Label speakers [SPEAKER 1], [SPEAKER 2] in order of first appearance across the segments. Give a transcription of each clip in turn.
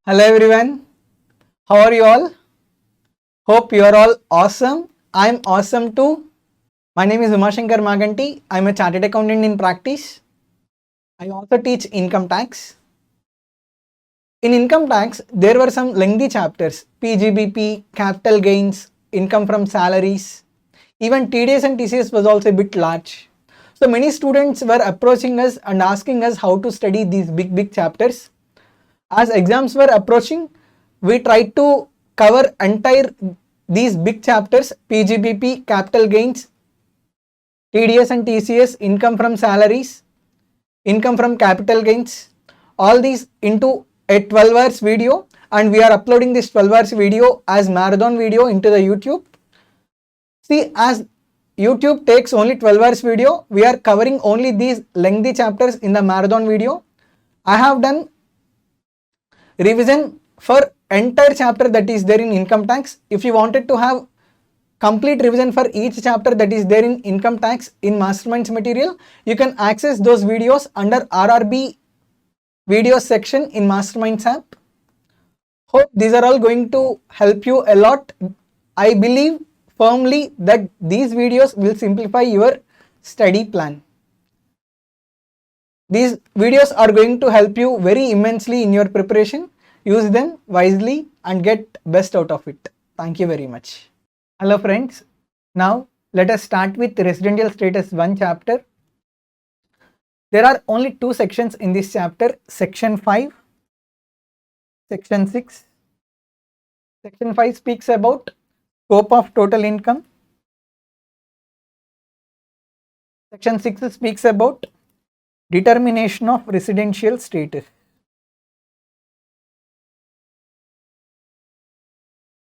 [SPEAKER 1] Hello everyone, how are you all? Hope you are all awesome. I'm awesome too. My name is Umashankar Maganti. I'm a chartered accountant in practice. I also teach income tax. In income tax, there were some lengthy chapters: PGBP, capital gains, income from salaries. Even TDS and TCS was also a bit large. So many students were approaching us and asking us how to study these big chapters. As exams were approaching, we tried to cover entire these big chapters: PGBP, capital gains, TDS and TCS, income from salaries, income from capital gains, all these into a 12 hours video, and we are uploading this 12 hours video as marathon video into the YouTube. See, as YouTube takes only 12 hours video, we are covering only these lengthy chapters in the marathon video. I have done revision for entire chapter that is there in income tax. If you wanted to have complete revision for each chapter that is there in income tax in masterminds material, you can access those videos under RRB videos section in masterminds app. Hope these are all going to help you a lot. I believe firmly that these videos will simplify your study plan. These videos are going to help you very immensely in your preparation. Use them wisely and get best out of it. Thank you very much. Hello friends. Now let us start with residential status 1 chapter. There are only 2 sections in this chapter: section 5, section 6. Section 5 speaks about scope of total income. Section 6 speaks about determination of residential status.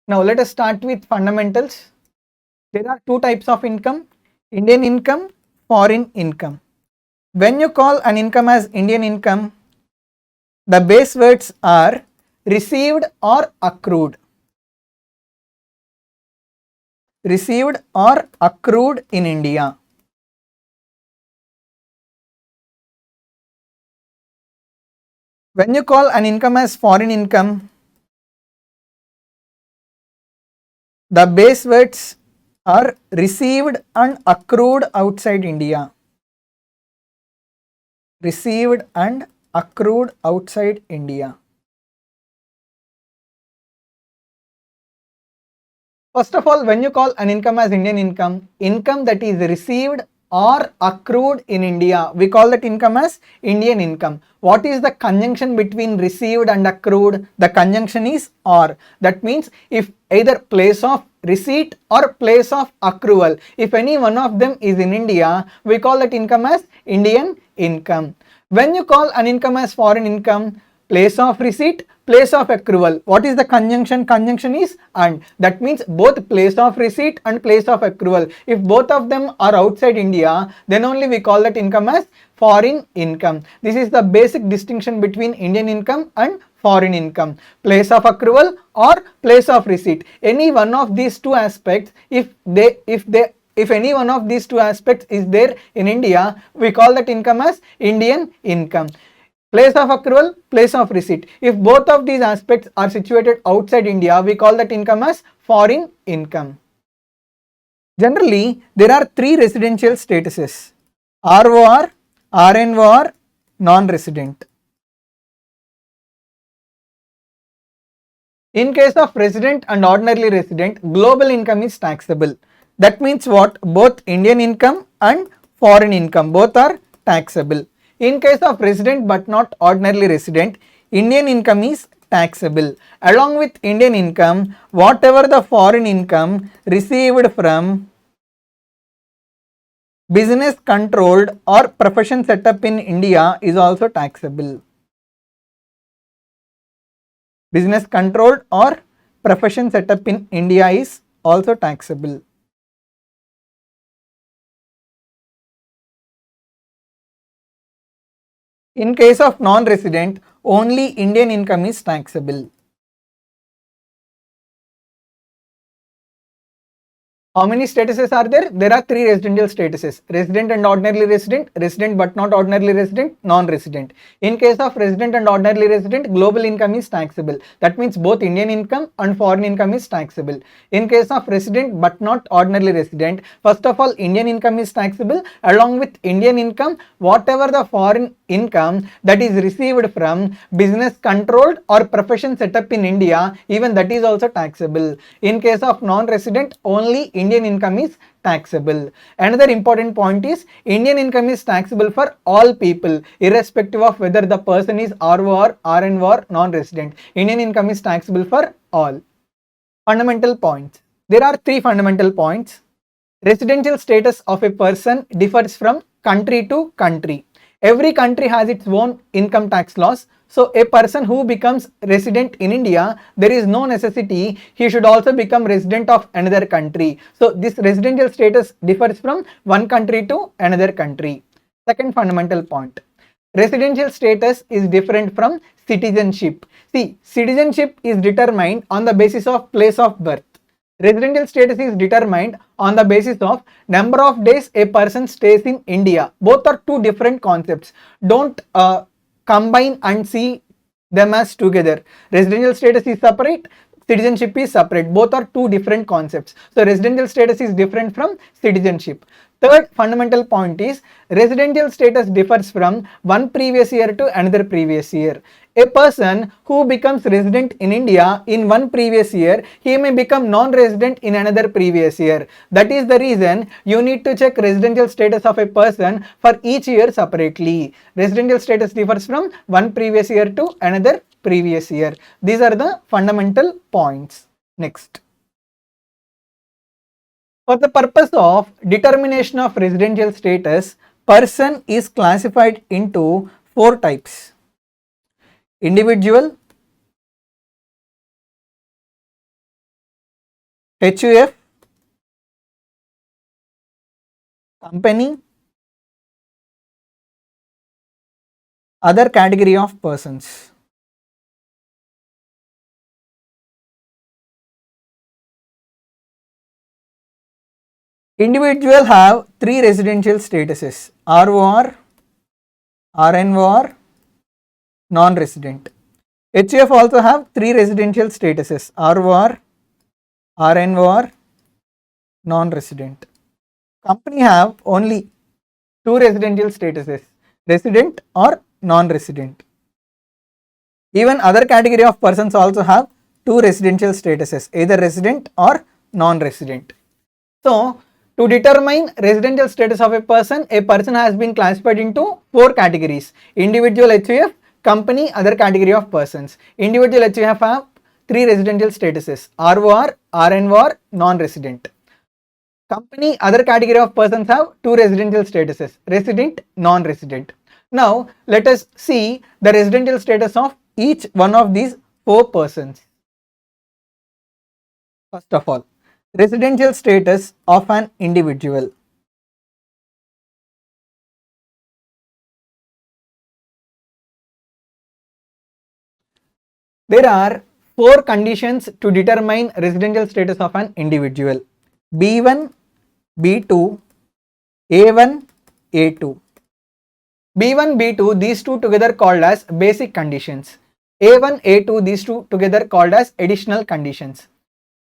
[SPEAKER 1] Now let us start with fundamentals. There are 2 types of income: Indian income, foreign income. When you call an income as Indian income, the base words are received or accrued. Received or accrued in India. When you call an income as foreign income, the base words are received and accrued outside India. Received and accrued outside India. First of all, when you call an income as Indian income, income that is received or accrued in India, we call that income as Indian income. What is the conjunction between received and accrued? The conjunction is or. That means if either place of receipt or place of accrual, if any one of them is in India, we call that income as Indian income. When you call an income as foreign income, place of receipt, place of accrual. What is the conjunction? Conjunction is and. That means both place of receipt and place of accrual. If both of them are outside India, then only we call that income as foreign income. This is the basic distinction between Indian income and foreign income. Place of accrual or place of receipt. Any one of these 2 aspects, if any one of these 2 aspects is there in India, we call that income as Indian income. Place of accrual, place of receipt. If both of these aspects are situated outside India, we call that income as foreign income. Generally, there are 3 residential statuses: ROR, RNOR, non-resident. In case of resident and ordinarily resident, global income is taxable. That means what? Both Indian income and foreign income, both are taxable. In case of resident but not ordinarily resident, Indian income is taxable. Along with Indian income, whatever the foreign income received from business controlled or profession set up in India is also taxable. Business controlled or profession set up in India is also taxable. In case of non-resident, only Indian income is taxable. How many statuses are there? There are three residential statuses: resident and ordinarily resident, resident but not ordinarily resident, non-resident. In case of resident and ordinarily resident, global income is taxable. That means both Indian income and foreign income is taxable. In case of resident but not ordinarily resident, first of all, Indian income is taxable. Along with Indian income, whatever the foreign income that is received from business controlled or profession set up in India, even that is also taxable. In case of non-resident, only Indian income is taxable. Another important point is Indian income is taxable for all people, irrespective of whether the person is RO or RNO or non-resident. Indian income is taxable for all. Fundamental points. There are three fundamental points. Residential status of a person differs from country to country. Every country has its own income tax laws. So a person who becomes resident in India, there is no necessity he should also become resident of another country. So this residential status differs from one country to another country. Second fundamental point. Residential status is different from citizenship. See, citizenship is determined on the basis of place of birth. Residential status is determined on the basis of number of days a person stays in India. Both are two different concepts. Don't combine and see them as together. Residential status is separate, citizenship is separate. Both are two different concepts. So residential status is different from citizenship. Third fundamental point is residential status differs from one previous year to another previous year. A person who becomes resident in India in one previous year, he may become non-resident in another previous year. That is the reason you need to check residential status of a person for each year separately. Residential status differs from one previous year to another previous year. These are the fundamental points. Next. For the purpose of determination of residential status, person is classified into four types: individual, HUF, company, other category of persons. Individual have three residential statuses: ROR, RNOR, non-resident. HUF also have three residential statuses: ROR, RNOR, non-resident. Company have only two residential statuses: resident or non-resident. Even other category of persons also have two residential statuses, either resident or non-resident. So to determine residential status of a person has been classified into four categories: individual HUF, company, other category of persons. Individual HUF have three residential statuses: ROR, RNOR, non-resident. Company, other category of persons have two residential statuses: resident, non-resident. Now let us see the residential status of each one of these four persons. First of all, residential status of an individual. There are four conditions to determine residential status of an individual: B1, B2, A1, A2. B1, B2, these two together called as basic conditions. A1, A2, these two together called as additional conditions.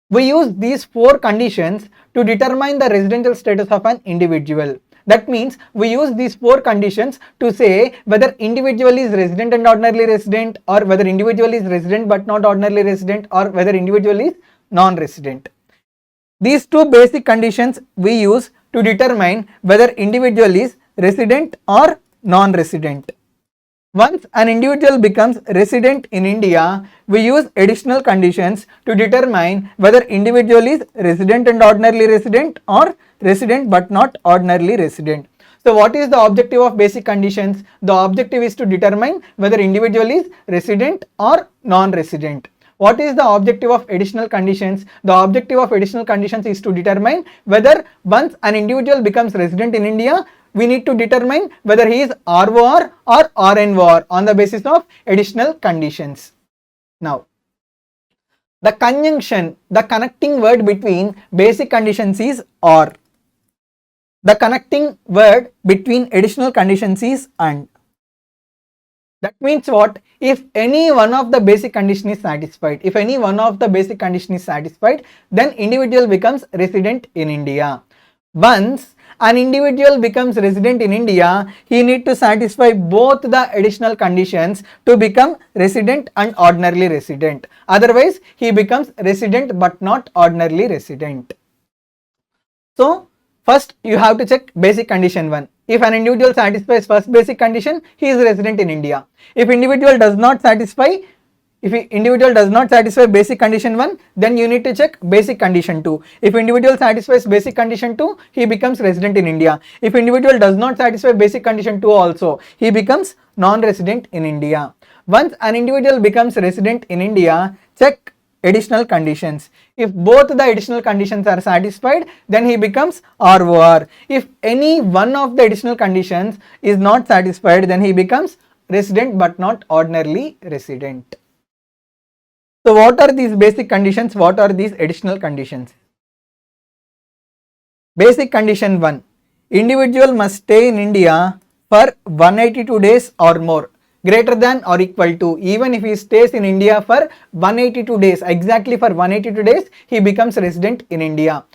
[SPEAKER 1] We use these four conditions to determine the residential status of an individual. That means we use these four conditions to say whether individual is resident and ordinarily resident, or whether individual is resident but not ordinarily resident, or whether individual is non-resident. These two basic conditions we use to determine whether individual is resident or non-resident. Once an individual becomes resident in India, we use additional conditions to determine whether individual is resident and ordinarily resident or resident but not ordinarily resident. So what is the objective of basic conditions? The objective is to determine whether individual is resident or non-resident. What is the objective of additional conditions? The objective of additional conditions is to determine whether once an individual becomes resident in India, we need to determine whether he is ROR or RNOR on the basis of additional conditions. Now, The conjunction, the connecting word between basic conditions is or. The connecting word between additional conditions is and. That means what? If any one of the basic condition is satisfied, then individual becomes resident in India. Once an individual becomes resident in India, he need to satisfy both the additional conditions to become resident and ordinarily resident. Otherwise, he becomes resident but not ordinarily resident. So, first you have to check basic condition 1. If an individual satisfies first basic condition, he is resident in India. If individual does not satisfy basic condition 1, then you need to check basic condition 2. If individual satisfies basic condition 2, he becomes resident in India. If individual does not satisfy basic condition 2 also, he becomes non-resident in India. Once an individual becomes resident in India, check additional conditions. If both the additional conditions are satisfied, then he becomes ROR. If any one of the additional conditions is not satisfied, then he becomes resident but not ordinarily resident. So what are these basic conditions? What are these additional conditions? Basic condition 1. Individual must stay in India for 182 days or more, greater than or equal to. Even if he stays in India for 182 days, exactly for 182 days, he becomes resident in India.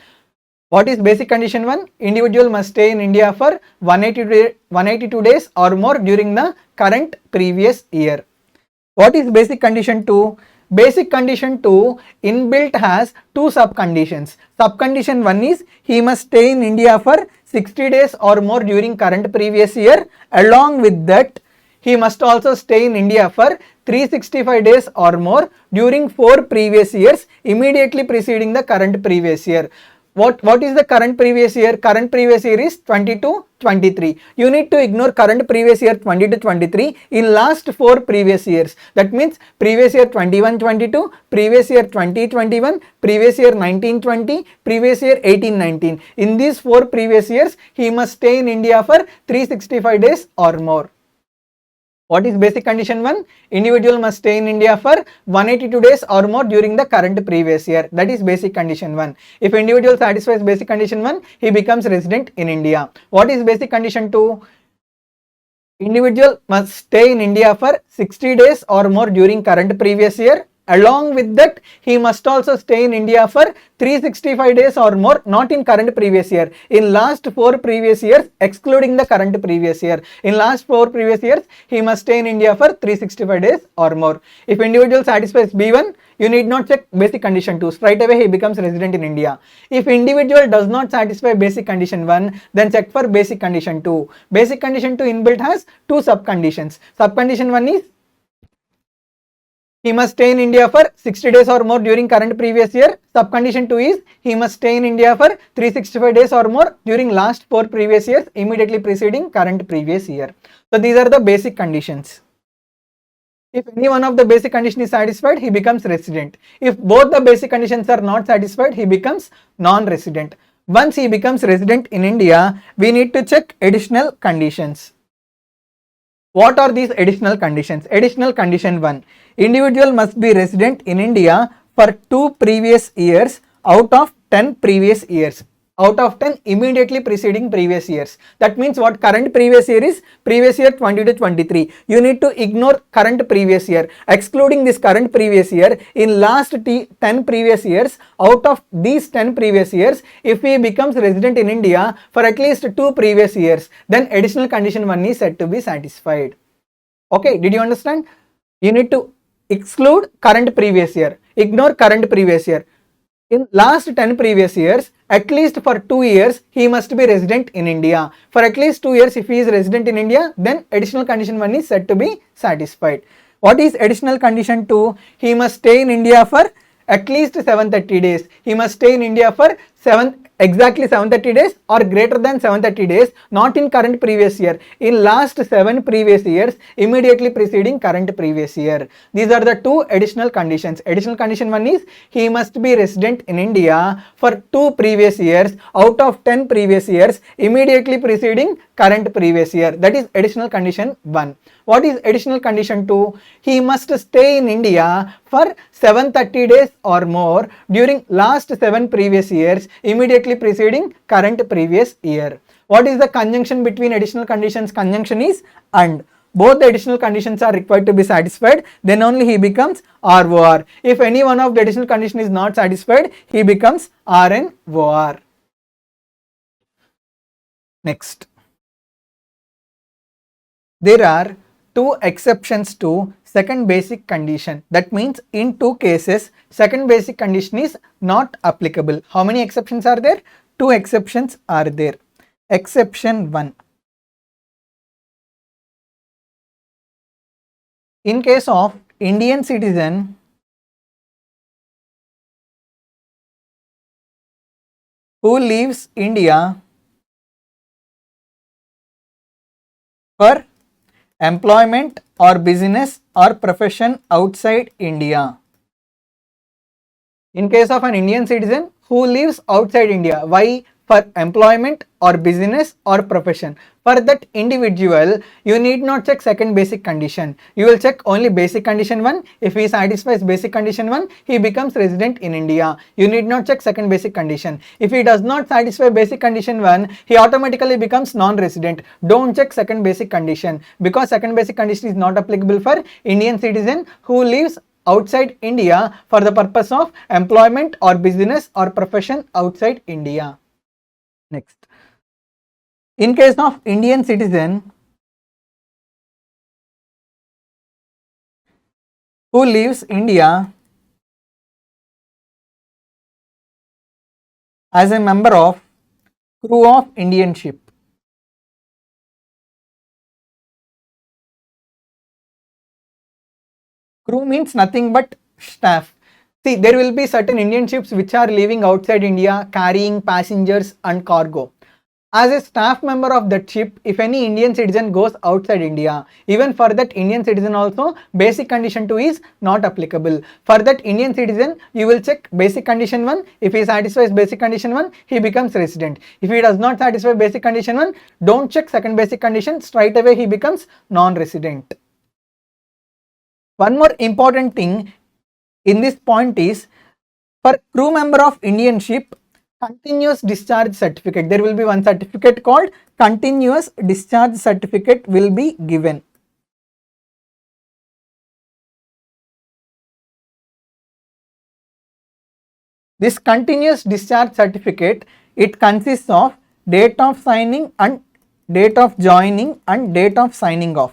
[SPEAKER 1] What is basic condition 1? Individual must stay in India for 182 days or more during the current previous year. What is basic condition 2? Basic condition 2 inbuilt has two subconditions. Subcondition 1 is he must stay in India for 60 days or more during current previous year. Along with that, he must also stay in India for 365 days or more during 4 previous years immediately preceding the current previous year. What is the current previous year? Current previous year is 22-23. You need to ignore current previous year 20-23 in last 4 previous years. That means previous year 21-22, previous year 20-21, previous year 19-20, previous year 18-19. In these 4 previous years, he must stay in India for 365 days or more. What is basic condition 1? Individual must stay in India for 182 days or more during the current previous year. That is basic condition 1. If individual satisfies basic condition 1, he becomes resident in India. What is basic condition 2? Individual must stay in India for 60 days or more during current previous year. Along with that, he must also stay in India for 365 days or more, not in current previous year, in last 4 previous years, excluding the current previous year. In last 4 previous years, he must stay in India for 365 days or more. If individual satisfies B1, you need not check basic condition 2. Straight away, he becomes resident in India. If individual does not satisfy basic condition 1, then check for basic condition 2. Basic condition 2 inbuilt has 2 subconditions. Subcondition 1 is he must stay in India for 60 days or more during current previous year. Subcondition 2 is he must stay in India for 365 days or more during last 4 previous years immediately preceding current previous year. So these are the basic conditions. If any one of the basic condition is satisfied, he becomes resident. If both the basic conditions are not satisfied, he becomes non-resident. Once he becomes resident in India, we need to check additional conditions. What are these additional conditions? Additional condition 1. Individual must be resident in India for 2 previous years out of 10 previous years. Out of 10 immediately preceding previous years. That means what? Current previous year is previous year 20-23. You need to ignore current previous year. Excluding this current previous year, in last 10 previous years, out of these 10 previous years, if he becomes resident in India for at least 2 previous years, then additional condition 1 is said to be satisfied. Okay, did you understand? You need to exclude current previous year. Ignore current previous year. In last 10 previous years, at least for 2 years, he must be resident in India. For at least 2 years, if he is resident in India, then additional condition 1 is said to be satisfied. What is additional condition 2? He must stay in India for at least 730 days. He must stay in India for exactly 730 days or greater than 730 days, not in current previous year, in last 7 previous years immediately preceding current previous year. These are the 2 additional conditions. Additional condition 1 is he must be resident in India for 2 previous years out of 10 previous years immediately preceding current previous year. That is additional condition 1. What is additional condition 2? He must stay in India for 730 days or more during last 7 previous years immediately preceding current previous year. What is the conjunction between additional conditions? Conjunction is and. Both the additional conditions are required to be satisfied, then only he becomes ROR. If any one of the additional condition is not satisfied, he becomes RNOR. Next. There are 2 exceptions to second basic condition. That means in 2 cases, second basic condition is not applicable. How many exceptions are there? 2 exceptions are there. Exception 1. In case of Indian citizen who leaves India for employment or business or profession outside India. In case of an Indian citizen who lives outside India, why? For employment or business or profession. For that individual, you need not check second basic condition. You will check only basic condition 1. If he satisfies basic condition 1, he becomes resident in India. You need not check second basic condition. If he does not satisfy basic condition 1, he automatically becomes non-resident. Don't check second basic condition, because second basic condition is not applicable for Indian citizen who lives outside India for the purpose of employment or business or profession outside India. Next. In case of Indian citizen who leaves India as a member of crew of Indian ship. Crew means nothing but staff. See, there will be certain Indian ships which are leaving outside India carrying passengers and cargo. As a staff member of that ship, if any Indian citizen goes outside India, even for that Indian citizen also, basic condition 2 is not applicable. For that Indian citizen, you will check basic condition 1. If he satisfies basic condition 1, he becomes resident. If he does not satisfy basic condition 1, don't check second basic condition, straight away he becomes non-resident. One more important thing in this point is, for crew member of Indian ship, continuous discharge certificate, there will be one certificate called continuous discharge certificate will be given. This continuous discharge certificate, it consists of date of signing and date of joining and date of signing off.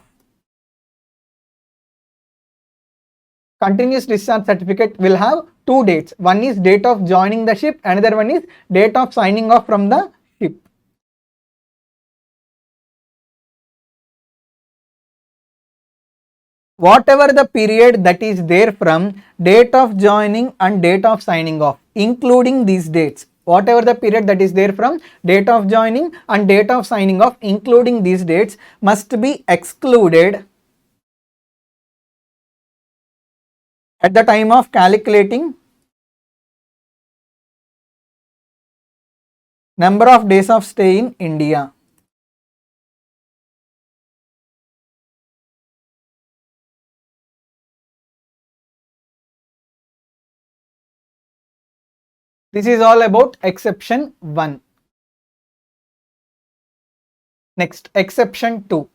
[SPEAKER 1] Continuous discharge certificate will have 2 dates. One is date of joining the ship, another one is date of signing off from the ship. Whatever the period that is there from date of joining and date of signing off, including these dates, whatever the period that is there from date of joining and date of signing off, including these dates, must be excluded at the time of calculating number of days of stay in India. This is all about exception 1. Next, exception 2.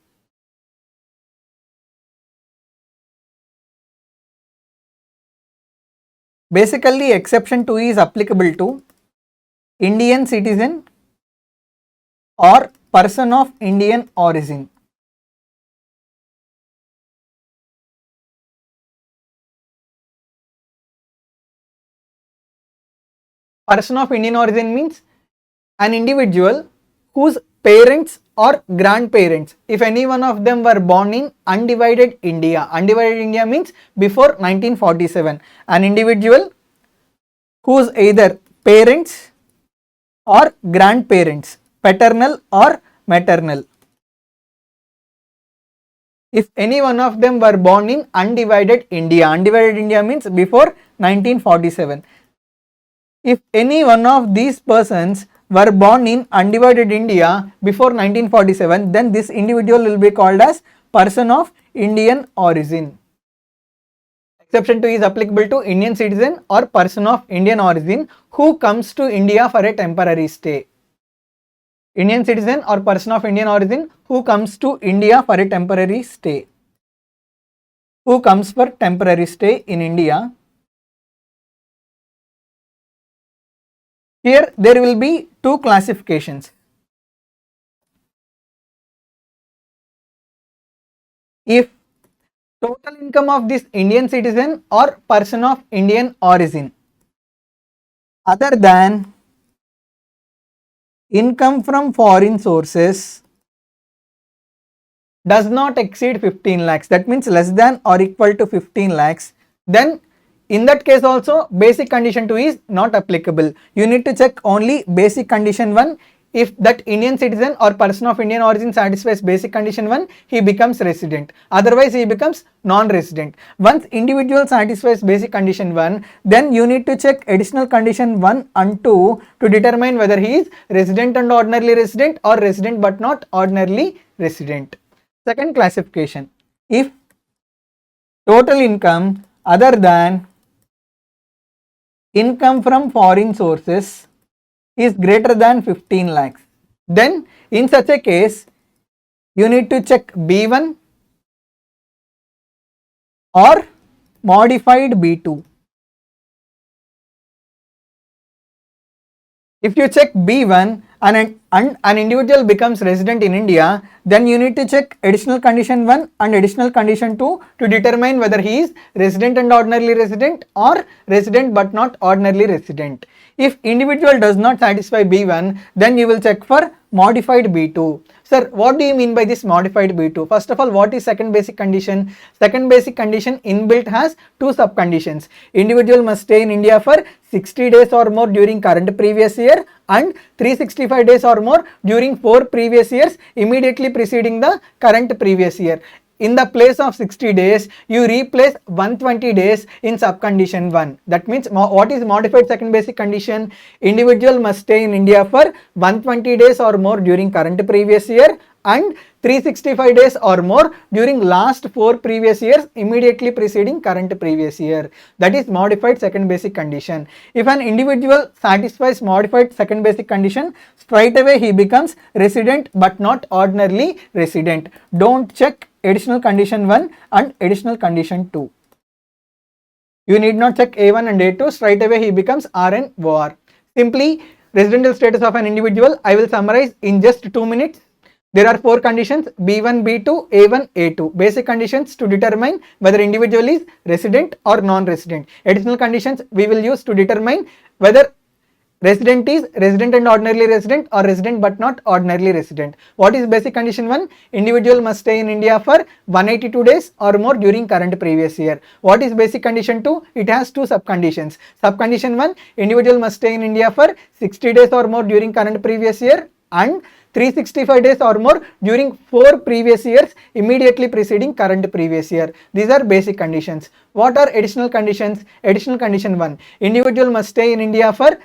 [SPEAKER 1] Basically, exception 2 is applicable to Indian citizen or person of Indian origin. Person of Indian origin means an individual whose parents or grandparents, if any one of them were born in undivided India. Undivided India means before 1947. An individual whose either parents or grandparents, paternal or maternal, if any one of them were born in undivided India. Undivided India means before 1947. If any one of these persons were born in undivided India before 1947, then this individual will be called as person of Indian origin. Exception 2 is applicable to Indian citizen or person of Indian origin who comes to India for a temporary stay. Indian citizen or person of Indian origin who comes to India for a temporary stay. Who comes for temporary stay in India. Here there will be two classifications. If total income of this Indian citizen or person of Indian origin other than income from foreign sources does not exceed 15 lakhs, that means less than or equal to 15 lakhs, then in that case also basic condition 2 is not applicable. You need to check only basic condition 1. If that Indian citizen or person of Indian origin satisfies basic condition 1, he becomes resident. Otherwise, he becomes non-resident. Once individual satisfies basic condition 1, then you need to check additional condition 1 and 2 to determine whether he is resident and ordinarily resident or resident but not ordinarily resident. Second classification, if total income other than income from foreign sources is greater than 15 lakhs, then in such a case you need to check B1 or modified B2. If you check B1 and an individual becomes resident in India, then you need to check additional condition 1 and additional condition 2 to determine whether he is resident and ordinarily resident or resident but not ordinarily resident. If individual does not satisfy B1, then you will check for modified B2. Sir, what do you mean by this modified B2? First of all, what is second basic condition? Second basic condition inbuilt has two sub-conditions. Individual must stay in India for 60 days or more during current previous year and 365 days or more during 4 previous years immediately preceding the current previous year. In the place of 60 days, you replace 120 days in subcondition 1. That means what is modified second basic condition? Individual must stay in India for 120 days or more during current previous year and 365 days or more during last 4 previous years immediately preceding current previous year. That is modified second basic condition. If an individual satisfies modified second basic condition, straight away he becomes resident but not ordinarily resident. Don't check additional condition 1 and additional condition 2. You need not check A1 and A2, straight away he becomes RNOR. Simply residential status of an individual I will summarize in just 2 minutes. There are 4 conditions B1, B2, A1, A2. Basic conditions to determine whether individual is resident or non-resident. Additional conditions we will use to determine whether resident is resident and ordinarily resident or resident but not ordinarily resident. What is basic condition 1? Individual must stay in India for 182 days or more during current previous year. What is basic condition 2? It has 2 sub-conditions. Sub-condition 1, individual must stay in India for 60 days or more during current previous year and 365 days or more during 4 previous years immediately preceding current previous year. These are basic conditions. What are additional conditions? Additional condition 1, individual must stay in India for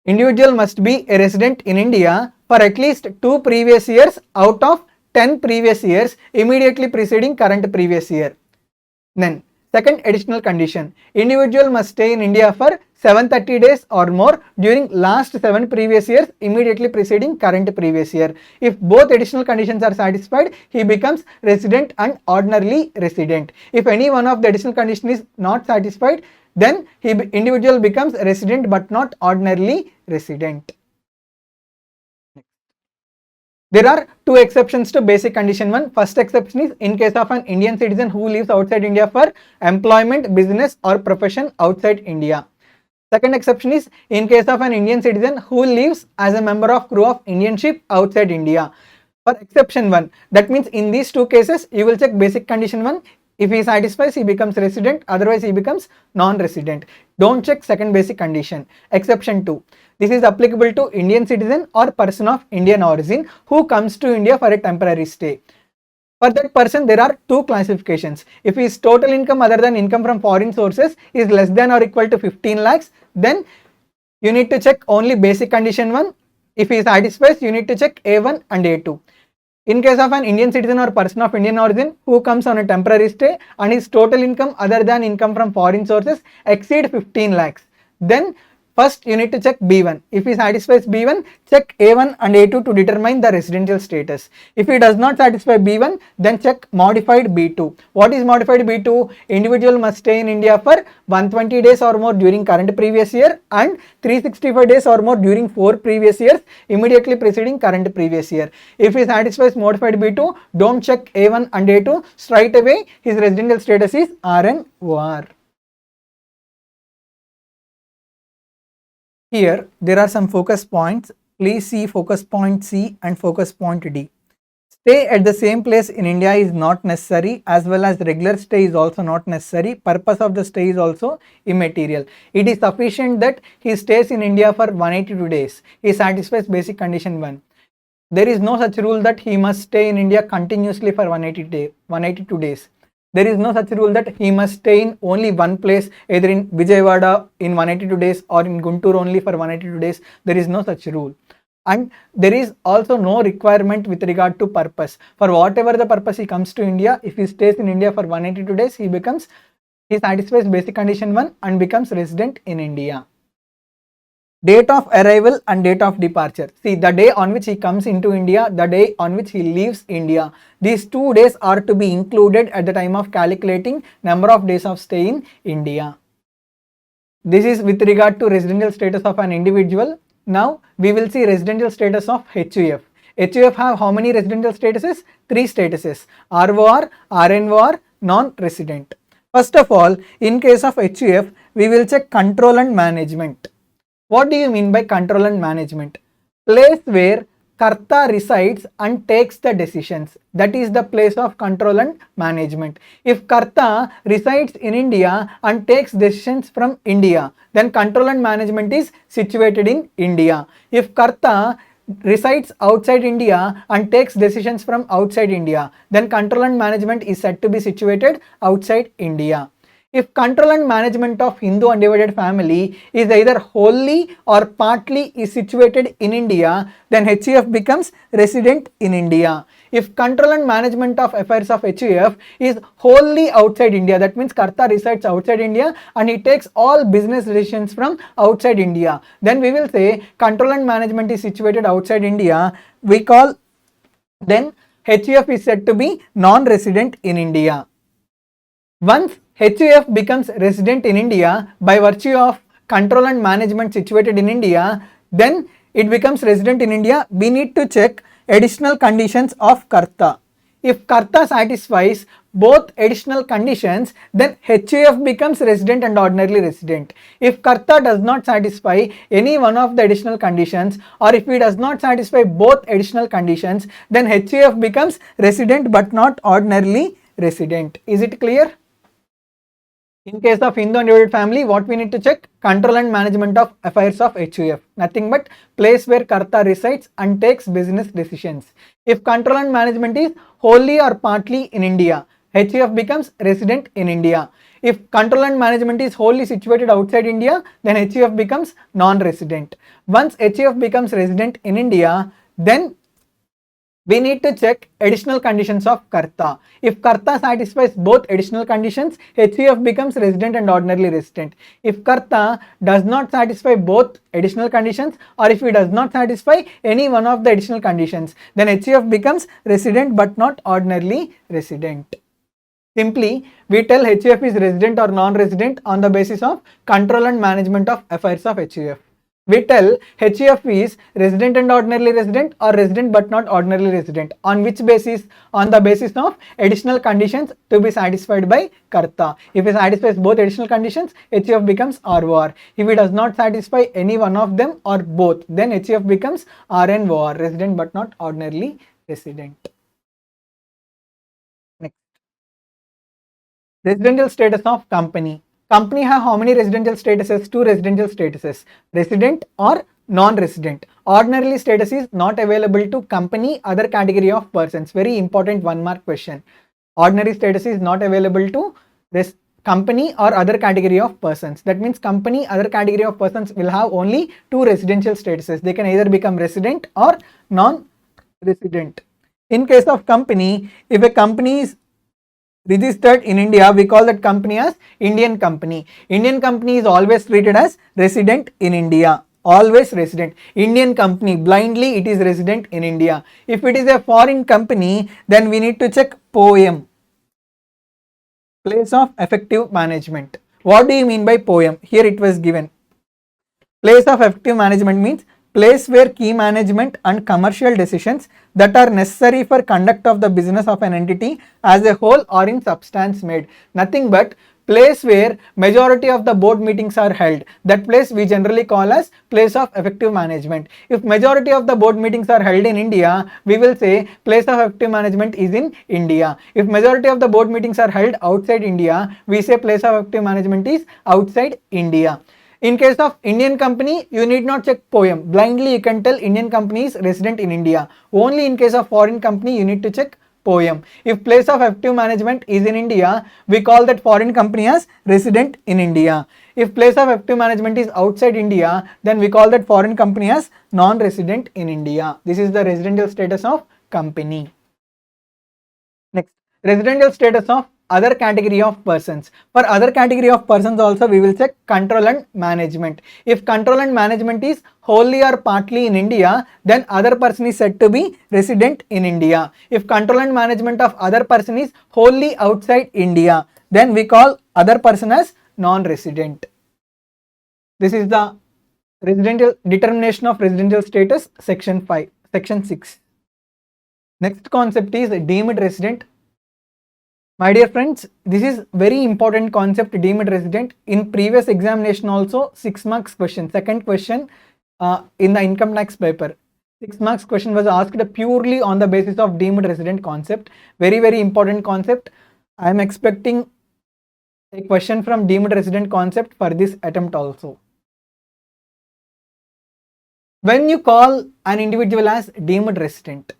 [SPEAKER 1] individual must be a resident in India for at least 2 previous years out of 10 previous years immediately preceding current previous year. Then second additional condition, individual must stay in India for 730 days or more during last 7 previous years immediately preceding current previous year. If both additional conditions are satisfied, he becomes resident and ordinarily resident. If any one of the additional condition is not satisfied, then individual becomes resident but not ordinarily resident. There are 2 exceptions to basic condition 1. First exception is in case of an Indian citizen who lives outside India for employment, business or profession outside India. Second exception is in case of an Indian citizen who lives as a member of crew of Indian ship outside India. For exception 1, that means in these 2 cases you will check basic condition 1. If he satisfies, he becomes resident, otherwise he becomes non-resident. Don't check second basic condition. Exception 2. This is applicable to Indian citizen or person of Indian origin who comes to India for a temporary stay. For that person, there are 2 classifications. If his total income other than income from foreign sources is less than or equal to 15 lakhs, then You need to check only basic condition 1. If he satisfies, you need to check A1 and A2. In case of an Indian citizen or person of Indian origin who comes on a temporary stay and his total income other than income from foreign sources exceed 15 lakhs, then first you need to check B1. If he satisfies B1, check A1 and A2 to determine the residential status. If he does not satisfy B1, then check modified B2. What is modified B2? Individual must stay in India for 120 days or more during current previous year and 365 days or more during 4 previous years immediately preceding current previous year. If he satisfies modified B2, don't check A1 and A2. Straight away his residential status is RN OR. Here there are some focus points. Please see focus point C and focus point D. Stay at the same place in India is not necessary, as well as regular stay is also not necessary. Purpose of the stay is also immaterial. It is sufficient that he stays in India for 182 days. He satisfies basic condition 1. There is no such rule that he must stay in India continuously for 182 days. There is no such rule that he must stay in only one place, either in Vijayawada in 182 days or in Guntur only for 182 days. There is no such rule. And there is also no requirement with regard to purpose. For whatever the purpose he comes to India, if he stays in India for 182 days, he satisfies basic condition 1 and becomes resident in India. Date of arrival and date of departure. See, the day on which he comes into India, the day on which he leaves India. These 2 days are to be included at the time of calculating number of days of stay in India. This is with regard to residential status of an individual. Now we will see residential status of HUF. HUF have how many residential statuses? 3 statuses: ROR, RNOR, non-resident. First of all, in case of HUF, we will check control and management. What do you mean by control and management? Place where Karta resides and takes the decisions. That is the place of control and management. If Karta resides in India and takes decisions from India, then control and management is situated in India. If Karta resides outside India and takes decisions from outside India, then control and management is said to be situated outside India. If control and management of Hindu undivided family is either wholly or partly is situated in India, then HUF becomes resident in India. If control and management of affairs of HUF is wholly outside India, that means Karta resides outside India and he takes all business decisions from outside India, then we will say control and management is situated outside India. Then HUF is said to be non-resident in India. Once HUF becomes resident in India by virtue of control and management situated in India, then it becomes resident in India. We need to check additional conditions of Karta. If Karta satisfies both additional conditions, then HUF becomes resident and ordinarily resident. If Karta does not satisfy any one of the additional conditions, or if he does not satisfy both additional conditions, then HUF becomes resident but not ordinarily resident. Is it clear? In case of Hindu undivided family, what we need to check? Control and management of affairs of HUF. Nothing but place where Karta resides and takes business decisions. If control and management is wholly or partly in India, HUF becomes resident in India. If control and management is wholly situated outside India, then HUF becomes non-resident. Once HUF becomes resident in India, then we need to check additional conditions of Karta. If Karta satisfies both additional conditions, HUF becomes resident and ordinarily resident. If Karta does not satisfy both additional conditions, or if he does not satisfy any one of the additional conditions, then HUF becomes resident but not ordinarily resident. Simply, we tell HUF is resident or non-resident on the basis of control and management of affairs of HUF. We tell HUF is resident and ordinarily resident or resident but not ordinarily resident. On which basis? On the basis of additional conditions to be satisfied by Karta. If he satisfies both additional conditions, HUF becomes ROR. If he does not satisfy any one of them or both, then HUF becomes RNOR, resident but not ordinarily resident. Next. Residential status of company. Company have how many residential statuses? 2 residential statuses, resident or non-resident. Ordinarily status is not available to company, other category of persons. Very important 1 mark question. Ordinary status is not available to company or other category of persons. That means company, other category of persons will have only two residential statuses. They can either become resident or non-resident. In case of company, if a company is registered in India, we call that company as Indian company. Indian company is always treated as resident in India. Always resident. Indian company, blindly it is resident in India. If it is a foreign company, then we need to check POEM, place of effective management. What do you mean by POEM? Here it was given. Place of effective management means place where key management and commercial decisions that are necessary for conduct of the business of an entity as a whole or in substance made. Nothing but place where majority of the board meetings are held. That place we generally call as place of effective management. If majority of the board meetings are held in India, we will say place of effective management is in India. If majority of the board meetings are held outside India, we say place of effective management is outside India. In case of Indian company, you need not check POEM. Blindly you can tell Indian company is resident in India. Only in case of foreign company, you need to check POEM. If place of effective management is in India, we call that foreign company as resident in India. If place of effective management is outside India, then we call that foreign company as non-resident in India. This is the residential status of company. Next, residential status of other category of persons. For other category of persons also we will check control and management. If control and management is wholly or partly in India, then other person is said to be resident in India. If control and management of other person is wholly outside India, then we call other person as non-resident. This is the residential determination of residential status, section 5, section 6. Next concept is deemed resident. My dear friends, this is very important concept, deemed resident. In previous examination also 6 marks question, second question in the income tax paper. 6 marks question was asked purely on the basis of deemed resident concept. Very important concept. I am expecting a question from deemed resident concept for this attempt also. When you call an individual as deemed resident,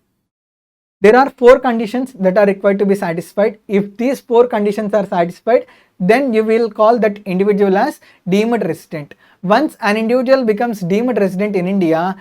[SPEAKER 1] there are 4 conditions that are required to be satisfied. If these 4 conditions are satisfied, then you will call that individual as deemed resident. Once an individual becomes deemed resident in India,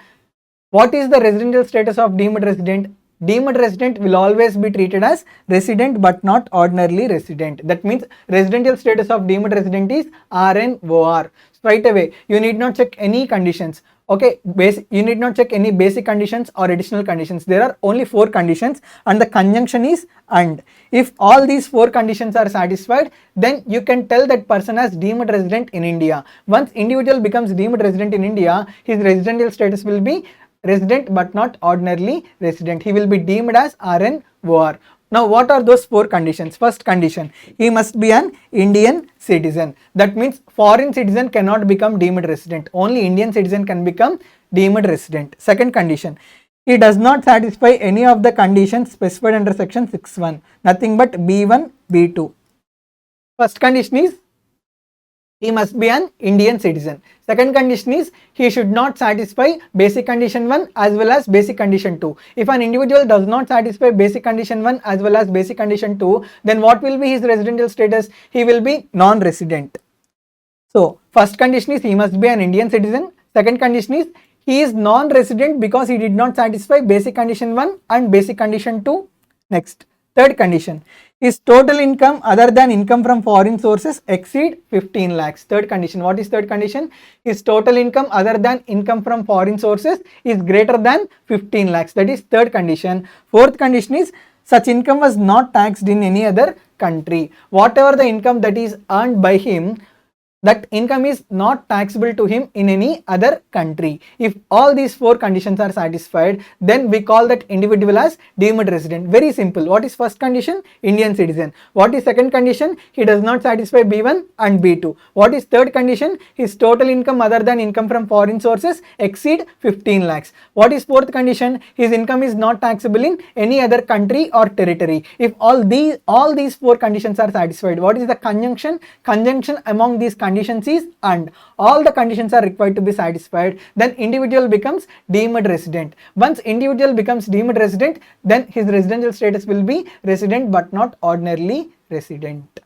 [SPEAKER 1] what is the residential status of deemed resident? Deemed resident will always be treated as resident but not ordinarily resident. That means residential status of deemed resident is RNOR. Straight away, you need not check any conditions. Okay, you need not check any basic conditions or additional conditions. There are only 4 conditions and the conjunction is and. If all these 4 conditions are satisfied, then you can tell that person as deemed resident in India. Once individual becomes deemed resident in India, his residential status will be resident but not ordinarily resident. He will be deemed as RNOR. Now what are those 4 conditions? First condition, he must be an Indian citizen. That means foreign citizen cannot become deemed resident. Only Indian citizen can become deemed resident. Second condition, he does not satisfy any of the conditions specified under section 6.1. Nothing but B1, B2. First condition is he must be an Indian citizen. Second condition is he should not satisfy basic condition 1 as well as basic condition 2. If an individual does not satisfy basic condition 1 as well as basic condition 2, then what will be his residential status? He will be non-resident. So first condition is he must be an Indian citizen. Second condition is he is non-resident because he did not satisfy basic condition 1 and basic condition 2. Next, third condition, his total income other than income from foreign sources exceed 15 lakhs. Third condition, what is third condition? His total income other than income from foreign sources is greater than 15 lakhs. That is third condition. Fourth condition is such income was not taxed in any other country. Whatever the income that is earned by him, that income is not taxable to him in any other country. If all these 4 conditions are satisfied, then we call that individual as deemed resident. Very simple. What is first condition? Indian citizen. What is second condition? He does not satisfy B1 and B2. What is third condition? His total income other than income from foreign sources exceed 15 lakhs. What is fourth condition? His income is not taxable in any other country or territory. If all these 4 conditions are satisfied, what is the conjunction? Conjunction among these conditions is and. All the conditions are required to be satisfied, then individual becomes deemed resident. Once individual becomes deemed resident, then his residential status will be resident but not ordinarily resident.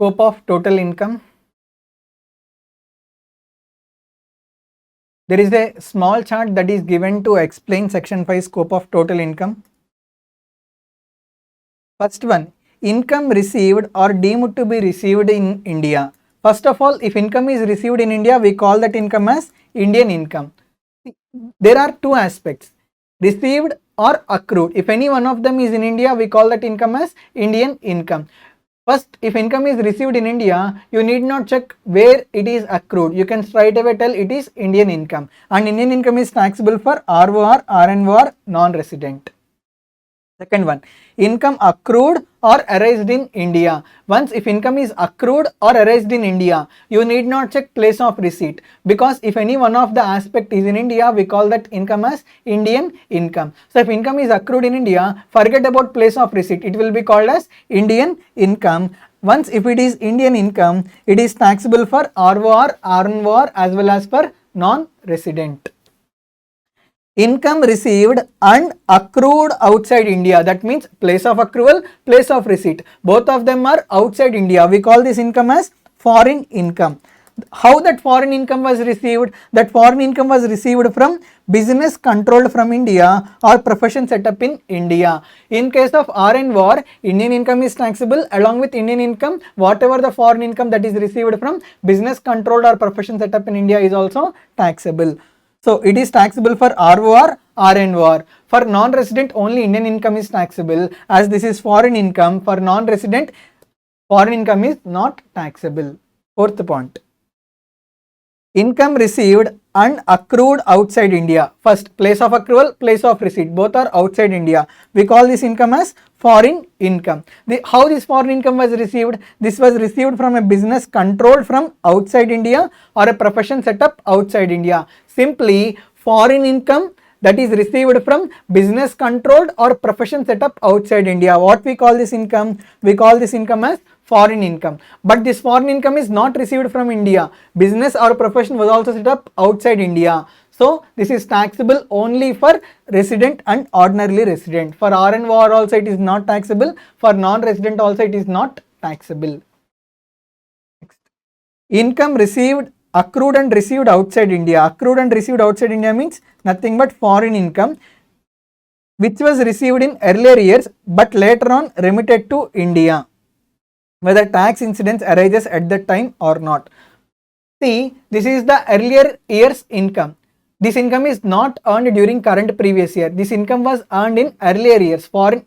[SPEAKER 1] Scope of total income. There is a small chart that is given to explain section 5 scope of total income. First one, income received or deemed to be received in India. First of all, if income is received in India, we call that income as Indian income. There are two aspects, received or accrued. If any one of them is in India, we call that income as Indian income. First, if income is received in India, you need not check where it is accrued. You can straight away tell it is Indian income, and Indian income is taxable for ROR, RNOR, non-resident. Second one, income accrued or arised in India. Once if income is accrued or arised in India, you need not check place of receipt, because if any one of the aspect is in India, we call that income as Indian income. So if income is accrued in India, forget about place of receipt. It will be called as Indian income. Once if it is Indian income, it is taxable for ROR, RNOR as well as for non-resident. Income received and accrued outside India, that means place of accrual, place of receipt, both of them are outside India. We call this income as foreign income. How that foreign income was received? That foreign income was received from business controlled from India or profession set up in India. In case of RNOR, Indian income is taxable along with Indian income. Whatever the foreign income that is received from business controlled or profession set up in India is also taxable. So it is taxable for ROR, RNOR. For non-resident, only Indian income is taxable. As this is foreign income, for non-resident, foreign income is not taxable. Fourth point, income received and accrued outside India. First, place of accrual, place of receipt, both are outside India. We call this income as foreign income. How this foreign income was received? This was received from a business controlled from outside India or a profession set up outside India. Simply, foreign income that is received from business controlled or profession set up outside India. What we call this income? We call this income as foreign income. But this foreign income is not received from India. Business or profession was also set up outside India. So this is taxable only for resident and ordinarily resident. For RNOR also it is not taxable. For non-resident also it is not taxable. Next. Income received, accrued and received outside India. Accrued and received outside India means nothing but foreign income which was received in earlier years but later on remitted to India, whether tax incidence arises at that time or not. See, this is the earlier year's income. This income is not earned during current previous year. This income was earned in earlier years, foreign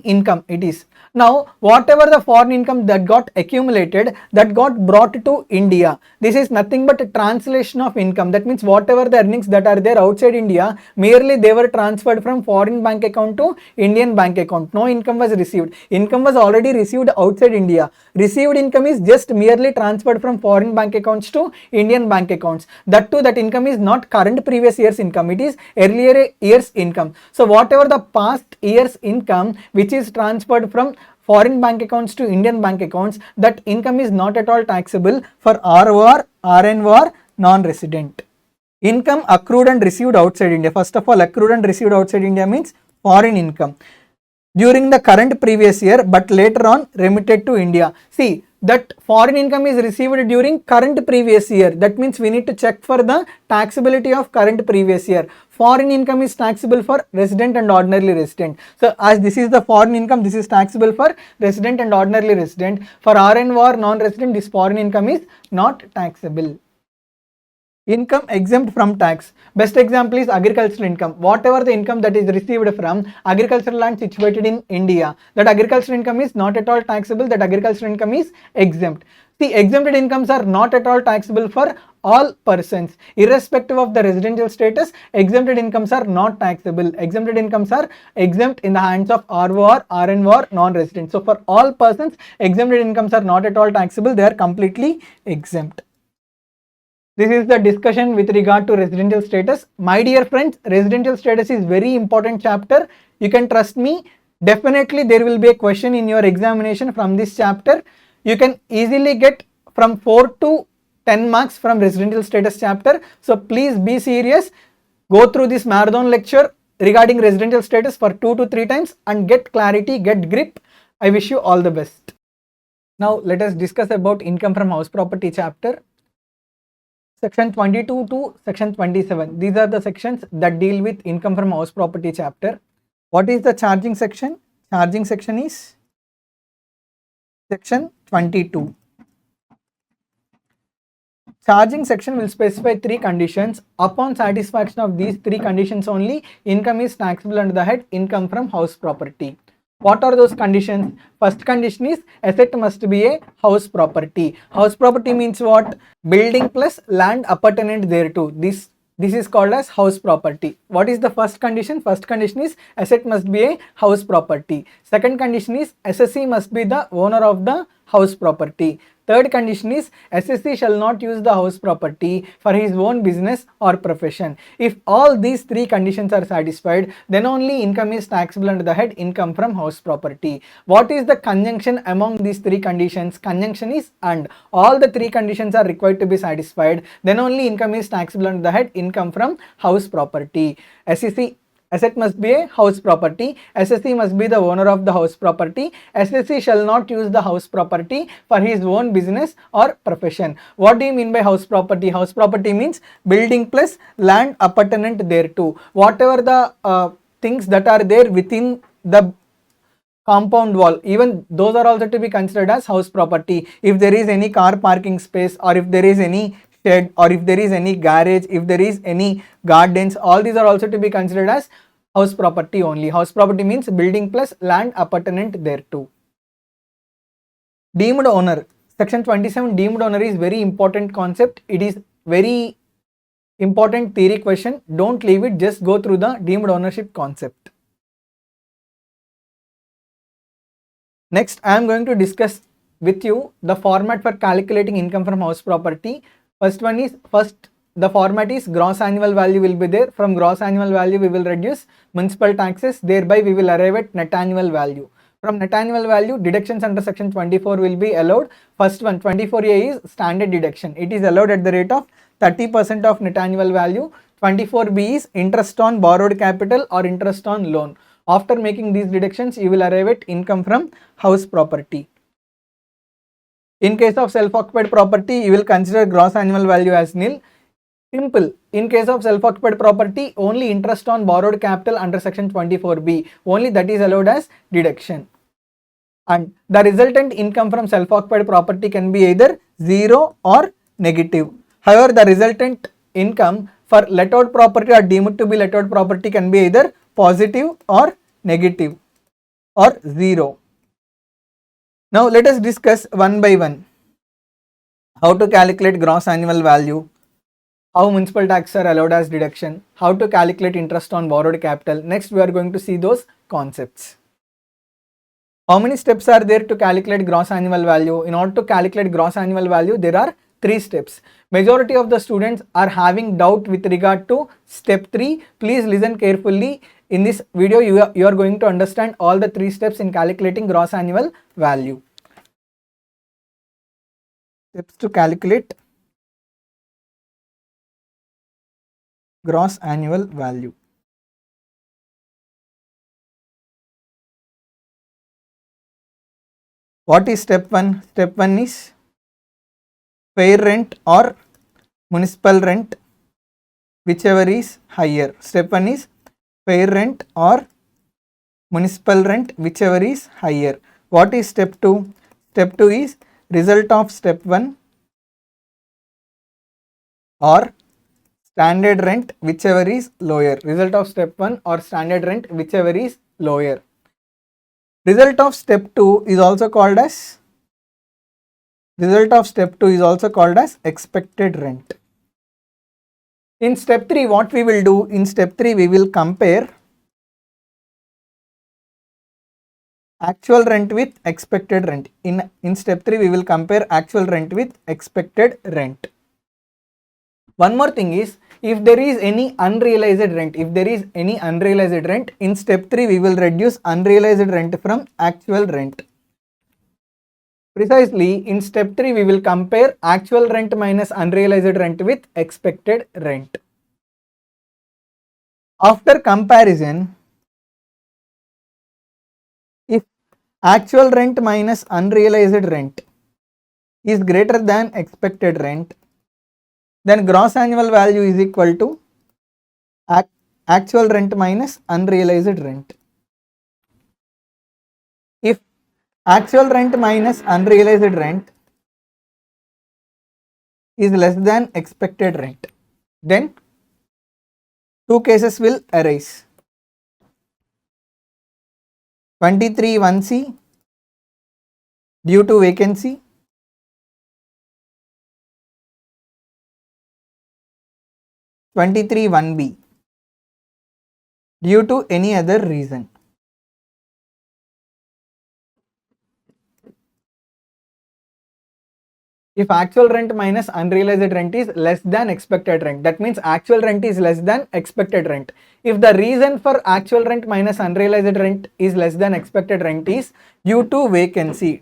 [SPEAKER 1] income it is. Now, whatever the foreign income that got accumulated, that got brought to India, this is nothing but a translation of income. That means whatever the earnings that are there outside India, merely they were transferred from foreign bank account to Indian bank account. No income was received. Income was already received outside India. Received income is just merely transferred from foreign bank accounts to Indian bank accounts. That too, that income is not current previous year's income. It is earlier year's income. So whatever the past year's income which is transferred from foreign bank accounts to Indian bank accounts, that income is not at all taxable for ROR, RNOR, non-resident. Income accrued and received outside India. First of all, accrued and received outside India means foreign income during the current previous year but later on remitted to India. See, that foreign income is received during current previous year. That means we need to check for the taxability of current previous year. Foreign income is taxable for resident and ordinarily resident. So as this is the foreign income, this is taxable for resident and ordinarily resident. For RNOR non-resident, this foreign income is not taxable. Income exempt from tax. Best example is agricultural income. Whatever the income that is received from agricultural land situated in India, that agricultural income is not at all taxable. That agricultural income is exempt. See, exempted incomes are not at all taxable for all persons. Irrespective of the residential status, exempted incomes are not taxable. Exempted incomes are exempt in the hands of ROR, RNOR, non-resident. So for all persons, exempted incomes are not at all taxable. They are completely exempt. This is the discussion with regard to residential status. My dear friends, residential status is very important chapter. You can trust me. Definitely there will be a question in your examination from this chapter. You can easily get from 4 to 10 marks from residential status chapter. So please be serious. Go through this marathon lecture regarding residential status for 2 to 3 times and get clarity, get grip. I wish you all the best. Now let us discuss about income from house property chapter. Section 22 to section 27. These are the sections that deal with income from house property chapter. What is the charging section? Charging section is section 22. Charging section will specify three conditions. Upon satisfaction of these three conditions only, income is taxable under the head income from house property. What are those conditions? First condition is asset must be a house property. House property means what? Building plus land appurtenant thereto. This is called as house property. What is the first condition? First condition is asset must be a house property. Second condition is assessee must be the owner of the house property. Third condition is assessee shall not use the house property for his own business or profession. If all these three conditions are satisfied, then only income is taxable under the head income from house property. What is the conjunction among these three conditions? Conjunction is and. All the three conditions are required to be satisfied, then only income is taxable under the head income from house property. Asset must be a house property. Assessee must be the owner of the house property. Assessee shall not use the house property for his own business or profession. What do you mean by house property? House property means building plus land appurtenant thereto. Whatever the things that are there within the compound wall, even those are also to be considered as house property. If there is any car parking space, or if there is any shed, or if there is any garage, if there is any gardens, all these are also to be considered as house property only. House property means building plus land appurtenant thereto. Deemed owner. Section 27, deemed owner is very important concept. It is very important theory question. Don't leave it, just go through the deemed ownership concept. Next, I am going to discuss with you the format for calculating income from house property. The format is gross annual value will be there. From gross annual value, we will reduce municipal taxes. Thereby, we will arrive at net annual value. From net annual value, deductions under section 24 will be allowed. First one, 24A is standard deduction. It is allowed at the rate of 30% of net annual value. 24B is interest on borrowed capital or interest on loan. After making these deductions, you will arrive at income from house property. In case of self-occupied property, you will consider gross annual value as nil. Simple. In case of self-occupied property, only interest on borrowed capital under section 24B, only that is allowed as deduction. And the resultant income from self-occupied property can be either 0 or negative. However, the resultant income for let out property or deemed to be let out property can be either positive or negative or 0. Now let us discuss one by one how to calculate gross annual value, how municipal taxes are allowed as deduction, how to calculate interest on borrowed capital. Next, we are going to see those concepts. How many steps are there to calculate gross annual value? In order to calculate gross annual value, there are 3 steps. Majority of the students are having doubt with regard to step 3. Please listen carefully. In this video, you are going to understand all the 3 steps in calculating gross annual value. Steps to calculate gross annual value. What is step 1? Step 1 is fair rent or municipal rent, whichever is higher. Step 1 is fair rent or municipal rent, whichever is higher. What is step 2? Step 2 is result of step 1 or standard rent, whichever is lower. Result of step 1 or standard rent, whichever is lower. Result of step 2 is also called as expected rent. In step 3, what we will do? In step 3, we will compare actual rent with expected rent. In step 3, we will compare actual rent with expected rent. One more thing is, if there is any unrealized rent, in step 3, we will reduce unrealized rent from actual rent. Precisely, in step 3, we will compare actual rent minus unrealized rent with expected rent. After comparison, if actual rent minus unrealized rent is greater than expected rent, then gross annual value is equal to actual rent minus unrealized rent. If actual rent minus unrealized rent is less than expected rent, then two cases will arise. 23(1)(c) due to vacancy, 23(1)(b) due to any other reason. If actual rent minus unrealized rent is less than expected rent, that means actual rent is less than expected rent. If the reason for actual rent minus unrealized rent is less than expected rent is due to vacancy,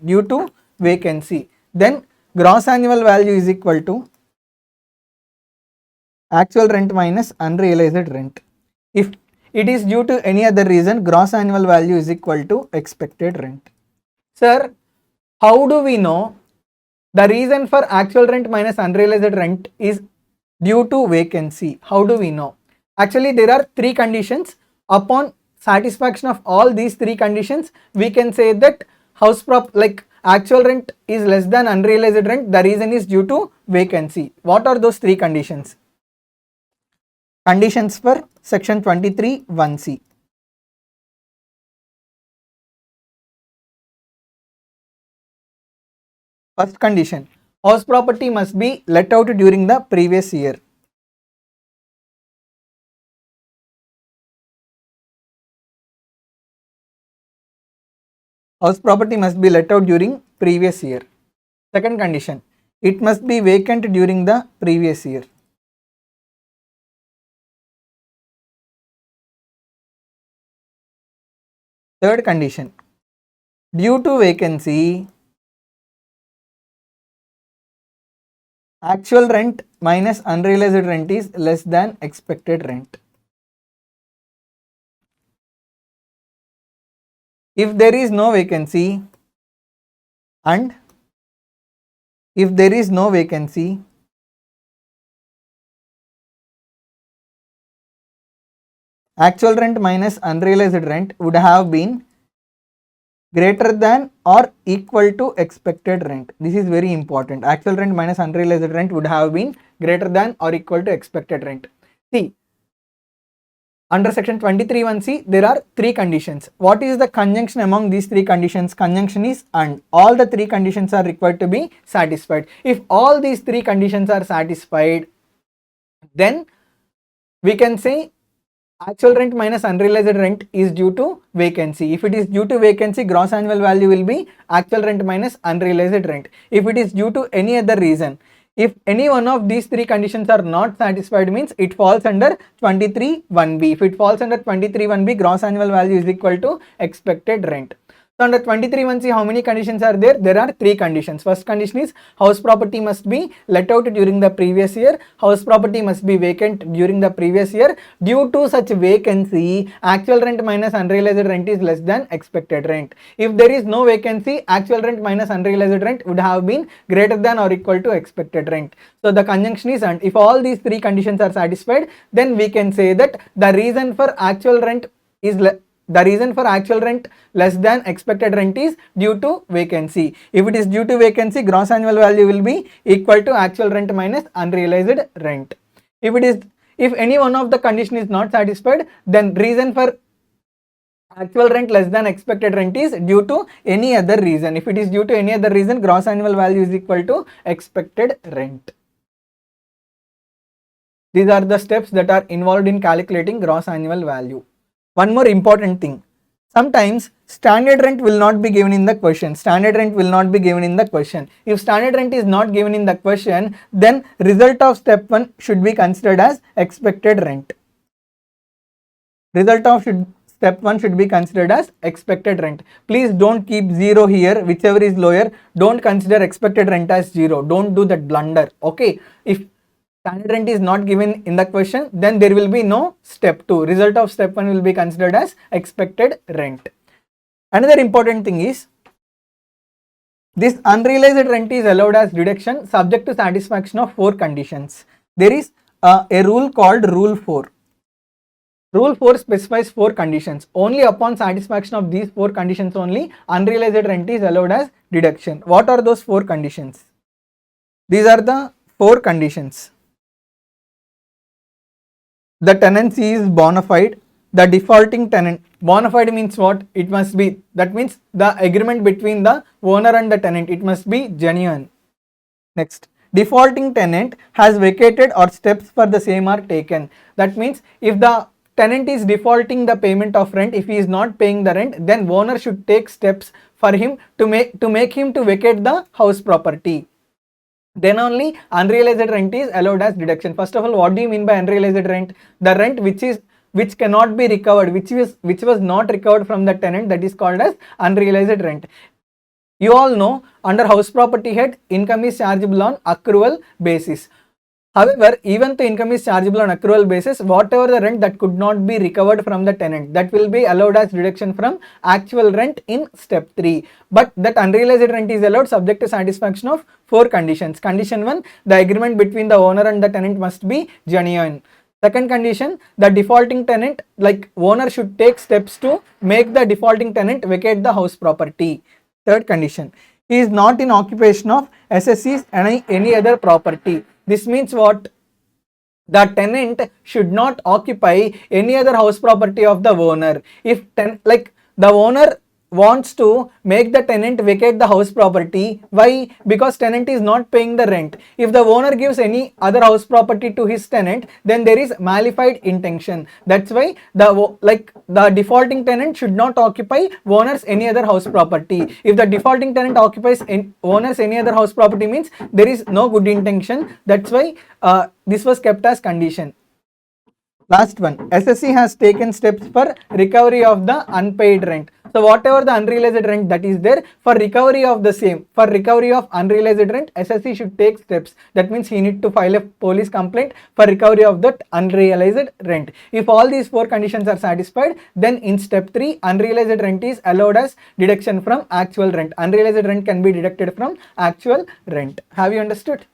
[SPEAKER 1] then gross annual value is equal to actual rent minus unrealized rent. If it is due to any other reason, gross annual value is equal to expected rent. Sir, how do we know the reason for actual rent minus unrealized rent is due to vacancy? How do we know? Actually, there are three conditions. Upon satisfaction of all these three conditions, we can say that actual rent is less than unrealized rent. The reason is due to vacancy. What are those three conditions? Conditions for section 23(1)(c). First condition, house property must be let out during the previous year. House property must be let out during previous year. Second condition, it must be vacant during the previous year. Third condition, due to vacancy, actual rent minus unrealized rent is less than expected rent. If there is no vacancy and actual rent minus unrealized rent would have been greater than or equal to expected rent. This is very important. Actual rent minus unrealized rent would have been greater than or equal to expected rent. See, under section 23(1)(c), there are three conditions. What is the conjunction among these three conditions? Conjunction is and. All the three conditions are required to be satisfied. If all these three conditions are satisfied, then we can say actual rent minus unrealized rent is due to vacancy. If it is due to vacancy, gross annual value will be actual rent minus unrealized rent. If it is due to any other reason, if any one of these three conditions are not satisfied, means it falls under 23(1)(b). If it falls under 23(1)(b), gross annual value is equal to expected rent. So under 23(1)(c), how many conditions are there? There are three conditions. First condition is house property must be let out during the previous year. House property must be vacant during the previous year. Due to such vacancy, actual rent minus unrealized rent is less than expected rent. If there is no vacancy, actual rent minus unrealized rent would have been greater than or equal to expected rent. So the conjunction is and. If all these three conditions are satisfied, then we can say that the reason for actual rent less than expected rent is due to vacancy. If it is due to vacancy, gross annual value will be equal to actual rent minus unrealized rent. If any one of the condition is not satisfied, then reason for actual rent less than expected rent is due to any other reason. If it is due to any other reason, gross annual value is equal to expected rent. These are the steps that are involved in calculating gross annual value. One more important thing. Sometimes standard rent will not be given in the question. If standard rent is not given in the question, then result of step 1 should be considered as expected rent. Step 1 should be considered as expected rent. Please don't keep 0 here, whichever is lower. Don't consider expected rent as 0. Don't do that blunder. Okay. If standard rent is not given in the question, then there will be no step 2. Result of step 1 will be considered as expected rent. Another important thing is This unrealized rent is allowed as deduction subject to satisfaction of 4 conditions. There is a rule called Rule 4. Rule 4 specifies 4 conditions. Only upon satisfaction of these 4 conditions only, unrealized rent is allowed as deduction. What are those 4 conditions? These are the 4 conditions. The tenancy is bona fide. The defaulting tenant, bona fide means what? It must be, that means the agreement between the owner and the tenant, it must be genuine. Next, defaulting tenant has vacated or steps for the same are taken. That means if the tenant is defaulting the payment of rent, if he is not paying the rent, then owner should take steps for him to make him to vacate the house property. Then only unrealized rent is allowed as deduction. First of all, what do you mean by unrealized rent? The rent which cannot be recovered, which was not recovered from the tenant, that is called as unrealized rent. You all know under house property head, income is chargeable on accrual basis. However, even though income is chargeable on accrual basis, whatever the rent that could not be recovered from the tenant, that will be allowed as deduction from actual rent in step 3. But that unrealized rent is allowed subject to satisfaction of 4 conditions. Condition 1, the agreement between the owner and the tenant must be genuine. Second condition, the defaulting tenant, like owner should take steps to make the defaulting tenant vacate the house property. Third condition, he is not in occupation of SSC's and any other property. This means what? The tenant should not occupy any other house property of the owner. If the owner wants to make the tenant vacate the house property, why? Because tenant is not paying the rent. If the owner gives any other house property to his tenant, then there is malified intention. That's why the defaulting tenant should not occupy owner's any other house property. If the defaulting tenant occupies owner's any other house property, means there is no good intention. That's why this was kept as condition. Last one, SSC has taken steps for recovery of the unpaid rent. So whatever the unrealized rent that is there, for recovery of the same, for recovery of unrealized rent, SSC should take steps. That means he need to file a police complaint for recovery of that unrealized rent. If all these 4 conditions are satisfied, then in step 3, unrealized rent is allowed as deduction from actual rent. Unrealized rent can be deducted from actual rent. Have you understood?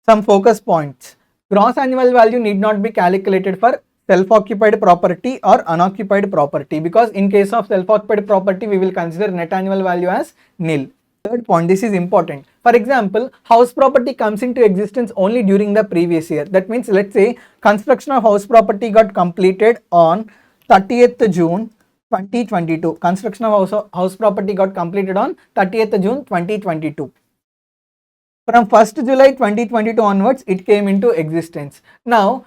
[SPEAKER 1] Some focus points. Gross annual value need not be calculated for self-occupied property or unoccupied property, because in case of self-occupied property, we will consider net annual value as nil. Third point, this is important. For example, house property comes into existence only during the previous year. That means, let's say construction of house property got completed on 30th June 2022. Construction of house property got completed on 30th June 2022. From 1st July 2022 onwards, it came into existence. Now,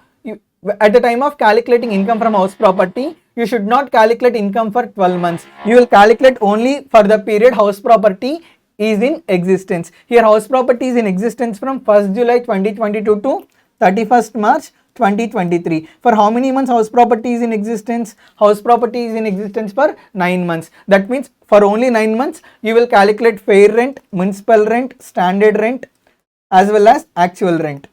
[SPEAKER 1] at the time of calculating income from house property, you should not calculate income for 12 months. You will calculate only for the period house property is in existence. Here, house property is in existence from 1st July 2022 to 31st March 2023. For how many months house property is in existence? House property is in existence for 9 months. That means for only 9 months, you will calculate fair rent, municipal rent, standard rent, as well as actual rent.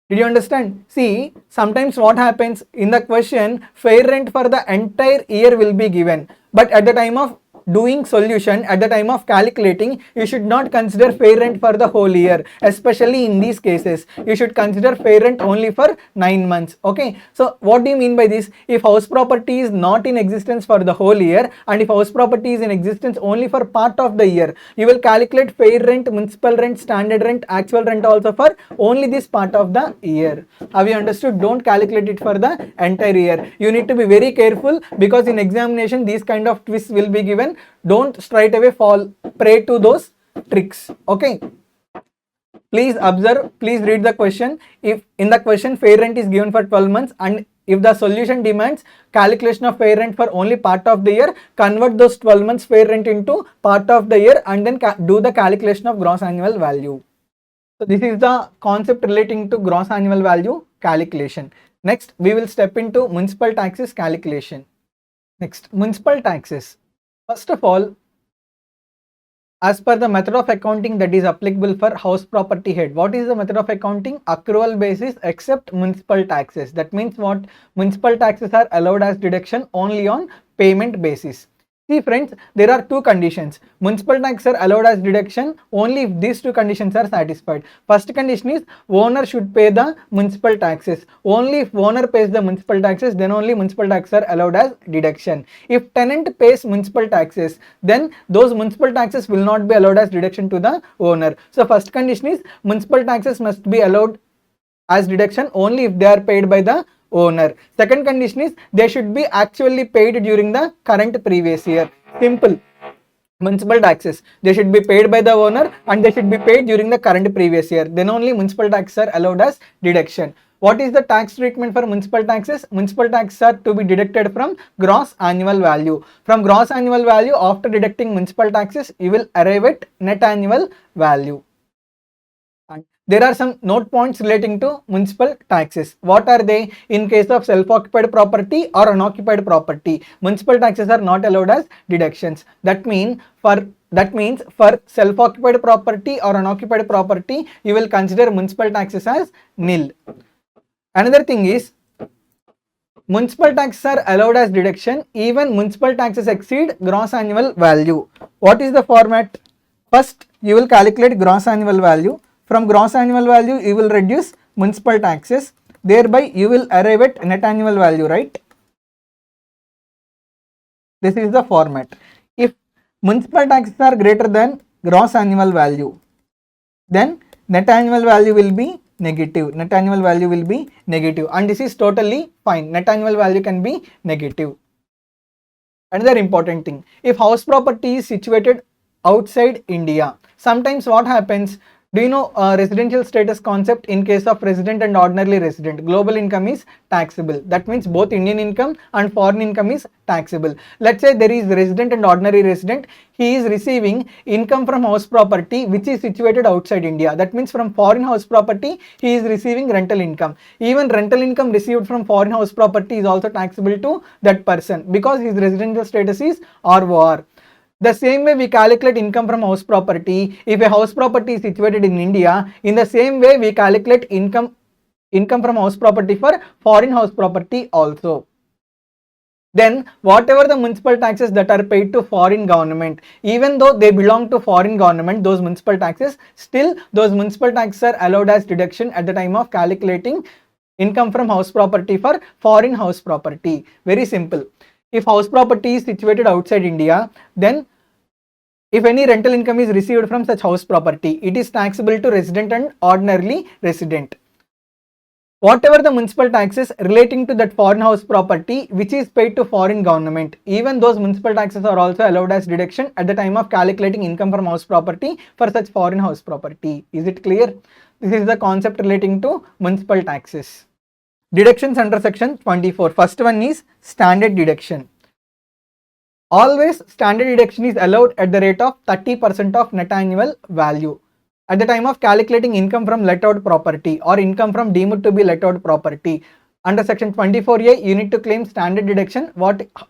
[SPEAKER 1] Did you understand? See, sometimes what happens in the question, fair rent for the entire year will be given, but at the time of doing solution, at the time of calculating, you should not consider fair rent for the whole year. Especially in these cases, you should consider fair rent only for 9 months. Okay, so what do you mean by this? If house property is not in existence for the whole year, and if house property is in existence only for part of the year, you will calculate fair rent, municipal rent, standard rent, actual rent also for only this part of the year. Have you understood? Don't calculate it for the entire year. You need to be very careful, because in examination these kind of twists will be given. Don't straight away fall prey to those tricks. Okay, please observe, please read the question. If in the question fair rent is given for 12 months, and if the solution demands calculation of fair rent for only part of the year, convert those 12 months fair rent into part of the year and then do the calculation of gross annual value. So this is the concept relating to gross annual value calculation. Next, we will step into municipal taxes calculation. Next, municipal taxes. First of all, as per the method of accounting that is applicable for house property head, what is the method of accounting? Accrual basis except municipal taxes. That means what? Municipal taxes are allowed as deduction only on payment basis. See friends, there are two conditions. Municipal tax are allowed as deduction only if these two conditions are satisfied. First condition is owner should pay the municipal taxes. Only if owner pays the municipal taxes, then only municipal taxes are allowed as deduction. If tenant pays municipal taxes, then those municipal taxes will not be allowed as deduction to the owner. So first condition is municipal taxes must be allowed as deduction only if they are paid by the owner. Second condition is they should be actually paid during the current previous year. Simple. Municipal taxes, they should be paid by the owner and they should be paid during the current previous year. Then only municipal taxes are allowed as deduction. What is the tax treatment for municipal taxes? Municipal taxes are to be deducted from gross annual value. From gross annual value, after deducting municipal taxes, you will arrive at net annual value. There are some note points relating to municipal taxes. What are they? In case of self-occupied property or unoccupied property, municipal taxes are not allowed as deductions. That means for self-occupied property or unoccupied property, you will consider municipal taxes as nil. Another thing is, municipal taxes are allowed as deduction even municipal taxes exceed gross annual value. What is the format? First, you will calculate gross annual value. From gross annual value, you will reduce municipal taxes. Thereby, you will arrive at net annual value, right? This is the format. If municipal taxes are greater than gross annual value, then net annual value will be negative. Net annual value will be negative, and this is totally fine. Net annual value can be negative. Another important thing, if house property is situated outside India, sometimes what happens? Do you know residential status concept? In case of resident and ordinary resident, global income is taxable. That means both Indian income and foreign income is taxable. Let's say there is resident and ordinary resident. He is receiving income from house property which is situated outside India. That means from foreign house property, he is receiving rental income. Even rental income received from foreign house property is also taxable to that person because his residential status is ROR. The same way we calculate income from house property. If a house property is situated in India, in the same way we calculate income from house property for foreign house property also. Then whatever the municipal taxes that are paid to foreign government, even though they belong to foreign government, those municipal taxes, still those municipal taxes are allowed as deduction at the time of calculating income from house property for foreign house property. Very simple. If house property is situated outside India, then if any rental income is received from such house property, it is taxable to resident and ordinarily resident. Whatever the municipal taxes relating to that foreign house property which is paid to foreign government, even those municipal taxes are also allowed as deduction at the time of calculating income from house property for such foreign house property. Is it clear? This is the concept relating to municipal taxes. Deductions under section 24. First one is standard deduction. Always standard deduction is allowed at the rate of 30% of net annual value. At the time of calculating income from let out property or income from deemed to be let out property, under section 24A, you need to claim standard deduction.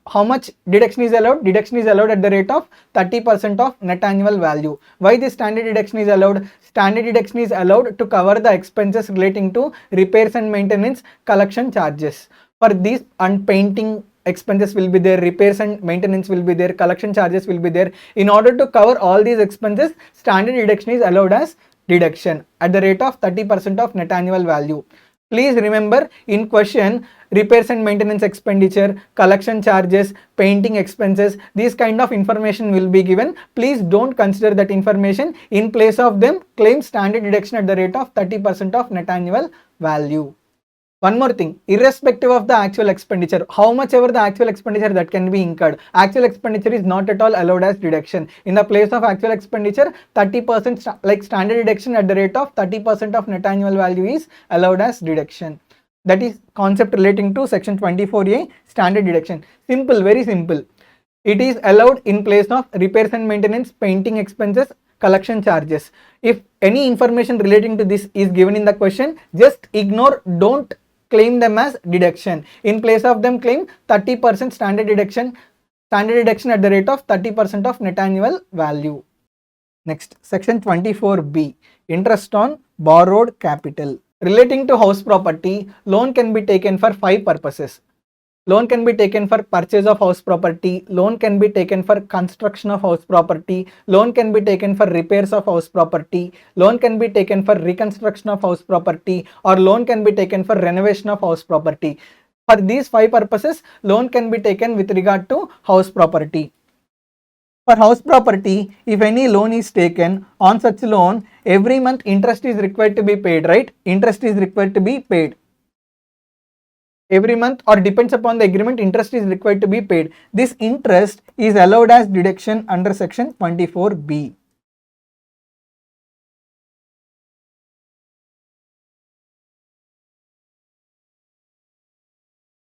[SPEAKER 1] How much deduction is allowed? Deduction is allowed at the rate of 30% of net annual value. Why this standard deduction is allowed? Standard deduction is allowed to cover the expenses relating to repairs and maintenance, collection charges. For these, and painting expenses will be there, repairs and maintenance will be there, collection charges will be there. In order to cover all these expenses, standard deduction is allowed as deduction at the rate of 30% of net annual value. Please remember, in question, repairs and maintenance expenditure, collection charges, painting expenses, these kind of information will be given. Please don't consider that information. In place of them, claim standard deduction at the rate of 30% of net annual value. One more thing, irrespective of the actual expenditure, how much ever the actual expenditure that can be incurred, actual expenditure is not at all allowed as deduction. In the place of actual expenditure, 30% like standard deduction at the rate of 30% of net annual value is allowed as deduction. That is concept relating to section 24A, standard deduction. Simple, very simple. It is allowed in place of repairs and maintenance, painting expenses, collection charges. If any information relating to this is given in the question, just ignore, don't claim them as deduction. In place of them, claim 30% standard deduction at the rate of 30% of net annual value. Next, section 24B, interest on borrowed capital. Relating to house property, loan can be taken for 5 purposes. Loan can be taken for purchase of house property. Loan can be taken for construction of house property. Loan can be taken for repairs of house property. Loan can be taken for reconstruction of house property, or loan can be taken for renovation of house property. For these 5 purposes, loan can be taken with regard to house property. For house property, if any loan is taken, on such loan, every month interest is required to be paid, right? Interest is required to be paid. Every month, or depends upon the agreement, interest is required to be paid. This interest is allowed as deduction under section 24B.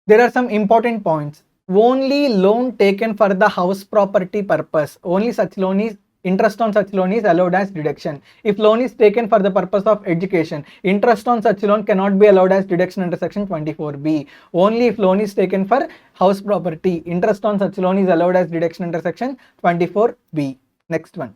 [SPEAKER 1] There are some important points. Only loan taken for the house property purpose, only such loan is, interest on such loan is allowed as deduction. If loan is taken for the purpose of education, interest on such loan cannot be allowed as deduction under section 24B. Only if loan is taken for house property, interest on such loan is allowed as deduction under section 24B. Next one.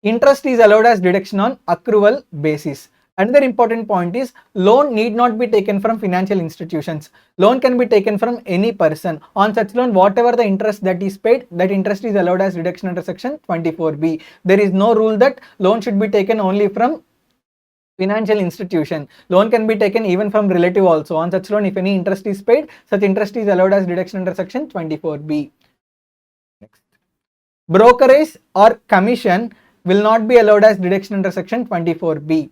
[SPEAKER 1] Interest is allowed as deduction on accrual basis. Another important point is loan need not be taken from financial institutions. Loan can be taken from any person. On such loan, whatever the interest that is paid, that interest is allowed as deduction under section 24B. There is no rule that loan should be taken only from financial institution. Loan can be taken even from relative also. On such loan, if any interest is paid, such interest is allowed as deduction under section 24B. Next. Brokerage or commission will not be allowed as deduction under section 24B.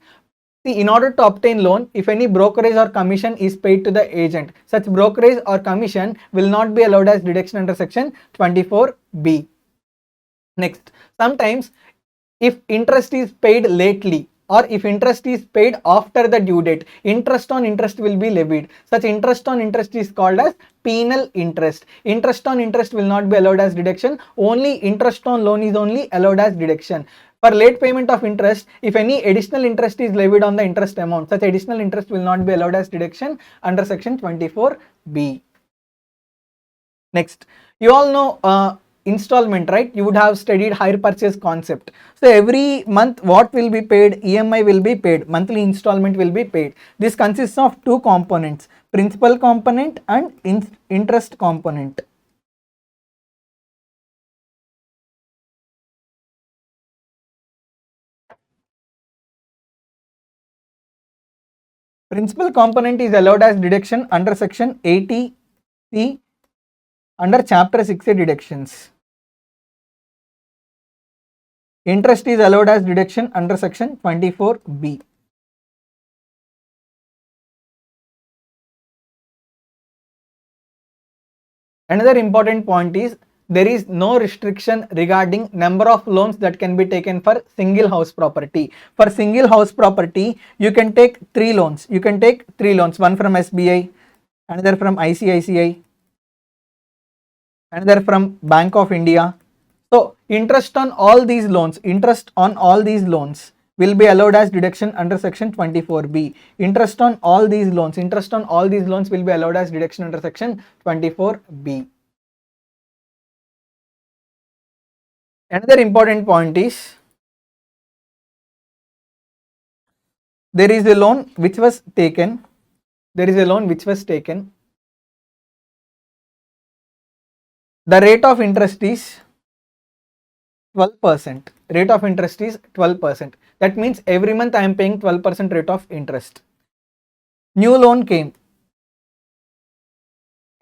[SPEAKER 1] See, in order to obtain loan, if any brokerage or commission is paid to the agent, such brokerage or commission will not be allowed as deduction under section 24B. Next, sometimes if interest is paid lately, or if interest is paid after the due date, interest on interest will be levied. Such interest on interest is called as penal interest. Interest on interest will not be allowed as deduction. Only interest on loan is only allowed as deduction. For late payment of interest, if any additional interest is levied on the interest amount, such additional interest will not be allowed as deduction under section 24B. Next, you all know installment, right? You would have studied hire purchase concept. So every month what will be paid? EMI will be paid, monthly installment will be paid. This consists of 2 components, principal component and interest component. Principal component is allowed as deduction under section 80C under chapter 6A deductions. Interest is allowed as deduction under section 24B. Another important point is there is no restriction regarding number of loans that can be taken for single house property. For single house property, you can take 3 loans. You can take 3 loans, one from SBI, another from ICICI, another from Bank of India. So interest on all these loans, will be allowed as deduction under section 24B. Interest on all these loans will be allowed as deduction under section 24B. Another important point is there is a loan which was taken. The rate of interest is 12%. Rate of interest is 12%. That means every month I am paying 12% rate of interest. New loan came.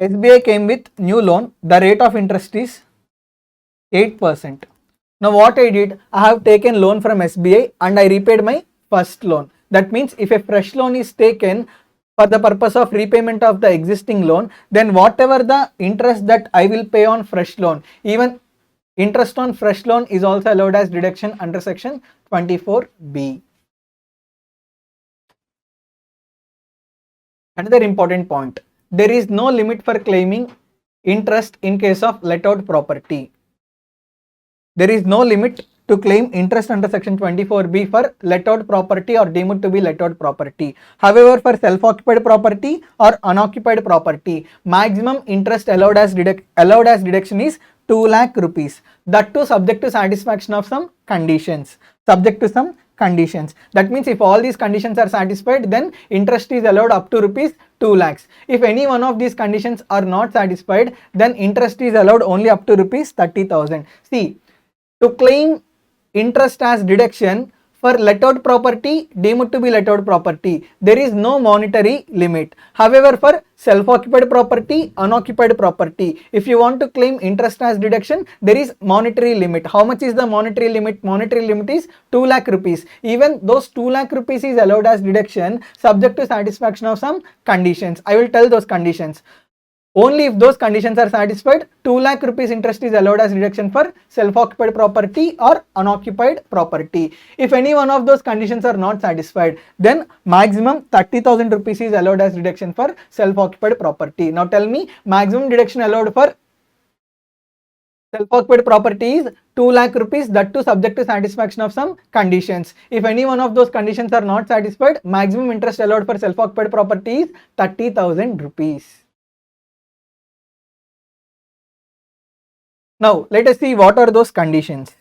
[SPEAKER 1] SBI came with new loan. The rate of interest is 8%. Now what I did, I have taken loan from SBI and I repaid my first loan. That means if a fresh loan is taken for the purpose of repayment of the existing loan, then whatever the interest that I will pay on fresh loan, even interest on fresh loan is also allowed as deduction under section 24B. Another important point, there is no limit for claiming interest in case of let out property. There is no limit to claim interest under section 24B for let out property or deemed to be let out property. However, for self-occupied property or unoccupied property, maximum interest allowed as deduction is 2 lakh rupees. That too subject to satisfaction of some conditions. conditions. That means if all these conditions are satisfied, then interest is allowed up to rupees 2 lakhs. If any one of these conditions are not satisfied, then interest is allowed only up to rupees 30,000. See, to claim interest as deduction for let out property, deemed to be let out property, there is no monetary limit. However, for self-occupied property, unoccupied property, if you want to claim interest as deduction, there is monetary limit. How much is the monetary limit? Monetary limit is 2 lakh rupees. Even those 2 lakh rupees is allowed as deduction subject to satisfaction of some conditions. I will tell those conditions. Only if those conditions are satisfied, 2 lakh rupees interest is allowed as deduction for self-occupied property or unoccupied property. If any one of those conditions are not satisfied, then maximum 30,000 rupees is allowed as deduction for self-occupied property. Now tell me, maximum deduction allowed for self-occupied property is 2 lakh rupees, that too subject to satisfaction of some conditions. If any one of those conditions are not satisfied, maximum interest allowed for self-occupied property is 30,000 rupees. Now, let us see what are those conditions.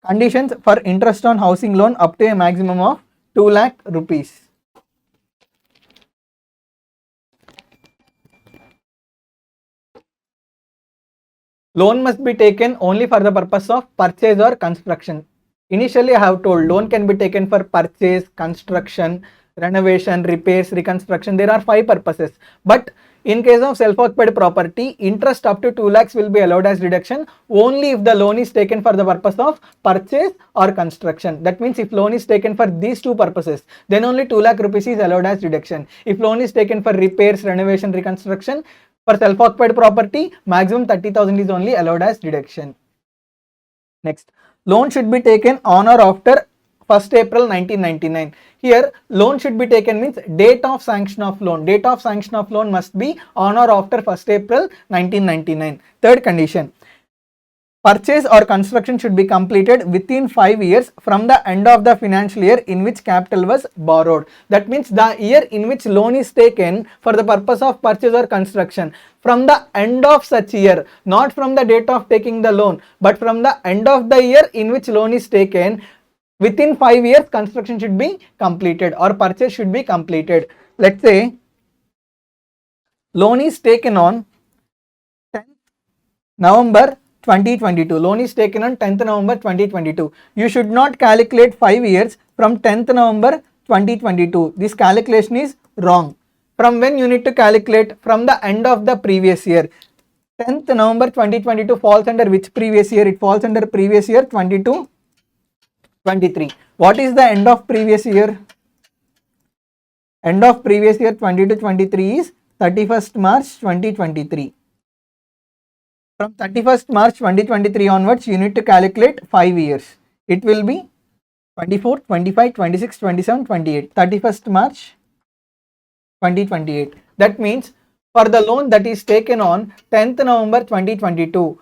[SPEAKER 1] Conditions for interest on housing loan up to a maximum of 2 lakh rupees. Loan must be taken only for the purpose of purchase or construction. Initially, I have told loan can be taken for purchase, construction, renovation, repairs, reconstruction. There are 5 purposes. But in case of self-occupied property, interest up to 2 lakhs will be allowed as deduction only if the loan is taken for the purpose of purchase or construction. That means if loan is taken for these 2 purposes, then only 2 lakh rupees is allowed as deduction. If loan is taken for repairs, renovation, reconstruction, for self-occupied property, maximum 30,000 is only allowed as deduction. Next, loan should be taken on or after 1st April 1999. Here, loan should be taken means date of sanction of loan. Date of sanction of loan must be on or after 1st April 1999. Third condition, purchase or construction should be completed within 5 years from the end of the financial year in which capital was borrowed. That means the year in which loan is taken for the purpose of purchase or construction. From the end of such year, not from the date of taking the loan, but from the end of the year in which loan is taken, within 5 years construction should be completed or purchase should be completed. Let's say loan is taken on 10th November 2022. Loan is taken on 10th November 2022. You should not calculate 5 years from 10th November 2022. This calculation is wrong. From when you need to calculate? From the end of the previous year. 10th November 2022 falls under which previous year? It falls under previous year 22-23. What is the end of previous year? End of previous year 22-23 is 31st March 2023. From 31st March 2023 onwards, you need to calculate 5 years. It will be 24, 25, 26, 27, 28. 31st March 2028. That means for the loan that is taken on 10th November 2022,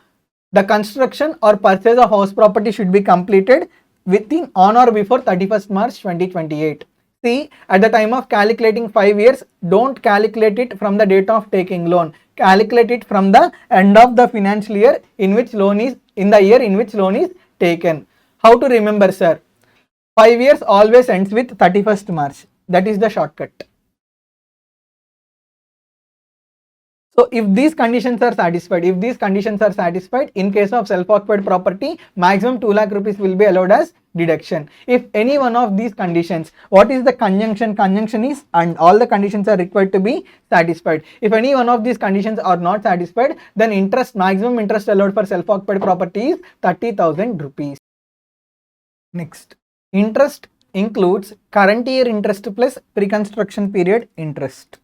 [SPEAKER 1] the construction or purchase of house property should be completed within on or before 31st March 2028. See, at the time of calculating 5 years, don't calculate it from the date of taking loan. Calculate it from the end of the financial year in which loan is, in the year in which loan is taken. How to remember, sir? 5 years always ends with 31st March. That is the shortcut. So if these conditions are satisfied, in case of self-occupied property, maximum 2 lakh rupees will be allowed as deduction. If any one of these conditions, what is the conjunction? Conjunction is and all the conditions are required to be satisfied. If any one of these conditions are not satisfied, then interest, maximum interest allowed for self-occupied property is 30,000 rupees. Next, interest includes current year interest plus pre-construction period interest.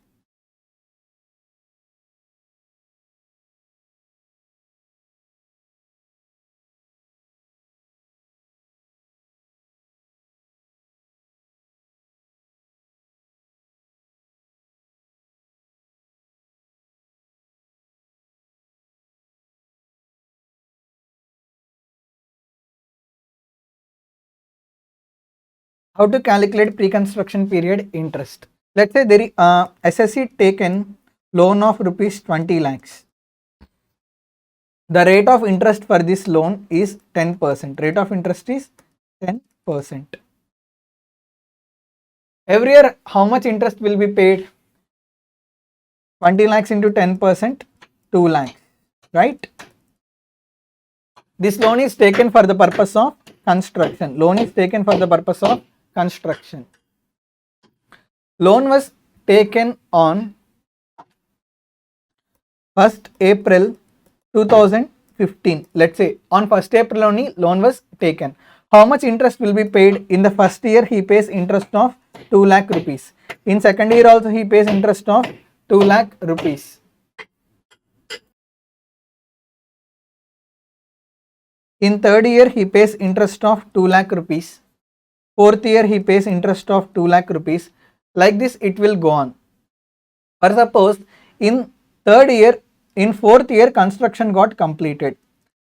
[SPEAKER 1] How to calculate pre-construction period interest? Let's say there is SSC taken loan of rupees 20 lakhs. The rate of interest for this loan is 10%. Rate of interest is 10%. Every year, how much interest will be paid? 20 lakhs into 10%, 2 lakhs, right? This loan is taken for the purpose of construction. Loan is taken for the purpose of construction. Loan was taken on 1st April 2015. Let's say on 1st April only loan was taken. How much interest will be paid? In the first year he pays interest of 2 lakh rupees. In second year also he pays interest of 2 lakh rupees. In third year he pays interest of 2 lakh rupees. Fourth year he pays interest of 2 lakh rupees. Like this it will go on. For suppose in third year, in fourth year construction got completed.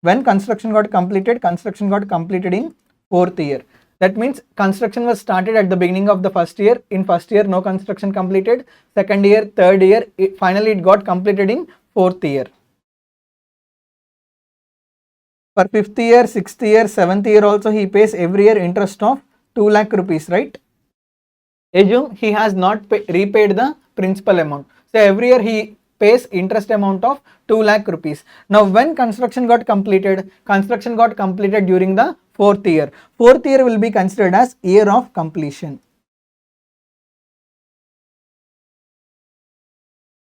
[SPEAKER 1] When construction got completed in fourth year. That means construction was started at the beginning of the first year. In first year no construction completed. Second year, third year, finally it got completed in fourth year. For fifth year, sixth year, seventh year also he pays every year interest of 2 lakh rupees, right? Assume he has not repaid the principal amount. So every year he pays interest amount of 2 lakh rupees. Now when construction got completed during the fourth year. Fourth year will be considered as year of completion.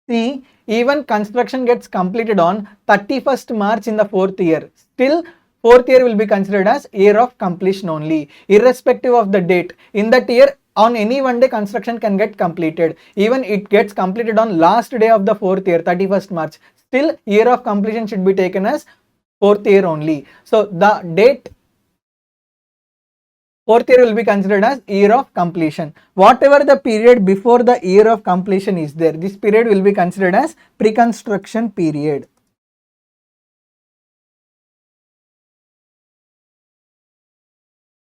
[SPEAKER 1] See, even construction gets completed on 31st March in the fourth year. Still fourth year will be considered as year of completion only, irrespective of the date. In that year, on any one day construction can get completed. Even it gets completed on last day of the fourth year, 31st March. Still year of completion should be taken as fourth year only. So the date fourth year will be considered as year of completion. Whatever the period before the year of completion is there, this period will be considered as pre-construction period.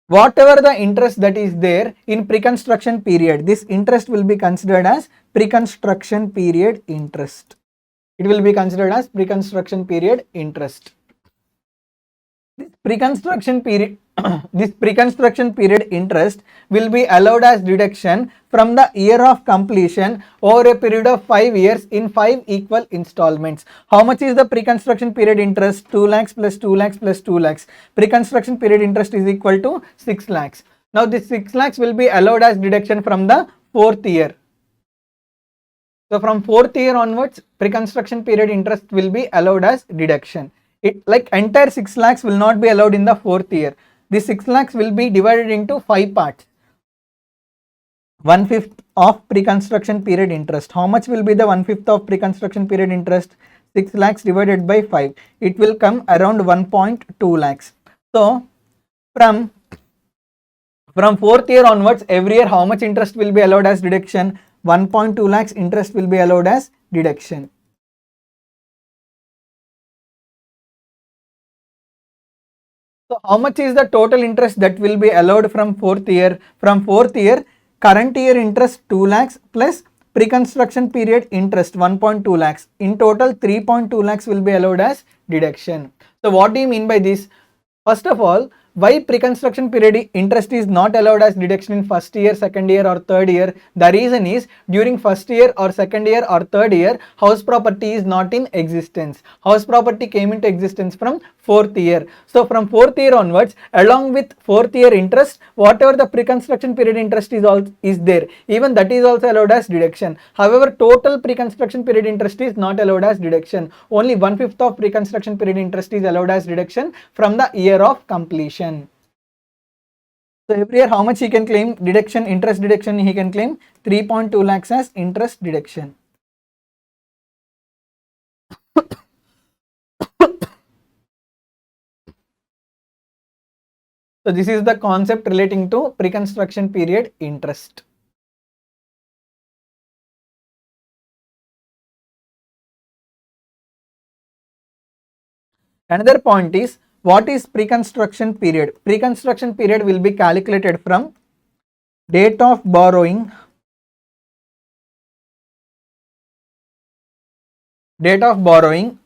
[SPEAKER 1] Whatever the interest that is there in pre-construction period, this interest will be considered as pre-construction period interest. It will be considered as pre-construction period interest. This pre-construction period this pre-construction period interest will be allowed as deduction from the year of completion over a period of 5 years in 5 equal installments. How much is the pre-construction period interest? 2 lakhs plus 2 lakhs plus 2 lakhs. Pre-construction period interest is equal to 6 lakhs. Now this 6 lakhs will be allowed as deduction from the fourth year. So from fourth year onwards, pre-construction period interest will be allowed as deduction. It like entire 6 lakhs will not be allowed in the fourth year. This 6 lakhs will be divided into 5 parts. 1/5 of pre-construction period interest. How much will be the 1/5 of pre-construction period interest? 6 lakhs divided by 5. It will come around 1.2 lakhs. So from fourth year onwards, every year how much interest will be allowed as deduction? 1.2 lakhs interest will be allowed as deduction. So how much is the total interest that will be allowed from fourth year? From fourth year, current year interest 2 lakhs plus pre-construction period interest 1.2 lakhs. In total 3.2 lakhs will be allowed as deduction. So what do you mean by this? First of all, why pre-construction period interest is not allowed as deduction in first year, second year or third year? The reason is during first year or second year or third year, house property is not in existence. House property came into existence from fourth year. So from fourth year onwards, along with fourth year interest, whatever the pre-construction period interest is there, even that is also allowed as deduction. However, total pre-construction period interest is not allowed as deduction. Only 1/5 of pre-construction period interest is allowed as deduction from the year of completion. So every year how much he can claim deduction, interest deduction? He can claim 3.2 lakhs as interest deduction. So this is the concept relating to pre-construction period interest. Another point is, what is pre-construction period? Pre-construction period will be calculated from date of borrowing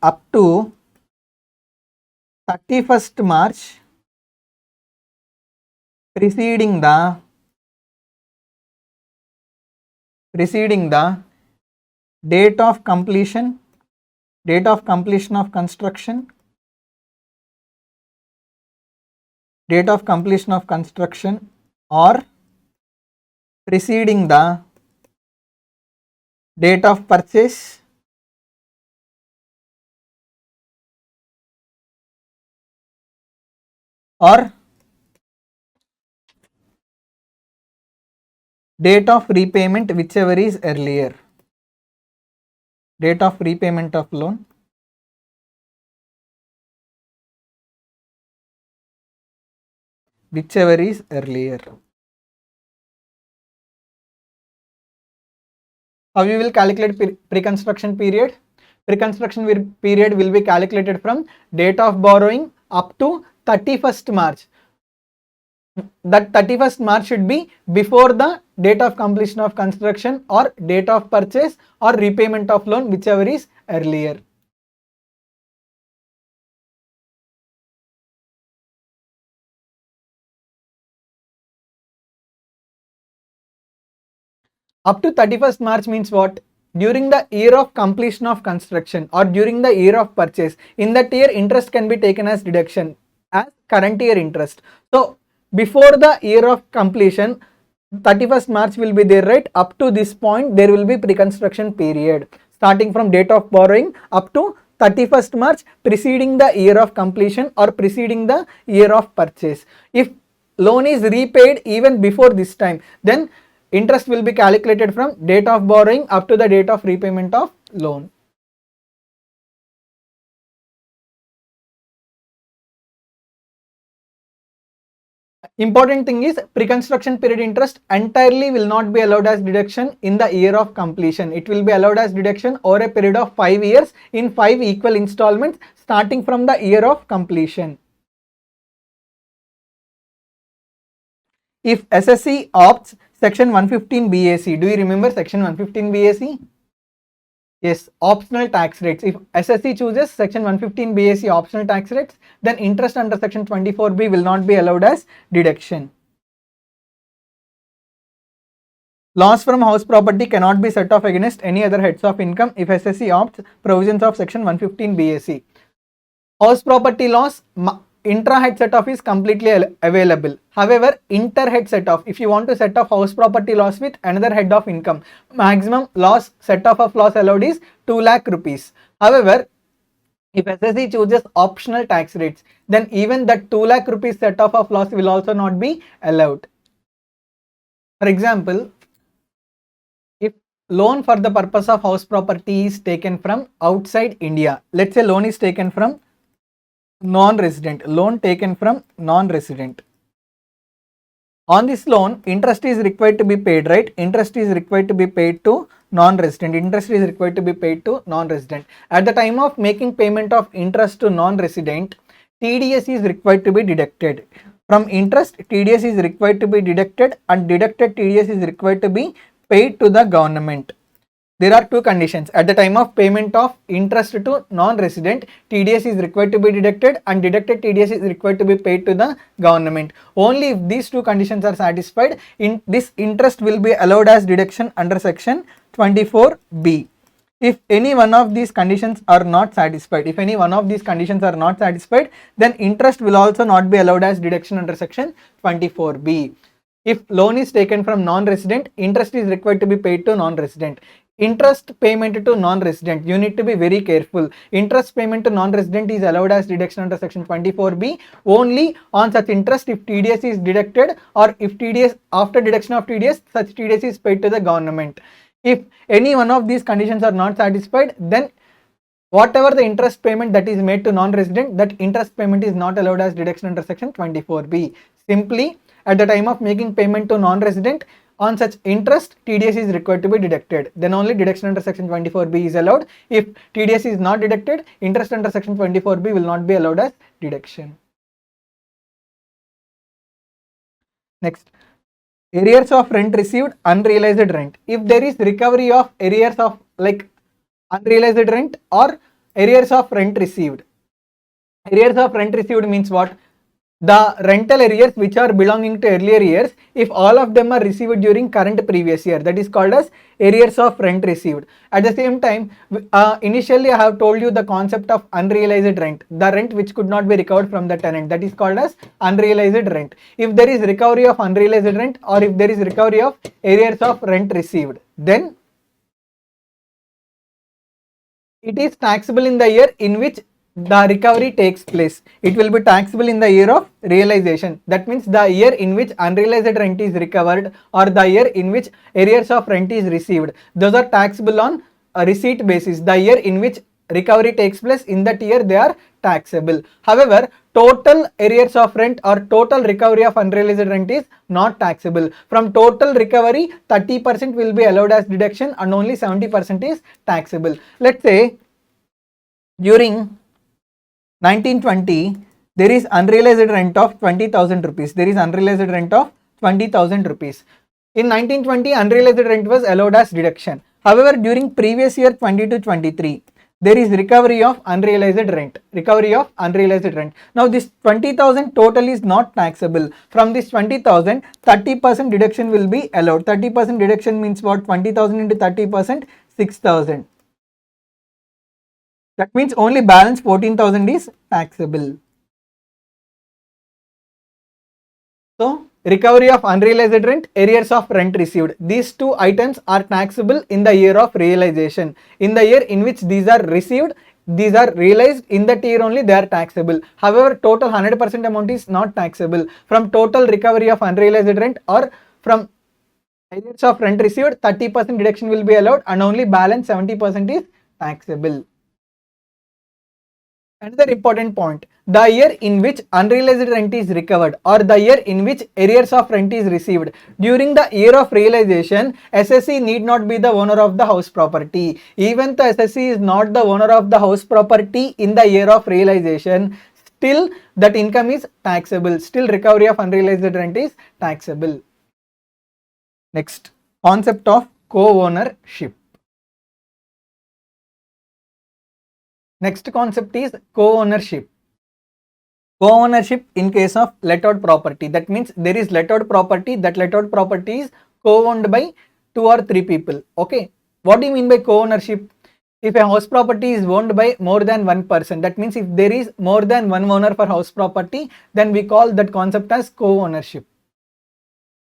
[SPEAKER 1] up to 31st March preceding the preceding the date of completion of construction, date of completion of construction, or preceding the date of purchase, or date of repayment, whichever is earlier. Date of repayment of loan, whichever is earlier. How we will calculate pre-construction period? Pre-construction period will be calculated from date of borrowing up to 31st March. That 31st March should be before the date of completion of construction or date of purchase or repayment of loan, whichever is earlier. Up to 31st March means what? During the year of completion of construction or during the year of purchase, in that year interest can be taken as deduction as current year interest. So before the year of completion, 31st March will be there, right? Up to this point there will be pre-construction period starting from date of borrowing up to 31st March preceding the year of completion or preceding the year of purchase. If loan is repaid even before this time, then interest will be calculated from date of borrowing up to the date of repayment of loan. Important thing is pre-construction period interest entirely will not be allowed as deduction in the year of completion. It will be allowed as deduction over a period of 5 years in 5 equal installments starting from the year of completion. If SSC opts section 115 BAC, do you remember section 115 BAC? Yes, optional tax rates. If SSC chooses section 115 BAC optional tax rates, then interest under section 24B will not be allowed as deduction. Loss from house property cannot be set off against any other heads of income if SSC opts provisions of section 115 BAC. House property loss, intra-head set off is completely available. However, inter-head set off, if you want to set off house property loss with another head of income, maximum loss set off of loss allowed is 2 lakh rupees. However, if SSC chooses optional tax rates, then even that 2 lakh rupees set off of loss will also not be allowed. For example, if loan for the purpose of house property is taken from outside India, let's say loan is taken from non-resident, loan taken from non-resident. On this loan, interest is required to be paid, right? Interest is required to be paid to non-resident. Interest is required to be paid to non-resident. At the time of making payment of interest to non-resident, TDS is required to be deducted. From interest, TDS is required to be deducted and deducted TDS is required to be paid to the government. There are two conditions. At the time of payment of interest to non-resident, TDS is required to be deducted and deducted TDS is required to be paid to the government. Only if these two conditions are satisfied, this interest will be allowed as deduction under section 24B. If any one of these conditions are not satisfied, then interest will also not be allowed as deduction under section 24B. If loan is taken from non-resident, interest is required to be paid to non-resident. Interest payment to non-resident, you need to be very careful. Interest payment to non-resident is allowed as deduction under section 24B only on such interest if TDS is deducted or if TDS, after deduction of TDS, such TDS is paid to the government. If any one of these conditions are not satisfied, then whatever the interest payment that is made to non-resident, that interest payment is not allowed as deduction under section 24B. Simply, at the time of making payment to non-resident, on such interest, TDS is required to be deducted. Then only deduction under section 24B is allowed. If TDS is not deducted, interest under section 24B will not be allowed as deduction. Next, arrears of rent received, unrealized rent. If there is recovery of arrears of like unrealized rent or arrears of rent received. Arrears of rent received means what? the rental arrears which are belonging to earlier years if all of them are received during current previous year, that is called as arrears of rent received. At the same time, initially I have told you the concept of unrealized rent, the rent which could not be recovered from the tenant, that is called as unrealized rent. If there is recovery of unrealized rent or if there is recovery of arrears of rent received, then it is taxable in the year in which the recovery takes place. It will be taxable in the year of realization. That means the year in which unrealized rent is recovered or the year in which arrears of rent is received. Those are taxable on a receipt basis. The year in which recovery takes place, in that year they are taxable. However, total arrears of rent or total recovery of unrealized rent is not taxable. From total recovery, 30% will be allowed as deduction and only 70% is taxable. Let's say during 1920, there is unrealized rent of 20,000 rupees. There is unrealized rent of 20,000 rupees. In 1920, unrealized rent was allowed as deduction. However, during previous year 20 to 23, there is recovery of unrealized rent. Recovery of unrealized rent. Now, this 20,000 total is not taxable. From this 20,000, 30% deduction will be allowed. 30% deduction means what? 20,000 into 30%, 6,000. That means only balance 14,000 is taxable. So, recovery of unrealized rent, arrears of rent received. These two items are taxable in the year of realization. In the year in which these are received, these are realized, in that year only they are taxable. However, total 100% amount is not taxable. From total recovery of unrealized rent or from arrears of rent received, 30% deduction will be allowed and only balance 70% is taxable. Another important point, the year in which unrealized rent is recovered or the year in which arrears of rent is received. During the year of realization, SSC need not be the owner of the house property. Even the SSC is not the owner of the house property in the year of realization, still that income is taxable. Still recovery of unrealized rent is taxable. Next, concept of co-ownership. Next concept is co-ownership. Co-ownership in case of let-out property. That means there is let-out property. That let-out property is co-owned by 2 or 3 people. Okay. What do you mean by co-ownership? If a house property is owned by more than one person, that means if there is more than one owner for house property, then we call that concept as co-ownership.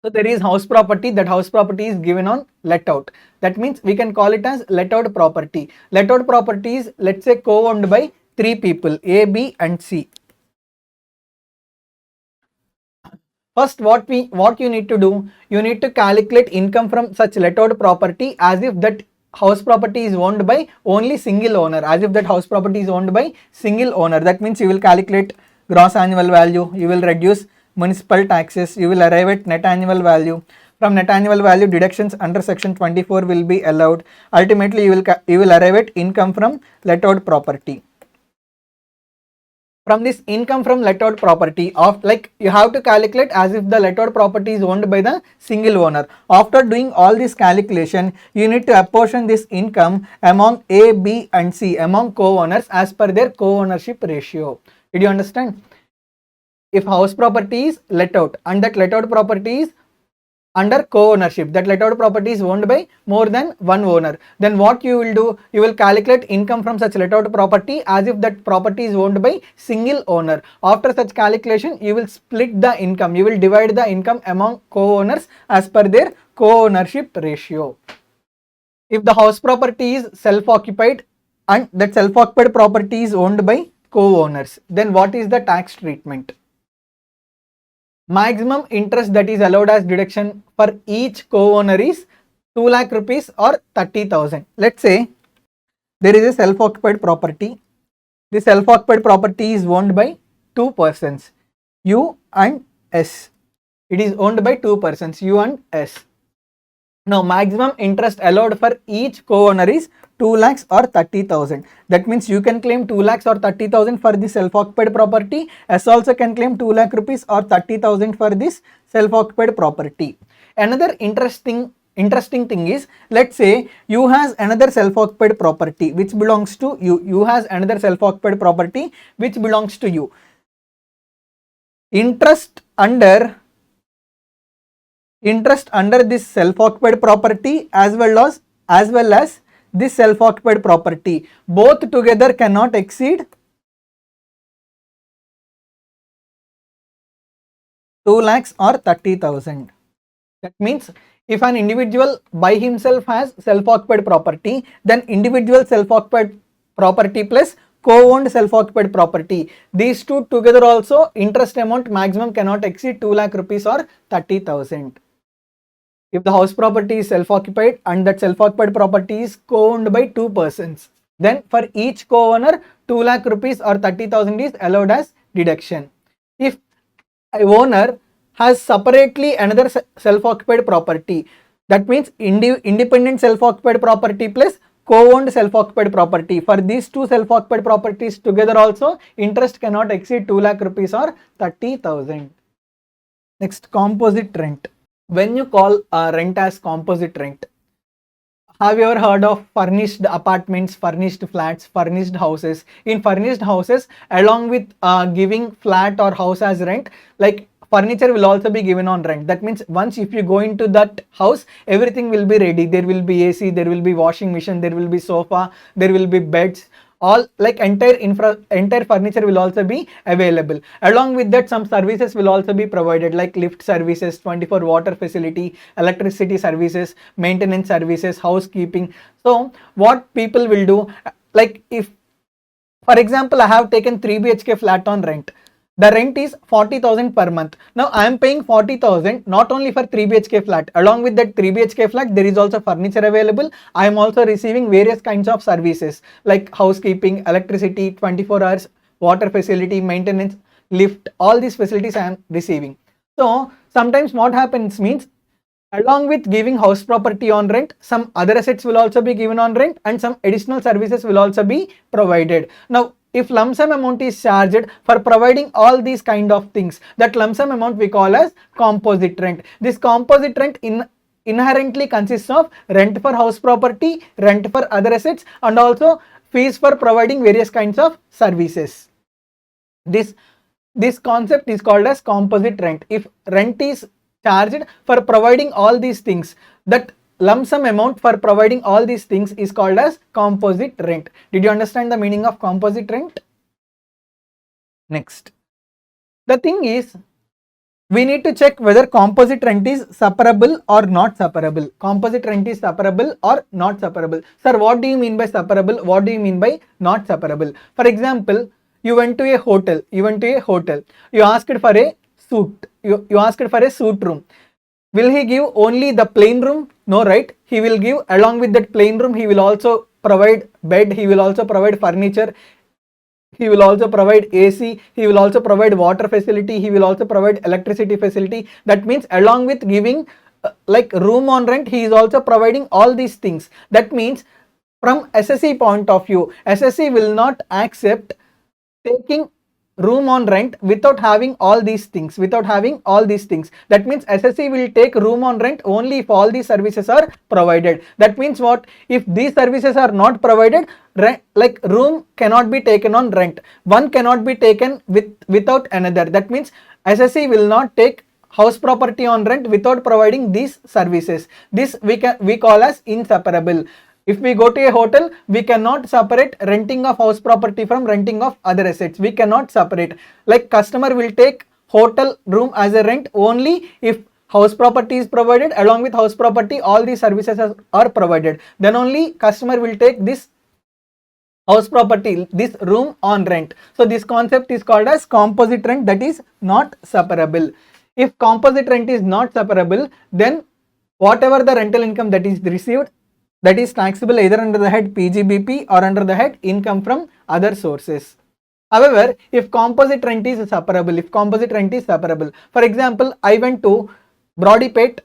[SPEAKER 1] So there is house property, that house property is given on let out. That means we can call it as let out property. Let out property is, let's say, co-owned by 3 people, A, B and C. First, what you need to do, you need to calculate income from such let out property as if that house property is owned by only single owner, as if that house property is owned by single owner. That means you will calculate gross annual value, you will reduce municipal taxes, you will arrive at net annual value. From net annual value, deductions under section 24 will be allowed. Ultimately, you will arrive at income from let out property. From this income from let out property of, like, you have to calculate as if the let out property is owned by the single owner. After doing all this calculation, you need to apportion this income among A, B and C, among co-owners as per their co-ownership ratio. Did you understand? If house property is let out and that let out property is under co-ownership, that let out property is owned by more than one owner, then what you will do, you will calculate income from such let out property as if that property is owned by single owner. After such calculation, you will split the income, you will divide the income among co-owners as per their co-ownership ratio. If the house property is self-occupied and that self-occupied property is owned by co-owners, then what is the tax treatment? Maximum interest that is allowed as deduction for each co-owner is 2 lakh rupees or 30,000. Let's say there is a self-occupied property. The self-occupied property is owned by 2 persons, U and S. It is owned by 2 persons, U and S. Now, maximum interest allowed for each co-owner is 2 lakhs or 30,000. That means you can claim 2 lakhs or 30,000 for the self-occupied property. S also can claim 2 lakh rupees or 30,000 for this self-occupied property. Another interesting thing is, let's say you has another self-occupied property which belongs to you. You has another self-occupied property which belongs to you. interest under this self-occupied property as well as this self-occupied property, both together cannot exceed 2 lakhs or 30,000. That means if an individual by himself has self-occupied property, then individual self-occupied property plus co-owned self-occupied property, these two together also interest amount maximum cannot exceed 2 lakh rupees or 30,000. If the house property is self-occupied and that self-occupied property is co-owned by two persons, then for each co-owner 2 lakh rupees or 30,000 is allowed as deduction. If a owner has separately another self-occupied property, that means independent self-occupied property plus co-owned self-occupied property, for these two self-occupied properties together also interest cannot exceed 2 lakh rupees or 30,000. Next, composite rent. When you call rent as composite rent, have you ever heard of furnished apartments, furnished flats, furnished houses? In furnished houses, along with giving flat or house as rent, like furniture will also be given on rent. That means once if you go into that house, everything will be ready. There will be AC, there will be washing machine, there will be sofa, there will be beds. All like entire furniture will also be available. Along with that, some services will also be provided like lift services, 24 water facility, electricity services, maintenance services, housekeeping. So what people will do, like if for example I have taken 3 BHK flat on rent, the rent is 40,000 per month. Now I am paying 40,000 not only for 3 BHK flat. Along with that 3 BHK flat, there is also furniture available. I am also receiving various kinds of services like housekeeping, electricity, 24 hours, water facility, maintenance, lift, all these facilities I am receiving. So sometimes what happens means, along with giving house property on rent, some other assets will also be given on rent and some additional services will also be provided. Now if lump sum amount is charged for providing all these kind of things, that lump sum amount we call as composite rent. This composite rent inherently consists of rent for house property, rent for other assets, and also fees for providing various kinds of services. This concept is called as composite rent. If rent is charged for providing all these things, that lump sum amount for providing all these things is called as composite rent. Did you understand the meaning of composite rent? Next, the thing is, we need to check whether composite rent is separable or not separable. Composite rent is separable or not separable. Sir, what do you mean by separable? What do you mean by not separable? For example, you went to a hotel. You asked for a suite. You asked for a suite room. Will he give only the plain room? No, right? He will give, along with that plain room, he will also provide bed, he will also provide furniture, he will also provide AC, he will also provide water facility, he will also provide electricity facility. That means along with giving like room on rent, he is also providing all these things. That means from SSC point of view, SSC will not accept taking room on rent without having all these things. That means SSC will take room on rent only if all these services are provided. That means what? If these services are not provided, like room cannot be taken on rent. One cannot be taken without another. That means SSC will not take house property on rent without providing these services. This we call as inseparable. If we go to a hotel, we cannot separate renting of house property from renting of other assets. We cannot separate. Like customer will take hotel room as a rent only if house property is provided. Along with house property, all these services are provided. Then only customer will take this house property, this room on rent. So this concept is called as composite rent, that is not separable. If composite rent is not separable, then whatever the rental income that is received, that is taxable either under the head PGBP or under the head income from other sources. However, if composite rent is separable, for example, I went to Broadipet,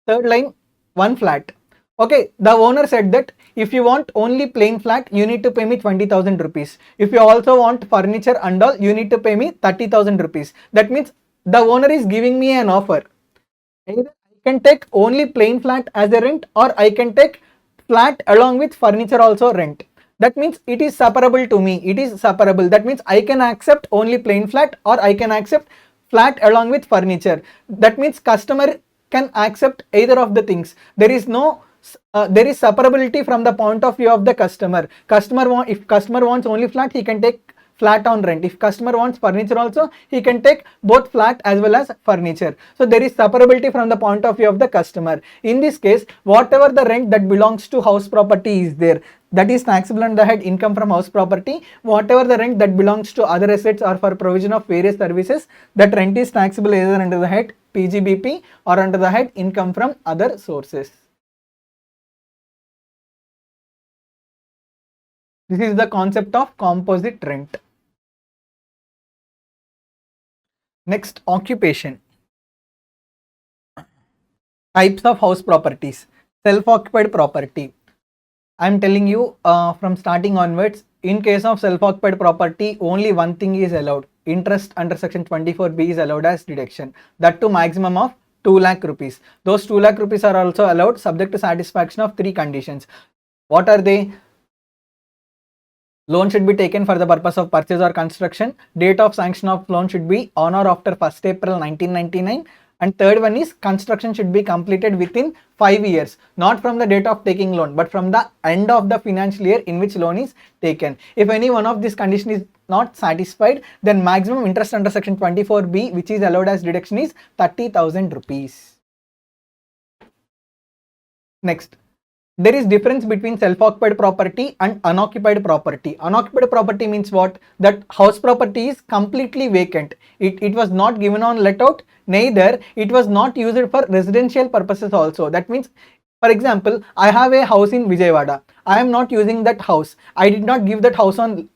[SPEAKER 1] third line, one flat. Okay, the owner said that if you want only plain flat, you need to pay me 20,000 rupees. If you also want furniture and all, you need to pay me 30,000 rupees. That means the owner is giving me an offer. Either I can take only plain flat as a rent, or I can take flat along with furniture also rent. That means it is separable to me. That means I can accept only plain flat, or I can accept flat along with furniture. That means customer can accept either of the things. There is separability from the point of view of the customer. If customer wants only flat, he can take flat on rent. If customer wants furniture also, he can take both flat as well as furniture. So there is separability from the point of view of the customer. In this case, whatever the rent that belongs to house property is there, that is taxable under the head income from house property. Whatever the rent that belongs to other assets or for provision of various services, that rent is taxable either under the head PGBP or under the head income from other sources. This is the concept of composite rent. Next, occupation. Types of house properties. Self-occupied property. I am telling you from starting onwards, in case of self-occupied property, only one thing is allowed. Interest under section 24B is allowed as deduction. That to maximum of 2 lakh rupees. Those 2 lakh rupees are also allowed subject to satisfaction of 3 conditions. What are they? Loan should be taken for the purpose of purchase or construction. Date of sanction of loan should be on or after 1st April 1999. And third one is construction should be completed within 5 years. Not from the date of taking loan, but from the end of the financial year in which loan is taken. If any one of these conditions is not satisfied, then maximum interest under section 24B, which is allowed as deduction, is 30,000 rupees. Next. There is difference between self-occupied property and unoccupied property. Unoccupied property means what? That house property is completely vacant. It was not given on let out, neither it was not used for residential purposes also. That means, for example, I have a house in Vijayawada. I am not using that house. I did not give that house on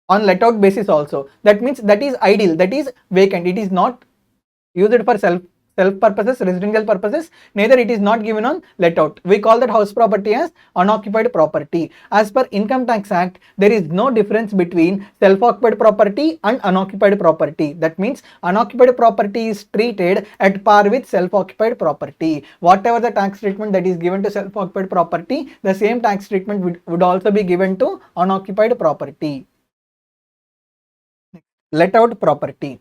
[SPEAKER 1] let out basis also. That means that is idle, that is vacant. It is not used for self purposes, residential purposes, neither it is not given on let out. We call that house property as unoccupied property. As per Income Tax Act, there is no difference between self-occupied property and unoccupied property. That means unoccupied property is treated at par with self-occupied property. Whatever the tax treatment that is given to self-occupied property, the same tax treatment would also be given to unoccupied property. Let out property.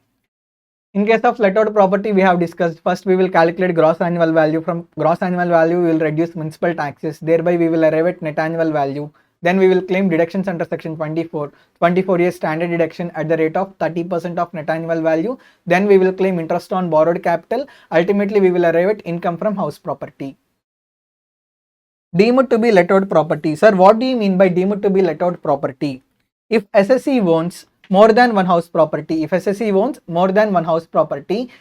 [SPEAKER 1] In case of let out property, we have discussed, first we will calculate gross annual value. From gross annual value, we will reduce municipal taxes. Thereby, we will arrive at net annual value. Then we will claim deductions under section 24. 24 years standard deduction at the rate of 30% of net annual value. Then we will claim interest on borrowed capital. Ultimately, we will arrive at income from house property. Deemed to be let out property. Sir, what do you mean by deemed to be let out property? If SSE owns more than one house property, if SSE owns more than one house property,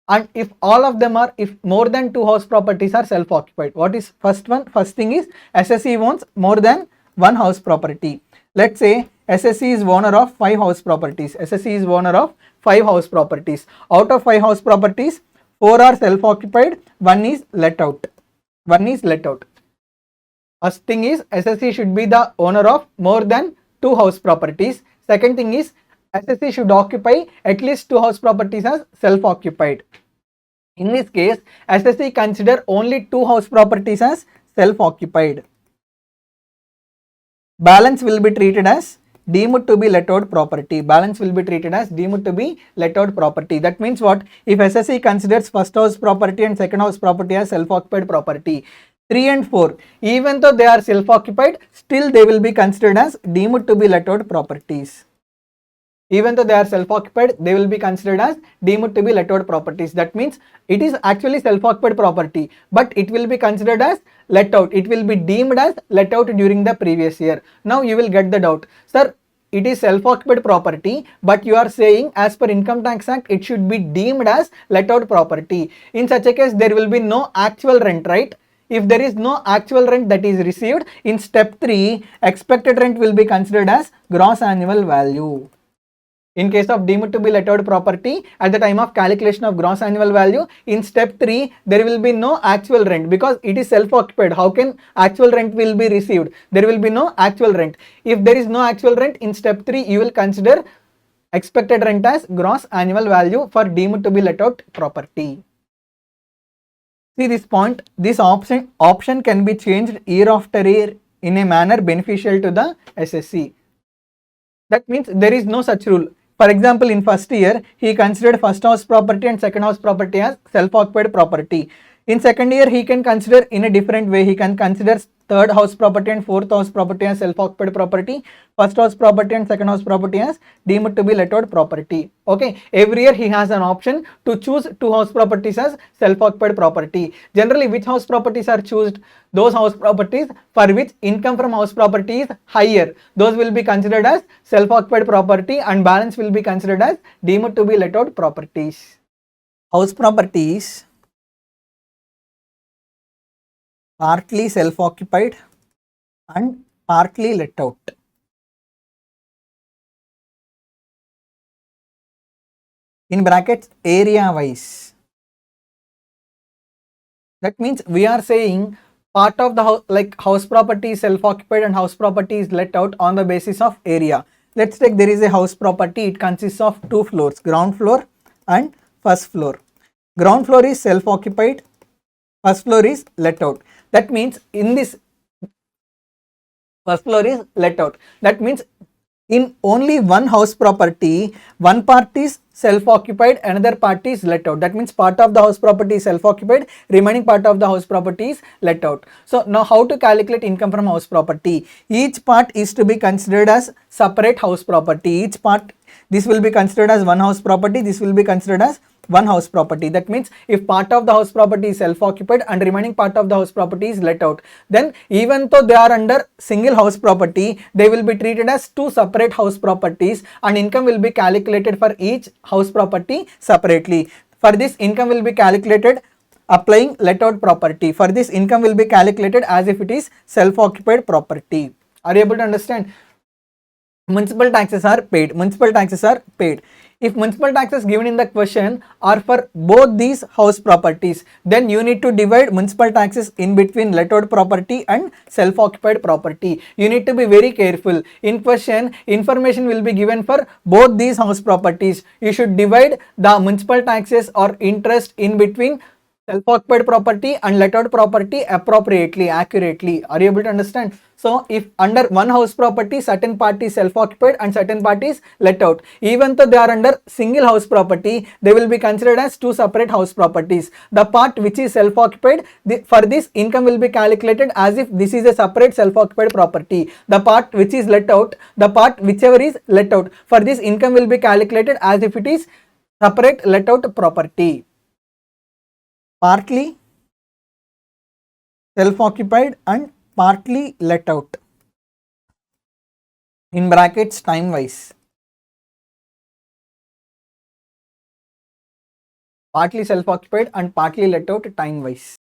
[SPEAKER 1] and if all of them are, if more than 2 house properties are self-occupied. What is first one? First thing is SSE owns more than one house property. Let's say SSE is owner of 5 house properties. SSE is owner of 5 house properties. Out of 5 house properties, 4 are self-occupied, 1 is let out. 1 is let out. First thing is SSE should be the owner of more than 2 house properties. Second thing is SSE should occupy at least 2 house properties as self-occupied. In this case, SSE consider only 2 house properties as self-occupied. Balance will be treated as deemed to be let out property. Balance will be treated as deemed to be let out property. That means what? If SSE considers first house property and second house property as self-occupied property, 3 and 4, even though they are self-occupied, still they will be considered as deemed to be let out properties. Even though they are self-occupied, they will be considered as deemed to be let out properties. That means it is actually self-occupied property, but it will be considered as let out. It will be deemed as let out during the previous year. Now you will get the doubt. Sir, it is self-occupied property, but you are saying as per Income Tax Act, it should be deemed as let out property. In such a case, there will be no actual rent, right? If there is no actual rent that is received, in step 3, expected rent will be considered as gross annual value. In case of deemed to be let out property, at the time of calculation of gross annual value, in step 3, there will be no actual rent because it is self-occupied. How can actual rent will be received? There will be no actual rent. If there is no actual rent, in step 3, you will consider expected rent as gross annual value for deemed to be let out property. See this point, this option can be changed year after year in a manner beneficial to the SSE. That means there is no such rule. For example, in first year, he considered first house property and second house property as self-occupied property. In second year, he can consider in a different way. He can consider third house property and fourth house property as self-occupied property, first house property and second house property as deemed to be let out property. Okay, every year he has an option to choose two house properties as self-occupied property. Generally, which house properties are chosen? Those house properties for which income from house property is higher. Those will be considered as self-occupied property and balance will be considered as deemed to be let out properties. House properties partly self-occupied and partly let out. In brackets, area wise. That means we are saying part of the house, like house property is self-occupied and house property is let out on the basis of area. Let's take there is a house property. It consists of two floors, ground floor and first floor. Ground floor is self-occupied, first floor is let out. That means in this first floor is let out. That means in only one house property, one part is self-occupied, another part is let out. That means part of the house property is self-occupied, remaining part of the house property is let out. So now how to calculate income from house property? Each part is to be considered as separate house property. Each part, this will be considered as one house property, this will be considered as one house property. That means if part of the house property is self-occupied and remaining part of the house property is let out, then even though they are under single house property, they will be treated as two separate house properties and income will be calculated for each house property separately. For this, income will be calculated applying let out property. For this, income will be calculated as if it is self-occupied property. Are you able to understand? Municipal taxes are paid. Municipal taxes are paid. If municipal taxes given in the question are for both these house properties, then you need to divide municipal taxes in between let out property and self-occupied property. You need to be very careful. In question, information will be given for both these house properties. You should divide the municipal taxes or interest in between self-occupied property and let out property appropriately, accurately. Are you able to understand? So if under one house property, certain part is self-occupied and certain part is let out, even though they are under single house property, they will be considered as two separate house properties. The part which is self-occupied, for this income will be calculated as if this is a separate self-occupied property. The part which is let out, the part whichever is let out, for this income will be calculated as if it is separate let out property. Partly self-occupied and partly let out. In brackets, time wise. Partly self-occupied and partly let out time wise.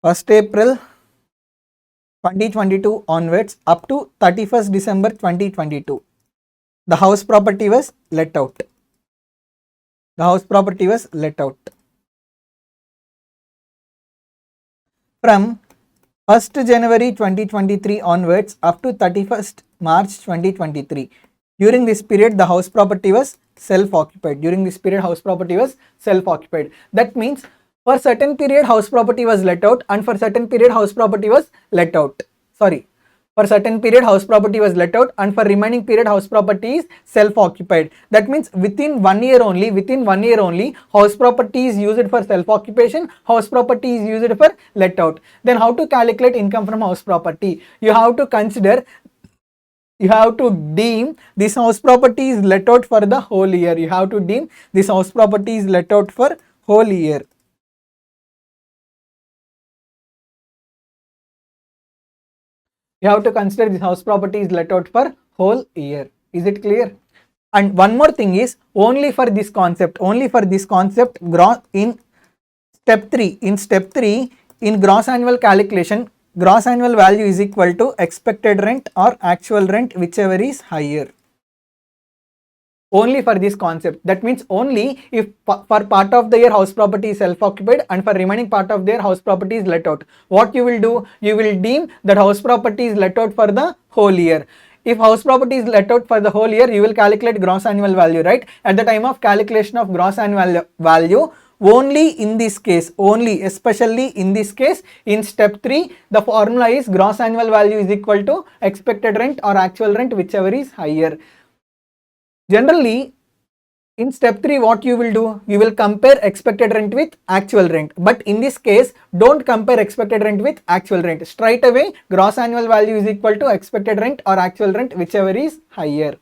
[SPEAKER 1] 1st April 2022 onwards up to 31st December 2022. The house property was let out. The house property was let out. From 1st January 2023 onwards up to 31st March 2023. During this period, the house property was self-occupied. During this period, house property was self-occupied. That means for certain period, house property was let out and for certain period, house property was let out. For certain period, house property was let out and for remaining period, house property is self-occupied. That means within 1 year only, house property is used for self-occupation, house property is used for let out. Then how to calculate income from house property? You have to consider, you have to deem this house property is let out for the whole year. You have to deem this house property is let out for whole year. You have to consider this house property is let out for whole year. Is it clear? And one more thing is, only for this concept, in step 3, in gross annual calculation, gross annual value is equal to expected rent or actual rent, whichever is higher. Only for this concept. That means only if for part of the year house property is self-occupied and for remaining part of their house property is let out. What you will do? You will deem that house property is let out for the whole year. If house property is let out for the whole year, you will calculate gross annual value, right? At the time of calculation of gross annual value, Only in this case, only especially in this case, in step 3, the formula is gross annual value is equal to expected rent or actual rent, whichever is higher. Generally, in step 3, what you will do? You will compare expected rent with actual rent. But in this case, don't compare expected rent with actual rent. Straight away, gross annual value is equal to expected rent or actual rent, whichever is higher.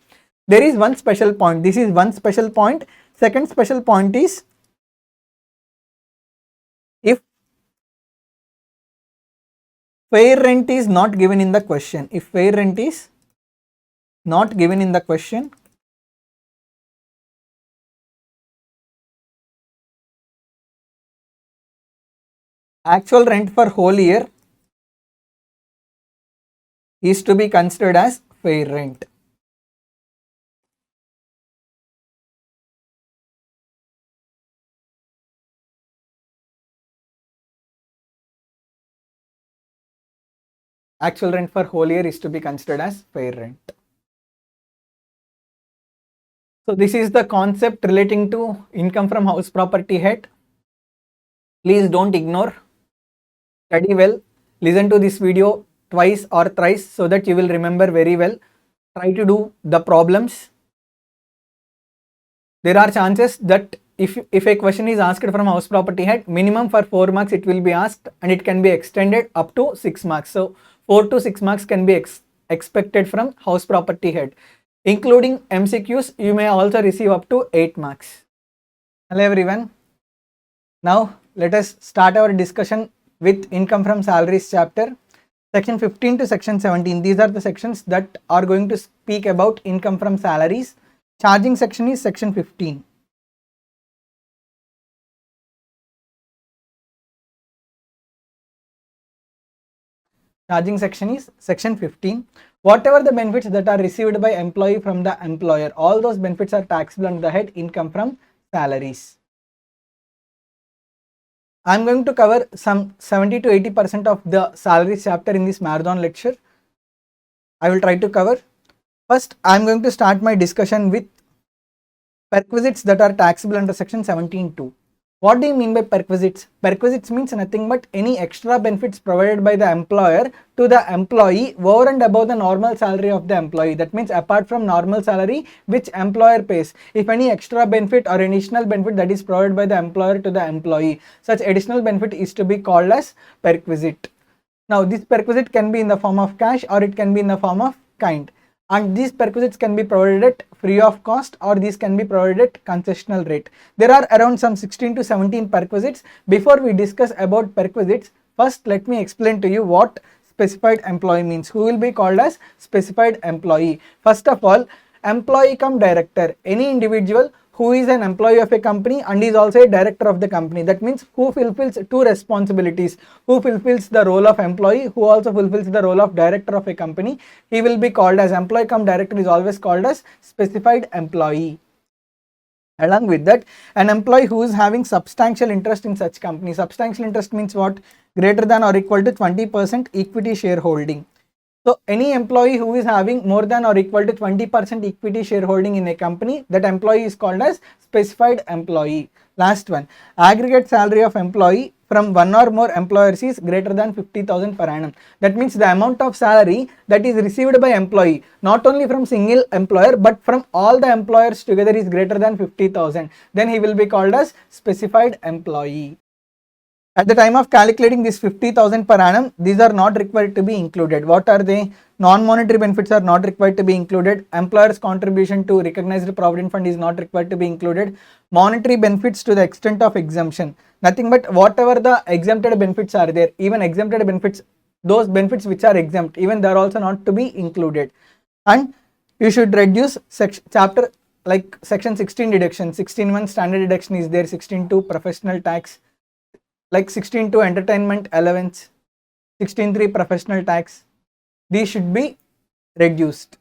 [SPEAKER 1] There is one special point. This is one special point. Second special point is, if fair rent is not given in the question, if fair rent is not given in the question, actual rent for whole year is to be considered as fair rent. Actual rent for whole year is to be considered as fair rent. So this is the concept relating to income from house property head. Please don't ignore. Study well. Listen to this video twice or thrice so that you will remember very well. Try to do the problems. There are chances that if a question is asked from house property head, minimum for 4 marks it will be asked, and it can be extended up to 6 marks. So 4 to 6 marks can be expected from house property head. Including MCQs, you may also receive up to 8 marks. Hello everyone. Now let us start our discussion with income from salaries chapter. Section 15 to section 17. These are the sections that are going to speak about income from salaries. Charging section is section 15. Charging section is section 15. Whatever the benefits that are received by employee from the employer, all those benefits are taxable under the head income from salaries. I am going to cover some 70 to 80% of the salaries chapter in this marathon lecture. I will try to cover. First, I am going to start my discussion with perquisites that are taxable under section 17(2). What do you mean by perquisites? Perquisites means nothing but any extra benefits provided by the employer to the employee over and above the normal salary of the employee. That means apart from normal salary which employer pays, if any extra benefit or additional benefit that is provided by the employer to the employee, such additional benefit is to be called as perquisite. Now this perquisite can be in the form of cash or it can be in the form of kind. And these perquisites can be provided at free of cost or these can be provided at concessional rate. There are around some 16 to 17 perquisites. Before we discuss about perquisites, first let me explain to you what specified employee means. Who will be called as specified employee? First of all, employee cum director, any individual who is an employee of a company and is also a director of the company. That means who fulfills two responsibilities, who fulfills the role of employee, who also fulfills the role of director of a company. He will be called as employee cum director, is always called as specified employee. Along with that, an employee who is having substantial interest in such company. Substantial interest means what? Greater than or equal to 20% equity shareholding. So any employee who is having more than or equal to 20% equity shareholding in a company, that employee is called as specified employee. Last one, aggregate salary of employee from one or more employers is greater than 50,000 per annum. That means the amount of salary that is received by employee, not only from single employer but from all the employers together, is greater than 50,000. Then he will be called as specified employee. At the time of calculating this 50,000 per annum, these are not required to be included. What are they? Non-monetary benefits are not required to be included. Employer's contribution to recognized provident fund is not required to be included. Monetary benefits to the extent of exemption, nothing but whatever the exempted benefits are there, even exempted benefits, those benefits which are exempt, even they are also not to be included. And you should reduce chapter like section 16 deduction. 16(1) standard deduction is there, 16(2) professional tax, like 16(2) entertainment allowance, 16(3) professional tax. These should be reduced.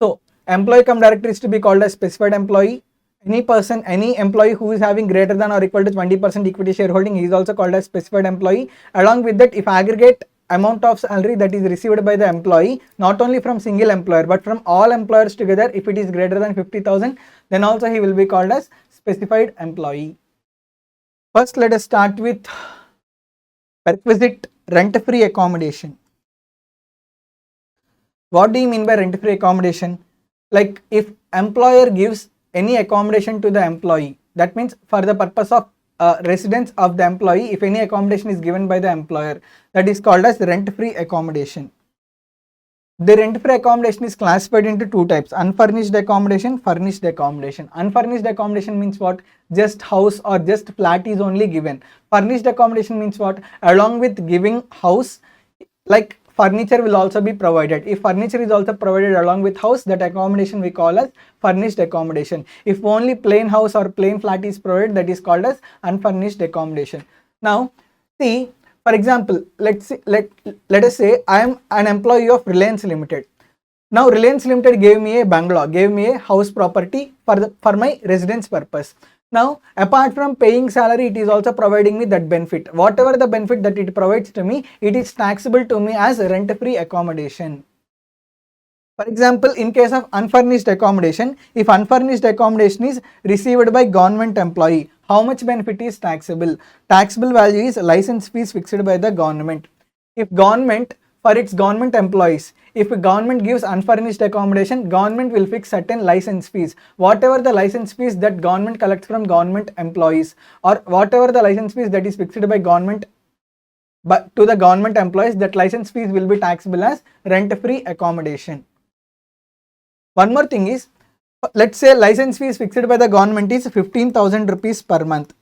[SPEAKER 1] So employee cum director is to be called as specified employee. Any employee who is having greater than or equal to 20% equity shareholding, he is also called as specified employee. Along with that, if aggregate amount of salary that is received by the employee, not only from single employer but from all employers together, if it is greater than 50,000, then also he will be called as specified employee. First, let us start with requisite rent-free accommodation. What do you mean by rent-free accommodation? Like if employer gives any accommodation to the employee, that means for the purpose of residence of the employee, if any accommodation is given by the employer, that is called as rent-free accommodation. The rent-free accommodation is classified into two types: unfurnished accommodation, furnished accommodation. Unfurnished accommodation means what? Just house or just flat is only given. Furnished accommodation means what? Along with giving house, like furniture will also be provided. If furniture is also provided along with house, that accommodation we call as furnished accommodation. If only plain house or plain flat is provided, that is called as unfurnished accommodation. Now, see, for example, let us say I am an employee of Reliance Limited. Now Reliance Limited gave me a bungalow, gave me a house property for my residence purpose. Now apart from paying salary, it is also providing me that benefit. Whatever the benefit that it provides to me, it is taxable to me as rent-free accommodation. For example, in case of unfurnished accommodation, if unfurnished accommodation is received by government employee, how much benefit is taxable? Taxable value is license fees fixed by the government. If government, for its government employees, if government gives unfurnished accommodation, government will fix certain license fees. Whatever the license fees that government collects from government employees, or whatever the license fees that is fixed by government but to the government employees, that license fees will be taxable as rent-free accommodation. One more thing is, let's say license fees fixed by the government is 15,000 rupees per month,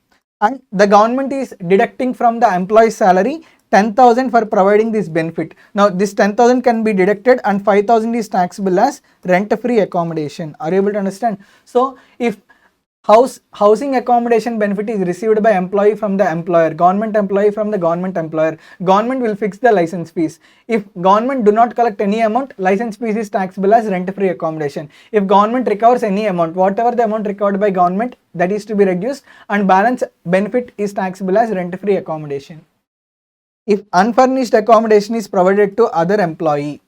[SPEAKER 1] and the government is deducting from the employee's salary 10,000 for providing this benefit. Now this 10,000 can be deducted and 5,000 is taxable as rent-free accommodation. Are you able to understand? So if housing accommodation benefit is received by employee from the employer, government employee from the government employer, government will fix the license fees. If government do not collect any amount, license fees is taxable as rent-free accommodation. If government recovers any amount, whatever the amount recovered by government, that is to be reduced, and balance benefit is taxable as rent-free accommodation. If unfurnished accommodation is provided to other employee,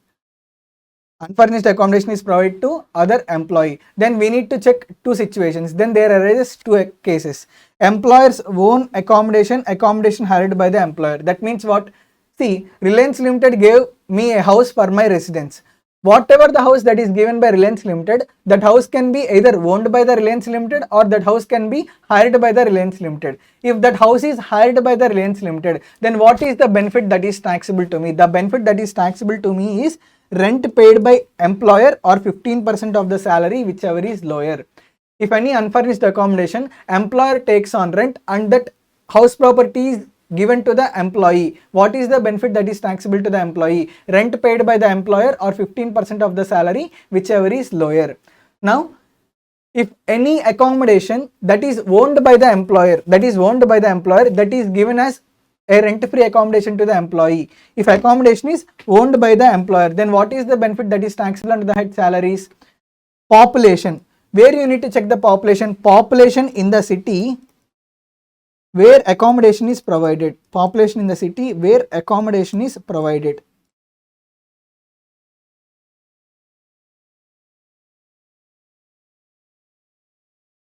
[SPEAKER 1] then we need to check two situations. Then there arises two cases: employer's own accommodation hired by the employer. That means what? See, Reliance Limited gave me a house for my residence. Whatever the house that is given by Reliance Limited, that house can be either owned by the Reliance Limited or that house can be hired by the Reliance Limited. If that house is hired by the Reliance Limited, then what is the benefit that is taxable to me? The benefit that is taxable to me is rent paid by employer or 15% of the salary, whichever is lower. If any unfurnished accommodation, employer takes on rent and that house property is given to the employee, what is the benefit that is taxable to the employee? Rent paid by the employer or 15% of the salary, whichever is lower. Now if any accommodation that is owned by the employer, that is given as a rent-free accommodation to the employee. If accommodation is owned by the employer, then what is the benefit that is taxable under the head salaries? Population. Where you need to check the population? Population in the city where accommodation is provided. Population in the city where accommodation is provided.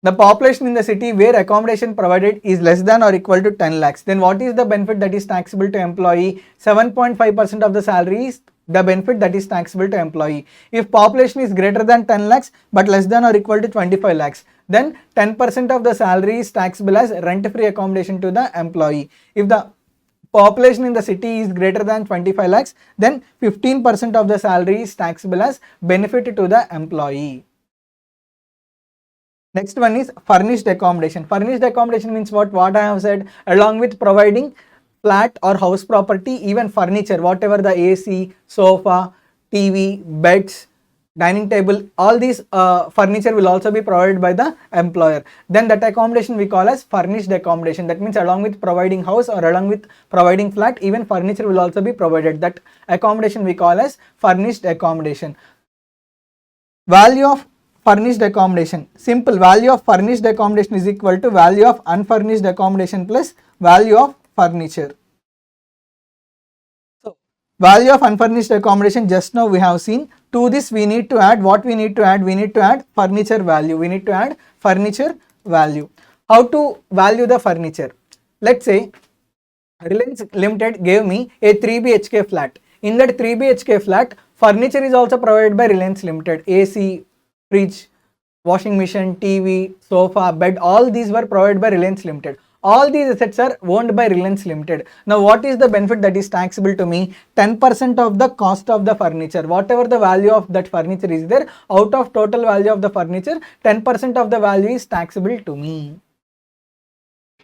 [SPEAKER 1] The population in the city where accommodation provided is less than or equal to 10 lakhs. Then what is the benefit that is taxable to employee? 7.5% of the salary is the benefit that is taxable to employee. If population is greater than 10 lakhs but less than or equal to 25 lakhs, then 10% of the salary is taxable as rent-free accommodation to the employee. If the population in the city is greater than 25 lakhs, then 15% of the salary is taxable as benefit to the employee. Next one is furnished accommodation. Furnished accommodation means what? What I have said, along with providing flat or house property, even furniture, whatever the AC, sofa, TV, beds, dining table, all these furniture will also be provided by the employer. Then that accommodation we call as furnished accommodation. That means along with providing house or along with providing flat, even furniture will also be provided. That accommodation we call as furnished accommodation. Value of furnished accommodation. Simple. Value of furnished accommodation is equal to value of unfurnished accommodation plus value of furniture. So value of unfurnished accommodation just now we have seen. To this we need to add what we need to add? We need to add furniture value. We need to add furniture value. How to value the furniture? Let's say Reliance Limited gave me a 3 BHK flat. In that 3 BHK flat, furniture is also provided by Reliance Limited. AC, fridge, washing machine, TV, sofa, bed, all these were provided by Reliance Limited. All these assets are owned by Reliance Limited. Now what is the benefit that is taxable to me? 10% of the cost of the furniture. Whatever the value of that furniture is there, out of total value of the furniture, 10% of the value is taxable to me.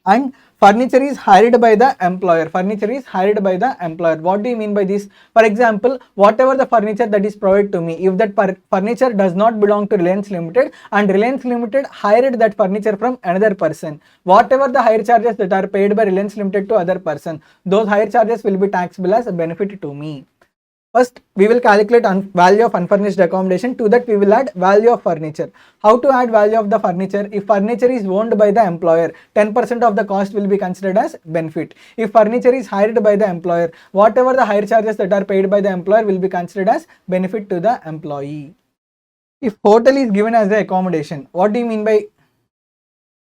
[SPEAKER 1] And furniture is hired by the employer. Furniture is hired by the employer. What do you mean by this? For example, whatever the furniture that is provided to me, if that furniture does not belong to Reliance Limited and Reliance Limited hired that furniture from another person, whatever the hire charges that are paid by Reliance Limited to other person, those hire charges will be taxable as a benefit to me. First, we will calculate value of unfurnished accommodation. To that, we will add value of furniture. How to add value of the furniture? If furniture is owned by the employer, 10% of the cost will be considered as benefit. If furniture is hired by the employer, whatever the hire charges that are paid by the employer will be considered as benefit to the employee. If hotel is given as the accommodation, what do you mean by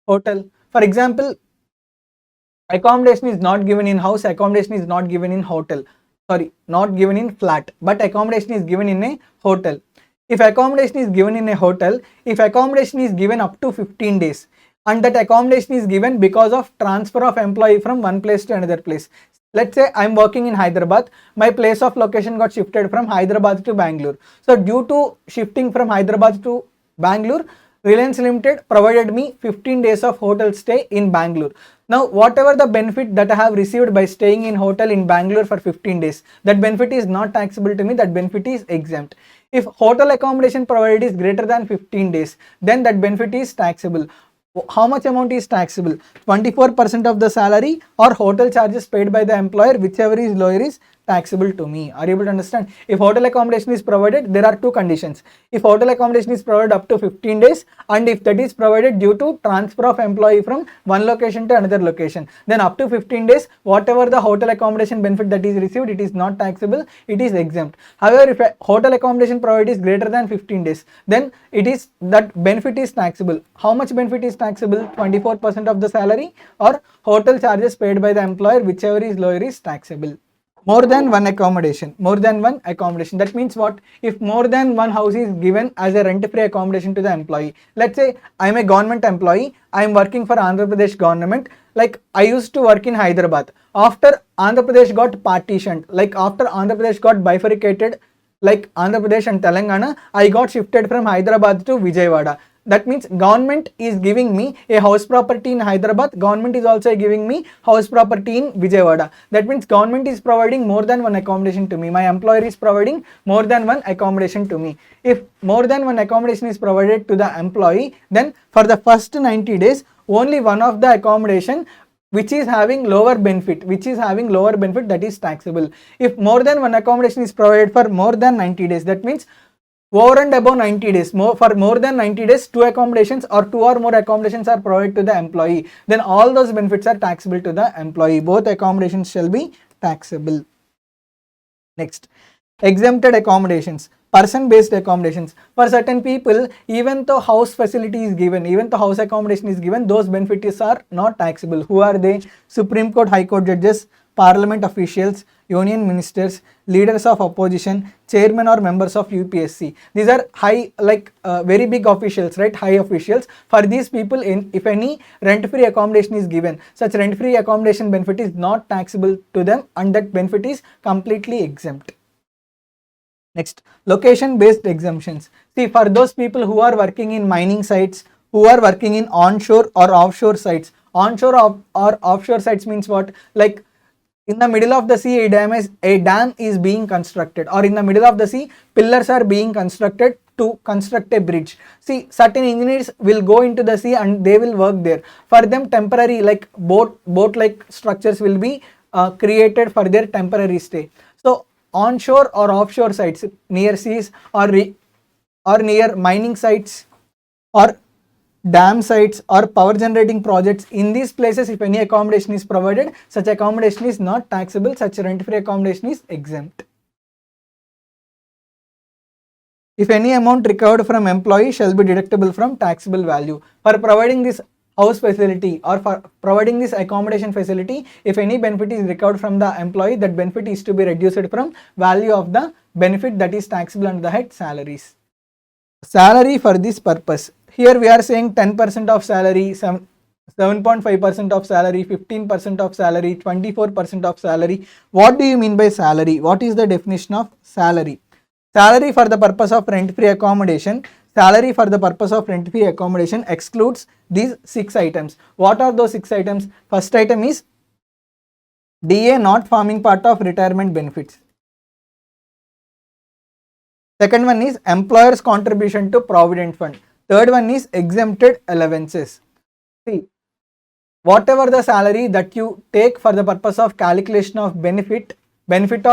[SPEAKER 1] hotel? For example, accommodation is not given in house, accommodation is not given in hotel. Sorry, not given in flat, but accommodation is given in a hotel. If accommodation is given in a hotel, if accommodation is given up to 15 days and that accommodation is given because of transfer of employee from one place to another place. Let's say I'm working in Hyderabad, my place of location got shifted from Hyderabad to Bangalore. So due to shifting from Hyderabad to Bangalore, Reliance Limited provided me 15 days of hotel stay in Bangalore. Now, whatever the benefit that I have received by staying in hotel in Bangalore for 15 days, that benefit is not taxable to me, that benefit is exempt. If hotel accommodation provided is greater than 15 days, then that benefit is taxable. How much amount is taxable? 24% of the salary or hotel charges paid by the employer, whichever is lower is taxable to me. Are you able to understand? If hotel accommodation is provided, there are two conditions. If hotel accommodation is provided up to 15 days and if that is provided due to transfer of employee from one location to another location, then up to 15 days, whatever the hotel accommodation benefit that is received, it is not taxable, it is exempt. However, if a hotel accommodation provided is greater than 15 days, then it is that benefit is taxable. How much benefit is taxable? 24% of the salary or hotel charges paid by the employer, whichever is lower is taxable. More than one accommodation. That means what? If more than one house is given as a rent-free accommodation to the employee. Let's say I am a government employee. I am working for Andhra Pradesh government. Like I used to work in Hyderabad. After Andhra Pradesh got partitioned, like after Andhra Pradesh got bifurcated, like Andhra Pradesh and Telangana, I got shifted from Hyderabad to Vijayawada. That means government is giving me a house property in Hyderabad. Government is also giving me house property in Vijayawada. That means government is providing more than one accommodation to me. My employer is providing more than one accommodation to me. If more than one accommodation is provided to the employee, then for the first 90 days, only one of the accommodation which is having lower benefit, that is taxable. If more than one accommodation is provided for more than 90 days, that means over and above 90 days, for more than 90 days, two accommodations or two or more accommodations are provided to the employee, then all those benefits are taxable to the employee. Both accommodations shall be taxable. Next, exempted accommodations. Person-based accommodations. For certain people, even though house facility is given, even though house accommodation is given, those benefits are not taxable. Who are they? Supreme Court, High Court judges, Parliament officials, union ministers, leaders of opposition, chairman or members of UPSC. These are high, very big officials, right? High officials. For these people, if any rent-free accommodation is given, such rent-free accommodation benefit is not taxable to them and that benefit is completely exempt. Next, location-based exemptions. See, for those people who are working in mining sites, who are working in onshore or offshore sites. Onshore or offshore sites means what? Like in the middle of the sea, a dam is being constructed, or in the middle of the sea, pillars are being constructed to construct a bridge. See, certain engineers will go into the sea and they will work there. For them, temporary like boat-like structures will be created for their temporary stay. So onshore or offshore sites near seas or near mining sites or dam sites or power generating projects, in these places if any accommodation is provided, such accommodation is not taxable, such rent-free accommodation is exempt. If any amount recovered from employee shall be deductible from taxable value. For providing this house facility or for providing this accommodation facility, if any benefit is recovered from the employee, that benefit is to be reduced from value of the benefit that is taxable under the head salaries. Salary for this purpose. Here we are saying 10% of salary, 7.5% of salary, 15% of salary, 24% of salary. What do you mean by salary? What is the definition of salary? Salary for the purpose of rent-free accommodation. Salary for the purpose of rent-free accommodation excludes these 6 items. What are those 6 items? First item is DA not forming part of retirement benefits. Second one is employer's contribution to provident fund. Third one is exempted allowances. See, whatever the salary that you take for the purpose of calculation of benefit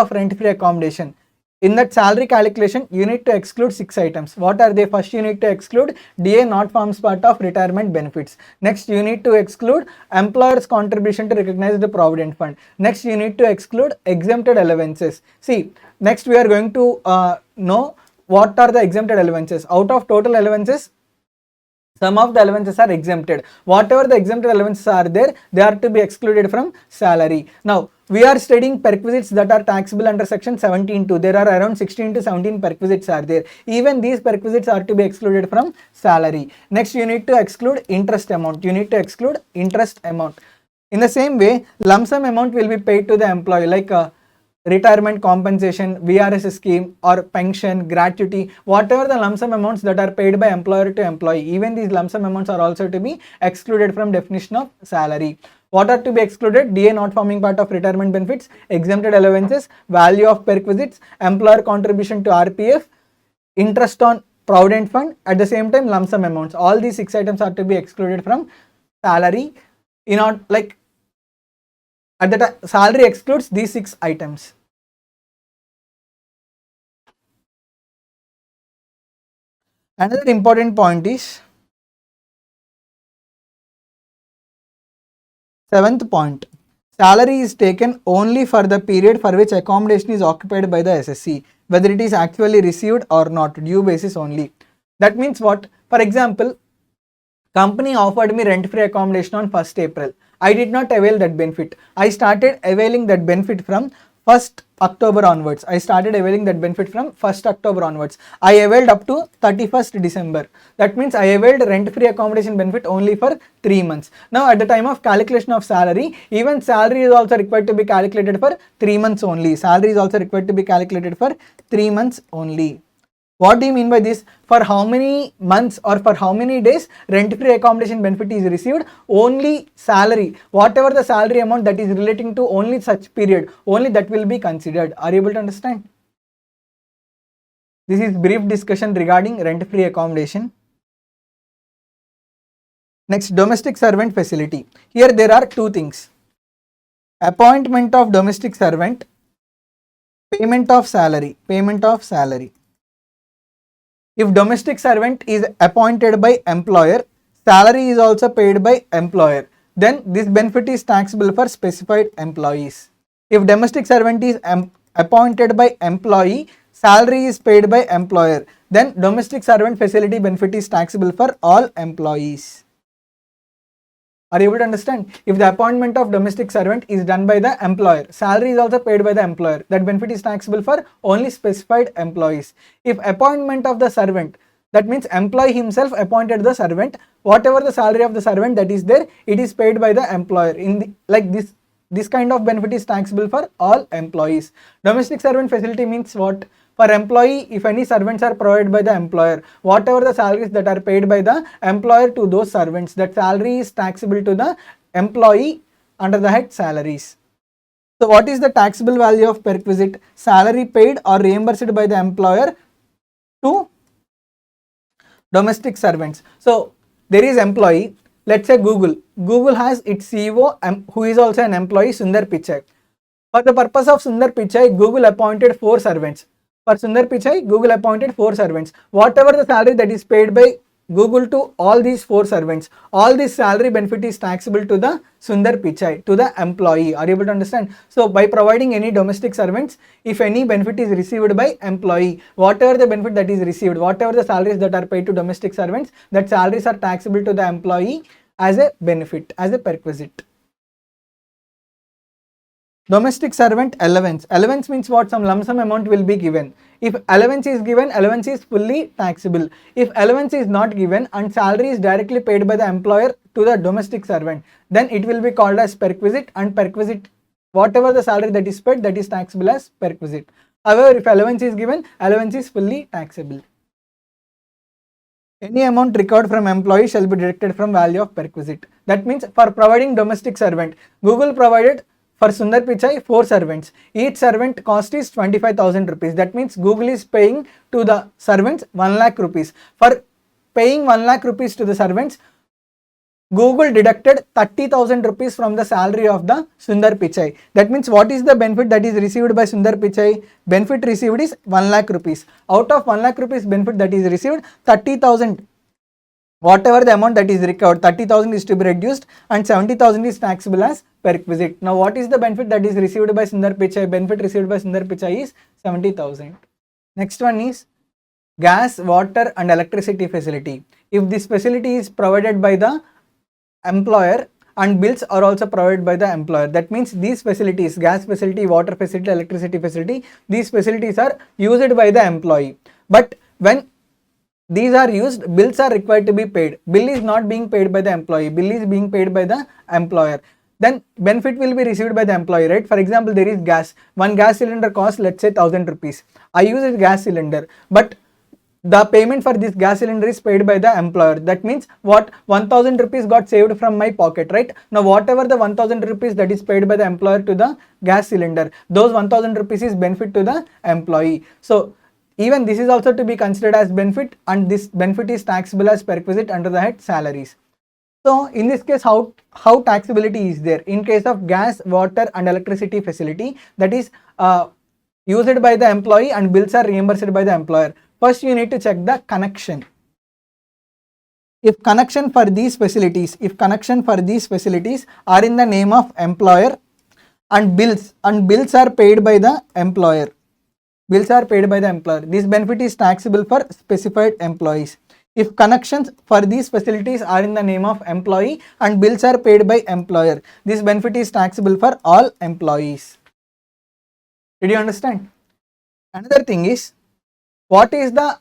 [SPEAKER 1] of rent-free accommodation, in that salary calculation, you need to exclude 6 items. What are they? First, you need to exclude DA not forms part of retirement benefits. Next, you need to exclude employer's contribution to recognize the provident fund. Next, you need to exclude exempted allowances. See, next we are going to know what are the exempted allowances. Out of total allowances, some of the allowances are exempted. Whatever the exempted allowances are there, they are to be excluded from salary. Now, we are studying perquisites that are taxable under section 17(2). There are around 16 to 17 perquisites are there. Even these perquisites are to be excluded from salary. Next, you need to exclude interest amount. You need to exclude interest amount. In the same way, lump sum amount will be paid to the employee, like retirement compensation, VRS scheme, or pension, gratuity, whatever the lump sum amounts that are paid by employer to employee, even these lump sum amounts are also to be excluded from definition of salary. What are to be excluded? DA not forming part of retirement benefits, exempted allowances, value of perquisites, employer contribution to RPF, interest on provident fund, at the same time lump sum amounts. All these 6 items are to be excluded from salary. At the time, salary excludes these 6 items. Another important point is 7th point. Salary is taken only for the period for which accommodation is occupied by the SSC, whether it is actually received or not, due basis only. That means what? For example, company offered me rent-free accommodation on 1st April. I did not avail that benefit. I started availing that benefit from 1st October onwards. I started availing that benefit from 1st October onwards. I availed up to 31st December. That means I availed rent-free accommodation benefit only for 3 months. Now at the time of calculation of salary, even salary is also required to be calculated for 3 months only. Salary is also required to be calculated for 3 months only. What do you mean by this? For how many months or for how many days rent-free accommodation benefit is received? Only salary. Whatever the salary amount that is relating to only such period, only that will be considered. Are you able to understand? This is brief discussion regarding rent-free accommodation. Next, domestic servant facility. Here there are 2 things. Appointment of domestic servant, payment of salary. Payment of salary. If domestic servant is appointed by employer, salary is also paid by employer, then this benefit is taxable for specified employees. If domestic servant is appointed by employee, salary is paid by employer, then domestic servant facility benefit is taxable for all employees. Are you able to understand? If the appointment of domestic servant is done by the employer, salary is also paid by the employer, that benefit is taxable for only specified employees. If appointment of the servant, that means employee himself appointed the servant, whatever the salary of the servant that is there, it is paid by the employer. This kind of benefit is taxable for all employees. Domestic servant facility means what? For employee, if any servants are provided by the employer, whatever the salaries that are paid by the employer to those servants, that salary is taxable to the employee under the head salaries. So what is the taxable value of perquisite? Salary paid or reimbursed by the employer to domestic servants. So there is employee, let's say Google. Google has its CEO who is also an employee, Sundar Pichai. For the purpose of Sundar Pichai, Google appointed 4 servants. For Sundar Pichai, Google appointed 4 servants. Whatever the salary that is paid by Google to all these 4 servants, all this salary benefit is taxable to the Sundar Pichai, to the employee. Are you able to understand? So by providing any domestic servants, if any benefit is received by employee, whatever the benefit that is received, whatever the salaries that are paid to domestic servants, that salaries are taxable to the employee as a benefit, as a perquisite. Domestic servant allowance. Allowance means what? Some lump sum amount will be given. If allowance is given, allowance is fully taxable. If allowance is not given and salary is directly paid by the employer to the domestic servant, then it will be called as perquisite, and perquisite, whatever the salary that is paid, that is taxable as perquisite. However, if allowance is given, allowance is fully taxable. Any amount recovered from employee shall be deducted from value of perquisite. That means for providing domestic servant, Google provided for Sundar Pichai 4 servants. Each servant cost is 25,000 rupees. That means Google is paying to the servants 1 lakh rupees. For paying 1 lakh rupees to the servants, Google deducted 30,000 rupees from the salary of the Sundar Pichai. That means what is the benefit that is received by Sundar Pichai? Benefit received is 1 lakh rupees. Out of 1 lakh rupees benefit that is received, 30,000, whatever the amount that is recovered, 30,000 is to be reduced and 70,000 is taxable as perquisite. Now what is the benefit that is received by Sundar Pichai? Benefit received by Sundar Pichai is 70,000. Next one is gas, water and electricity facility. If this facility is provided by the employer and bills are also provided by the employer, that means these facilities, gas facility, water facility, electricity facility, these facilities are used by the employee. But when these are used, bills are required to be paid. Bill is not being paid by the employee, bill is being paid by the employer. Then benefit will be received by the employee, right? For example, there is gas. One gas cylinder costs, let's say 1,000 rupees. I use a gas cylinder, but the payment for this gas cylinder is paid by the employer. That means what? 1,000 rupees got saved from my pocket, right? Now whatever the 1,000 rupees that is paid by the employer to the gas cylinder, those 1,000 rupees is benefit to the employee. So even this is also to be considered as benefit, and this benefit is taxable as perquisite under the head salaries. So in this case, how taxability is there? In case of gas, water and electricity facility, that is used by the employee and bills are reimbursed by the employer. First you need to check the connection. If connection for these facilities are in the name of employer and bills are paid by the employer, this benefit is taxable for specified employees. If connections for these facilities are in the name of employee and bills are paid by employer, this benefit is taxable for all employees. Did you understand? Another thing is, what is the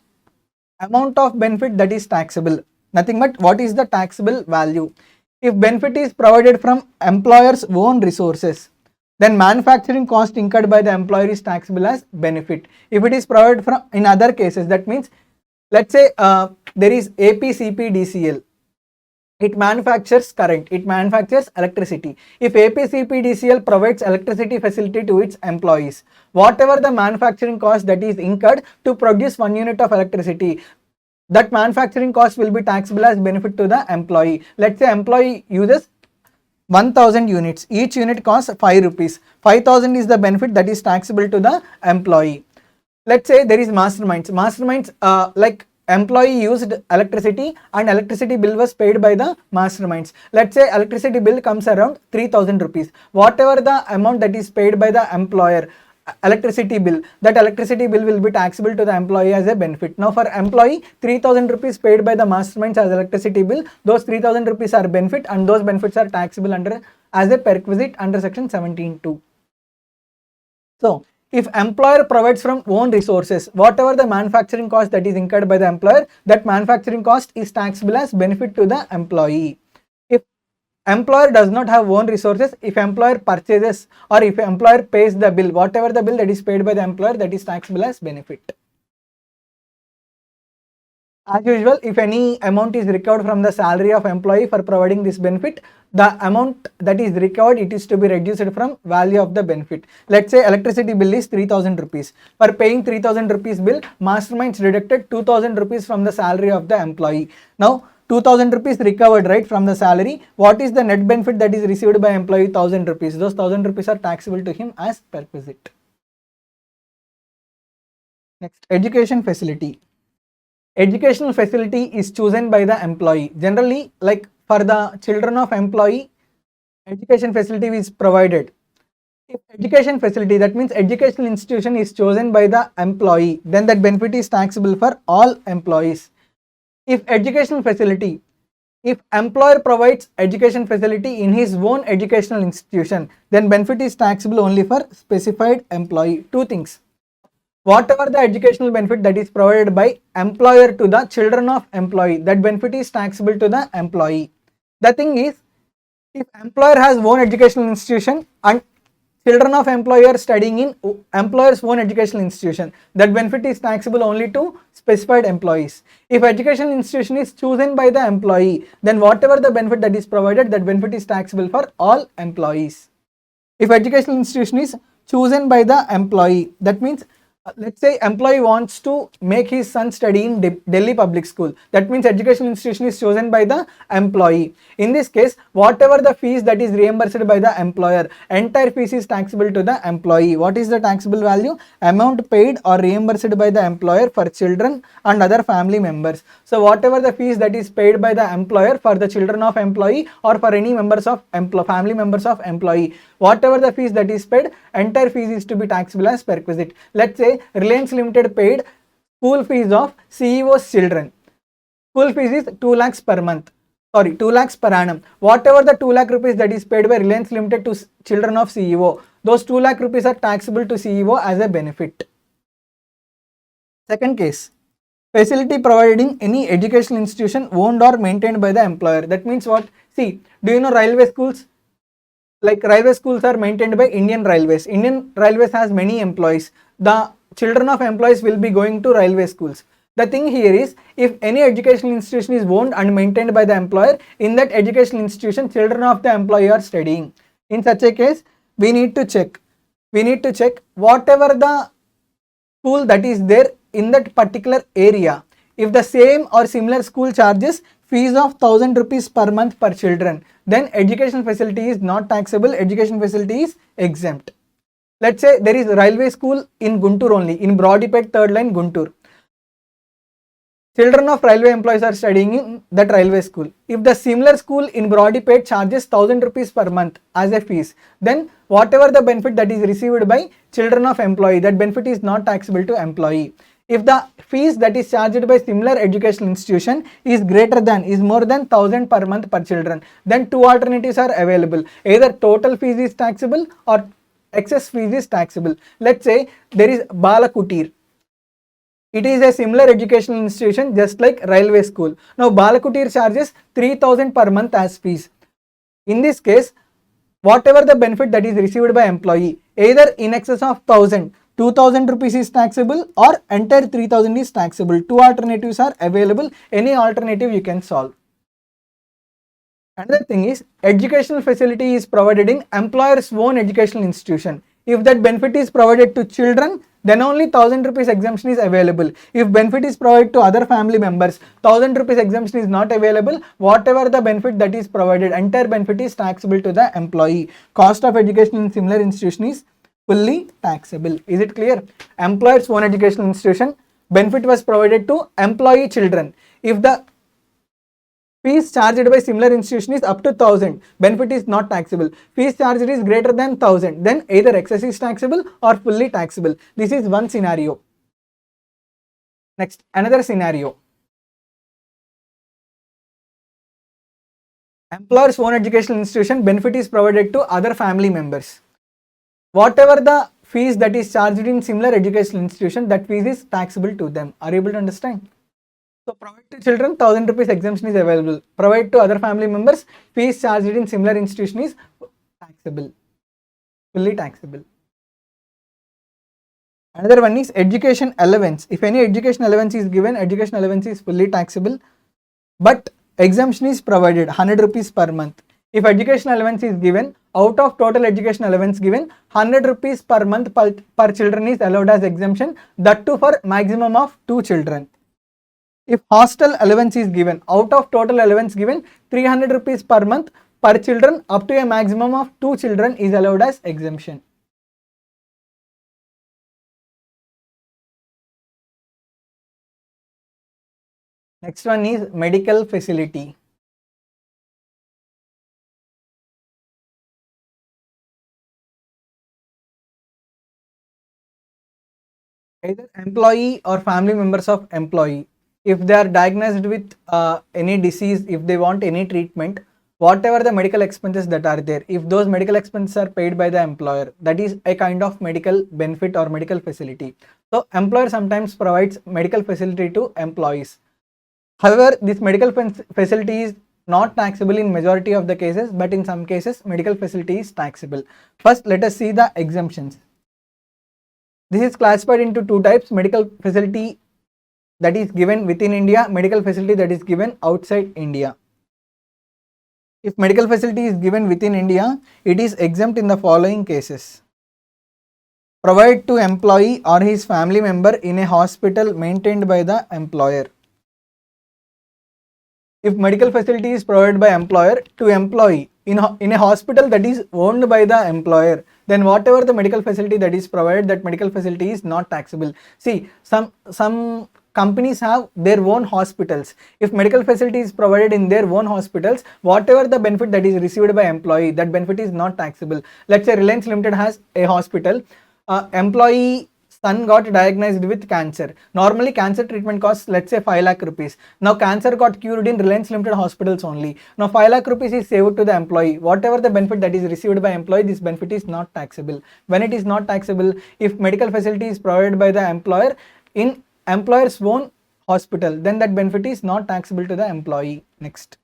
[SPEAKER 1] amount of benefit that is taxable? Nothing but what is the taxable value. If benefit is provided from employer's own resources, then manufacturing cost incurred by the employer is taxable as benefit. If it is provided from in other cases, that means let's say there is APCPDCL. It manufactures current, it manufactures electricity. If APCPDCL provides electricity facility to its employees, whatever the manufacturing cost that is incurred to produce 1 unit of electricity, that manufacturing cost will be taxable as benefit to the employee. Let's say employee uses 1000 units, each unit costs 5 rupees. 5000 is the benefit that is taxable to the employee. Let's say there is masterminds, like employee used electricity and electricity bill was paid by the masterminds. Let's say electricity bill comes around 3000 rupees. Whatever the amount that is paid by the employer, electricity bill, that electricity bill will be taxable to the employee as a benefit. Now for employee, 3000 rupees paid by the masterminds as electricity bill, those 3000 rupees are benefit and those benefits are taxable under as a perquisite under section 17(2). So if employer provides from own resources, whatever the manufacturing cost that is incurred by the employer, that manufacturing cost is taxable as benefit to the employee. If employer does not have own resources, if employer purchases or if employer pays the bill, whatever the bill that is paid by the employer, that is taxable as benefit. As usual, if any amount is recovered from the salary of employee for providing this benefit, the amount that is recovered, it is to be reduced from value of the benefit. Let's say electricity bill is 3000 rupees. For paying 3000 rupees bill, masterminds deducted 2000 rupees from the salary of the employee. Now 2000 rupees recovered, right, from the salary. What is the net benefit that is received by employee? 1000 rupees. Those 1000 rupees are taxable to him as perquisite. Next, education facility. Educational facility is chosen by the employee. Generally, like for the children of employee, education facility is provided. If education facility, that means educational institution, is chosen by the employee, then that benefit is taxable for all employees. If educational facility If employer provides education facility in his own educational institution, then benefit is taxable only for specified employee. Two things. Whatever the educational benefit that is provided by employer to the children of employee, that benefit is taxable to the employee. The thing is, if employer has own educational institution and children of employer studying in employer's own educational institution, that benefit is taxable only to specified employees. If educational institution is chosen by the employee, then whatever the benefit that is provided, that benefit is taxable for all employees. If educational institution is chosen by the employee, that means let's say employee wants to make his son study in Delhi public school, that means educational institution is chosen by the employee. In this case, whatever the fees that is reimbursed by the employer, entire fees is taxable to the employee. What is the taxable value? Amount paid or reimbursed by the employer for children and other family members. So whatever the fees that is paid by the employer for the children of employee or for any members of family members of employee, whatever the fees that is paid, entire fees is to be taxable as perquisite. Let's say Reliance Limited paid school fees of CEO's children. School fees is 2 lakhs per month. Sorry, 2 lakhs per annum. Whatever the 2 lakh rupees that is paid by Reliance Limited to children of CEO, those 2 lakh rupees are taxable to CEO as a benefit. Second case, facility provided in any educational institution owned or maintained by the employer. That means what? See, do you know railway schools? Like railway schools are maintained by Indian Railways. Indian Railways has many employees. The children of employees will be going to railway schools. The thing here is, if any educational institution is owned and maintained by the employer, in that educational institution, children of the employee are studying. In such a case, we need to check. We need to check whatever the school that is there in that particular area. If the same or similar school charges fees of 1000 rupees per month per children, then education facility is not taxable, education facility is exempt. Let's say there is a railway school in Guntur only, in Brodipet 3rd line Guntur. Children of railway employees are studying in that railway school. If the similar school in Brodipet charges 1000 rupees per month as a fees, then whatever the benefit that is received by children of employee, that benefit is not taxable to employee. If the fees that is charged by similar educational institution is more than 1000 per month per children, then two alternatives are available. Either total fees is taxable or excess fees is taxable. Let's say there is Balakutir. It is a similar educational institution just like railway school. Now Balakutir charges 3000 per month as fees. In this case, whatever the benefit that is received by employee, either in excess of 1000, 2000 rupees is taxable or entire 3000 is taxable. Two alternatives are available. Any alternative you can solve. Another thing is, educational facility is provided in employer's own educational institution. If that benefit is provided to children, then only 1000 rupees exemption is available. If benefit is provided to other family members, 1000 rupees exemption is not available. Whatever the benefit that is provided, entire benefit is taxable to the employee. Cost of education in similar institution is fully taxable. Is it clear? Employer's own educational institution, benefit was provided to employee children. If the fees charged by similar institution is up to 1000, benefit is not taxable. Fees charged is greater than 1000, then either excess is taxable or fully taxable. This is one scenario. Next, another scenario. Employer's own educational institution, benefit is provided to other family members. Whatever the fees that is charged in similar educational institution, that fees is taxable to them. Are you able to understand? So provide to children, 1000 rupees exemption is available. Provide to other family members, fees charged in similar institution is taxable, fully taxable. Another one is education allowance. If any education allowance is given, education allowance is fully taxable, but exemption is provided 100 rupees per month. If education allowance is given, out of total education allowance given, 100 rupees per month per children is allowed as exemption, that too for maximum of 2 children. If hostel allowance is given, out of total allowance given, 300 rupees per month per children up to a maximum of 2 children is allowed as exemption. Next one is medical facility. Either employee or family members of employee. if they are diagnosed with any disease, if they want any treatment, whatever the medical expenses that are there, if those medical expenses are paid by the employer, that is a kind of medical benefit or medical facility. So employer sometimes provides medical facility to employees. However, this medical facility is not taxable in majority of the cases, but in some cases medical facility is taxable. First, let us see the exemptions. This is classified into two types: medical facility that is given within India, medical facility that is given outside India. If medical facility is given within India, it is exempt in the following cases: provide to employee or his family member in a hospital maintained by the employer. If medical facility is provided by employer to employee in a hospital that is owned by the employer, then whatever the medical facility that is provided, that medical facility is not taxable. See, some companies have their own hospitals. If medical facility is provided in their own hospitals, whatever the benefit that is received by employee, that benefit is not taxable. Let's say Reliance Limited has a hospital. Employee son got diagnosed with cancer. Normally cancer treatment costs, let's say 5 lakh rupees. Now cancer got cured in Reliance Limited hospitals only. Now 5 lakh rupees is saved to the employee. Whatever the benefit that is received by employee, this benefit is not taxable. When it is not taxable, if medical facility is provided by the employer in employer's own hospital, then that benefit is not taxable to the employee. Next,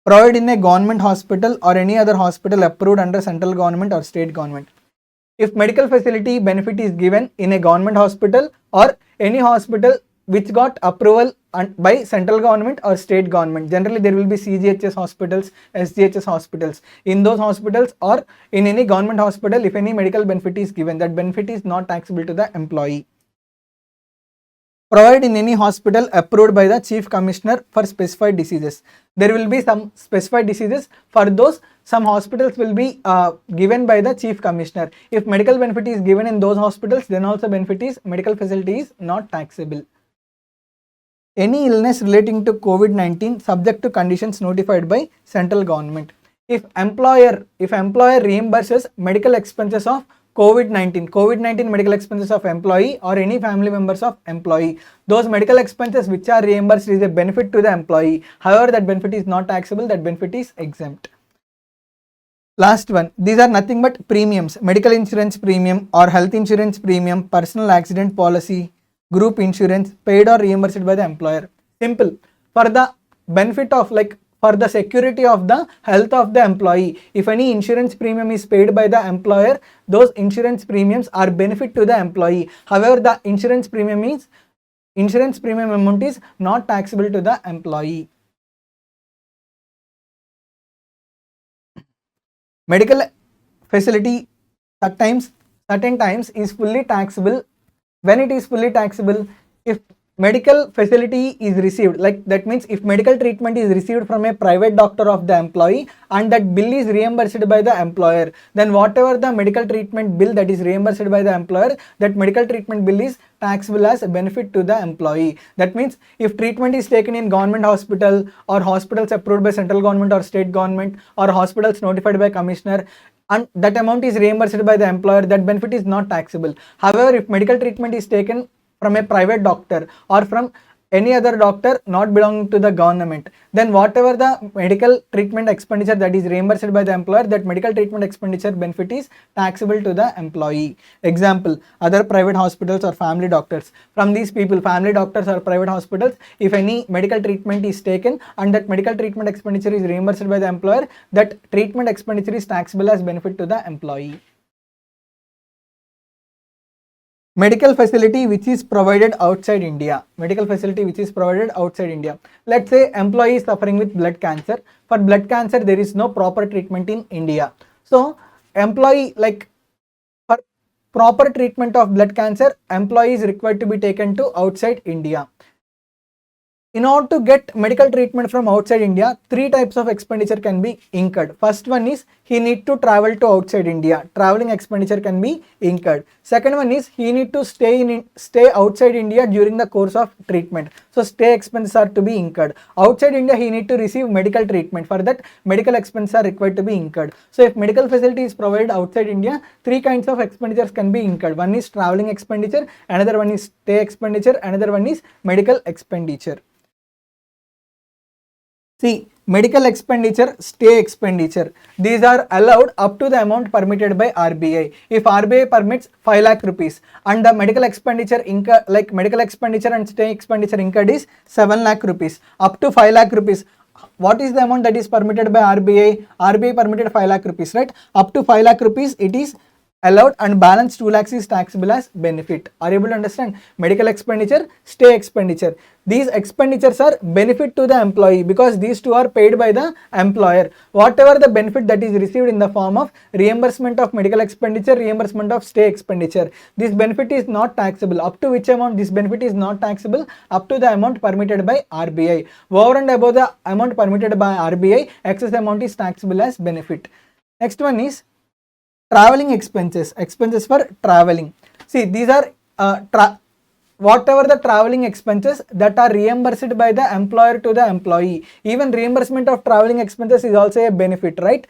[SPEAKER 1] provide in a government hospital or any other hospital approved under central government or state government. If medical facility benefit is given in a government hospital or any hospital which got approval by central government or state government, generally there will be CGHS hospitals, SGHS hospitals. In those hospitals or in any government hospital, if any medical benefit is given, that benefit is not taxable to the employee. Provide in any hospital approved by the chief commissioner for specified diseases. There will be some specified diseases. For those, some hospitals will be given by the chief commissioner. If medical benefit is given in those hospitals, then also benefit is medical facility is not taxable. Any illness relating to COVID-19 subject to conditions notified by central government. If employer reimburses medical expenses of COVID-19 medical expenses of employee or any family members of employee, those medical expenses which are reimbursed is a benefit to the employee. However, that benefit is not taxable, that benefit is exempt. Last one, these are nothing but premiums: medical insurance premium or health insurance premium, personal accident policy, group insurance paid or reimbursed by the employer. Simple. For the benefit of, like, for the security of the health of the employee, if any insurance premium is paid by the employer, those insurance premiums are benefit to the employee. However, the insurance premium amount is not taxable to the employee. Medical facility certain times is fully taxable. When it is fully taxable, if medical facility is received, like that means if medical treatment is received from a private doctor of the employee and that bill is reimbursed by the employer, then whatever the medical treatment bill that is reimbursed by the employer, that medical treatment bill is taxable as a benefit to the employee. That means if treatment is taken in government hospital or hospitals approved by central government or state government or hospitals notified by commissioner, and that amount is reimbursed by the employer, that benefit is not taxable. However, if medical treatment is taken from a private doctor or from any other doctor not belonging to the government, then whatever the medical treatment expenditure that is reimbursed by the employer, that medical treatment expenditure benefit is taxable to the employee. Example, other private hospitals or family doctors. From these people, family doctors or private hospitals, if any medical treatment is taken and that medical treatment expenditure is reimbursed by the employer, that treatment expenditure is taxable as benefit to the employee. Medical facility which is provided outside India. Medical facility which is provided outside India. Let's say employee is suffering with blood cancer. For blood cancer, there is no proper treatment in India. So employee, like, for proper treatment of blood cancer, employee is required to be taken to outside India. In order to get medical treatment from outside India, three types of expenditure can be incurred. First one is he need to travel to outside India. Traveling expenditure can be incurred. Second one is he need to stay outside India during the course of treatment. So stay expenses are to be incurred. Outside India, he need to receive medical treatment. For that, medical expenses are required to be incurred. So if medical facility is provided outside India, three kinds of expenditures can be incurred. One is traveling expenditure, another one is stay expenditure, another one is medical expenditure. See, medical expenditure, stay expenditure. These are allowed up to the amount permitted by RBI. If RBI permits 5 lakh rupees and the medical expenditure like medical expenditure and stay expenditure incurred is 7 lakh rupees, up to 5 lakh rupees. What is the amount that is permitted by RBI? RBI permitted 5 lakh rupees, right? Up to 5 lakh rupees it is allowed and balance 2 lakhs is taxable as benefit. Are you able to understand? Medical expenditure, stay expenditure. These expenditures are benefit to the employee because these two are paid by the employer. Whatever the benefit that is received in the form of reimbursement of medical expenditure, reimbursement of stay expenditure, this benefit is not taxable. Up to which amount this benefit is not taxable? Up to the amount permitted by RBI. Over and above the amount permitted by RBI, excess amount is taxable as benefit. Next one is traveling expenses, expenses for traveling. See, these are whatever the traveling expenses that are reimbursed by the employer to the employee. Even reimbursement of traveling expenses is also a benefit, right?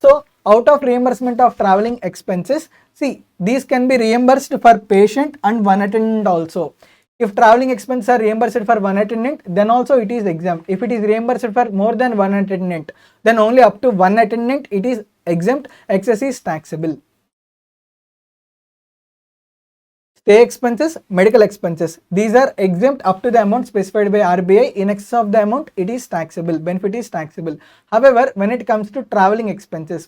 [SPEAKER 1] So out of reimbursement of traveling expenses, see, these can be reimbursed for patient and one attendant also. If traveling expenses are reimbursed for one attendant, then also it is exempt. If it is reimbursed for more than one attendant, then only up to one attendant it is exempt, excess is taxable. Stay expenses, medical expenses, these are exempt up to the amount specified by RBI. In excess of the amount it is taxable, benefit is taxable. However, when it comes to traveling expenses,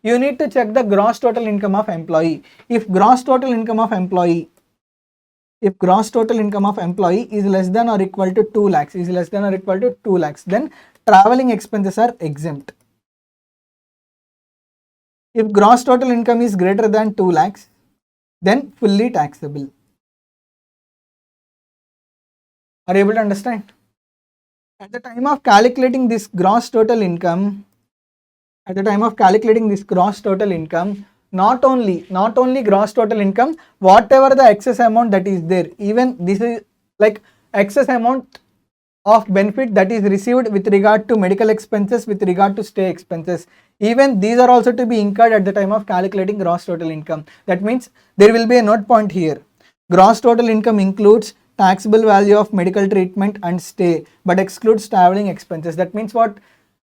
[SPEAKER 1] you need to check the gross total income of employee. If gross total income of employee is less than or equal to 2 lakhs, then traveling expenses are exempt. If gross total income is greater than 2 lakhs, then fully taxable. Are you able to understand? At the time of calculating this gross total income, not only gross total income, whatever the excess amount that is there, even this is like excess amount of benefit that is received with regard to medical expenses, with regard to stay expenses, even these are also to be incurred at the time of calculating gross total income. That means there will be a note point here. Gross total income includes taxable value of medical treatment and stay, but excludes traveling expenses. That means what?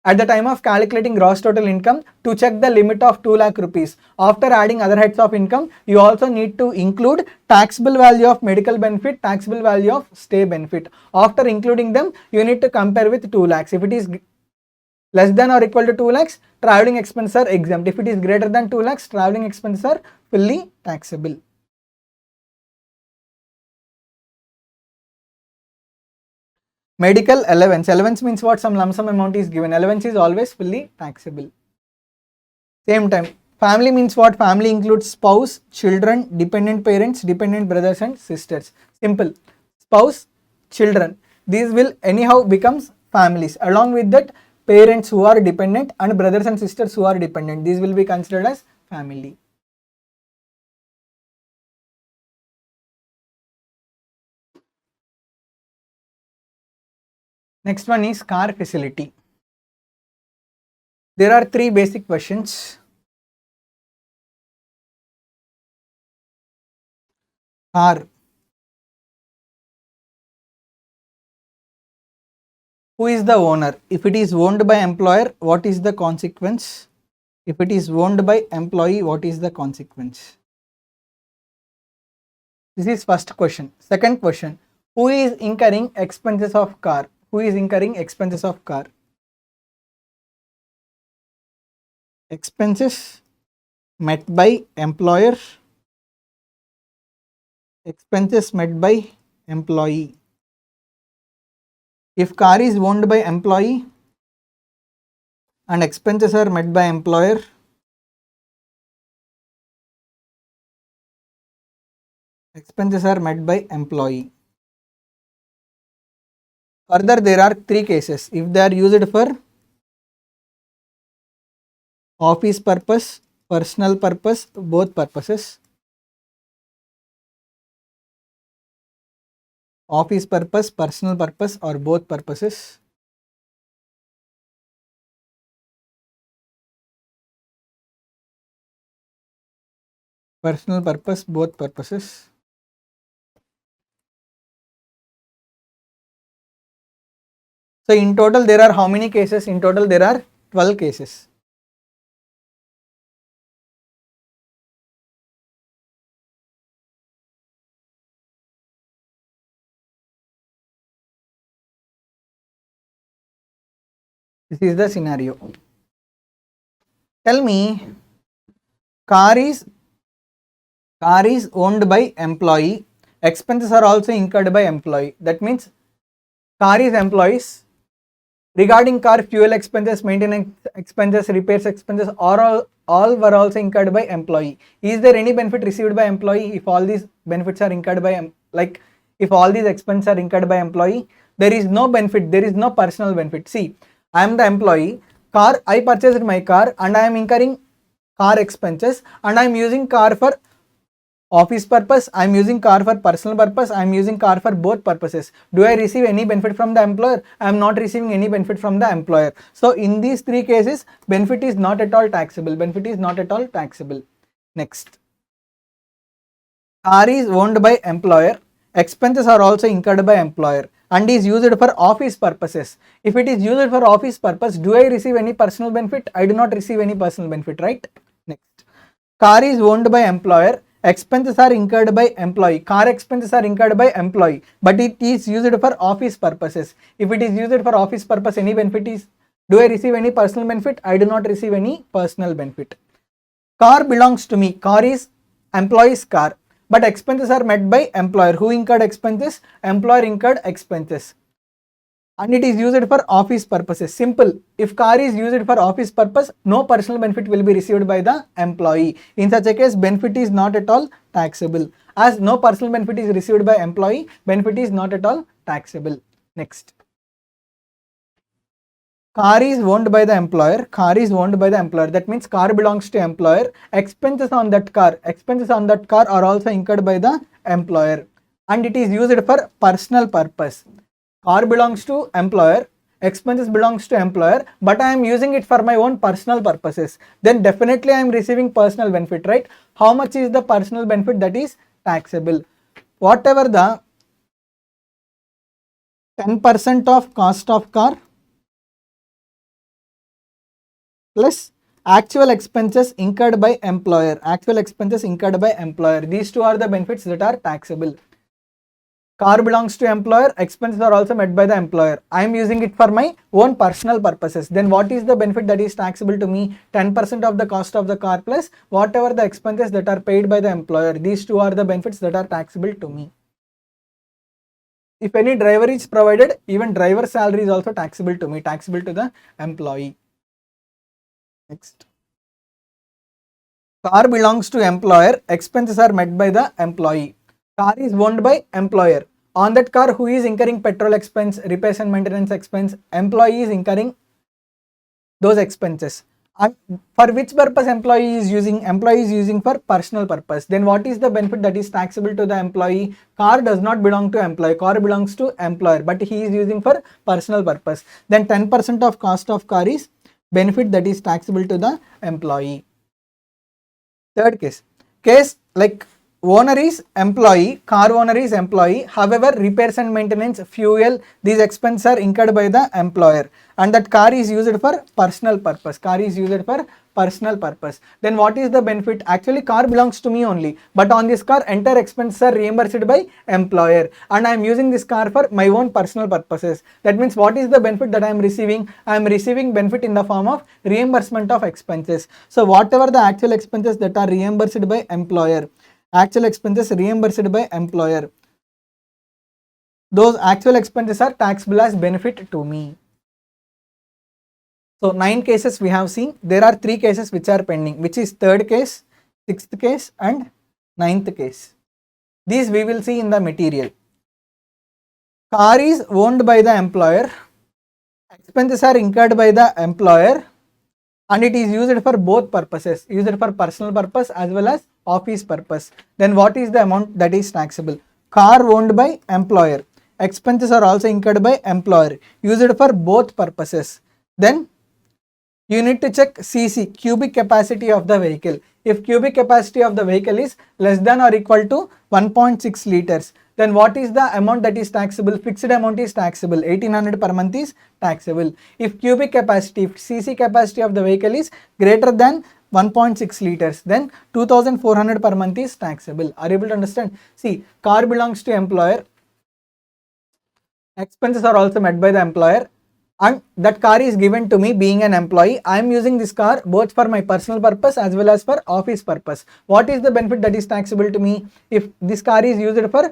[SPEAKER 1] At the time of calculating gross total income, to check the limit of 2 lakh rupees, after adding other heads of income, you also need to include taxable value of medical benefit, taxable value of stay benefit. After including them, you need to compare with 2 lakhs. If it is less than or equal to 2 lakhs, traveling expenses are exempt. If it is greater than 2 lakhs, traveling expenses are fully taxable. Medical allowance. Allowance means what? Some lump sum amount is given. Allowance is always fully taxable. Same time, family means what? Family includes spouse, children, dependent parents, dependent brothers and sisters. Simple. Spouse, children. These will anyhow becomes families. Along with that, parents who are dependent and brothers and sisters who are dependent. These will be considered as family. Next one is car facility. There are three basic questions. Car. Who is the owner? If it is owned by employer, what is the consequence? If it is owned by employee, what is the consequence? This is first question. Second question, who is incurring expenses of car? Who is incurring expenses of car? Expenses met by employer, expenses met by employee. If car is owned by employee and expenses are met by employer, expenses are met by employee. Further, there are three cases. If they are used for office purpose, personal purpose, both purposes. Office purpose, personal purpose, or both purposes. Personal purpose, both purposes. So in total there are how many cases? In total there are 12 cases. This is the scenario. Tell me, car is owned by employee, expenses are also incurred by employee. That means car is employees. Regarding car, fuel expenses, maintenance expenses, repairs expenses all were also incurred by employee. Is there any benefit received by employee if all these benefits are incurred by if all these expenses are incurred by employee? There is no benefit, there is no personal benefit. See, I am the employee, I purchased my car and I am incurring car expenses and I am using car for office purpose, I am using car for personal purpose, I am using car for both purposes. Do I receive any benefit from the employer? I am not receiving any benefit from the employer. So in these three cases, benefit is not at all taxable. Benefit is not at all taxable. Next. Car is owned by employer. Expenses are also incurred by employer and is used for office purposes. If it is used for office purpose, do I receive any personal benefit? I do not receive any personal benefit, right? Next. Car is owned by employer. Expenses are incurred by employee. Car expenses are incurred by employee, but it is used for office purposes. If it is used for office purpose, any benefit is, do I receive any personal benefit? I do not receive any personal benefit. Car belongs to me. Car is employee's car, but expenses are met by employer. Who incurred expenses? Employer incurred expenses. And it is used for office purposes. Simple. If car is used for office purpose, no personal benefit will be received by the employee. In such a case, benefit is not at all taxable. As no personal benefit is received by employee, benefit is not at all taxable. Next. Car is owned by the employer. Car is owned by the employer. That means car belongs to employer. Expenses on that car are also incurred by the employer. And it is used for personal purpose. Car belongs to employer, expenses belongs to employer, but I am using it for my own personal purposes. Then definitely I am receiving personal benefit, right? How much is the personal benefit that is taxable? Whatever the 10% of cost of car plus actual expenses incurred by employer. These two are the benefits that are taxable. Car belongs to employer, expenses are also met by the employer. I am using it for my own personal purposes. Then what is the benefit that is taxable to me? 10% of the cost of the car plus whatever the expenses that are paid by the employer. These two are the benefits that are taxable to me. If any driver is provided, even driver salary is also taxable to me, taxable to the employee. Next. Car belongs to employer, expenses are met by the employee. Car is owned by employer. On that car, who is incurring petrol expense, repairs and maintenance expense? Employee is incurring those expenses. And for which purpose employee is using? Employee is using for personal purpose. Then what is the benefit that is taxable to the employee? Car does not belong to employee. Car belongs to employer, but he is using for personal purpose. Then 10% of cost of car is benefit that is taxable to the employee. Third case like owner is employee, car owner is employee, however repairs and maintenance, fuel, these expenses are incurred by the employer and that car is used for personal purpose. Then what is the benefit? Actually car belongs to me only, but on this car entire expenses are reimbursed by employer and I am using this car for my own personal purposes. That means what is the benefit that I am receiving? I am receiving benefit in the form of reimbursement of expenses. So whatever the actual expenses that are reimbursed by employer, those actual expenses are taxable as benefit to me. So 9 cases we have seen. There are 3 cases which are pending, which is 3rd case, 6th case and 9th case. These we will see in the material. Car is owned by the employer, expenses are incurred by the employer, and it is used for both purposes, used for personal purpose as well as office purpose. Then what is the amount that is taxable? Car owned by employer, expenses are also incurred by employer, used for both purposes. Then you need to check CC, cubic capacity of the vehicle. If cubic capacity of the vehicle is less than or equal to 1.6 liters, then what is the amount that is taxable? Fixed amount is taxable. 1800 per month is taxable. If cubic capacity, if CC capacity of the vehicle is greater than 1.6 liters, then 2400 per month is taxable. Are you able to understand? See, car belongs to employer. Expenses are also met by the employer, and that car is given to me being an employee. I am using this car both for my personal purpose as well as for office purpose. What is the benefit that is taxable to me? If this car is used for,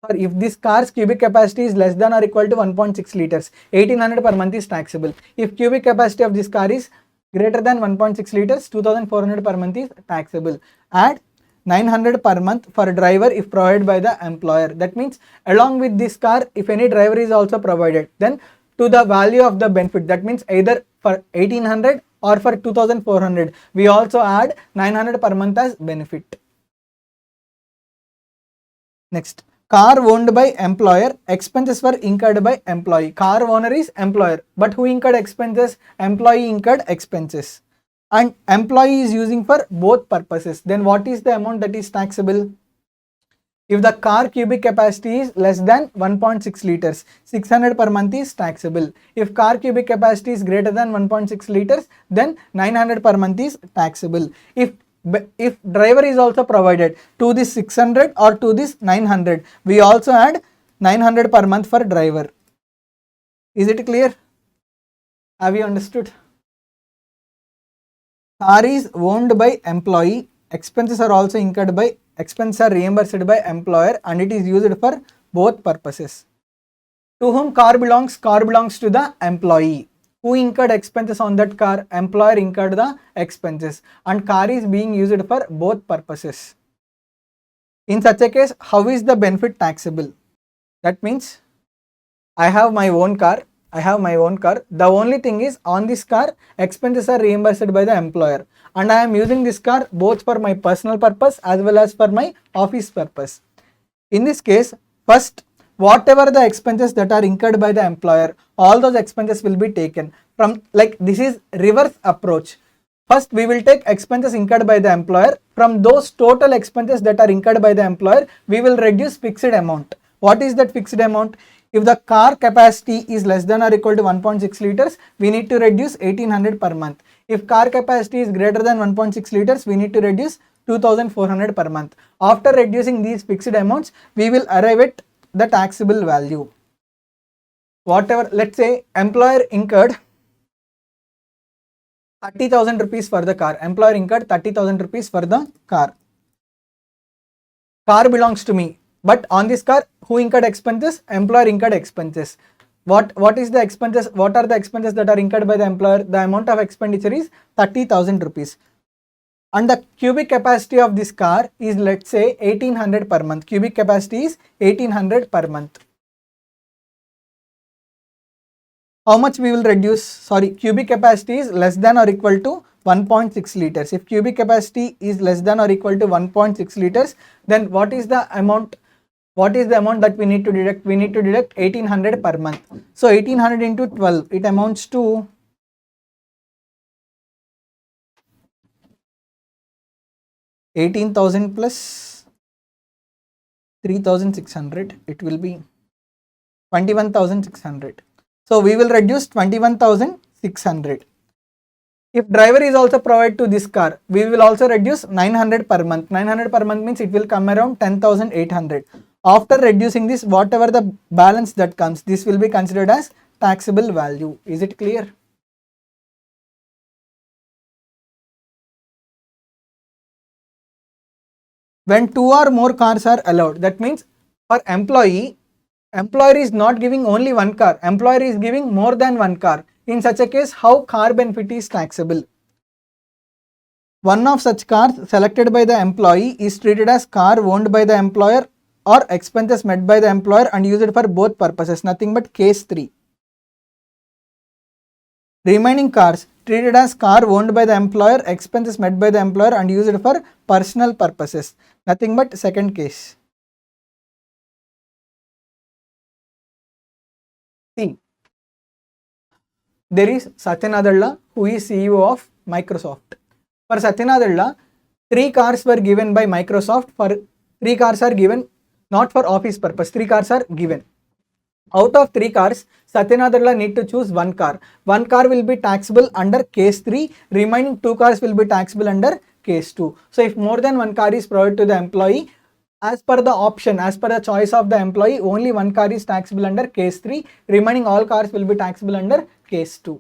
[SPEAKER 1] or if this car's cubic capacity is less than or equal to 1.6 liters, 1800 per month is taxable. If cubic capacity of this car is greater than 1.6 liters, 2400 per month is taxable. Add 900 per month for driver if provided by the employer. That means along with this car, if any driver is also provided, then to the value of the benefit, that means either for 1800 or for 2400, we also add 900 per month as benefit. Next, car owned by employer, expenses were incurred by employee. Car owner is employer, but who incurred expenses? Employee incurred expenses, and employee is using for both purposes. Then what is the amount that is taxable? If the car cubic capacity is less than 1.6 liters, 600 per month is taxable. If car cubic capacity is greater than 1.6 liters, then 900 per month is taxable. If driver is also provided to this 600 or to this 900, we also add 900 per month for driver. Is it clear? Have you understood? Car is owned by employee, expenses are also incurred by, expenses are reimbursed by employer, and it is used for both purposes. To whom car belongs? Car belongs to the employee. Who incurred expenses on that car? Employer incurred the expenses, and car is being used for both purposes. In such a case, how is the benefit taxable? That means I have my own car. The only thing is, on this car, expenses are reimbursed by the employer, and I am using this car both for my personal purpose as well as for my office purpose. In this case, first, whatever the expenses that are incurred by the employer, all those expenses will be taken from, like, this is reverse approach. First, we will take expenses incurred by the employer. From those total expenses that are incurred by the employer, we will reduce fixed amount. What is that fixed amount? If the car capacity is less than or equal to 1.6 liters, we need to reduce 1800 per month. If car capacity is greater than 1.6 liters, we need to reduce 2400 per month. After reducing these fixed amounts, we will arrive at the taxable value. Whatever, let's say employer incurred 30,000 rupees for the car. Employer incurred 30,000 rupees for the car. Car belongs to me. But on this car, who incurred expenses? Employer incurred expenses. What is the expenses? What are the expenses that are incurred by the employer? The amount of expenditure is 30,000 rupees. And the cubic capacity of this car is, let's say, 1800 per month. Cubic capacity is 1800 per month. How much we will reduce? Sorry, cubic capacity is less than or equal to 1.6 liters. If cubic capacity is less than or equal to 1.6 liters, then what is the amount? What is the amount that we need to deduct? We need to deduct 1800 per month. So 1800 into 12, it amounts to 18,000 plus 3,600. It will be 21,600. So we will reduce 21,600. If driver is also provided to this car, we will also reduce 900 per month. 900 per month means it will come around 10,800. After reducing this, whatever the balance that comes, this will be considered as taxable value. Is it clear? When two or more cars are allowed, that means for employee, employer is not giving only one car, employer is giving more than one car. In such a case, how car benefit is taxable? One of such cars selected by the employee is treated as car owned by the employer, or expenses met by the employer and used for both purposes, nothing but case 3. Remaining cars treated as car owned by the employer, expenses met by the employer and used for personal purposes, nothing but second case. See, there is Satya Nadella who is CEO of Microsoft. For Satya Nadella, 3 cars were given by Microsoft. For 3 cars are given not for office purpose, 3 cars are given. Out of 3 cars, Satya Nadella need to choose 1 car. 1 car will be taxable under case 3, remaining 2 cars will be taxable under case 2. So if more than 1 car is provided to the employee, as per the option, as per the choice of the employee, only 1 car is taxable under case 3, remaining all cars will be taxable under case 2.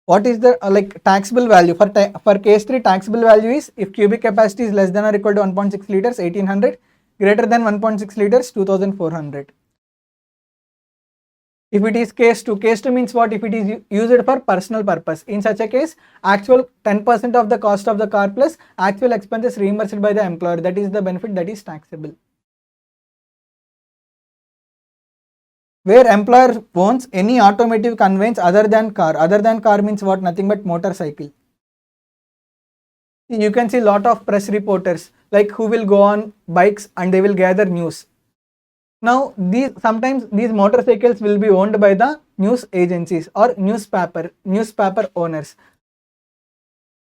[SPEAKER 1] What is the taxable value? For case 3, taxable value is if cubic capacity is less than or equal to 1.6 liters, 1800, greater than 1.6 liters, 2400. If it is case 2, case 2 means what? If it is used for personal purpose. In such a case, actual 10% of the cost of the car plus actual expenses reimbursed by the employer, that is the benefit that is taxable. Where employer owns any automotive conveyance other than car. Other than car means what? Nothing but motorcycle. You can see lot of press reporters like who will go on bikes and they will gather news. Now sometimes these motorcycles will be owned by the news agencies or newspaper owners.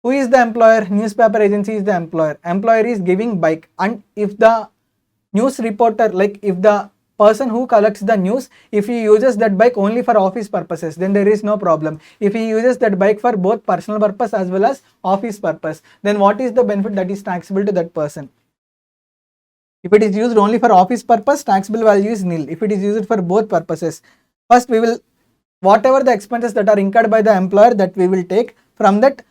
[SPEAKER 1] Who is the employer? Newspaper agency is the employer. Employer is giving bike, and if the news reporter, like if the person who collects the news, if he uses that bike only for office purposes, then there is no problem. If he uses that bike for both personal purpose as well as office purpose, then what is the benefit that is taxable to that person? If it is used only for office purpose, taxable value is nil. If it is used for both purposes, first we will, whatever the expenses that are incurred by the employer, that we will take from that.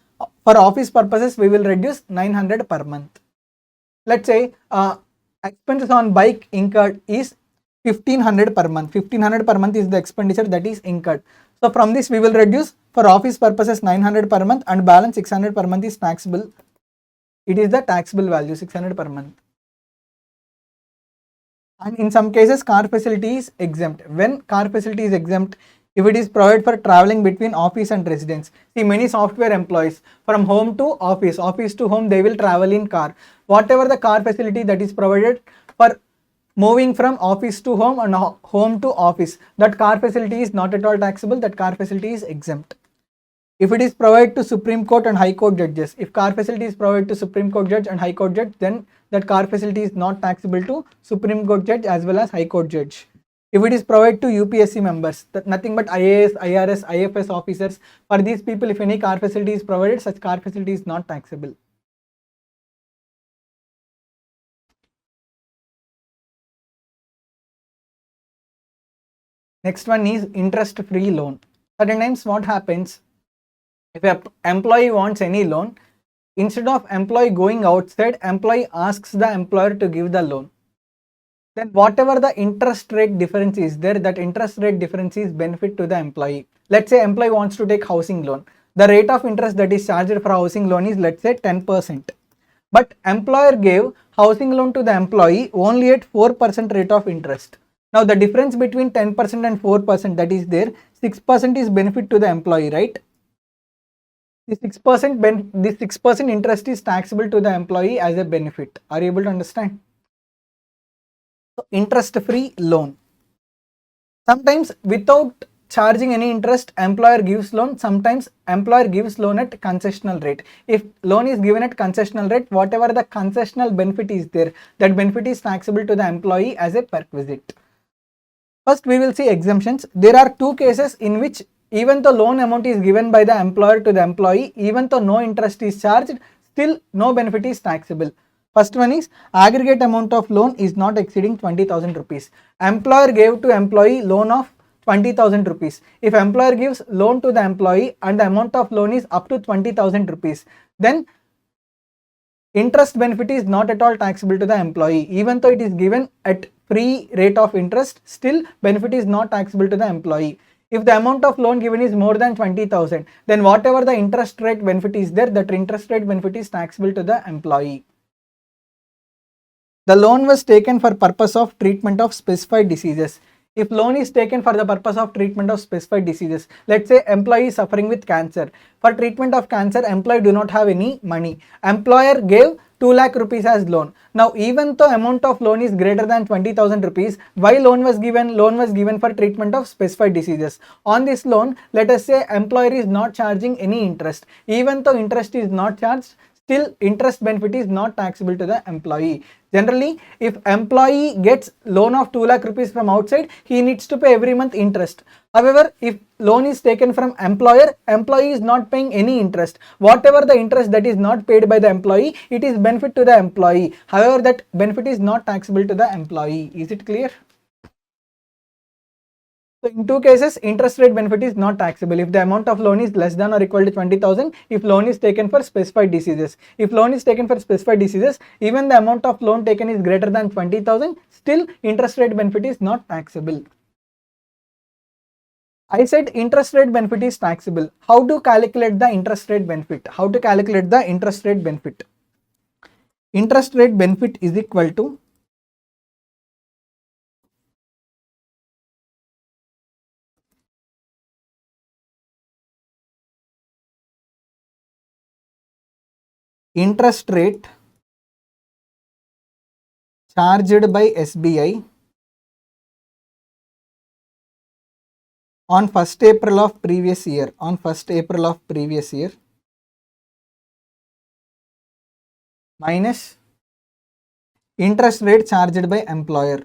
[SPEAKER 1] For office purposes, we will reduce 900 per month. Let's say expenses on bike incurred is 1500 per month. 1500 per month is the expenditure that is incurred. So from this we will reduce for office purposes 900 per month, and balance 600 per month is taxable. It is the taxable value, 600 per month. And in some cases car facility is exempt. When car facility is exempt, if it is provided for traveling between office and residence. See, many software employees from home to office, office to home, they will travel in car. Whatever the car facility that is provided for moving from office to home and home to office, that car facility is not at all taxable. That car facility is exempt. If it is provided to Supreme Court and High Court judges, if car facility is provided to Supreme Court judge and High Court judge, then that car facility is not taxable to Supreme Court judge as well as High Court judge. If it is provided to UPSC members, that nothing but IAS, IRS, IFS officers, for these people, if any car facility is provided, such car facility is not taxable. Next one is interest-free loan. Certain times what happens, if an employee wants any loan, instead of employee going outside, employee asks the employer to give the loan. Then whatever the interest rate difference is there, that interest rate difference is benefit to the employee. Let's say employee wants to take housing loan. The rate of interest that is charged for housing loan is, let's say, 10%. But employer gave housing loan to the employee only at 4% rate of interest. Now the difference between 10% and 4% that is there, 6% is benefit to the employee, right? The 6% interest is taxable to the employee as a benefit. Are you able to understand? So interest-free loan. Sometimes without charging any interest, employer gives loan. Sometimes employer gives loan at concessional rate. If loan is given at concessional rate, whatever the concessional benefit is there, that benefit is taxable to the employee as a perquisite. First we will see exemptions. There are 2 cases in which even though loan amount is given by the employer to the employee, even though no interest is charged, still no benefit is taxable. First one is aggregate amount of loan is not exceeding 20,000 rupees. Employer gave to employee loan of 20,000 rupees. If employer gives loan to the employee and the amount of loan is up to 20,000 rupees, then interest benefit is not at all taxable to the employee. Even though it is given at free rate of interest, still benefit is not taxable to the employee. If the amount of loan given is more than 20,000, then whatever the interest rate benefit is there, that interest rate benefit is taxable to the employee. The loan was taken for purpose of treatment of specified diseases. If loan is taken for the purpose of treatment of specified diseases, let's say employee is suffering with cancer. For treatment of cancer, employee do not have any money. Employer gave 2 lakh rupees as loan. Now, even though amount of loan is greater than 20,000 rupees, why loan was given? Loan was given for treatment of specified diseases. On this loan, let us say employer is not charging any interest. Even though interest is not charged, still interest benefit is not taxable to the employee. Generally, if employee gets loan of 2 lakh rupees from outside, he needs to pay every month interest. However, if loan is taken from employer, employee is not paying any interest. Whatever the interest that is not paid by the employee, it is benefit to the employee. However, that benefit is not taxable to the employee. Is it clear? So in two cases, interest rate benefit is not taxable if the amount of loan is less than or equal to 20,000, if loan is taken for specified diseases. If loan is taken for specified diseases, even the amount of loan taken is greater than 20,000, still interest rate benefit is not taxable. I said interest rate benefit is taxable. How to calculate the interest rate benefit? How to calculate the interest rate benefit? Interest rate benefit is equal to interest rate charged by SBI on 1st April of previous year, minus interest rate charged by employer.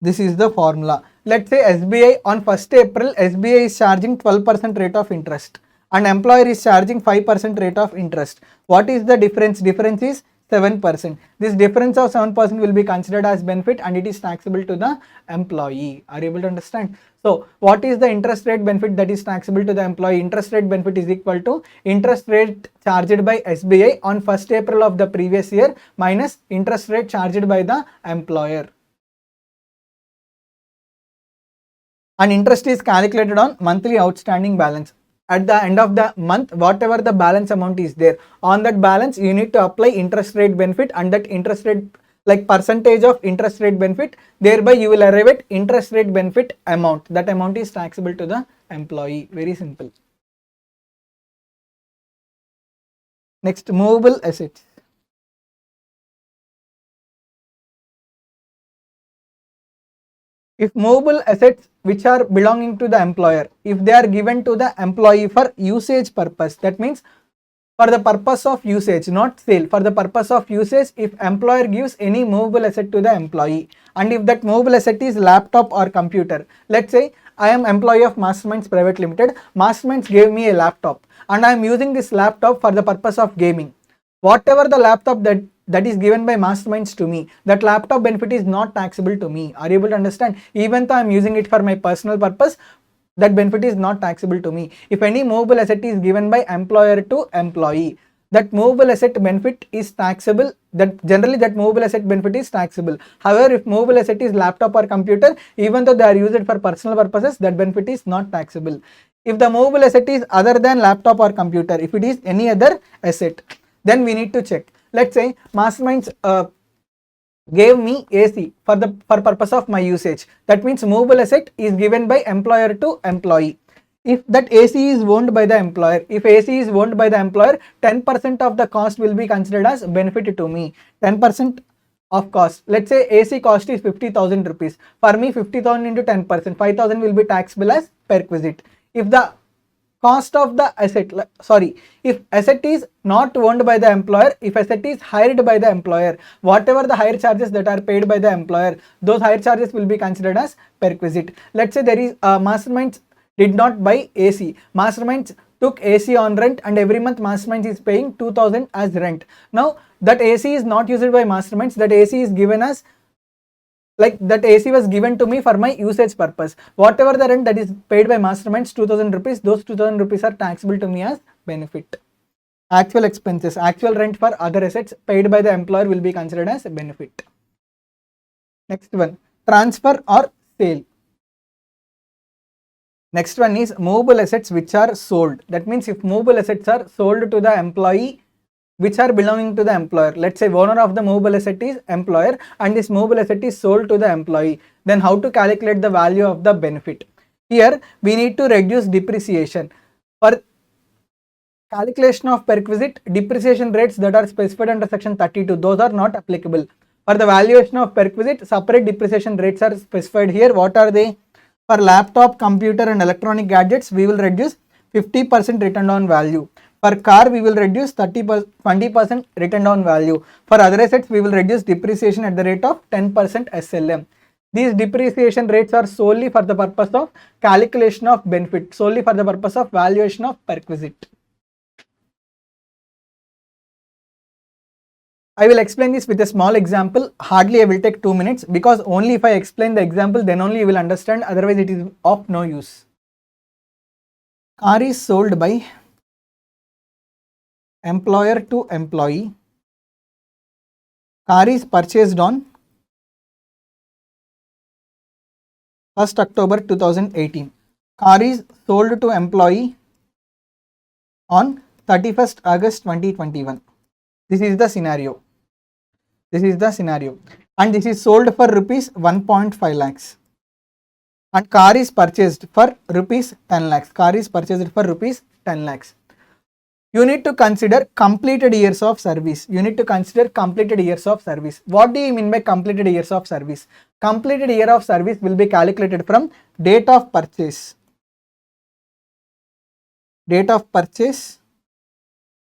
[SPEAKER 1] This is the formula. Let's say SBI on 1st April, SBI is charging 12% rate of interest and employer is charging 5% rate of interest. What is the difference? Difference is 7%. This difference of 7% will be considered as benefit and it is taxable to the employee. Are you able to understand? So, what is the interest rate benefit that is taxable to the employee? Interest rate benefit is equal to interest rate charged by SBI on 1st April of the previous year minus interest rate charged by the employer. And interest is calculated on monthly outstanding balance. At the end of the month, whatever the balance amount is there, on that balance you need to apply interest rate benefit and that interest rate, like percentage of interest rate benefit, thereby you will arrive at interest rate benefit amount. That amount is taxable to the employee. Very simple. Next, movable assets. If movable assets which are belonging to the employer, if they are given to the employee for usage purpose, that means for the purpose of usage, not sale, for the purpose of usage, if employer gives any movable asset to the employee, and if that movable asset is laptop or computer, let's say I am employee of Masterminds Private Limited, Masterminds gave me a laptop and I am using this laptop for the purpose of gaming. Whatever the laptop that is given by Masterminds to me, that laptop benefit is not taxable to me. Are you able to understand? Even though I am using it for my personal purpose, that benefit is not taxable to me. If any movable asset is given by employer to employee, that movable asset benefit is taxable. That generally that movable asset benefit is taxable. However, if movable asset is laptop or computer, even though they are used for personal purposes, that benefit is not taxable. If the movable asset is other than laptop or computer, if it is any other asset, then we need to check. Let's say Masterminds gave me AC for purpose of my usage. That means movable asset is given by employer to employee. If that AC is owned by the employer, 10% of the cost will be considered as benefit to me. 10% of cost. Let's say AC cost is 50,000 rupees. For me, 50,000 into 10%, 5,000 will be taxable as perquisite. If the cost of the asset, if asset is not owned by the employer, if asset is hired by the employer, whatever the hire charges that are paid by the employer, those hire charges will be considered as perquisite. Let's say there is Masterminds did not buy AC. Masterminds took AC on rent and every month Masterminds is paying 2,000 as rent. Now that AC is not used by Masterminds, that AC is given as, like that AC was given to me for my usage purpose. Whatever the rent that is paid by Masterminds, 2,000 rupees, those 2,000 rupees are taxable to me as benefit. Actual expenses, actual rent for other assets paid by the employer will be considered as a benefit. Next one, transfer or sale. Next one is movable assets which are sold. That means if movable assets are sold to the employee which are belonging to the employer. Let's say owner of the movable asset is employer and this movable asset is sold to the employee. Then how to calculate the value of the benefit? Here we need to reduce depreciation. For calculation of perquisite, depreciation rates that are specified under section 32, those are not applicable. For the valuation of perquisite, separate depreciation rates are specified here. What are they? For laptop, computer and electronic gadgets, we will reduce 50% return on value. For car, we will reduce 20% return on value. For other assets, we will reduce depreciation at the rate of 10% SLM. These depreciation rates are solely for the purpose of calculation of benefit, solely for the purpose of valuation of perquisite. I will explain this with a small example. Hardly I will take 2 minutes, because only if I explain the example then only you will understand, otherwise it is of no use. Car is sold by employer to employee. Car is purchased on 1st October 2018. Car is sold to employee on 31st August 2021. This is the scenario. This is the scenario. And this is sold for rupees 1.5 lakhs. And car is purchased for rupees 10 lakhs. Car is purchased for rupees 10 lakhs. You need to consider completed years of service. You need to consider completed years of service. What do you mean by completed years of service? Completed year of service will be calculated from date of purchase. Date of purchase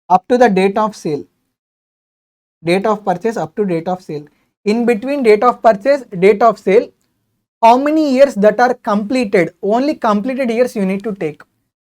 [SPEAKER 1] up to the date of sale. Date of purchase up to date of sale. In between date of purchase, date of sale, how many years that are completed? Only completed years you need to take.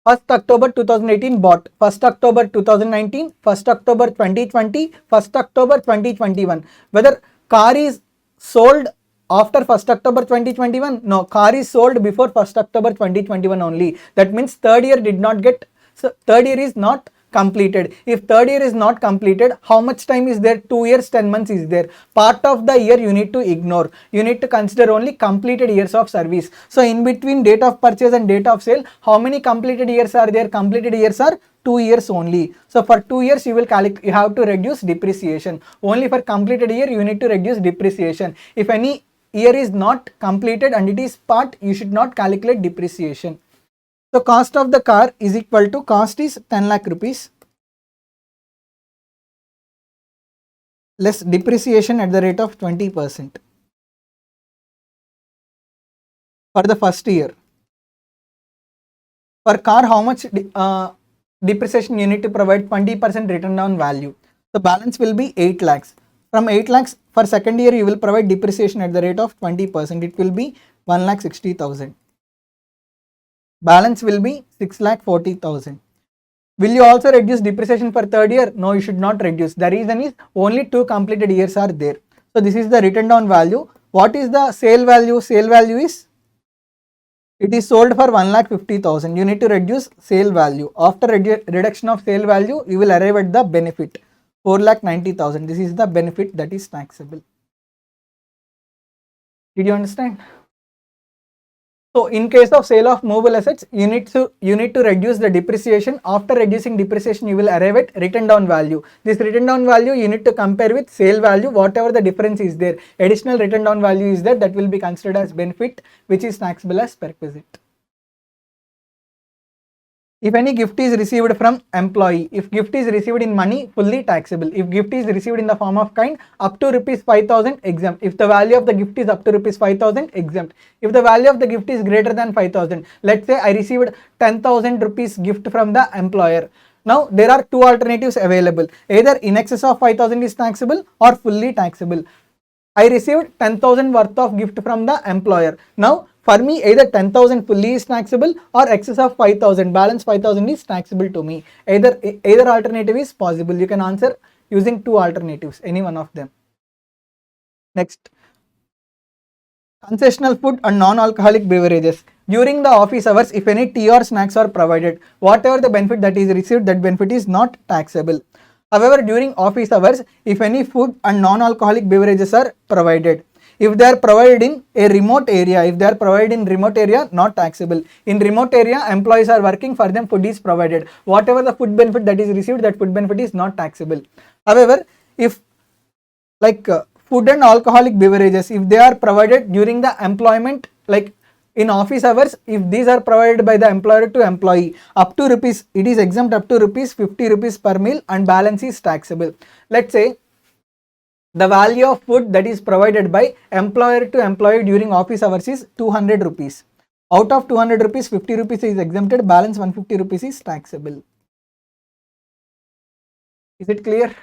[SPEAKER 1] 1st October 2018 bought, 1st October 2019, 1st October 2020, 1st October 2021. Whether car is sold after 1st October 2021? No, car is sold before 1st October 2021 only. That means third year did not get, so third year is not completed. If third year is not completed, how much time is there? 2 years, 10 months is there. Part of the year you need to ignore. You need to consider only completed years of service. So in between date of purchase and date of sale, how many completed years are there? Completed years are 2 years only. So for 2 years you have to reduce depreciation. Only for completed year you need to reduce depreciation. If any year is not completed and it is part, you should not calculate depreciation. So cost of the car is equal to, cost is 10 lakh rupees less depreciation at the rate of 20% for the first year. For car, how much depreciation you need to provide? 20% return on value. So balance will be 8 lakhs. From 8 lakhs for second year you will provide depreciation at the rate of 20%. It will be 1,60,000. Balance will be 6,40,000. Will you also reduce depreciation for third year? No, you should not reduce. The reason is only 2 completed years are there. So this is the written down value. What is the sale value? Sale value is, it is sold for 1,50,000. You need to reduce sale value. After reduction of sale value, you will arrive at the benefit, 4,90,000. This is the benefit that is taxable. Did you understand? So in case of sale of movable assets, you need to reduce the depreciation. After reducing depreciation, you will arrive at written down value. This written down value you need to compare with sale value. Whatever the difference is there, additional written down value is there, that will be considered as benefit, which is taxable as perquisite. If any gift is received from employee, if gift is received in money, fully taxable. If gift is received in the form of kind, up to rupees 5,000, exempt. If the value of the gift is up to rupees 5,000, exempt. If the value of the gift is greater than 5,000, let's say I received 10,000 rupees gift from the employer. Now there are two alternatives available. Either in excess of 5,000 is taxable or fully taxable. I received 10,000 worth of gift from the employer. Now for me, either 10,000 fully is taxable or excess of 5,000, balance 5,000 is taxable to me. Either alternative is possible. You can answer using two alternatives, any one of them. Next, concessional food and non-alcoholic beverages. During the office hours, if any tea or snacks are provided, whatever the benefit that is received, that benefit is not taxable. However, during office hours, if any food and non-alcoholic beverages are provided, If they are provided in a remote area, not taxable. In remote area, employees are working, for them food is provided. Whatever the food benefit that is received, that food benefit is not taxable. However, if like food and alcoholic beverages, if they are provided during the employment, like in office hours, if these are provided by the employer to employee, up to rupees, it is exempt up to rupees 50 rupees per meal, and balance is taxable. Let's say the value of food that is provided by employer to employee during office hours is 200 rupees. Out of 200 rupees, 50 rupees is exempted, balance 150 rupees is taxable. Is it clear?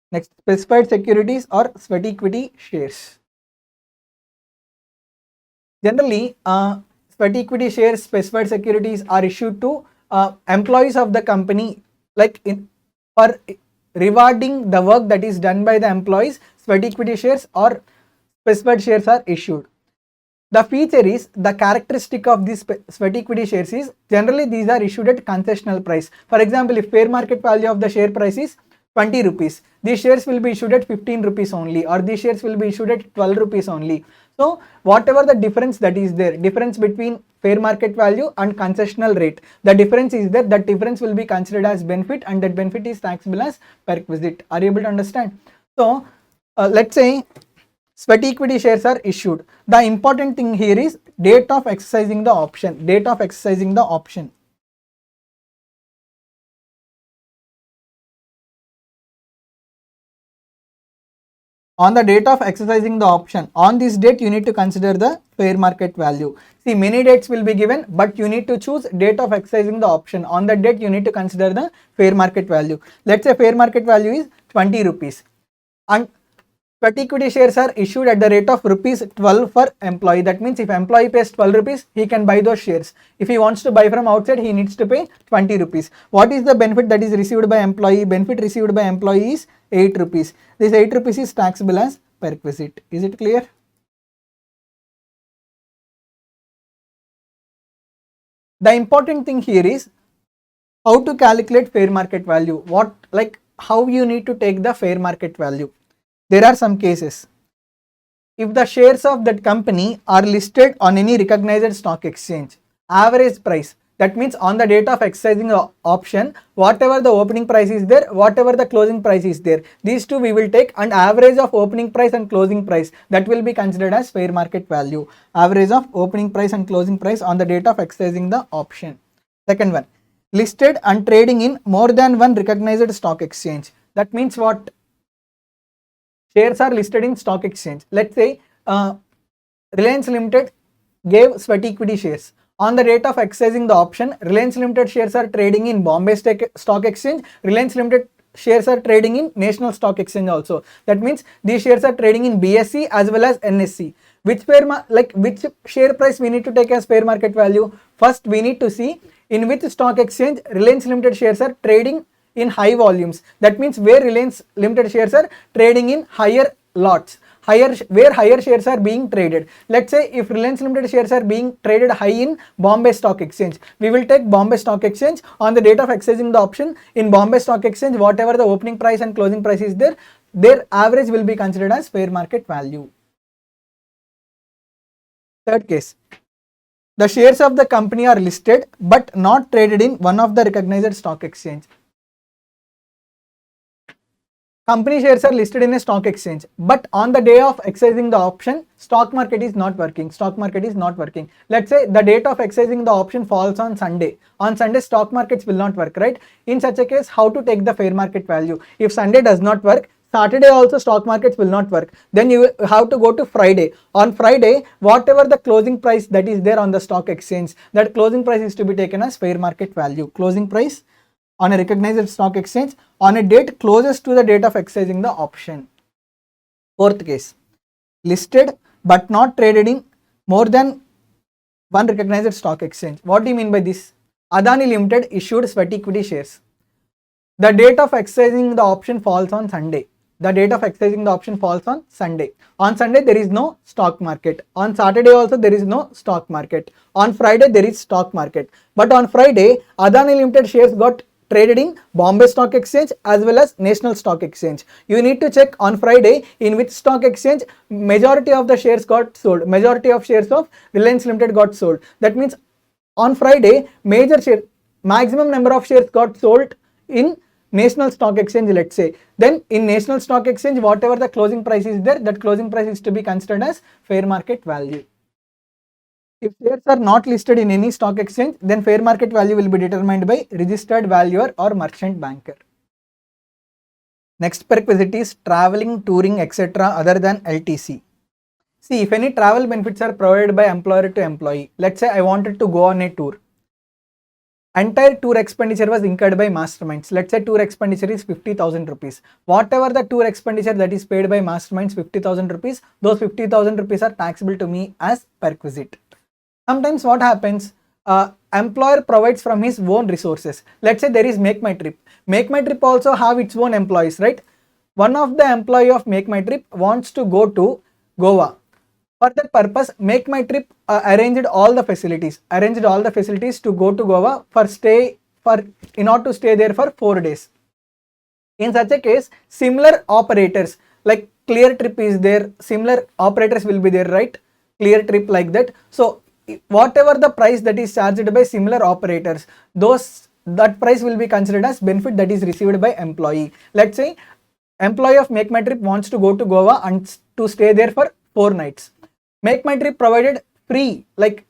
[SPEAKER 1] Next, specified securities or sweat equity shares. Generally, sweat equity shares, specified securities are issued to employees of the company, like for rewarding the work that is done by the employees. Sweat equity shares or specified shares are issued. The feature is, the characteristic of these sweat equity shares is, generally these are issued at concessional price. For example, if fair market value of the share price is 20 rupees, these shares will be issued at 15 rupees only, or these shares will be issued at 12 rupees only. So whatever the difference that is there, difference between fair market value and concessional rate, the difference is there, that difference will be considered as benefit, and that benefit is taxable as perquisite. Are you able to understand? So let's say sweat equity shares are issued. The important thing here is date of exercising the option. Date of exercising the option. On the date of exercising the option, on this date you need to consider the fair market value. See, many dates will be given, but you need to choose date of exercising the option. On that date you need to consider the fair market value. Let's say fair market value is 20 rupees, and sweat equity shares are issued at the rate of rupees 12 for employee. That means if employee pays 12 rupees, he can buy those shares. If he wants to buy from outside, he needs to pay 20 rupees. What is the benefit that is received by employee? Benefit received by employee is 8 rupees. This 8 rupees is taxable as perquisite. Is it clear? The important thing here is how to calculate fair market value. How you need to take the fair market value. There are some cases. If the shares of that company are listed on any recognized stock exchange, average price, that means on the date of exercising the option, whatever the opening price is there, whatever the closing price is there, these two we will take, and average of opening price and closing price, that will be considered as fair market value. Average of opening price and closing price on the date of exercising the option. Second one, listed and trading in more than one recognized stock exchange. That means what? Shares are listed in stock exchange. Let's say Reliance Limited gave sweat equity shares. On the date of exercising the option, Reliance Limited shares are trading in Bombay Stock Exchange. Reliance Limited shares are trading in National Stock Exchange also. That means these shares are trading in BSE as well as NSE. Which share price we need to take as fair market value? First, we need to see in which stock exchange Reliance Limited shares are trading in high volumes. That means where Reliance Limited shares are trading in higher lots, where higher shares are being traded. Let's say if Reliance Limited shares are being traded high in Bombay Stock Exchange, we will take Bombay Stock Exchange. On the date of exercising the option in Bombay Stock Exchange, whatever the opening price and closing price is there, their average will be considered as fair market value. Third case, the shares of the company are listed but not traded in one of the recognized stock exchange. Company shares are listed in a stock exchange, but on the day of exercising the option, stock market is not working. Let's say the date of exercising the option falls on Sunday. On Sunday, stock markets will not work, right? In such a case, how to take the fair market value? If Sunday does not work, Saturday also stock markets will not work. Then you have to go to Friday. On Friday, whatever the closing price that is there on the stock exchange, that closing price is to be taken as fair market value. Closing price on a recognized stock exchange on a date closest to the date of exercising the option. Fourth case, listed but not traded in more than one recognized stock exchange. What do you mean by this? Adani Limited issued sweat equity shares. The date of exercising the option falls on Sunday. On Sunday, there is no stock market. On Saturday also, there is no stock market. On Friday, there is stock market. But on Friday, Adani Limited shares got traded in Bombay Stock Exchange as well as National Stock Exchange. You need to check on Friday in which stock exchange majority of the shares got sold, majority of shares of Reliance Limited got sold. That means on Friday, maximum number of shares got sold in National Stock Exchange, let's say. Then in National Stock Exchange, whatever the closing price is there, that closing price is to be considered as fair market value. If shares are not listed in any stock exchange, then fair market value will be determined by registered valuer or merchant banker. Next prerequisite is traveling, touring, etc. other than LTC. See, if any travel benefits are provided by employer to employee, let's say I wanted to go on a tour. Entire tour expenditure was incurred by masterminds. Let's say tour expenditure is 50,000 rupees. Whatever the tour expenditure that is paid by masterminds, 50,000 rupees, those 50,000 rupees are taxable to me as perquisite. Sometimes what happens, employer provides from his own resources. Let's say there is Make My Trip. Make My Trip also have its own employees, right? One of the employee of Make My Trip wants to go to Goa. For that purpose, Make My Trip arranged all the facilities to go to Goa in order to stay there for 4 days. In such a case, similar operators like Clear Trip is there, similar operators will be there, right? Clear Trip like that. So whatever the price that is charged by similar operators, that price will be considered as benefit that is received by employee. Let's say employee of Make My Trip wants to go to Goa and to stay there for 4 nights. Make My Trip provided free, like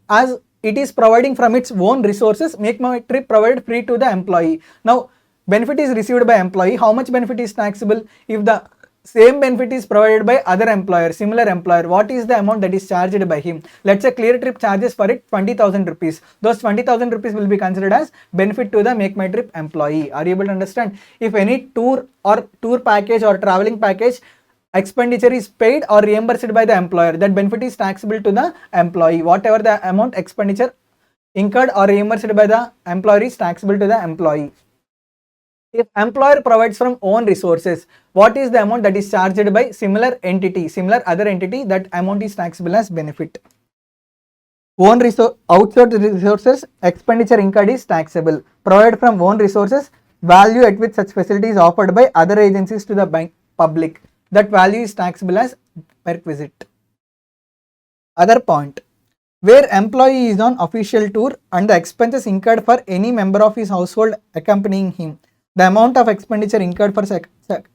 [SPEAKER 1] as it is providing from its own resources, Make My Trip provided free to the employee. Now benefit is received by employee. How much benefit is taxable? If the same benefit is provided by other employer, similar employer, what is the amount that is charged by him? Let's say Clear Trip charges for it 20,000 rupees. Those 20,000 rupees will be considered as benefit to the Make My Trip employee. Are you able to understand? If any tour package or traveling package expenditure is paid or reimbursed by the employer, that benefit is taxable to the employee. Whatever the amount expenditure incurred or reimbursed by the employer is taxable to the employee. If employer provides from own resources, what is the amount that is charged by similar other entity, that amount is taxable as benefit. Outsourced resources, expenditure incurred is taxable. Provided from own resources, value at which such facility is offered by other agencies to the public, that value is taxable as perquisite. Other point, where employee is on official tour and the expenses incurred for any member of his household accompanying him, the amount of expenditure incurred for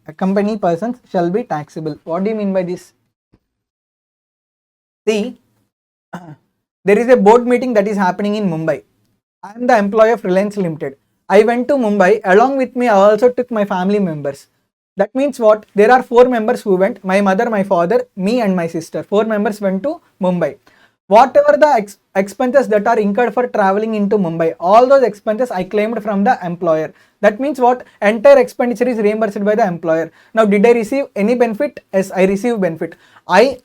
[SPEAKER 1] accompanying persons shall be taxable. What do you mean by this? See, there is a board meeting that is happening in Mumbai. I am the employee of Reliance Limited. I went to Mumbai. Along with me, I also took my family members. That means what? There are 4 members who went, my mother, my father, me and my sister. 4 members went to Mumbai. Whatever the expenses that are incurred for traveling into Mumbai, all those expenses I claimed from the employer. That means what? Entire expenditure is reimbursed by the employer. Now, did I receive any benefit? Yes, I received benefit. I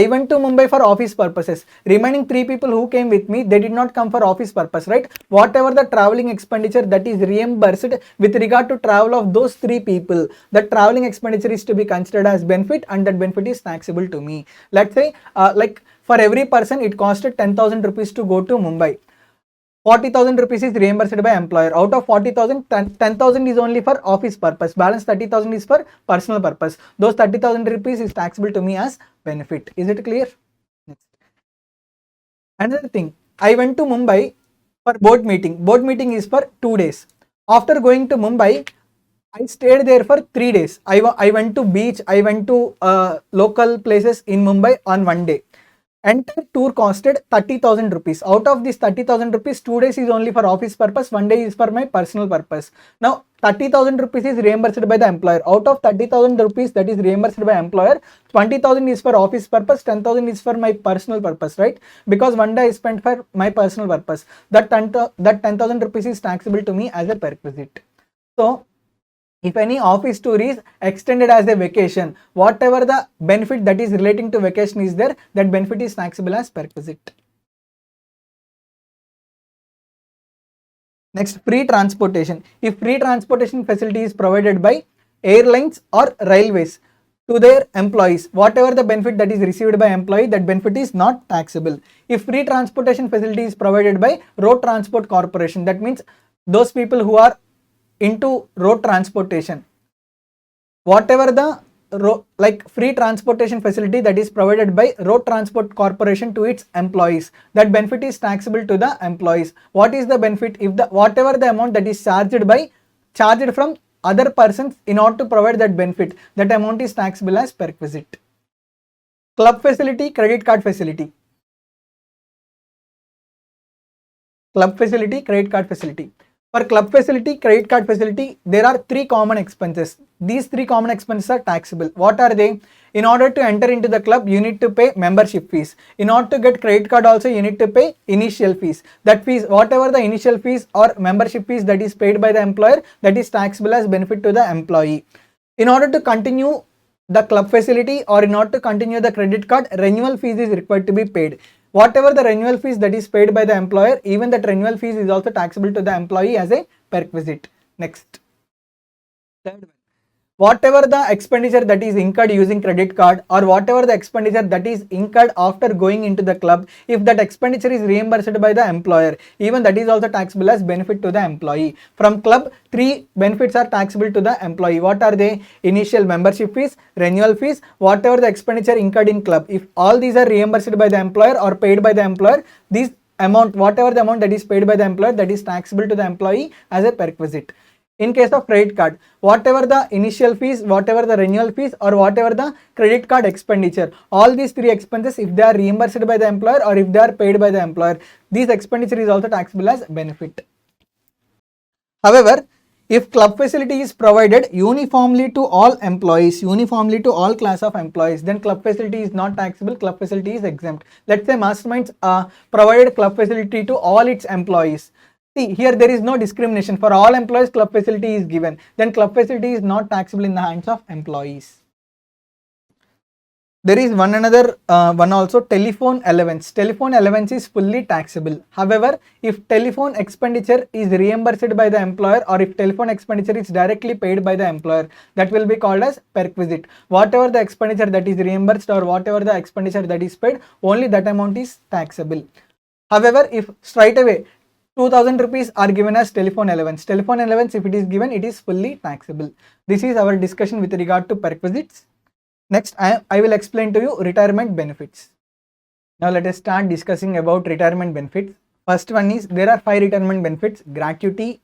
[SPEAKER 1] went to Mumbai for office purposes. Remaining 3 people who came with me, they did not come for office purpose, right? Whatever the traveling expenditure that is reimbursed with regard to travel of those 3 people, that traveling expenditure is to be considered as benefit, and that benefit is taxable to me. Let's say for every person it costed 10,000 rupees to go to Mumbai. 40,000 rupees is reimbursed by employer. Out of 40,000, 10,000 is only for office purpose. Balance 30,000 is for personal purpose. Those 30,000 rupees is taxable to me as benefit. Is it clear? Next. Another thing, I went to Mumbai for board meeting. Board meeting is for 2 days. After going to Mumbai, I stayed there for 3 days. I went to beach. I went to local places in Mumbai on 1 day. Entire tour costed 30,000 rupees. Out of this 30,000 rupees, 2 days is only for office purpose, 1 day is for my personal purpose. Now, 30,000 rupees is reimbursed by the employer. Out of 30,000 rupees that is reimbursed by employer, 20,000 is for office purpose, 10,000 is for my personal purpose, right? Because 1 day I spent for my personal purpose. That 10,000 rupees is taxable to me as a perquisite. So, if any office tour is extended as a vacation, whatever the benefit that is relating to vacation is there, that benefit is taxable as perquisite. Next, free transportation. If free transportation facility is provided by airlines or railways to their employees, whatever the benefit that is received by employee, that benefit is not taxable. If free transportation facility is provided by road transport corporation, that means those people who are into road transportation. Whatever the free transportation facility that is provided by Road Transport Corporation to its employees, that benefit is taxable to the employees. What is the benefit? If the whatever the amount that is charged from other persons in order to provide that benefit, that amount is taxable as perquisite. Club facility, credit card facility. Club facility, credit card facility. For club facility, credit card facility, there are three common expenses. These three common expenses are taxable. What are they? In order to enter into the club, you need to pay membership fees. In order to get credit card also, you need to pay initial fees. That fees, whatever the initial fees or membership fees that is paid by the employer, that is taxable as benefit to the employee. In order to continue the club facility or in order to continue the credit card, renewal fees is required to be paid. Whatever the renewal fees that is paid by the employer, even that renewal fees is also taxable to the employee as a perquisite. Next. Third one. Whatever the expenditure that is incurred using credit card or whatever the expenditure that is incurred after going into the club, if that expenditure is reimbursed by the employer, even that is also taxable as benefit to the employee. From club, three benefits are taxable to the employee. What are they? Initial membership fees, renewal fees, whatever the expenditure incurred in club. If all these are reimbursed by the employer or paid by the employer, these amount, whatever the amount that is paid by the employer, that is taxable to the employee as a perquisite. In case of credit card, whatever the initial fees, whatever the renewal fees or whatever the credit card expenditure, all these three expenses, if they are reimbursed by the employer or if they are paid by the employer, these expenditure is also taxable as benefit. However, if club facility is provided uniformly to all employees, uniformly to all class of employees, then club facility is not taxable, club facility is exempt. Let's say Masterminds provided club facility to all its employees. See, here there is no discrimination. For all employees, club facility is given. Then club facility is not taxable in the hands of employees. There is one also, telephone allowance. Telephone allowance is fully taxable. However, if telephone expenditure is reimbursed by the employer or if telephone expenditure is directly paid by the employer, that will be called as perquisite. Whatever the expenditure that is reimbursed or whatever the expenditure that is paid, only that amount is taxable. However, if straight away 2000 rupees are given as telephone allowance, if it is given, it is fully taxable. This is our discussion with regard to perquisites. Next, I will explain to you retirement benefits. Now let us start discussing about retirement benefits. First one is, there are 5 retirement benefits: gratuity,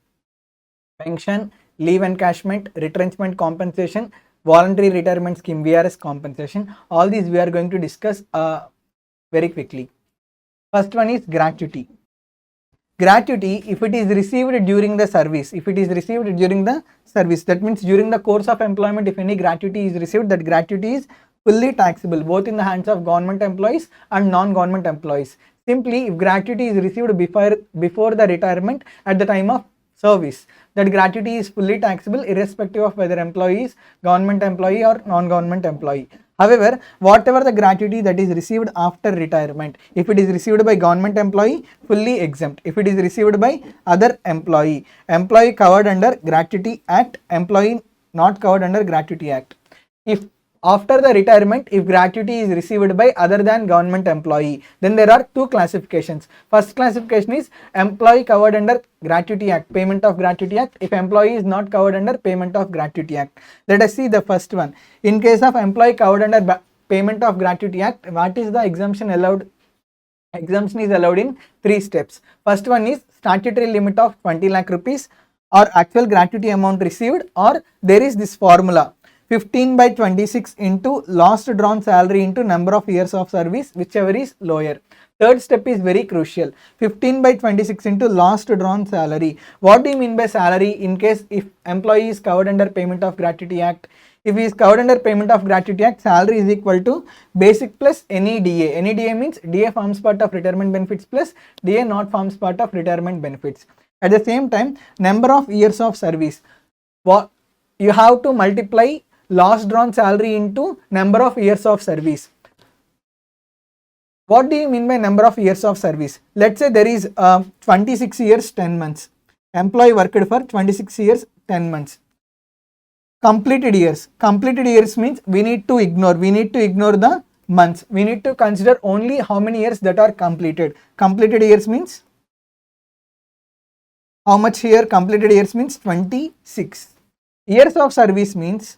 [SPEAKER 1] pension, leave encashment, retrenchment compensation, voluntary retirement scheme VRS compensation. All these we are going to discuss very quickly. First one is gratuity. Gratuity, if it is received during the service, that means during the course of employment, if any gratuity is received, that gratuity is fully taxable both in the hands of government employees and non-government employees. Simply, if gratuity is received before the retirement at the time of service, that gratuity is fully taxable irrespective of whether employee is government employee or non-government employee. However, whatever the gratuity that is received after retirement, if it is received by government employee, fully exempt. If it is received by other employee covered under Gratuity Act, employee not covered under Gratuity Act. If after the retirement, if gratuity is received by other than government employee, then there are 2 classifications. First classification is employee covered under Gratuity Act, payment of Gratuity Act. If employee is not covered under payment of Gratuity Act. Let us see the first one. In case of employee covered under payment of Gratuity Act, what is the exemption allowed? Exemption is allowed in 3 steps. First one is statutory limit of 20 lakh rupees or actual gratuity amount received, or there is this formula 15/26 into last drawn salary into number of years of service, whichever is lower. Third step is very crucial. 15/26 into last drawn salary. What do you mean by salary? In case if employee is covered under payment of Gratuity Act, if he is covered under payment of Gratuity Act, salary is equal to basic plus any DA. Any DA means DA forms part of retirement benefits plus DA not forms part of retirement benefits. At the same time, number of years of service. What you have to multiply last drawn salary into number of years of service. What do you mean by number of years of service? Let's say there is 26 years 10 months. Employee worked for 26 years 10 months. Completed years means we need to ignore the months. We need to consider only how many years that are completed. Completed years means How much here? Completed years means 26. Years of service means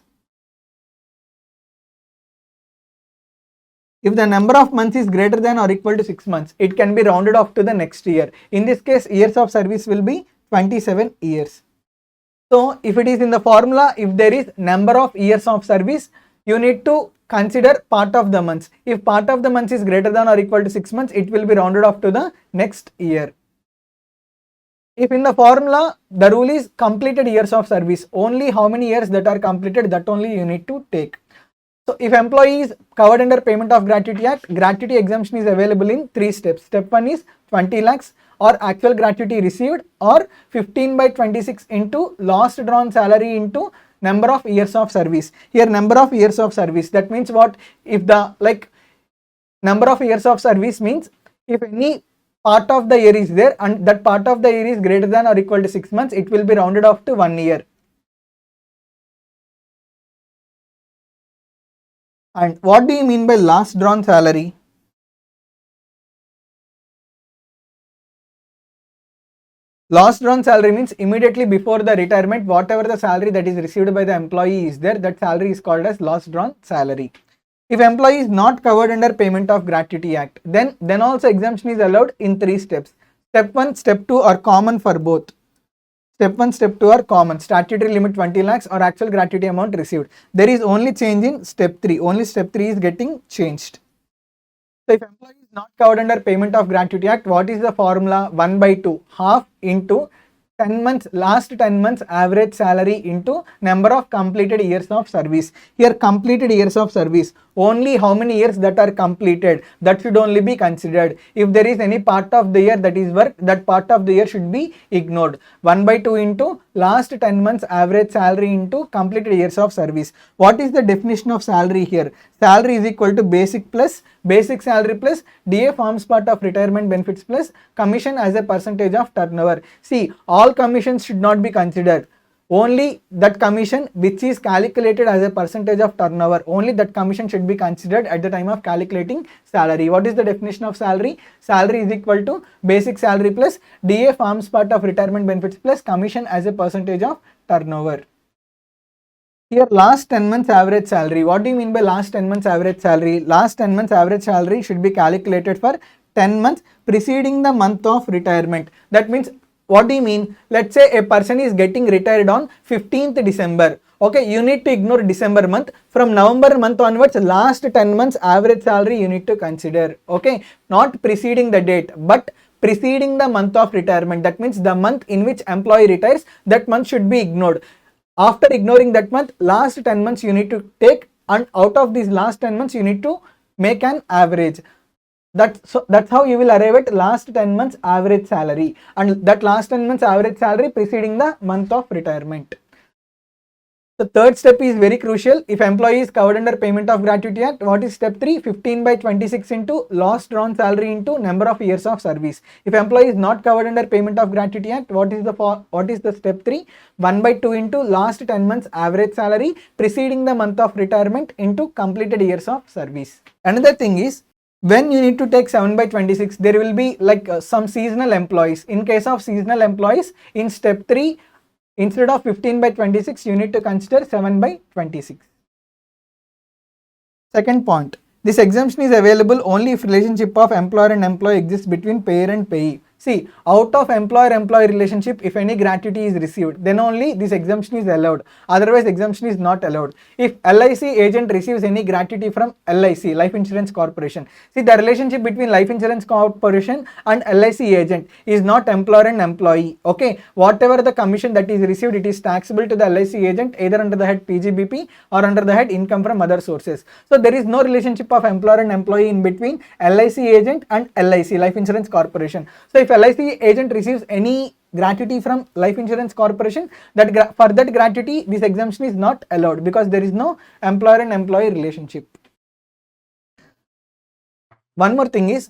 [SPEAKER 1] if the number of months is greater than or equal to 6 months, it can be rounded off to the next year. In this case, years of service will be 27 years. So if it is in the formula, if there is number of years of service, you need to consider part of the months. If part of the months is greater than or equal to 6 months, it will be rounded off to the next year. If in the formula, the rule is completed years of service, only how many years that are completed, that only you need to take. So if employee is covered under Payment of Gratuity Act, gratuity exemption is available in 3 steps. Step 1 is 20 lakhs or actual gratuity received, or 15/26 into last drawn salary into number of years of service. Here number of years of service, that means what? If the number of years of service means if any part of the year is there and that part of the year is greater than or equal to 6 months, it will be rounded off to 1 year. And what do you mean by last drawn salary? Last drawn salary means immediately before the retirement, whatever the salary that is received by the employee is there, that salary is called as last drawn salary. If employee is not covered under Payment of Gratuity Act, then also exemption is allowed in 3 steps. Step 1, Step 2 are common for both. Step 1, Step 2 are common. Statutory limit 20 lakhs or actual gratuity amount received. There is only change in Step 3. Only Step 3 is getting changed. So if employee is not covered under Payment of Gratuity Act, what is the formula? 1/2, half into 10 months, last 10 months average salary into number of completed years of service. Here completed years of service, only how many years that are completed, that should only be considered. If there is any part of the year that is worked, that part of the year should be ignored. 1/2 into last 10 months average salary into completed years of service. What is the definition of salary here? Salary is equal to basic salary plus DA forms part of retirement benefits plus commission as a percentage of turnover. See, all commissions should not be considered. Only that commission which is calculated as a percentage of turnover, only that commission should be considered at the time of calculating salary. What is the definition of salary? Salary is equal to basic salary plus DA forms part of retirement benefits plus commission as a percentage of turnover. Here last 10 months average salary. What do you mean by last 10 months average salary? Last 10 months average salary should be calculated for 10 months preceding the month of retirement. That means, what do you mean? Let's say a person is getting retired on 15th December. Okay, you need to ignore December month. From November month onwards, last 10 months average salary you need to consider. Okay, not preceding the date, but preceding the month of retirement. That means the month in which employee retires, that month should be ignored. After ignoring that month, last 10 months you need to take, and out of these last 10 months you need to make an average. That's how you will arrive at last 10 months average salary, and that last 10 months average salary preceding the month of retirement. The third step is very crucial. If employee is covered under Payment of Gratuity Act, what is step 3? 15/26 into last drawn salary into number of years of service. If employee is not covered under Payment of Gratuity Act, what is the step 3? 1/2 into last 10 months average salary preceding the month of retirement into completed years of service. Another thing is, when you need to take 7/26, there will be some seasonal employees. In case of seasonal employees, in step 3, instead of 15/26, you need to consider 7/26. Second point, this exemption is available only if relationship of employer and employee exists between payer and payee. See, out of employer-employee relationship, if any gratuity is received, then only this exemption is allowed. Otherwise, exemption is not allowed. If LIC agent receives any gratuity from LIC, Life Insurance Corporation, see, the relationship between Life Insurance Corporation and LIC agent is not employer and employee. Okay, whatever the commission that is received, it is taxable to the LIC agent either under the head PGBP or under the head income from other sources. So there is no relationship of employer and employee in between LIC agent and LIC, Life Insurance Corporation. So if LIC agent receives any gratuity from Life Insurance Corporation, for that gratuity this exemption is not allowed because there is no employer and employee relationship. One more thing is,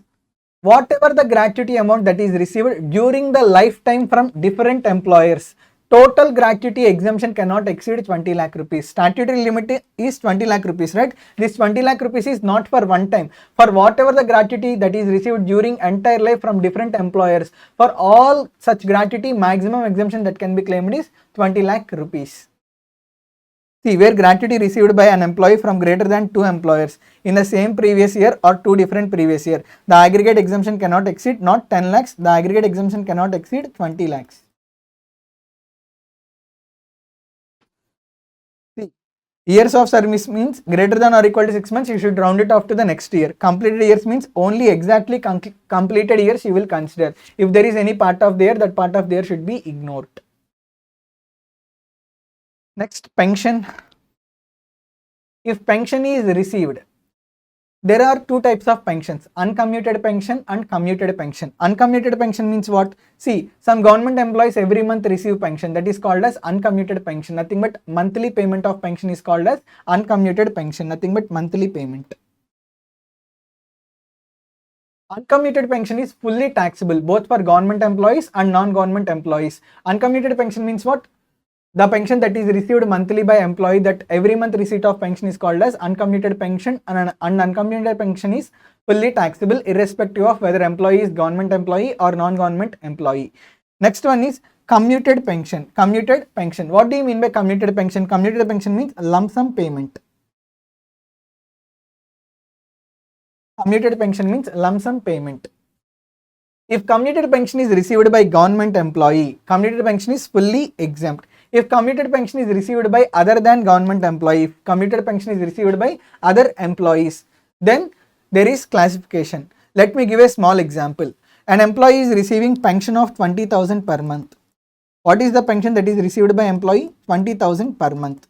[SPEAKER 1] whatever the gratuity amount that is received during the lifetime from different employers, total gratuity exemption cannot exceed 20 lakh rupees. Statutory limit is 20 lakh rupees, right? This 20 lakh rupees is not for one time. For whatever the gratuity that is received during entire life from different employers, for all such gratuity, maximum exemption that can be claimed is 20 lakh rupees. See, where gratuity received by an employee from greater than 2 employers in the same previous year or 2 different previous year, the aggregate exemption cannot exceed not 10 lakhs, the aggregate exemption cannot exceed 20 lakhs. See, years of service means greater than or equal to 6 months, you should round it off to the next year. Completed years means only exactly completed years you will consider. If there is any part of there, that part of there should be ignored. Next, pension. If pension is received, there are two types of pensions, uncommuted pension and commuted pension. Uncommuted pension means what? See, some government employees every month receive pension, that is called as uncommuted pension. Nothing but monthly payment of pension is called as uncommuted pension, nothing but monthly payment. Uncommuted pension is fully taxable both for government employees and non-government employees. Uncommuted pension means what? The pension that is received monthly by employee, that every month receipt of pension is called as uncommuted pension, and uncommuted pension is fully taxable irrespective of whether employee is government employee or non-government employee. Next one is commuted pension. Commuted pension. What do you mean by commuted pension? Commuted pension means lump sum payment. Commuted pension means lump sum payment. If commuted pension is received by government employee, commuted pension is fully exempt. If commuted pension is received by other than government employee, if commuted pension is received by other employees, then there is classification. Let me give a small example. An employee is receiving pension of 20,000 per month. What is the pension that is received by employee? 20,000 per month.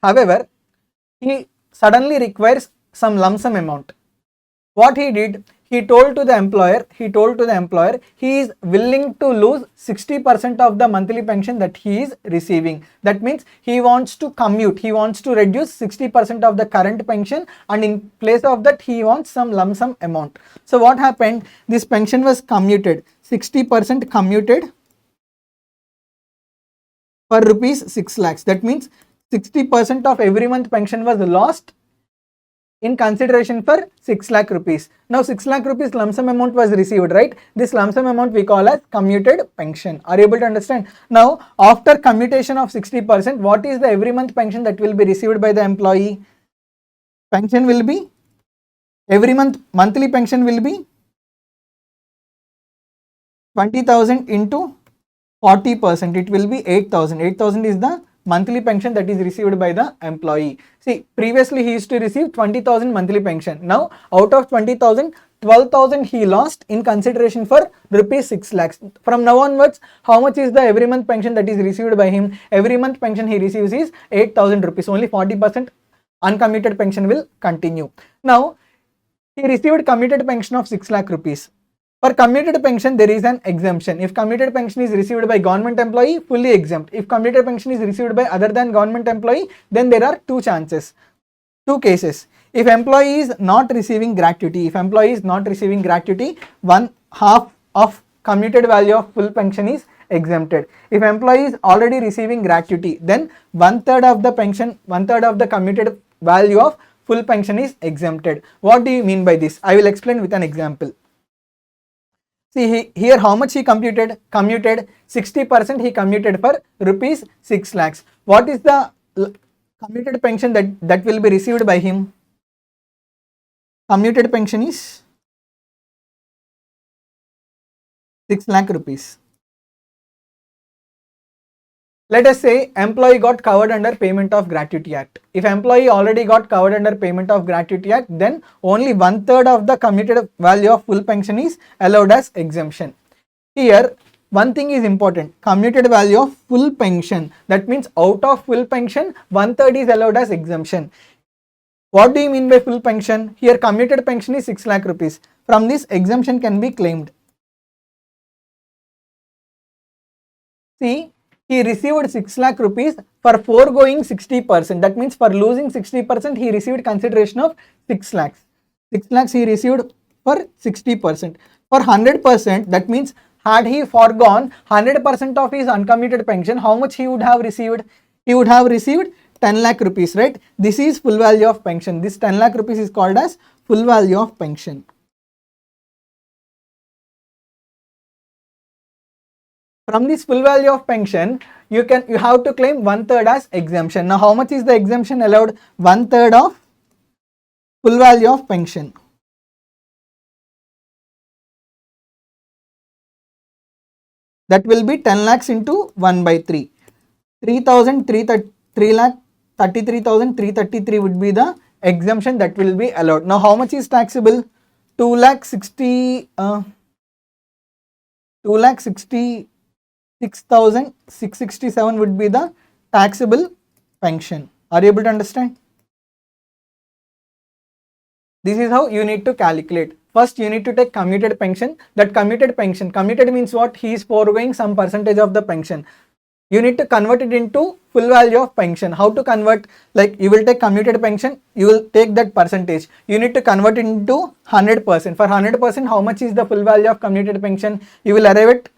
[SPEAKER 1] However, he suddenly requires some lump sum amount. What he did, he told to the employer he is willing to lose 60% of the monthly pension that he is receiving. That means he wants to commute, he wants to reduce 60% of the current pension, and in place of that he wants some lump sum amount. So what happened, this pension was commuted, 60% commuted for rupees 6 lakhs. That means 60% of every month pension was lost in consideration for 6 lakh rupees. Now 6 lakh rupees lump sum amount was received, right? This lump sum amount we call as commuted pension. Are you able to understand? Now after commutation of 60%, what is the every month pension that will be received by the employee? Pension will be, every month monthly pension will be 20,000 into 40%, it will be 8,000. 8,000 is the monthly pension that is received by the employee. See, previously he used to receive 20,000 monthly pension. Now out of 20,000, 12,000 he lost in consideration for rupees 6 lakhs. From now onwards, how much is the every month pension that is received by him? Every month pension he receives is 8,000 rupees. Only 40% uncommuted pension will continue. Now he received commuted pension of 6 lakh rupees. For commuted pension, there is an exemption. If commuted pension is received by government employee, fully exempt. If commuted pension is received by other than government employee, then there are two cases. If employee is not receiving gratuity, one half of commuted value of full pension is exempted. If employee is already receiving gratuity, then 1/3 of the pension, 1/3 of the commuted value of full pension is exempted. What do you mean by this? I will explain with an example. See here how much he commuted 60% he commuted for rupees 6 lakhs. What is the commuted pension that will be received by him? Commuted pension is 6 lakh rupees. Let us say employee got covered under Payment of Gratuity Act. If employee already got covered under Payment of Gratuity Act, then only 1/3 of the commuted value of full pension is allowed as exemption. Here one thing is important, commuted value of full pension. That means out of full pension, 1/3 is allowed as exemption. What do you mean by full pension? Here commuted pension is 6 lakh rupees. From this exemption can be claimed. See, he received 6 lakh rupees for foregoing 60%. That means for losing 60%, he received consideration of 6 lakhs. 6 lakhs he received for 60%. For 100%, that means had he foregone 100% of his uncommuted pension, how much he would have received? He would have received 10 lakh rupees, right? This is full value of pension. This 10 lakh rupees is called as full value of pension. From this full value of pension, you have to claim 1/3 as exemption. Now, how much is the exemption allowed? 1/3 of full value of pension. That will be 10 lakhs into 1/3. 3,333 would be the exemption that will be allowed. Now, how much is taxable? 2,66,667 would be the taxable pension. Are you able to understand? This is how you need to calculate. First, you need to take commuted pension. That commuted means what? He is foregoing some percentage of the pension. You need to convert it into full value of pension. How to convert? Like, you will take commuted pension, you will take that percentage. You need to convert it into 100%. For 100%, how much is the full value of commuted pension? You will arrive at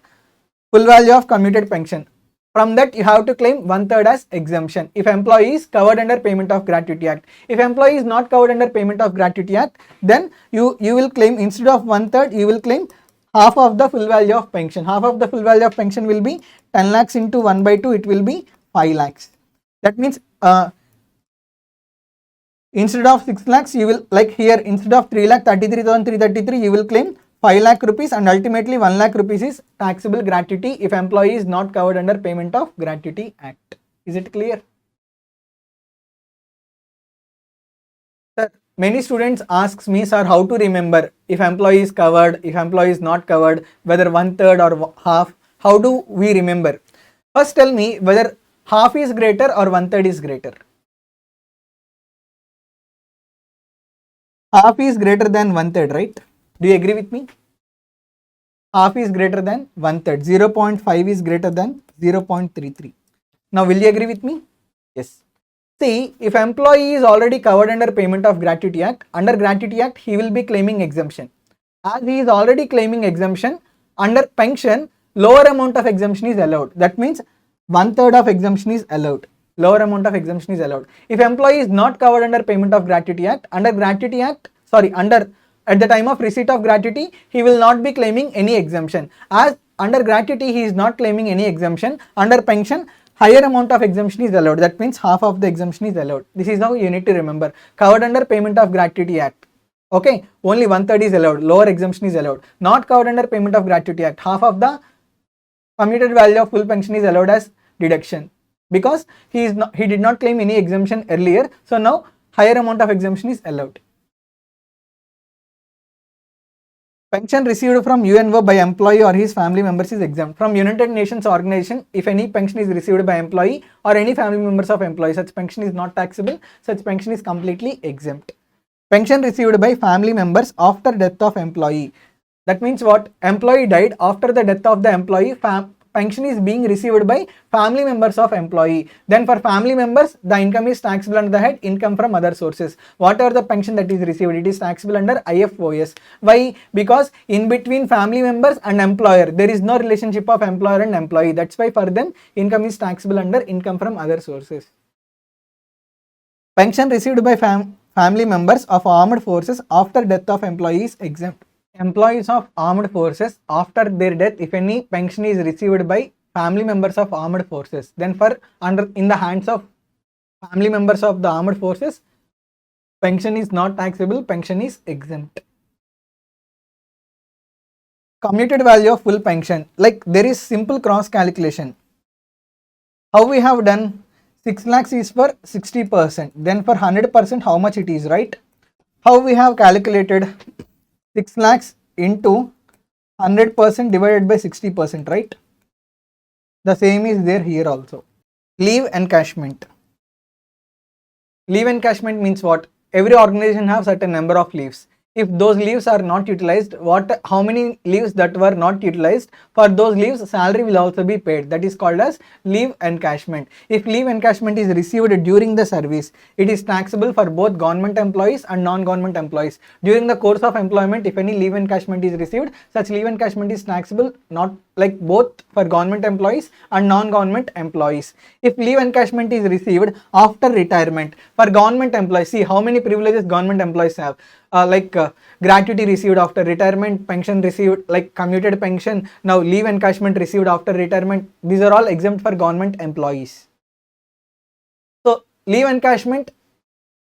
[SPEAKER 1] full value of commuted pension. From that, you have to claim 1/3 as exemption. If employee is covered under Payment of Gratuity Act. If employee is not covered under Payment of Gratuity Act, then you will claim, instead of 1/3, you will claim half of the full value of pension. Half of the full value of pension will be 10 lakhs into 1/2, it will be 5 lakhs. That means instead of 6 lakhs, you will, like here, instead of 3,33,333, you will claim 5 lakh rupees, and ultimately 1 lakh rupees is taxable gratuity if employee is not covered under Payment of Gratuity Act. Is it clear? Sir, many students asks me, sir, how to remember if employee is covered, if employee is not covered, whether 1/3 or half, how do we remember? First tell me whether half is greater or 1/3 is greater. Half is greater than 1/3, right? Do you agree with me? Half is greater than 1/3. 0.5 is greater than 0.33. Now, will you agree with me? Yes. See, if employee is already covered under Payment of Gratuity Act, under Gratuity Act, he will be claiming exemption. As he is already claiming exemption, under pension, lower amount of exemption is allowed. That means 1/3 of exemption is allowed. Lower amount of exemption is allowed. If employee is not covered under Payment of Gratuity Act, at the time of receipt of gratuity, he will not be claiming any exemption. As under gratuity, he is not claiming any exemption. Under pension, higher amount of exemption is allowed. That means half of the exemption is allowed. This is how you need to remember. Covered under Payment of Gratuity Act. Okay, only 1/3 is allowed. Lower exemption is allowed. Not covered under Payment of Gratuity Act. Half of the commuted value of full pension is allowed as deduction, because he did not claim any exemption earlier. So now higher amount of exemption is allowed. Pension received from UNO by employee or his family members is exempt. From United Nations organization, if any pension is received by employee or any family members of employee, such pension is not taxable. Such pension is completely exempt. Pension received by family members after death of employee. That means what? Employee died. After the death of the employee, pension is being received by family members of employee. Then for family members, the income is taxable under the head income from other sources. Whatever the pension that is received, it is taxable under IFOS. Why? Because in between family members and employer, there is no relationship of employer and employee. That's why for them, income is taxable under income from other sources. Pension received by family members of armed forces after death of employee is exempt. Employees of armed forces, after their death, if any pension is received by family members of armed forces, then in the hands of family members of the armed forces, pension is not taxable, pension is exempt. Commuted value of full pension, like there is simple cross calculation. How we have done? 6 lakhs is for 60%, then for 100% how much it is, right? How we have calculated? 6 lakhs into 100% divided by 60%, right? The same is there here also. Leave encashment. Leave encashment means what? Every organization have certain number of leaves. if those leaves are not utilized, how many leaves that were not utilized, for those leaves salary will also be paid. That is called as leave encashment. If leave encashment is received during the service, it is taxable for both government employees and non-government employees. During the course of employment, if any leave encashment is received, such leave encashment is taxable, not like both for government employees and non-government employees. If leave encashment is received after retirement, for government employees, see how many privileges government employees have. Gratuity received after retirement, pension received, like commuted pension, now leave encashment received after retirement, these are all exempt for government employees. So leave encashment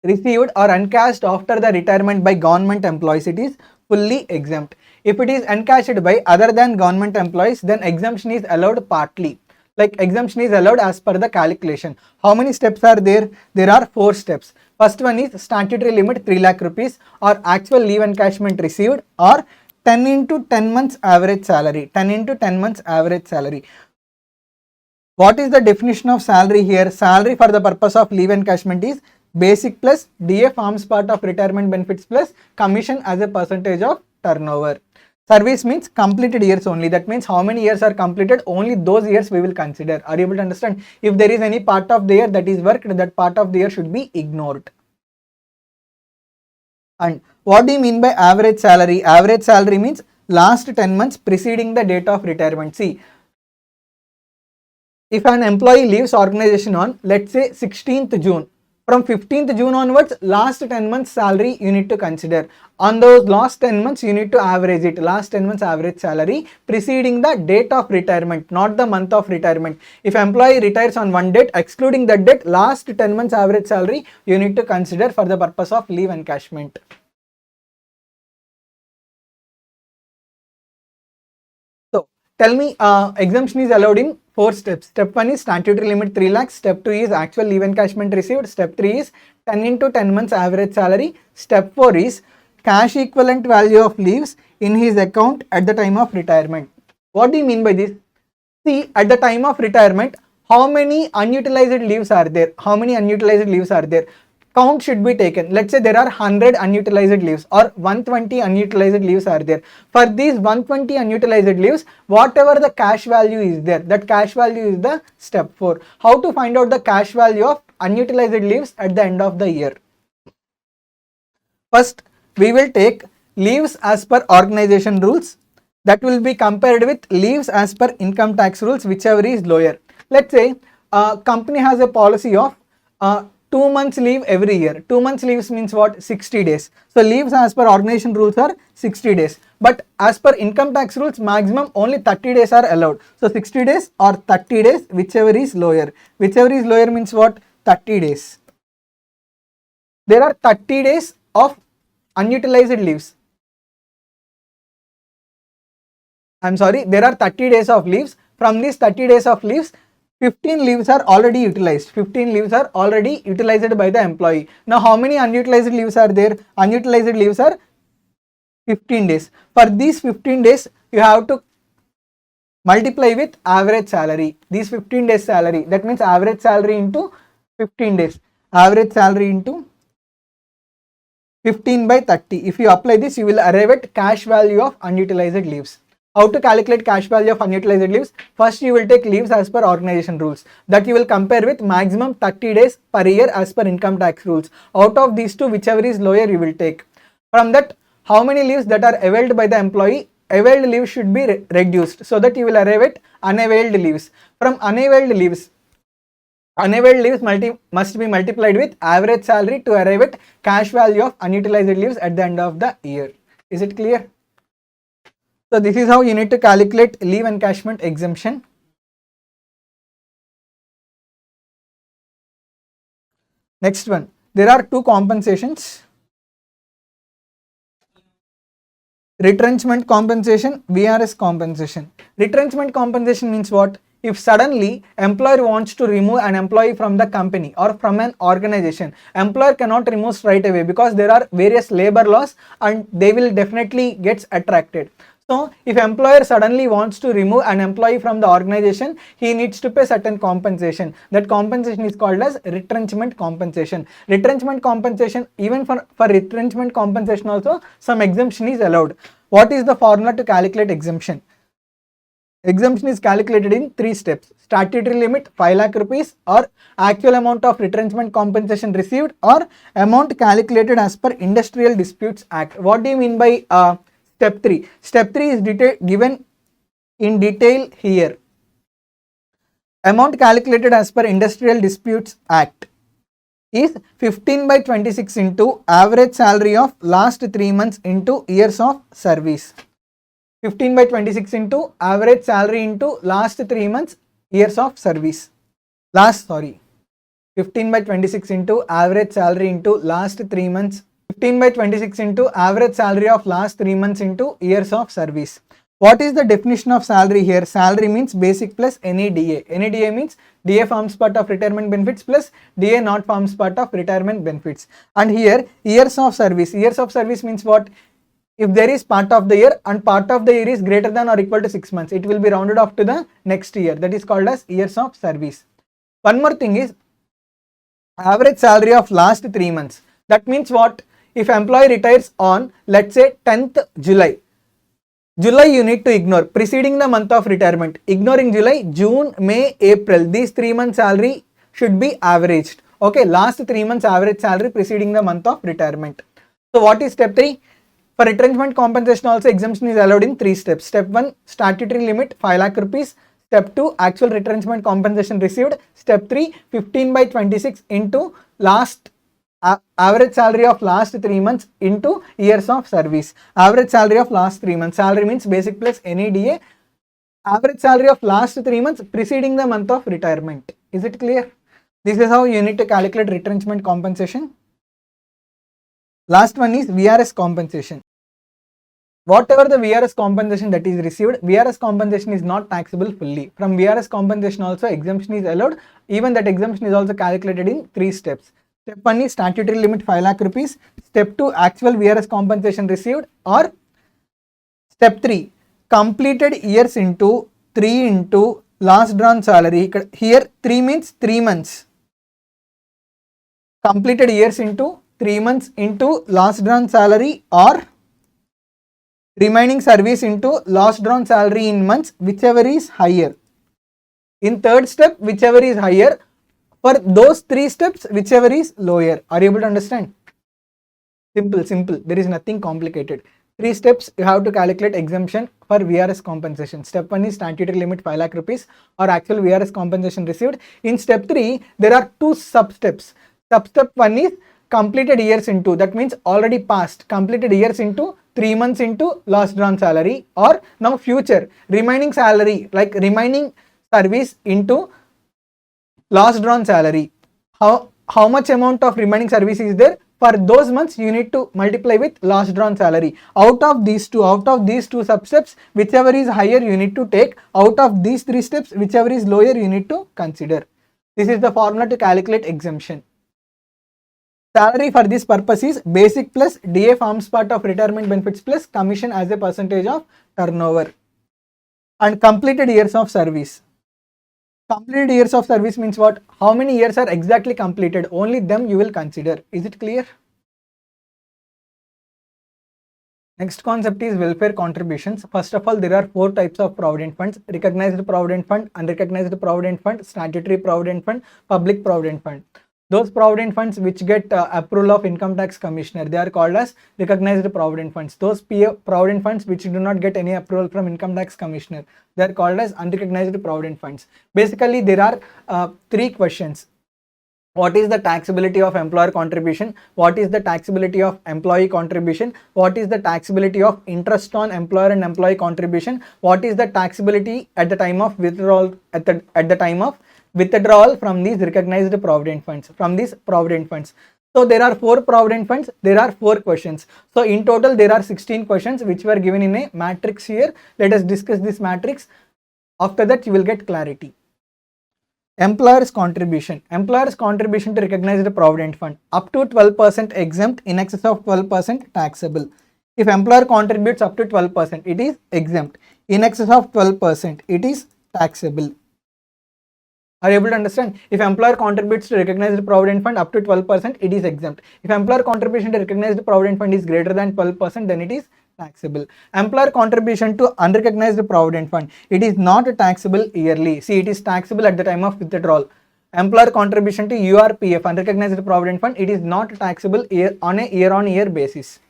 [SPEAKER 1] received or encashed after the retirement by government employees, it is fully exempt. If it is encashed by other than government employees, then exemption is allowed partly. Like exemption is allowed as per the calculation. How many steps are there? There are 4 steps. First one is statutory limit 3 lakh rupees or actual leave encashment received or 10 into 10 months average salary. 10 into 10 months average salary. What is the definition of salary here? Salary for the purpose of leave encashment is basic plus DA forms part of retirement benefits plus commission as a percentage of turnover. Service means completed years only. That means how many years are completed, only those years we will consider. Are you able to understand? If there is any part of the year that is worked, that part of the year should be ignored. And what do you mean by average salary? Average salary means last 10 months preceding the date of retirement. See, if an employee leaves organization on, let's say 16th June, from 15th June onwards, last 10 months salary you need to consider. On those last 10 months, you need to average it. Last 10 months average salary preceding the date of retirement, not the month of retirement. If employee retires on one date, excluding that date, last 10 months average salary you need to consider for the purpose of leave encashment. So tell me, exemption is allowed in 4 steps. Step 1 is statutory limit 3 lakhs. Step 2 is actual leave encashment received. Step 3 is 10 into 10 months average salary. Step 4 is cash equivalent value of leaves in his account at the time of retirement. What do you mean by this? See, at the time of retirement, how many unutilized leaves are there? How many unutilized leaves are there? Count should be taken. Let's say there are 100 unutilized leaves or 120 unutilized leaves are there. For these 120 unutilized leaves, whatever the cash value is there, that cash value is the step 4. How to find out the cash value of unutilized leaves at the end of the year? First, we will take leaves as per organization rules. That will be compared with leaves as per income tax rules, whichever is lower. Let's say a company has a policy of 2 months leave every year. 2 months leaves means what? 60 days. So leaves as per organization rules are 60 days. But as per income tax rules, maximum only 30 days are allowed. So 60 days or 30 days, whichever is lower. Whichever is lower means what? 30 days. There are 30 days of unutilized leaves. I'm sorry, there are 30 days of leaves. From these 30 days of leaves, 15 leaves are already utilized. 15 leaves are already utilized by the employee. Now, how many unutilized leaves are there? Unutilized leaves are 15 days. For these 15 days, you have to multiply with average salary. These 15 days salary. That means average salary into 15 days. Average salary into 15 by 30. If you apply this, you will arrive at cash value of unutilized leaves. How to calculate cash value of unutilized leaves? First, you will take leaves as per organization rules. That you will compare with maximum 30 days per year as per income tax rules. Out of these two, whichever is lower, you will take. From that, how many leaves that are availed by the employee? Availed leaves should be reduced, so that you will arrive at unavailed leaves. From unavailed leaves must be multiplied with average salary to arrive at cash value of unutilized leaves at the end of the year. Is it clear? So this is how you need to calculate leave encashment exemption. Next one, there are two compensations. Retrenchment compensation, VRS compensation. Retrenchment compensation means what? If suddenly employer wants to remove an employee from the company or from an organization, employer cannot remove straight away because there are various labor laws and they will definitely get attracted. So if employer suddenly wants to remove an employee from the organization, he needs to pay certain compensation. That compensation is called as retrenchment compensation. Retrenchment compensation, even for retrenchment compensation also, some exemption is allowed. What is the formula to calculate exemption? Exemption is calculated in 3 steps. Statutory limit 5 lakh rupees, or actual amount of retrenchment compensation received, or amount calculated as per Industrial Disputes Act. What do you mean by step 3? Step 3 is given in detail here. Amount calculated as per Industrial Disputes Act is 15/26 into average salary of last 3 months into years of service. 15/26 into average salary into last 3 months years of service. 15/26 into average salary into last 3 months. 15/26 into average salary of last 3 months into years of service. What is the definition of salary here? Salary means basic plus any DA. Any DA means DA forms part of retirement benefits plus DA not forms part of retirement benefits. And here years of service. Years of service means what? If there is part of the year and part of the year is greater than or equal to 6 months, it will be rounded off to the next year. That is called as years of service. One more thing is average salary of last 3 months. That means what? If employee retires on, let's say 10th July. July you need to ignore, preceding the month of retirement. Ignoring July, June, May, April. These 3 months salary should be averaged. Okay, last 3 months average salary preceding the month of retirement. So what is step 3? For retrenchment compensation also, exemption is allowed in 3 steps. Step 1, statutory limit 5 lakh rupees. Step 2, actual retrenchment compensation received. Step 3, 15/26 into last average salary of last 3 months into years of service. Average salary of last 3 months. Salary means basic plus any DA. Average salary of last 3 months preceding the month of retirement. Is it clear? This is how you need to calculate retrenchment compensation. Last one is VRS compensation. Whatever the VRS compensation that is received, VRS compensation is not taxable fully. From VRS compensation also exemption is allowed. Even that exemption is also calculated in 3 steps. Step 1 is statutory limit 5 lakh rupees. Step 2, actual VRS compensation received, or step 3, completed years into 3 into last drawn salary. Here 3 means 3 months. Completed years into 3 months into last drawn salary, or remaining service into last drawn salary in months, whichever is higher. In third step, whichever is higher. For those 3 steps, whichever is lower. Are you able to understand? Simple. There is nothing complicated. 3 steps you have to calculate exemption for VRS compensation. Step 1 is statutory limit 5 lakh rupees or actual VRS compensation received. In step 3, there are 2 sub-steps. Sub-step 1 is completed years into, that means already past, completed years into 3 months into last drawn salary, or now future, remaining salary, like remaining service into last drawn salary. How much amount of remaining service is there? For those months you need to multiply with last drawn salary. Out of these two sub-steps, whichever is higher you need to take. Out of these 3 steps, whichever is lower you need to consider. This is the formula to calculate exemption. Salary for this purpose is basic plus DA forms part of retirement benefits plus commission as a percentage of turnover. And completed years of service. Completed years of service means what? How many years are exactly completed? Only them you will consider. Is it clear? Next concept is welfare contributions. First of all, there are 4 types of provident funds: recognized provident fund, unrecognized provident fund, statutory provident fund, public provident fund. Those provident funds which get approval of income tax commissioner, they are called as recognized provident funds. Those provident funds which do not get any approval from income tax commissioner, they are called as unrecognized provident funds. Basically, there are 3 questions. What is the taxability of employer contribution? What is the taxability of employee contribution? What is the taxability of interest on employer and employee contribution? What is the taxability at the time of withdrawal, at the time of withdrawal from these recognized provident funds, from these provident funds? So there are 4 provident funds, there are 4 questions. So in total there are 16 questions which were given in a matrix here. Let us discuss this matrix. After that you will get clarity. Employer's contribution. Employer's contribution to recognized provident fund up to 12% exempt, in excess of 12% taxable. If employer contributes up to 12%, it is exempt. In excess of 12%, it is taxable. Are you able to understand? If employer contributes to recognized provident fund up to 12%, it is exempt. If employer contribution to recognized provident fund is greater than 12%, then it is taxable. Employer contribution to unrecognized provident fund, it is not taxable yearly. See, it is taxable at the time of withdrawal. Employer contribution to URPF, unrecognized provident fund, it is not taxable on a year-on-year basis.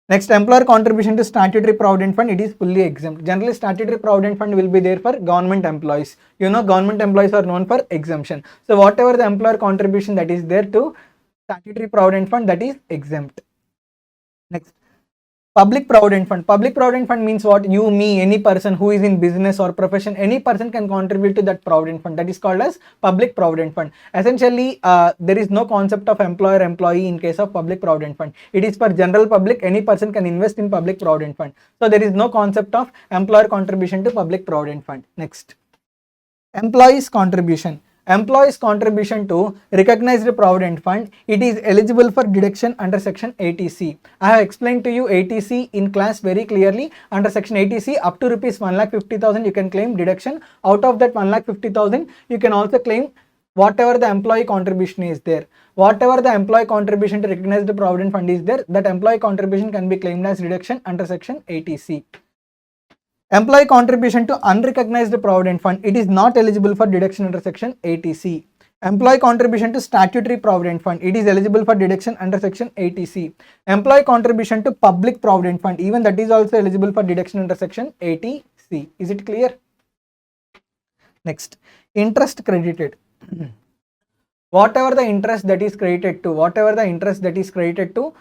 [SPEAKER 1] Next, employer contribution to statutory provident fund, it is fully exempt. Generally, statutory provident fund will be there for government employees. You know, government employees are known for exemption. So whatever the employer contribution that is there to statutory provident fund, that is exempt. Next, public provident fund. Public provident fund means what? You, me, any person who is in business or profession, any person can contribute to that provident fund. That is called as public provident fund. Essentially, there is no concept of employer-employee in case of public provident fund. It is for general public. Any person can invest in public provident fund. So there is no concept of employer contribution to public provident fund. Next, employees contribution. Employees contribution to recognized provident fund, it is eligible for deduction under section 80C. I have explained to you 80C in class very clearly. Under section 80C, up to rupees 1,50,000 you can claim deduction. Out of that 1,50,000 you can also claim whatever the employee contribution is there. Whatever the employee contribution to recognized provident fund is there, that employee contribution can be claimed as deduction under section 80C. Employee contribution to unrecognized provident fund, it is not eligible for deduction under section 80C. Employee contribution to statutory provident fund, it is eligible for deduction under section 80C. Employee contribution to public provident fund, even that is also eligible for deduction under section 80C. Is it clear? Next, interest credited. Whatever the interest that is credited to,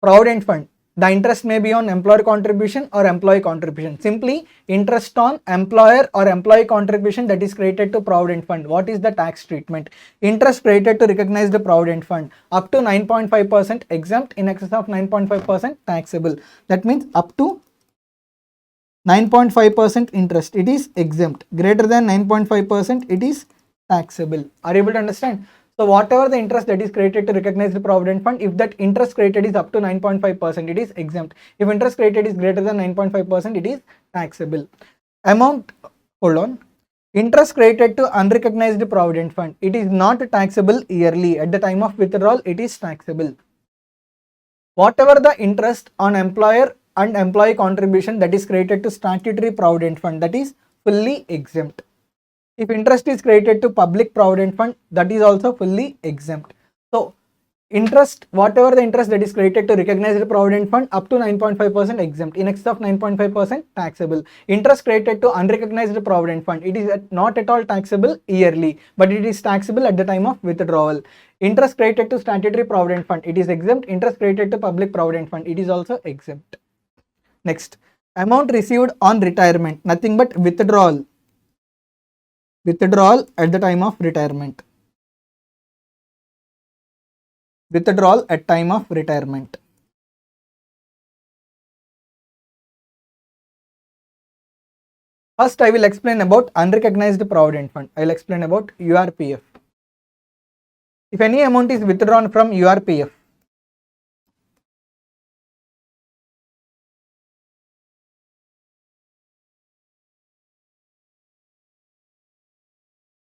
[SPEAKER 1] provident fund, the interest may be on employer contribution or employee contribution. Simply, interest on employer or employee contribution that is credited to provident fund. What is the tax treatment? Interest credited to recognized provident fund up to 9.5% exempt, in excess of 9.5% taxable. That means up to 9.5% interest, it is exempt. Greater than 9.5%, it is taxable. Are you able to understand? So whatever the interest that is credited to recognized provident fund, if that interest credited is up to 9.5%, it is exempt. If interest credited is greater than 9.5%, it is taxable. Interest credited to unrecognized provident fund, it is not taxable yearly. At the time of withdrawal, it is taxable. Whatever the interest on employer and employee contribution that is credited to statutory provident fund, that is fully exempt. If interest is credited to public provident fund, that is also fully exempt. So interest, whatever the interest that is credited to recognized provident fund up to 9.5% exempt, in excess of 9.5% taxable. Interest credited to unrecognized provident fund, it is not at all taxable yearly, but it is taxable at the time of withdrawal. Interest credited to statutory provident fund, it is exempt. Interest credited to public provident fund, it is also exempt. Next, amount received on retirement, nothing but withdrawal. Withdrawal at the time of retirement. Withdrawal at time of retirement. First, I will explain about unrecognized provident fund. I will explain about URPF. If any amount is withdrawn from URPF,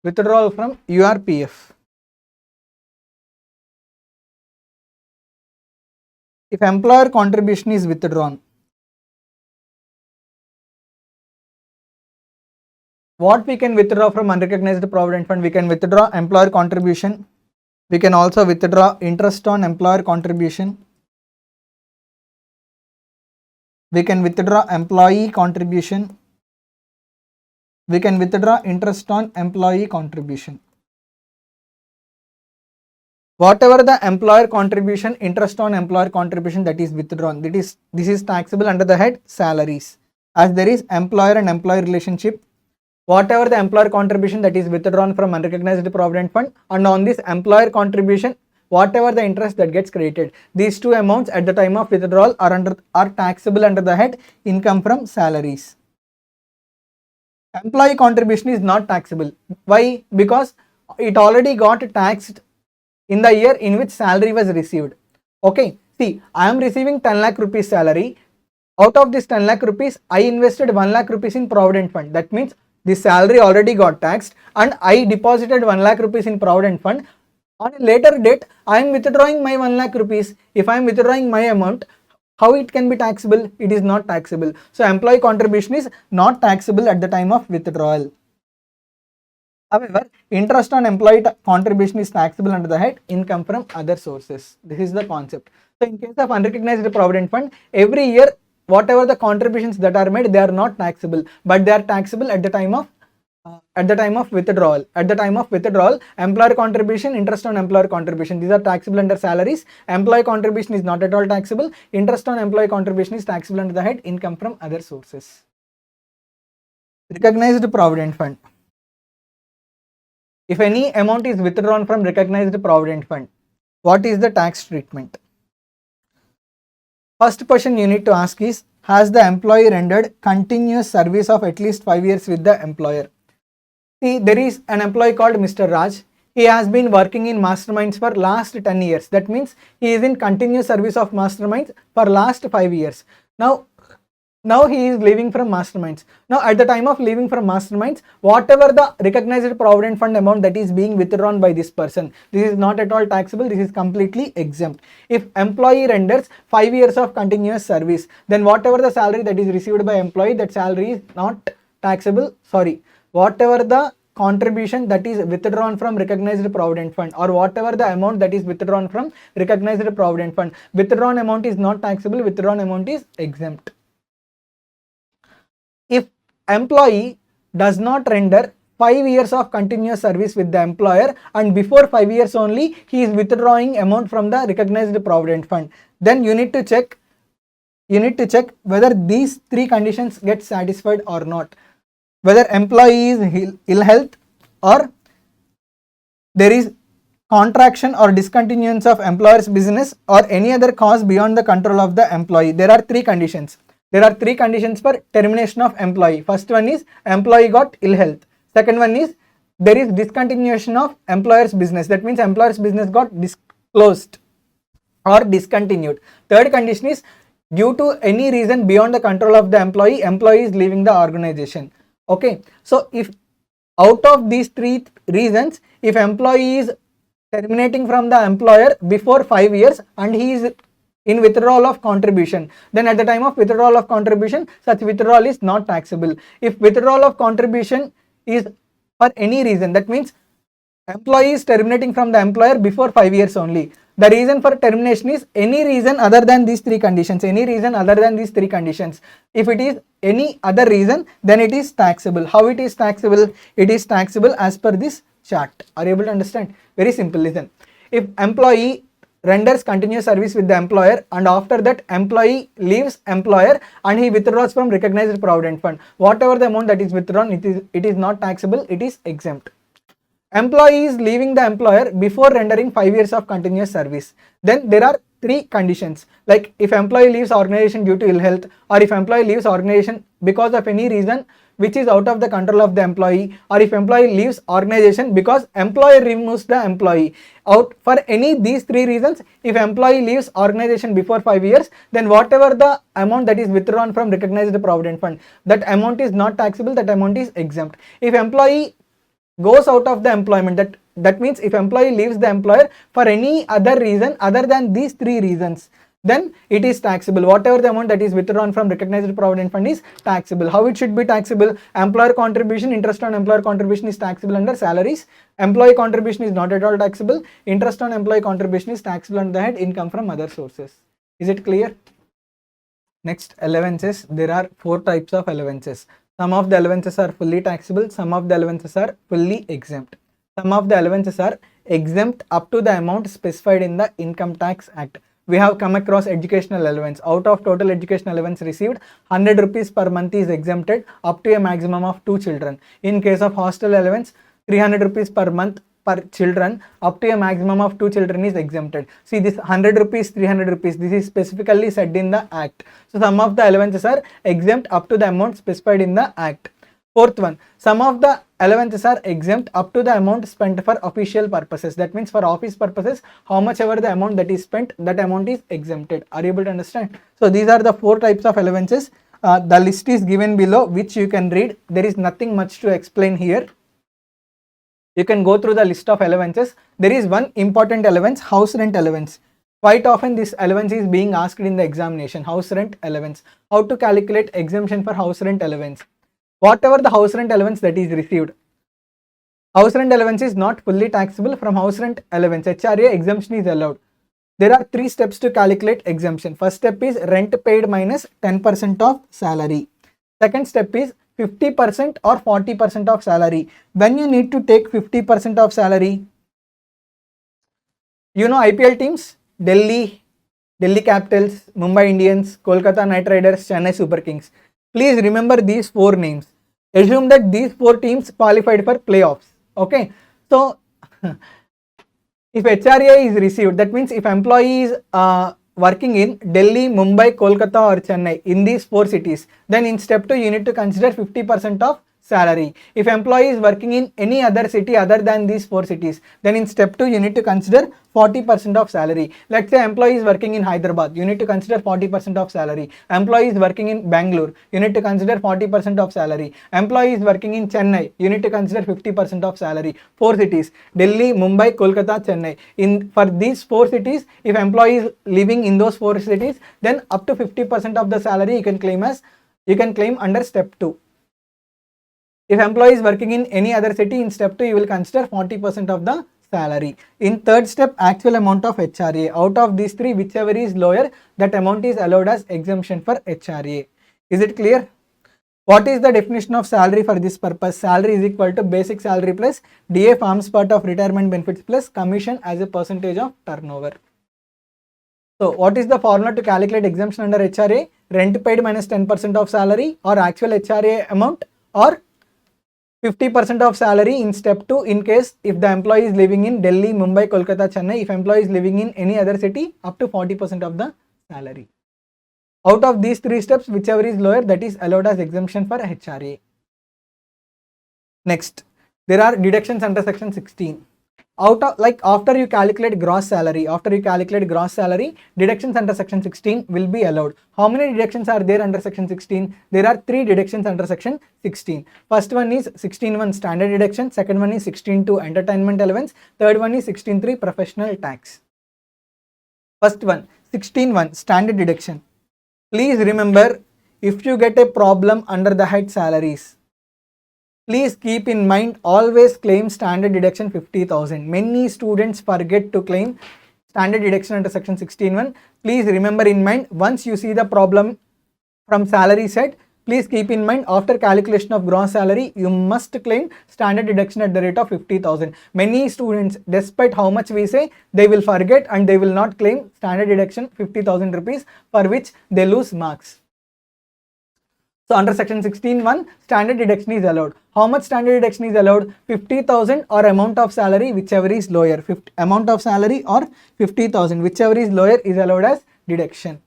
[SPEAKER 1] withdrawal from URPF. If employer contribution is withdrawn, what we can withdraw from unrecognized provident fund? We can withdraw employer contribution. We can also withdraw interest on employer contribution. We can withdraw employee contribution. We can withdraw interest on employee contribution. Whatever the employer contribution, interest on employer contribution that is withdrawn, this is taxable under the head salaries. As there is employer and employee relationship, whatever the employer contribution that is withdrawn from unrecognized provident fund, and on this employer contribution, whatever the interest that gets credited, these two amounts at the time of withdrawal are taxable under the head income from salaries. Employee contribution is not taxable. Why? Because it already got taxed in the year in which salary was received. Okay. See, I am receiving 10 lakh rupees salary. Out of this 10 lakh rupees, I invested 1 lakh rupees in Provident Fund. That means the salary already got taxed and I deposited 1 lakh rupees in Provident Fund. On a later date, I am withdrawing my 1 lakh rupees. If I am withdrawing my amount, how it can be taxable? It is not taxable. So employee contribution is not taxable at the time of withdrawal. However, interest on employee contribution is taxable under the head income from other sources. This is the concept. So in case of unrecognized provident fund, every year whatever the contributions that are made, they are not taxable, but they are taxable at the time of withdrawal. At the time of withdrawal, employer contribution, interest on employer contribution, these are taxable under salaries. Employee contribution is not at all taxable. Interest on employee contribution is taxable under the head income from other sources. Recognized provident fund. If any amount is withdrawn from recognized provident fund, what is the tax treatment? First question you need to ask is, has the employee rendered continuous service of at least 5 years with the employer? See, there is an employee called Mr. Raj. He has been working in Masterminds for last 10 years. That means he is in continuous service of Masterminds for last 5 years. Now he is leaving from Masterminds. Now at the time of leaving from Masterminds, whatever the recognized provident fund amount that is being withdrawn by this person, this is not at all taxable. This is completely exempt. If employee renders 5 years of continuous service, then whatever the salary that is received by employee, that salary is not taxable. Whatever the contribution that is withdrawn from recognized provident fund, or whatever the amount that is withdrawn from recognized provident fund, withdrawn amount is not taxable. Withdrawn amount is exempt. If employee does not render 5 years of continuous service with the employer and before 5 years only he is withdrawing amount from the recognized provident fund, then you need to check whether these three conditions get satisfied or not. Whether employee is ill health, or there is contraction or discontinuance of employer's business, or any other cause beyond the control of the employee. There are three conditions. There are three conditions for termination of employee. First one is employee got ill health. Second one is there is discontinuation of employer's business. That means employer's business got closed or discontinued. Third condition is due to any reason beyond the control of the employee is leaving the organization. Okay, so if out of these three reasons, if employee is terminating from the employer before 5 years and he is in withdrawal of contribution, then at the time of withdrawal of contribution, such withdrawal is not taxable. If withdrawal of contribution is for any reason, that means employee is terminating from the employer before 5 years only. The reason for termination is any reason other than these three conditions. If it is any other reason, then it is taxable. How it is taxable? It is taxable as per this chart. Are you able to understand? Very simple. Listen. If employee renders continuous service with the employer and after that employee leaves employer and he withdraws from recognized provident fund, whatever the amount that is withdrawn, it is not taxable. It is exempt. Employee is leaving the employer before rendering 5 years of continuous service. Then there are three conditions, like if employee leaves organization due to ill health, or if employee leaves organization because of any reason which is out of the control of the employee, or if employee leaves organization because employer removes the employee. Out for any these three reasons, if employee leaves organization before 5 years, then whatever the amount that is withdrawn from recognized provident fund, that amount is not taxable. That amount is exempt. If employee goes out of the employment, that means if employee leaves the employer for any other reason other than these three reasons, then it is taxable. Whatever the amount that is withdrawn from recognized provident fund is taxable. How it should be taxable? Employer contribution, interest on employer contribution is taxable under salaries. Employee contribution is not at all taxable. Interest on employee contribution is taxable under the head income from other sources. Is it clear? Next, allowances. There are 4 types of allowances. Some of the allowances are fully taxable, some of the allowances are fully exempt. Some of the allowances are exempt up to the amount specified in the Income Tax Act. We have come across educational allowance. Out of total educational allowance received, 100 rupees per month is exempted up to a maximum of 2 children. In case of hostel allowance, 300 rupees per month per children up to a maximum of 2 children is exempted. See, this 100 rupees, 300 rupees, this is specifically said in the Act. So some of the allowances are exempt up to the amount specified in the Act. Fourth one, some of the allowances are exempt up to the amount spent for official purposes. That means for office purposes, how much ever the amount that is spent, that amount is exempted. Are you able to understand? So these are the 4 types of allowances. The list is given below, which you can read. There is nothing much to explain here. You can go through the list of allowances. There is one important allowance, house rent allowance. Quite often this allowance is being asked in the examination, house rent allowance. How to calculate exemption for house rent allowance? Whatever the house rent allowance that is received, house rent allowance is not fully taxable. From house rent allowance, HRA exemption is allowed. There are 3 steps to calculate exemption. First step is rent paid minus 10% of salary. Second step is 50% or 40% of salary. When you need to take 50% of salary, you know IPL teams, Delhi Capitals, Mumbai Indians, Kolkata Knight Riders, Chennai Super Kings. Please remember these 4 names. Assume that these 4 teams qualified for playoffs. Okay. So if HRA is received, that means if employee is working in Delhi, Mumbai, Kolkata or Chennai, in these 4 cities, then in step 2 you need to consider 50% of salary. If employee is working in any other city other than these 4 cities, then in step 2 you need to consider 40% of salary. Let's say employee is working in Hyderabad, you need to consider 40% of salary. Employee is working in Bangalore, you need to consider 40% of salary. Employee is working in Chennai, you need to consider 50% of salary. 4 cities, Delhi, Mumbai, Kolkata, Chennai. For these 4 cities, if employee is living in those 4 cities, then up to 50% of the salary you can claim under step 2. If employee is working in any other city, in step 2 you will consider 40% of the salary. In third step, actual amount of HRA. Out of these 3, whichever is lower, that amount is allowed as exemption for HRA. Is it clear? What is the definition of salary for this purpose? Salary is equal to basic salary plus DA forms part of retirement benefits plus commission as a percentage of turnover. So what is the formula to calculate exemption under HRA? Rent paid minus 10% of salary, or actual HRA amount, or 50% of salary in step 2 in case if the employee is living in Delhi, Mumbai, Kolkata, Chennai. If employee is living in any other city, up to 40% of the salary. Out of these 3 steps, whichever is lower, that is allowed as exemption for HRA. Next, there are deductions under section 16. After you calculate gross salary, deductions under section 16 will be allowed. How many deductions are there under section 16? There are 3 deductions under section 16. First one is 16.1 standard deduction, second one is 16.2 entertainment allowance, third one is 16.3 professional tax. First one, 16.1 standard deduction. Please remember, if you get a problem under the head salaries, please keep in mind, always claim standard deduction 50,000. Many students forget to claim standard deduction under section 16.1. Please remember in mind, once you see the problem from salary side, please keep in mind, after calculation of gross salary, you must claim standard deduction at the rate of 50,000. Many students, despite how much we say, they will forget and they will not claim standard deduction 50,000 rupees, for which they lose marks. So under section 16.1, standard deduction is allowed. How much standard deduction is allowed? 50,000 or amount of salary, whichever is lower. Amount of salary or 50,000, whichever is lower is allowed as deduction.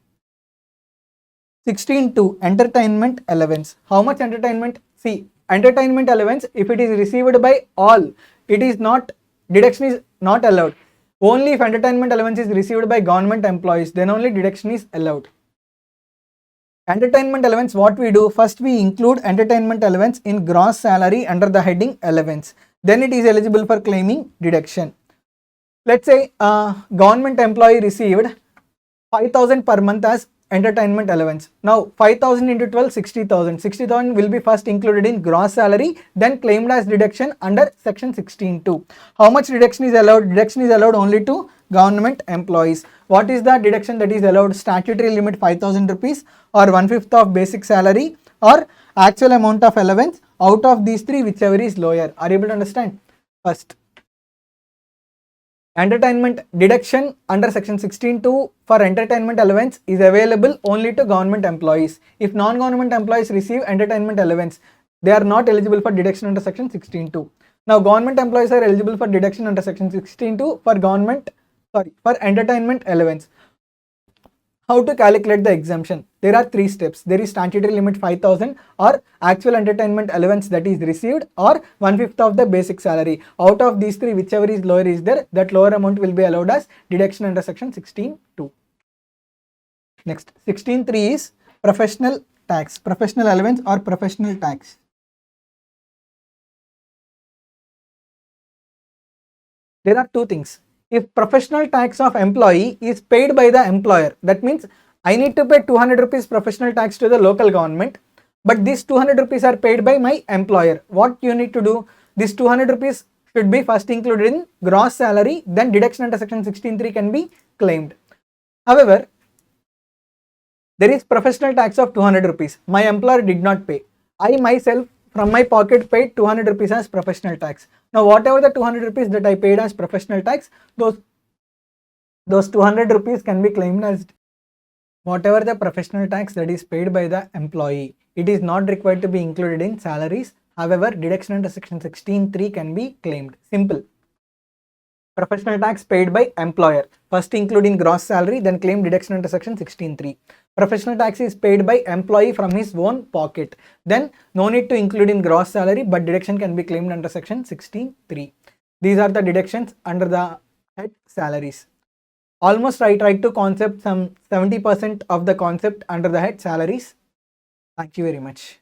[SPEAKER 1] 16.2 entertainment allowance. How much entertainment? See, entertainment allowance, if it is received by all, it is not, deduction is not allowed. Only if entertainment allowance is received by government employees, then only deduction is allowed. Entertainment allowance, what we do? First we include entertainment allowance in gross salary under the heading allowance. Then it is eligible for claiming deduction. Let's say government employee received 5,000 per month as entertainment allowance. Now 5,000 into 12, 60,000. 60,000 will be first included in gross salary, then claimed as deduction under section 16.2. How much deduction is allowed? Deduction is allowed only to government employees. What is the deduction that is allowed? Statutory limit 5,000 rupees or 1/5 of basic salary or actual amount of allowance. Out of these 3, whichever is lower. Are you able to understand? First, entertainment deduction under section 16.2 for entertainment allowance is available only to government employees. If non-government employees receive entertainment allowance, they are not eligible for deduction under section 16.2. Now government employees are eligible for deduction under section 16.2 for entertainment allowance. How to calculate the exemption? There are three steps. There is statutory limit 5,000 or actual entertainment allowance that is received or 1/5 of the basic salary. Out of these three, whichever is lower is there, that lower amount will be allowed as deduction under section 16(2). Next, 16(3) is professional tax, professional allowance or professional tax. There are two things. If professional tax of employee is paid by the employer, that means I need to pay 200 rupees professional tax to the local government, but these 200 rupees are paid by my employer. What you need to do? This 200 rupees should be first included in gross salary, then deduction under section 16(3) can be claimed. However, there is professional tax of 200 rupees. My employer did not pay. I myself from my pocket paid 200 rupees as professional tax. Now whatever the 200 rupees that I paid as professional tax, those 200 rupees can be claimed as whatever the professional tax that is paid by the employee. It is not required to be included in salaries. However, deduction under section 16(3) can be claimed. Simple. Professional tax paid by employer. First include in gross salary, then claim deduction under section 16(3). Professional tax is paid by employee from his own pocket. Then no need to include in gross salary, but deduction can be claimed under section 16(3). These are the deductions under the head salaries. Almost I tried to concept some 70% of the concept under the head salaries. Thank you very much.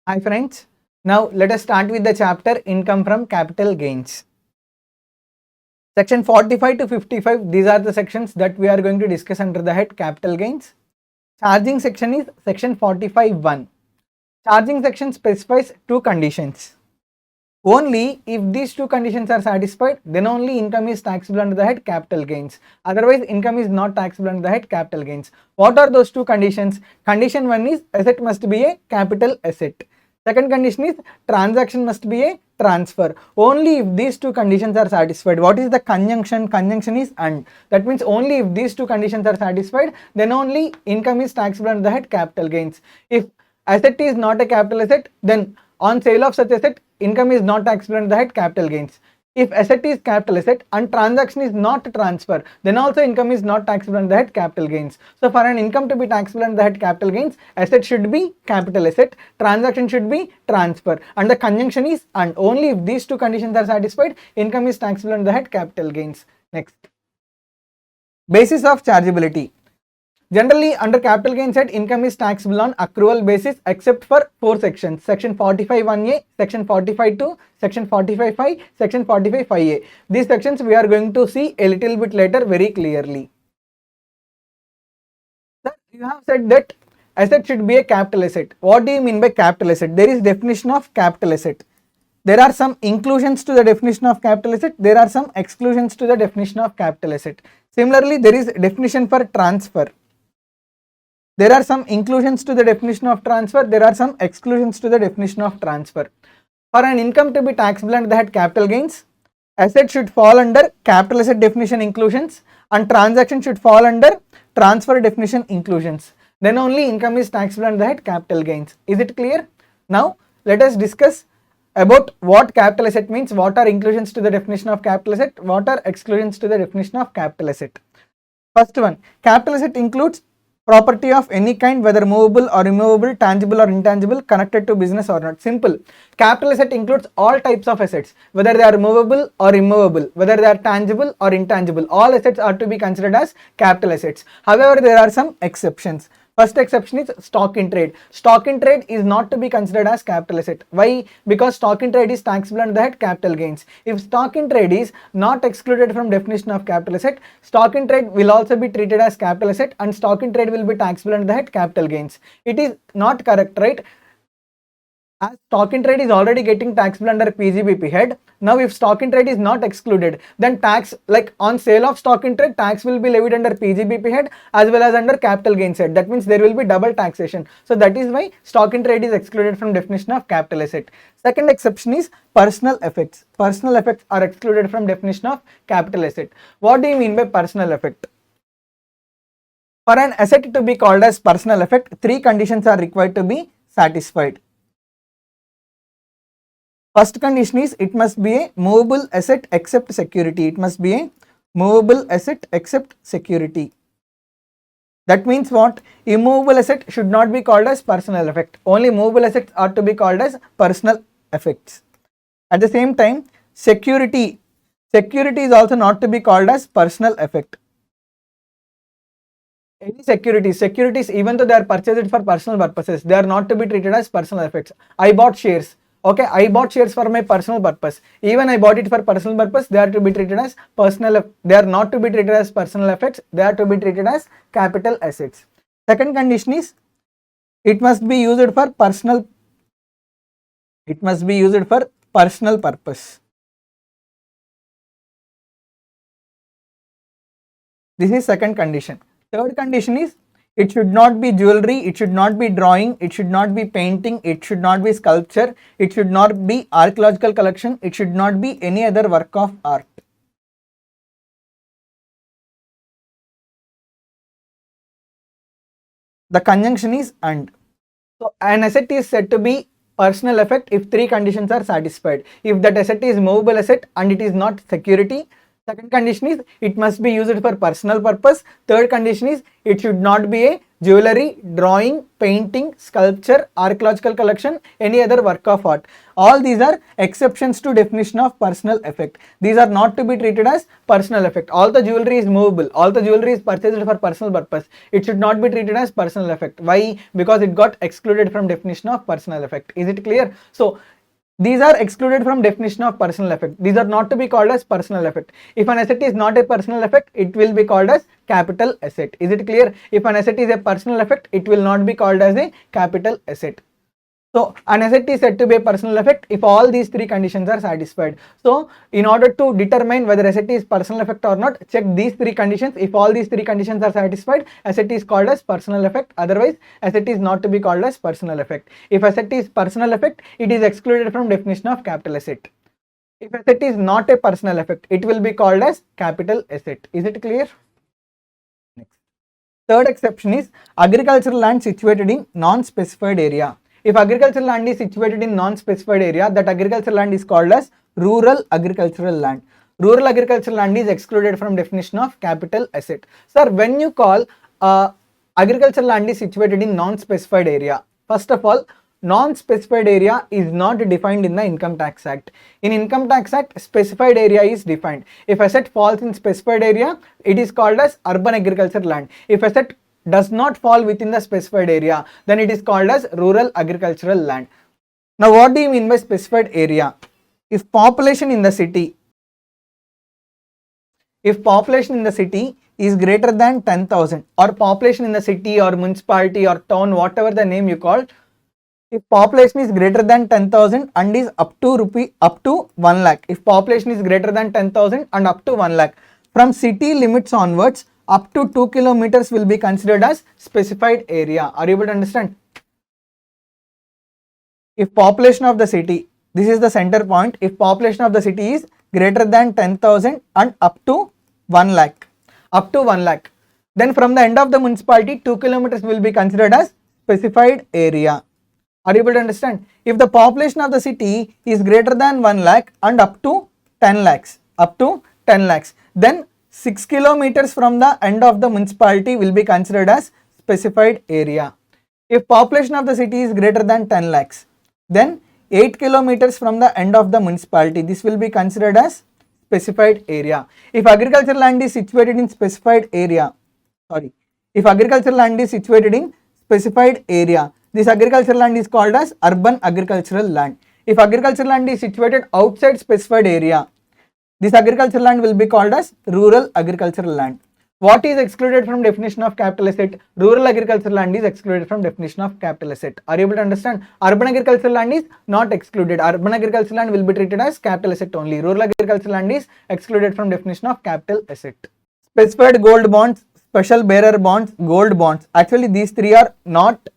[SPEAKER 1] Hi friends. Now let us start with the chapter income from capital gains. Section 45 to 55, these are the sections that we are going to discuss under the head capital gains. Charging section is section 45(1). Charging section specifies two conditions. Only if these two conditions are satisfied, then only income is taxable under the head capital gains. Otherwise, income is not taxable under the head capital gains. What are those two conditions? Condition 1 is asset must be a capital asset. Second condition is transaction must be a transfer. Only if these two conditions are satisfied. What is the conjunction? Conjunction is and. That means only if these two conditions are satisfied, then only income is taxable under the head capital gains. If asset is not a capital asset, then on sale of such asset, income is not taxable under the head capital gains. If asset is capital asset and transaction is not transfer, then also income is not taxable under the head capital gains. So for an income to be taxable under the head capital gains, asset should be capital asset, transaction should be transfer, and the conjunction is and. Only if these two conditions are satisfied, income is taxable under the head capital gains. Next, basis of chargeability. Generally, under capital gains head, income is taxable on accrual basis except for four sections. Section 45(1)(a), section 45(2), section 45(5), section 45(5)(a). These sections we are going to see a little bit later very clearly. Sir, you have said that asset should be a capital asset. What do you mean by capital asset? There is definition of capital asset. There are some inclusions to the definition of capital asset. There are some exclusions to the definition of capital asset. Similarly, there is definition for transfer. There are some inclusions to the definition of transfer. There are some exclusions to the definition of transfer. For an income to be taxable under the head capital gains, asset should fall under capital asset definition inclusions and transaction should fall under transfer definition inclusions. Then only income is taxable under the head capital gains. Is it clear? Now let us discuss about what capital asset means, what are inclusions to the definition of capital asset, what are exclusions to the definition of capital asset. First one, capital asset includes property of any kind, whether movable or immovable, tangible or intangible, connected to business or not. Simple. Capital asset includes all types of assets, whether they are movable or immovable, whether they are tangible or intangible. All assets are to be considered as capital assets. However, there are some exceptions. First exception is stock in trade. Stock in trade is not to be considered as capital asset. Why? Because stock in trade is taxable under the head capital gains. If stock in trade is not excluded from definition of capital asset, stock in trade will also be treated as capital asset and stock in trade will be taxable under the head capital gains. It is not correct, right? As stock in trade is already getting taxable under PGBP head, now if stock in trade is not excluded, then tax, like on sale of stock in trade, tax will be levied under PGBP head as well as under capital gains head. That means there will be double taxation. So that is why stock in trade is excluded from definition of capital asset. Second exception is personal effects. Personal effects are excluded from definition of capital asset. What do you mean by personal effect? For an asset to be called as personal effect, three conditions are required to be satisfied. First condition is it must be a movable asset except security. It must be a movable asset except security. That means what? Immovable asset should not be called as personal effect. Only movable assets are to be called as personal effects. At the same time, security is also not to be called as personal effect. Any securities, even though they are purchased for personal purposes, they are not to be treated as personal effects. I bought shares. Okay, I bought shares for my personal purpose. Even I bought it for personal purpose, they are to be treated as personal. They are not to be treated as personal effects. They are to be treated as capital assets. Second condition is it must be used for personal. It must be used for personal purpose. This is second condition. Third condition is it should not be jewelry, it should not be drawing, it should not be painting, it should not be sculpture, it should not be archaeological collection, it should not be any other work of art. The conjunction is and. So an asset is said to be personal effect if three conditions are satisfied. If that asset is movable asset and it is not security. Second condition is it must be used for personal purpose. Third condition is it should not be a jewelry, drawing, painting, sculpture, archaeological collection, any other work of art. All these are exceptions to definition of personal effect. These are not to be treated as personal effect. All the jewelry is movable. All the jewelry is purchased for personal purpose. It should not be treated as personal effect. Why? Because it got excluded from definition of personal effect. Is it clear? So these are excluded from definition of personal effect. These are not to be called as personal effect. If an asset is not a personal effect, it will be called as capital asset. Is it clear? If an asset is a personal effect, it will not be called as a capital asset. So an asset is said to be a personal effect if all these three conditions are satisfied. So in order to determine whether asset is personal effect or not, check these three conditions. If all these three conditions are satisfied, asset is called as personal effect. Otherwise, asset is not to be called as personal effect. If asset is personal effect, it is excluded from definition of capital asset. If asset is not a personal effect, it will be called as capital asset. Is it clear? Next. Third exception is agricultural land situated in non-specified area. If agricultural land is situated in non-specified area, that agricultural land is called as rural agricultural land. Rural agricultural land is excluded from definition of capital asset. Sir, when you call agricultural land is situated in non-specified area, first of all, non-specified area is not defined in the Income Tax Act. In Income Tax Act, specified area is defined. If asset falls in specified area, it is called as urban agricultural land. If asset does not fall within the specified area, then it is called as rural agricultural land. Now what do you mean by specified area? If population in the city is greater than 10,000, or population in the city or municipality or town, whatever the name you call, if population is greater than 10,000 and is up to 1 lakh, if population is greater than 10,000 and up to 1 lakh, from city limits onwards, up to 2 kilometers will be considered as specified area. Are you able to understand? If population of the city, this is the center point, if population of the city is greater than 10,000 and up to 1 lakh, then from the end of the municipality, 2 kilometers will be considered as specified area. Are you able to understand? If the population of the city is greater than 1 lakh and up to 10 lakhs, then 6 kilometers from the end of the municipality will be considered as specified area. If population of the city is greater than 10 lakhs, then 8 kilometers from the end of the municipality, this will be considered as specified area. If agricultural land is situated in specified area, this agricultural land is called as urban agricultural land. If agricultural land is situated outside specified area, this agricultural land will be called as rural agricultural land. What is excluded from definition of capital asset? Rural agricultural land is excluded from definition of capital asset. Are you able to understand? Urban agricultural land is not excluded. Urban agricultural land will be treated as capital asset only. Rural agricultural land is excluded from definition of capital asset. Specified gold bonds, special bearer bonds, gold bonds. Actually, these three are not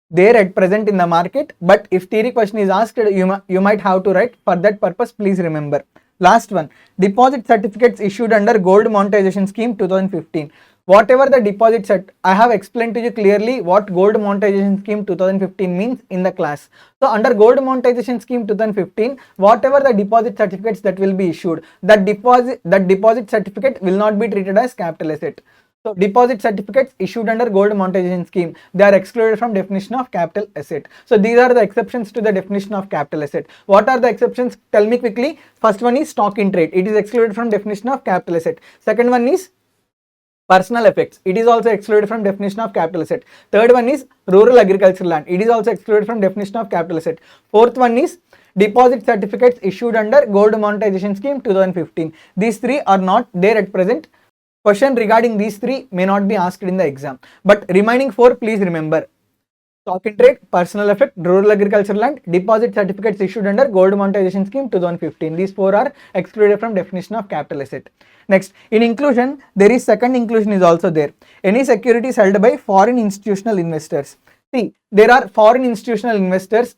[SPEAKER 1] there at present in the market, but if theory question is asked, you might have to write. For that purpose, please remember. Last one, deposit certificates issued under gold monetization scheme 2015. Whatever the deposit set, I have explained to you clearly what gold monetization scheme 2015 means in the class. So under gold monetization scheme 2015, whatever the deposit certificates that will be issued, that deposit certificate will not be treated as capital asset. So deposit certificates issued under gold monetization scheme, they are excluded from definition of capital asset. So these are the exceptions to the definition of capital asset. What are the exceptions? Tell me quickly. First one is stock in trade. It is excluded from definition of capital asset. Second one is personal effects. It is also excluded from definition of capital asset. Third one is rural agricultural land. It is also excluded from definition of capital asset. Fourth one is deposit certificates issued under gold monetization scheme 2015. These three are not there at present. Question regarding these three may not be asked in the exam, but remaining four, please remember: stock in trade, personal effect, rural agricultural land, deposit certificates issued under gold monetization scheme 2015. These four are excluded from definition of capital asset. Next, in inclusion, there is second inclusion is also there. Any securities held by foreign institutional investors. See, there are foreign institutional investors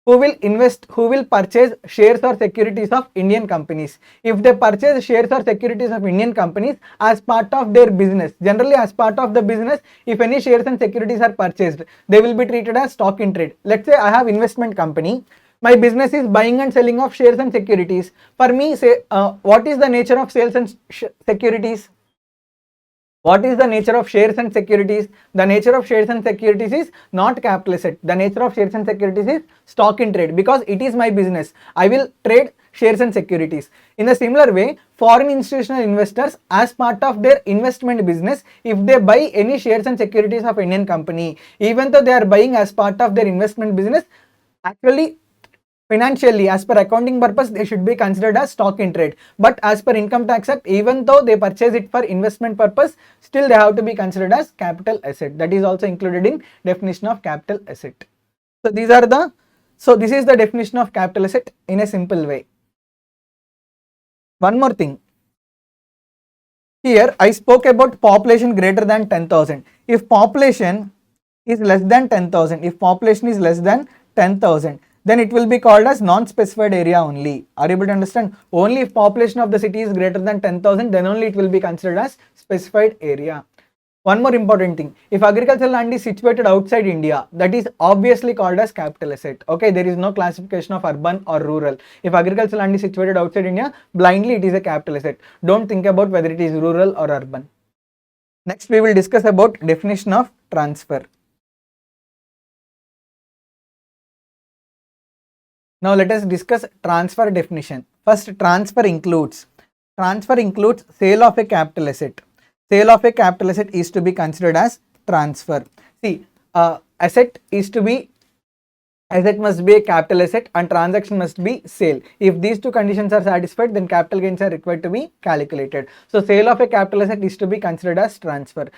[SPEAKER 1] who will purchase shares or securities of Indian companies. If they purchase shares or securities of Indian companies as part of their business, generally as part of the business, if any shares and securities are purchased, they will be treated as stock in trade. Let's say I have investment company. My business is buying and selling of shares and securities. For me, say, what is the nature of sales and securities? What is the nature of shares and securities? The nature of shares and securities is not capital asset. The nature of shares and securities is stock in trade, because it is my business. I will trade shares and securities. In a similar way, foreign institutional investors, as part of their investment business, if they buy any shares and securities of Indian company, even though they are buying as part of their investment business, actually financially, as per accounting purpose, they should be considered as stock in trade. But as per Income Tax Act, even though they purchase it for investment purpose, still they have to be considered as capital asset. That is also included in definition of capital asset. So these are the, so this is the definition of capital asset in a simple way. One more thing. Here I spoke about population greater than 10,000. If population is less than 10,000, if population is less than 10,000, then it will be called as non-specified area only. Are you able to understand? Only if population of the city is greater than 10,000, then only it will be considered as specified area. One more important thing, if agricultural land is situated outside India, that is obviously called as capital asset. Okay, there is no classification of urban or rural. If agricultural land is situated outside India, blindly it is a capital asset. Don't think about whether it is rural or urban. Next, we will discuss about definition of transfer. Now let us discuss transfer definition. First, transfer includes sale of a capital asset. Sale of a capital asset is to be considered as transfer. See, asset must be a capital asset and transaction must be sale. If these two conditions are satisfied, then capital gains are required to be calculated. So sale of a capital asset is to be considered as transfer.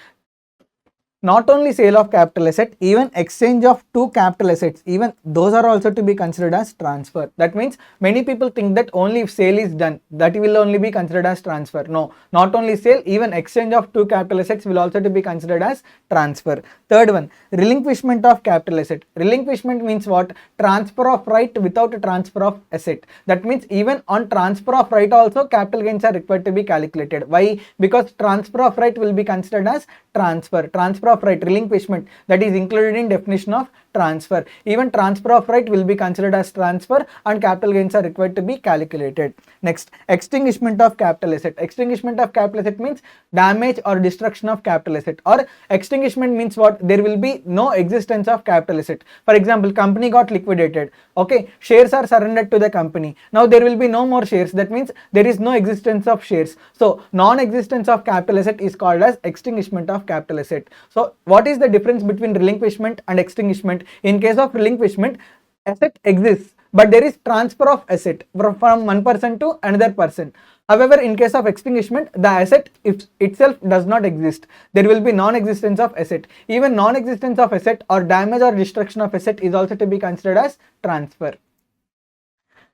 [SPEAKER 1] Not only sale of capital asset, even exchange of two capital assets, even those are also to be considered as transfer. That means many people think that only if sale is done, that will only be considered as transfer. No, not only sale, even exchange of two capital assets will also to be considered as transfer. Third one, relinquishment of capital asset. Relinquishment means what? Transfer of right without a transfer of asset. That means even on transfer of right also capital gains are required to be calculated. Why? Because transfer of right will be considered as transfer. Transfer of right, relinquishment, that is included in definition of transfer. Even transfer of right will be considered as transfer and capital gains are required to be calculated. Next, extinguishment of capital asset. Extinguishment of capital asset means damage or destruction of capital asset, or extinguishment means what? There will be no existence of capital asset. For example, company got liquidated. Okay, shares are surrendered to the company. Now there will be no more shares. That means there is no existence of shares. So non-existence of capital asset is called as extinguishment of capital asset. So what is the difference between relinquishment and extinguishment? In case of relinquishment, asset exists, but there is transfer of asset from one person to another person. However, in case of extinguishment, the asset itself does not exist. There will be non-existence of asset. Even non-existence of asset or damage or destruction of asset is also to be considered as transfer.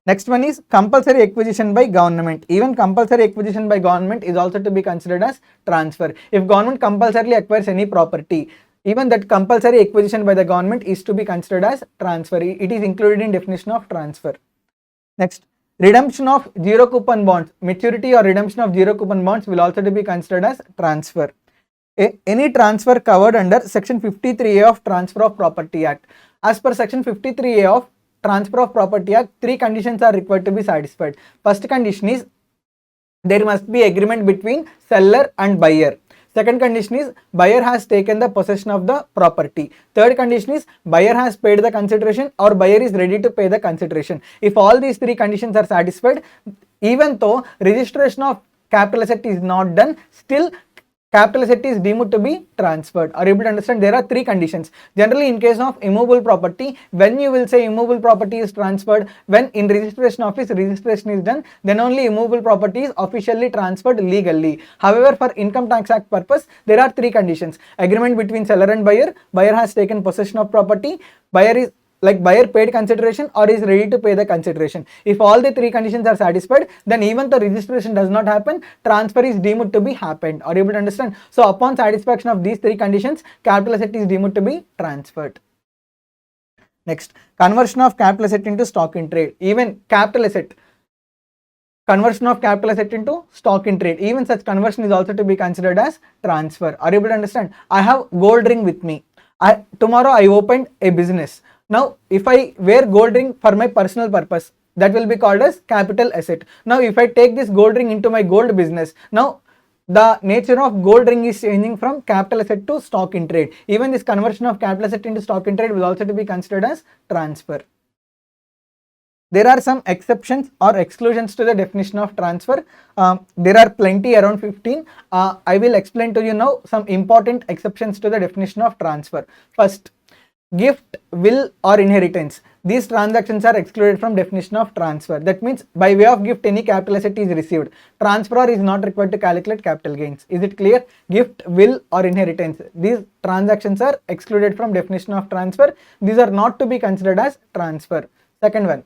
[SPEAKER 1] Next one is compulsory acquisition by government. Even compulsory acquisition by government is also to be considered as transfer. If government compulsorily acquires any property, even that compulsory acquisition by the government is to be considered as transfer. It is included in definition of transfer. Next, redemption of zero coupon bonds. Maturity or redemption of zero coupon bonds will also to be considered as transfer. Any transfer covered under section 53A of Transfer of Property Act. As per section 53A of Transfer of Property Act, three conditions are required to be satisfied. First condition is there must be agreement between seller and buyer. Second condition is buyer has taken the possession of the property. Third condition is buyer has paid the consideration or buyer is ready to pay the consideration. If all these three conditions are satisfied, even though registration of capital asset is not done, still capital asset is deemed to be transferred. Are you able to understand? There are three conditions. Generally, in case of immovable property, when you will say immovable property is transferred, when in registration office registration is done, then only immovable property is officially transferred legally. However, for Income Tax Act purpose, there are three conditions. Agreement between seller and buyer, buyer has taken possession of property, buyer paid consideration or is ready to pay the consideration. If all the three conditions are satisfied, then even the registration does not happen, transfer is deemed to be happened. Are you able to understand? So upon satisfaction of these three conditions, capital asset is deemed to be transferred. Next, conversion of capital asset into stock in trade. Even capital asset, conversion of capital asset into stock in trade, even such conversion is also to be considered as transfer. Are you able to understand? I have gold ring with me. Tomorrow I opened a business. Now, if I wear gold ring for my personal purpose, that will be called as capital asset. Now, if I take this gold ring into my gold business, now the nature of gold ring is changing from capital asset to stock in trade. Even this conversion of capital asset into stock in trade will also to be considered as transfer. There are some exceptions or exclusions to the definition of transfer. There are plenty, around 15. I will explain to you now some important exceptions to the definition of transfer. First, gift, will or inheritance. These transactions are excluded from definition of transfer. That means by way of gift any capital asset is received. Transferor is not required to calculate capital gains. Is it clear? Gift, will or inheritance. These transactions are excluded from definition of transfer. These are not to be considered as transfer. Second one,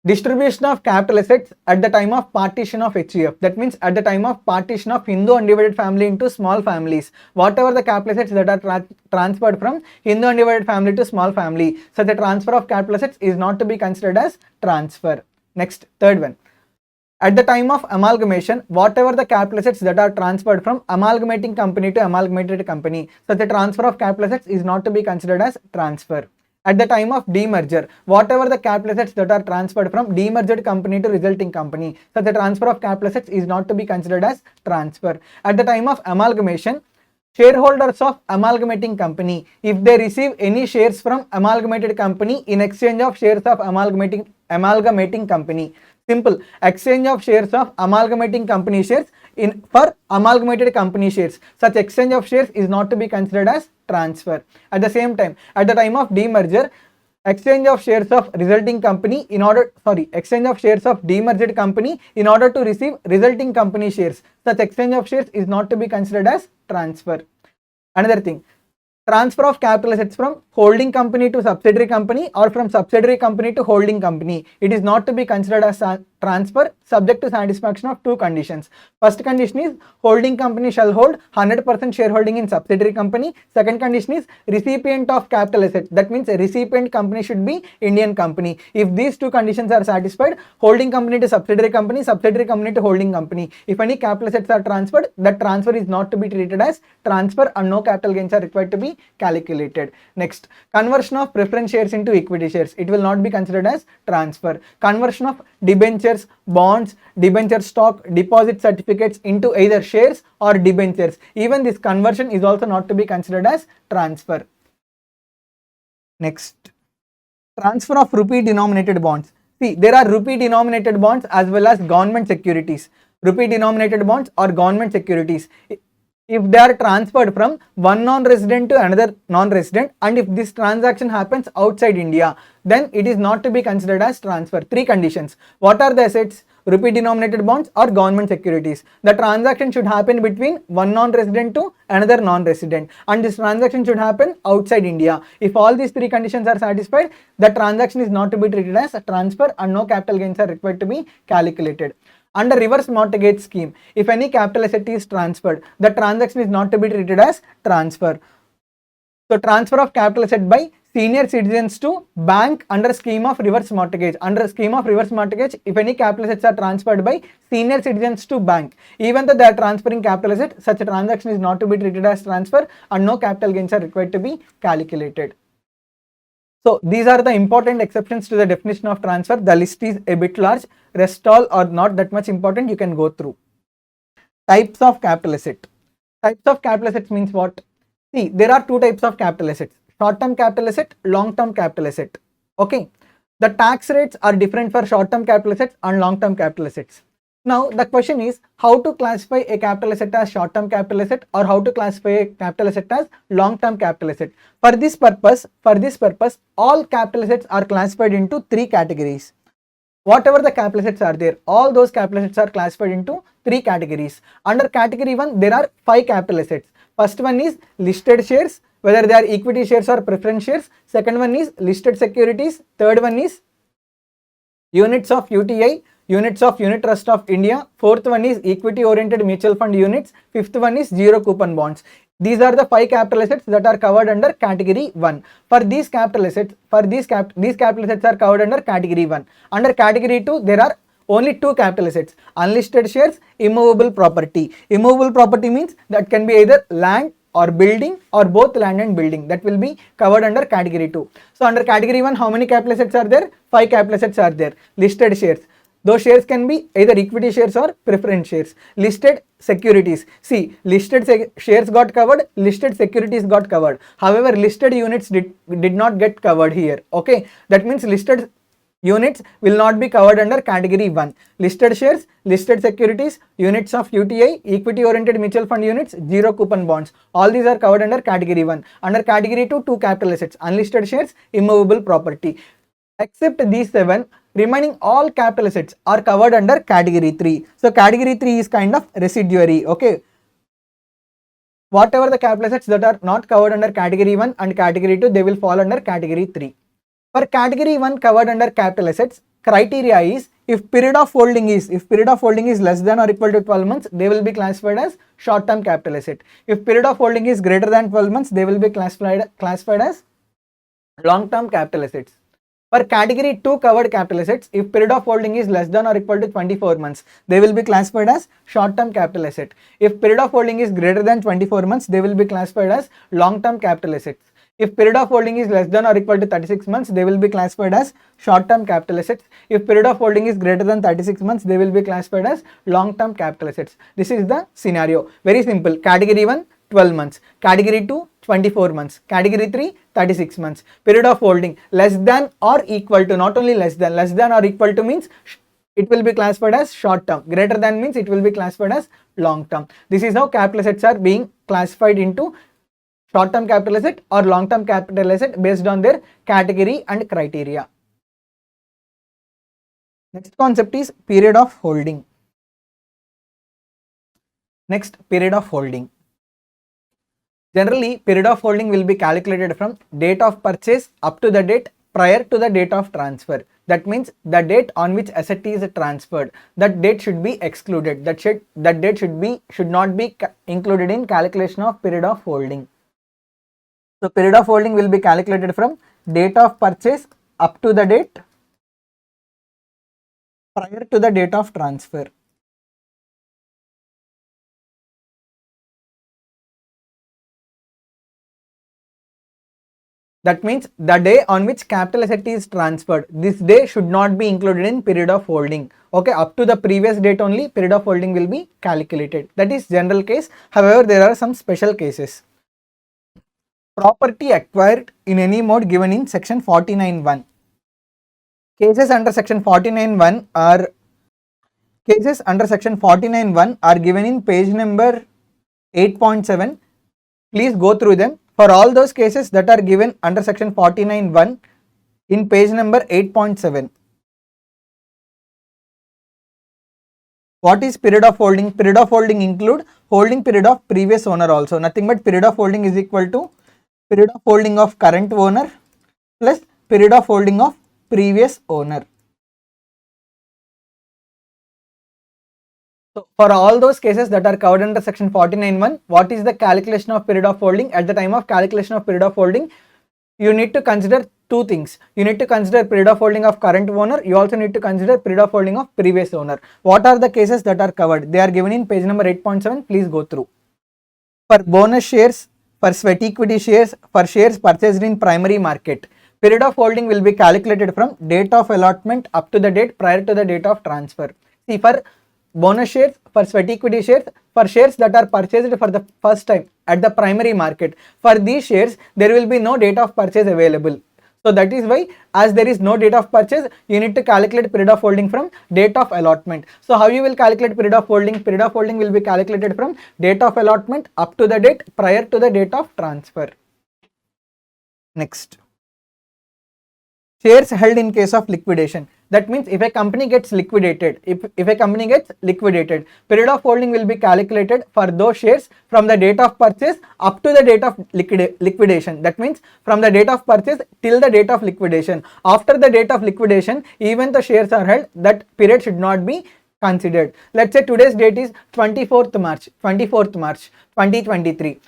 [SPEAKER 1] distribution of capital assets at the time of partition of HUF. That means at the time of partition of Hindu undivided family into small families, whatever the capital assets that are transferred from Hindu undivided family to small family, so the transfer of capital assets is not to be considered as transfer. Next, third one, at the time of amalgamation, whatever the capital assets that are transferred from amalgamating company to amalgamated company, so the transfer of capital assets is not to be considered as transfer. At the time of demerger, whatever the capital assets that are transferred from demerged company to resulting company, so the transfer of capital assets is not to be considered as transfer. At the time of amalgamation, shareholders of amalgamating company, if they receive any shares from amalgamated company in exchange of shares of amalgamating company, simple, exchange of shares of amalgamating company shares for amalgamated company shares, such exchange of shares is not to be considered as transfer. At the same time, at the time of demerger, exchange of shares of resulting company exchange of shares of demerged company in order to receive resulting company shares, such exchange of shares is not to be considered as transfer. Another thing, transfer of capital assets from holding company to subsidiary company or from subsidiary company to holding company, it is not to be considered as transfer, subject to satisfaction of two conditions. First condition is holding company shall hold 100% shareholding in subsidiary company. Second condition is recipient of capital assets, that means a recipient company should be Indian company. If these two conditions are satisfied, holding company to subsidiary company to holding company, if any capital assets are transferred, that transfer is not to be treated as transfer and no capital gains are required to be calculated. Next, conversion of preference shares into equity shares, it will not be considered as transfer. Conversion of debentures, bonds, debenture stock, deposit certificates into either shares or debentures, even this conversion is also not to be considered as transfer. Next, transfer of rupee denominated bonds. See, there are rupee denominated bonds as well as government securities. Rupee denominated bonds or government securities, if they are transferred from one non-resident to another non-resident, and if this transaction happens outside India, then it is not to be considered as transfer. Three conditions. What are the assets? Rupee denominated bonds or government securities. The transaction should happen between one non-resident to another non-resident, and this transaction should happen outside India. If all these three conditions are satisfied, the transaction is not to be treated as a transfer and no capital gains are required to be calculated. Under reverse mortgage scheme, if any capital asset is transferred, the transaction is not to be treated as transfer. So transfer of capital asset by senior citizens to bank under scheme of reverse mortgage. Under scheme of reverse mortgage, if any capital assets are transferred by senior citizens to bank, even though they are transferring capital asset, such a transaction is not to be treated as transfer and no capital gains are required to be calculated. So these are the important exceptions to the definition of transfer. The list is a bit large. Rest all are not that much important. You can go through. Types of capital asset. Types of capital assets means what? See, there are two types of capital assets: short-term capital asset, long-term capital asset. Okay, the tax rates are different for short-term capital assets and long-term capital assets. Now the question is how to classify a capital asset as short-term capital asset or how to classify a capital asset as long-term capital asset. For this purpose, all capital assets are classified into three categories. Whatever the capital assets are there, all those capital assets are classified into three categories. Under category 1, there are 5 capital assets. First one is listed shares, whether they are equity shares or preference shares. Second one is listed securities. Third one is units of UTI, units of Unit Trust of India. Fourth one is equity oriented mutual fund units. Fifth one is zero coupon bonds. These are the 5 capital assets that are covered under category 1. For these capital assets, these capital assets are covered under category 1. Under category 2, there are only 2 capital assets: unlisted shares, immovable property. Immovable property means that can be either land or building or both land and building. That will be covered under category 2. So under category 1, how many capital assets are there? 5 capital assets are there. Listed shares. Those shares can be either equity shares or preference shares. Listed securities. See, listed shares got covered, listed securities got covered. However, listed units did not get covered here. Okay, that means listed units will not be covered under category 1. Listed shares, listed securities, units of UTI, equity oriented mutual fund units, zero coupon bonds. All these are covered under category 1. Under category 2, 2 capital assets: unlisted shares, immovable property. Except these 7, remaining all capital assets are covered under category 3. So category 3 is kind of residuary. Okay, whatever the capital assets that are not covered under category 1 and category 2, they will fall under category 3. For category 1 covered under capital assets, criteria is if period of holding is less than or equal to 12 months, they will be classified as short-term capital asset. If period of holding is greater than 12 months, they will be classified as long-term capital assets. For category 2 covered capital assets, if period of holding is less than or equal to 24 months, they will be classified as short-term capital asset. If period of holding is greater than 24 months, they will be classified as long-term capital assets. If period of holding is less than or equal to 36 months, they will be classified as short-term capital assets. If period of holding is greater than 36 months, they will be classified as long-term capital assets. This is the scenario. Very simple. Category 1, 12 months. Category 2, 24 months. Category 3, 36 months. Period of holding less than or equal to, not only less than or equal to means it will be classified as short term. Greater than means it will be classified as long term. This is how capital assets are being classified into short term capital asset or long term capital asset based on their category and criteria. Next concept is period of holding. Next, period of holding. Generally, period of holding will be calculated from date of purchase up to the date prior to the date of transfer. That means the date on which asset is transferred, that date should be excluded. That date should not be included in calculation of period of holding. So period of holding will be calculated from date of purchase up to the date prior to the date of transfer. That means the day on which capital asset is transferred, this day should not be included in period of holding. Okay, up to the previous date only period of holding will be calculated. That is general case. However, there are some special cases. Property acquired in any mode given in section 49(1). Cases under section 49(1) are given in page number 8.7. Please go through them. For all those cases that are given under section 49(1) in page number 8.7. What is period of holding? Period of holding include holding period of previous owner also. Nothing but period of holding is equal to period of holding of current owner plus period of holding of previous owner. So for all those cases that are covered under section 49(1), what is the calculation of period of holding? At the time of calculation of period of holding, you need to consider two things. You need to consider period of holding of current owner. You also need to consider period of holding of previous owner. What are the cases that are covered? They are given in page number 8.7. Please go through. For bonus shares, for sweat equity shares, for shares purchased in primary market, period of holding will be calculated from date of allotment up to the date prior to the date of transfer. See, for bonus shares, for sweat equity shares, for shares that are purchased for the first time at the primary market. For these shares, there will be no date of purchase available. So that is why, as there is no date of purchase, you need to calculate period of holding from date of allotment. So how you will calculate period of holding? Period of holding will be calculated from date of allotment up to the date prior to the date of transfer. Next, shares held in case of liquidation. That means if a company gets liquidated, if a company gets liquidated, period of holding will be calculated for those shares from the date of purchase up to the date of liquidation. That means from the date of purchase till the date of liquidation. After the date of liquidation, even the shares are held, that period should not be considered. Let's say today's date is 24th March 2023.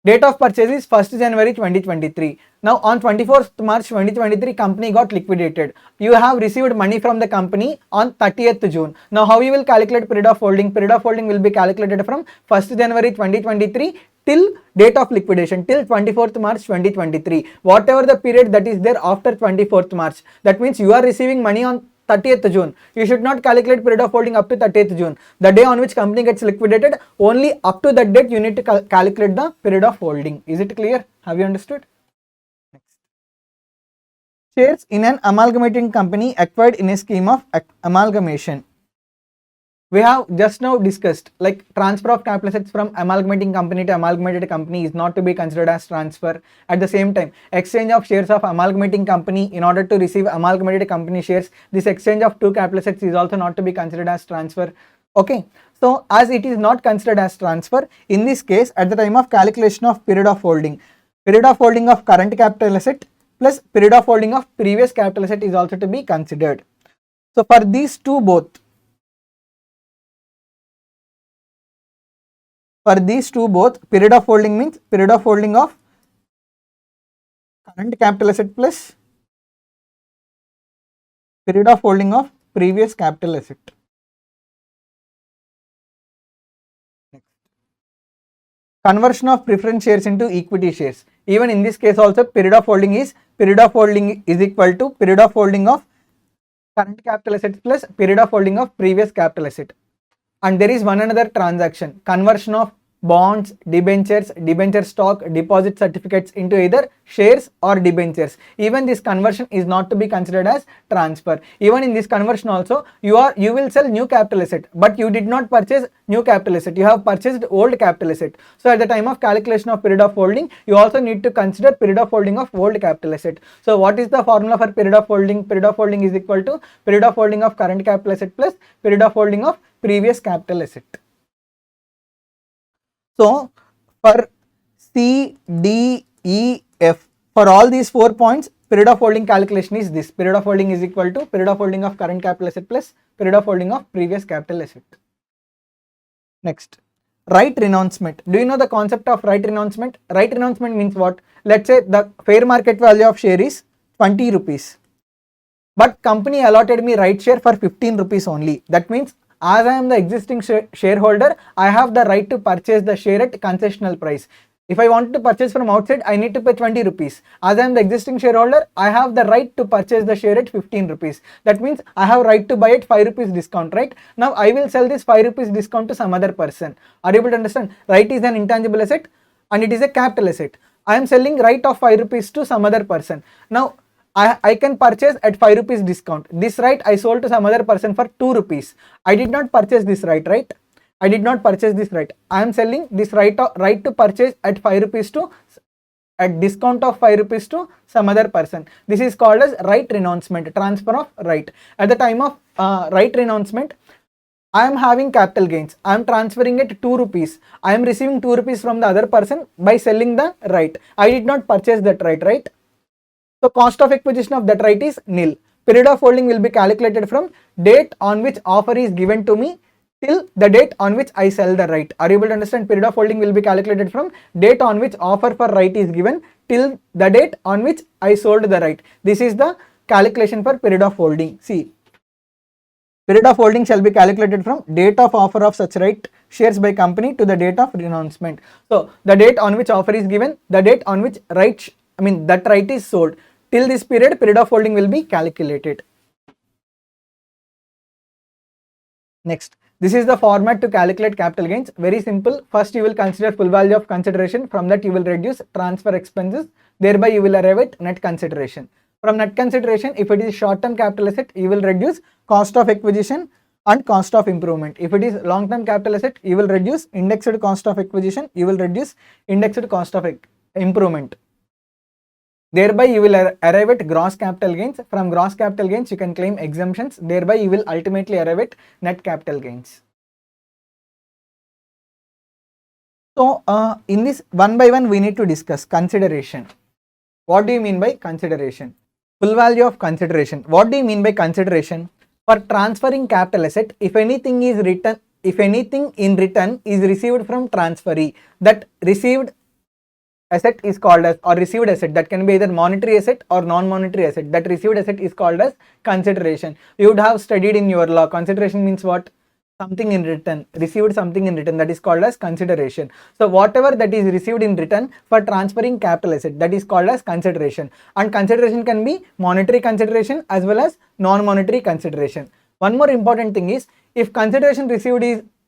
[SPEAKER 1] Date of purchase is 1st January 2023. Now on 24th March 2023, company got liquidated. You have received money from the company on 30th June. Now how you will calculate period of holding? Period of holding will be calculated from 1st January 2023 till date of liquidation, till 24th March 2023. Whatever the period that is there after 24th March. That means you are receiving money on 30th June. You should not calculate period of holding up to 30th June. The day on which company gets liquidated, only up to that date you need to calculate the period of holding. Is it clear? Have you understood? Next. Shares in an amalgamating company acquired in a scheme of amalgamation. We have just now discussed, like, transfer of capital assets from amalgamating company to amalgamated company is not to be considered as transfer. At the same time, exchange of shares of amalgamating company in order to receive amalgamated company shares, this exchange of two capital assets is also not to be considered as transfer. Okay, so as it is not considered as transfer, in this case, at the time of calculation of period of holding of current capital asset plus period of holding of previous capital asset is also to be considered. So for these two both, period of holding means period of holding of current capital asset plus period of holding of previous capital asset. Conversion of preference shares into equity shares. Even in this case also, period of holding is equal to period of holding of current capital asset plus period of holding of previous capital asset. And there is one another transaction, conversion of bonds, debentures, debenture stock, deposit certificates into either shares or debentures. Even this conversion is not to be considered as transfer. Even in this conversion also, you will sell new capital asset, but you did not purchase new capital asset. You have purchased old capital asset. So at the time of calculation of period of holding, you also need to consider period of holding of old capital asset. So what is the formula for period of holding? Period of holding is equal to period of holding of current capital asset plus period of holding of previous capital asset. So for C, D, E, F, for all these 4 points, period of holding calculation is this. Period of holding is equal to period of holding of current capital asset plus period of holding of previous capital asset. Next, right renouncement. Do you know the concept of right renouncement? Right renouncement means what? Let's say the fair market value of share is 20 rupees. But company allotted me right share for 15 rupees only. That means as I am the existing shareholder, I have the right to purchase the share at concessional price. If I want to purchase from outside, I need to pay 20 rupees. As I am the existing shareholder, I have the right to purchase the share at 15 rupees. That means I have right to buy at 5 rupees discount, right? Now I will sell this 5 rupees discount to some other person. Are you able to understand? Right is an intangible asset and it is a capital asset. I am selling right of 5 rupees to some other person. Now I can purchase at 5 rupees discount. This right I sold to some other person for 2 rupees. I did not purchase this right? I did not purchase this right. I am selling this right to purchase at 5 rupees to at discount of 5 rupees to some other person. This is called as right renouncement, transfer of right. At the time of right renouncement, I am having capital gains. I am transferring it 2 rupees. I am receiving 2 rupees from the other person by selling the right. I did not purchase that right? So cost of acquisition of that right is nil. Period of holding will be calculated from date on which offer is given to me till the date on which I sell the right. Are you able to understand? Period of holding will be calculated from date on which offer for right is given till the date on which I sold the right. This is the calculation for period of holding. See, period of holding shall be calculated from date of offer of such right shares by company to the date of renouncement. So the date on which offer is given, the date on which that right is sold. Till this period of holding will be calculated. Next, This is the format to calculate capital gains. Very simple. First you will consider full value of consideration. From that you will reduce transfer expenses. Thereby you will arrive at net consideration. From net consideration, if it is short-term capital asset, you will reduce cost of acquisition and cost of improvement. If it is long-term capital asset, you will reduce indexed cost of acquisition. You will reduce indexed cost of improvement. Thereby you will arrive at gross capital gains. From gross capital gains you can claim exemptions. Thereby you will ultimately arrive at net capital gains. So in this one by one we need to discuss consideration. What do you mean by consideration? Full value of consideration. What do you mean by consideration? For transferring capital asset, if anything in return is received from transferee, that received asset is called as, or received asset, that can be either monetary asset or non-monetary asset, that received asset is called as consideration. You would have studied in your law, consideration means what? Something in return, received something in return, that is called as consideration. So whatever that is received in return for transferring capital asset, that is called as consideration. And consideration can be monetary consideration as well as non-monetary consideration. One more important thing is, if consideration received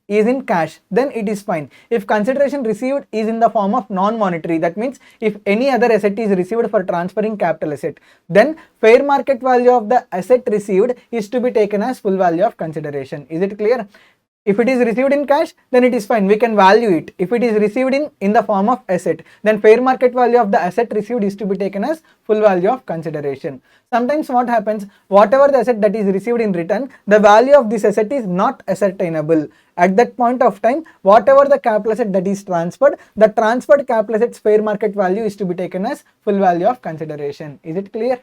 [SPEAKER 1] is in cash, then it is fine. If consideration received is in the form of non-monetary, that means if any other asset is received for transferring capital asset, then fair market value of the asset received is to be taken as full value of consideration. Is it clear? If it is received in cash, then it is fine, we can value it. If it is received in the form of asset, then fair market value of the asset received is to be taken as full value of consideration. Sometimes what happens, whatever the asset that is received in return, the value of this asset is not ascertainable. At that point of time, whatever the capital asset that is transferred, the transferred capital asset's fair market value is to be taken as full value of consideration. Is it clear?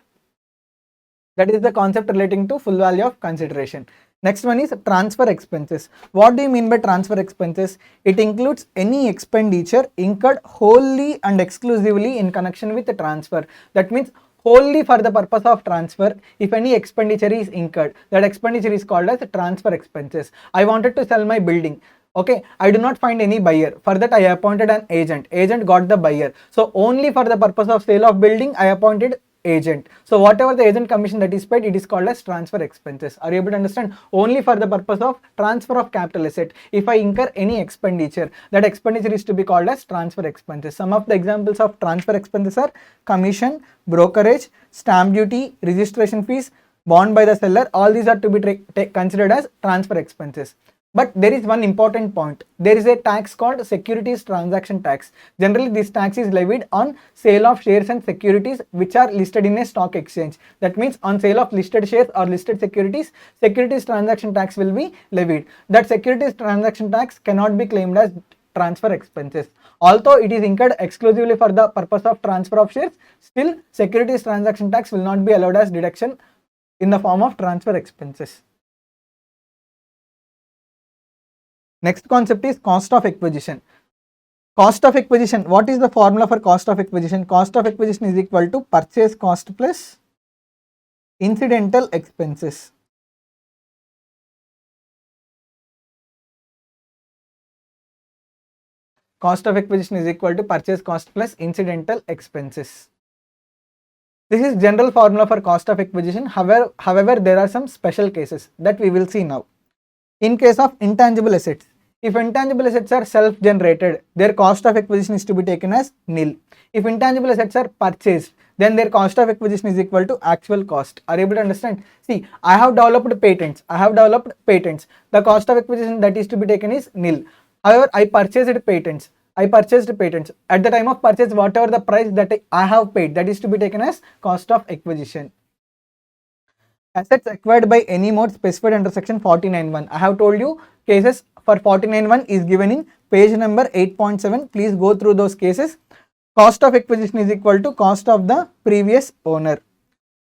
[SPEAKER 1] That is the concept relating to full value of consideration. Next one is transfer expenses. What do you mean by transfer expenses? It includes any expenditure incurred wholly and exclusively in connection with the transfer. That means wholly for the purpose of transfer, if any expenditure is incurred, that expenditure is called as transfer expenses. I wanted to sell my building. Okay, I do not find any buyer. For that I appointed an agent. Agent got the buyer. So only for the purpose of sale of building, I appointed agent. So whatever the agent commission that is paid, it is called as transfer expenses. Are you able to understand? Only for the purpose of transfer of capital asset, if I incur any expenditure, that expenditure is to be called as transfer expenses. Some of the examples of transfer expenses are commission, brokerage, stamp duty, registration fees, bond by the seller. All these are to be considered as transfer expenses. But there is one important point. There is a tax called securities transaction tax. Generally, this tax is levied on sale of shares and securities which are listed in a stock exchange. That means on sale of listed shares or listed securities, securities transaction tax will be levied. That securities transaction tax cannot be claimed as transfer expenses. Although it is incurred exclusively for the purpose of transfer of shares, still securities transaction tax will not be allowed as deduction in the form of transfer expenses. Next concept is cost of acquisition. Cost of acquisition, what is the formula for cost of acquisition? Cost of acquisition is equal to purchase cost plus incidental expenses. Cost of acquisition is equal to purchase cost plus incidental expenses. This is general formula for cost of acquisition. However, there are some special cases that we will see now. In case of intangible assets, if intangible assets are self-generated, their cost of acquisition is to be taken as nil. If intangible assets are purchased, then their cost of acquisition is equal to actual cost. Are you able to understand? See, I have developed patents. The cost of acquisition that is to be taken is nil. However, I purchased patents. At the time of purchase, whatever the price that I have paid, that is to be taken as cost of acquisition. Assets acquired by any mode specified under section 49.1. I have told you cases for 49.1 is given in page number 8.7. Please go through those cases. Cost of acquisition is equal to cost of the previous owner.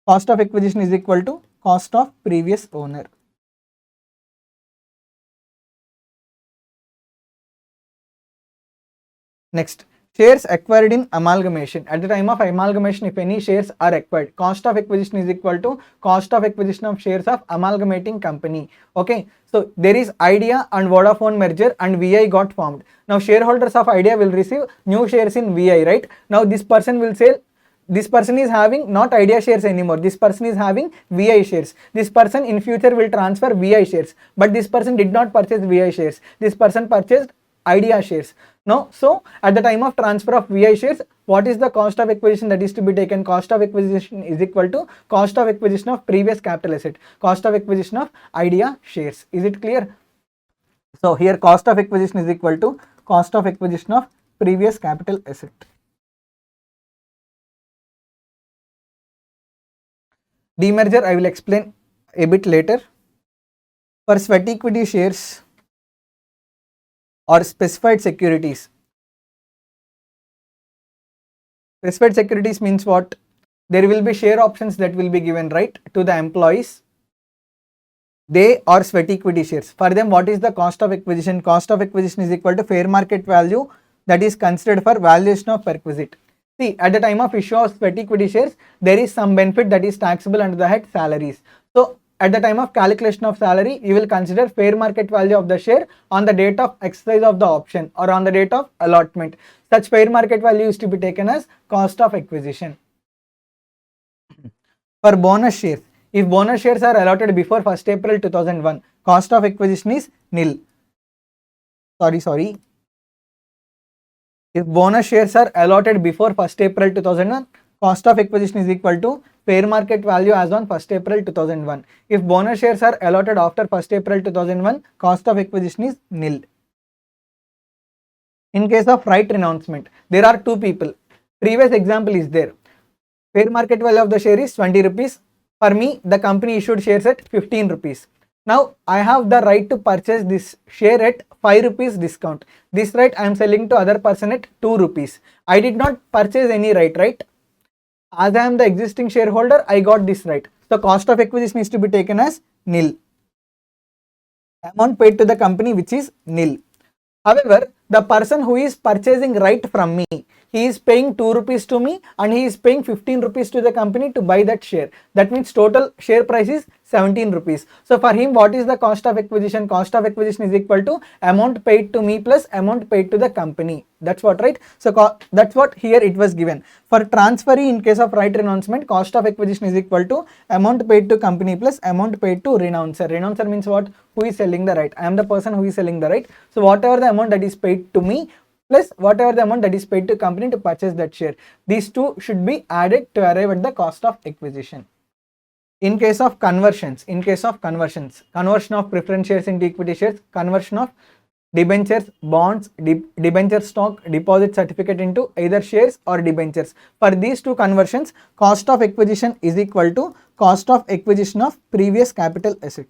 [SPEAKER 1] Cost of acquisition is equal to cost of previous owner. Next, shares acquired in amalgamation. At the time of amalgamation, if any shares are acquired, cost of acquisition is equal to cost of acquisition of shares of amalgamating company. Okay, so there is Idea and Vodafone merger and VI got formed. Now shareholders of Idea will receive new shares in VI, right? Now this person will sell this person is having not idea shares anymore. This person is having VI shares. This person in future will transfer VI shares, but this person did not purchase VI shares. This person purchased idea shares. Now, so at the time of transfer of VI shares, what is the cost of acquisition that is to be taken? Cost of acquisition is equal to cost of acquisition of previous capital asset, cost of acquisition of idea shares. Is it clear? So here cost of acquisition is equal to cost of acquisition of previous capital asset. Demerger I will explain a bit later. For sweat equity shares or specified securities. Specified securities means what? There will be share options that will be given, right, to the employees. They are sweat equity shares. For them, what is the cost of acquisition? Cost of acquisition is equal to fair market value that is considered for valuation of perquisite. See, at the time of issue of sweat equity shares, there is some benefit that is taxable under the head salaries. So, at the time of calculation of salary, you will consider fair market value of the share on the date of exercise of the option or on the date of allotment. Such fair market value is to be taken as cost of acquisition. For bonus shares, if bonus shares are allotted before 1st April 2001, cost of acquisition is nil. Sorry. If bonus shares are allotted before 1st April 2001, cost of acquisition is equal to fair market value as on 1st April 2001. If bonus shares are allotted after 1st April 2001, cost of acquisition is nil. In case of right renouncement, there are two people. Previous example is there. Fair market value of the share is 20 rupees. For me, the company issued shares at 15 rupees. Now, I have the right to purchase this share at 5 rupees discount. This right I am selling to other person at 2 rupees. I did not purchase any right? As I am the existing shareholder, I got this right. So, cost of acquisition is to be taken as nil. Amount paid to the company which is nil. However, the person who is purchasing right from me, he is paying 2 rupees to me and he is paying 15 rupees to the company to buy that share. That means total share price is 17 rupees. So for him, what is the cost of acquisition? Cost of acquisition is equal to amount paid to me plus amount paid to the company. That's what, right? So that's what here it was given. For transferee in case of right renouncement, cost of acquisition is equal to amount paid to company plus amount paid to renouncer. Renouncer means what? Who is selling the right? I am the person who is selling the right. So whatever the amount that is paid to me plus whatever the amount that is paid to company to purchase that share. These two should be added to arrive at the cost of acquisition. In case of conversion of preference shares into equity shares, conversion of debentures, bonds, debenture stock, deposit certificate into either shares or debentures. For these two conversions, cost of acquisition is equal to cost of acquisition of previous capital asset.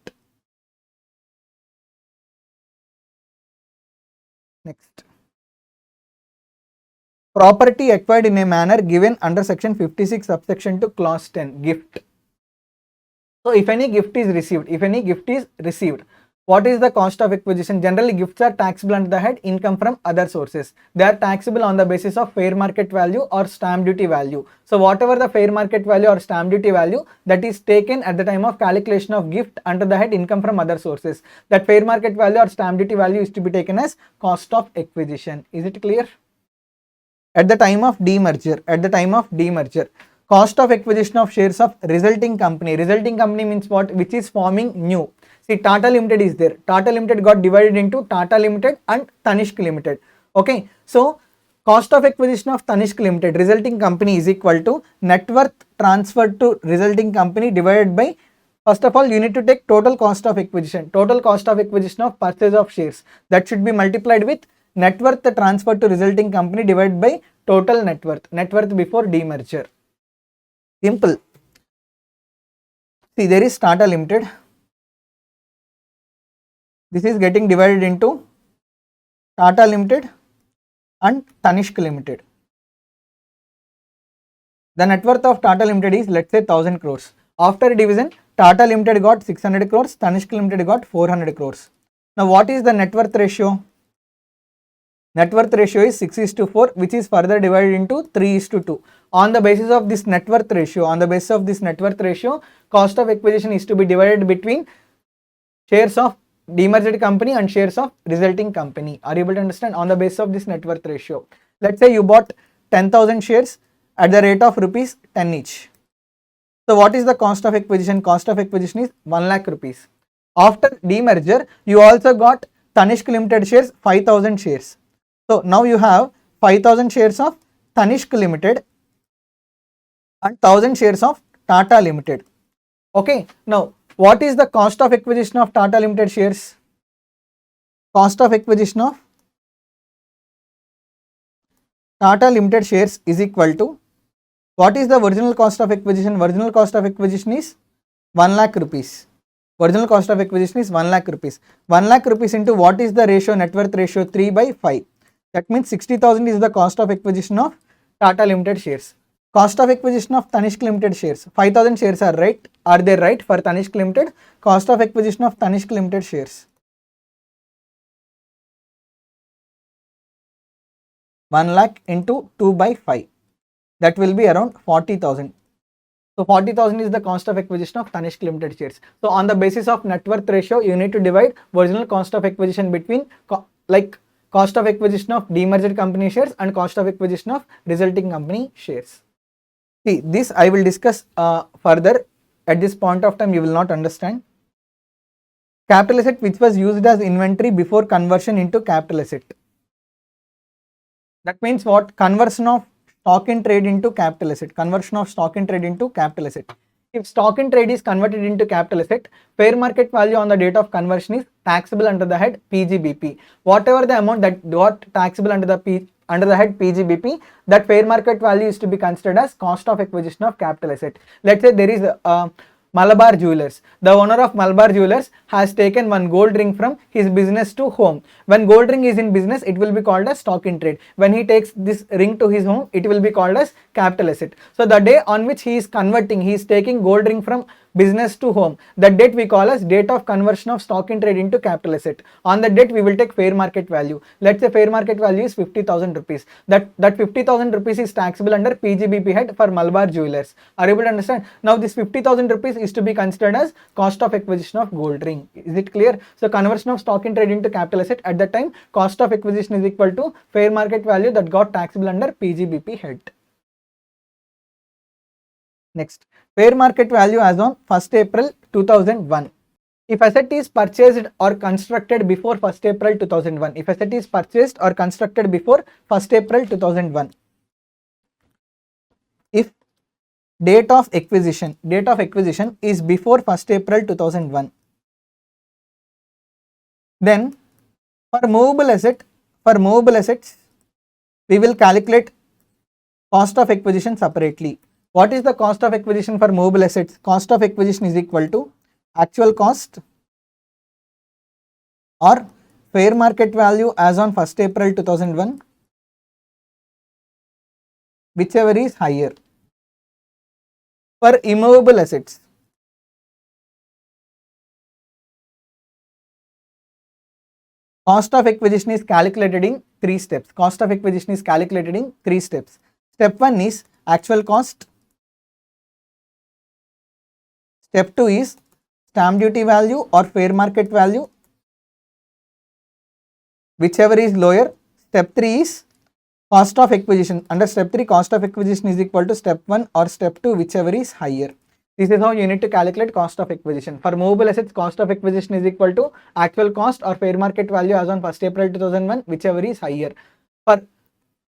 [SPEAKER 1] Next. Property acquired in a manner given under section 56 subsection 2 clause 10, gift. So if any gift is received, what is the cost of acquisition? Generally, gifts are taxable under the head income from other sources. They are taxable on the basis of fair market value or stamp duty value. So whatever the fair market value or stamp duty value that is taken at the time of calculation of gift under the head income from other sources, that fair market value or stamp duty value is to be taken as cost of acquisition. Is it clear? At the time of demerger, cost of acquisition of shares of resulting company. Resulting company means what? Which is forming new. See, Tata Limited is there. Tata Limited got divided into Tata Limited and Tanishq Limited. Okay. So, cost of acquisition of Tanishq Limited, resulting company, is equal to net worth transferred to resulting company divided by, first of all, you need to take total cost of acquisition. Total cost of acquisition of purchase of shares. That should be multiplied with net worth transferred to resulting company divided by total net worth before demerger. Simple. See, there is Tata Limited. This is getting divided into Tata Limited and Tanishq Limited. The net worth of Tata Limited is, let's say, 1000 crores. After division, Tata Limited got 600 crores, Tanishq Limited got 400 crores. Now, what is the net worth ratio? Net worth ratio is 6:4, which is further divided into 3:2. On the basis of this net worth ratio, cost of acquisition is to be divided between shares of demerged company and shares of resulting company. Are you able to understand? On the basis of this net worth ratio. Let's say you bought 10,000 shares at the rate of rupees 10 each. So what is the cost of acquisition? Cost of acquisition is 1 lakh rupees. After demerger, you also got Tanishq Limited shares, 5,000 shares. So now you have 5,000 shares of Tanishq Limited and 1,000 shares of Tata Limited. Okay, now what is the cost of acquisition of Tata Limited shares? Cost of acquisition of Tata Limited shares is equal to, what is the original cost of acquisition? Original cost of acquisition is 1 lakh rupees. Original cost of acquisition is 1 lakh rupees. 1 lakh rupees into what is the ratio? Net worth ratio 3 by 5. That means 60,000 is the cost of acquisition of Tata Limited shares. Cost of acquisition of Tanishq Limited shares. 5,000 shares are right. Are they right for Tanishq Limited? Cost of acquisition of Tanishq Limited shares. 1 lakh into 2 by 5. That will be around 40,000. So 40,000 is the cost of acquisition of Tanishq Limited shares. So on the basis of net worth ratio, you need to divide original cost of acquisition between cost of acquisition of demerged company shares and cost of acquisition of resulting company shares. See, this I will discuss further. At this point of time, you will not understand. Capital asset which was used as inventory before conversion into capital asset. That means what? Conversion of stock in trade into capital asset. Conversion of stock in trade into capital asset. If stock in trade is converted into capital asset, fair market value on the date of conversion is taxable under the head PGBP. Whatever the amount that got taxable under the head PGBP, that fair market value is to be considered as cost of acquisition of capital asset. Let's say there is Malabar Jewelers. The owner of Malabar Jewelers has taken one gold ring from his business to home. When gold ring is in business, it will be called as stock in trade. When he takes this ring to his home, it will be called as capital asset. So the day on which he is converting, he is taking gold ring from business to home. That date we call as date of conversion of stock in trade into capital asset. On that date, we will take fair market value. Let's say fair market value is 50,000 rupees. That 50,000 rupees is taxable under PGBP head for Malabar Jewelers. Are you able to understand? Now this 50,000 rupees is to be considered as cost of acquisition of gold ring. Is it clear? So conversion of stock in trade into capital asset, at that time cost of acquisition is equal to fair market value that got taxable under PGBP head. Next, fair market value as on 1st April 2001. If asset is purchased or constructed before 1st April 2001, if asset is purchased or constructed before 1st April 2001, if date of acquisition is before 1st April 2001, then for movable assets, we will calculate cost of acquisition separately. What is the cost of acquisition for movable assets? Cost of acquisition is equal to actual cost or fair market value as on 1st April 2001, whichever is higher. For immovable assets, cost of acquisition is calculated in 3 steps. Cost of acquisition is calculated in 3 steps. Step 1 is actual cost. Step 2 is stamp duty value or fair market value, whichever is lower. Step 3 is cost of acquisition. Under step 3, cost of acquisition is equal to step 1 or step 2, whichever is higher. This is how you need to calculate cost of acquisition. For movable assets, cost of acquisition is equal to actual cost or fair market value as on 1st April 2001, whichever is higher. For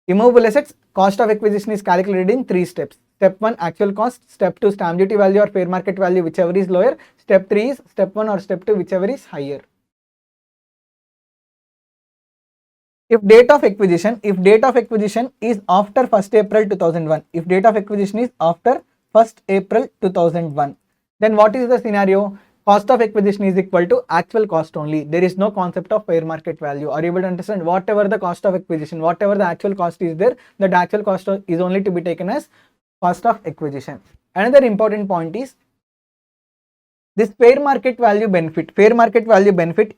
[SPEAKER 1] immovable assets, cost of acquisition is calculated in 3 steps. Step 1, actual cost. Step 2, stamp duty value or fair market value, whichever is lower. Step 3 is step 1 or step 2, whichever is higher. If date of acquisition is after 1st April 2001, if date of acquisition is after 1st April 2001, then what is the scenario? Cost of acquisition is equal to actual cost only. There is no concept of fair market value. Are you able to understand? Whatever the cost of acquisition, whatever the actual cost is there, that actual cost is only to be taken as cost of acquisition. Another important point is This fair market value benefit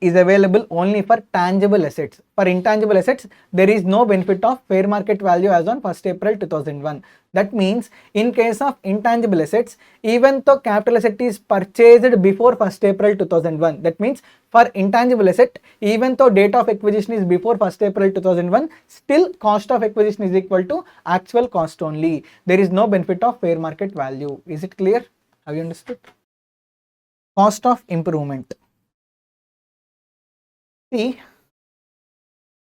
[SPEAKER 1] is available only for tangible assets. For intangible assets, there is no benefit of fair market value as on 1st April 2001. That means in case of intangible assets, even though capital asset is purchased before 1st April 2001, that means for intangible asset, even though date of acquisition is before 1st April 2001, still cost of acquisition is equal to actual cost only. There is no benefit of fair market value. Is it clear? Have you understood? Cost of improvement. See,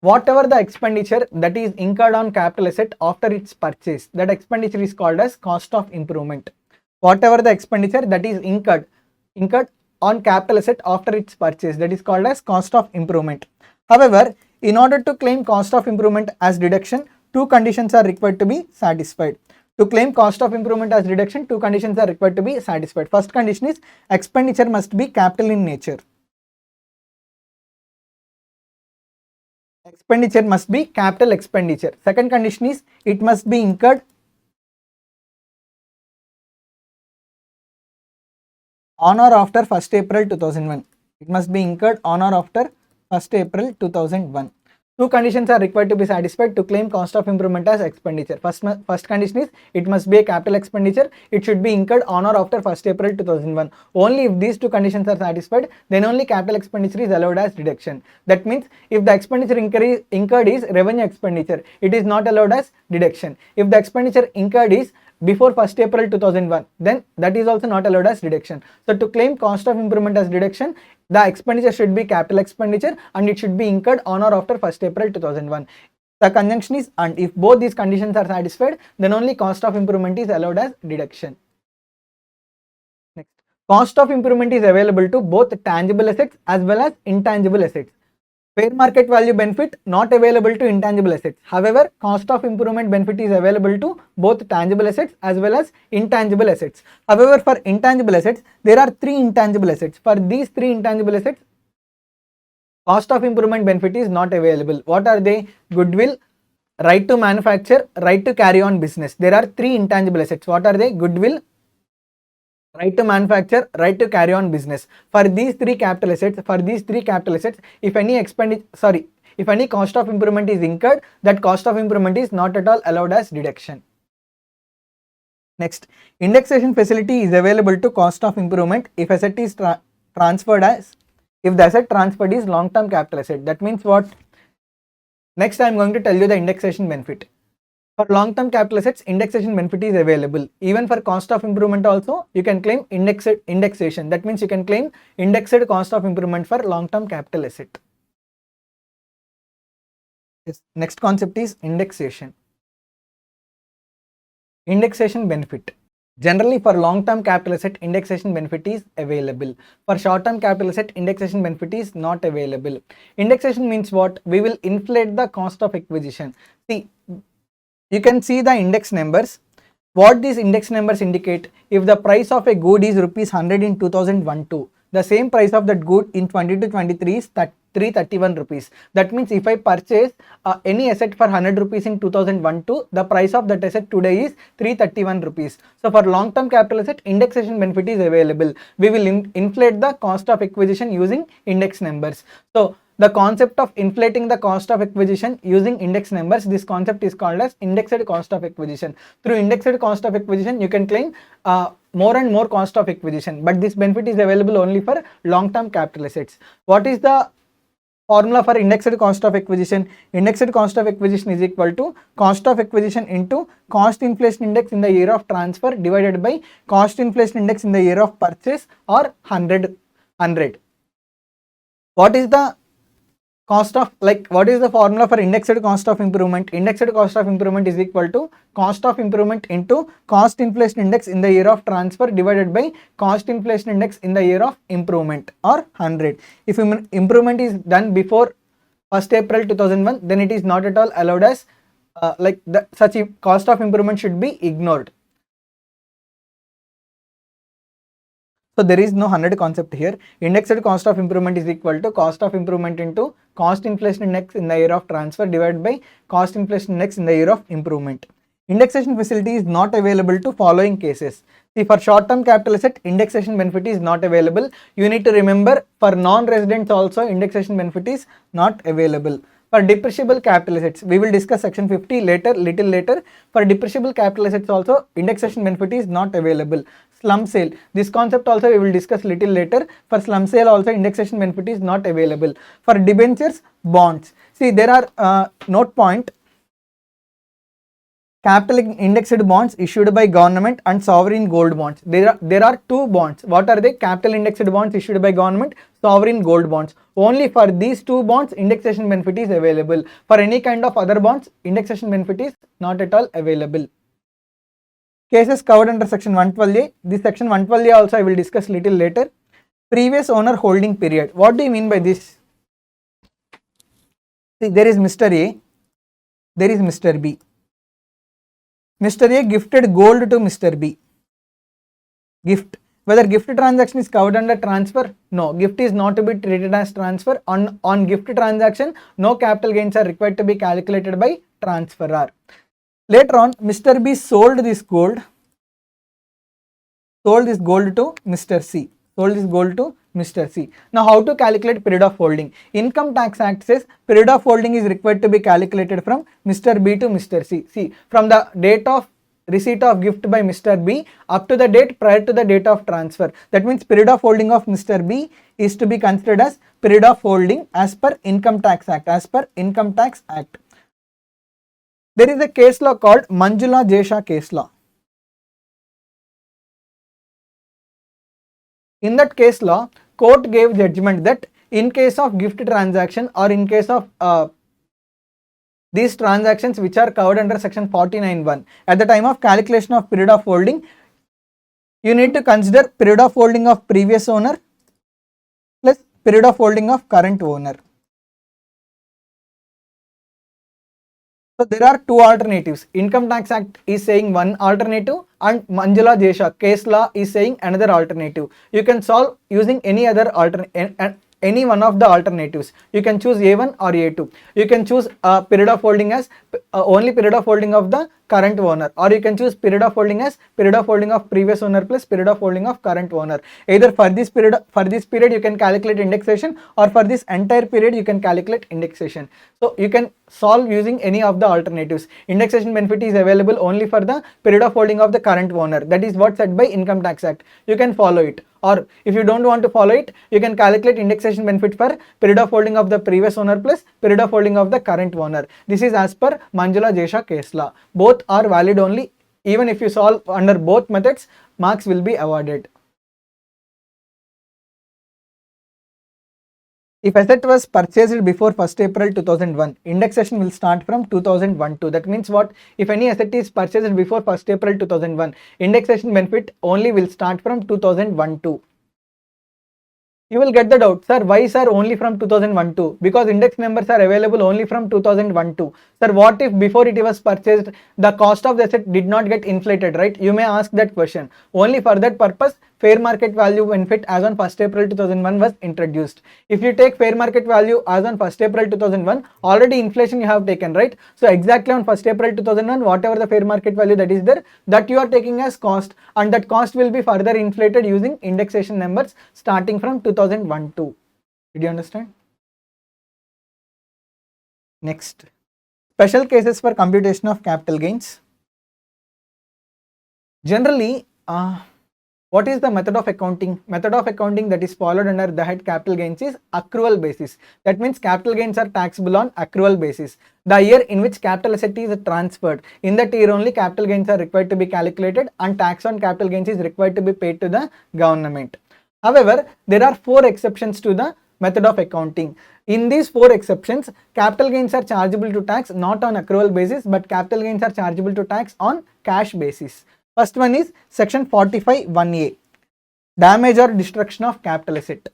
[SPEAKER 1] whatever the expenditure that is incurred on capital asset after its purchase, that expenditure is called as cost of improvement. Whatever the expenditure that is incurred on capital asset after its purchase, that is called as cost of improvement. However, in order to claim cost of improvement as deduction, two conditions are required to be satisfied. To claim cost of improvement as deduction, two conditions are required to be satisfied. First condition is expenditure must be capital in nature. Expenditure must be capital expenditure. Second condition is it must be incurred on or after 1st April 2001. It must be incurred on or after 1st April 2001. Two conditions are required to be satisfied to claim cost of improvement as expenditure. First condition is it must be a capital expenditure. It should be incurred on or after 1st April 2001. Only if these two conditions are satisfied, then only capital expenditure is allowed as deduction. That means if the expenditure incurred is revenue expenditure, it is not allowed as deduction. If the expenditure incurred is before 1st April 2001, then that is also not allowed as deduction. So to claim cost of improvement as deduction, the expenditure should be capital expenditure and it should be incurred on or after 1st April 2001. The conjunction is and. If both these conditions are satisfied, then only cost of improvement is allowed as deduction. Next, cost of improvement is available to both tangible assets as well as intangible assets. Fair market value benefit not available to intangible assets. However, cost of improvement benefit is available to both tangible assets as well as intangible assets. However, for intangible assets, there are three intangible assets. For these three intangible assets, cost of improvement benefit is not available. What are they? Goodwill, right to manufacture, right to carry on business. There are three intangible assets. What are they? Goodwill, right to manufacture, right to carry on business. For these three capital assets, if any cost of improvement is incurred, that cost of improvement is not at all allowed as deduction. Next, indexation facility is available to cost of improvement if asset is transferred as, if the asset transferred is long-term capital asset. That means what? Next, I am going to tell you the indexation benefit. For long-term capital assets, indexation benefit is available. Even for cost of improvement also, you can claim indexation. That means you can claim indexed cost of improvement for long-term capital asset. Yes. Next concept is indexation. Indexation benefit. Generally, for long-term capital asset, indexation benefit is available. For short-term capital asset, indexation benefit is not available. Indexation means what? We will inflate the cost of acquisition. See, you can see the index numbers. What these index numbers indicate? If the price of a good is ₹100 in 2001-2, the same price of that good in 22-23 is 331 rupees. That means if I purchase any asset for 100 rupees in 2001-2, the price of that asset today is 331 rupees. So for long-term capital asset, indexation benefit is available. We will inflate the cost of acquisition using index numbers. So the concept of inflating the cost of acquisition using index numbers, this concept is called as indexed cost of acquisition. Through indexed cost of acquisition, you can claim more and more cost of acquisition, but this benefit is available only for long-term capital assets. What is the formula for indexed cost of acquisition? Indexed cost of acquisition is equal to cost of acquisition into cost inflation index in the year of transfer divided by cost inflation index in the year of purchase, or 100. What is the what is the formula for indexed cost of improvement? Indexed cost of improvement is equal to cost of improvement into cost inflation index in the year of transfer divided by cost inflation index in the year of improvement, or 100. If improvement is done before 1st April 2001, then it is not at all allowed as such a cost of improvement should be ignored. So there is no 100 concept here. Indexed cost of improvement is equal to cost of improvement into cost inflation index in the year of transfer divided by cost inflation index in the year of improvement. Indexation facility is not available to following cases. See, for short-term capital asset, indexation benefit is not available. You need to remember for non-residents also indexation benefit is not available. For depreciable capital assets, we will discuss section 50 later, little later. For depreciable capital assets also, indexation benefit is not available. Slum sale, this concept also we will discuss little later. For slum sale also, indexation benefit is not available. For debentures, bonds. See, there are note point. Capital indexed bonds issued by government and sovereign gold bonds. There are two bonds. What are they? Capital indexed bonds issued by government, sovereign gold bonds. Only for these two bonds, indexation benefit is available. For any kind of other bonds, indexation benefit is not at all available. Cases covered under section 112A. This section 112A also I will discuss little later. Previous owner holding period. What do you mean by this? See, there is Mr. A, there is Mr. B. Mr. A gifted gold to Mr. B. Gift. Whether gift transaction is covered under transfer? No. Gift is not to be treated as transfer. On gift transaction, no capital gains are required to be calculated by transferor. Later on, Mr. B sold this gold. Sold this gold to Mr. C. Sold this gold to Mr. C. Now, how to calculate period of holding? Income Tax Act says period of holding is required to be calculated from Mr. B to Mr. C. See, from the date of receipt of gift by Mr. B up to the date prior to the date of transfer. That means period of holding of Mr. B is to be considered as period of holding as per Income Tax Act. As per Income Tax Act. There is a case law called Manjula Jesha case law. In that case law, court gave judgment that in case of gift transaction or in case of these transactions which are covered under section 49(1), at the time of calculation of period of holding, you need to consider period of holding of previous owner plus period of holding of current owner. So there are two alternatives. Income Tax Act is saying one alternative and Manjula Jesha case law is saying another alternative. You can solve using any other any one of the alternatives. You can choose A1 or A2. You can choose period of holding as only period of holding of the current owner, or you can choose period of holding as period of holding of previous owner plus period of holding of current owner. Either for this period you can calculate indexation, or for this entire period you can calculate indexation. So you can solve using any of the alternatives. Indexation benefit is available only for the period of holding of the current owner. That is what said by Income Tax Act. You can follow it. Or if you don't want to follow it, you can calculate indexation benefit for period of holding of the previous owner plus period of holding of the current owner. This is as per Manjula Jesha case law. Both are valid only. Even if you solve under both methods, marks will be awarded. If asset was purchased before 1st April 2001, indexation will start from 2001-2. That means what? If any asset is purchased before 1st April 2001, indexation benefit only will start from 2001-2. You will get the doubt, sir, why sir only from 2001-2? Because index numbers are available only from 2001-2. Sir, what if before it was purchased, the cost of the asset did not get inflated, right? You may ask that question. Only for that purpose, fair market value benefit as on 1st April 2001 was introduced. If you take fair market value as on 1st April 2001, already inflation you have taken, right? So exactly on 1st April 2001, whatever the fair market value that is there, that you are taking as cost, and that cost will be further inflated using indexation numbers starting from 2001-2. Did you understand? Next, special cases for computation of capital gains. Generally, what is the method of accounting? Method of accounting that is followed under the head capital gains is accrual basis. That means capital gains are taxable on accrual basis. The year in which capital asset is transferred, in that year only capital gains are required to be calculated, and tax on capital gains is required to be paid to the government. However, there are 4 exceptions to the method of accounting. In these 4 exceptions, capital gains are chargeable to tax not on accrual basis, but capital gains are chargeable to tax on cash basis. First one is section 45(1)(a), damage or destruction of capital asset.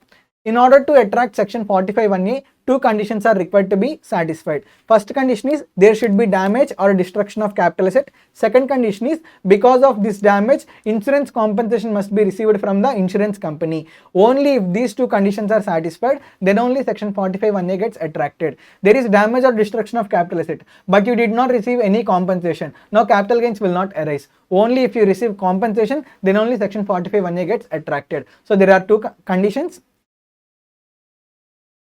[SPEAKER 1] In order to attract section 45(1)(a), two conditions are required to be satisfied. First condition is there should be damage or destruction of capital asset. Second condition is because of this damage, insurance compensation must be received from the insurance company. Only if these two conditions are satisfied, then only section 45(1)(a) gets attracted. There is damage or destruction of capital asset, but you did not receive any compensation. Now capital gains will not arise. Only if you receive compensation, then only section 45(1)(a) gets attracted. So there are two conditions.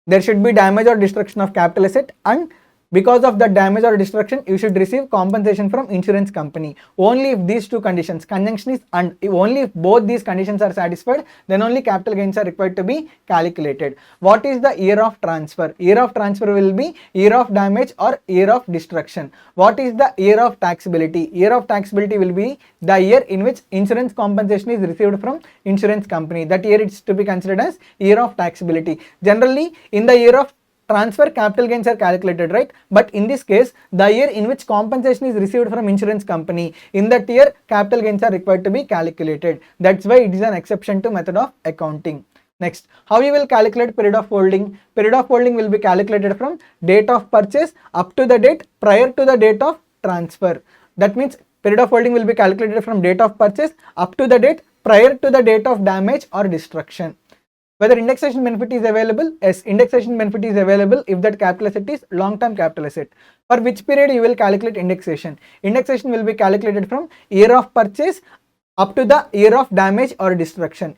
[SPEAKER 1] There should be damage or destruction of capital asset, and because of the damage or destruction, you should receive compensation from insurance company. Only if these two conditions, conjunction is and only if both these conditions are satisfied, then only capital gains are required to be calculated. What is the year of transfer? Year of transfer will be year of damage or year of destruction. What is the year of taxability? Year of taxability will be the year in which insurance compensation is received from insurance company. That year is to be considered as year of taxability. Generally, in the year of transfer, capital gains are calculated, right? But in this case, the year in which compensation is received from insurance company, in that year capital gains are required to be calculated. That's why it is an exception to method of accounting. Next, how you will calculate period of holding? Period of holding will be calculated from date of purchase up to the date prior to the date of transfer. That means period of holding will be calculated from date of purchase up to the date prior to the date of damage or destruction. Whether indexation benefit is available? Yes, indexation benefit is available if that capital asset is long-term capital asset. For which period you will calculate indexation? Indexation will be calculated from year of purchase up to the year of damage or destruction.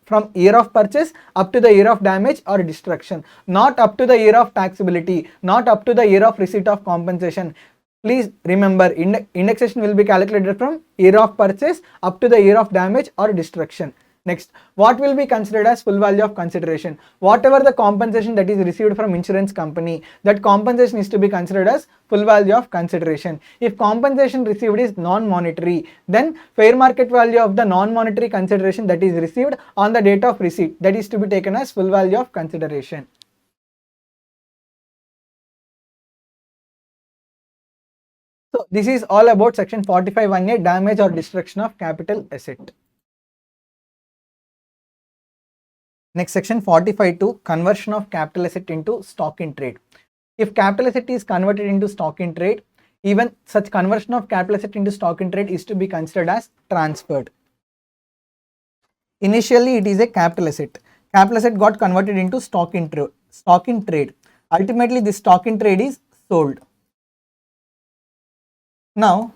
[SPEAKER 1] From year of purchase up to the year of damage or destruction. Not up to the year of taxability, not up to the year of receipt of compensation. Please remember, indexation will be calculated from year of purchase up to the year of damage or destruction. Next, what will be considered as full value of consideration? Whatever the compensation that is received from insurance company, that compensation is to be considered as full value of consideration. If compensation received is non-monetary, then fair market value of the non-monetary consideration that is received on the date of receipt, that is to be taken as full value of consideration. So this is all about section 45(1)(a), damage or destruction of capital asset. Next, section 45(2), conversion of capital asset into stock in trade. If capital asset is converted into stock in trade, even such conversion of capital asset into stock in trade is to be considered as transferred. Initially, it is a capital asset. Capital asset got converted into stock in trade. Ultimately, this stock in trade is sold. Now,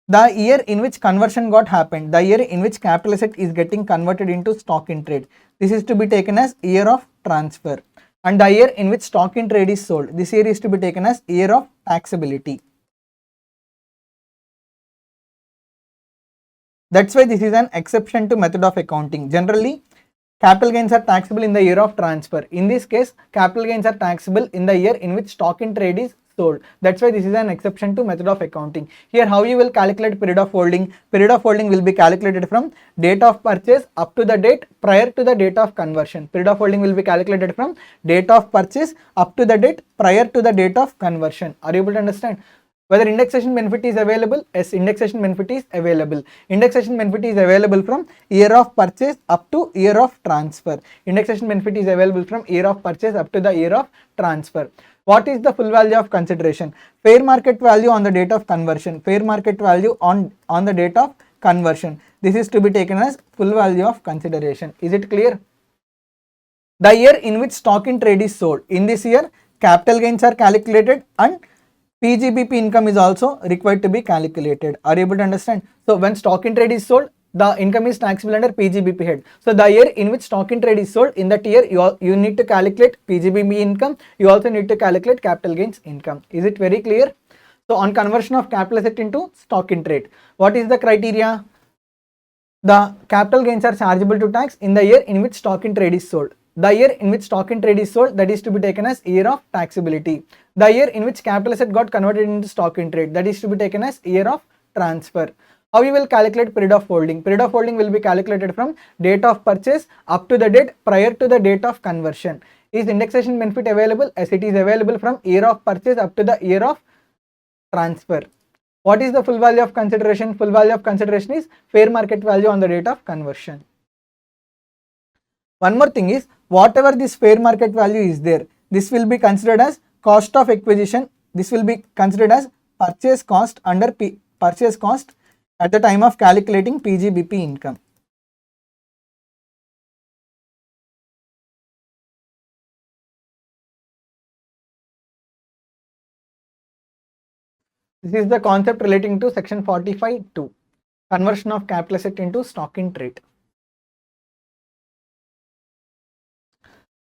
[SPEAKER 1] the year in which conversion got happened, the year in which capital asset is getting converted into stock in trade, this is to be taken as year of transfer. And the year in which stock in trade is sold, this year is to be taken as year of taxability. That's why this is an exception to method of accounting. Generally, capital gains are taxable in the year of transfer. In this case, capital gains are taxable in the year in which stock in trade is sold. That's why this is an exception to method of accounting. Here, how you will calculate period of holding? Period of holding will be calculated from date of purchase up to the date prior to the date of conversion. Period of holding will be calculated from date of purchase up to the date prior to the date of conversion. Are you able to understand? Whether indexation benefit is available? Yes, indexation benefit is available. Indexation benefit is available from year of purchase up to year of transfer. Indexation benefit is available from year of purchase up to the year of transfer. What is the full value of consideration? Fair market value on the date of conversion. Fair market value on the date of conversion. This is to be taken as full value of consideration. Is it clear? The year in which stock in trade is sold. In this year, capital gains are calculated and PGBP income is also required to be calculated. Are you able to understand? So when stock in trade is sold, the income is taxable under PGBP head. So the year in which stock in trade is sold, in that year you need to calculate PGBP income. You also need to calculate capital gains income. Is it very clear? So on conversion of capital asset into stock in trade, what is the criteria? The capital gains are chargeable to tax in the year in which stock in trade is sold. The year in which stock in trade is sold, that is to be taken as year of taxability. The year in which capital asset got converted into stock in trade, that is to be taken as year of transfer. How you will calculate period of holding? Period of holding will be calculated from date of purchase up to the date prior to the date of conversion. Is indexation benefit available? As it is available from year of purchase up to the year of transfer. What is the full value of consideration? Full value of consideration is fair market value on the date of conversion. One more thing is, whatever this fair market value is there, this will be considered as cost of acquisition. This will be considered as purchase cost under purchase cost at the time of calculating PGBP income. This is the concept relating to section 45(2), conversion of capital asset into stock in trade.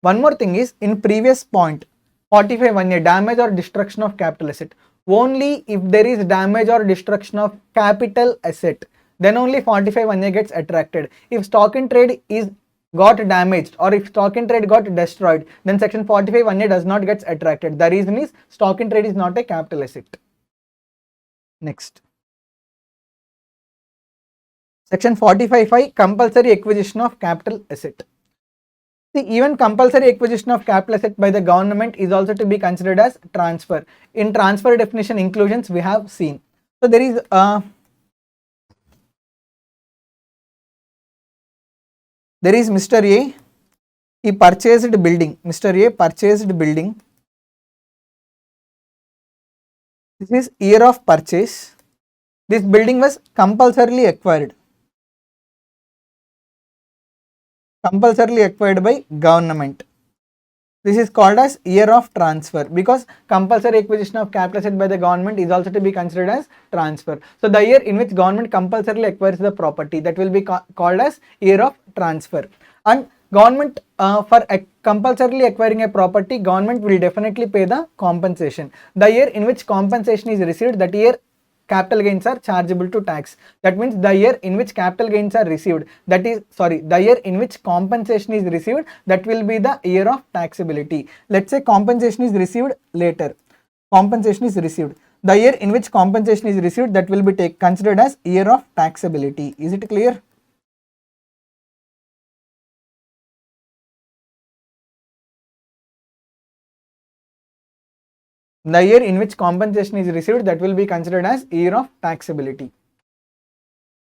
[SPEAKER 1] One more thing is, in previous point 45(1)(a), damage or destruction of capital asset. Only if there is damage or destruction of capital asset, then only 45(1)(a) gets attracted. If stock in trade is got damaged or if stock in trade got destroyed, then section 45(1)(a) does not get attracted. The reason is stock in trade is not a capital asset. Next, section 45(5), compulsory acquisition of capital asset. See, even compulsory acquisition of capital asset by the government is also to be considered as transfer. In transfer definition inclusions we have seen. So there is Mr. A, he purchased building. Mr. A purchased building. This is year of purchase. This building was compulsorily acquired. Compulsorily acquired by government. This is called as year of transfer, because compulsory acquisition of capital asset by the government is also to be considered as transfer. So the year in which government compulsorily acquires the property, that will be called as year of transfer. And government for compulsorily acquiring a property, government will definitely pay the compensation. The year in which compensation is received, that year capital gains are chargeable to tax. That means the year in which capital gains are received, that is, the year in which compensation is received, that will be the year of taxability. Let's say compensation is received later. Compensation is received. The year in which compensation is received, that will be considered as year of taxability. Is it clear? The year in which compensation is received, that will be considered as year of taxability.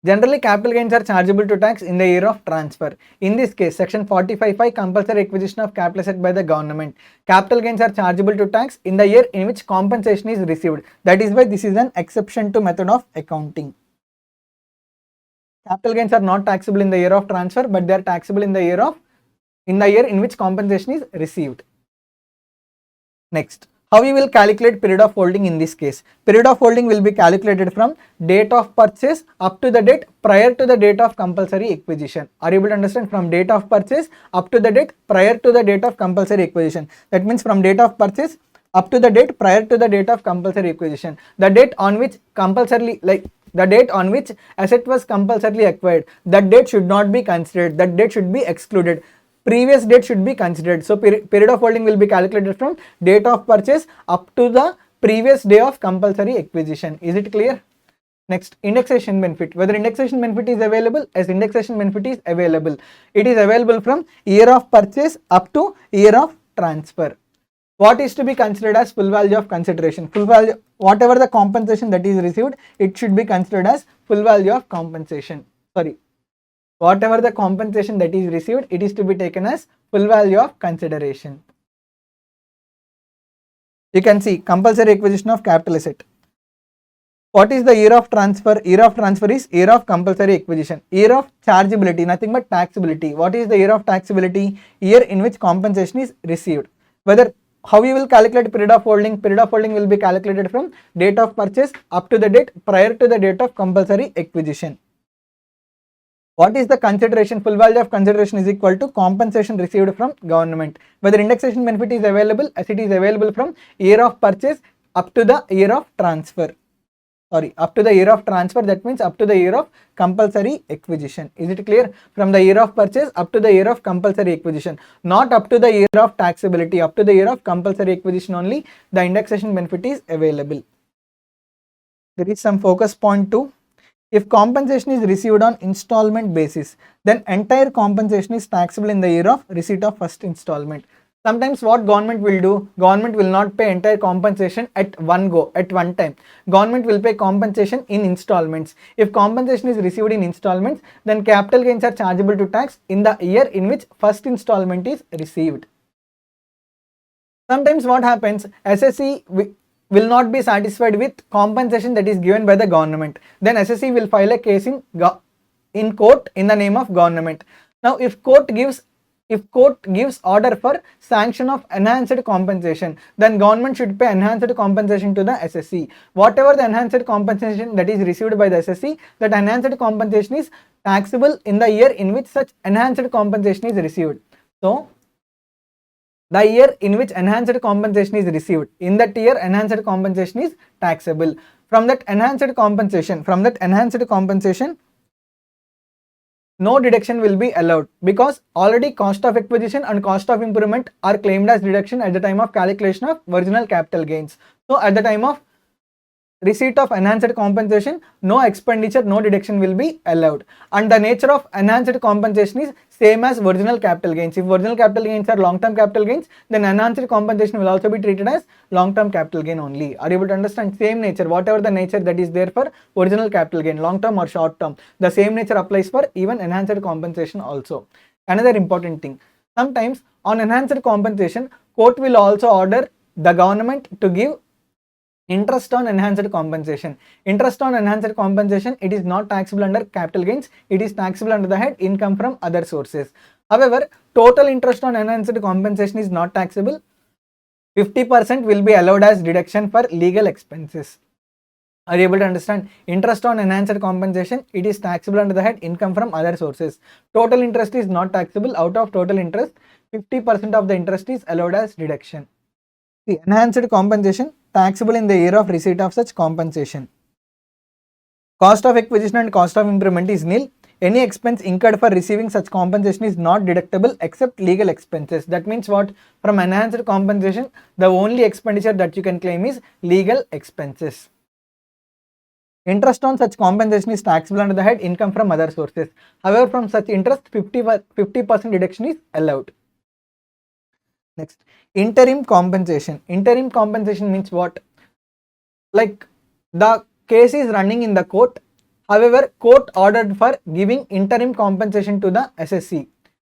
[SPEAKER 1] Generally, capital gains are chargeable to tax in the year of transfer. In this case, section 45(5), compulsory acquisition of capital asset by the government. Capital gains are chargeable to tax in the year in which compensation is received. That is why this is an exception to method of accounting. Capital gains are not taxable in the year of transfer, but they are taxable in the year in which compensation is received. Next, how we will calculate period of holding in this case? Period of holding will be calculated from date of purchase up to the date prior to the date of compulsory acquisition. Are you able to understand? From date of purchase up to the date prior to the date of compulsory acquisition. That means from date of purchase up to the date prior to the date of compulsory acquisition. The date on which the date on which asset was compulsorily acquired, that date should not be considered. That date should be excluded. Previous date should be considered. So period of holding will be calculated from date of purchase up to the previous day of compulsory acquisition. Is it clear? Next, indexation benefit. Whether indexation benefit is available? As indexation benefit is available. It is available from year of purchase up to year of transfer. What is to be considered as full value of consideration? Full value, whatever the compensation that is received, it should be considered as full value of compensation. Whatever the compensation that is received, it is to be taken as full value of consideration. You can see compulsory acquisition of capital asset. What is the year of transfer? Year of transfer is year of compulsory acquisition. Year of chargeability, nothing but taxability. What is the year of taxability? Year in which compensation is received. How we will calculate period of holding? Period of holding will be calculated from date of purchase up to the date prior to the date of compulsory acquisition. What is the consideration? Full value of consideration is equal to compensation received from government. Whether indexation benefit is available, as it is available from year of purchase up to the year of transfer. Up to the year of transfer, that means up to the year of compulsory acquisition. Is it clear? From the year of purchase up to the year of compulsory acquisition, not up to the year of taxability. Up to the year of compulsory acquisition only the indexation benefit is available. There is some focus point too. If compensation is received on installment basis, then entire compensation is taxable in the year of receipt of first installment. Sometimes what government will do, government will not pay entire compensation at one go, at one time. Government will pay compensation in installments. If compensation is received in installments, then capital gains are chargeable to tax in the year in which first installment is received. Sometimes what happens, SSC will not be satisfied with compensation that is given by the government. Then SSC will file a case in court in the name of government. Now if court gives order for sanction of enhanced compensation, then government should pay enhanced compensation to the SSC. Whatever the enhanced compensation that is received by the SSC, that enhanced compensation is taxable in the year in which such enhanced compensation is received. So the year in which enhanced compensation is received, in that year enhanced compensation is taxable. From that enhanced compensation, no deduction will be allowed, because already cost of acquisition and cost of improvement are claimed as deduction at the time of calculation of original capital gains. So at the time of receipt of enhanced compensation, no expenditure, no deduction will be allowed. And the nature of enhanced compensation is same as original capital gains. If original capital gains are long-term capital gains, then enhanced compensation will also be treated as long-term capital gain only. Are you able to understand? Same nature, whatever the nature that is there for original capital gain, long-term or short-term, the same nature applies for even enhanced compensation also. Another important thing, sometimes on enhanced compensation, court will also order the government to give interest on enhanced compensation. Interest on enhanced compensation, it is not taxable under capital gains, it is taxable under the head income from other sources. However, total interest on enhanced compensation is not taxable. 50% will be allowed as deduction for legal expenses. Are you able to understand? Interest on enhanced compensation, it is taxable under the head income from other sources. Total interest is not taxable. Out of total interest, 50% of the interest is allowed as deduction. The enhanced compensation taxable in the year of receipt of such compensation. Cost of acquisition and cost of improvement is nil. Any expense incurred for receiving such compensation is not deductible except legal expenses. That means what? From enhanced compensation, the only expenditure that you can claim is legal expenses. Interest on such compensation is taxable under the head income from other sources. However, from such interest, 50% deduction is allowed. Next, interim compensation. Interim compensation means what? Like the case is running in the court. However, court ordered for giving interim compensation to the SSC.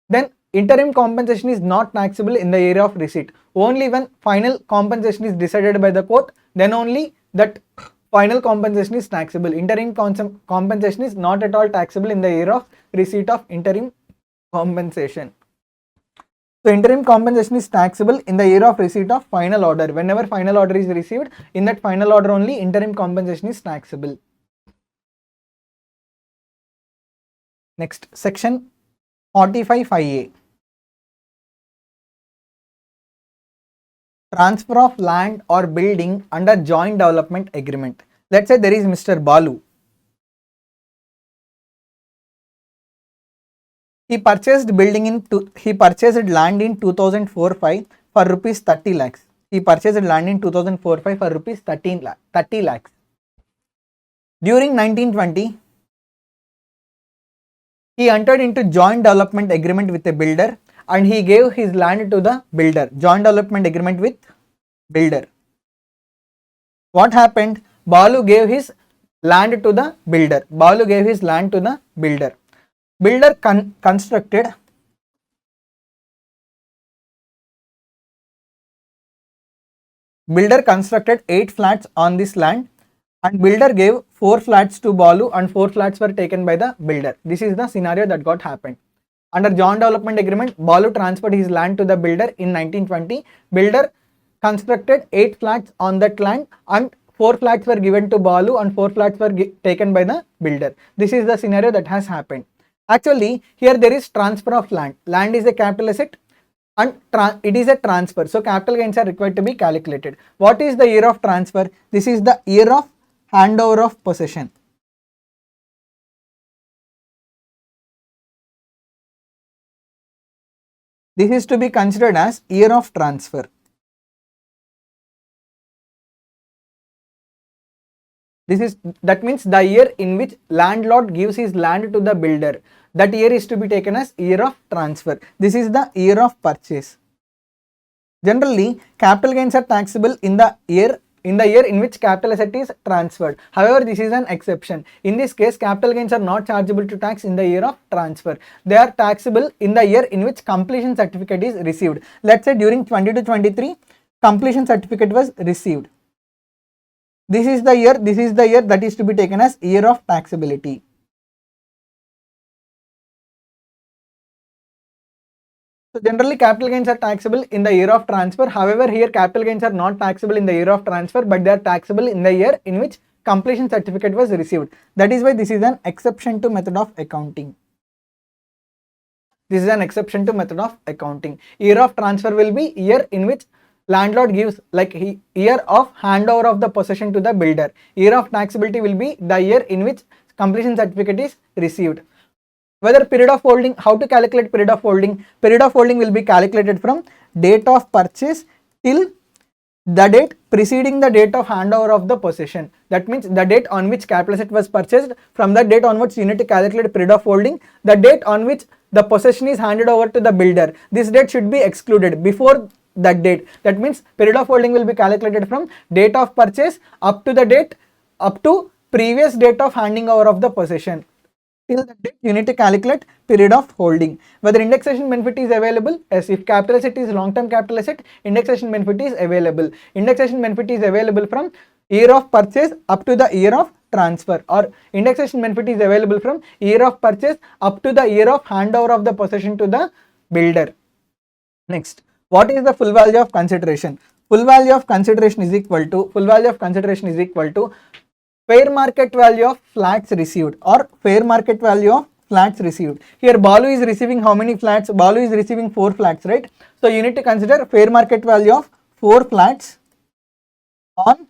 [SPEAKER 1] Then interim compensation is not taxable in the year of receipt. Only when final compensation is decided by the court, then only that final compensation is taxable. Interim compensation is not at all taxable in the year of receipt of interim compensation. So interim compensation is taxable in the year of receipt of final order. Whenever final order is received, in that final order only interim compensation is taxable. Next, section 45(5)(a). Transfer of land or building under joint development agreement. Let's say there is Mr. Balu. He purchased land in 2004-5 for rupees 30 lakhs. He purchased land in 2004-5 for rupees 30 lakhs. During 1920, he entered into joint development agreement with a builder and he gave his land to the builder. Joint development agreement with builder. What happened? Balu gave his land to the builder. Builder constructed 8 flats on this land and builder gave 4 flats to Balu and 4 flats were taken by the builder. This is the scenario that got happened. Under joint development agreement, Balu transferred his land to the builder in 1920. Builder constructed 8 flats on that land and 4 flats were given to Balu and 4 flats were taken by the builder. This is the scenario that has happened. Actually, here there is transfer of land. Land is a capital asset and it is a transfer. So capital gains are required to be calculated. What is the year of transfer? This is the year of handover of possession. This is to be considered as year of transfer. That means the year in which landlord gives his land to the builder. That year is to be taken as year of transfer. This is the year of purchase. Generally, capital gains are taxable in the year in which capital asset is transferred. However, this is an exception. In this case, capital gains are not chargeable to tax in the year of transfer. They are taxable in the year in which completion certificate is received. Let's say during 2022-23, completion certificate was received. This is the year that is to be taken as year of taxability. So generally capital gains are taxable in the year of transfer. However, here capital gains are not taxable in the year of transfer, but they are taxable in the year in which completion certificate was received. That is why this is an exception to method of accounting. This is an exception to method of accounting. Year of transfer will be year in which landlord gives, like year of handover of the possession to the builder. Year of taxability will be the year in which completion certificate is received. Whether period of holding, how to calculate period of holding? Period of holding will be calculated from date of purchase till the date preceding the date of handover of the possession. That means the date on which capital asset was purchased. From that date onwards, you need to calculate period of holding. The date on which the possession is handed over to the builder, this date should be excluded before that date. That means period of holding will be calculated from date of purchase up to previous date of handing over of the possession. Till that date, you need to calculate period of holding. Whether indexation benefit is available, yes, if capital asset is long-term capital asset, indexation benefit is available. Indexation benefit is available from year of purchase up to the year of transfer, or indexation benefit is available from year of purchase up to the year of handover of the possession to the builder. Next, what is the full value of consideration? Full value of consideration is equal to fair market value of flats received, or fair market value of flats received. Here Balu is receiving how many flats? Balu is receiving 4 flats, right? So you need to consider fair market value of 4 flats on,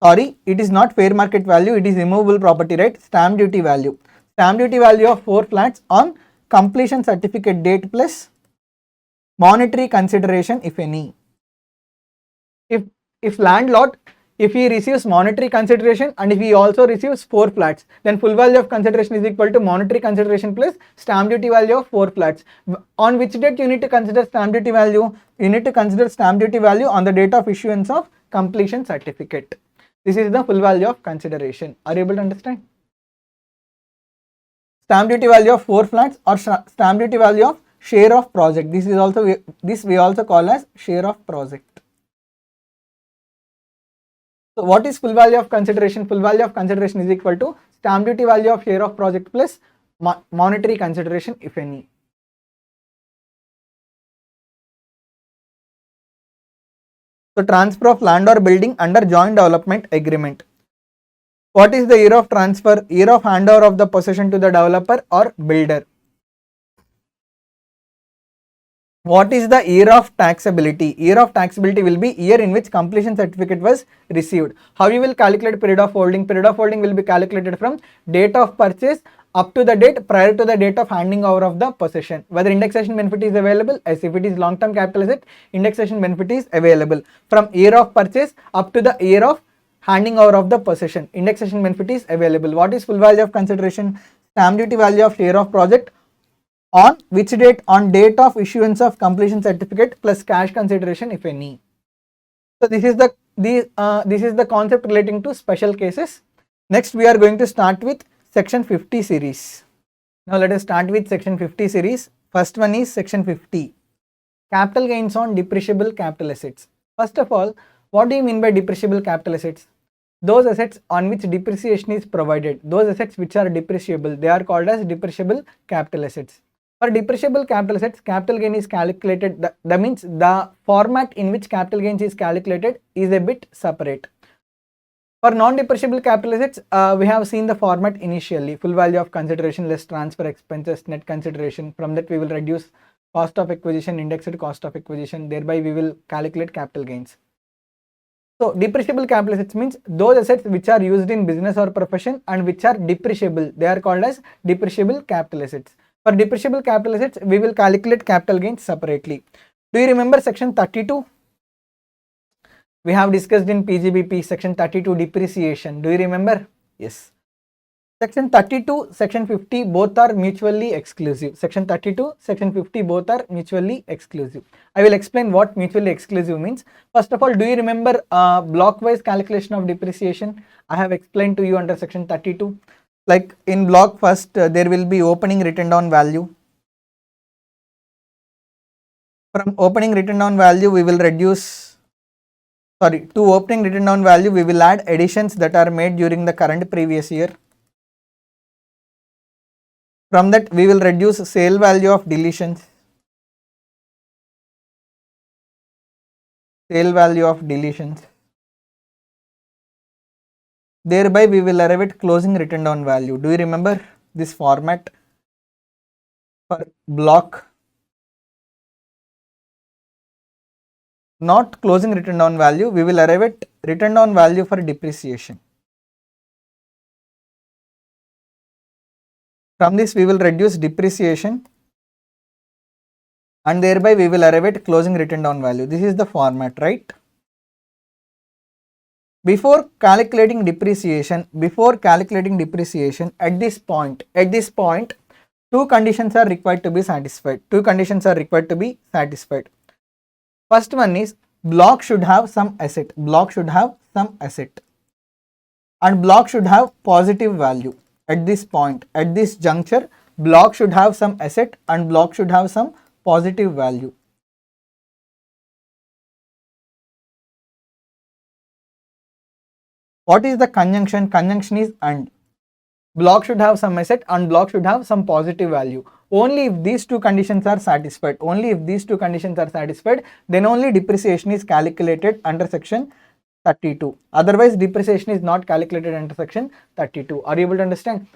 [SPEAKER 1] sorry, it is not fair market value, it is immovable property, right? Stamp duty value. Stamp duty value of 4 flats on completion certificate date plus monetary consideration, if any. If landlord, if he receives monetary consideration and if he also receives 4 flats, then full value of consideration is equal to monetary consideration plus stamp duty value of 4 flats. On which date you need to consider stamp duty value? You need to consider stamp duty value on the date of issuance of completion certificate. This is the full value of consideration. Are you able to understand? Stamp duty value of 4 flats or stamp duty value of share of project. This is also, this we also call as share of project. So what is full value of consideration? Full value of consideration is equal to stamp duty value of share of project plus monetary consideration, if any. So transfer of land or building under joint development agreement. What is the year of transfer? Year of handover of the possession to the developer or builder. What is the year of taxability? Year of taxability will be year in which completion certificate was received. How you will calculate period of holding? Period of holding will be calculated from date of purchase up to the date prior to the date of handing over of the possession. Whether indexation benefit is available, as if it is long-term capital asset, indexation benefit is available from year of purchase up to the year of handing over of the possession. Indexation benefit is available. What is full value of consideration? Stamp duty value of share of project on which date? On date of issuance of completion certificate plus cash consideration, if any. So this is the concept relating to special cases. Next we are going to start with section 50 series. Now let us start with section 50 series. First one is section 50, capital gains on depreciable capital assets. First of all, what do you mean by depreciable capital assets? Those assets on which depreciation is provided, those assets which are depreciable, they are called as depreciable capital assets. For depreciable capital assets, capital gain is calculated, that means the format in which capital gains is calculated is a bit separate. For non-depreciable capital assets, we have seen the format initially, full value of consideration less transfer expenses, net consideration. From that we will reduce cost of acquisition, indexed cost of acquisition, thereby we will calculate capital gains. So depreciable capital assets means those assets which are used in business or profession and which are depreciable, they are called as depreciable capital assets. For depreciable capital assets, we will calculate capital gains separately. Do you remember section 32? We have discussed in PGBP section 32 depreciation. Do you remember? Yes. Section 32, Section 50 both are mutually exclusive. Section 32, Section 50 both are mutually exclusive. I will explain what mutually exclusive means. First of all, do you remember block-wise calculation of depreciation? I have explained to you under Section 32. Like in block first, there will be opening written down value. From opening written down value, we will reduce, to opening written down value, we will add additions that are made during the current previous year. From that, we will reduce sale value of deletions. Sale value of deletions. Thereby, we will arrive at closing written down value. Do you remember this format for block? Not closing written down value, we will arrive at written down value for depreciation. From this, we will reduce depreciation and thereby we will arrive at closing written down value. This is the format, right? Before calculating depreciation, at this point, two conditions are required to be satisfied. First one is block should have some asset. And block should have positive value. At this point, at this juncture, block should have some asset and block should have some positive value. What is the conjunction? Conjunction is and. Block should have some asset and block should have some positive value. Only if these two conditions are satisfied, then only depreciation is calculated under section 32. Otherwise, depreciation is not calculated under section 32. Are you able to understand?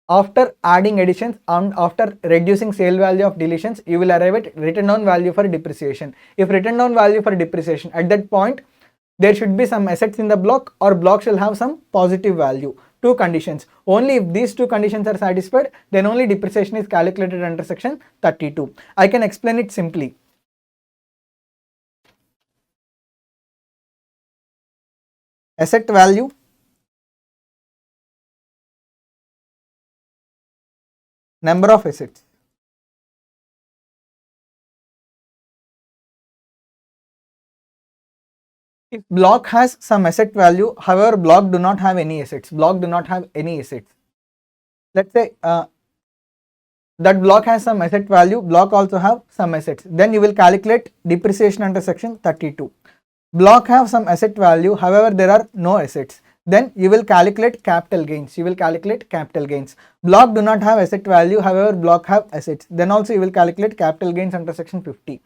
[SPEAKER 1] After adding additions and after reducing sale value of deletions, you will arrive at written down value for depreciation. If written down value for depreciation, at that point, there should be some assets in the block or block shall have some positive value. Two conditions. Only if these two conditions are satisfied, then only depreciation is calculated under section 32. I can explain it simply. Asset value, number of assets. If block has some asset value, however, block do not have any assets. Let's say that block has some asset value, block also have some assets. Then you will calculate depreciation under section 32. Block have some asset value, however, there are no assets. Then you will calculate capital gains. Block do not have asset value, however, block have assets. Then also you will calculate capital gains under section 50.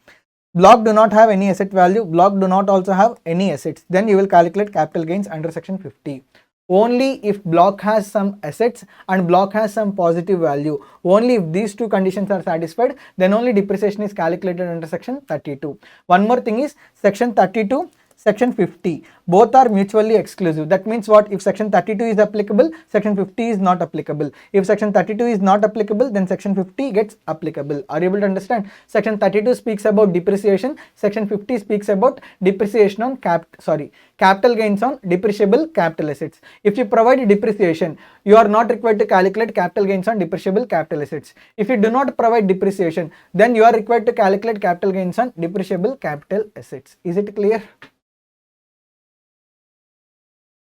[SPEAKER 1] Block do not have any asset value, block do not also have any assets. Then you will calculate capital gains under section 50. Only if block has some assets and block has some positive value, only if these two conditions are satisfied, then only depreciation is calculated under section 32. One more thing is section 32, section 50, both are mutually exclusive. That means what? If section 32 is applicable, section 50 is not applicable. If section 32 is not applicable, then section 50 gets applicable. Are you able to understand? Section 32 speaks about depreciation, section 50 speaks about depreciation on capital gains on depreciable capital assets. If you provide depreciation, you are not required to calculate capital gains on depreciable capital assets. If you do not provide depreciation, then you are required to calculate capital gains on depreciable capital assets. Is it clear?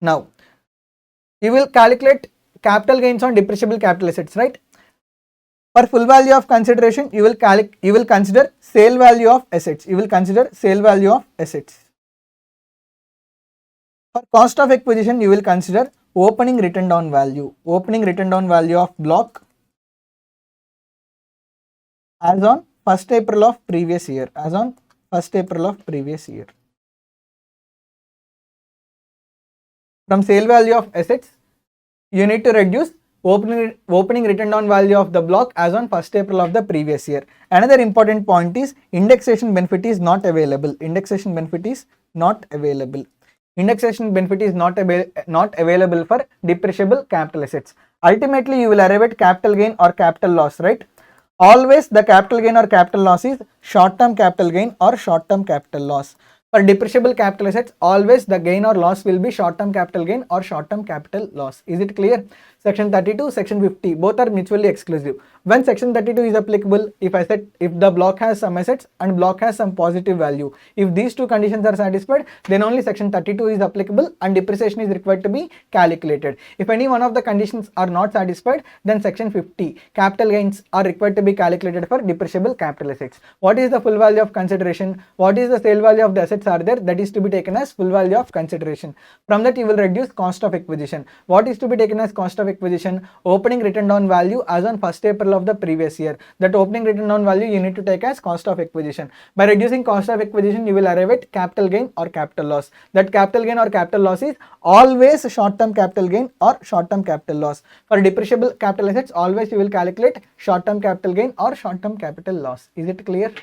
[SPEAKER 1] Now, you will calculate capital gains on depreciable capital assets, right? For full value of consideration, you will consider sale value of assets. For cost of acquisition, you will consider opening written down value of block as on 1st April of previous year. From sale value of assets, you need to reduce opening written down value of the block as on 1st April of the previous year. Another important point is indexation benefit is not available. Indexation benefit is not available for depreciable capital assets. Ultimately, you will arrive at capital gain or capital loss, right? Always the capital gain or capital loss is short-term capital gain or short-term capital loss. For depreciable capital assets, always the gain or loss will be short-term capital gain or short-term capital loss. Is it clear? section 32, section 50, both are mutually exclusive. When section 32 is applicable, if the block has some assets and block has some positive value, if these two conditions are satisfied, then only section 32 is applicable and depreciation is required to be calculated. If any one of the conditions are not satisfied, then section 50, capital gains are required to be calculated for depreciable capital assets. What is the full value of consideration? What is the sale value of the assets are there? That is to be taken as full value of consideration. From that you will reduce cost of acquisition. What is to be taken as cost of acquisition? Opening written down value as on 1st April of the previous year. That opening written down value you need to take as cost of acquisition. By reducing cost of acquisition, you will arrive at capital gain or capital loss. That capital gain or capital loss is always short-term capital gain or short-term capital loss. For depreciable capital assets, always you will calculate short-term capital gain or short-term capital loss. Is it clear?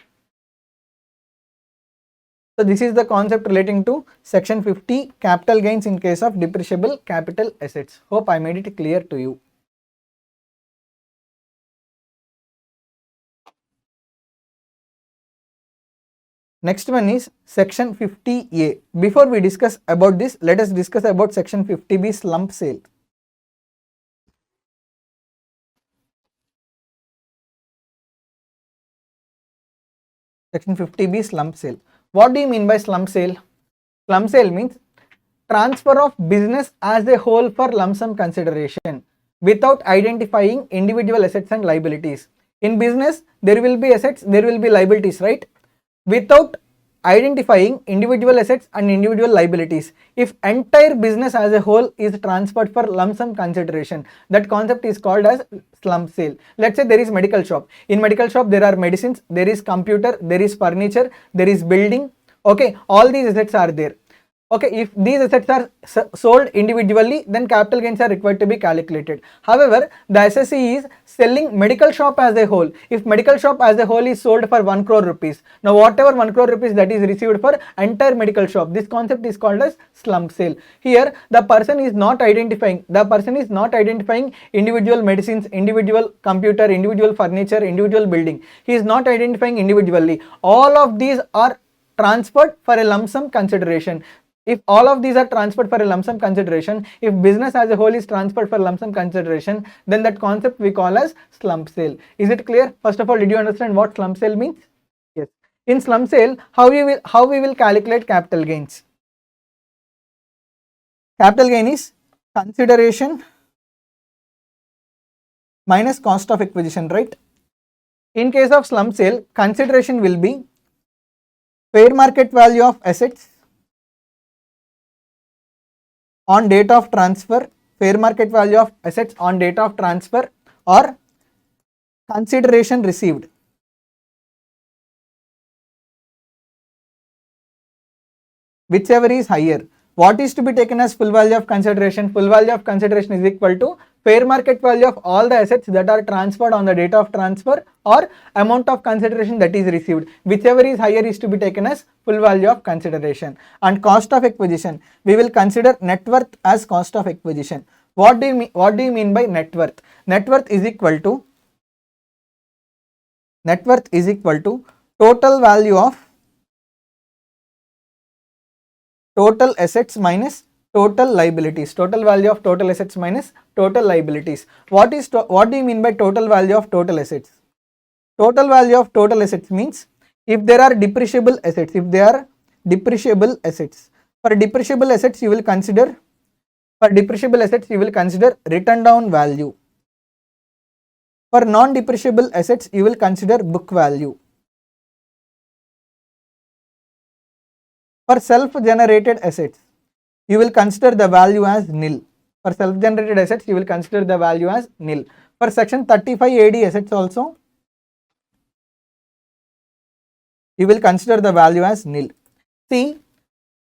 [SPEAKER 1] So this is the concept relating to section 50, capital gains in case of depreciable capital assets. Hope I made it clear to you. Next one is section 50A. Before we discuss about this, let us discuss about section 50B, slump sale. Section 50B, slump sale. What do you mean by slump sale? Slump sale means transfer of business as a whole for lump sum consideration without identifying individual assets and liabilities. In business, there will be assets, there will be liabilities, right? Without identifying individual assets and individual liabilities. If entire business as a whole is transferred for lump sum consideration, that concept is called as slump sale. Let's say there is medical shop. In medical shop there are medicines, there is computer, there is furniture, there is building. Okay, all these assets are there. Okay, if these assets are sold individually, then capital gains are required to be calculated. However, the SSE is selling medical shop as a whole. If medical shop as a whole is sold for 1 crore rupees, now whatever 1 crore rupees that is received for entire medical shop, this concept is called as slump sale. Here, the person is not identifying individual medicines, individual computer, individual furniture, individual building. He is not identifying individually. All of these are transferred for a lump sum consideration. If all of these are transferred for a lump sum consideration, if business as a whole is transferred for lump sum consideration, then that concept we call as slump sale. Is it clear? First of all, did you understand what slump sale means? Yes. In slump sale, how we will calculate capital gains? Capital gain is consideration minus cost of acquisition, right? In case of slump sale, consideration will be fair market value of assets on date of transfer, fair market value of assets on date of transfer, or consideration received. Whichever is higher. What is to be taken as full value of consideration? Full value of consideration is equal to fair market value of all the assets that are transferred on the date of transfer or amount of consideration that is received. Whichever is higher is to be taken as full value of consideration. And cost of acquisition, we will consider net worth as cost of acquisition. What do you mean by net worth? Net worth is equal to total value of total assets minus total liabilities. Total value of total assets minus total liabilities. What do you mean by total value of total assets? Total value of total assets means if there are depreciable assets, for depreciable assets you will consider written down value. For non-depreciable assets you will consider book value. For self-generated assets, you will consider the value as nil. For self-generated assets, you will consider the value as nil. For section 35 AD assets also, you will consider the value as nil. See,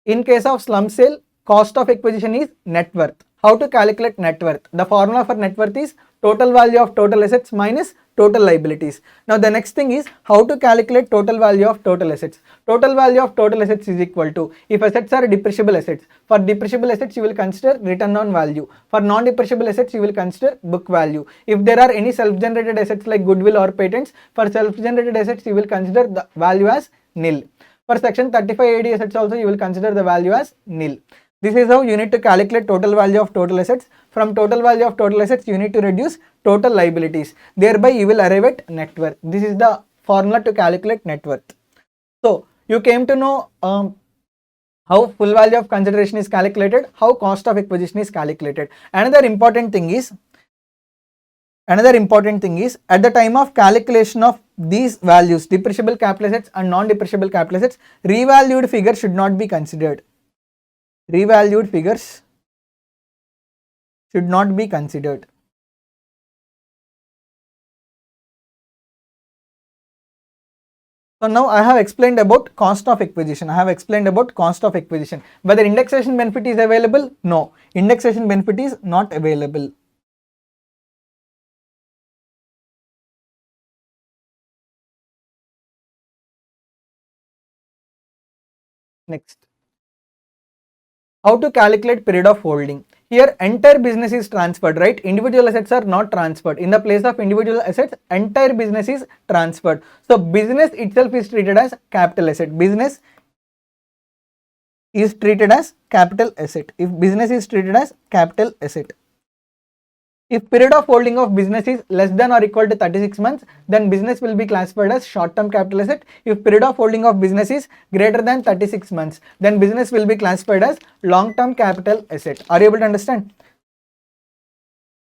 [SPEAKER 1] in case of slump sale, cost of acquisition is net worth. How to calculate net worth? The formula for net worth is total value of total assets minus total liabilities. Now the next thing is how to calculate total value of total assets. Total value of total assets is equal to, if assets are depreciable assets, for depreciable assets you will consider written down value. For non-depreciable assets you will consider book value. If there are any self-generated assets like goodwill or patents, for self-generated assets you will consider the value as nil. For section 35 AD assets also you will consider the value as nil. This is how you need to calculate total value of total assets. From total value of total assets, you need to reduce total liabilities. Thereby, you will arrive at net worth. This is the formula to calculate net worth. So, you came to know how full value of consideration is calculated, how cost of acquisition is calculated. Another important thing is at the time of calculation of these values, depreciable capital assets and non-depreciable capital assets, revalued figures should not be considered. Revalued figures should not be considered. So now I have explained about cost of acquisition. Whether indexation benefit is available? No. Indexation benefit is not available. Next. How to calculate period of holding? Here entire business is transferred, right? Individual assets are not transferred. In the place of individual assets, entire business is transferred. So business itself is treated as capital asset. Business is treated as capital asset. If business is treated as capital asset. If period of holding of business is less than or equal to 36 months, then business will be classified as short-term capital asset. If period of holding of business is greater than 36 months, then business will be classified as long-term capital asset. Are you able to understand?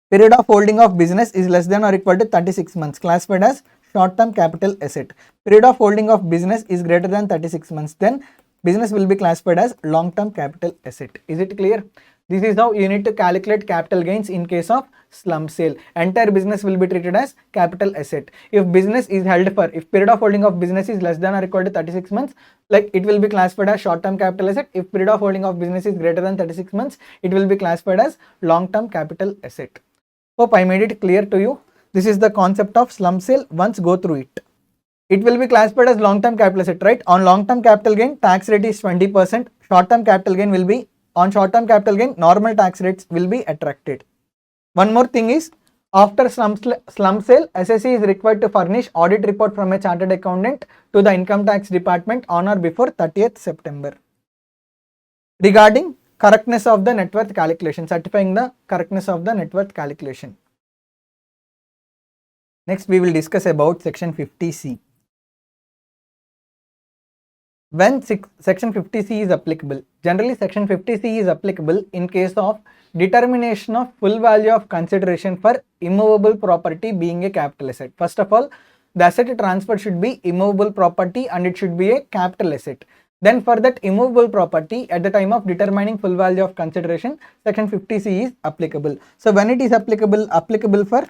[SPEAKER 1] Period of holding of business is less than or equal to 36 months, classified as short-term capital asset. Period of holding of business is greater than 36 months, then business will be classified as long-term capital asset. Is it clear? This is how you need to calculate capital gains in case of slump sale. Entire business will be treated as capital asset. If business is held for, if period of holding of business is less than or equal to 36 months, like it will be classified as short-term capital asset. If period of holding of business is greater than 36 months, it will be classified as long-term capital asset. Hope I made it clear to you. This is the concept of slump sale. Once go through it. It will be classified as long-term capital asset, right? On long-term capital gain, tax rate is 20%. Short-term capital gain will be, on short-term capital gain, normal tax rates will be attracted. One more thing is, after slump sale, SSE is required to furnish audit report from a chartered accountant to the income tax department on or before 30th September. Regarding correctness of the net worth calculation, certifying the correctness of the net worth calculation. Next, we will discuss about section 50C. When section 50C is applicable, generally section 50C is applicable in case of determination of full value of consideration for immovable property being a capital asset. First of all, the asset transfer should be immovable property and it should be a capital asset. Then for that immovable property, at the time of determining full value of consideration, section 50C is applicable. So when it is applicable for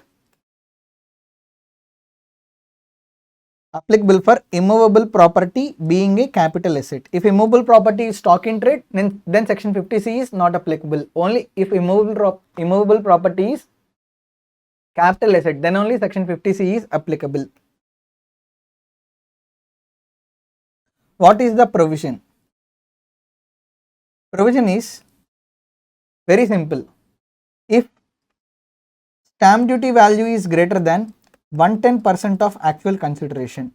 [SPEAKER 1] immovable property being a capital asset. If immovable property is stock in trade, then section 50C is not applicable. Only if immovable property is capital asset, then only section 50C is applicable. What is the provision? Provision is very simple. If stamp duty value is greater than 110% of actual consideration,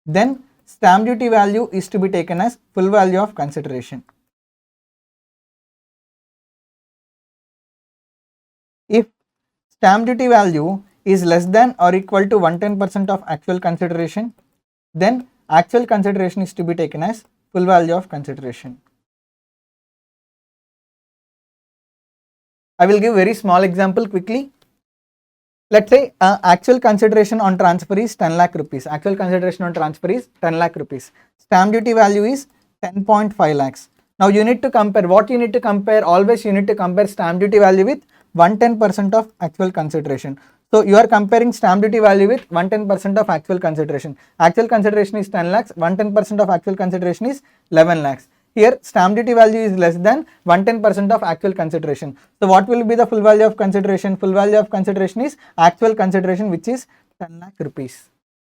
[SPEAKER 1] then stamp duty value is to be taken as full value of consideration. If stamp duty value is less than or equal to 110% of actual consideration, then actual consideration is to be taken as full value of consideration. I will give very small example quickly. Let's say actual consideration on transfer is 10 lakh rupees. Actual consideration on transfer is 10 lakh rupees. Stamp duty value is 10.5 lakhs. Now you need to compare. What you need to compare? Always you need to compare stamp duty value with 110% of actual consideration. So you are comparing stamp duty value with 110% of actual consideration. Actual consideration is 10 lakhs. 110% of actual consideration is 11 lakhs. Here stamp duty value is less than 110% of actual consideration. So what will be the full value of consideration? Full value of consideration is actual consideration, which is 10 lakh rupees.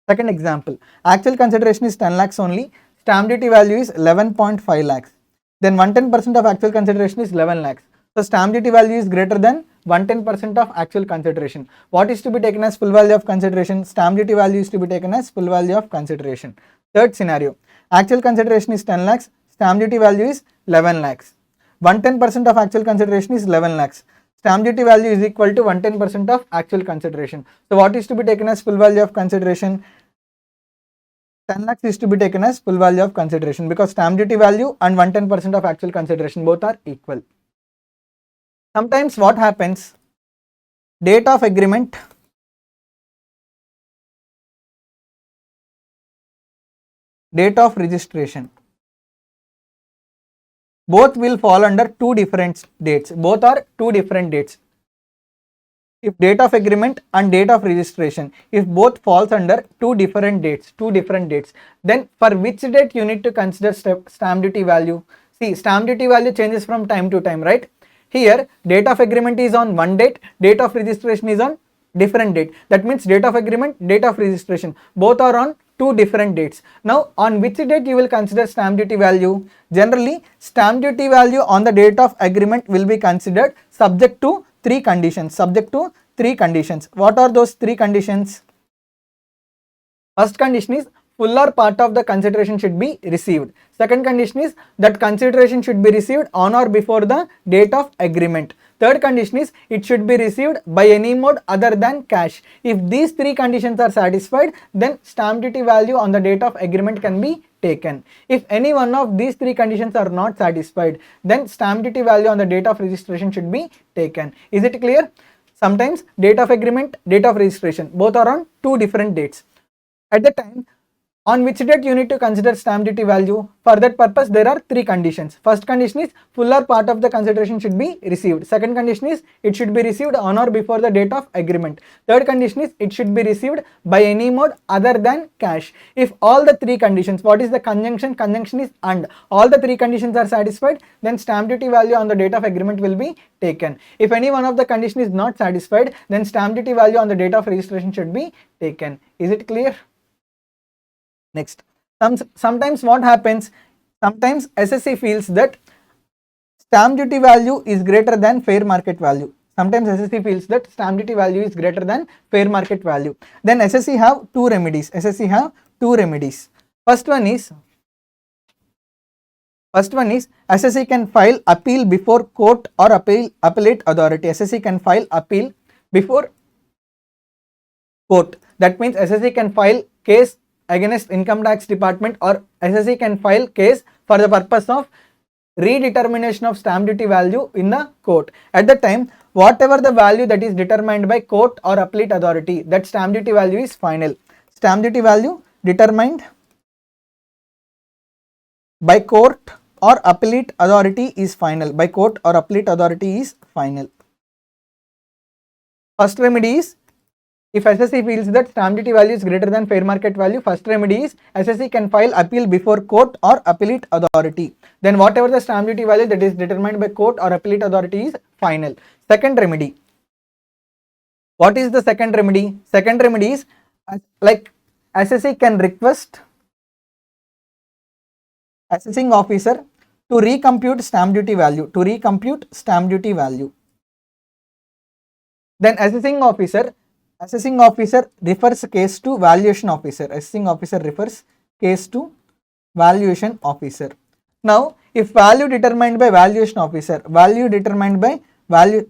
[SPEAKER 1] Second example, actual consideration is 10 lakhs only. Stamp duty value is 11.5 lakhs. Then 110% of actual consideration is 11 lakhs. So stamp duty value is greater than 110% of actual consideration. What is to be taken as full value of consideration? Stamp duty value is to be taken as full value of consideration. Third scenario, actual consideration is 10 lakhs. Stamp duty value is 11 lakhs. 110% of actual consideration is 11 lakhs. Stamp duty value is equal to 110% of actual consideration. So what is to be taken as full value of consideration? 10 lakhs is to be taken as full value of consideration because stamp duty value and 110% of actual consideration both are equal. Sometimes what happens, date of agreement, date of registration, both will fall under two different dates. Both are two different dates. If date of agreement and date of registration, if both falls under two different dates, then for which date you need to consider stamp duty value? See, stamp duty value changes from time to time, right? Here, date of agreement is on one date, date of registration is on different date. That means date of agreement, date of registration, both are on two different dates. Now, on which date you will consider stamp duty value? Generally, stamp duty value on the date of agreement will be considered subject to three conditions. What are those three conditions? First condition is full or part of the consideration should be received. Second condition is that consideration should be received on or before the date of agreement. Third condition is it should be received by any mode other than cash. If these three conditions are satisfied, then stamp duty value on the date of agreement can be taken. If any one of these three conditions are not satisfied, then stamp duty value on the date of registration should be taken. Is it clear? Sometimes date of agreement, date of registration, both are on two different dates. At the time, on which date you need to consider stamp duty value? For that purpose, there are three conditions. First condition is full or part of the consideration should be received. Second condition is it should be received on or before the date of agreement. Third condition is it should be received by any mode other than cash. If all the three conditions, what is the conjunction? Conjunction is and. All the three conditions are satisfied, then stamp duty value on the date of agreement will be taken. If any one of the condition is not satisfied, then stamp duty value on the date of registration should be taken. Is it clear? Next, sometimes what happens, sometimes SSC feels that stamp duty value is greater than fair market value. Sometimes SSC feels that stamp duty value is greater than fair market value. Then SSC have two remedies. First one is SSC can file appeal before court or appellate authority. SSC can file appeal before court. That means SSC can file case against income tax department, or SSC can file case for the purpose of redetermination of stamp duty value in the court. At the time, whatever the value that is determined by court or appellate authority, that stamp duty value is final. Stamp duty value determined by court or appellate authority is final. First remedy is, if SSC feels that stamp duty value is greater than fair market value, first remedy is SSC can file appeal before court or appellate authority. Then whatever the stamp duty value that is determined by court or appellate authority is final. Second remedy. What is the second remedy? Second remedy is like SSC can request assessing officer to recompute stamp duty value. Then assessing officer refers case to valuation officer. Now, if value determined by valuation officer,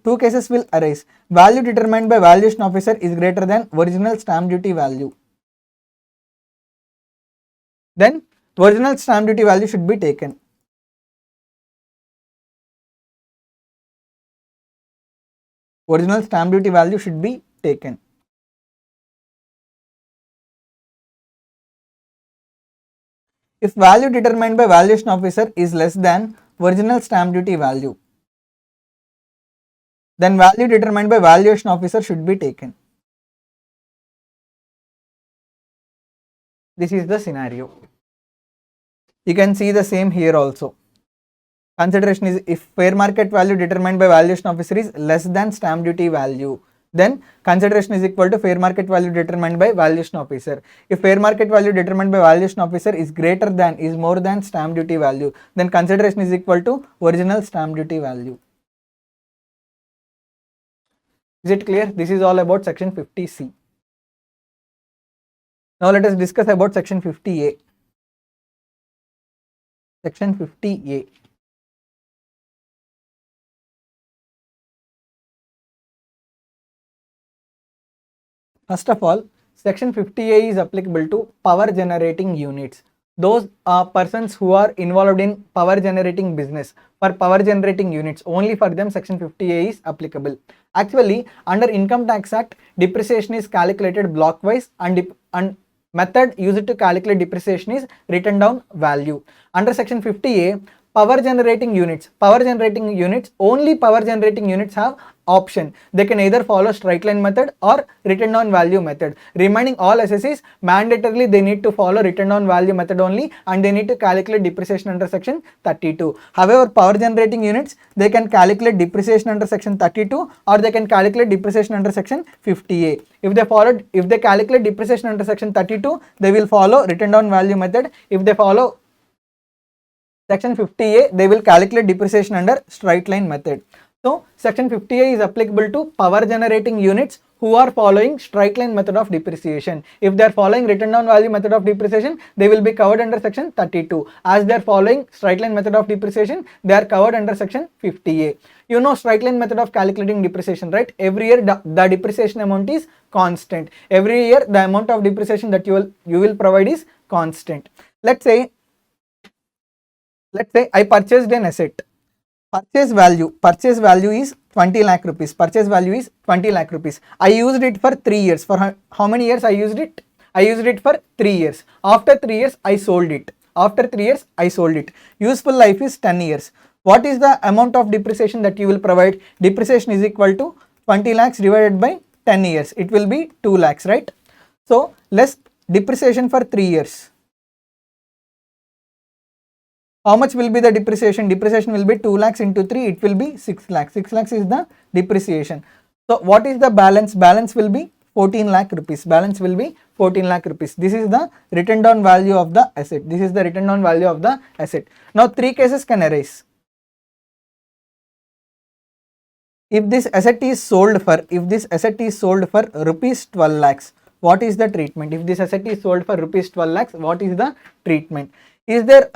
[SPEAKER 1] two cases will arise. Value determined by valuation officer is greater than original stamp duty value. Then original stamp duty value should be taken. If value determined by valuation officer is less than original stamp duty value, then value determined by valuation officer should be taken. This is the scenario. You can see the same here also. Consideration is if fair market value determined by valuation officer is less than stamp duty value, then consideration is equal to fair market value determined by valuation officer. If fair market value determined by valuation officer is more than stamp duty value, then consideration is equal to original stamp duty value. Is it clear? This is all about section 50C. Now let us discuss about section 50A. Section 50A. First of all, section 50A is applicable to power generating units. Those are persons who are involved in power generating business. For power generating units, only for them section 50A is applicable. Actually, under Income Tax Act, depreciation is calculated blockwise and method used to calculate depreciation is written down value. Under section 50A, power generating units, only power generating units have option. They can either follow straight line method or written down value method. Remaining all SSEs, mandatorily they need to follow written down value method only, and they need to calculate depreciation under section 32. However, power generating units, they can calculate depreciation under section 32 or they can calculate depreciation under section 50A. If they calculate depreciation under section 32, they will follow written down value method. If they follow section 50A, they will calculate depreciation under straight line method. So, section 50A is applicable to power generating units who are following straight line method of depreciation. If they are following written down value method of depreciation, they will be covered under section 32. As they are following straight line method of depreciation, they are covered under section 50A. You know straight line method of calculating depreciation, right? Every year the depreciation amount is constant. Every year the amount of depreciation that you will provide is constant. Let's say I purchased an asset. Purchase value is 20 lakh rupees. Purchase value is 20 lakh rupees. I used it for 3 years. For how many years I used it? I used it for 3 years. After 3 years, I sold it. Useful life is 10 years. What is the amount of depreciation that you will provide? Depreciation is equal to 20 lakhs divided by 10 years. It will be 2 lakhs, right? So, less depreciation for 3 years. How much will be the depreciation? Depreciation will be 2 lakhs into 3, it will be 6 lakhs. 6 lakhs is the depreciation. So, what is the balance? Balance will be 14 lakh rupees. Balance will be 14 lakh rupees. This is the written down value of the asset. Now, 3 cases can arise. If this asset is sold for rupees 12 lakhs, what is the treatment? If this asset is sold for rupees 12 lakhs, what is the treatment? Is there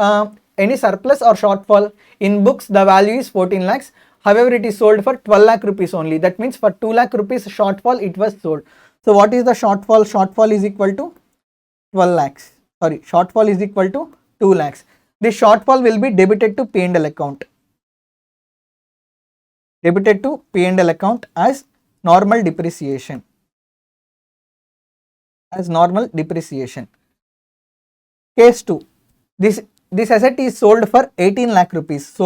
[SPEAKER 1] any surplus or shortfall? In books, the value is 14 lakhs. However, it is sold for 12 lakh rupees only. That means for 2 lakh rupees shortfall, it was sold. So, what is the shortfall? Shortfall is equal to 12 lakhs. Sorry, shortfall is equal to 2 lakhs. This shortfall will be debited to P&L account. As normal depreciation. Case 2. This asset is sold for 18 lakh rupees.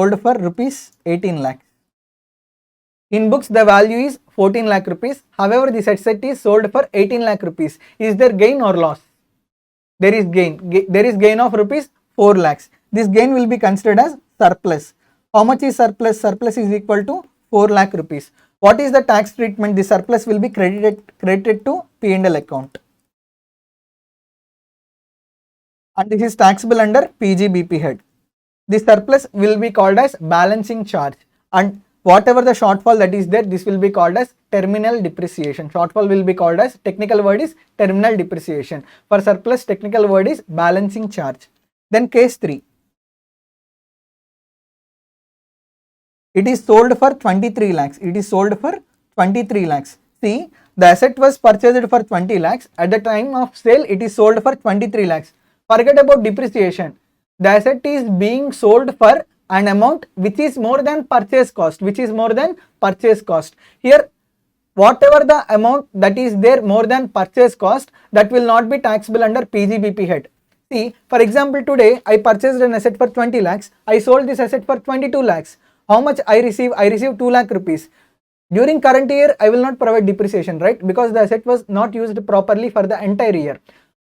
[SPEAKER 1] In books, the value is 14 lakh rupees. However, this asset is sold for 18 lakh rupees. Is there gain or loss? There is gain. There is gain of rupees 4 lakhs. This gain will be considered as surplus. How much is surplus? Surplus is equal to 4 lakh rupees. What is the tax treatment? The surplus will be credited to P&L account. And this is taxable under PGBP head. The surplus will be called as balancing charge, and whatever the shortfall that is there, this will be called as terminal depreciation. Shortfall will be called as, technical word is terminal depreciation. For surplus, technical word is balancing charge. Then case 3. It is sold for 23 lakhs. See, the asset was purchased for 20 lakhs. At the time of sale, it is sold for 23 lakhs. Forget about depreciation. The asset is being sold for an amount which is more than purchase cost. Here, whatever the amount that is there more than purchase cost, that will not be taxable under PGBP head. See, for example, today I purchased an asset for 20 lakhs. I sold this asset for 22 lakhs. How much I receive? I receive 2 lakh rupees. During current year, I will not provide depreciation, right? Because the asset was not used properly for the entire year.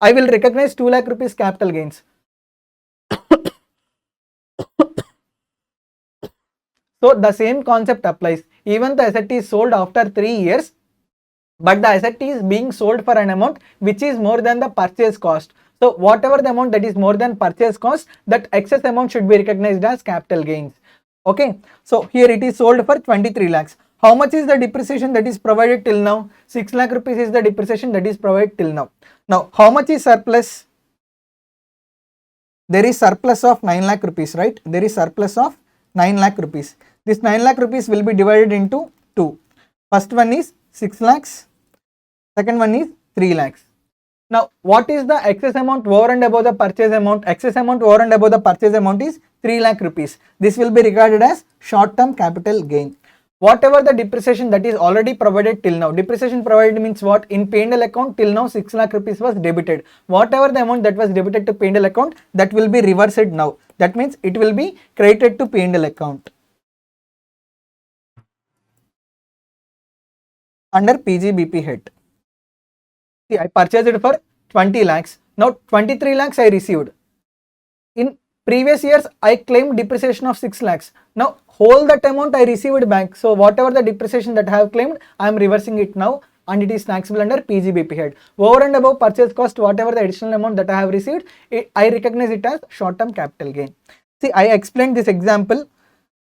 [SPEAKER 1] I will recognize 2 lakh rupees capital gains. So, the same concept applies. Even the asset is sold after 3 years, but the asset is being sold for an amount which is more than the purchase cost. So, whatever the amount that is more than purchase cost, that excess amount should be recognized as capital gains. Okay. So, here it is sold for 23 lakhs. How much is the depreciation that is provided till now? 6 lakh rupees is the depreciation that is provided till now. Now, how much is surplus? There is surplus of 9 lakh rupees, right? There is surplus of 9 lakh rupees. This 9 lakh rupees will be divided into 2. First one is 6 lakhs. Second one is 3 lakhs. Now, what is the excess amount over and above the purchase amount? Excess amount over and above the purchase amount is 3 lakh rupees. This will be regarded as short-term capital gain. Whatever the depreciation that is already provided till now, depreciation provided means what? In P&L account till now 6 lakh rupees was debited. Whatever the amount that was debited to P&L account, that will be reversed now. That means it will be credited to P&L account under PGBP head. See, I purchased it for 20 lakhs. Now 23 lakhs I received. In previous years, I claimed depreciation of 6 lakhs. Now whole that amount I received back. So whatever the depreciation that I have claimed, I am reversing it now and it is taxable under PGBP head. Over and above purchase cost, whatever the additional amount that I have received, I recognize it as short-term capital gain. See, I explained this example,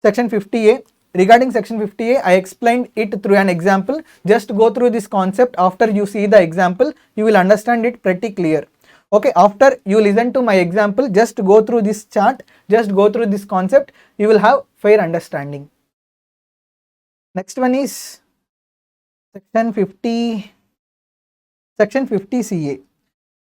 [SPEAKER 1] section 50A. Regarding section 50A, I explained it through an example. Just go through this concept. After you see the example, you will understand it pretty clear. Okay, after you listen to my example, just go through this chart, just go through this concept, you will have fair understanding. Next one is section 50CA.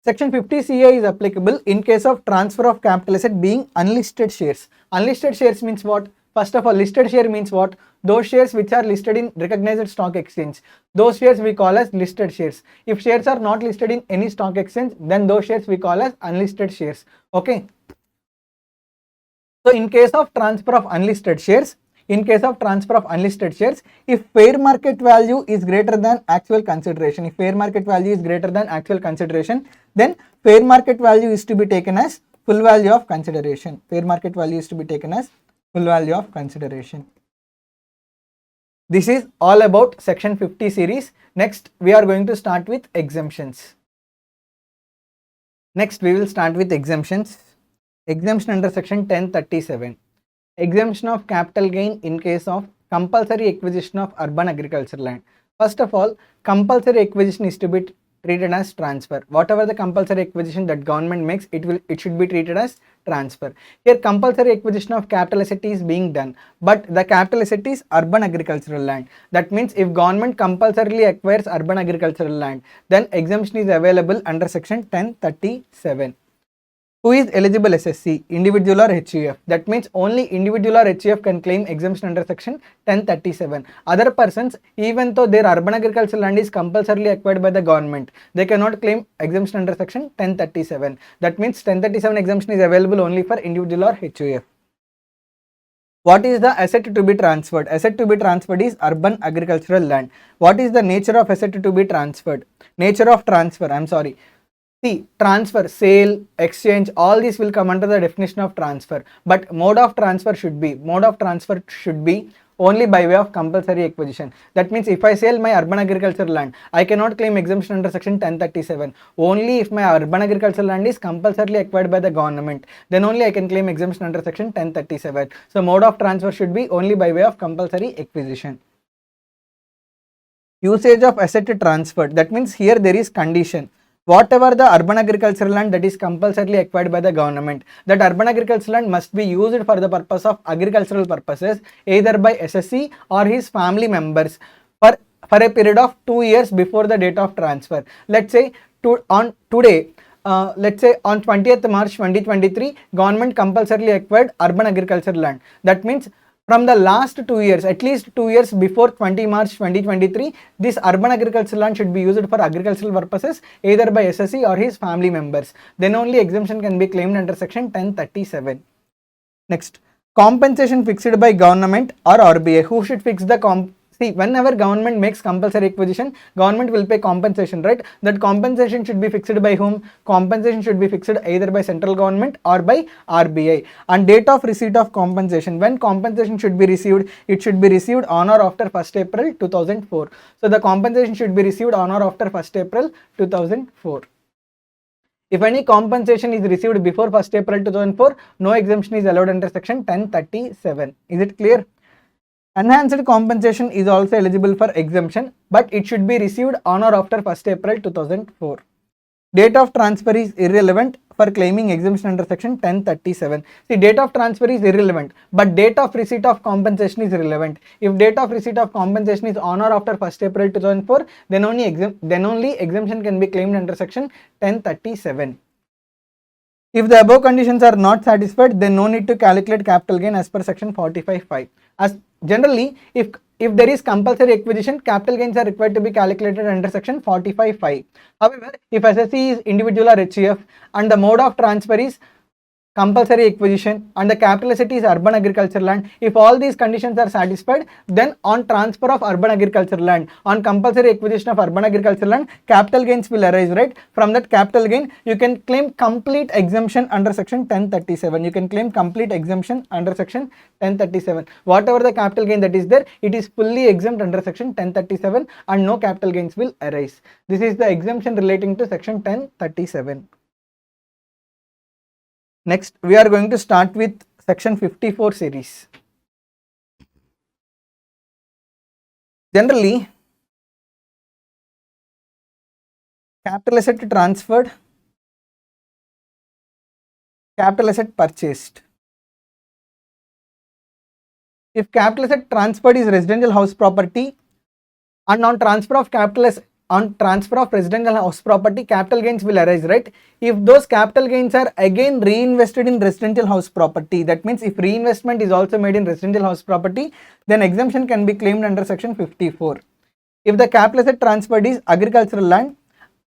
[SPEAKER 1] Section 50CA is applicable in case of transfer of capital asset being unlisted shares. Unlisted shares means what? First of all, listed share means what? Those shares which are listed in recognized stock exchange. Those shares we call as listed shares. If shares are not listed in any stock exchange, then those shares we call as unlisted shares. Okay. So in case of transfer of unlisted shares, if fair market value is greater than actual consideration, then fair market value is to be taken as full value of consideration. This is all about section 50 series. Next, we are going to start with exemptions. Exemption under section 1037. Exemption of capital gain in case of compulsory acquisition of urban agricultural land. First of all, compulsory acquisition is to be treated as transfer. Whatever the compulsory acquisition that government makes, it should be treated as transfer. Here compulsory acquisition of capital asset is being done, but the capital asset is urban agricultural land. That means if government compulsorily acquires urban agricultural land, then exemption is available under section 1037. Who is eligible SSC? Individual or HUF. That means only individual or HUF can claim exemption under section 1037. Other persons, even though their urban agricultural land is compulsorily acquired by the government, they cannot claim exemption under section 1037. That means 1037 exemption is available only for individual or HUF. What is the asset to be transferred? Asset to be transferred is urban agricultural land. What is the nature of asset to be transferred? See, transfer, sale, exchange, all these will come under the definition of transfer. But mode of transfer should be only by way of compulsory acquisition. That means if I sell my urban agricultural land, I cannot claim exemption under section 1037. Only if my urban agricultural land is compulsorily acquired by the government, then only I can claim exemption under section 1037. So mode of transfer should be only by way of compulsory acquisition. Usage of asset transferred. That means here there is condition. Whatever the urban agricultural land that is compulsorily acquired by the government, that urban agricultural land must be used for the purpose of agricultural purposes, either by SSC or his family members for a period of 2 years before the date of transfer. Let's say on 20th March 2023, government compulsorily acquired urban agricultural land. That means from the last 2 years, at least 2 years before 20 March 2023, this urban agricultural land should be used for agricultural purposes either by SSC or his family members. Then only exemption can be claimed under section 1037. Next, compensation fixed by government or RBI. Who should fix the See, whenever government makes compulsory acquisition, government will pay compensation, right? That compensation should be fixed by whom? Compensation should be fixed either by central government or by RBI. And date of receipt of compensation. When compensation should be received? It should be received on or after 1st April 2004. So the compensation should be received on or after 1st April 2004. If any compensation is received before 1st April 2004, no exemption is allowed under section 1037. Is it clear? Enhanced compensation is also eligible for exemption, but it should be received on or after 1st April 2004. Date of transfer is irrelevant. for claiming exemption under section 1037. See, date of transfer is irrelevant, but date of receipt of compensation is relevant. If date of receipt of compensation is on or after 1st April 2004, then only exemption can be claimed under section 1037. If the above conditions are not satisfied, then no need to calculate capital gain as per section 45(5). As generally, if there is compulsory acquisition, capital gains are required to be calculated under section 45(5). However, if SSE is individual or HUF and the mode of transfer is compulsory acquisition and the capital asset is urban agricultural land, if all these conditions are satisfied, then on transfer of urban agricultural land, on compulsory acquisition of urban agricultural land, capital gains will arise, right? From that capital gain, you can claim complete exemption under section 1037. You can claim complete exemption under section 1037. Whatever the capital gain that is there, it is fully exempt under section 1037 and no capital gains will arise. This is the exemption relating to section 1037. Next, we are going to start with section 54 series. Generally, capital asset transferred, capital asset purchased. If capital asset transferred is residential house property, and on transfer of residential house property, capital gains will arise, right? If those capital gains are again reinvested in residential house property, that means if reinvestment is also made in residential house property, then exemption can be claimed under section 54. If the capital asset transferred is agricultural land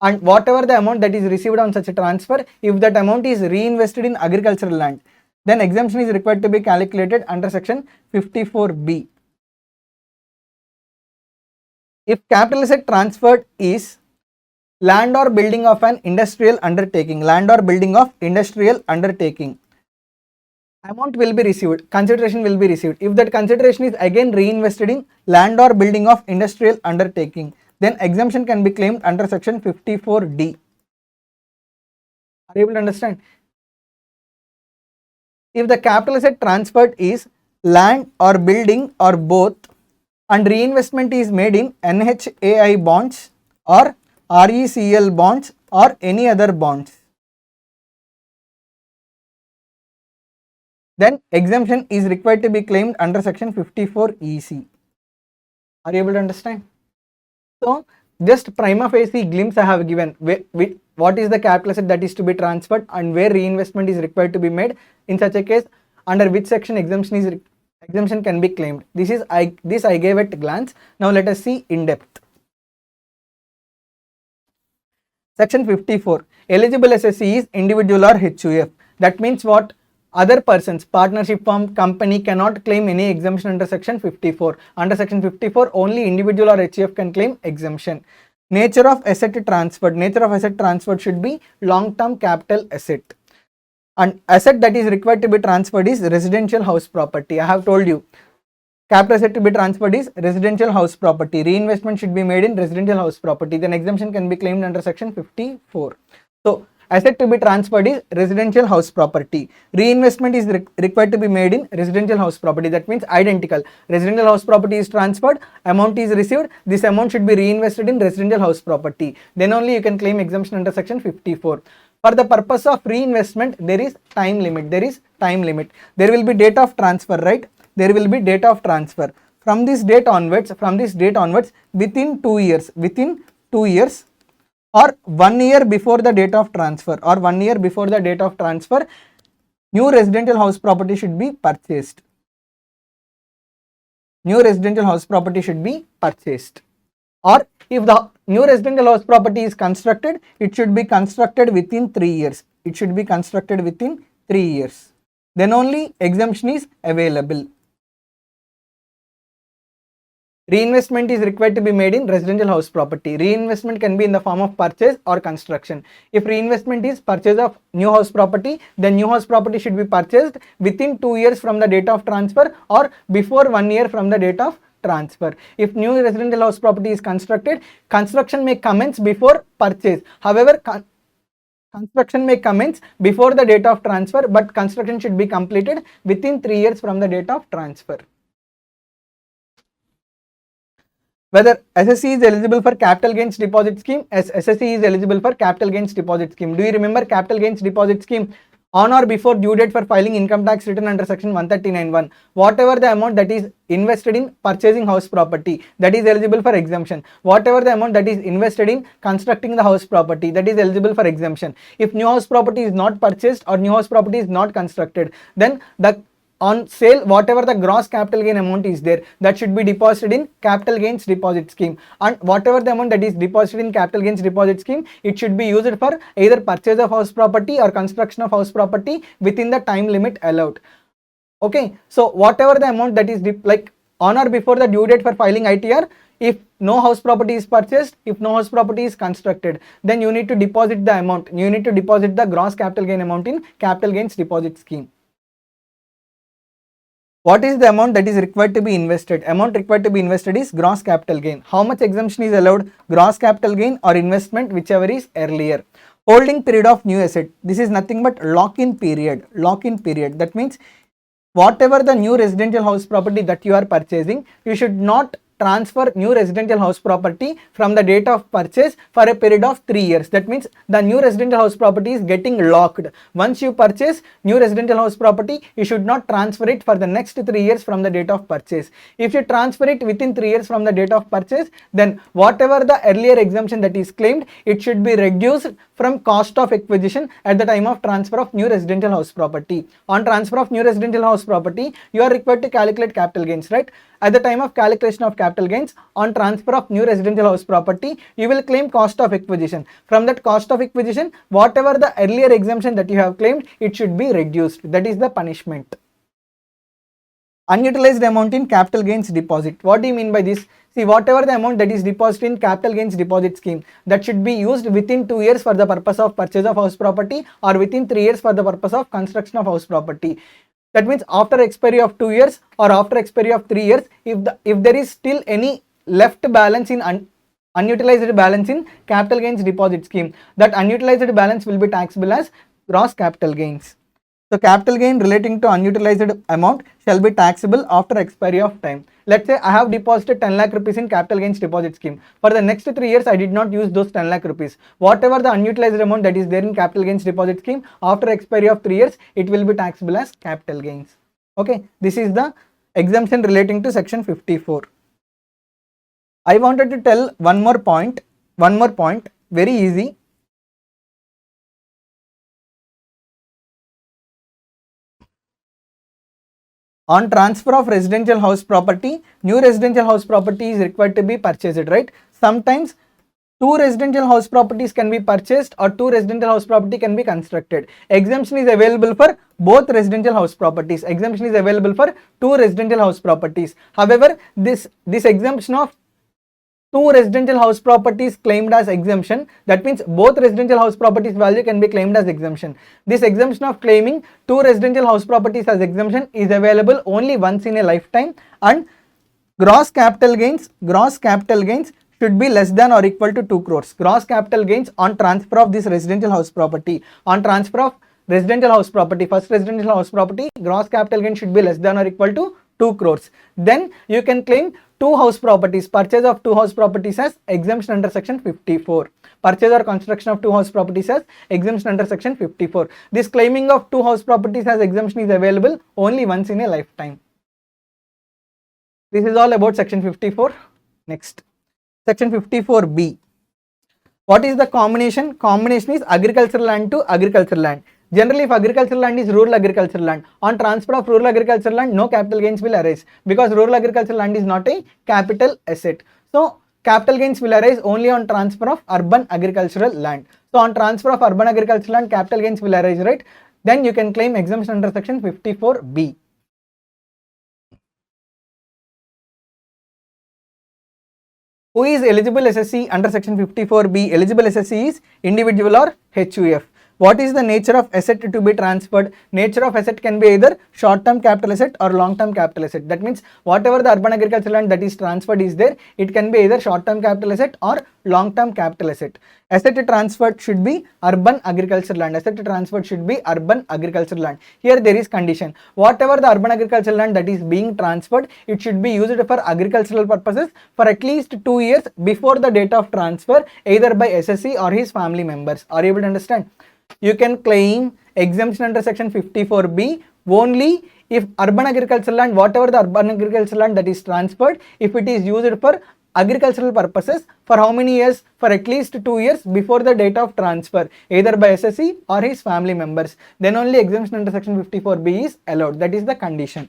[SPEAKER 1] and whatever the amount that is received on such a transfer, if that amount is reinvested in agricultural land, then exemption is required to be calculated under section 54B. If capital asset transferred is land or building of an industrial undertaking, amount will be received, consideration will be received. If that consideration is again reinvested in land or building of industrial undertaking, then exemption can be claimed under section 54D. Are you able to understand? If the capital asset transferred is land or building or both, and reinvestment is made in NHAI bonds or RECL bonds or any other bonds, then exemption is required to be claimed under section 54EC. Are you able to understand? So, just prima facie glimpse I have given what is the capital asset that is to be transferred and where reinvestment is required to be made. In such a case, under which section exemption can be claimed. This I gave at a glance. Now let us see in depth. Section 54. Eligible SSE is individual or HUF. That means what? Other persons, partnership firm, company cannot claim any exemption under section 54. Under section 54, only individual or HUF can claim exemption. Nature of asset transferred. Nature of asset transferred should be long-term capital asset. And asset that is required to be transferred is residential house property. I have told you, capital asset to be transferred is residential house property. Reinvestment should be made in residential house property. Then exemption can be claimed under section 54. So, asset to be transferred is residential house property. Reinvestment is required to be made in residential house property. That means identical. Residential house property is transferred, amount is received. This amount should be reinvested in residential house property. Then only you can claim exemption under section 54. For the purpose of reinvestment, there is time limit. There will be date of transfer, right? There will be date of transfer. From this date onwards, within 2 years, or 1 year before the date of transfer, new residential house property should be purchased. Or if the new residential house property is constructed, it should be constructed within 3 years. Then only exemption is available. Reinvestment is required to be made in residential house property. Reinvestment can be in the form of purchase or construction. If reinvestment is purchase of new house property, then new house property should be purchased within 2 years from the date of transfer or before 1 year from the date of transfer. If new residential house property is constructed, construction may commence before purchase. However, construction may commence before the date of transfer, but construction should be completed within 3 years from the date of transfer. Whether SSC is eligible for capital gains deposit scheme, as SSC is eligible for capital gains deposit scheme. Do you remember capital gains deposit scheme? On or before due date for filing income tax return under section 139(1), whatever the amount that is invested in purchasing house property, that is eligible for exemption. Whatever the amount that is invested in constructing the house property, that is eligible for exemption. If new house property is not purchased or new house property is not constructed, then the on sale whatever the gross capital gain amount is there, that should be deposited in capital gains deposit scheme, and whatever the amount that is deposited in capital gains deposit scheme, it should be used for either purchase of house property or construction of house property within the time limit allowed. Okay, so whatever the amount that is like on or before the due date for filing ITR, if no house property is purchased, if no house property is constructed, then you need to deposit the amount, you need to deposit the gross capital gain amount in capital gains deposit scheme. What is the amount that is required to be invested? Amount required to be invested is gross capital gain. How much exemption is allowed? Gross capital gain or investment, whichever is earlier. Holding period of new asset. This is nothing but lock-in period. Lock-in period. That means whatever the new residential house property that you are purchasing, you should not transfer new residential house property from the date of purchase for a period of 3 years. That means the new residential house property is getting locked. Once you purchase new residential house property, you should not transfer it for the next 3 years from the date of purchase. If you transfer it within 3 years from the date of purchase, then whatever the earlier exemption that is claimed, it should be reduced from cost of acquisition at the time of transfer of new residential house property. On transfer of new residential house property, you are required to calculate capital gains, right? At the time of calculation of capital gains on transfer of new residential house property, you will claim cost of acquisition. From that cost of acquisition, whatever the earlier exemption that you have claimed, it should be reduced. That is the punishment. Unutilized amount in capital gains deposit. What do you mean by this? See, whatever the amount that is deposited in capital gains deposit scheme, that should be used within 2 years for the purpose of purchase of house property or within 3 years for the purpose of construction of house property. That means after expiry of 2 years or after expiry of 3 years, if there is still any left balance in unutilized balance in capital gains deposit scheme, that unutilized balance will be taxable as gross capital gains. So capital gain relating to unutilized amount shall be taxable after expiry of time. Let's say I have deposited 10 lakh rupees in capital gains deposit scheme. For the next 3 years, I did not use those 10 lakh rupees. Whatever the unutilized amount that is there in capital gains deposit scheme, after expiry of 3 years, it will be taxable as capital gains. Okay, this is the exemption relating to section 54. I wanted to tell one more point, very easy. On transfer of residential house property, new residential house property is required to be purchased, right? Sometimes 2 residential house properties can be purchased or 2 residential house property can be constructed. Exemption is available for both residential house properties. Exemption is available for 2 residential house properties. However, this exemption of 2 residential house properties claimed as exemption, that means both residential house properties value can be claimed as exemption. This exemption of claiming 2 residential house properties as exemption is available only once in a lifetime, and gross capital gains should be less than or equal to 2 crores. Gross capital gains on transfer of this residential house property. On transfer of residential house property, first residential house property, gross capital gain should be less than or equal to 2 crores. Then you can claim 2 house properties, purchase of 2 house properties as exemption under section 54. Purchase or construction of 2 house properties as exemption under section 54. This claiming of 2 house properties as exemption is available only once in a lifetime. This is all about section 54. Next, section 54B. What is the combination? Combination is agricultural land to agricultural land. Generally, if agricultural land is rural agricultural land, on transfer of rural agricultural land, no capital gains will arise because rural agricultural land is not a capital asset. So, capital gains will arise only on transfer of urban agricultural land. So, on transfer of urban agricultural land, capital gains will arise, right? Then you can claim exemption under section 54B. Who is eligible SSC under section 54B? Eligible SSC is individual or HUF. What is the nature of asset to be transferred? Nature of asset can be either short-term capital asset or long-term capital asset. That means whatever the urban agricultural land that is transferred is there, it can be either short-term capital asset or long-term capital asset. Asset transferred should be urban agricultural land. Asset transferred should be urban agricultural land. Here there is condition. Whatever the urban agricultural land that is being transferred, it should be used for agricultural purposes for at least 2 years before the date of transfer, either by SSC or his family members. Are you able to understand? You can claim exemption under section 54B only if urban agricultural land, whatever the urban agricultural land that is transferred, if it is used for agricultural purposes for how many years? For at least 2 years before the date of transfer, either by SSC or his family members. Then only exemption under section 54B is allowed. That is the condition.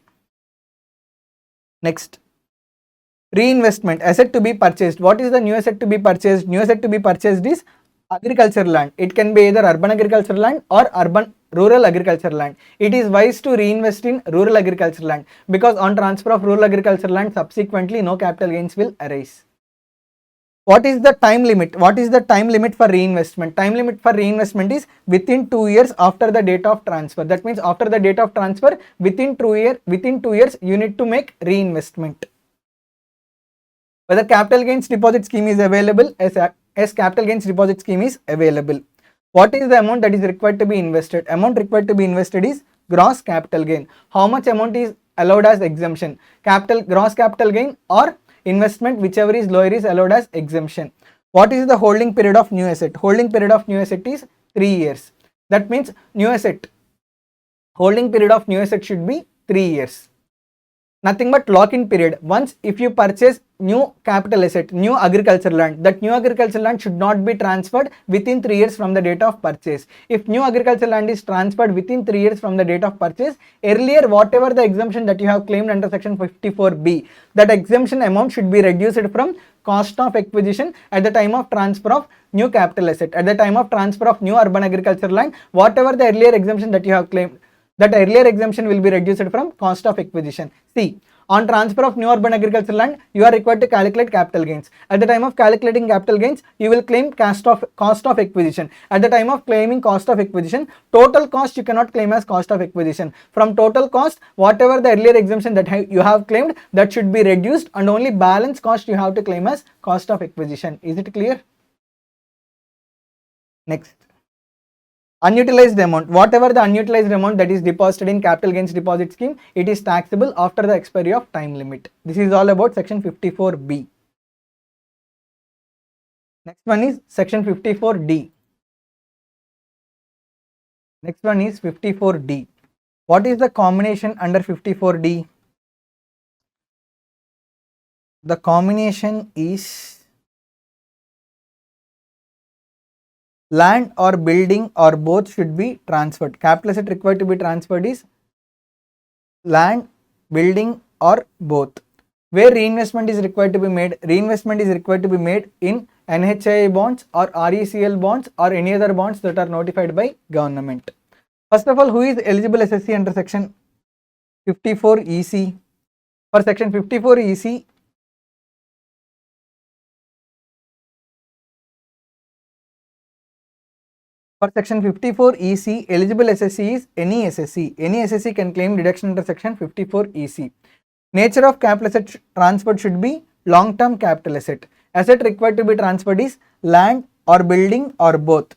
[SPEAKER 1] Next, reinvestment, asset to be purchased. What is the new asset to be purchased? New asset to be purchased is agricultural land. It can be either urban agricultural land or rural agricultural land. It is wise to reinvest in rural agricultural land because on transfer of rural agricultural land, subsequently no capital gains will arise. What is the time limit? What is the time limit for reinvestment? Time limit for reinvestment is within 2 years after the date of transfer. That means after the date of transfer, within 2 years, you need to make reinvestment. Whether capital gains deposit scheme is available, as capital gains deposit scheme is available. What is the amount that is required to be invested? Amount required to be invested is gross capital gain. How much amount is allowed as exemption? Gross capital gain or investment, whichever is lower, is allowed as exemption. What is the holding period of new asset? Holding period of new asset is 3 years. That means new asset, holding period of new asset should be 3 years. Nothing but lock-in period. Once if you purchase new capital asset, new agricultural land, that new agricultural land should not be transferred within 3 years from the date of purchase. If new agricultural land is transferred within 3 years from the date of purchase, earlier whatever the exemption that you have claimed under section 54B, that exemption amount should be reduced from cost of acquisition at the time of transfer of new capital asset. At the time of transfer of new urban agricultural land, whatever the earlier exemption that you have claimed, that earlier exemption will be reduced from cost of acquisition. See, on transfer of new urban agricultural land, you are required to calculate capital gains. At the time of calculating capital gains, you will claim cost of acquisition. At the time of claiming cost of acquisition, total cost you cannot claim as cost of acquisition. From total cost, whatever the earlier exemption that you have claimed, that should be reduced and only balance cost you have to claim as cost of acquisition. Is it clear? Next. Unutilized amount, whatever the unutilized amount that is deposited in capital gains deposit scheme, it is taxable after the expiry of time limit. This is all about section 54B. Next one is section 54D. Next one is 54D. What is the combination under 54D? The combination is land or building or both should be transferred. Capital asset required to be transferred is land, building or both. Where reinvestment is required to be made? Reinvestment is required to be made in NHI bonds or RECL bonds or any other bonds that are notified by government. First of all, who is eligible SSC under section 54 EC? For section 54 EC, for section 54 EC, eligible SSC is any SSC. Any SSC can claim deduction under section 54 EC. Nature of capital asset transferred should be long-term capital asset. Asset required to be transferred is land or building or both.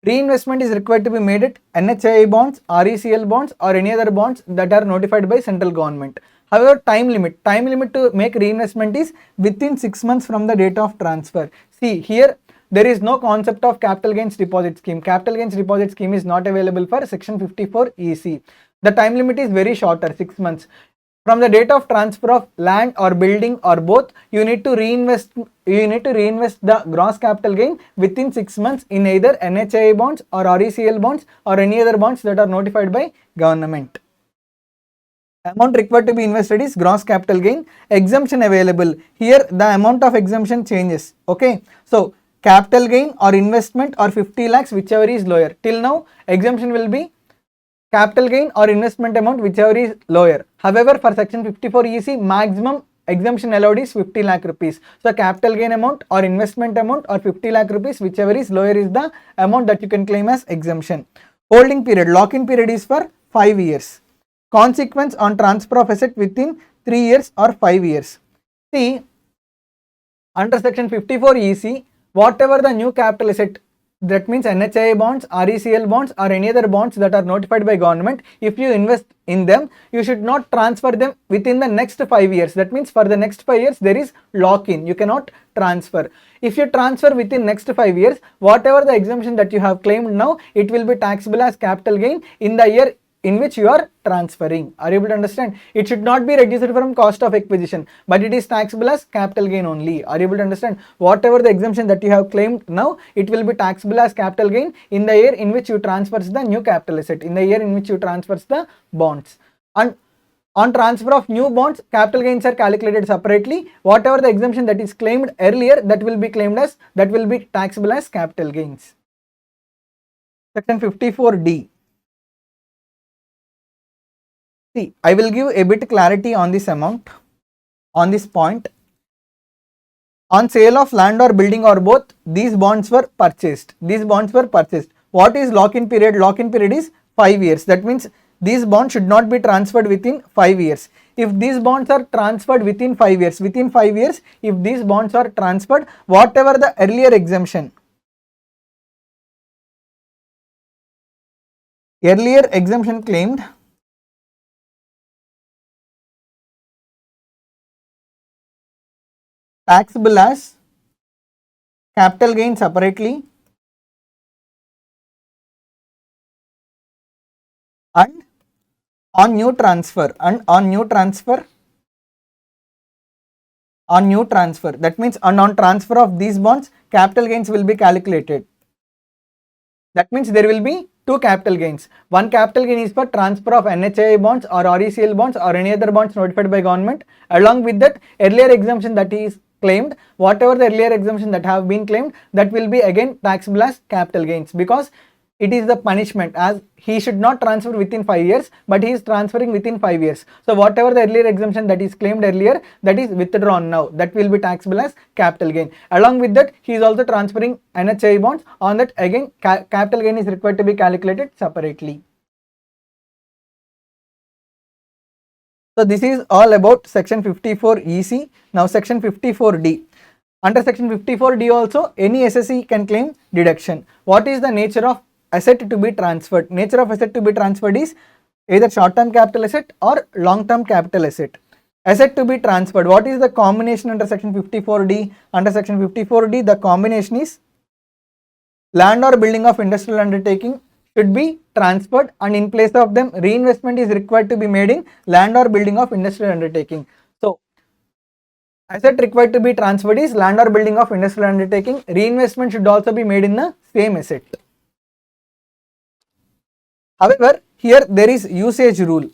[SPEAKER 1] Reinvestment is required to be made at NHI bonds, RECL bonds or any other bonds that are notified by central government. However, time limit to make reinvestment is within 6 months from the date of transfer. See here, there is no concept of capital gains deposit scheme. Capital gains deposit scheme is not available for section 54 EC. The time limit is very shorter, 6 months. From the date of transfer of land or building or both, you need to reinvest the gross capital gain within 6 months in either NHI bonds or RECL bonds or any other bonds that are notified by government. Amount required to be invested is gross capital gain. Exemption available. Here the amount of exemption changes. Okay. So capital gain or investment or 50 lakhs, whichever is lower. Till now, exemption will be capital gain or investment amount, whichever is lower. However, for section 54 EC, maximum exemption allowed is 50 lakh rupees. So capital gain amount or investment amount or 50 lakh rupees, whichever is lower is the amount that you can claim as exemption. Holding period, lock-in period is for 5 years. Consequence on transfer of asset within 3 years or 5 years. See, under section 54 EC, whatever the new capital asset, that means NHI bonds, RECL bonds or any other bonds that are notified by government, if you invest in them, you should not transfer them within the next 5 years. That means for the next 5 years there is lock-in, you cannot transfer. If you transfer within next 5 years, whatever the exemption that you have claimed now, it will be taxable as capital gain in the year in which you are transferring. Are you able to understand? It should not be reduced from cost of acquisition, but it is taxable as capital gain only. Are you able to understand? Whatever the exemption that you have claimed now, it will be taxable as capital gain in the year in which you transfers the new capital asset, in the year in which you transfers the bonds. And on transfer of new bonds, capital gains are calculated separately. Whatever the exemption that is claimed earlier, that will be taxable as capital gains. Section 54D. See, I will give a bit clarity on this amount, on this point. On sale of land or building or both, these bonds were purchased. What is lock-in period? Lock-in period is 5 years. That means these bonds should not be transferred within 5 years. If these bonds are transferred within 5 years, if these bonds are transferred, whatever the earlier exemption claimed, taxable as capital gain separately and on new transfer, that means on transfer of these bonds, capital gains will be calculated. That means there will be two capital gains. One capital gain is for transfer of NHI bonds or RECL bonds or any other bonds notified by government. Along with that, earlier exemption that is claimed, whatever the earlier exemption that have been claimed, that will be again taxable as capital gains, because it is the punishment, as he should not transfer within 5 years, but he is transferring within 5 years. So whatever the earlier exemption that is claimed earlier, that is withdrawn now, that will be taxable as capital gain. Along with that, he is also transferring NHI bonds. On that again, capital gain is required to be calculated separately. So this is all about section 54 EC. Now section 54D. Under section 54D also, any SSE can claim deduction. What is the nature of asset to be transferred? Nature of asset to be transferred is either short-term capital asset or long-term capital asset. Asset to be transferred. What is the combination under section 54D? Under section 54D, the combination is land or building of industrial undertaking should be transferred, and in place of them, reinvestment is required to be made in land or building of industrial undertaking. So asset required to be transferred is land or building of industrial undertaking. Reinvestment should also be made in the same asset. However, here there is usage rule.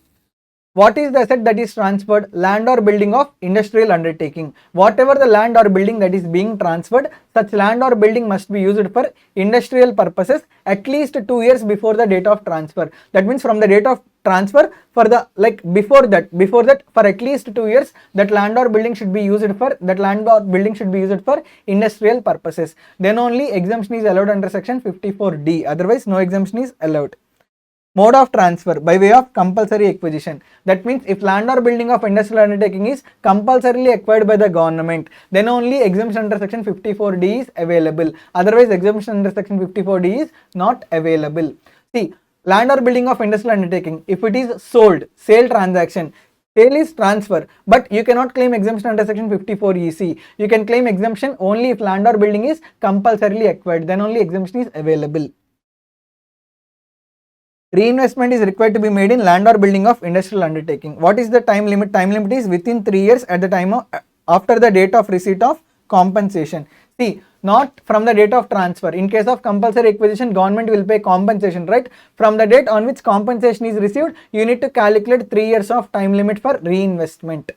[SPEAKER 1] What is the asset that is transferred? Land or building of industrial undertaking. Whatever the land or building that is being transferred, such land or building must be used for industrial purposes at least 2 years before the date of transfer. That means from the date of transfer, for the before that for at least 2 years, that land or building should be used for industrial purposes. Then only exemption is allowed under section 54D. Otherwise, no exemption is allowed. Mode of transfer by way of compulsory acquisition. That means if land or building of industrial undertaking is compulsorily acquired by the government, then only exemption under section 54D is available. Otherwise, exemption under section 54D is not available. See, land or building of industrial undertaking, if it is sold, sale transaction, sale is transfer, but you cannot claim exemption under section 54 EC. You can claim exemption only if land or building is compulsorily acquired, then only exemption is available. Reinvestment is required to be made in land or building of industrial undertaking. What is the time limit? Time limit is within 3 years at the time of after the date of receipt of compensation. See, not from the date of transfer. In case of compulsory acquisition, government will pay compensation, right? From the date on which compensation is received, you need to calculate 3 years of time limit for reinvestment.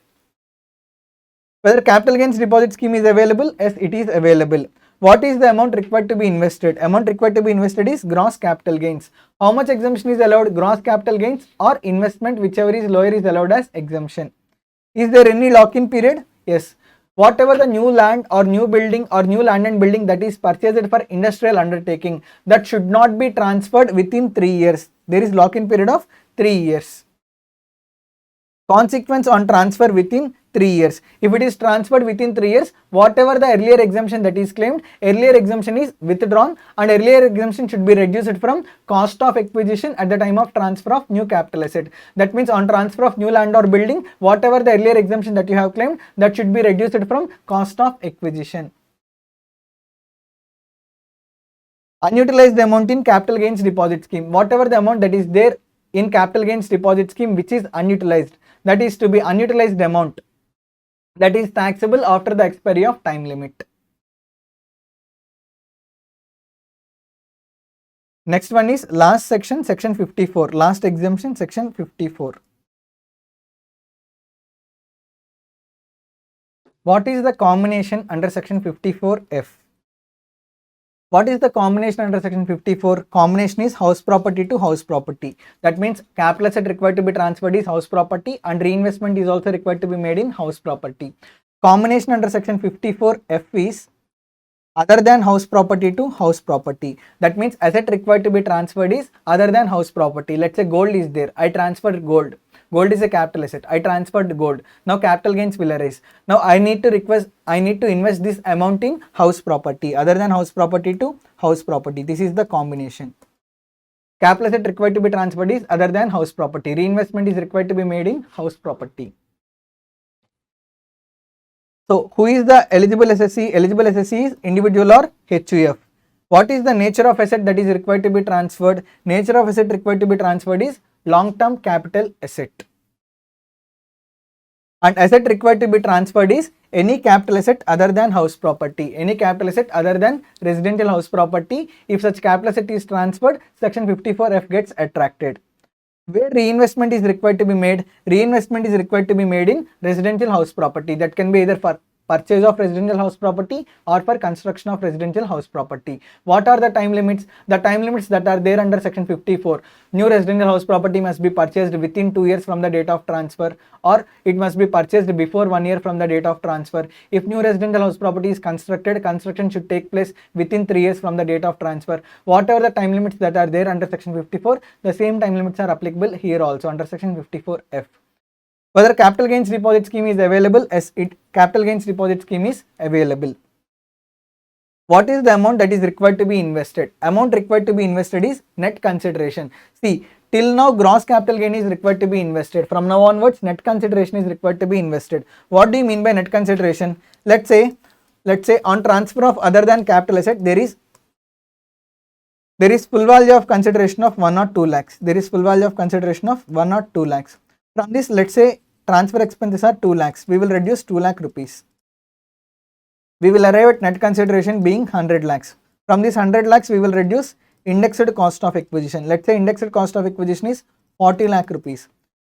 [SPEAKER 1] Whether capital gains deposit scheme is available? Yes, it is available. What is the amount required to be invested? Amount required to be invested is gross capital gains. How much exemption is allowed? Gross capital gains or investment, whichever is lower is allowed as exemption. Is there any lock-in period? Yes. Whatever the new land or new building or new land and building that is purchased for industrial undertaking, that should not be transferred within 3 years. There is lock-in period of 3 years. Consequence on transfer within 3 years. If it is transferred within 3 years, whatever the earlier exemption that is claimed, earlier exemption is withdrawn and earlier exemption should be reduced from cost of acquisition at the time of transfer of new capital asset. That means on transfer of new land or building, whatever the earlier exemption that you have claimed, that should be reduced from cost of acquisition. Unutilized amount in capital gains deposit scheme. Whatever the amount that is there in capital gains deposit scheme which is unutilized, that is to be unutilized amount, that is taxable after the expiry of time limit. Next one is last section, section 54, last exemption, section 54. What is the combination under section 54F? What is the combination under section 54? Combination is house property to house property. That means capital asset required to be transferred is house property and reinvestment is also required to be made in house property. Combination under section 54F is other than house property to house property. That means asset required to be transferred is other than house property. Let's say gold is there. I transferred gold. Gold is a capital asset. I transferred gold. Now capital gains will arise. Now I need to invest this amount in house property, other than house property to house property. This is the combination. Capital asset required to be transferred is other than house property. Reinvestment is required to be made in house property. So who is the eligible SSE? Eligible SSE is individual or HUF. What is the nature of asset that is required to be transferred? Nature of asset required to be transferred is long-term capital asset. And asset required to be transferred is any capital asset other than house property. Any capital asset other than residential house property. If such capital asset is transferred, section 54F gets attracted. Where reinvestment is required to be made? Reinvestment is required to be made in residential house property. That can be either for purchase of residential house property or for construction of residential house property. What are the time limits? The time limits that are there under section 54. New residential house property must be purchased within 2 years from the date of transfer, or it must be purchased before 1 year from the date of transfer. If new residential house property is constructed, construction should take place within 3 years from the date of transfer. Whatever the time limits that are there under section 54, the same time limits are applicable here also under section 54F. Whether capital gains deposit scheme is available, as capital gains deposit scheme is available. What is the amount that is required to be invested? Amount required to be invested is net consideration. See, till now gross capital gain is required to be invested. From now onwards, net consideration is required to be invested. What do you mean by net consideration? Let's say on transfer of other than capital asset, there is full value of consideration of 1 or 2 lakhs. There is full value of consideration of 1 or 2 lakhs. From this, let's say transfer expenses are 2 lakhs. We will reduce 2 lakh rupees. We will arrive at net consideration being 100 lakhs. From this 100 lakhs, we will reduce indexed cost of acquisition. Let's say indexed cost of acquisition is 40 lakh rupees.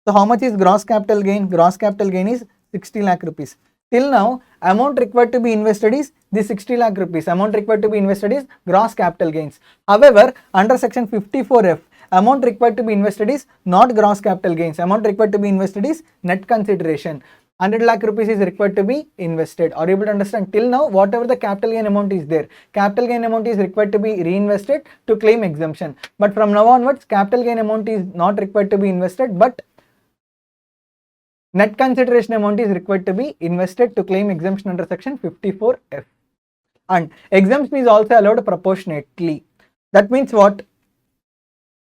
[SPEAKER 1] So how much is gross capital gain? Gross capital gain is 60 lakh rupees. Till now, amount required to be invested is the 60 lakh rupees. Amount required to be invested is gross capital gains. However, under section 54F, amount required to be invested is not gross capital gains. Amount required to be invested is net consideration. 100 lakh rupees is required to be invested. Are you able to understand? Till now, whatever the capital gain amount is there, capital gain amount is required to be reinvested to claim exemption. But from now onwards, capital gain amount is not required to be invested, but net consideration amount is required to be invested to claim exemption under section 54F. And exemption is also allowed proportionately. That means what?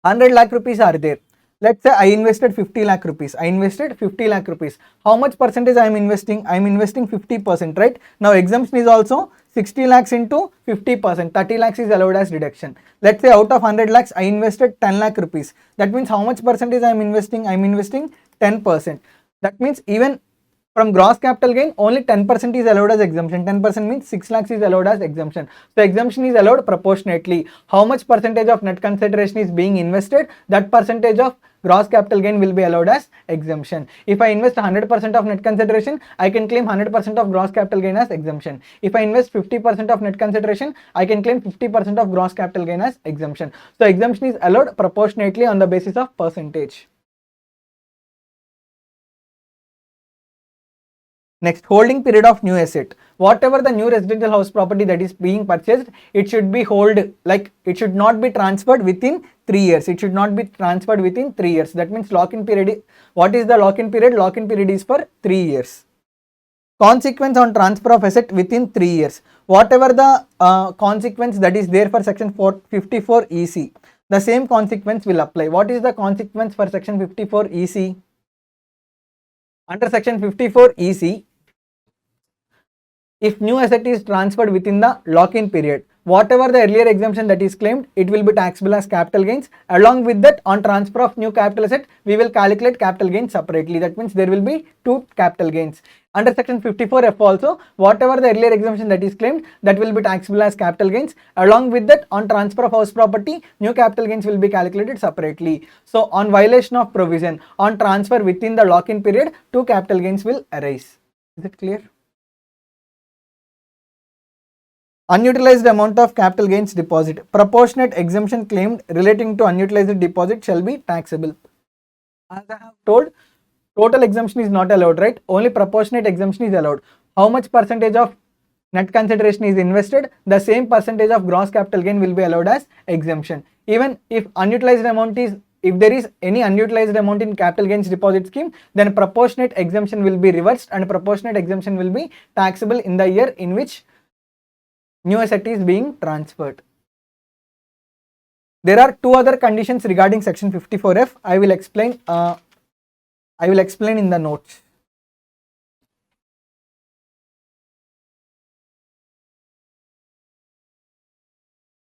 [SPEAKER 1] 100 lakh rupees are there. Let's say I invested 50 lakh rupees. I invested 50 lakh rupees. How much percentage I am investing? I am investing 50%, right? Now exemption is also 60 lakhs into 50%. 30 lakhs is allowed as deduction. Let's say out of 100 lakhs, I invested 10 lakh rupees. That means how much percentage I am investing? I am investing 10%. That means even from gross capital gain, only 10% is allowed as exemption. 10% means 6 lakhs is allowed as exemption. So exemption is allowed proportionately. How much percentage of net consideration is being invested? That percentage of gross capital gain will be allowed as exemption. If I invest 100% of net consideration, I can claim 100% of gross capital gain as exemption. If I invest 50% of net consideration, I can claim 50% of gross capital gain as exemption. So exemption is allowed proportionately on the basis of percentage. Next, holding period of new asset. Whatever the new residential house property that is being purchased, it should be hold, like it should not be transferred within 3 years. It should not be transferred within 3 years. That means lock-in period. What is the lock-in period? Lock-in period is for 3 years. Consequence on transfer of asset within 3 years. Whatever the consequence that is there for section 54 EC, the same consequence will apply. What is the consequence for section 54 EC? Under section 54 EC, if new asset is transferred within the lock-in period, whatever the earlier exemption that is claimed, it will be taxable as capital gains. Along with that, on transfer of new capital asset, we will calculate capital gains separately. That means there will be 2 capital gains. Under section 54F also, whatever the earlier exemption that is claimed, that will be taxable as capital gains. Along with that, on transfer of house property, new capital gains will be calculated separately. So on violation of provision, on transfer within the lock-in period, 2 capital gains will arise. Is it clear? Unutilized amount of capital gains deposit. Proportionate exemption claimed relating to unutilized deposit shall be taxable. As I have told, total exemption is not allowed, right? Only proportionate exemption is allowed. How much percentage of net consideration is invested? The same percentage of gross capital gain will be allowed as exemption. Even if unutilized amount is, if there is any unutilized amount in capital gains deposit scheme, then proportionate exemption will be reversed and proportionate exemption will be taxable in the year in which new asset is being transferred. There are 2 other conditions regarding section 54F. I will explain in the notes.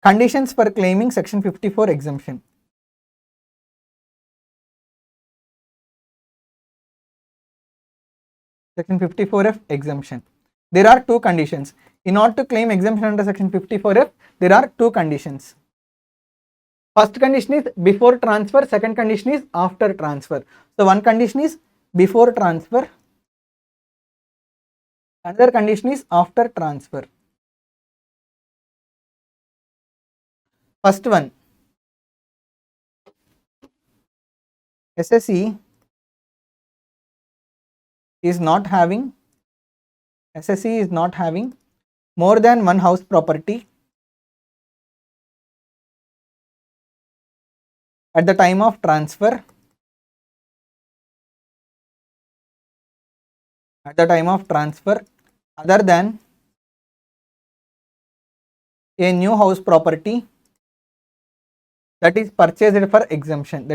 [SPEAKER 1] Conditions for claiming section 54 exemption. Section 54F exemption. There are 2 conditions. In order to claim exemption under section 54F, there are 2 conditions. First condition is before transfer, second condition is after transfer. So one condition is before transfer, another condition is after transfer. First one, SSE is not having more than one house property at the time of transfer, other than a new house property that is purchased for exemption.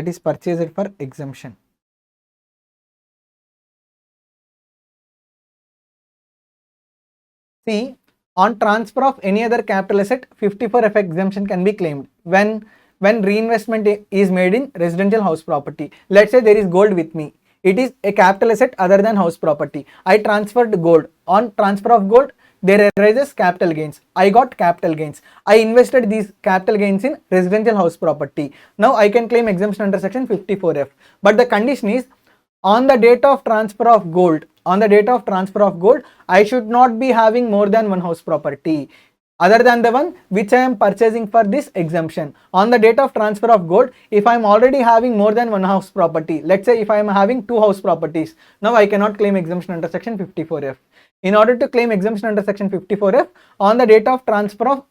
[SPEAKER 1] See, on transfer of any other capital asset, 54F exemption can be claimed when reinvestment is made in residential house property. Let's say there is gold with me. It is a capital asset other than house property. I transferred gold. On transfer of gold, there arises capital gains. I got capital gains. I invested these capital gains in residential house property. Now I can claim exemption under section 54F. But the condition is, on the date of transfer of gold, I should not be having more than one house property other than the one which I am purchasing for this exemption. On the date of transfer of gold, if I am already having more than one house property, let's say if I am having 2 house properties, now I cannot claim exemption under section 54F. In order to claim exemption under section 54F, on the date of transfer of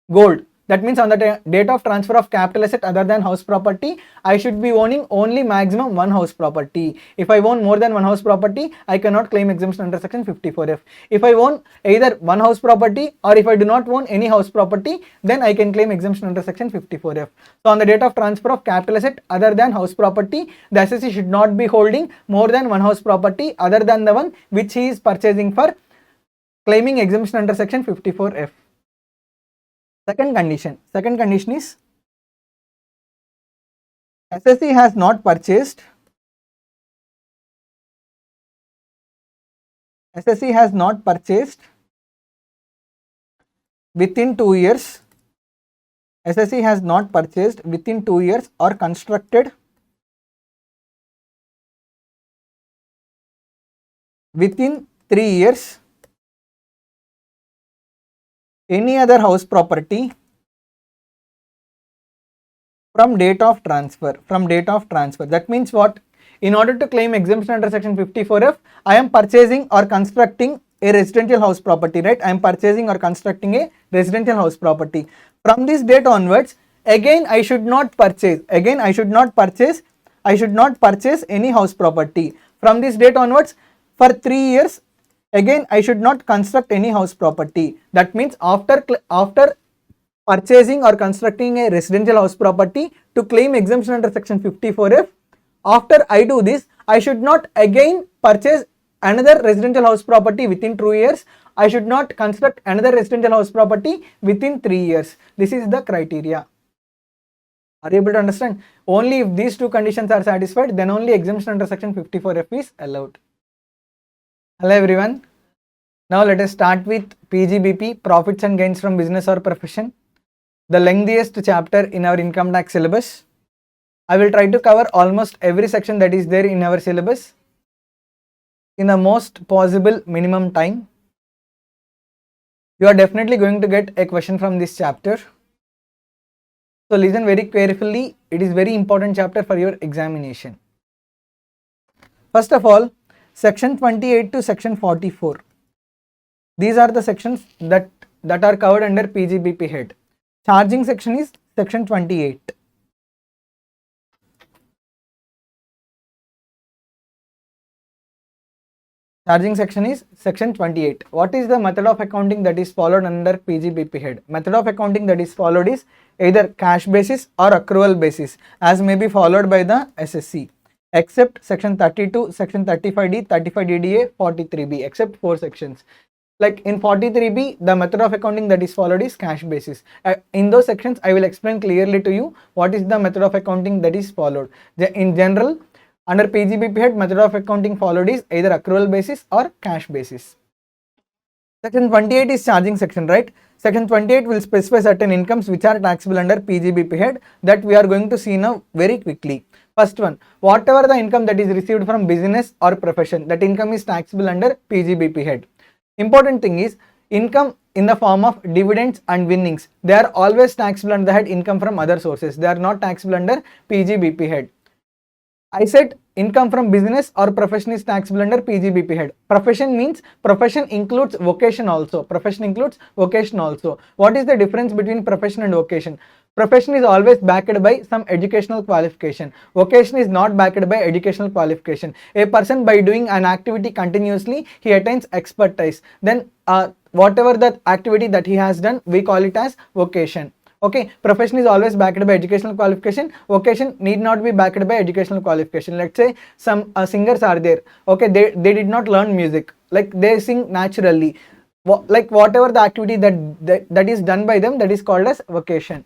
[SPEAKER 1] gold, that means on the date of transfer of capital asset other than house property, I should be owning only maximum one house property. If I own more than one house property, I cannot claim exemption under section 54F. If I own either one house property or if I do not own any house property, then I can claim exemption under section 54F. So on the date of transfer of capital asset other than house property, the assessee should not be holding more than one house property other than the one which he is purchasing for claiming exemption under section 54F. Second condition is assessee has not purchased within 2 years. Assessee has not purchased within 2 years or constructed within 3 years any other house property from date of transfer. That means what? In order to claim exemption under section 54F, I am purchasing or constructing a residential house property, right? I am purchasing or constructing a residential house property. From this date onwards, again I should not purchase any house property. From this date onwards, for 3 years, again I should not construct any house property. That means after purchasing or constructing a residential house property to claim exemption under section 54F, after I do this, I should not again purchase another residential house property within 2 years. I should not construct another residential house property within 3 years. This is the criteria. Are you able to understand? Only if these two conditions are satisfied, then only exemption under section 54F is allowed. Hello everyone. Now let us start with PGBP, profits and gains from business or profession, the lengthiest chapter in our income tax syllabus. I will try to cover almost every section that is there in our syllabus in the most possible minimum time. You are definitely going to get a question from this chapter. So listen very carefully. It is very important chapter for your examination. First of all, section 28 to section 44. These are the sections that are covered under PGBP head. Charging section is section 28. Charging section is section 28. What is the method of accounting that is followed under PGBP head? Method of accounting that is followed is either cash basis or accrual basis, as may be followed by the SSC, except section 32, section 35D, 35DDA, 43B, except 4 sections. Like in 43B, the method of accounting that is followed is cash basis. In those sections, I will explain clearly to you what is the method of accounting that is followed. In general, under PGBP head, method of accounting followed is either accrual basis or cash basis. Section 28 is charging section, right? Section 28 will specify certain incomes which are taxable under PGBP head that we are going to see now very quickly. First one, whatever the income that is received from business or profession, that income is taxable under PGBP head. Important thing is, income in the form of dividends and winnings, they are always taxable under the head income from other sources. They are not taxable under PGBP head. I said income from business or profession is taxable under PGBP head. Profession means profession includes vocation also. Profession includes vocation also. What is the difference between profession and vocation? Profession is always backed by some educational qualification. Vocation is not backed by educational qualification. A person, by doing an activity continuously, he attains expertise. Then whatever that activity that he has done, we call it as vocation. Okay, profession is always backed by educational qualification. Vocation need not be backed by educational qualification. Let's say some singers are there. Okay, they did not learn music. Like they sing naturally. Like whatever the activity that is done by them, that is called as vocation.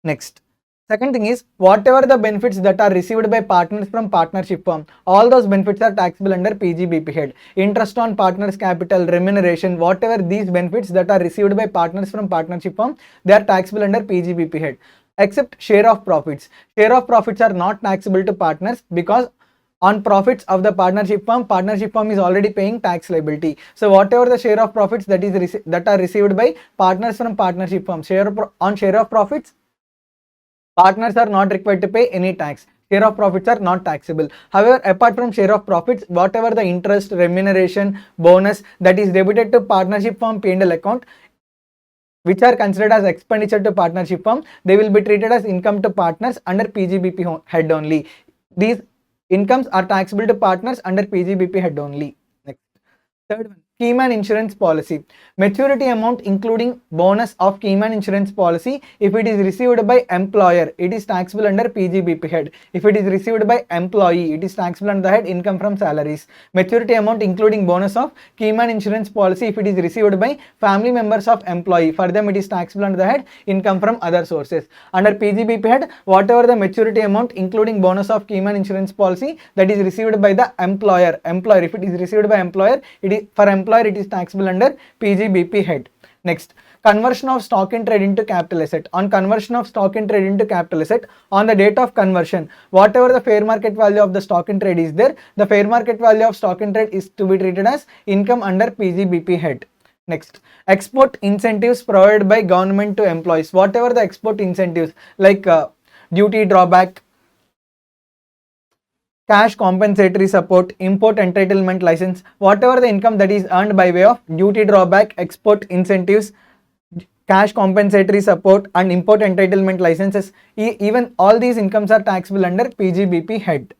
[SPEAKER 1] Next, second thing is, whatever the benefits that are received by partners from partnership firm, all those benefits are taxable under PGBP head. Interest on partners' capital, remuneration, whatever these benefits that are received by partners from partnership firm, they are taxable under PGBP head. Except share of profits. Share of profits are not taxable to partners because on profits of the partnership firm is already paying tax liability. So whatever the share of profits that are received by partners from partnership firm, share of profits, partners are not required to pay any tax. Share of profits are not taxable. However, apart from share of profits, whatever the interest, remuneration, bonus that is debited to partnership firm P&L account, which are considered as expenditure to partnership firm, they will be treated as income to partners under PGBP head only. These incomes are taxable to partners under PGBP head only. Next. Third one, Keyman insurance policy. Maturity amount including bonus of Keyman insurance policy, if it is received by employer, it is taxable under PGBP head. If it is received by employee, it is taxable under the head income from salaries. Maturity amount including bonus of Keyman insurance policy, if it is received by family members of employee, for them it is taxable under the head income from other sources. Under PGBP head, whatever the maturity amount including bonus of Keyman insurance policy that is received by the employer, if it is received by employer, it is for employer it is taxable under PGBP head. Next, conversion of stock in trade into capital asset. On conversion of stock in trade into capital asset, on the date of conversion, whatever the fair market value of the stock in trade is there, the fair market value of stock in trade is to be treated as income under PGBP head. Next, export incentives provided by government to employees. Whatever the export incentives like duty drawback, cash compensatory support, import entitlement license, whatever the income that is earned by way of duty drawback, export incentives, cash compensatory support and import entitlement licenses, even all these incomes are taxable under PGBP head.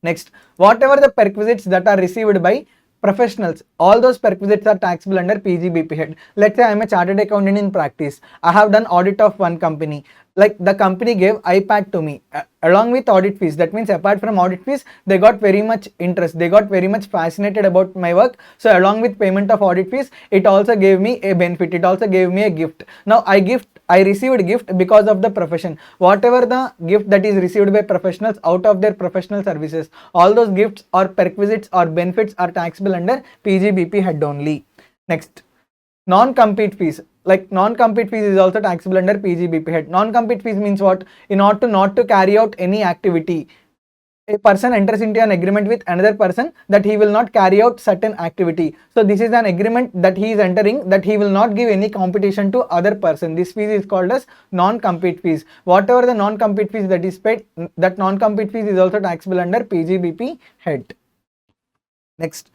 [SPEAKER 1] Next, whatever the perquisites that are received by professionals, all those perquisites are taxable under PGBP head. Let's say I am a chartered accountant in practice. I have done audit of one company. Like the company gave iPad to me along with audit fees. That means apart from audit fees, they got very much interest. They got very much fascinated about my work. So along with payment of audit fees, it also gave me a benefit. It also gave me a gift. Now I received gift because of the profession. Whatever the gift that is received by professionals out of their professional services, all those gifts or perquisites or benefits are taxable under PGBP head only. Next, non-compete fees. Like non-compete fees is also taxable under PGBP head. Non-compete fees means what? In order not to carry out any activity, a person enters into an agreement with another person that he will not carry out certain activity. So this is an agreement that he is entering, that he will not give any competition to other person. This fees is called as non-compete fees. Whatever the non-compete fees that is paid, that non-compete fees is also taxable under PGBP head. Next,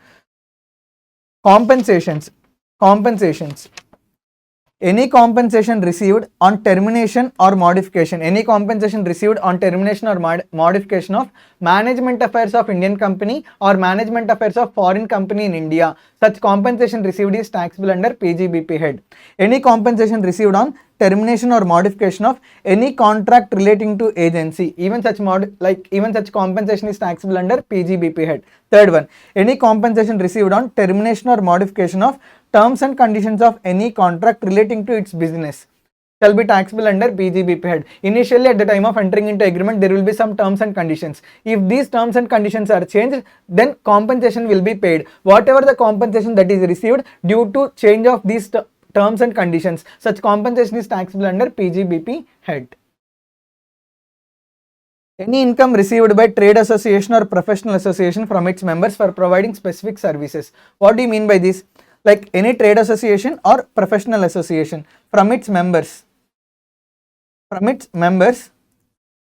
[SPEAKER 1] compensations. Any compensation received on termination or modification, any compensation received on termination or modification of management affairs of Indian company or management affairs of foreign company in India, such compensation received is taxable under PGBP head. Any compensation received on termination or modification of any contract relating to agency, even such compensation is taxable under PGBP head. Third one, any compensation received on termination or modification of terms and conditions of any contract relating to its business shall be taxable under PGBP head. Initially, at the time of entering into agreement, there will be some terms and conditions. If these terms and conditions are changed, then compensation will be paid. Whatever the compensation that is received due to change of these terms and conditions, such compensation is taxable under PGBP head. Any income received by trade association or professional association from its members for providing specific services. What do you mean by this? Like any trade association or professional association from its members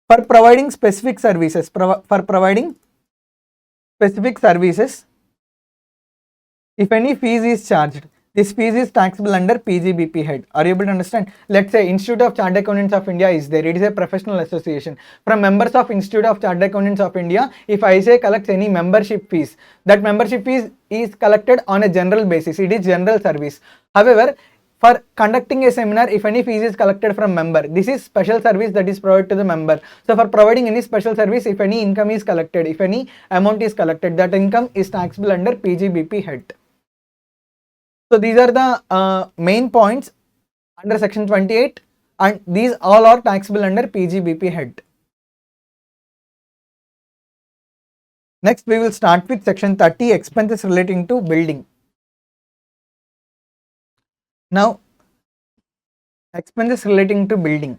[SPEAKER 1] for providing specific services, if any fees is charged, this fees is taxable under PGBP head. Are you able to understand? Let's say Institute of Chartered Accountants of India is there. It is a professional association. From members of Institute of Chartered Accountants of India, if ICAI collects any membership fees, that membership fees is collected on a general basis. It is general service. However, for conducting a seminar, if any fees is collected from member, this is special service that is provided to the member. So for providing any special service, if any income is collected, if any amount is collected, that income is taxable under PGBP head. So these are the main points under section 28, and these all are taxable under PGBP head. Next, we will start with section 30, expenses relating to building. Now, expenses relating to building.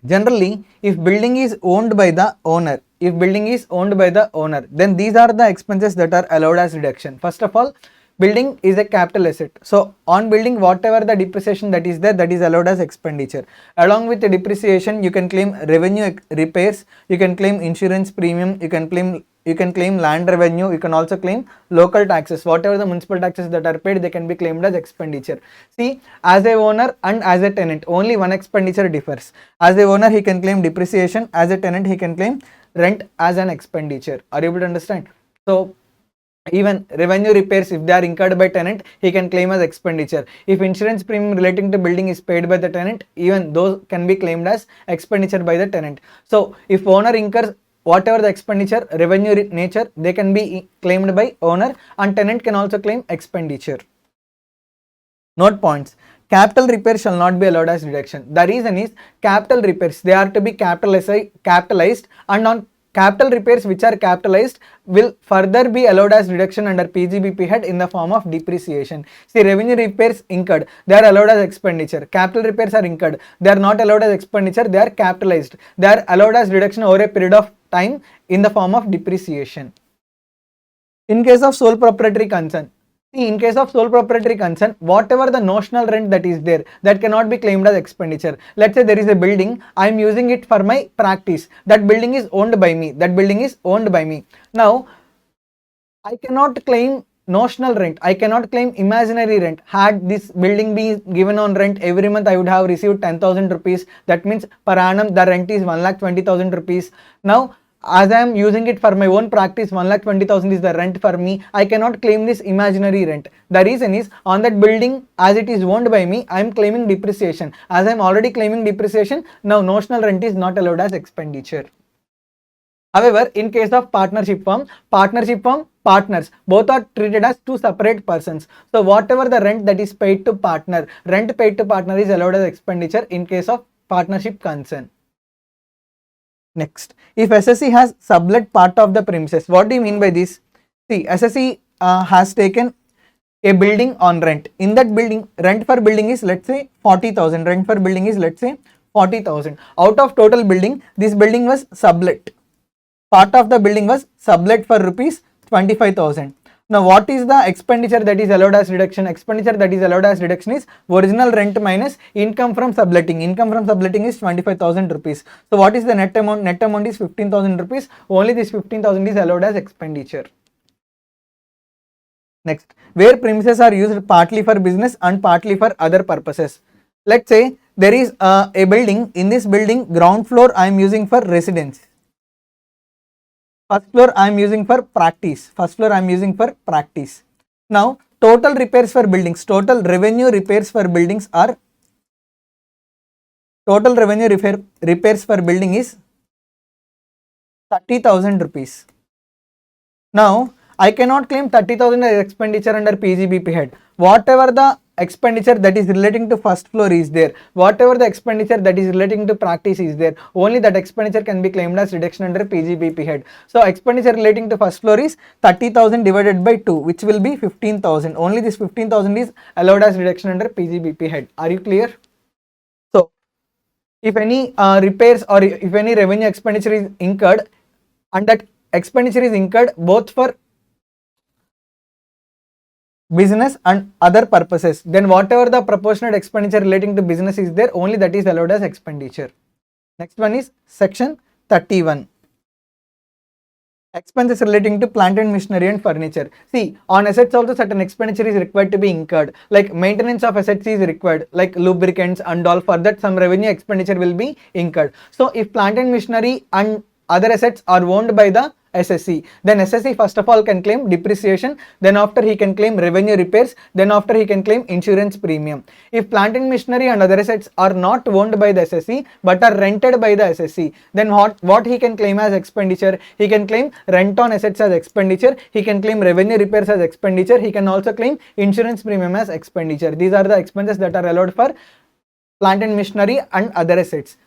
[SPEAKER 1] Generally, if building is owned by the owner, then these are the expenses that are allowed as deduction. First of all, building is a capital asset. So on building, whatever the depreciation that is there, that is allowed as expenditure. Along with the depreciation, you can claim revenue repairs, you can claim insurance premium, you can claim land revenue, you can also claim local taxes. Whatever the municipal taxes that are paid, they can be claimed as expenditure. See, as a owner and as a tenant, only one expenditure differs. As a owner, he can claim depreciation. As a tenant, he can claim rent as an expenditure. Are you able to understand? So even revenue repairs, if they are incurred by tenant, he can claim as expenditure. If insurance premium relating to building is paid by the tenant, even those can be claimed as expenditure by the tenant. So if owner incurs whatever the expenditure, revenue nature, they can be claimed by owner, and tenant can also claim expenditure. Note points. Capital repairs shall not be allowed as deduction. The reason is capital repairs, they are to be capitalized, and on capital repairs which are capitalized will further be allowed as deduction under PGBP head in the form of depreciation. See, revenue repairs incurred, they are allowed as expenditure. Capital repairs are incurred, they are not allowed as expenditure, they are capitalized. They are allowed as deduction over a period of time in the form of depreciation. In case of sole proprietary concern, See, in case of sole proprietary concern, whatever the notional rent that is there, that cannot be claimed as expenditure. Let's say there is a building, I am using it for my practice. That building is owned by me. That building is owned by me. Now, I cannot claim notional rent. I cannot claim imaginary rent. Had this building been given on rent every month, I would have received 10,000 rupees. That means per annum the rent is 1,20,000 rupees. Now, as I am using it for my own practice, 1,20,000 is the rent for me. I cannot claim this imaginary rent. The reason is, on that building, as it is owned by me, I am claiming depreciation. As I am already claiming depreciation, now notional rent is not allowed as expenditure. However, in case of partnership firm, partners, both are treated as two separate persons. So whatever the rent that is paid to partner, rent paid to partner is allowed as expenditure in case of partnership concern. Next, if SSC has sublet part of the premises, what do you mean by this? See, SSC has taken a building on rent. In that building, rent for building is, let's say, 40,000. Rent for building is, let's say, 40,000. Out of total building, this building was sublet. Part of the building was sublet for rupees 25,000. Now, what is the expenditure that is allowed as reduction? Expenditure that is allowed as reduction is original rent minus income from subletting. Income from subletting is 25,000 rupees. So, what is the net amount? Net amount is 15,000 rupees. Only this 15,000 is allowed as expenditure. Next, where premises are used partly for business and partly for other purposes. Let's say there is a building. In this building, ground floor I am using for residence. First floor I am using for practice. Now, total repairs for buildings, total revenue repairs for buildings are, total revenue repairs for building is 30,000 rupees. Now, I cannot claim 30,000 as expenditure under PGBP head. Whatever the expenditure that is relating to first floor is there, whatever the expenditure that is relating to practice is there, only that expenditure can be claimed as reduction under PGBP head. So, expenditure relating to first floor is 30,000 divided by 2, which will be 15,000. Only this 15,000 is allowed as reduction under PGBP head. Are you clear? So, if any repairs or if any revenue expenditure is incurred, and that expenditure is incurred both for business and other purposes, then whatever the proportionate expenditure relating to business is there, only that is allowed as expenditure. Next one is section 31. Expenses relating to plant and machinery and furniture. See, on assets also certain expenditure is required to be incurred, like maintenance of assets is required, like lubricants and all. For that some revenue expenditure will be incurred. So if plant and machinery and other assets are owned by the SSC, then SSC first of all can claim depreciation, then after he can claim revenue repairs, then after he can claim insurance premium. If plant and machinery and other assets are not owned by the SSC but are rented by the SSC, then what he can claim as expenditure? He can claim rent on assets as expenditure, he can claim revenue repairs as expenditure, he can also claim insurance premium as expenditure. These are the expenses that are allowed for plant and machinery and other assets.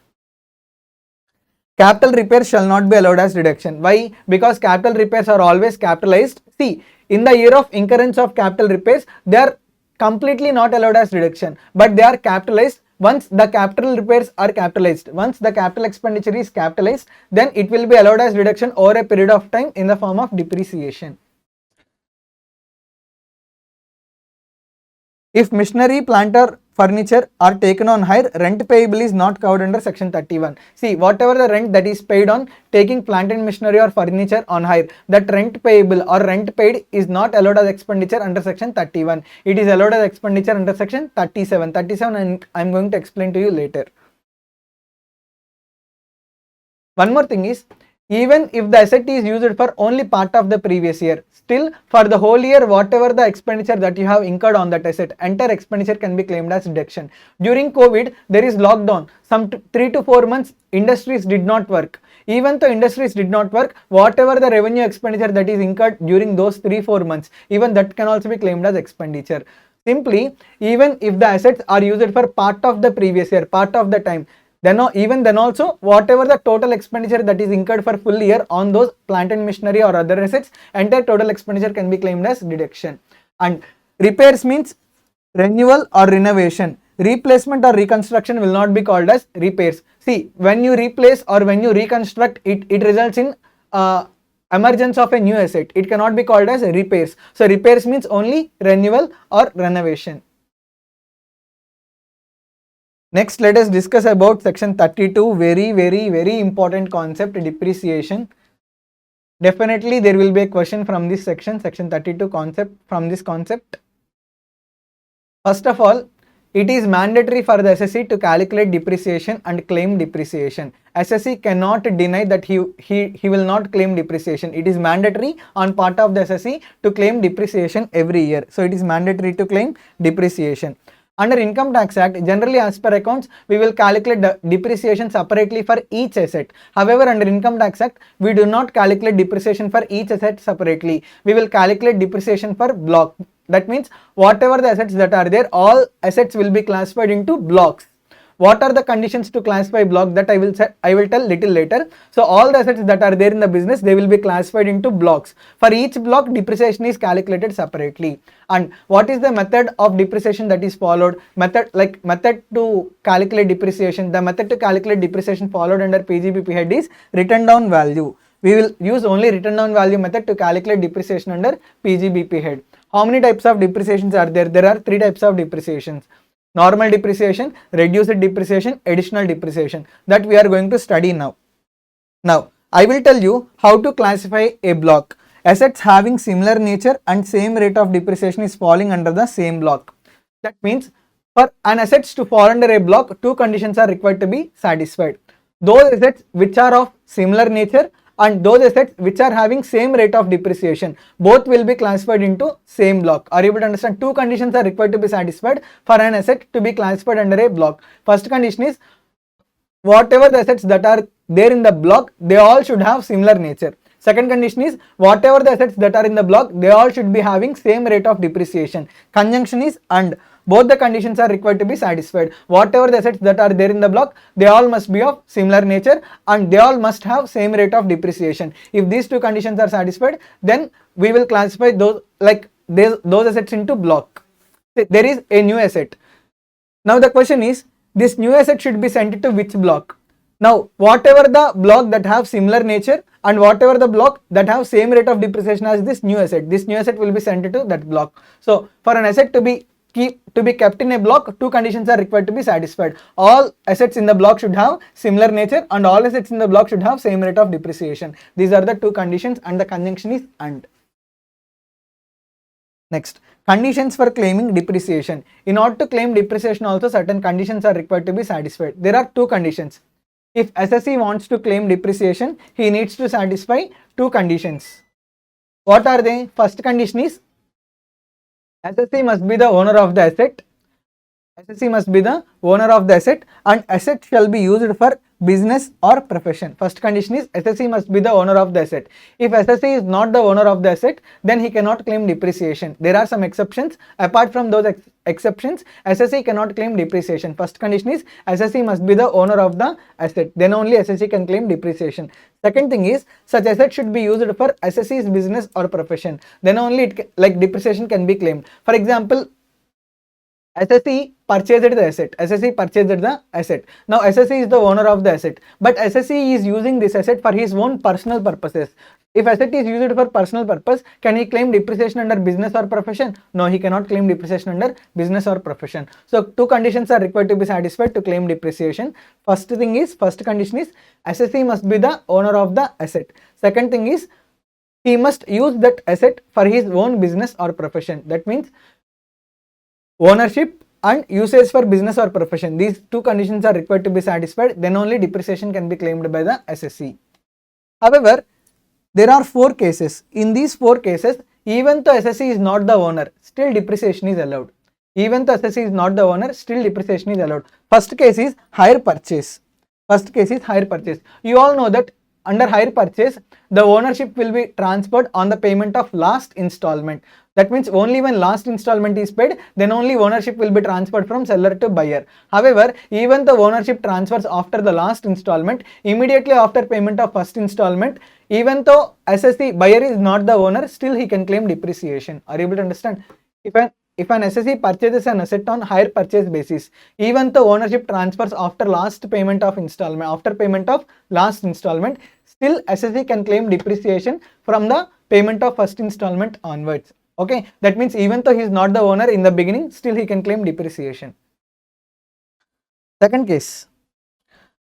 [SPEAKER 1] Capital repairs shall not be allowed as deduction. Why? Because capital repairs are always capitalized. See, in the year of incurrence of capital repairs, they are completely not allowed as deduction, but they are capitalized. Once the capital repairs are capitalized, once the capital expenditure is capitalized, then it will be allowed as deduction over a period of time in the form of depreciation. If machinery, plant or furniture are taken on hire, rent payable is not covered under section 31. See, whatever the rent that is paid on taking plant and machinery or furniture on hire, that rent payable or rent paid is not allowed as expenditure under section 31. It is allowed as expenditure under section 37. 37 and I am going to explain to you later. One more thing is, even if the asset is used for only part of the previous year, still for the whole year, whatever the expenditure that you have incurred on that asset, entire expenditure can be claimed as deduction. During COVID, there is lockdown. Some 3 to 4 months, industries did not work. Even though industries did not work, whatever the revenue expenditure that is incurred during those 3-4 months, even that can also be claimed as expenditure. Simply, even if the assets are used for part of the previous year, part of the time, then also whatever the total expenditure that is incurred for full year on those plant and machinery or other assets, entire total expenditure can be claimed as deduction. And repairs means renewal or renovation. Replacement or reconstruction will not be called as repairs. See, when you replace or when you reconstruct, it results in emergence of a new asset. It cannot be called as repairs. So repairs means only renewal or renovation. Next, let us discuss about section 32. Very important concept, depreciation. Definitely there will be a question from this section 32 concept, from this concept. First of all, it is mandatory for the assessee to calculate depreciation and claim depreciation. Assessee cannot deny that he will not claim depreciation. It is mandatory on part of the assessee to claim depreciation every year. So it is mandatory to claim depreciation. Under Income Tax Act, generally as per accounts, we will calculate the depreciation separately for each asset. However, under Income Tax Act, we do not calculate depreciation for each asset separately. We will calculate depreciation per block. That means whatever the assets that are there, all assets will be classified into blocks. What are the conditions to classify block, that I will tell little later. So all the assets that are there in the business, they will be classified into blocks. For each block, depreciation is calculated separately. And what is the method of depreciation that is followed? Method to calculate depreciation. The method to calculate depreciation followed under PGBP head is written down value. We will use only written down value method to calculate depreciation under PGBP head. How many types of depreciations are there? There are 3 types of depreciations. Normal depreciation, reduced depreciation, additional depreciation, that we are going to study now. Now, I will tell you how to classify a block. Assets having similar nature and same rate of depreciation is falling under the same block. That means for an assets to fall under a block, 2 conditions are required to be satisfied. Those assets which are of similar nature and those assets which are having same rate of depreciation, both will be classified into same block. Are you able to understand? 2 conditions are required to be satisfied for an asset to be classified under a block. First condition is whatever the assets that are there in the block, they all should have similar nature. Second condition is whatever the assets that are in the block, they all should be having same rate of depreciation. Conjunction is and. Both the conditions are required to be satisfied. Whatever the assets that are there in the block, they all must be of similar nature and they all must have same rate of depreciation. If these 2 conditions are satisfied, then we will classify those assets into block. There is a new asset. Now the question is, this new asset should be sent to which block? Now, whatever the block that have similar nature and whatever the block that have same rate of depreciation as this new asset will be sent to that block. So for an asset to be kept in a block, 2 conditions are required to be satisfied. All assets in the block should have similar nature and all assets in the block should have same rate of depreciation. These are the 2 conditions and the conjunction is and. Next, conditions for claiming depreciation. In order to claim depreciation also, certain conditions are required to be satisfied. There are 2 conditions. If assessee wants to claim depreciation, he needs to satisfy 2 conditions. What are they? First condition is assessee must be the owner of the asset. Assessee must be the owner of the asset and asset shall be used for business or profession. First condition is assessee must be the owner of the asset. If assessee is not the owner of the asset, then he cannot claim depreciation. There are some exceptions. Apart from those exceptions, assessee cannot claim depreciation. First condition is assessee must be the owner of the asset. Then only assessee can claim depreciation. Second thing is such asset should be used for assessee's business or profession. Then only depreciation can be claimed. For example, assessee purchased the asset. Assessee purchased the asset. Now assessee is the owner of the asset, but assessee is using this asset for his own personal purposes. If asset is used for personal purpose, can he claim depreciation under business or profession? No, he cannot claim depreciation under business or profession. So 2 conditions are required to be satisfied to claim depreciation. First condition is assessee must be the owner of the asset. Second thing is he must use that asset for his own business or profession. That means ownership and usage for business or profession. These 2 conditions are required to be satisfied. Then only depreciation can be claimed by the assessee. However, there are 4 cases. In these 4 cases, even though assessee is not the owner, still depreciation is allowed. Even though assessee is not the owner, still depreciation is allowed. First case is hire purchase. You all know that under hire purchase, the ownership will be transferred on the payment of last installment. That means only when last installment is paid, then only ownership will be transferred from seller to buyer. However, even the ownership transfers after the last installment, immediately after payment of first installment, even though assessee buyer is not the owner, still he can claim depreciation. Are you able to understand? If an assessee purchases an asset on hire purchase basis, even though ownership transfers after payment of last installment, still SSE can claim depreciation from the payment of first installment onwards. Okay, that means even though he is not the owner in the beginning, still he can claim depreciation. Second case,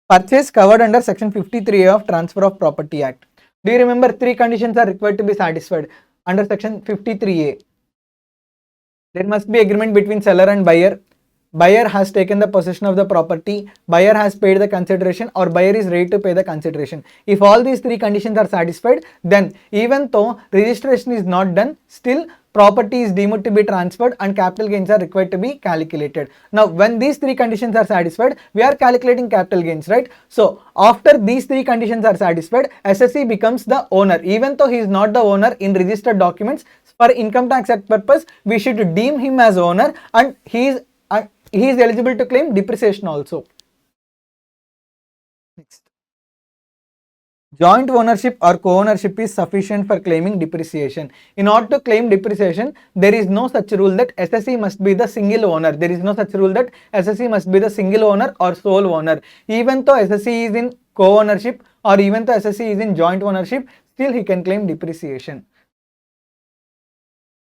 [SPEAKER 1] purchase covered under section 53A of Transfer of Property Act. Do you remember 3 conditions are required to be satisfied under section 53A? There must be agreement between seller and buyer. Buyer has taken the possession of the property, buyer has paid the consideration, or buyer is ready to pay the consideration. If all these 3 conditions are satisfied, then even though registration is not done, still property is deemed to be transferred and capital gains are required to be calculated. Now, when these 3 conditions are satisfied, we are calculating capital gains, right? So, after these 3 conditions are satisfied, SSE becomes the owner. Even though he is not the owner in registered documents, for income tax act purpose, we should deem him as owner, and he is eligible to claim depreciation also. Next. Joint ownership or co-ownership is sufficient for claiming depreciation. In order to claim depreciation, there is no such rule that SSE must be the single owner. There is no such rule that SSE must be the single owner or sole owner. Even though SSE is in co-ownership or even though SSE is in joint ownership, still he can claim depreciation.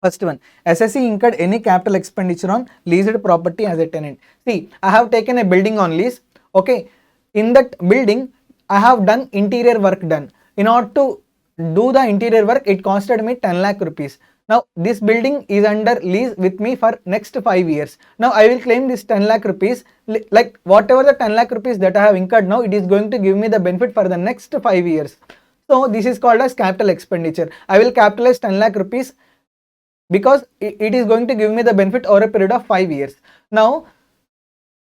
[SPEAKER 1] First one, SSE incurred any capital expenditure on leased property as a tenant. See, I have taken a building on lease. Okay, in that building, I have done interior work done. In order to do the interior work, it costed me 10 lakh rupees. Now, this building is under lease with me for next 5 years. Now, I will claim this 10 lakh rupees, like whatever the 10 lakh rupees that I have incurred now, it is going to give me the benefit for the next 5 years. So, this is called as capital expenditure. I will capitalize 10 lakh rupees because it is going to give me the benefit over a period of 5 years. Now,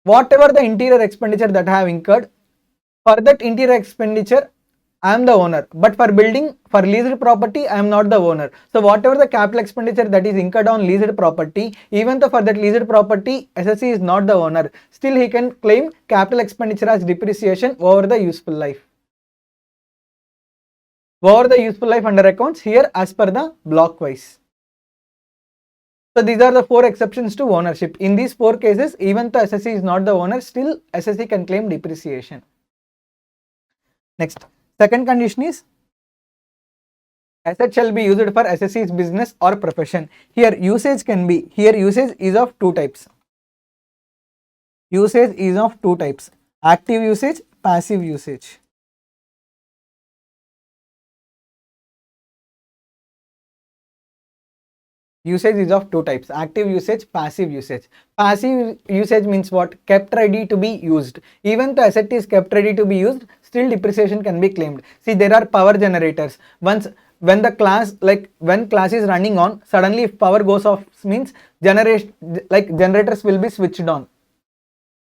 [SPEAKER 1] whatever the interior expenditure that I have incurred, for that interior expenditure, I am the owner. But for building, for leased property, I am not the owner. So, whatever the capital expenditure that is incurred on leased property, even though for that leased property, SSE is not the owner, still he can claim capital expenditure as depreciation over the useful life. Over the useful life under accounts here as per the block wise. So, these are the 4 exceptions to ownership. In these 4 cases, even though SSE is not the owner, still SSE can claim depreciation. Next, second condition is asset shall be used for SSE's business or profession. Here usage is of 2 types. Usage is of 2 types, active usage, passive usage. Usage is of 2 types, active usage, passive usage. Passive usage means what? Kept ready to be used. Even though asset is kept ready to be used, still depreciation can be claimed. See, there are power generators. When the class, when class is running on, suddenly if power goes off, means generators will be switched on.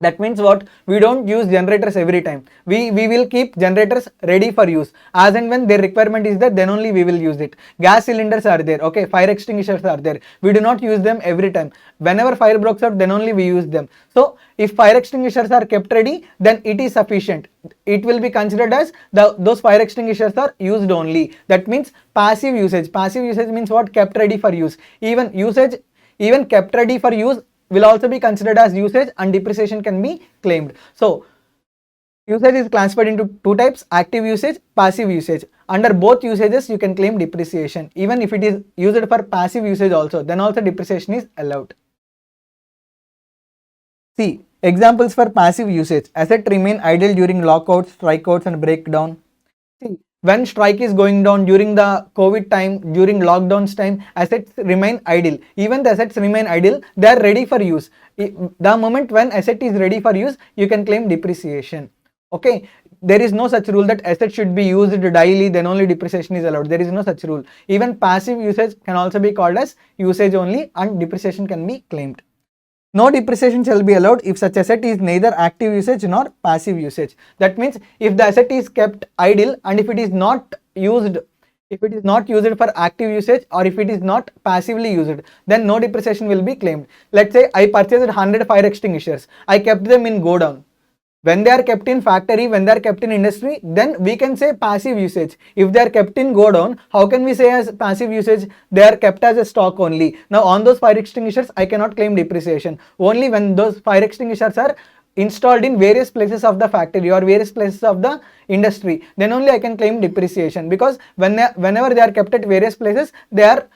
[SPEAKER 1] That means what? We don't use generators every time. We will keep generators ready for use. As and when their requirement is there, then only we will use it. Gas cylinders are there. Okay, fire extinguishers are there. We do not use them every time. Whenever fire breaks out, then only we use them. So, if fire extinguishers are kept ready, then it is sufficient. It will be considered as those fire extinguishers are used only. That means passive usage. Passive usage means what? Kept ready for use. Even kept ready for use will also be considered as usage and depreciation can be claimed. So, usage is classified into 2 types, active usage, passive usage. Under both usages, you can claim depreciation. Even if it is used for passive usage also, then also depreciation is allowed. See, examples for passive usage. Asset remain idle during lockouts, strikeouts and breakdown. See, when strike is going down during the COVID time, during lockdowns time, assets remain idle. Even the assets remain idle, they are ready for use. The moment when asset is ready for use, you can claim depreciation. Okay, there is no such rule that asset should be used daily, then only depreciation is allowed. There is no such rule. Even passive usage can also be called as usage only and depreciation can be claimed. No depreciation shall be allowed if such asset is neither active usage nor passive usage. That means if the asset is kept idle and if it is not used for active usage or if it is not passively used, then no depreciation will be claimed. Let's say I purchased 100 fire extinguishers. I kept them in godown. When they are kept in factory, when they are kept in industry, then we can say passive usage. If they are kept in godown, how can we say as passive usage? They are kept as a stock only. Now on those fire extinguishers, I cannot claim depreciation. Only when those fire extinguishers are installed in various places of the factory or various places of the industry, then only I can claim depreciation, because whenever they are kept at various places, they are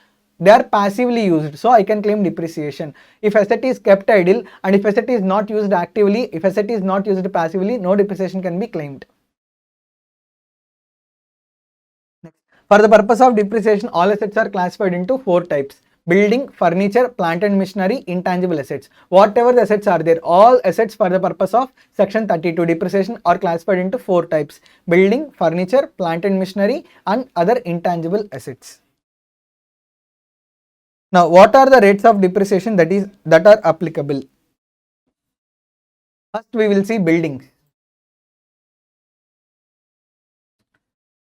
[SPEAKER 1] passively used, so I can claim depreciation. If asset is kept idle and if asset is not used actively, if asset is not used passively, no depreciation can be claimed. For the purpose of depreciation, all assets are classified into 4 types: building, furniture, plant and machinery, intangible assets. Whatever the assets are there, all assets for the purpose of section 32 depreciation are classified into 4 types: building, furniture, plant and machinery, and other intangible assets. Now, what are the rates of depreciation that are applicable? First, we will see buildings.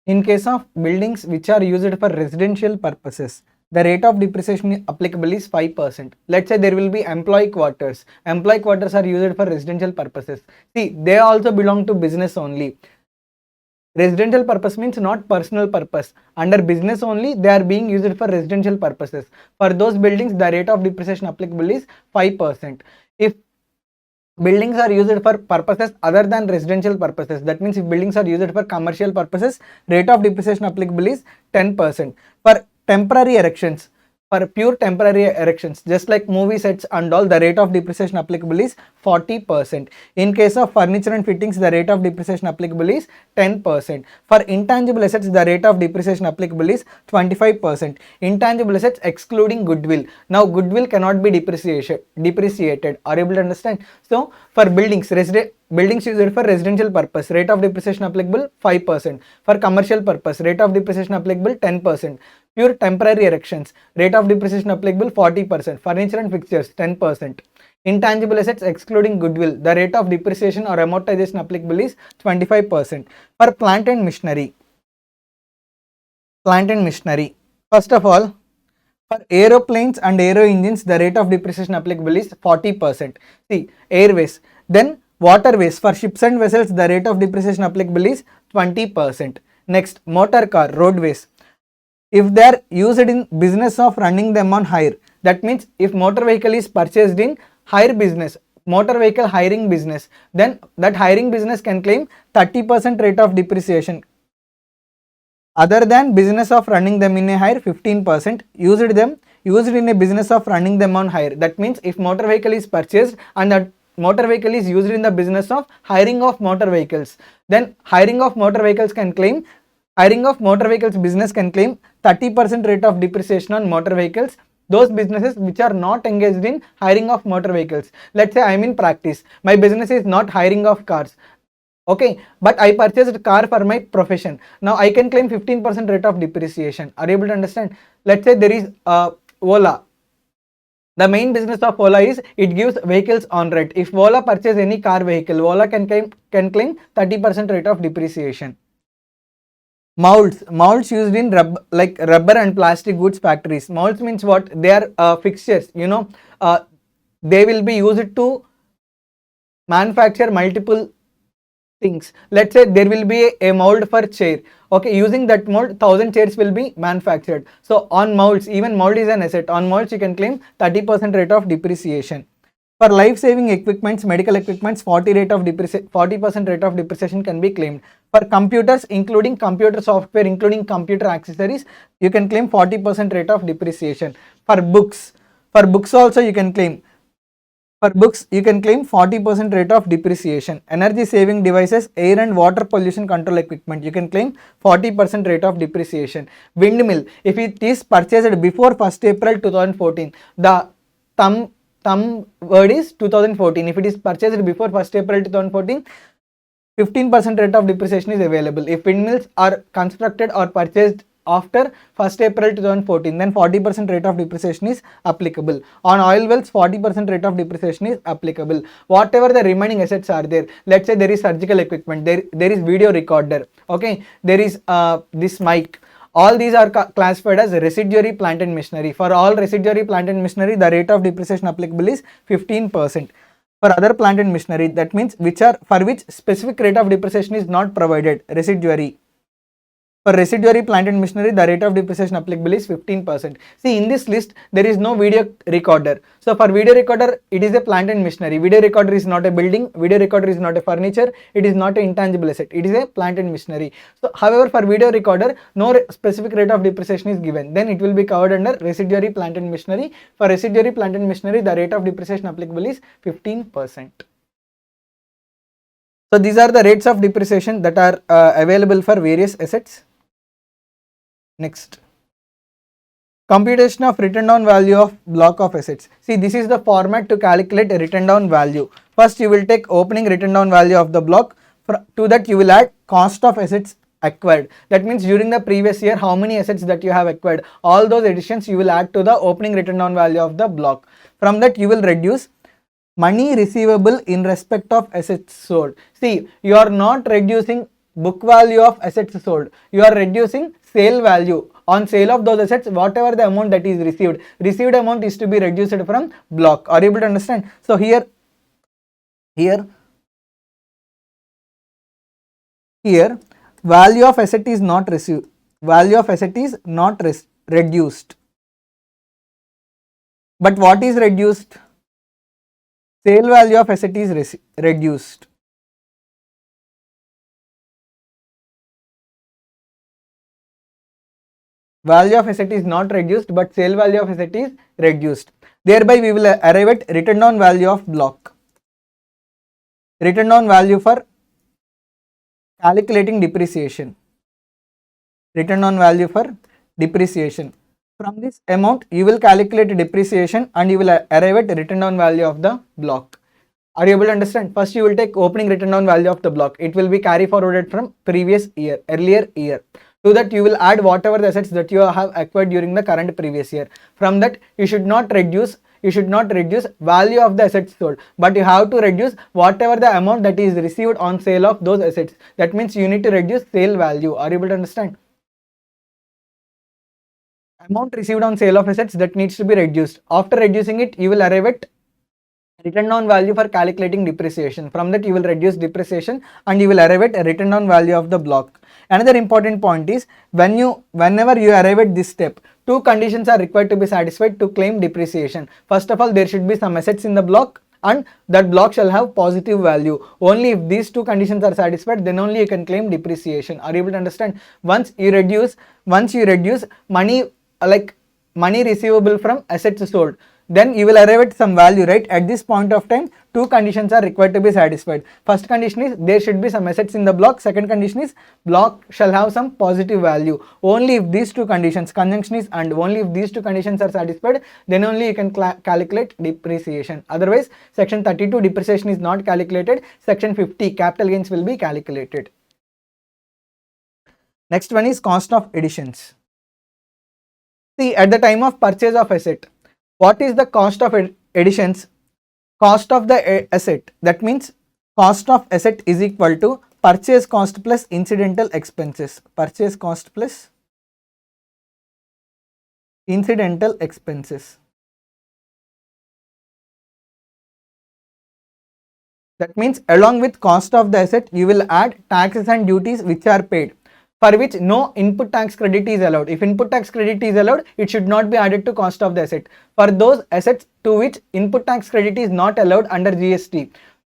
[SPEAKER 1] In case of buildings which are used for residential purposes, the rate of depreciation applicable is 5%. Let's say there will be employee quarters. Employee quarters are used for residential purposes. See, they also belong to business only. Residential purpose means not personal purpose. Under business only, they are being used for residential purposes. For those buildings, the rate of depreciation applicable is 5%. If buildings are used for purposes other than residential purposes, that means if buildings are used for commercial purposes, rate of depreciation applicable is 10%. For temporary erections, for pure temporary erections, just like movie sets and all, the rate of depreciation applicable is 40%. In case of furniture and fittings, the rate of depreciation applicable is 10%. For intangible assets, the rate of depreciation applicable is 25%. Intangible assets excluding goodwill. Now, goodwill cannot be depreciated. Are you able to understand? So, for buildings used for residential purpose, rate of depreciation applicable 5%. For commercial purpose, rate of depreciation applicable 10%. Pure temporary erections, rate of depreciation applicable 40%. Furniture and fixtures 10%. Intangible assets excluding goodwill, the rate of depreciation or amortization applicable is 25%. For plant and machinery, first of all, for aeroplanes and aero engines, the rate of depreciation applicable is 40%. See, airways. Then waterways, for ships and vessels, the rate of depreciation applicable is 20%. Next, motor car, roadways. If they are used in business of running them on hire, that means if motor vehicle is purchased in hire business, motor vehicle hiring business, then that hiring business can claim 30% rate of depreciation. Other than business of running them in a hire, 15%. Used in a business of running them on hire, that means if motor vehicle is purchased and that motor vehicle is used in the business of hiring of motor vehicles, then hiring of motor vehicles business can claim 30% rate of depreciation on motor vehicles. Those businesses which are not engaged in hiring of motor vehicles. Let's say I am in practice. My business is not hiring of cars. Okay, but I purchased a car for my profession. Now I can claim 15% rate of depreciation. Are you able to understand? Let's say there is Ola. The main business of Ola is it gives vehicles on rent. If Ola purchase any car vehicle, Ola can claim 30% rate of depreciation. Molds used in rubber and plastic goods factories. Molds means what? They are fixtures. They will be used to manufacture multiple things. Let's say there will be a mold for chair. Okay, using that mold, 1000 chairs will be manufactured. So on molds, even mold is an asset. On molds, you can claim 30% rate of depreciation. For life-saving equipments, medical equipments, 40% rate of depreciation can be claimed. For computers, including computer software, including computer accessories, you can claim 40% rate of depreciation. For books also you can claim. For books, you can claim 40% rate of depreciation. Energy saving devices, air and water pollution control equipment, you can claim 40% rate of depreciation. Windmill, if it is purchased before 1st April 2014, the thumb word is 2014. If it is purchased before 1st April 2014, 15% rate of depreciation is available. If windmills are constructed or purchased after 1st April 2014, then 40% rate of depreciation is applicable. On oil wells, 40% rate of depreciation is applicable. Whatever the remaining assets are there, let's say there is surgical equipment, there is video recorder, okay, there is this mic. All these are classified as residuary plant and machinery. For all residuary plant and machinery, the rate of depreciation applicable is 15%. For other plant and machinery, that means for which specific rate of depreciation is not provided, residuary. For residuary plant and machinery, the rate of depreciation applicable is 15%. See, in this list, there is no video recorder. So for video recorder, it is a plant and machinery. Video recorder is not a building. Video recorder is not a furniture. It is not an intangible asset. It is a plant and machinery. So however, for video recorder, no specific rate of depreciation is given. Then it will be covered under residuary plant and machinery. For residuary plant and machinery, the rate of depreciation applicable is 15%. So these are the rates of depreciation that are available for various assets. Next, computation of written down value of block of assets. See, this is the format to calculate a written down value. First, you will take opening written down value of the block. To that, you will add cost of assets acquired. That means during the previous year, how many assets that you have acquired. All those additions you will add to the opening written down value of the block. From that, you will reduce money receivable in respect of assets sold. See, you are not reducing book value of assets sold. You are reducing sale value. On sale of those assets, whatever the amount that is received amount is to be reduced from block. Are you able to understand? So here value of asset is not received. Value of asset is not reduced. But what is reduced? Sale value of asset is reduced. Value of asset is not reduced, but sale value of asset is reduced. Thereby, we will arrive at written down value of block. Written down value for calculating depreciation. Written down value for depreciation. From this amount, you will calculate depreciation and you will arrive at written down value of the block. Are you able to understand? First, you will take opening written down value of the block. It will be carry forwarded from previous year, earlier year. To that, you will add whatever the assets that you have acquired during the current previous year. From that, you should not reduce value of the assets sold, but you have to reduce whatever the amount that is received on sale of those assets. That means you need to reduce sale value. Are you able to understand? Amount received on sale of assets that needs to be reduced. After reducing it, you will arrive at written down value for calculating depreciation. From that, you will reduce depreciation and you will arrive at a written down value of the block. Another important point is whenever you arrive at this step, two conditions are required to be satisfied to claim depreciation. First of all, there should be some assets in the block and that block shall have positive value. Only if these two conditions are satisfied, then only you can claim depreciation. Are you able to understand? Once you reduce money, like money receivable from assets sold, then you will arrive at some value, right? At this point of time, two conditions are required to be satisfied. First condition is there should be some assets in the block. Second condition is block shall have some positive value. Only if these two conditions, conjunction is and, only if these two conditions are satisfied, then only you can calculate depreciation. Otherwise, section 32 depreciation is not calculated. Section 50 capital gains will be calculated. Next one is cost of additions. See, at the time of purchase of asset, what is the cost of additions? Cost of the asset. That means cost of asset is equal to purchase cost plus incidental expenses. Purchase cost plus incidental expenses. That means along with cost of the asset, you will add taxes and duties which are paid, for which no input tax credit is allowed. If input tax credit is allowed, it should not be added to cost of the asset. For those assets to which input tax credit is not allowed under GST,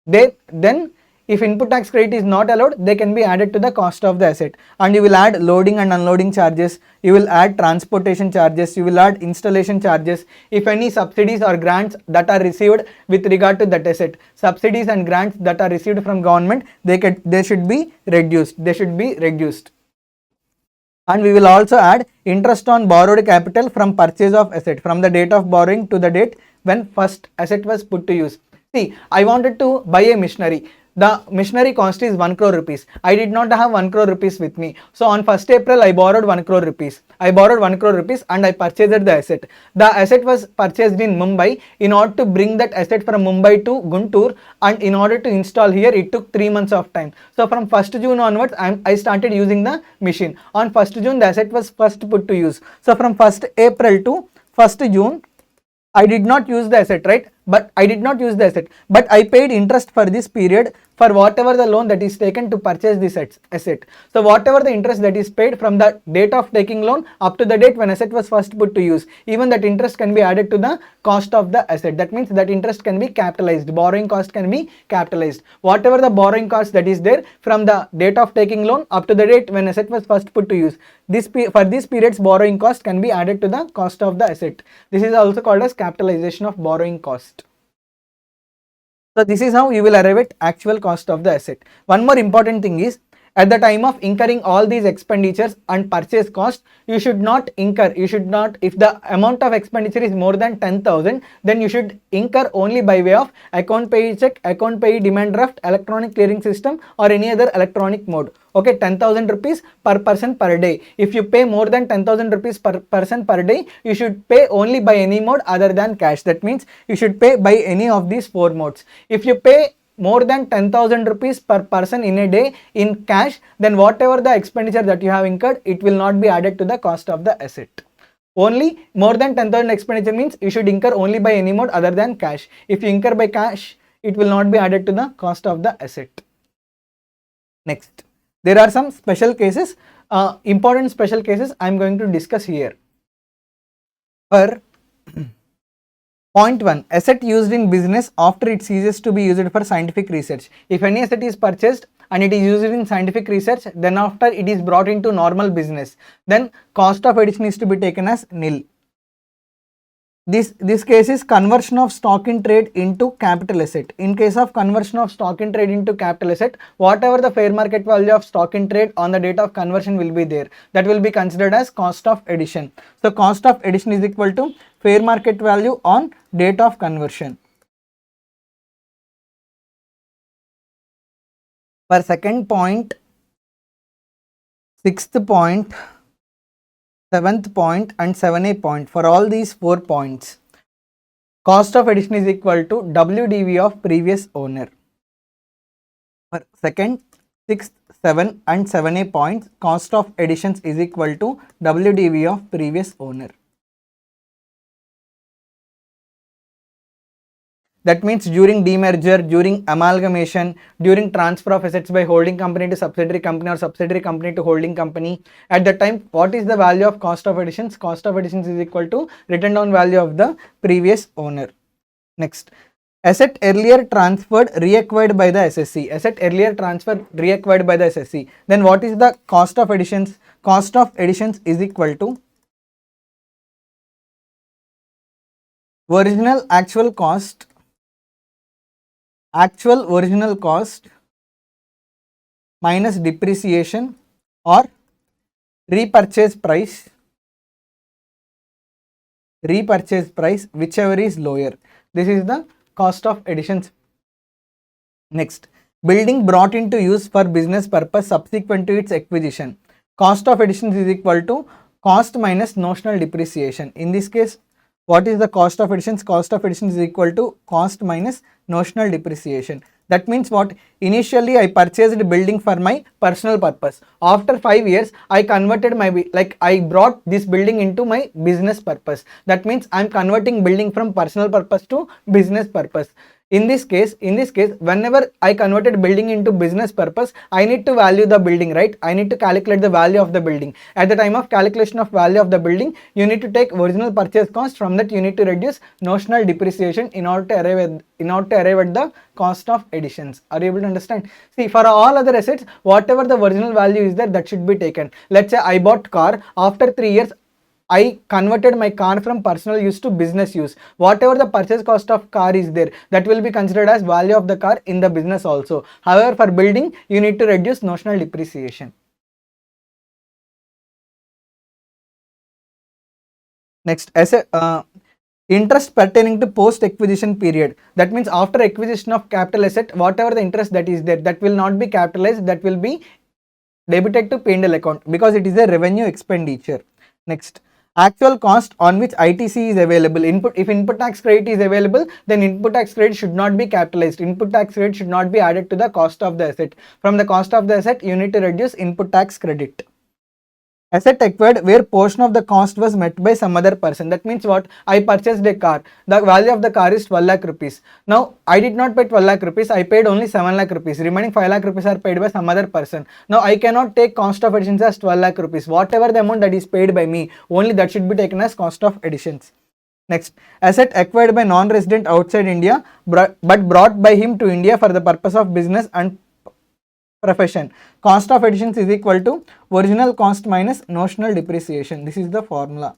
[SPEAKER 1] then if input tax credit is not allowed, they can be added to the cost of the asset. And you will add loading and unloading charges, you will add transportation charges, you will add installation charges. If any subsidies or grants that are received with regard to that asset, subsidies and grants that are received from government, they should be reduced. And we will also add interest on borrowed capital from purchase of asset, from the date of borrowing to the date when first asset was put to use. See, I wanted to buy a machinery. The machinery cost is 1 crore rupees. I did not have 1 crore rupees with me. So on 1st April, I borrowed 1 crore rupees. And I purchased the asset. The asset was purchased in Mumbai. In order to bring that asset from Mumbai to Guntur and in order to install here, it took 3 months of time. So from 1st June onwards, I started using the machine. On 1st June, the asset was first put to use. So from 1st April to 1st June, I did not use the asset, right? but I did not use the asset, but I paid interest for this period for whatever the loan that is taken to purchase this asset. So whatever the interest that is paid from the date of taking loan up to the date when asset was first put to use, even that interest can be added to the cost of the asset. That means that interest can be capitalized, borrowing cost can be capitalized. Whatever the borrowing cost that is there from the date of taking loan up to the date when asset was first put to use, for this period's borrowing cost can be added to the cost of the asset. This is also called as capitalization of borrowing cost. So this is how you will arrive at actual cost of the asset. One more important thing is, at the time of incurring all these expenditures and purchase cost, you should not incur, if the amount of expenditure is more than 10,000, then you should incur only by way of account pay check, account pay demand draft, electronic clearing system or any other electronic mode. Okay, 10,000 rupees per person per day. If you pay more than 10,000 rupees per person per day, you should pay only by any mode other than cash. That means you should pay by any of these 4 modes. If you pay more than 10,000 rupees per person in a day in cash, then whatever the expenditure that you have incurred, it will not be added to the cost of the asset. Only more than 10,000 expenditure means you should incur only by any mode other than cash. If you incur by cash, it will not be added to the cost of the asset. Next, there are some special cases, important special cases I am going to discuss here. For Point 1. Asset used in business after it ceases to be used for scientific research. If any asset is purchased and it is used in scientific research, then after it is brought into normal business, then cost of addition is to be taken as nil. This case is conversion of stock in trade into capital asset. In case of conversion of stock in trade into capital asset, whatever the fair market value of stock in trade on the date of conversion will be there, that will be considered as cost of addition. So cost of addition is equal to fair market value on date of conversion. For second point, sixth point, 7th point and 7a point, for all these 4 points, cost of addition is equal to WDV of previous owner. For second, 6th, 7 and 7a points, cost of additions is equal to WDV of previous owner. That means during demerger, during amalgamation, during transfer of assets by holding company to subsidiary company or subsidiary company to holding company, at that time, what is the value of cost of additions? Cost of additions is equal to written down value of the previous owner. Next, asset earlier transferred reacquired by the SSC. Asset earlier transferred reacquired by the SSC. Then what is the cost of additions? Cost of additions is equal to original actual cost, actual original cost minus depreciation or repurchase price, whichever is lower. This is the cost of additions. Next, building brought into use for business purpose subsequent to its acquisition. Cost of additions is equal to cost minus notional depreciation. In this case, what is the cost of additions? Cost of additions is equal to cost minus notional depreciation. That means what? Initially I purchased building for my personal purpose. After 5 years, I converted I brought this building into my business purpose. That means I am converting building from personal purpose to business purpose. In this case, whenever I converted building into business purpose, I need to value the building, right? I need to calculate the value of the building. At the time of calculation of value of the building, you need to take original purchase cost. From that, you need to reduce notional depreciation in order to arrive at the cost of additions. Are you able to understand? See, for all other assets, whatever the original value is there, that should be taken. Let's say I bought car. After 3 years, I converted my car from personal use to business use. Whatever the purchase cost of car is there, that will be considered as value of the car in the business also. However, for building, you need to reduce notional depreciation. Next, interest pertaining to post acquisition period. That means after acquisition of capital asset, whatever the interest that is there, that will not be capitalized, that will be debited to P&L account because it is a revenue expenditure. Next, actual cost on which ITC is available. If input tax credit is available, then input tax credit should not be capitalized. Input tax credit should not be added to the cost of the asset. From the cost of the asset, you need to reduce input tax credit. Asset acquired where portion of the cost was met by some other person. That means what? I purchased a car. The value of the car is 12 lakh rupees. Now I did not pay 12 lakh rupees. I paid only 7 lakh rupees. Remaining 5 lakh rupees are paid by some other person. Now I cannot take cost of additions as 12 lakh rupees. Whatever the amount that is paid by me, only that should be taken as cost of additions. Next, asset acquired by non-resident outside India but brought by him to India for the purpose of business and profession. Cost of additions is equal to original cost minus notional depreciation. This is the formula.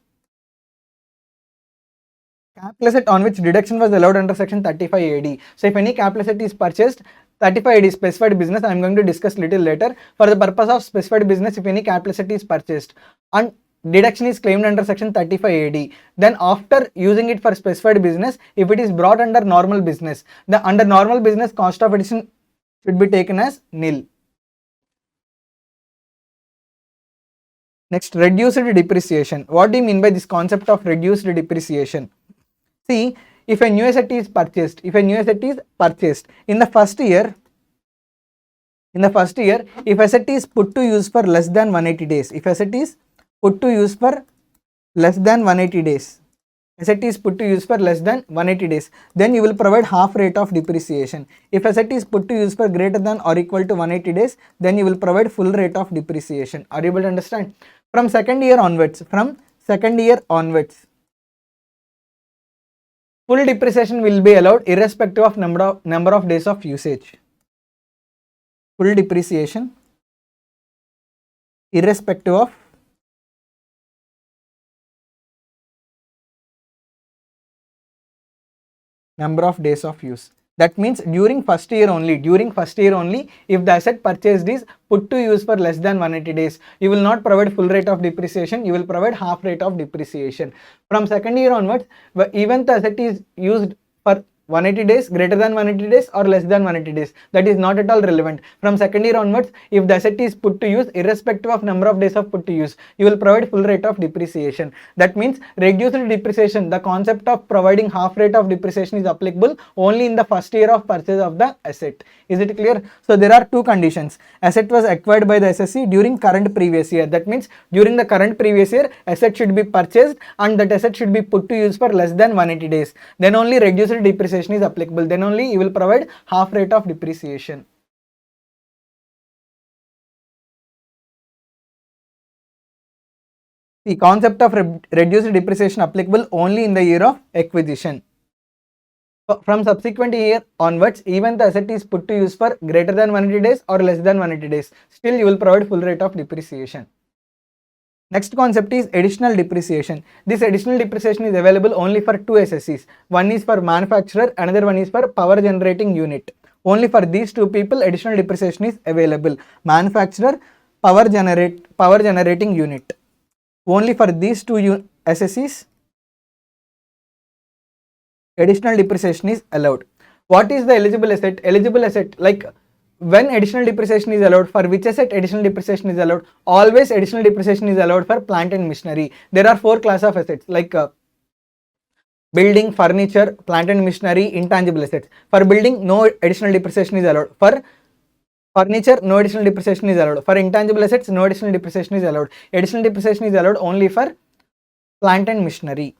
[SPEAKER 1] Capital asset on which deduction was allowed under section 35 AD. So if any capital asset is purchased, 35 AD specified business, I am going to discuss little later. For the purpose of specified business, if any capital asset is purchased and deduction is claimed under section 35 AD, then after using it for specified business, if it is brought under normal business, the under normal business cost of addition should be taken as nil. Next, reduced depreciation. What do you mean by this concept of reduced depreciation? See, if a new asset is purchased, in the first year, if asset is put to use for less than 180 days, then you will provide half rate of depreciation. If asset is put to use for greater than or equal to 180 days, then you will provide full rate of depreciation. Are you able to understand? From second year onwards, full depreciation will be allowed irrespective of number of days of usage. Full depreciation irrespective of number of days of use. That means during first year only, if the asset purchased is put to use for less than 180 days, you will not provide full rate of depreciation, you will provide half rate of depreciation. From second year onwards, even the asset is used for 180 days, greater than 180 days or less than 180 days, that is not at all relevant. From second year onwards, if the asset is put to use, irrespective of number of days of put to use, you will provide full rate of depreciation. That means reduced depreciation, the concept of providing half rate of depreciation is applicable only in the first year of purchase of the asset. Is it clear? So there are two conditions. Asset was acquired by the SSC during current previous year. That means during the current previous year, asset should be purchased and that asset should be put to use for less than 180 days. Then only reduced depreciation is applicable. Then only you will provide half rate of depreciation. The concept of reduced depreciation applicable only in the year of acquisition. From subsequent year onwards, even the asset is put to use for greater than 180 days or less than 180 days, still you will provide full rate of depreciation. Next concept is additional depreciation. This additional depreciation is available only for two SSCs. One is for manufacturer, another one is for power generating unit. Only for these two people additional depreciation is available. Manufacturer, power generating unit. Only for these two SSCs additional depreciation is allowed. What is the eligible asset? Eligible asset, like when additional depreciation is allowed, for which asset additional depreciation is allowed? Always additional depreciation is allowed for plant and machinery. There are four classes of assets like building, furniture, plant and machinery, intangible assets. For building, no additional depreciation is allowed. For furniture, no additional depreciation is allowed. For intangible assets, no additional depreciation is allowed. Additional depreciation is allowed only for plant and machinery.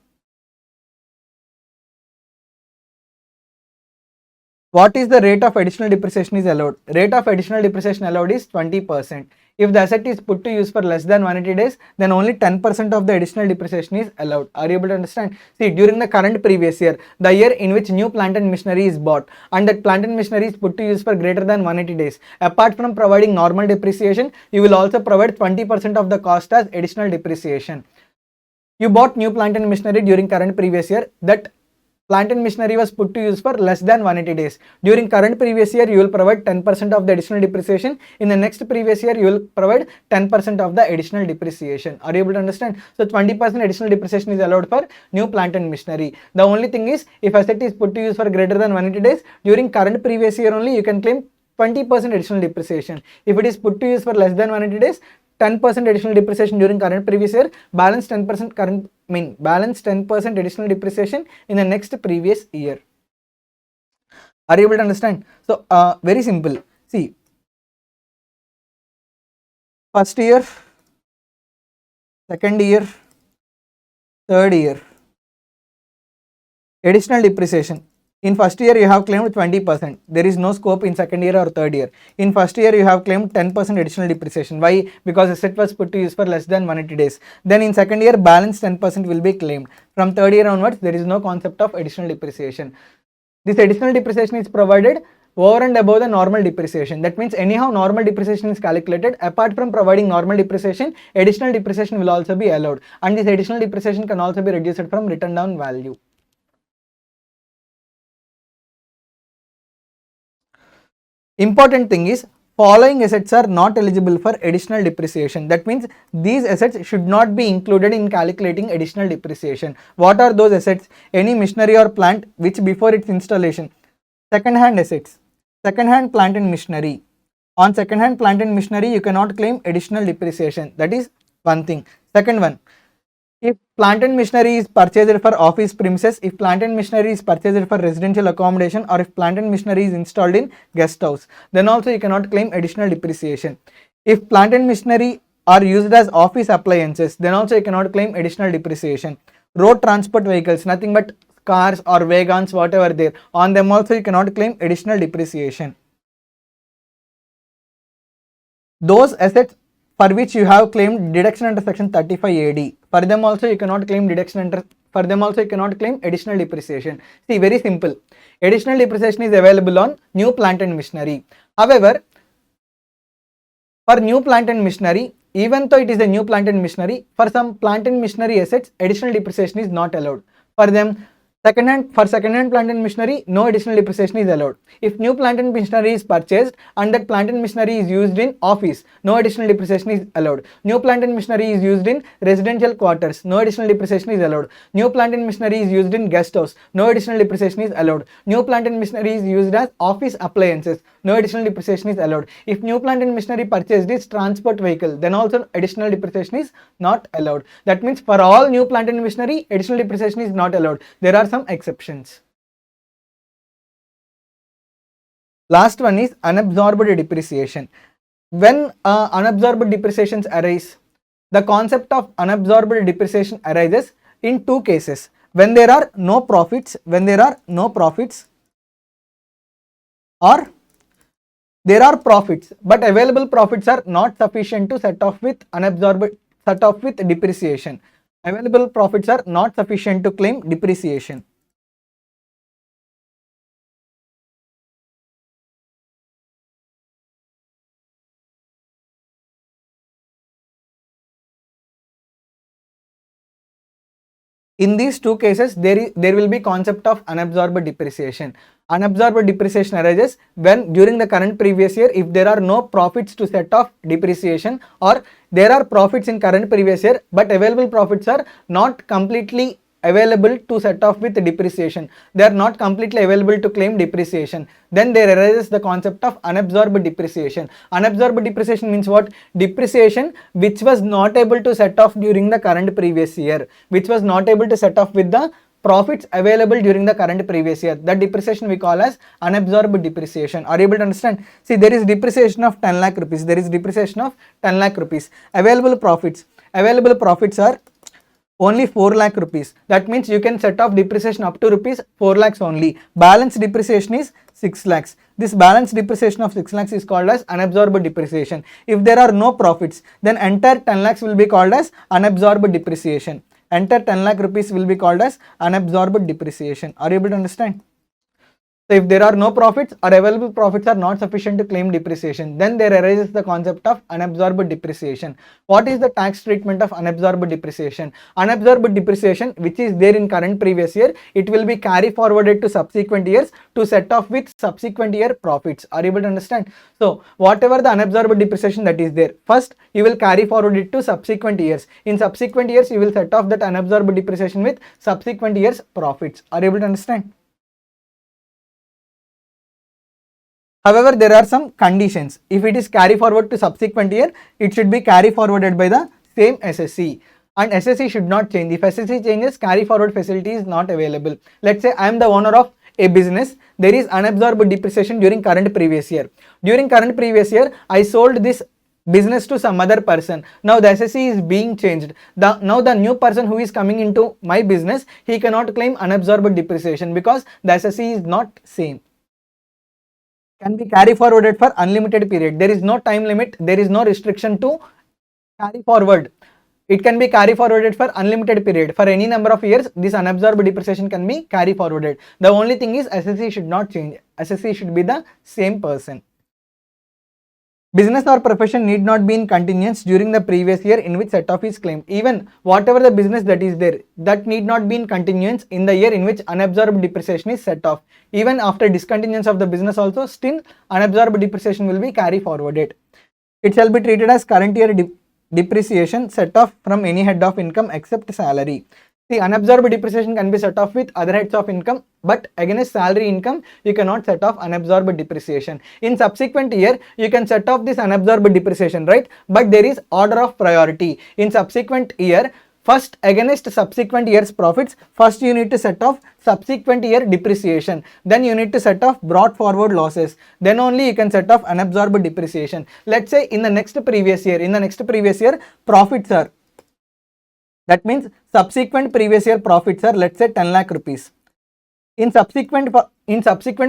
[SPEAKER 1] What is the rate of additional depreciation is allowed? Rate of additional depreciation allowed is 20%. If the asset is put to use for less than 180 days, then only 10% of the additional depreciation is allowed. Are you able to understand? See, during the current previous year, the year in which new plant and machinery is bought, and that plant and machinery is put to use for greater than 180 days, apart from providing normal depreciation, you will also provide 20% of the cost as additional depreciation. You bought new plant and machinery during current previous year, that plant and machinery was put to use for less than 180 days. During current previous year, you will provide 10% of the additional depreciation. In the next previous year, you will provide 10% of the additional depreciation. Are you able to understand? So 20% additional depreciation is allowed for new plant and machinery. The only thing is, if asset is put to use for greater than 180 days, during current previous year only, you can claim 20% additional depreciation. If it is put to use for less than 180 days, 10% additional depreciation during current previous year, balance 10% additional depreciation in the next previous year. Are you able to understand? So very simple. See, first year second year, third year. Additional depreciation. In first year you have claimed 20%. There is no scope in second year or third year. In first year you have claimed 10% additional depreciation. Why? Because asset was put to use for less than 180 days. Then in second year balance 10% will be claimed. From third year onwards there is no concept of additional depreciation. This additional depreciation is provided over and above the normal depreciation. That means anyhow normal depreciation is calculated. Apart from providing normal depreciation, additional depreciation will also be allowed. And this additional depreciation can also be reduced from written down value. Important thing is following assets are not eligible for additional depreciation. That means these assets should not be included in calculating additional depreciation. What are those assets? Any machinery or plant which before its installation. Second hand assets. Second hand plant and machinery. On second hand plant and machinery you cannot claim additional depreciation. That is one thing. Second one. If plant and machinery is purchased for office premises, if plant and machinery is purchased for residential accommodation, or if plant and machinery is installed in guest house, then also you cannot claim additional depreciation. If plant and machinery are used as office appliances, then also you cannot claim additional depreciation. Road transport vehicles, nothing but cars or wagons, whatever there, on them also you cannot claim additional depreciation. Those assets for which you have claimed deduction under section 35 AD, for them also you cannot claim deduction under, for them also you cannot claim additional depreciation. See, very simple. Additional depreciation is available on new plant and machinery. However, for new plant and machinery, even though it is a new plant and machinery, for some plant and machinery assets, additional depreciation is not allowed. For them, for second hand plant and machinery, no additional depreciation is allowed. If new plant and machinery is purchased and that plant and machinery is used in office, no additional depreciation is allowed. New plant and machinery is used in residential quarters, no additional depreciation is allowed. New plant and machinery is used in guest house, no additional depreciation is allowed. New plant and machinery is used as office appliances, no additional depreciation is allowed. If new plant and machinery purchased is transport vehicle, then also additional depreciation is not allowed. That means for all new plant and machinery, additional depreciation is not allowed. There are some exceptions. Last one is unabsorbed depreciation. When unabsorbed depreciations arise, the concept of unabsorbed depreciation arises in two cases. When there are no profits, or there are profits, but available profits are not sufficient to set off with depreciation. Available profits are not sufficient to claim depreciation. In these two cases, there will be concept of unabsorbed depreciation. Unabsorbed depreciation arises when during the current previous year, if there are no profits to set off depreciation, or there are profits in current previous year, but available profits are not completely available to set off with depreciation. They are not completely available to claim depreciation. Then there arises the concept of unabsorbed depreciation. Unabsorbed depreciation means what? Depreciation which was not able to set off during the current previous year, which was not able to set off with the profits available during the current previous year. That depreciation we call as unabsorbed depreciation. Are you able to understand? See, there is depreciation of 10 lakh rupees. There is depreciation of 10 lakh rupees. Available profits are only 4 lakh rupees. That means you can set off depreciation up to rupees 4 lakhs only. Balance depreciation is 6 lakhs. This balance depreciation of 6 lakhs is called as unabsorbed depreciation. If there are no profits, then entire 10 lakhs will be called as unabsorbed depreciation. Entire 10 lakh rupees will be called as unabsorbed depreciation. Are you able to understand? So if there are no profits or available profits are not sufficient to claim depreciation, then there arises the concept of unabsorbed depreciation. What is the tax treatment of unabsorbed depreciation? Unabsorbed depreciation which is there in current previous year, it will be carry forwarded to subsequent years to set off with subsequent year profits. Are you able to understand? So whatever the unabsorbed depreciation that is there, first you will carry forward it to subsequent years. In subsequent years you will set off that unabsorbed depreciation with subsequent years profits. Are you able to understand? However, there are some conditions. If it is carry forward to subsequent year, it should be carry forwarded by the same SSC, and SSC should not change. If SSC changes, carry forward facility is not available. Let's say I am the owner of a business. There is unabsorbed depreciation during current previous year. During current previous year, I sold this business to some other person. Now the SSE is being changed. Now the new person who is coming into my business, he cannot claim unabsorbed depreciation because the SSE is not same. Can be carry forwarded for unlimited period. There is no time limit. There is no restriction to carry forward. It can be carry forwarded for unlimited period. For any number of years, this unabsorbed depreciation can be carry forwarded. The only thing is SSE should not change. SSE should be the same person. Business or profession need not be in continuance during the previous year in which set off is claimed. Even whatever the business that is there, that need not be in continuance in the year in which unabsorbed depreciation is set off. Even after discontinuance of the business also, still unabsorbed depreciation will be carry forwarded. It shall be treated as current year depreciation set off from any head of income except salary. See, unabsorbed depreciation can be set off with other heads of income, but against salary income, you cannot set off unabsorbed depreciation. In subsequent year, you can set off this unabsorbed depreciation, right? But there is order of priority. In subsequent year, first against subsequent year's profits, first you need to set off subsequent year depreciation. Then you need to set off brought forward losses. Then only you can set off unabsorbed depreciation. Let's say in the next previous year, profits are, that means subsequent previous year profits are, let's say 10 lakh rupees. In subsequent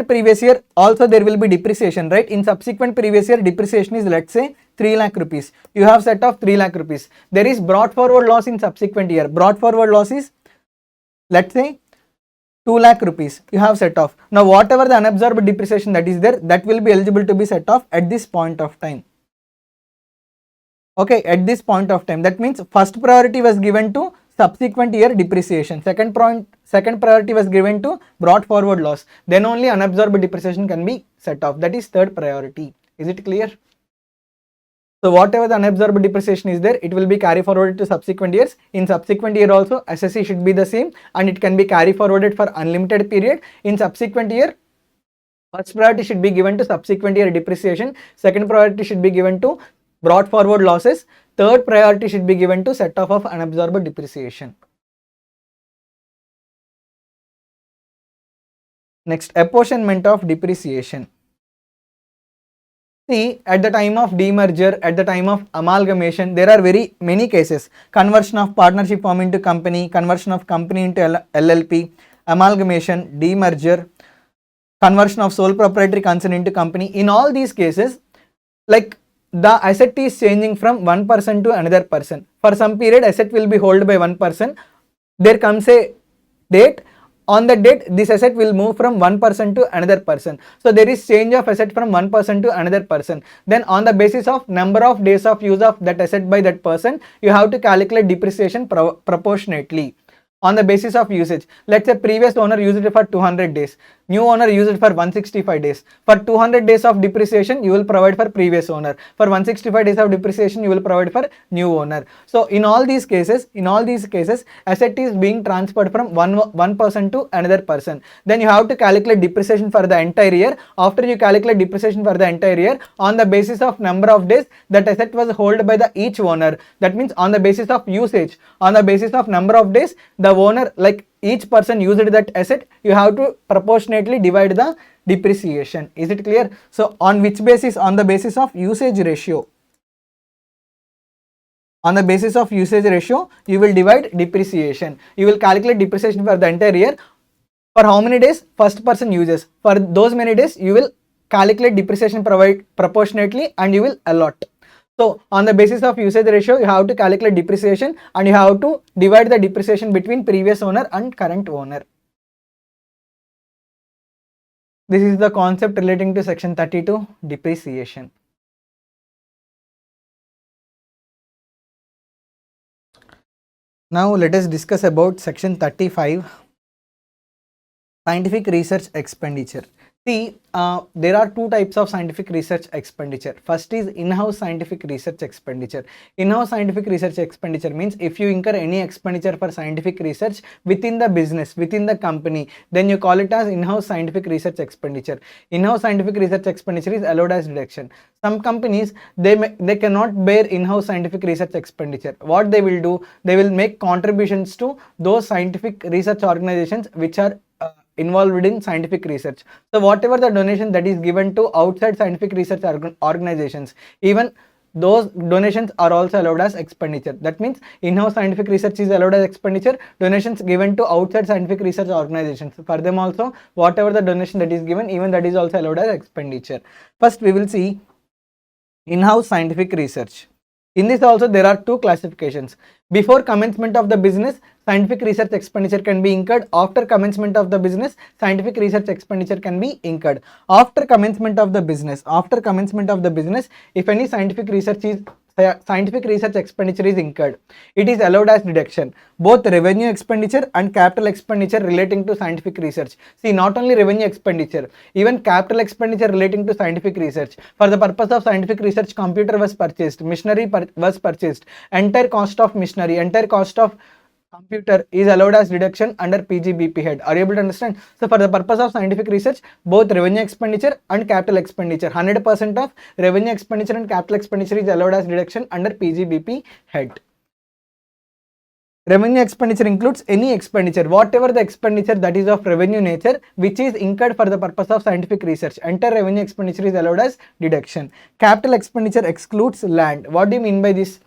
[SPEAKER 1] previous year also there will be depreciation, right? In subsequent previous year depreciation is, let's say 3 lakh rupees. You have set off 3 lakh rupees. There is brought forward loss in subsequent year. Brought forward loss is, let's say 2 lakh rupees. You have set off. Now whatever the unabsorbed depreciation that is there, that will be eligible to be set off at this point of time. Okay, at this point of time. That means first priority was given to subsequent year depreciation. Second priority was given to brought forward loss. Then only unabsorbed depreciation can be set off. That is third priority. Is it clear? So whatever the unabsorbed depreciation is there, it will be carry forwarded to subsequent years. In subsequent year also, SSE should be the same and it can be carry forwarded for unlimited period. In subsequent year, first priority should be given to subsequent year depreciation. Second priority should be given to brought forward losses. Third priority should be given to set off of unabsorbed depreciation. Next, apportionment of depreciation. See, at the time of demerger, at the time of amalgamation, there are very many cases. Conversion of partnership firm into company, conversion of company into LLP, amalgamation, demerger, conversion of sole proprietary concern into company. In all these cases, like the asset is changing from one person to another person. For some period, asset will be held by one person. There comes a date. On the date, this asset will move from one person to another person. So there is change of asset from one person to another person. Then on the basis of number of days of use of that asset by that person, you have to calculate depreciation proportionately. On the basis of usage. Let's say previous owner used it for 200 days. New owner used it for 165 days. For 200 days of depreciation, you will provide for previous owner. For 165 days of depreciation, you will provide for new owner. So in all these cases, asset is being transferred from one person to another person. Then you have to calculate depreciation for the entire year. After you calculate depreciation for the entire year, on the basis of number of days that asset was held by the each owner. That means on the basis of usage, on the basis of number of days, the owner, like each person used that asset, you have to proportionately divide the depreciation. Is it clear? So on which basis? On the basis of usage ratio. On the basis of usage ratio, you will divide depreciation. You will calculate depreciation for the entire year. For how many days first person uses? For those many days, you will calculate depreciation proportionately and you will allot. So on the basis of usage ratio, you have to calculate depreciation and you have to divide the depreciation between previous owner and current owner. This is the concept relating to section 32, depreciation. Now let us discuss about section 35, scientific research expenditure. See, there are two types of scientific research expenditure. First is in-house scientific research expenditure. In-house scientific research expenditure means if you incur any expenditure for scientific research within the business, within the company, then you call it as in-house scientific research expenditure. In-house scientific research expenditure is allowed as deduction. Some companies, they cannot bear in-house scientific research expenditure. What they will do, they will make contributions to those scientific research organizations which are involved in scientific research. So whatever the donation that is given to outside scientific research organizations, even those donations are also allowed as expenditure. That means in-house scientific research is allowed as expenditure. Donations given to outside scientific research organizations, for them also whatever the donation that is given, even that is also allowed as expenditure. First we will see in-house scientific research. In this also there are two classifications. Before commencement of the business, scientific research expenditure can be incurred. After commencement of the business, scientific research expenditure can be incurred. After commencement of the business, if any scientific research expenditure is incurred, it is allowed as deduction. Both revenue expenditure and capital expenditure relating to scientific research. See, not only revenue expenditure, even capital expenditure relating to scientific research. For the purpose of scientific research, computer was purchased, machinery was purchased, entire cost of machinery, entire cost of computer is allowed as deduction under PGBP head. Are you able to understand? So for the purpose of scientific research, both revenue expenditure and capital expenditure, 100% of revenue expenditure and capital expenditure is allowed as deduction under PGBP head. Revenue expenditure includes any expenditure, whatever the expenditure that is of revenue nature, which is incurred for the purpose of scientific research. Entire revenue expenditure is allowed as deduction. Capital expenditure excludes land. What do you mean by this?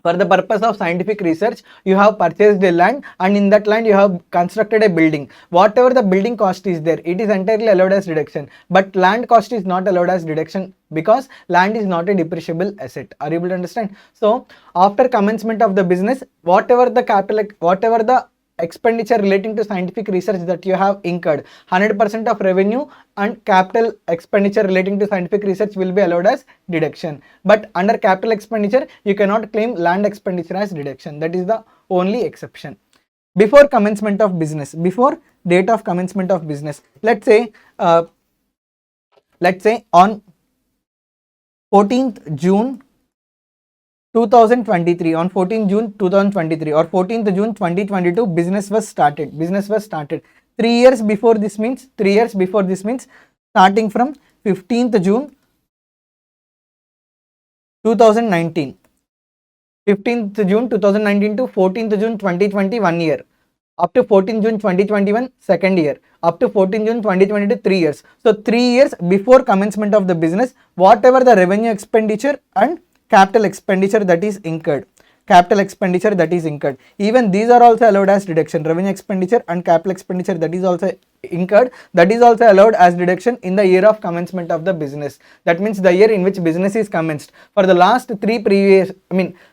[SPEAKER 1] For the purpose of scientific research, you have purchased a land, and in that land you have constructed a building. Whatever the building cost is there, it is entirely allowed as deduction. But land cost is not allowed as deduction because land is not a depreciable asset. Are you able to understand? So after commencement of the business, whatever the expenditure relating to scientific research that you have incurred, 100% of revenue and capital expenditure relating to scientific research will be allowed as deduction. But under capital expenditure, you cannot claim land expenditure as deduction. That is the only exception. Before commencement of business, before date of commencement of business, let's say on 14th June 2023, on 14th June 2023 or 14th June 2022, business was started. 3 years before this means, starting from 15th June 2019. 15th June 2019 to 14th June 2020, 1 year. Up to 14th June 2021, second year. Up to 14th June 2022, 3 years. So 3 years before commencement of the business, whatever the revenue expenditure and capital expenditure that is incurred, even these are also allowed as deduction. Revenue expenditure and capital expenditure that is also incurred, that is also allowed as deduction in the year of commencement of the business. That means the year in which business is commenced. For the last 3 previous,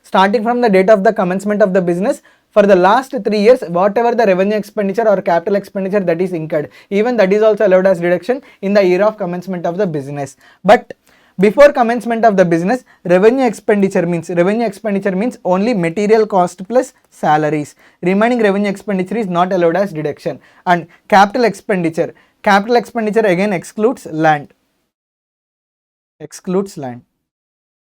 [SPEAKER 1] starting from the date of the commencement of the business, for the last 3 years, whatever the revenue expenditure or capital expenditure that is incurred, even that is also allowed as deduction in the year of commencement of the business. But before commencement of the business, revenue expenditure means only material cost plus salaries. Remaining revenue expenditure is not allowed as deduction. And capital expenditure again excludes land.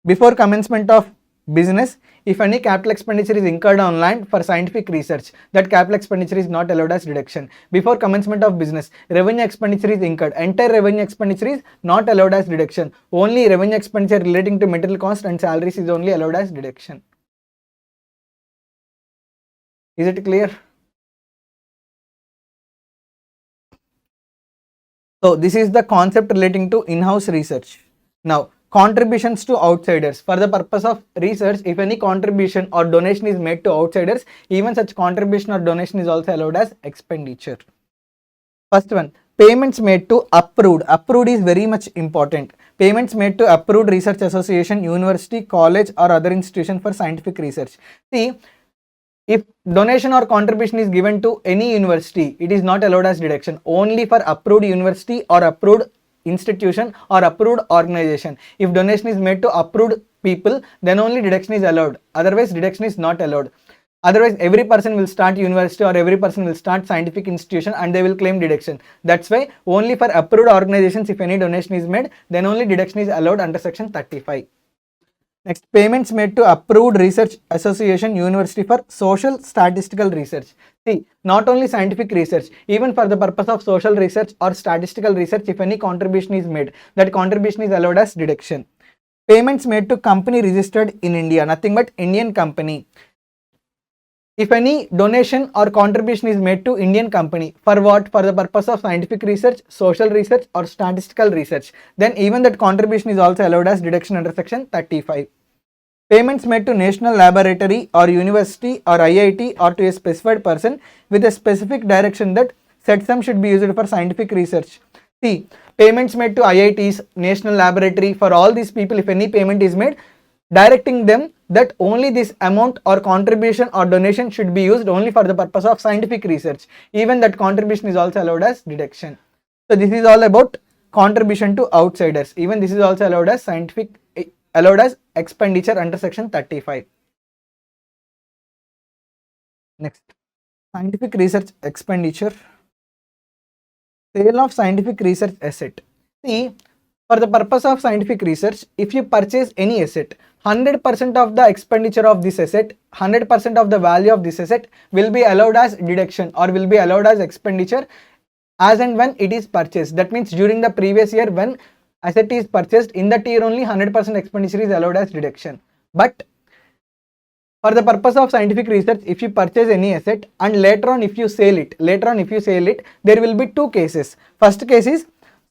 [SPEAKER 1] Before commencement of business, if any capital expenditure is incurred on land for scientific research, that capital expenditure is not allowed as deduction. Before commencement of business, revenue expenditure is incurred. Entire revenue expenditure is not allowed as deduction. Only revenue expenditure relating to material cost and salaries is only allowed as deduction. Is it clear? So this is the concept relating to in-house research. Now, contributions to outsiders. For the purpose of research, if any contribution or donation is made to outsiders, even such contribution or donation is also allowed as expenditure. First one, payments made to approved. Approved is very much important. Payments made to approved research association, university, college or other institution for scientific research. See, if donation or contribution is given to any university, it is not allowed as deduction. Only for approved university or approved institution or approved organization. If donation is made to approved people, then only deduction is allowed. Otherwise, deduction is not allowed. Otherwise, every person will start university or every person will start scientific institution and they will claim deduction. That's why only for approved organizations, if any donation is made, then only deduction is allowed under section 35. Next, payments made to approved research association, university for social statistical research. See, not only scientific research, even for the purpose of social research or statistical research, if any contribution is made, that contribution is allowed as deduction. Payments made to company registered in India, nothing but Indian company. If any donation or contribution is made to Indian company for what? For the purpose of scientific research, social research or statistical research, then even that contribution is also allowed as deduction under section 35. Payments made to national laboratory or university or IIT or to a specified person with a specific direction that said sum should be used for scientific research. See, payments made to IITs, national laboratory, for all these people, if any payment is made, directing them that only this amount or contribution or donation should be used only for the purpose of scientific research. Even that contribution is also allowed as deduction. So this is all about contribution to outsiders. Even this is also allowed as allowed as expenditure under section 35. Next, scientific research expenditure. Sale of scientific research asset. See, for the purpose of scientific research, if you purchase any asset, 100% of the expenditure of this asset, 100% of the value of this asset will be allowed as deduction or will be allowed as expenditure as and when it is purchased. That means during the previous year when asset is purchased, in that year only 100% expenditure is allowed as deduction. But for the purpose of scientific research, if you purchase any asset and later on if you sell it, there will be two cases. First case is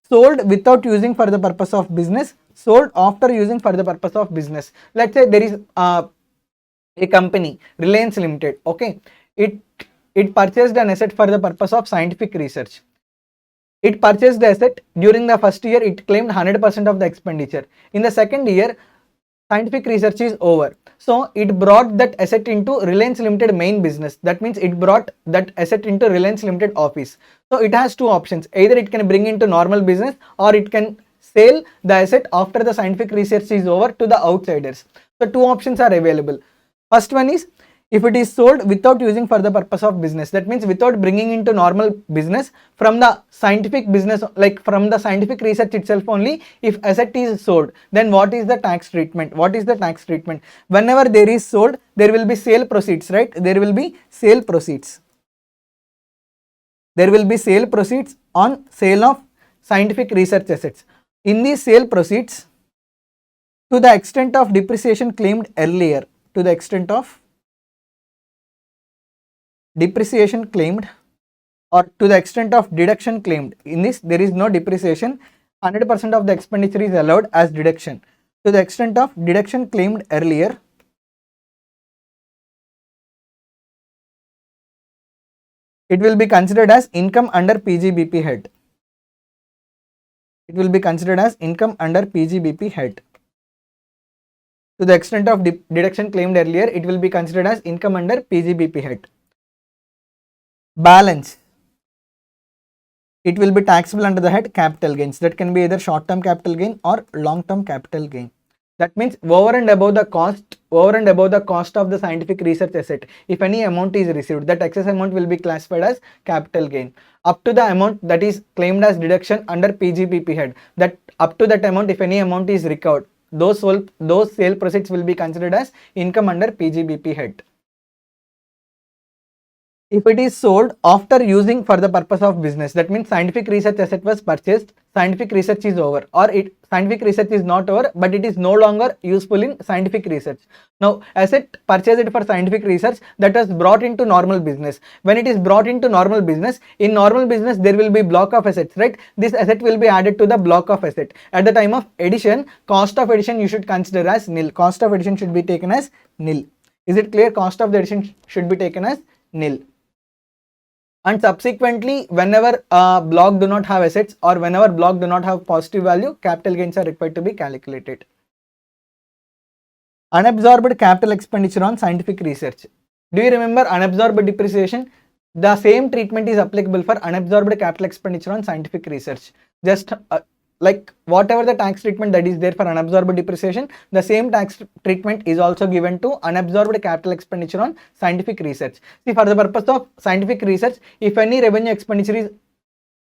[SPEAKER 1] sold without using for the purpose of business, sold after using for the purpose of business. Let's say there is a company, Reliance Limited, okay, it purchased an asset for the purpose of scientific research. It purchased the asset. During the first year, it claimed 100% of the expenditure. In the second year, scientific research is over. So it brought that asset into Reliance Limited main business. That means it brought that asset into Reliance Limited office. So it has two options. Either it can bring into normal business or it can sell the asset after the scientific research is over to the outsiders. So two options are available. First one is if it is sold without using for the purpose of business. That means without bringing into normal business, from the scientific business, like from the scientific research itself only, if asset is sold, then what is the tax treatment? What is the tax treatment? Whenever there is sold, there will be sale proceeds, right? There will be sale proceeds. There will be sale proceeds on sale of scientific research assets. In these sale proceeds, to the extent of depreciation claimed earlier, to the extent of depreciation claimed or to the extent of deduction claimed, in this there is no depreciation, 100% of the expenditure is allowed as deduction. To the extent of deduction claimed earlier, it will be considered as income under PGBP head. It will be considered as income under PGBP head. To the extent of deduction claimed earlier, it will be considered as income under PGBP head. Balance, it will be taxable under the head capital gains. That can be either short term capital gain or long term capital gain. That means over and above the cost of the scientific research asset, if any amount is received, that excess amount will be classified as capital gain. Up to the amount that is claimed as deduction under PGBP head, that up to that amount, if any amount is recovered, those sale proceeds will be considered as income under PGBP head. If it is sold after using for the purpose of business, that means scientific research asset was purchased, scientific research is over, or scientific research is not over, but it is no longer useful in scientific research. Now, asset purchased for scientific research that was brought into normal business. When it is brought into normal business, in normal business there will be block of assets, right? This asset will be added to the block of asset. At the time of addition, cost of addition you should consider as nil. Cost of addition should be taken as nil. Is it clear? Cost of the addition should be taken as nil. And subsequently, whenever block do not have assets or whenever block do not have positive value, capital gains are required to be calculated. Unabsorbed capital expenditure on scientific research. Do you remember unabsorbed depreciation? The same treatment is applicable for unabsorbed capital expenditure on scientific research. Just like whatever the tax treatment that is there for unabsorbed depreciation, the same tax treatment is also given to unabsorbed capital expenditure on scientific research. See, for the purpose of scientific research, if any revenue expenditure is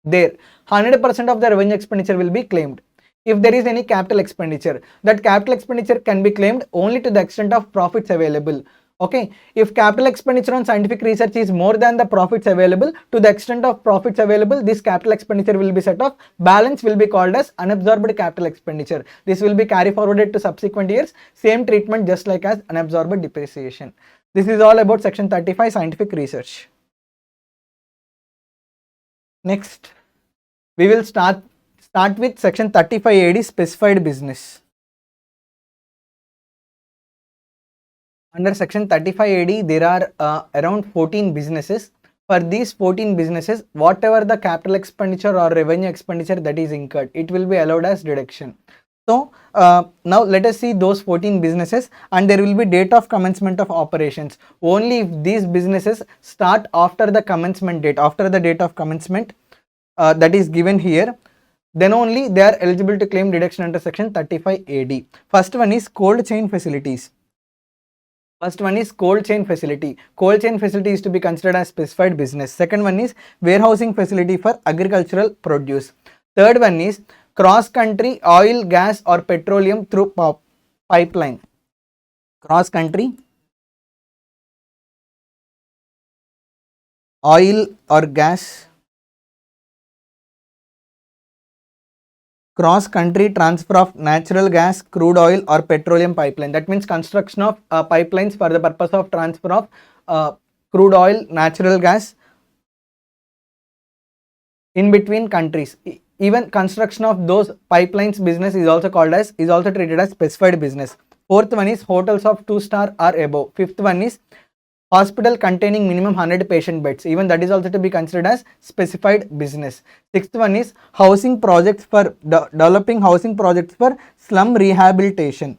[SPEAKER 1] there, 100% of the revenue expenditure will be claimed. If there is any capital expenditure, that capital expenditure can be claimed only to the extent of profits available. Okay, if capital expenditure on scientific research is more than the profits available, to the extent of profits available, this capital expenditure will be set off. Balance will be called as unabsorbed capital expenditure. This will be carry forwarded to subsequent years. Same treatment just like as unabsorbed depreciation. This is all about section 35 scientific research. Next, we will start with section 35 AD specified business. Under section 35 AD, there are around 14 businesses. For these 14 businesses, whatever the capital expenditure or revenue expenditure that is incurred, it will be allowed as deduction. So now let us see those 14 businesses, and there will be date of commencement of operations. Only if these businesses start after the commencement date, after the date of commencement that is given here, then only they are eligible to claim deduction under section 35 AD. First one is cold chain facilities. First one is cold chain facility. Cold chain facility is to be considered as specified business. Second one is warehousing facility for agricultural produce. Third one is cross country oil, gas or petroleum through pipeline. Cross country oil or gas, cross country transfer of natural gas, crude oil or petroleum pipeline. That means construction of pipelines for the purpose of transfer of crude oil, natural gas in between countries. Even construction of those pipelines business is also treated as specified business. Fourth one is hotels of 2-star or above. Fifth one is hospital containing minimum 100 patient beds. Even that is also to be considered as specified business. Sixth one is housing projects for developing housing projects for slum rehabilitation.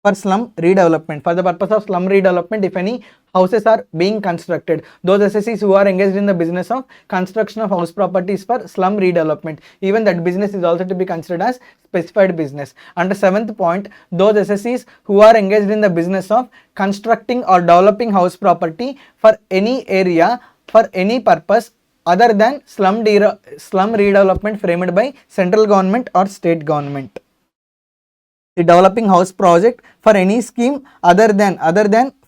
[SPEAKER 1] For slum redevelopment, for the purpose of slum redevelopment, if any houses are being constructed, those SSCs who are engaged in the business of construction of house properties for slum redevelopment, even that business is also to be considered as specified business. Under seventh point, those SSCs who are engaged in the business of constructing or developing house property for any area for any purpose other than slum redevelopment framed by central government or state government. The developing house project for any scheme other than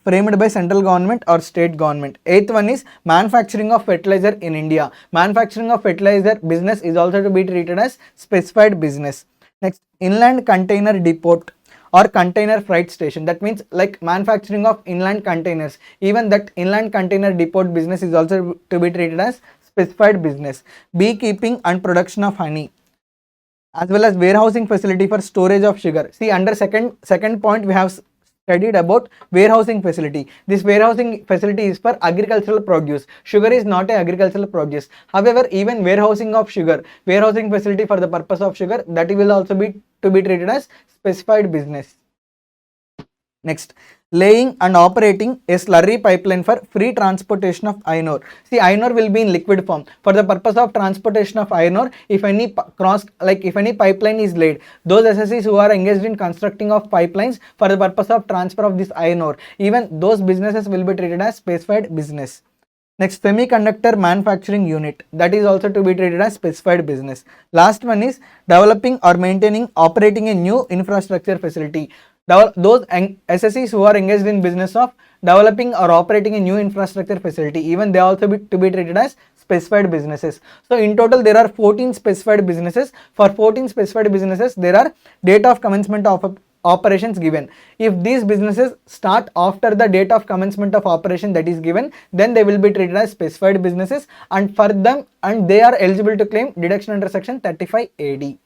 [SPEAKER 1] framed by central government or state government. Eighth one is manufacturing of fertilizer in India. Manufacturing of fertilizer business is also to be treated as specified business. Next, inland container depot or container freight station. That means like manufacturing of inland containers. Even that inland container depot business is also to be treated as specified business. Beekeeping and production of honey, as well as warehousing facility for storage of sugar. See, under second point we have studied about warehousing facility. This warehousing facility is for agricultural produce. Sugar is not an agricultural produce. However, even warehousing of sugar, warehousing facility for the purpose of sugar, that will also be to be treated as specified business. Next, laying and operating a slurry pipeline for free transportation of iron ore. See, iron ore will be in liquid form. For the purpose of transportation of iron ore, if any pipeline is laid, those SSCs who are engaged in constructing of pipelines for the purpose of transfer of this iron ore, even those businesses will be treated as specified business. Next, semiconductor manufacturing unit, that is also to be treated as specified business. Last one is developing or maintaining, operating a new infrastructure facility. Those SSCs who are engaged in business of developing or operating a new infrastructure facility, even they also to be treated as specified businesses. So in total there are 14 specified businesses. For 14 specified businesses, there are date of commencement of operations given. If these businesses start after the date of commencement of operation that is given, then they will be treated as specified businesses, and for them and they are eligible to claim deduction under section 35 AD.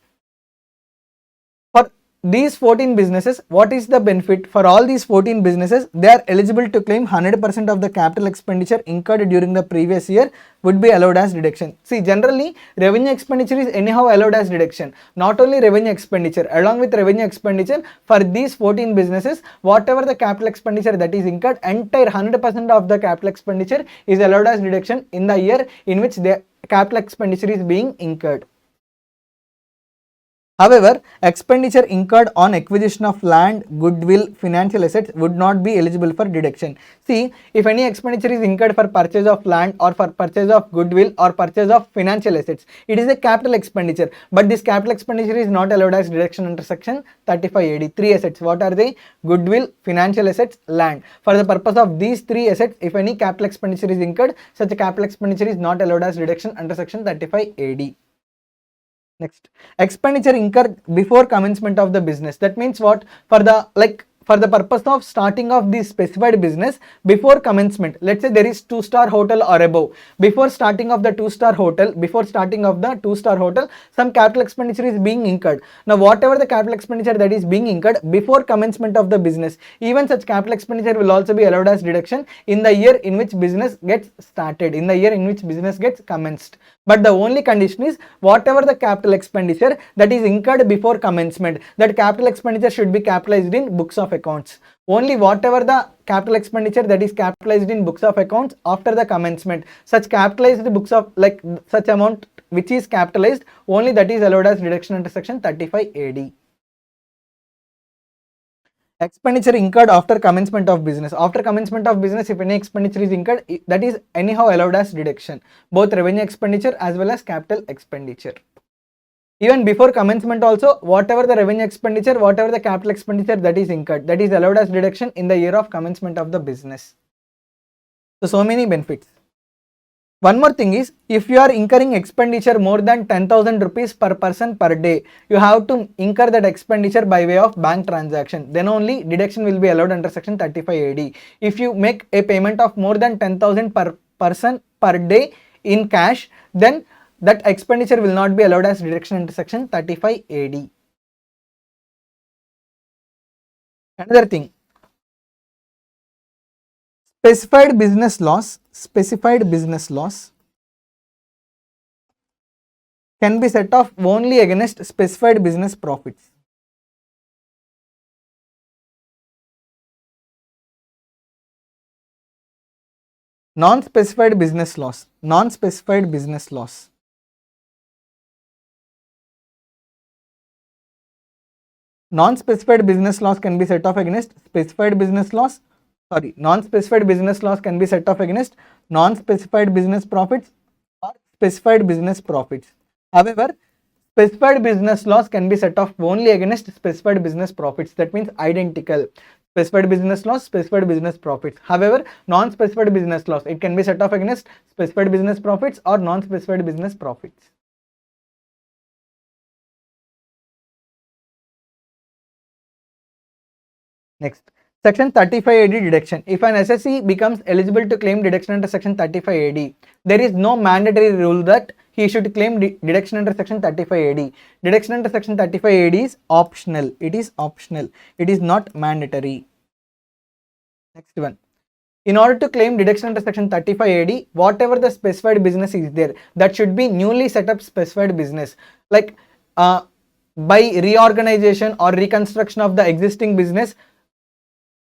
[SPEAKER 1] For these 14 businesses, what is the benefit? For all these 14 businesses, they are eligible to claim 100% of the capital expenditure incurred during the previous year would be allowed as deduction. See, generally revenue expenditure is anyhow allowed as deduction. Not only revenue expenditure, along with revenue expenditure, for these 14 businesses, whatever the capital expenditure that is incurred, entire 100% of the capital expenditure is allowed as deduction in the year in which the capital expenditure is being incurred. However, expenditure incurred on acquisition of land, goodwill, financial assets would not be eligible for deduction. See, if any expenditure is incurred for purchase of land or for purchase of goodwill or purchase of financial assets, it is a capital expenditure, but this capital expenditure is not allowed as deduction under section 35 AD. Three assets, what are they? Goodwill, financial assets, land. For the purpose of these three assets, if any capital expenditure is incurred, such a capital expenditure is not allowed as deduction under section 35 AD. Next, expenditure incurred before commencement of the business. That means what? For the for the purpose of starting of the specified business before commencement. Let's say there is 2-star hotel or above. Before starting of the 2-star hotel, some capital expenditure is being incurred. Now whatever the capital expenditure that is being incurred before commencement of the business, even such capital expenditure will also be allowed as deduction in the year in which business gets started, in the year in which business gets commenced. But the only condition is whatever the capital expenditure that is incurred before commencement, that capital expenditure should be capitalized in books of accounts. Only whatever the capital expenditure that is capitalized in books of accounts after the commencement, such capitalized books of like such amount which is capitalized, only that is allowed as deduction under section 35 AD. Expenditure incurred after commencement of business. After commencement of business, if any expenditure is incurred, that is anyhow allowed as deduction, both revenue expenditure as well as capital expenditure. Even before commencement also, whatever the revenue expenditure, whatever the capital expenditure that is incurred, that is allowed as deduction in the year of commencement of the business. So many benefits. One more thing is, if you are incurring expenditure more than 10,000 rupees per person per day, you have to incur that expenditure by way of bank transaction. Then only deduction will be allowed under section 35 AD. If you make a payment of more than 10,000 per person per day in cash, then that expenditure will not be allowed as deduction under section 35 AD. Another thing, specified business loss can be set off only against specified business profits. Non-specified business loss can be set off against specified business loss. Non-specified business loss can be set off against non-specified business profits or specified business profits. However, specified business loss can be set off only against specified business profits. That means identical. Specified business loss, specified business profits. However, non-specified business loss, it can be set off against specified business profits or non-specified business profits. Next, section 35 AD deduction. If an SSE becomes eligible to claim deduction under section 35 AD, there is no mandatory rule that he should claim deduction under section 35 AD. Deduction under section 35 AD is optional. It is optional. It is not mandatory. Next one. In order to claim deduction under section 35 AD, whatever the specified business is there, that should be newly set up specified business. Like by reorganization or reconstruction of the existing business,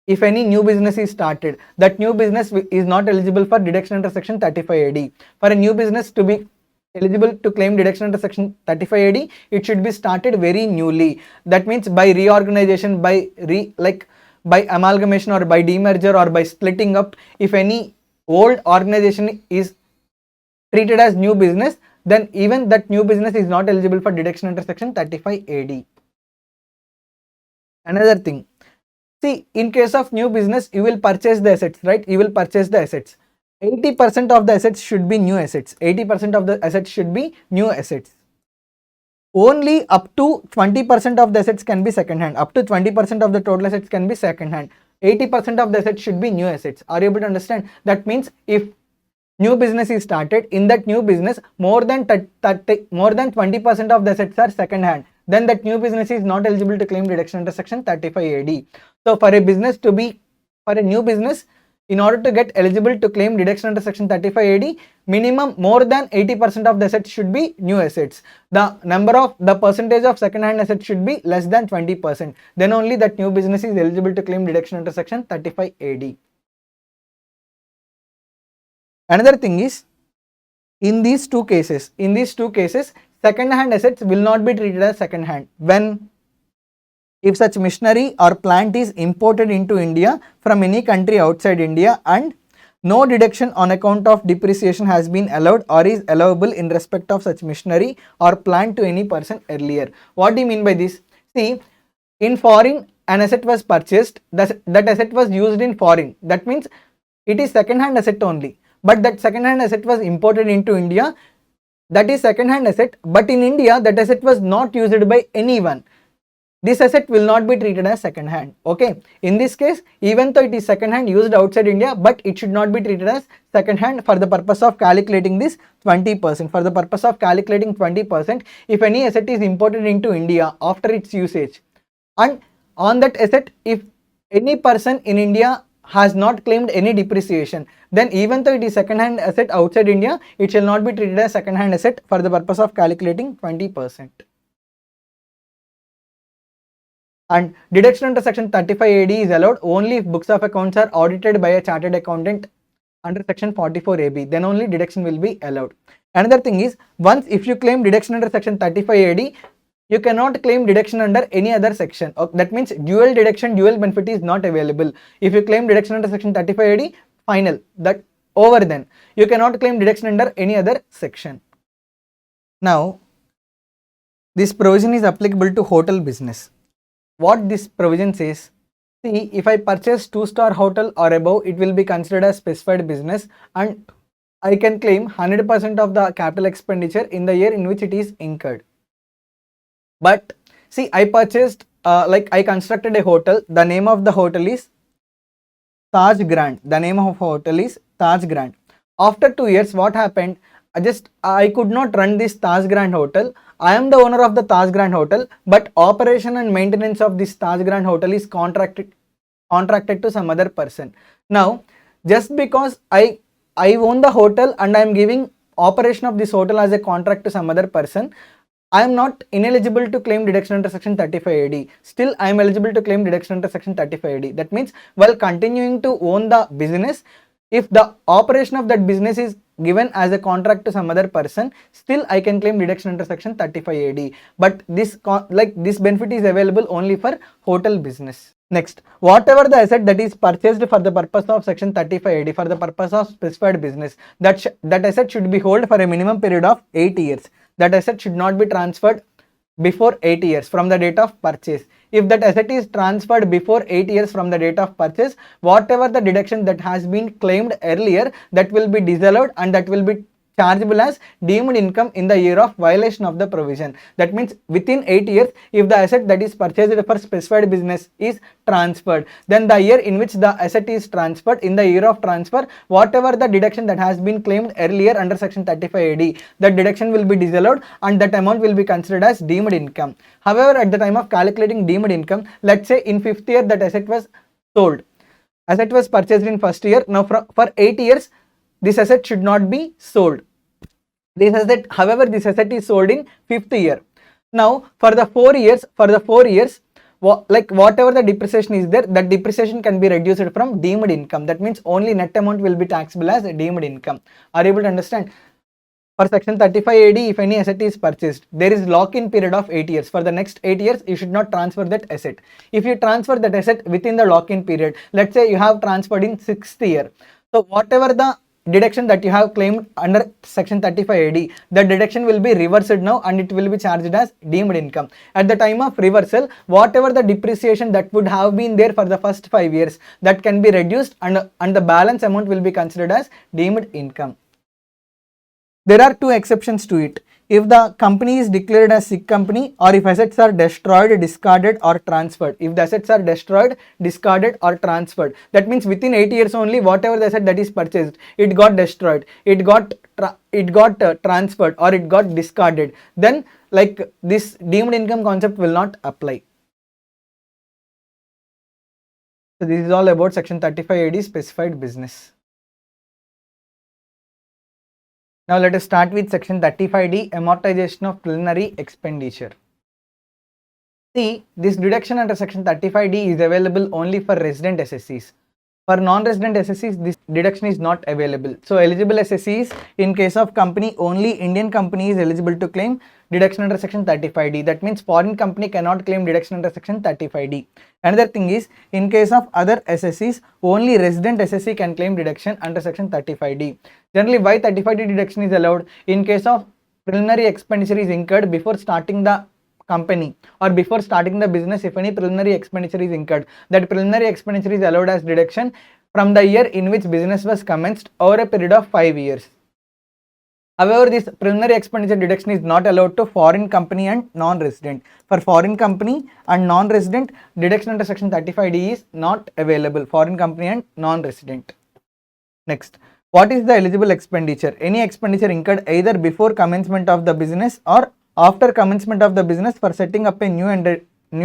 [SPEAKER 1] if any new business is started, that new business is not eligible for deduction under section 35 AD. For a new business to be eligible to claim deduction under section 35 AD, it should be started very newly. That means by reorganization, by amalgamation or by demerger or by splitting up, if any old organization is treated as new business, then even that new business is not eligible for deduction under section 35 AD. Another thing, see, in case of new business, you will purchase the assets, right? You will purchase the assets. 80% of the assets should be new assets. 80% of the assets should be new assets. Only up to 20% of the assets can be second hand. Up to 20% of the total assets can be second hand. 80% of the assets should be new assets. Are you able to understand? That means if new business is started, in that new business more than 20% of the assets are second hand, then that new business is not eligible to claim deduction under section 35 AD. So for a new business, in order to get eligible to claim deduction under section 35 AD, minimum more than 80% of the assets should be new assets. The percentage of second hand assets should be less than 20%. Then only that new business is eligible to claim deduction under section 35 AD. Another thing is, in these two cases, second hand assets will not be treated as second hand. If such machinery or plant is imported into India from any country outside India and no deduction on account of depreciation has been allowed or is allowable in respect of such machinery or plant to any person earlier. What do you mean by this? See, in foreign an asset was purchased, that asset was used in foreign. That means it is second hand asset only. But that second hand asset was imported into India, that is second hand asset, but in India that asset was not used by anyone. this asset will not be treated as second hand. Okay, in this case, even though it is second hand used outside India, but it should not be treated as second hand for the purpose of calculating this 20%. For the purpose of calculating 20%, if any asset is imported into India after its usage, and on that asset, if any person in India has not claimed any depreciation, then even though it is second hand asset outside India, it shall not be treated as second hand asset for the purpose of calculating 20%. And deduction under section 35AD is allowed only if books of accounts are audited by a chartered accountant under section 44AB, then only deduction will be allowed. Another thing is, once if you claim deduction under section 35AD, you cannot claim deduction under any other section. That means dual deduction, dual benefit is not available. If you claim deduction under section 35AD, final, that over then. You cannot claim deduction under any other section. Now, this provision is applicable to hotel business. What this provision says, see, if I purchase 2-star hotel or above, it will be considered as specified business and I can claim 100% of the capital expenditure in the year in which it is incurred. But see, I purchased, I constructed a hotel. The name of the hotel is Taj Grand. The name of hotel is Taj Grand. After 2 years, what happened? I could not run this Taj Grand hotel. I am the owner of the Taj Grand hotel, but operation and maintenance of this Taj Grand hotel is contracted to some other person. Now, just because I own the hotel and I am giving operation of this hotel as a contract to some other person, I am not ineligible to claim deduction under section 35AD. Still, I am eligible to claim deduction under section 35AD. That means, while continuing to own the business, if the operation of that business is given as a contract to some other person, still I can claim deduction under section 35AD. But this benefit is available only for hotel business. Next, whatever the asset that is purchased for the purpose of section 35AD, for the purpose of specified business, that asset should be held for a minimum period of 8 years. That asset should not be transferred before 8 years from the date of purchase. If that asset is transferred before 8 years from the date of purchase, whatever the deduction that has been claimed earlier, that will be disallowed and that will be chargeable as deemed income in the year of violation of the provision. That means within 8 years, if the asset that is purchased for specified business is transferred, then the year in which the asset is transferred, in the year of transfer, whatever the deduction that has been claimed earlier under section 35AD, that deduction will be disallowed and that amount will be considered as deemed income. However, at the time of calculating deemed income, let's say in 5th year that asset was sold. Asset was purchased in 1st year. Now for 8 years, this asset should not be sold. However, this asset is sold in 5th year. Now, for the 4 years, whatever the depreciation is there, that depreciation can be reduced from deemed income. That means only net amount will be taxable as deemed income. Are you able to understand? For section 35AD, if any asset is purchased, there is lock-in period of 8 years. For the next 8 years, you should not transfer that asset. If you transfer that asset within the lock-in period, let's say you have transferred in 6th year. So, whatever the deduction that you have claimed under section 35AD, the deduction will be reversed now and it will be charged as deemed income. At the time of reversal, whatever the depreciation that would have been there for the first 5 years, that can be reduced and the balance amount will be considered as deemed income. There are 2 exceptions to it. If the company is declared as sick company or if assets are destroyed, discarded or transferred. If the assets are destroyed, discarded or transferred, that means within 8 years only, whatever the asset that is purchased, it got destroyed, it got transferred or it got discarded, then this deemed income concept will not apply. So this is all about section 35AD specified business. Now let us start with section 35D, amortization of preliminary expenditure. See, this deduction under section 35D is available only for resident SSCs. For non-resident SSCs, this deduction is not available. So eligible SSCs, in case of company, only Indian company is eligible to claim deduction under section 35D. That means foreign company cannot claim deduction under section 35D. Another thing is, in case of other SSCs, only resident SSC can claim deduction under section 35D. Generally, why 35D deduction is allowed? In case of preliminary expenditure is incurred before starting the company or before starting the business, if any preliminary expenditure is incurred, that preliminary expenditure is allowed as deduction from the year in which business was commenced over a period of 5 years. However, this preliminary expenditure deduction is not allowed to foreign company and non-resident. For foreign company and non-resident, deduction under section 35D is not available. Foreign company and non-resident. Next, what is the eligible expenditure? Any expenditure incurred either before commencement of the business or after commencement of the business for setting up a new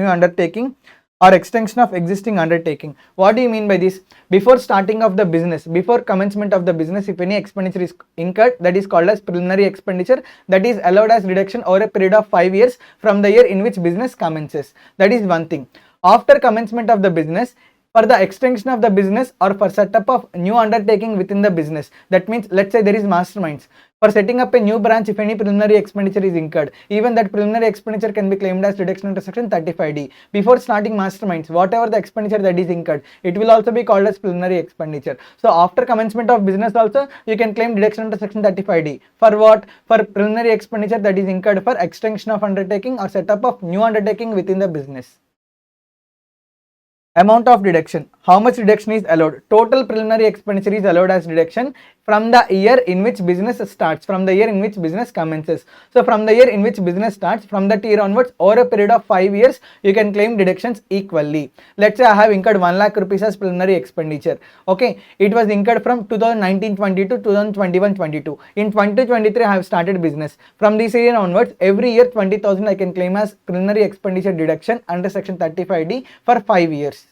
[SPEAKER 1] undertaking or extension of existing undertaking. What do you mean by this? Before starting of the business, before commencement of the business, if any expenditure is incurred, that is called as preliminary expenditure, that is allowed as deduction over a period of 5 years from the year in which business commences. That is one thing. After commencement of the business, for the extension of the business or for setup of new undertaking within the business. That means, let's say there is masterminds. For setting up a new branch, if any preliminary expenditure is incurred, even that preliminary expenditure can be claimed as deduction under section 35D. Before starting masterminds, whatever the expenditure that is incurred, it will also be called as preliminary expenditure. So after commencement of business also, you can claim deduction under section 35D. For what? For preliminary expenditure that is incurred for extension of undertaking or setup of new undertaking within the business. Amount of deduction. How much deduction is allowed? Total preliminary expenditure is allowed as deduction from the year in which business starts, from the year in which business commences. So from the year in which business starts, from that year onwards, over a period of 5 years, you can claim deductions equally. Let's say I have incurred 1 lakh rupees as preliminary expenditure. Okay, it was incurred from 2019-20 to 2021-22. In 2023, I have started business. From this year onwards, every year 20,000 I can claim as preliminary expenditure deduction under section 35D for 5 years.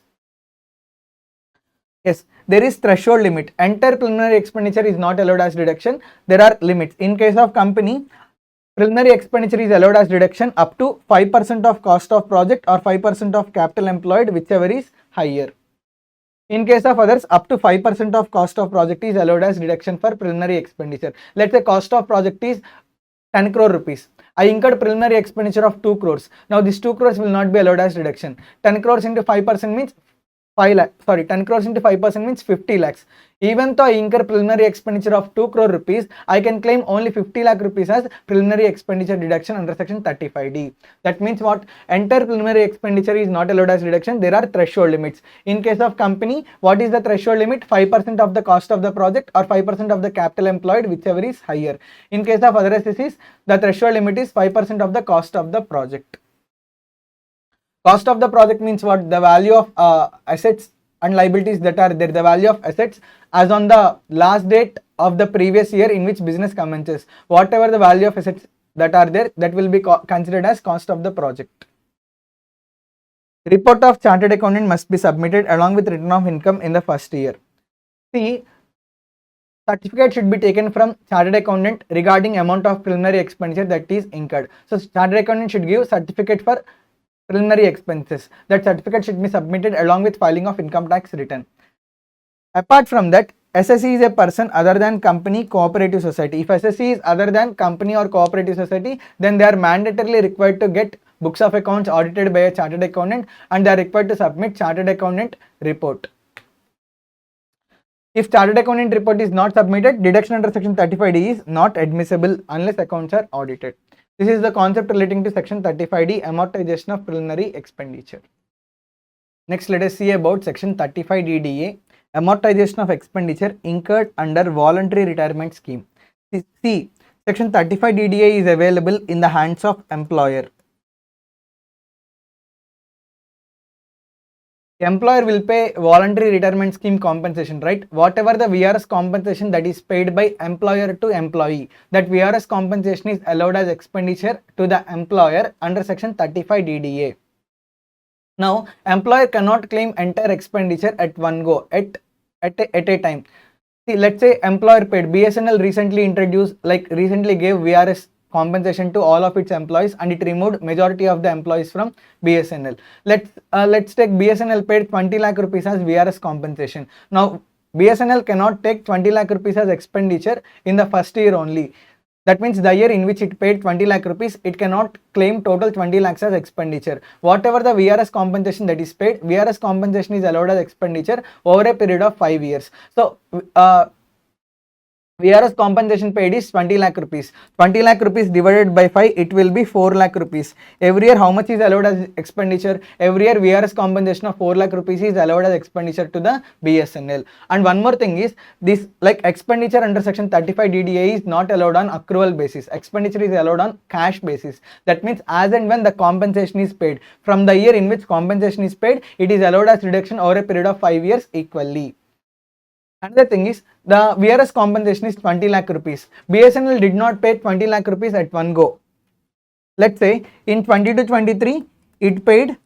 [SPEAKER 1] Yes, there is threshold limit. Entire preliminary expenditure is not allowed as deduction. There are limits. In case of company, preliminary expenditure is allowed as deduction up to 5% of cost of project or 5% of capital employed, whichever is higher. In case of others, up to 5% of cost of project is allowed as deduction for preliminary expenditure. Let's say cost of project is 10 crore rupees. I incurred preliminary expenditure of 2 crores. Now this 2 crores will not be allowed as deduction. 10 crores into 5% means 10 crores into 5% means 50 lakhs. Even though I incur preliminary expenditure of 2 crore rupees, I can claim only 50 lakh rupees as preliminary expenditure deduction under section 35D. That means what? Entire preliminary expenditure is not allowed as deduction. There are threshold limits. In case of company, what is the threshold limit? 5% of the cost of the project or 5% of the capital employed, whichever is higher. In case of other SSCs, the threshold limit is 5% of the cost of the project. Cost of the project means what? The value of assets and liabilities that are there, the value of assets as on the last date of the previous year in which business commences. Whatever the value of assets that are there, that will be considered as cost of the project. Report of chartered accountant must be submitted along with return of income in the first year. See, certificate should be taken from chartered accountant regarding amount of preliminary expenditure that is incurred. So chartered accountant should give certificate for preliminary expenses. That certificate should be submitted along with filing of income tax return. Apart from that, SSC is a person other than company, cooperative society. If SSC is other than company or cooperative society, then they are mandatorily required to get books of accounts audited by a chartered accountant and they are required to submit chartered accountant report. If chartered accountant report is not submitted, deduction under section 35D is not admissible unless accounts are audited. This is the concept relating to section 35D, amortization of preliminary expenditure. Next, let us see about section 35DDA, amortization of expenditure incurred under voluntary retirement scheme. See, section 35DDA is available in the hands of employer. Employer will pay voluntary retirement scheme compensation, right? Whatever the VRS compensation that is paid by employer to employee, that VRS compensation is allowed as expenditure to the employer under section 35DDA. Now, employer cannot claim entire expenditure at one go, at a time. See, let's say employer paid, BSNL recently gave VRS compensation to all of its employees and it removed majority of the employees from BSNL. Let's take BSNL paid 20 lakh rupees as VRS compensation. Now BSNL cannot take 20 lakh rupees as expenditure in the first year only. That means the year in which it paid 20 lakh rupees, it cannot claim total 20 lakhs as expenditure. Whatever the VRS compensation that is paid, VRS compensation is allowed as expenditure over a period of 5 years. So VRS compensation paid is 20 lakh rupees. 20 lakh rupees divided by 5, it will be 4 lakh rupees. Every year, how much is allowed as expenditure? Every year, VRS compensation of 4 lakh rupees is allowed as expenditure to the BSNL. And one more thing is, this like expenditure under section 35 DDA is not allowed on accrual basis. Expenditure is allowed on cash basis. That means as and when the compensation is paid. From the year in which compensation is paid, it is allowed as reduction over a period of 5 years equally. Another thing is the VRS compensation is 20 lakh rupees. BSNL did not pay 20 lakh rupees at one go. Let's say in 22-23 it paid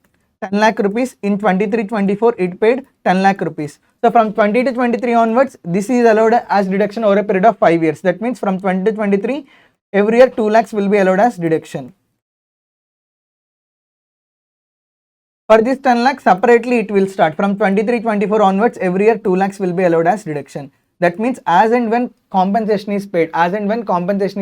[SPEAKER 1] 10 lakh rupees. In 23-24 it paid 10 lakh rupees. So from 20 to 23 onwards, this is allowed as deduction over a period of 5 years. That means from 20 to 23, every year 2 lakhs will be allowed as deduction. For this 10 lakhs separately it will start from 23-24 onwards, every year 2 lakhs will be allowed as deduction. That means as and when compensation is paid, even compensation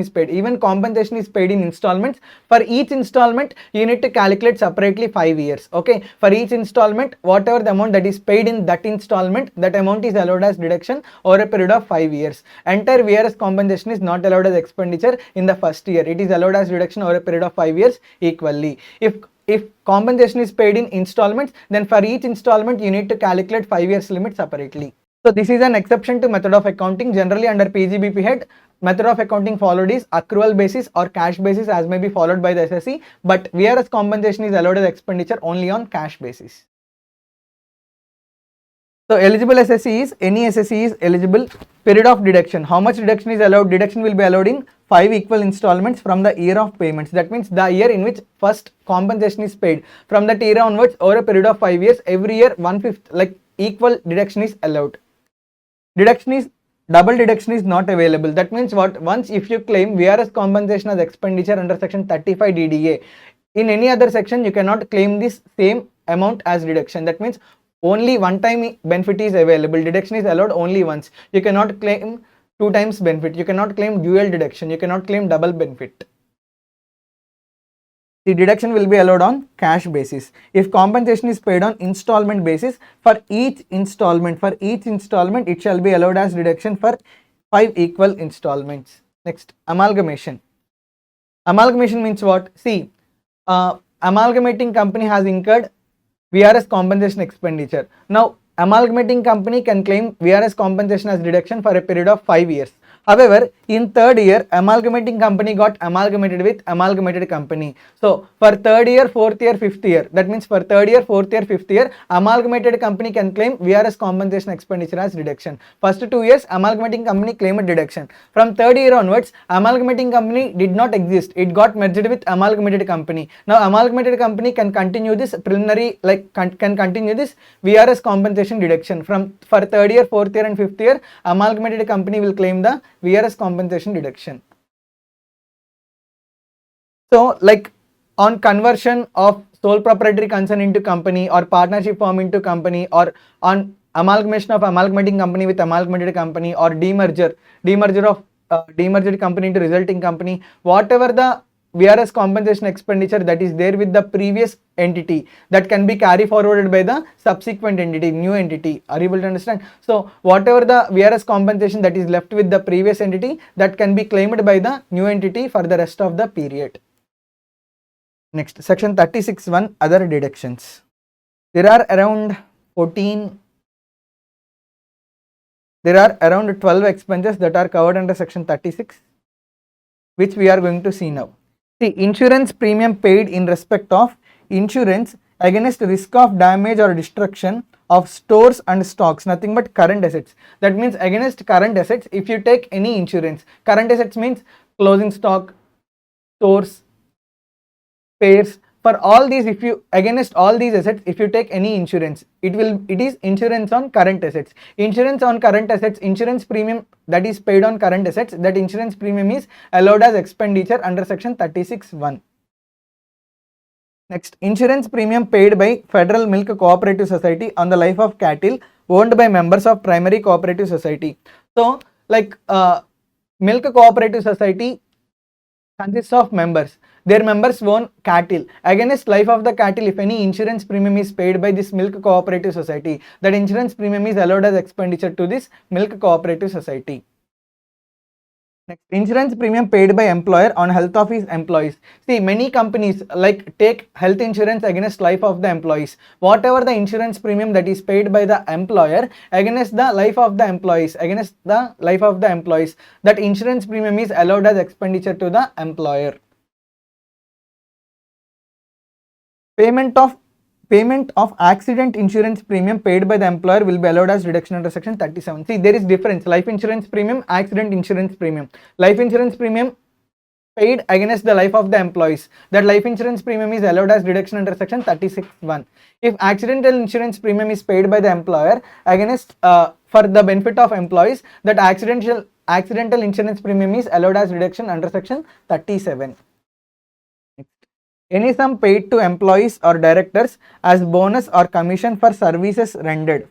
[SPEAKER 1] is paid in installments. For each installment you need to calculate separately 5 years. Okay, for each installment, whatever the amount that is paid in that installment, that amount is allowed as deduction over a period of 5 years. Entire VRS compensation is not allowed as expenditure in the first year. It is allowed as deduction over a period of 5 years equally. If compensation is paid in installments, then for each installment you need to calculate 5 years limit separately. So this is an exception to method of accounting. Generally under PGBP head, method of accounting followed is accrual basis or cash basis as may be followed by the SSE, but VRS compensation is allowed as expenditure only on cash basis. So eligible SSE is, any SSE is eligible. Period of deduction, how much deduction is allowed? Deduction will be allowed in 5 equal installments from the year of payments. That means the year in which first compensation is paid. From that year onwards, over a period of 5 years, every year 1/5 like equal deduction is allowed. Double deduction is not available. That means what? Once if you claim VRS compensation as expenditure under section 35 DDA, in any other section you cannot claim this same amount as deduction. That means only one time benefit is available. Deduction is allowed only once. You cannot claim 2 times benefit. You cannot claim dual deduction. You cannot claim double benefit. The deduction will be allowed on cash basis. If compensation is paid on installment basis, for each installment it shall be allowed as deduction for 5 equal installments. Next, amalgamation. Amalgamation means what? See, amalgamating company has incurred VRS compensation expenditure. Now, amalgamating company can claim VRS compensation as deduction for a period of 5 years. However, in third year, amalgamating company got amalgamated with amalgamated company. So, for third year, fourth year, fifth year, that means for third year, fourth year, fifth year, amalgamated company can claim VRS compensation expenditure as deduction. First 2 years, amalgamating company claimed deduction. From third year onwards, amalgamating company did not exist. It got merged with amalgamated company. Now, amalgamated company can continue this preliminary, can continue this VRS compensation deduction. For third year, fourth year and fifth year, amalgamated company will claim the VRS compensation deduction. So like on conversion of sole proprietary concern into company or partnership firm into company, or on amalgamation of amalgamating company with amalgamated company, or demerger of demerged company into resulting company, whatever the VRS compensation expenditure that is there with the previous entity, that can be carry forwarded by the subsequent entity, new entity. Are you able to understand? So whatever the VRS compensation that is left with the previous entity, that can be claimed by the new entity for the rest of the period. Next, section 36(1) other deductions. There are around 12 expenses that are covered under section 36, which we are going to see now. See, insurance premium paid in respect of insurance against risk of damage or destruction of stores and stocks, nothing but current assets. That means against current assets, if you take any insurance, current assets means closing stock, stores, spares. For all these, if you against all these assets, if you take any insurance, it is insurance on current assets. Insurance on current assets, insurance premium that is paid on current assets, that insurance premium is allowed as expenditure under section 36(1). Next, insurance premium paid by Federal Milk Cooperative Society on the life of cattle owned by members of primary cooperative society. So like Milk Cooperative Society consists of members. Their members own cattle. Against life of the cattle, if any insurance premium is paid by this Milk Cooperative Society, that insurance premium is allowed as expenditure to this Milk Cooperative Society. Next, insurance premium paid by employer on health of his employees. See, many companies like take health insurance against life of the employees. Whatever the insurance premium that is paid by the employer against the life of the employees, that insurance premium is allowed as expenditure to the employer. Payment of accident insurance premium paid by the employer will be allowed as reduction under section 37. See, there is difference. Life insurance premium, accident insurance premium. Life insurance premium paid against the life of the employees. That life insurance premium is allowed as reduction under section 36(1). If accidental insurance premium is paid by the employer against for the benefit of employees, that accidental insurance premium is allowed as reduction under section 37. Any sum paid to employees or directors as bonus or commission for services rendered.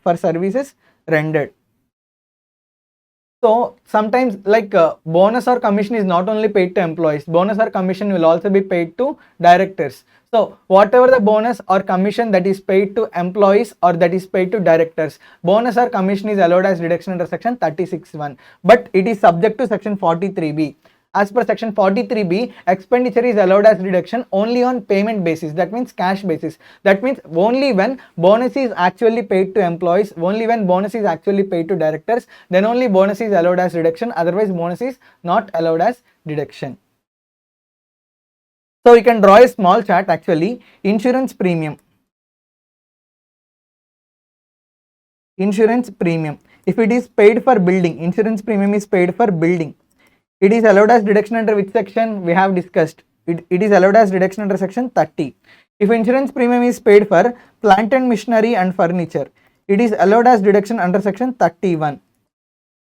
[SPEAKER 1] So sometimes like bonus or commission is not only paid to employees, bonus or commission will also be paid to directors. So whatever the bonus or commission that is paid to employees or that is paid to directors, bonus or commission is allowed as deduction under section 36(1), but it is subject to section 43B. As per section 43B, expenditure is allowed as reduction only on payment basis, that means cash basis. That means only when bonus is actually paid to employees, only when bonus is actually paid to directors, then only bonus is allowed as reduction, otherwise bonus is not allowed as deduction. So we can draw a small chart actually. Insurance premium. If it is paid for building, insurance premium is paid for building. It is allowed as deduction under which section? We have discussed. It is allowed as deduction under section 30. If insurance premium is paid for plant and machinery and furniture, it is allowed as deduction under section 31.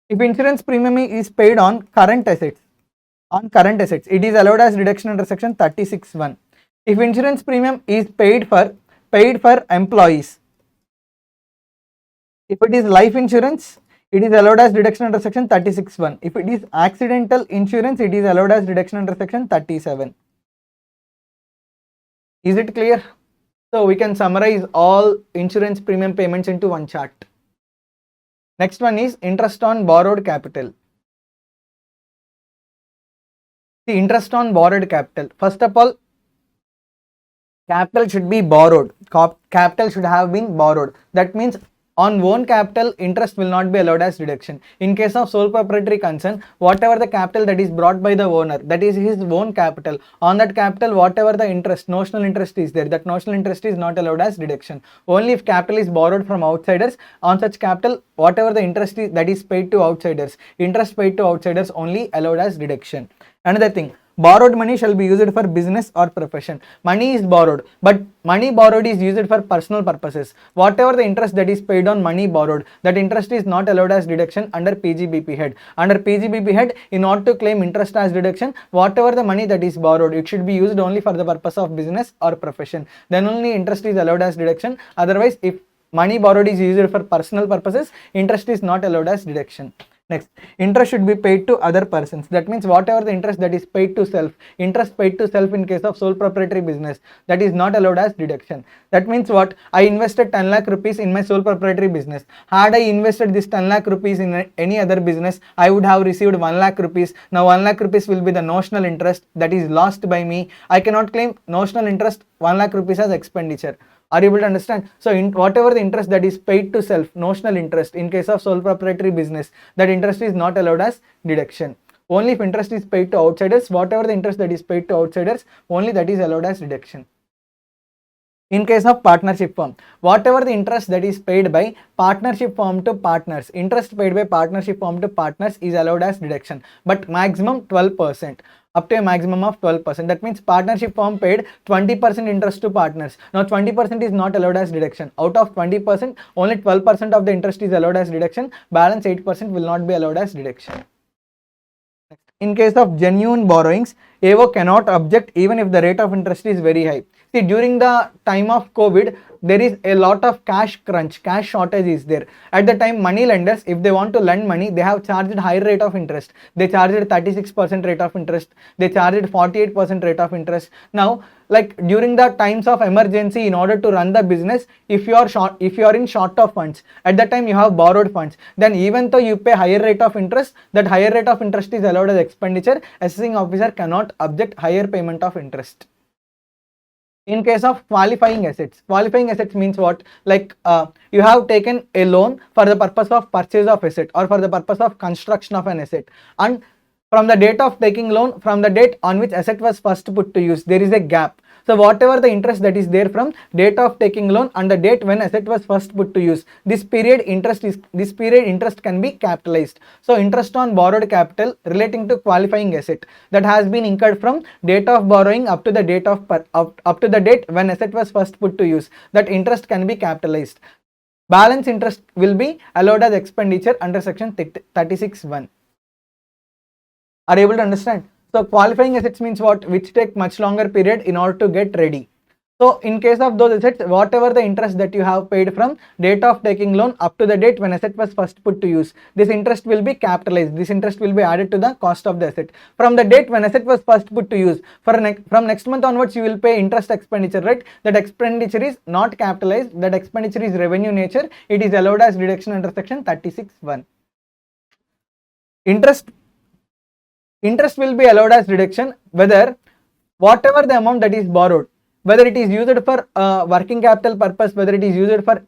[SPEAKER 1] If insurance premium is paid on current assets, it is allowed as deduction under section 36(1). If insurance premium is paid for employees, if it is life insurance, it is allowed as deduction under section 36(1). If it is accidental insurance, it is allowed as deduction under section 37. Is it clear? So we can summarize all insurance premium payments into one chart. Next one is interest on borrowed capital. The interest on borrowed capital. First of all, capital should be borrowed. Capital should have been borrowed. That means on own capital, interest will not be allowed as deduction. In case of sole proprietary concern, whatever the capital that is brought by the owner, that is his own capital. On that capital, whatever the interest, notional interest is there, that notional interest is not allowed as deduction. Only if capital is borrowed from outsiders, on such capital, whatever the interest is that is paid to outsiders, interest paid to outsiders only allowed as deduction. Another thing, borrowed money shall be used for business or profession. Money is borrowed, but money borrowed is used for personal purposes. Whatever the interest that is paid on money borrowed, that interest is not allowed as deduction under PGBP head. Under PGBP head, in order to claim interest as deduction, whatever the money that is borrowed, it should be used only for the purpose of business or profession. Then only interest is allowed as deduction. Otherwise, if money borrowed is used for personal purposes, interest is not allowed as deduction. Next, interest should be paid to other persons. That means whatever the interest that is paid to self, interest paid to self in case of sole proprietary business, that is not allowed as deduction. That means what? I invested 10 lakh rupees in my sole proprietary business. Had I invested this 10 lakh rupees in any other business, I would have received 1 lakh rupees. Now 1 lakh rupees will be the notional interest that is lost by me. I cannot claim notional interest 1 lakh rupees as expenditure. Are you able to understand? So whatever the interest that is paid to self, notional interest in case of sole proprietary business, that interest is not allowed as deduction. Only if interest is paid to outsiders, whatever the interest that is paid to outsiders, only that is allowed as deduction. In case of partnership firm, whatever the interest that is paid by partnership firm to partners, interest paid by partnership firm to partners is allowed as deduction, but maximum 12%. Up to a maximum of 12%. That means partnership firm paid 20% interest to partners. Now 20% is not allowed as deduction. Out of 20%, only 12% of the interest is allowed as deduction. Balance 8% will not be allowed as deduction. In case of genuine borrowings, AO cannot object even if the rate of interest is very high. See, during the time of COVID, there is a lot of cash crunch, cash shortage is there. At the time, money lenders, if they want to lend money, they have charged higher rate of interest. They charged 36% rate of interest. They charged 48% rate of interest. Now, like during the times of emergency, in order to run the business, if you are in short of funds, at that time you have borrowed funds, then even though you pay higher rate of interest, that higher rate of interest is allowed as expenditure. Assessing officer cannot object higher payment of interest. In case of qualifying assets means what? Like you have taken a loan for the purpose of purchase of asset or for the purpose of construction of an asset, and from the date of taking loan, from the date on which asset was first put to use, there is a gap. So whatever the interest that is there from date of taking loan and the date when asset was first put to use, this period interest can be capitalized. So interest on borrowed capital relating to qualifying asset that has been incurred from date of borrowing up to the date when asset was first put to use, that interest can be capitalized. Balance interest will be allowed as expenditure under section 36(1). Are you able to understand? So qualifying assets means what? Which take much longer period in order to get ready. So in case of those assets, whatever the interest that you have paid from date of taking loan up to the date when asset was first put to use, this interest will be capitalized. This interest will be added to the cost of the asset. From the date when asset was first put to use, from next month onwards, you will pay interest expenditure, right? That expenditure is not capitalized. That expenditure is revenue nature. It is allowed as deduction under section 36(1). Interest will be allowed as deduction whether whatever the amount that is borrowed, whether it is used for working capital purpose, whether it is used for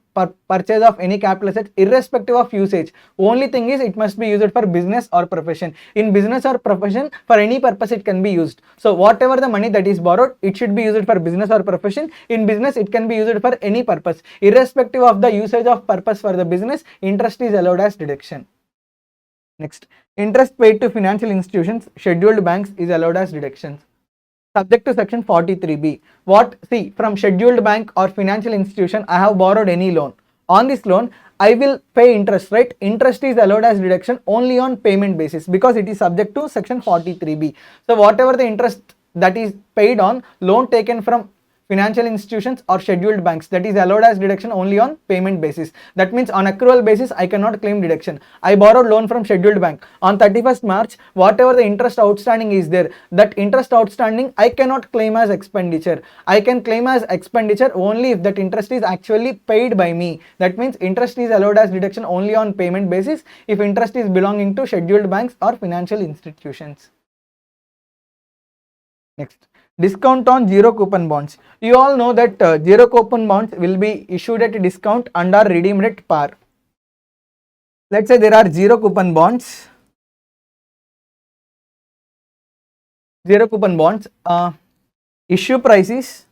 [SPEAKER 1] purchase of any capital assets, irrespective of usage. Only thing is it must be used for business or profession. In business or profession, for any purpose it can be used. So whatever the money that is borrowed, it should be used for business or profession. In business, it can be used for any purpose. Irrespective of the usage of purpose for the business, interest is allowed as deduction. Next, interest paid to financial institutions, scheduled banks is allowed as deductions. Subject to section 43B. What? See, from scheduled bank or financial institution, I have borrowed any loan. On this loan, I will pay interest, right? Interest is allowed as deduction only on payment basis because it is subject to section 43B. So whatever the interest that is paid on loan taken from financial institutions or scheduled banks, that is allowed as deduction only on payment basis. That means on accrual basis, I cannot claim deduction. I borrowed loan from scheduled bank. On 31st March, whatever the interest outstanding is there, that interest outstanding, I cannot claim as expenditure. I can claim as expenditure only if that interest is actually paid by me. That means interest is allowed as deduction only on payment basis if interest is belonging to scheduled banks or financial institutions. Next, discount on zero coupon bonds. You all know that zero coupon bonds will be issued at a discount and are redeemed at par. Let's say there are zero coupon bonds. Issue price is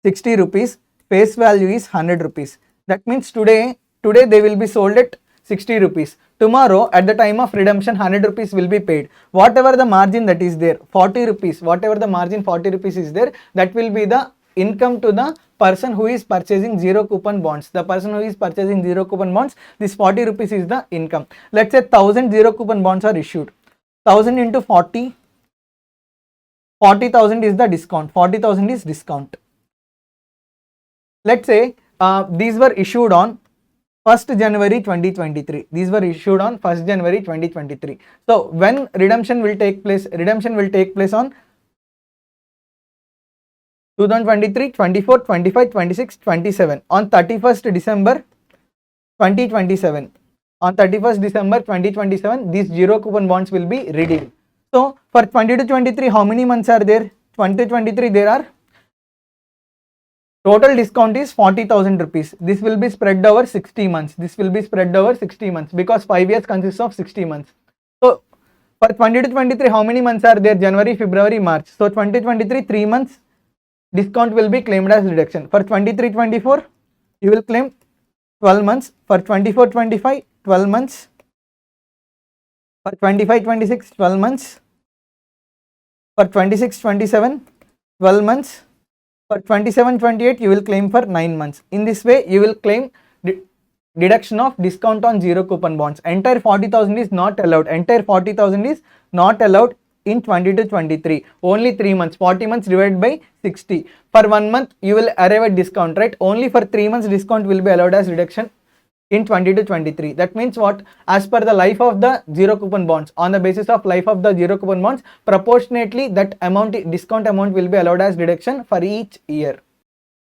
[SPEAKER 1] 60 rupees, face value is 100 rupees. That means today they will be sold at 60 rupees. Tomorrow at the time of redemption 100 rupees will be paid. Whatever the margin that is there, 40 rupees, whatever the margin 40 rupees is there, that will be the income to the person who is purchasing zero coupon bonds. The person who is purchasing zero coupon bonds, this 40 rupees is the income. Let's say 1000 zero coupon bonds are issued. 1000 into 40, 40,000 is the discount. 40,000 is discount. Let's say these were issued on 1st January 2023. These were issued on 1st January 2023. So when redemption will take place? Redemption will take place on 2023, 24, 25, 26, 27. On 31st December 2027. On 31st December 2027, these zero coupon bonds will be redeemed. So for 2023, how many months are there? 2023, there are total discount is 40,000 rupees. This will be spread over 60 months. This will be spread over 60 months because 5 years consists of 60 months. So for 2023, how many months are there? January, February, March. So 2023, 3 months discount will be claimed as deduction. For 23-24, you will claim 12 months. For 24-25, 12 months. For 25-26, 12 months. For 26-27, 12 months. For 27-28, you will claim for 9 months. In this way, you will claim deduction of discount on zero coupon bonds. Entire 40,000 is not allowed. Entire 40,000 is not allowed in 22-23, only 3 months, 40 months divided by 60. For 1 month, you will arrive at discount, right? Only for 3 months, discount will be allowed as reduction in 22-23. That means what? As per the life of the zero coupon bonds, on the basis of life of the zero coupon bonds, proportionately that amount, discount amount will be allowed as reduction for each year.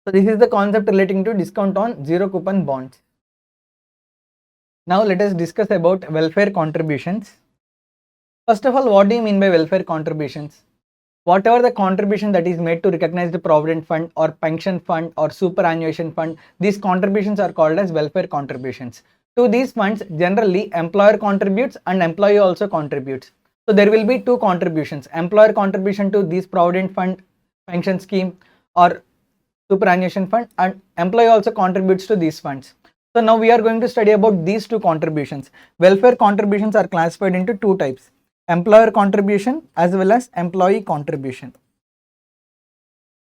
[SPEAKER 1] So this is the concept relating to discount on zero coupon bonds. Now let us discuss about welfare contributions. First of all, what do you mean by welfare contributions? Whatever the contribution that is made to recognize the provident fund or pension fund or superannuation fund, these contributions are called as welfare contributions. To these funds, generally employer contributes and employee also contributes. So there will be two contributions: employer contribution to this provident fund, pension scheme or superannuation fund, and employee also contributes to these funds. So now we are going to study about these two contributions. Welfare contributions are classified into two types: employer contribution as well as employee contribution.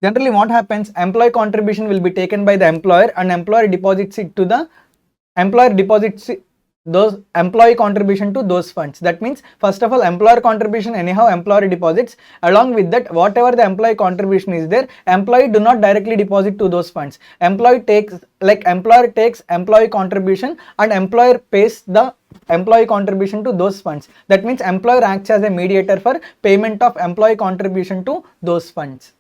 [SPEAKER 1] Generally what happens, employee contribution will be taken by the employer and employer deposits it to the those employee contribution to those funds. That means first of all, employer contribution anyhow employer deposits. Along with that, whatever the employee contribution is there, employee do not directly deposit to those funds. Employer takes employee contribution and employer pays the employee contribution to those funds. That means employer acts as a mediator for payment of employee contribution to those funds.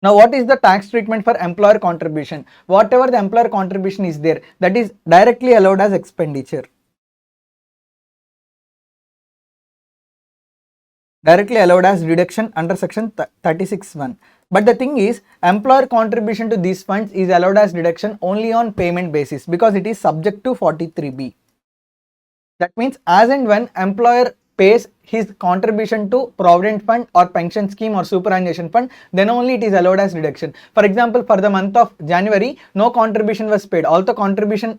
[SPEAKER 1] Now what is the tax treatment for employer contribution? Whatever the employer contribution is there, that is directly allowed as expenditure. Directly allowed as deduction under section 36(1). But the thing is, employer contribution to these funds is allowed as deduction only on payment basis because it is subject to 43B. That means as and when employer pays his contribution to provident fund or pension scheme or superannuation fund, then only it is allowed as deduction. For example, for the month of January, no contribution was paid. Although contribution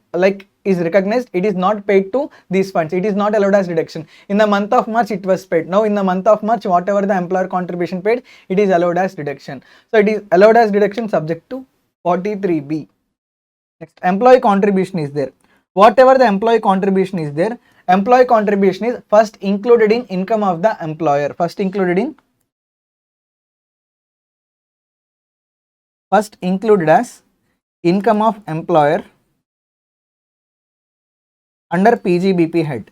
[SPEAKER 1] is recognized, it is not paid to these funds. It is not allowed as deduction. In the month of March, it was paid. Now in the month of March, whatever the employer contribution paid, it is allowed as deduction. So it is allowed as deduction subject to 43B. Next, employee contribution is there. Whatever the employee contribution is there, employee contribution is first included in income of the employer. First included as income of employer under PGBP head.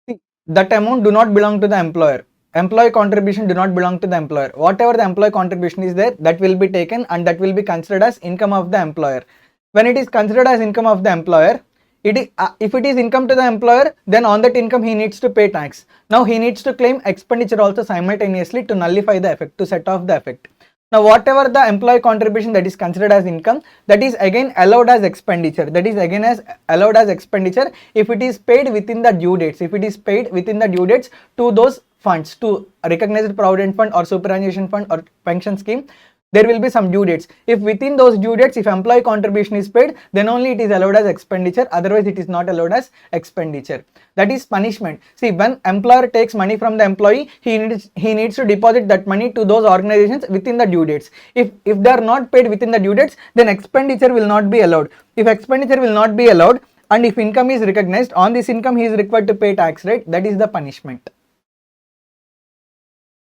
[SPEAKER 1] See, that amount do not belong to the employer. Employee contribution do not belong to the employer. Whatever the employee contribution is there, that will be taken and that will be considered as income of the employer. When it is considered as income of the employer, if it is income to the employer, then on that income he needs to pay tax. Now he needs to claim expenditure also simultaneously to nullify the effect, to set off the effect. Now whatever the employee contribution that is considered as income, that is again allowed as expenditure. That is again allowed as expenditure if it is paid within the due dates. If it is paid within the due dates to those funds, to recognized provident fund or superannuation fund or pension scheme, there will be some due dates. If within those due dates, if employee contribution is paid, then only it is allowed as expenditure. Otherwise, it is not allowed as expenditure. That is punishment. See, when employer takes money from the employee, he needs to deposit that money to those organizations within the due dates. If they are not paid within the due dates, then expenditure will not be allowed. If expenditure will not be allowed, and if income is recognized, on this income he is required to pay tax, right? That is the punishment.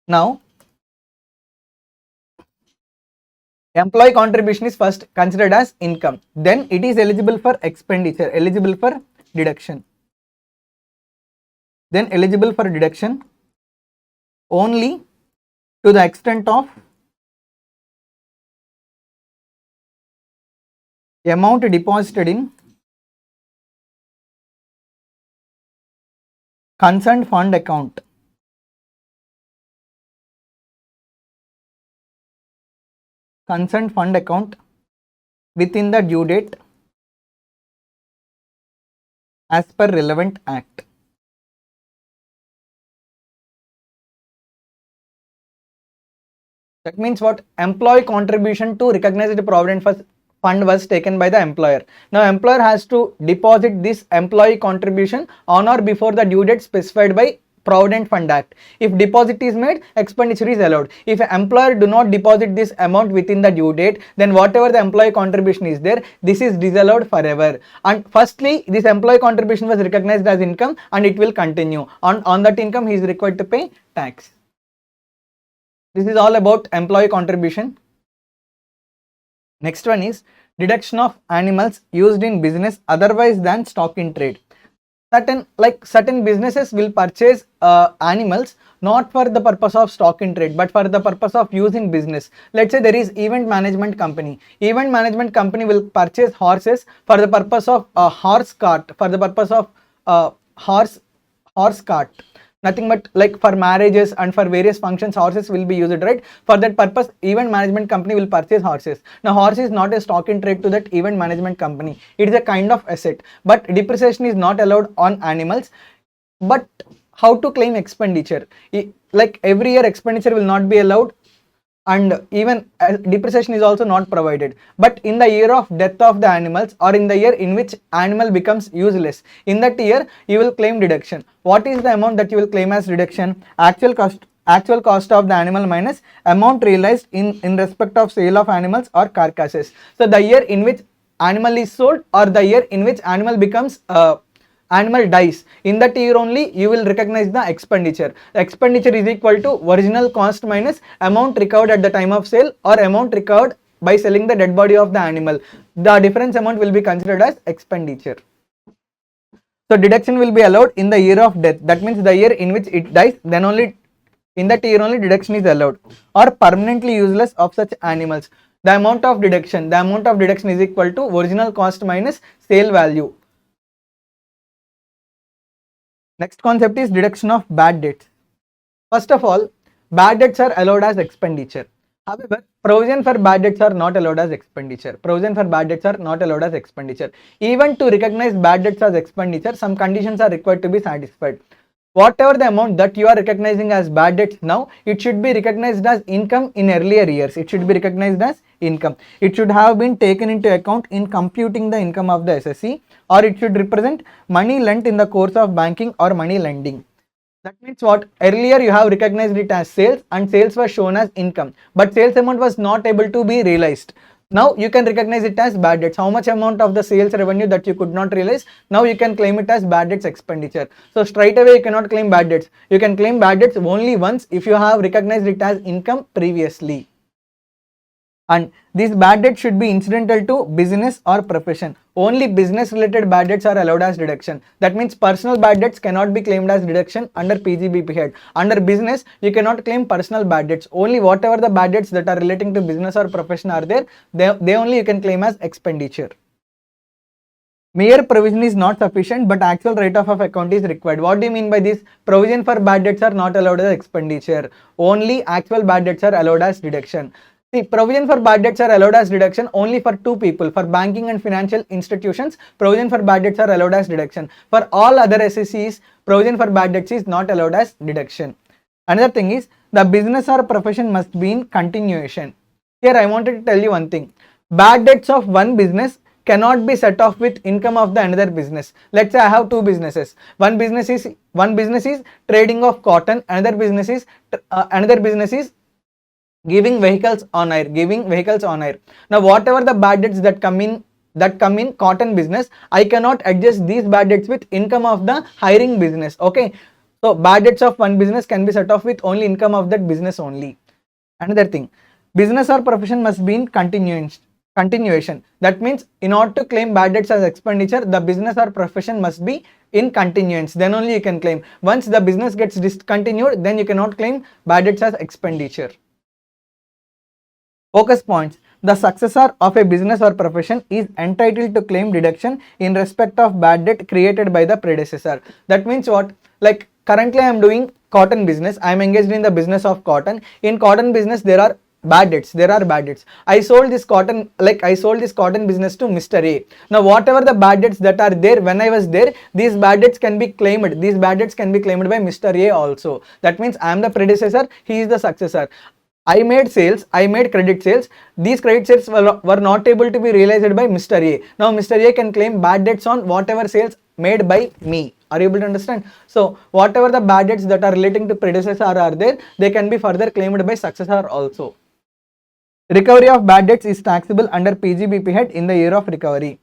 [SPEAKER 1] Now, employee contribution is first considered as income. Then it is eligible for expenditure, eligible for deduction. Then eligible for deduction only to the extent of amount deposited in concerned fund account. Concerned fund account within the due date as per relevant act. That means what? Employee contribution to recognized provident fund was taken by the employer. Now employer has to deposit this employee contribution on or before the due date specified by Provident Fund Act. If deposit is made, expenditure is allowed. If an employer do not deposit this amount within the due date, then whatever the employee contribution is there, this is disallowed forever. And firstly, this employee contribution was recognized as income and it will continue. On that income, he is required to pay tax. This is all about employee contribution. Next one is deduction of animals used in business otherwise than stock in trade. Certain businesses will purchase animals not for the purpose of stock in trade but for the purpose of use in business. Let's say there is event management company. Event management company will purchase horses for the purpose of a horse cart, for the purpose of horse cart. Nothing but like for marriages and for various functions, horses will be used, right? For that purpose, event management company will purchase horses. Now, horse is not a stock in trade to that event management company. It is a kind of asset, but depreciation is not allowed on animals. But how to claim expenditure? Like every year, expenditure will not be allowed, and even depreciation is also not provided. But in the year of death of the animals or in the year in which animal becomes useless, in that year you will claim deduction. What is the amount that you will claim as deduction? Actual cost of the animal minus amount realized in respect of sale of animals or carcasses. So the year in which animal is sold or the year in which animal becomes animal dies, in that year only you will recognize the expenditure. The expenditure is equal to original cost minus amount recovered at the time of sale or amount recovered by selling the dead body of the animal. The difference amount will be considered as expenditure. So deduction will be allowed in the year of death. That means the year in which it dies, then only in that year only deduction is allowed. Or permanently useless of such animals. The amount of deduction is equal to original cost minus sale value. Next concept is deduction of bad debts. First of all, bad debts are allowed as expenditure. However, provision for bad debts are not allowed as expenditure. Even to recognize bad debts as expenditure, some conditions are required to be satisfied. Whatever the amount that you are recognizing as bad debts now, it should be recognized as income in earlier years. It should be recognized as income. It should have been taken into account in computing the income of the SSC, or it should represent money lent in the course of banking or money lending. That means what? Earlier you have recognized it as sales and sales was shown as income, but sales amount was not able to be realized. Now you can recognize it as bad debts. How much amount of the sales revenue that you could not realize, now you can claim it as bad debts expenditure. So straight away you cannot claim bad debts. You can claim bad debts only once if you have recognized it as income previously. And these bad debts should be incidental to business or profession. Only business related bad debts are allowed as deduction. That means personal bad debts cannot be claimed as deduction under PGBP head. Under business, you cannot claim personal bad debts. Only whatever the bad debts that are relating to business or profession are there, they only you can claim as expenditure. Mere provision is not sufficient, but actual write-off of account is required. What do you mean by this? Provision for bad debts are not allowed as expenditure. Only actual bad debts are allowed as deduction. See, provision for bad debts are allowed as deduction only for two people. For banking and financial institutions, provision for bad debts are allowed as deduction. For all other SSCs, provision for bad debts is not allowed as deduction. Another thing is, the business or profession must be in continuation. Here I wanted to tell you one thing. Bad debts of one business cannot be set off with income of the another business. Let's say I have two businesses. One business is trading of cotton. Another business is giving vehicles on hire. Now whatever the bad debts that come in cotton business, I cannot adjust these bad debts with income of the hiring business. Okay, so bad debts of one business can be set off with only income of that business only. Another thing, business or profession must be in continuation. That means in order to claim bad debts as expenditure, the business or profession must be in continuance. Then only you can claim. Once the business gets discontinued, then you cannot claim bad debts as expenditure. Focus points. The successor of a business or profession is entitled to claim deduction in respect of bad debt created by the predecessor. That means what? Like currently I am doing cotton business. I am engaged in the business of cotton. In cotton business there are bad debts. I sold this cotton business to Mr. A. Now whatever the bad debts that are there when I was there, these bad debts can be claimed. by Mr. A also. That means I am the predecessor, he is the successor. I made credit sales. These credit sales were not able to be realized by Mr. A. Now Mr. A can claim bad debts on whatever sales made by me. Are you able to understand? So whatever the bad debts that are relating to predecessor are there, they can be further claimed by successor also. Recovery of bad debts is taxable under PGBP head in the year of recovery.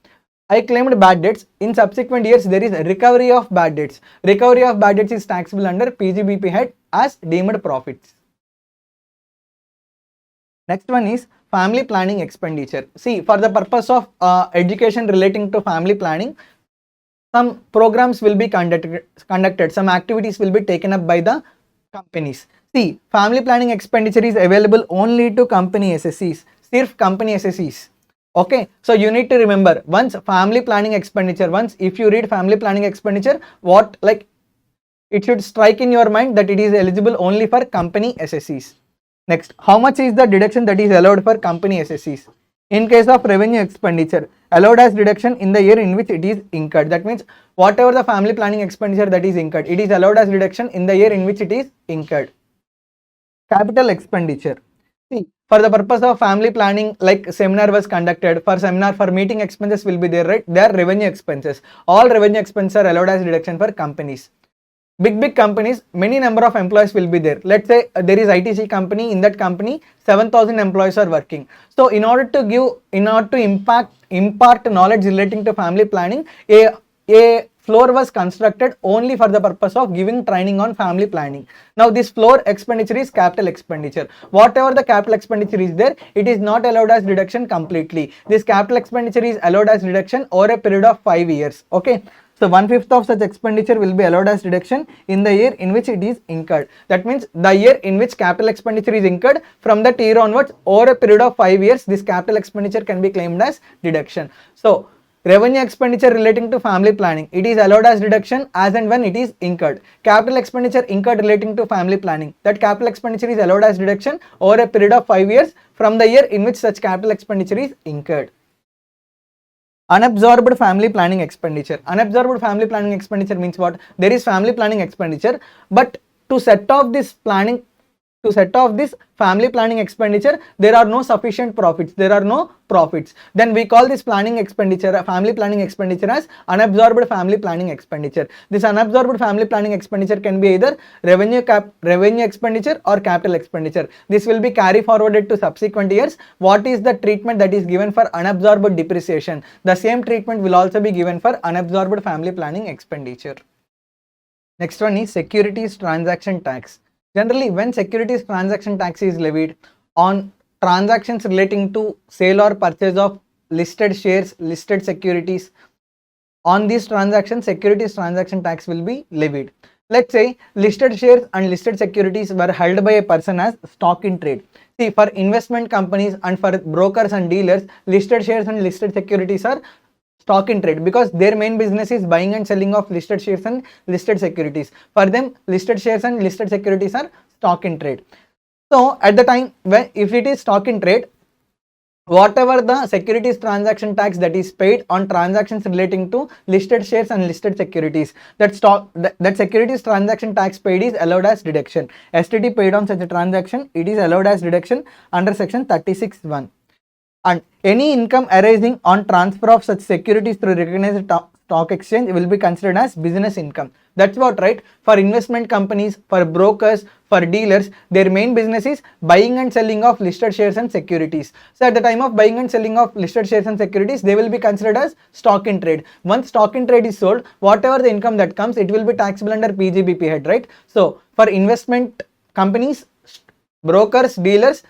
[SPEAKER 1] I claimed bad debts. In subsequent years, there is a recovery of bad debts. Recovery of bad debts is taxable under PGBP head as deemed profits. Next one is family planning expenditure. See, for the purpose of education relating to family planning, some programs will be conducted, some activities will be taken up by the companies. See, family planning expenditure is available only to company SSCs, sirf company SSCs. Okay, so you need to remember, once family planning expenditure, once if you read family planning expenditure, what like it should strike in your mind that it is eligible only for company SSCs. Next, how much is the deduction that is allowed for company SSCs? In case of revenue expenditure, allowed as deduction in the year in which it is incurred. That means whatever the family planning expenditure that is incurred, it is allowed as deduction in the year in which it is incurred. Capital expenditure. See, for the purpose of family planning, like seminar was conducted, for seminar, for meeting expenses will be there, right? They are revenue expenses. All revenue expenses are allowed as deduction for companies. Big companies, many number of employees will be there. Let's say there is ITC company, in that company 7,000 employees are working. So in order to impart knowledge relating to family planning, a floor was constructed only for the purpose of giving training on family planning. Now this floor expenditure is capital expenditure. Whatever the capital expenditure is there, it is not allowed as deduction completely. This capital expenditure is allowed as deduction over a period of 5 years. Okay. So 1/5 of such expenditure will be allowed as deduction in the year in which it is incurred. That means the year in which capital expenditure is incurred, from that year onwards, over a period of 5 years, this capital expenditure can be claimed as deduction. So revenue expenditure relating to family planning, it is allowed as deduction as and when it is incurred. Capital expenditure incurred relating to family planning, that capital expenditure is allowed as deduction over a period of 5 years from the year in which such capital expenditure is incurred. Unabsorbed family planning expenditure. Unabsorbed family planning expenditure means what? There is family planning expenditure, but to set off this family planning expenditure, there are no sufficient profits. Then we call this planning expenditure, family planning expenditure, as unabsorbed family planning expenditure. This unabsorbed family planning expenditure can be either revenue expenditure or capital expenditure. This will be carry forwarded to subsequent years. What is the treatment that is given for unabsorbed depreciation? The same treatment will also be given for unabsorbed family planning expenditure. Next one is securities transaction tax. Generally, when securities transaction tax is levied on transactions relating to sale or purchase of listed shares, listed securities, on these transactions, securities transaction tax will be levied. Let's say listed shares and listed securities were held by a person as stock in trade. See, for investment companies and for brokers and dealers, listed shares and listed securities are stock in trade, because their main business is buying and selling of listed shares and listed securities. For them, listed shares and listed securities are stock in trade. So at the time when, if it is stock in trade, whatever the securities transaction tax that is paid on transactions relating to listed shares and listed securities, that securities transaction tax paid is allowed as deduction. STT paid on such a transaction, it is allowed as deduction under section 36(1). And any income arising on transfer of such securities through recognized stock exchange will be considered as business income. That's what, right? For investment companies, for brokers, for dealers, their main business is buying and selling of listed shares and securities. So at the time of buying and selling of listed shares and securities, they will be considered as stock in trade. Once stock in trade is sold, whatever the income that comes, it will be taxable under PGBP head, right? So for investment companies, brokers, dealers,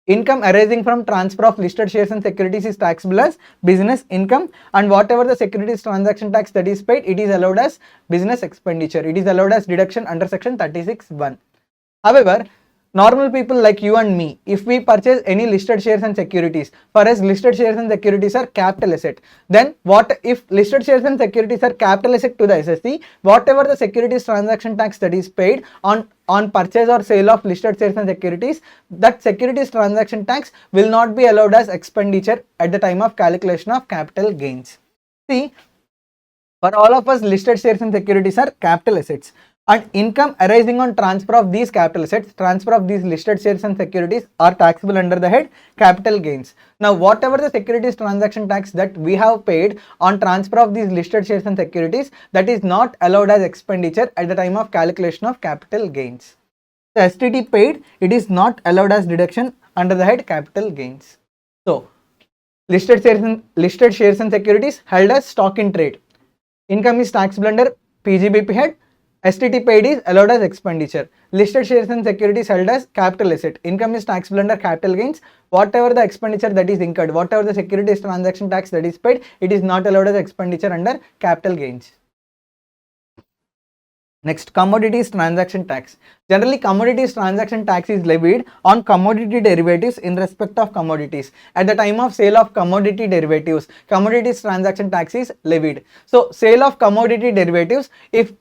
[SPEAKER 1] income arising from transfer of listed shares and securities is taxable as business income, and whatever the securities transaction tax that is paid, it is allowed as business expenditure. It is allowed as deduction under section 36(1). However, normal people like you and me, if we purchase any listed shares and securities, for us listed shares and securities are capital asset. Then what if listed shares and securities are capital asset to the SSC, whatever the securities transaction tax that is paid on purchase or sale of listed shares and securities, that securities transaction tax will not be allowed as expenditure at the time of calculation of capital gains. See, for all of us, listed shares and securities are capital assets. And income arising on transfer of these capital assets, transfer of these listed shares and securities are taxable under the head capital gains. Now, whatever the securities transaction tax that we have paid on transfer of these listed shares and securities, that is not allowed as expenditure at the time of calculation of capital gains. The STT paid, it is not allowed as deduction under the head capital gains. So, listed shares and securities held as stock in trade. Income is taxable under PGBP head. STT paid is allowed as expenditure. Listed shares and securities held as capital asset. Income is taxable under capital gains. Whatever the expenditure that is incurred, whatever the securities transaction tax that is paid, it is not allowed as expenditure under capital gains. Next, commodities transaction tax. Generally, commodities transaction tax is levied on commodity derivatives in respect of commodities. At the time of sale of commodity derivatives, commodities transaction tax is levied. So, sale of commodity derivatives, if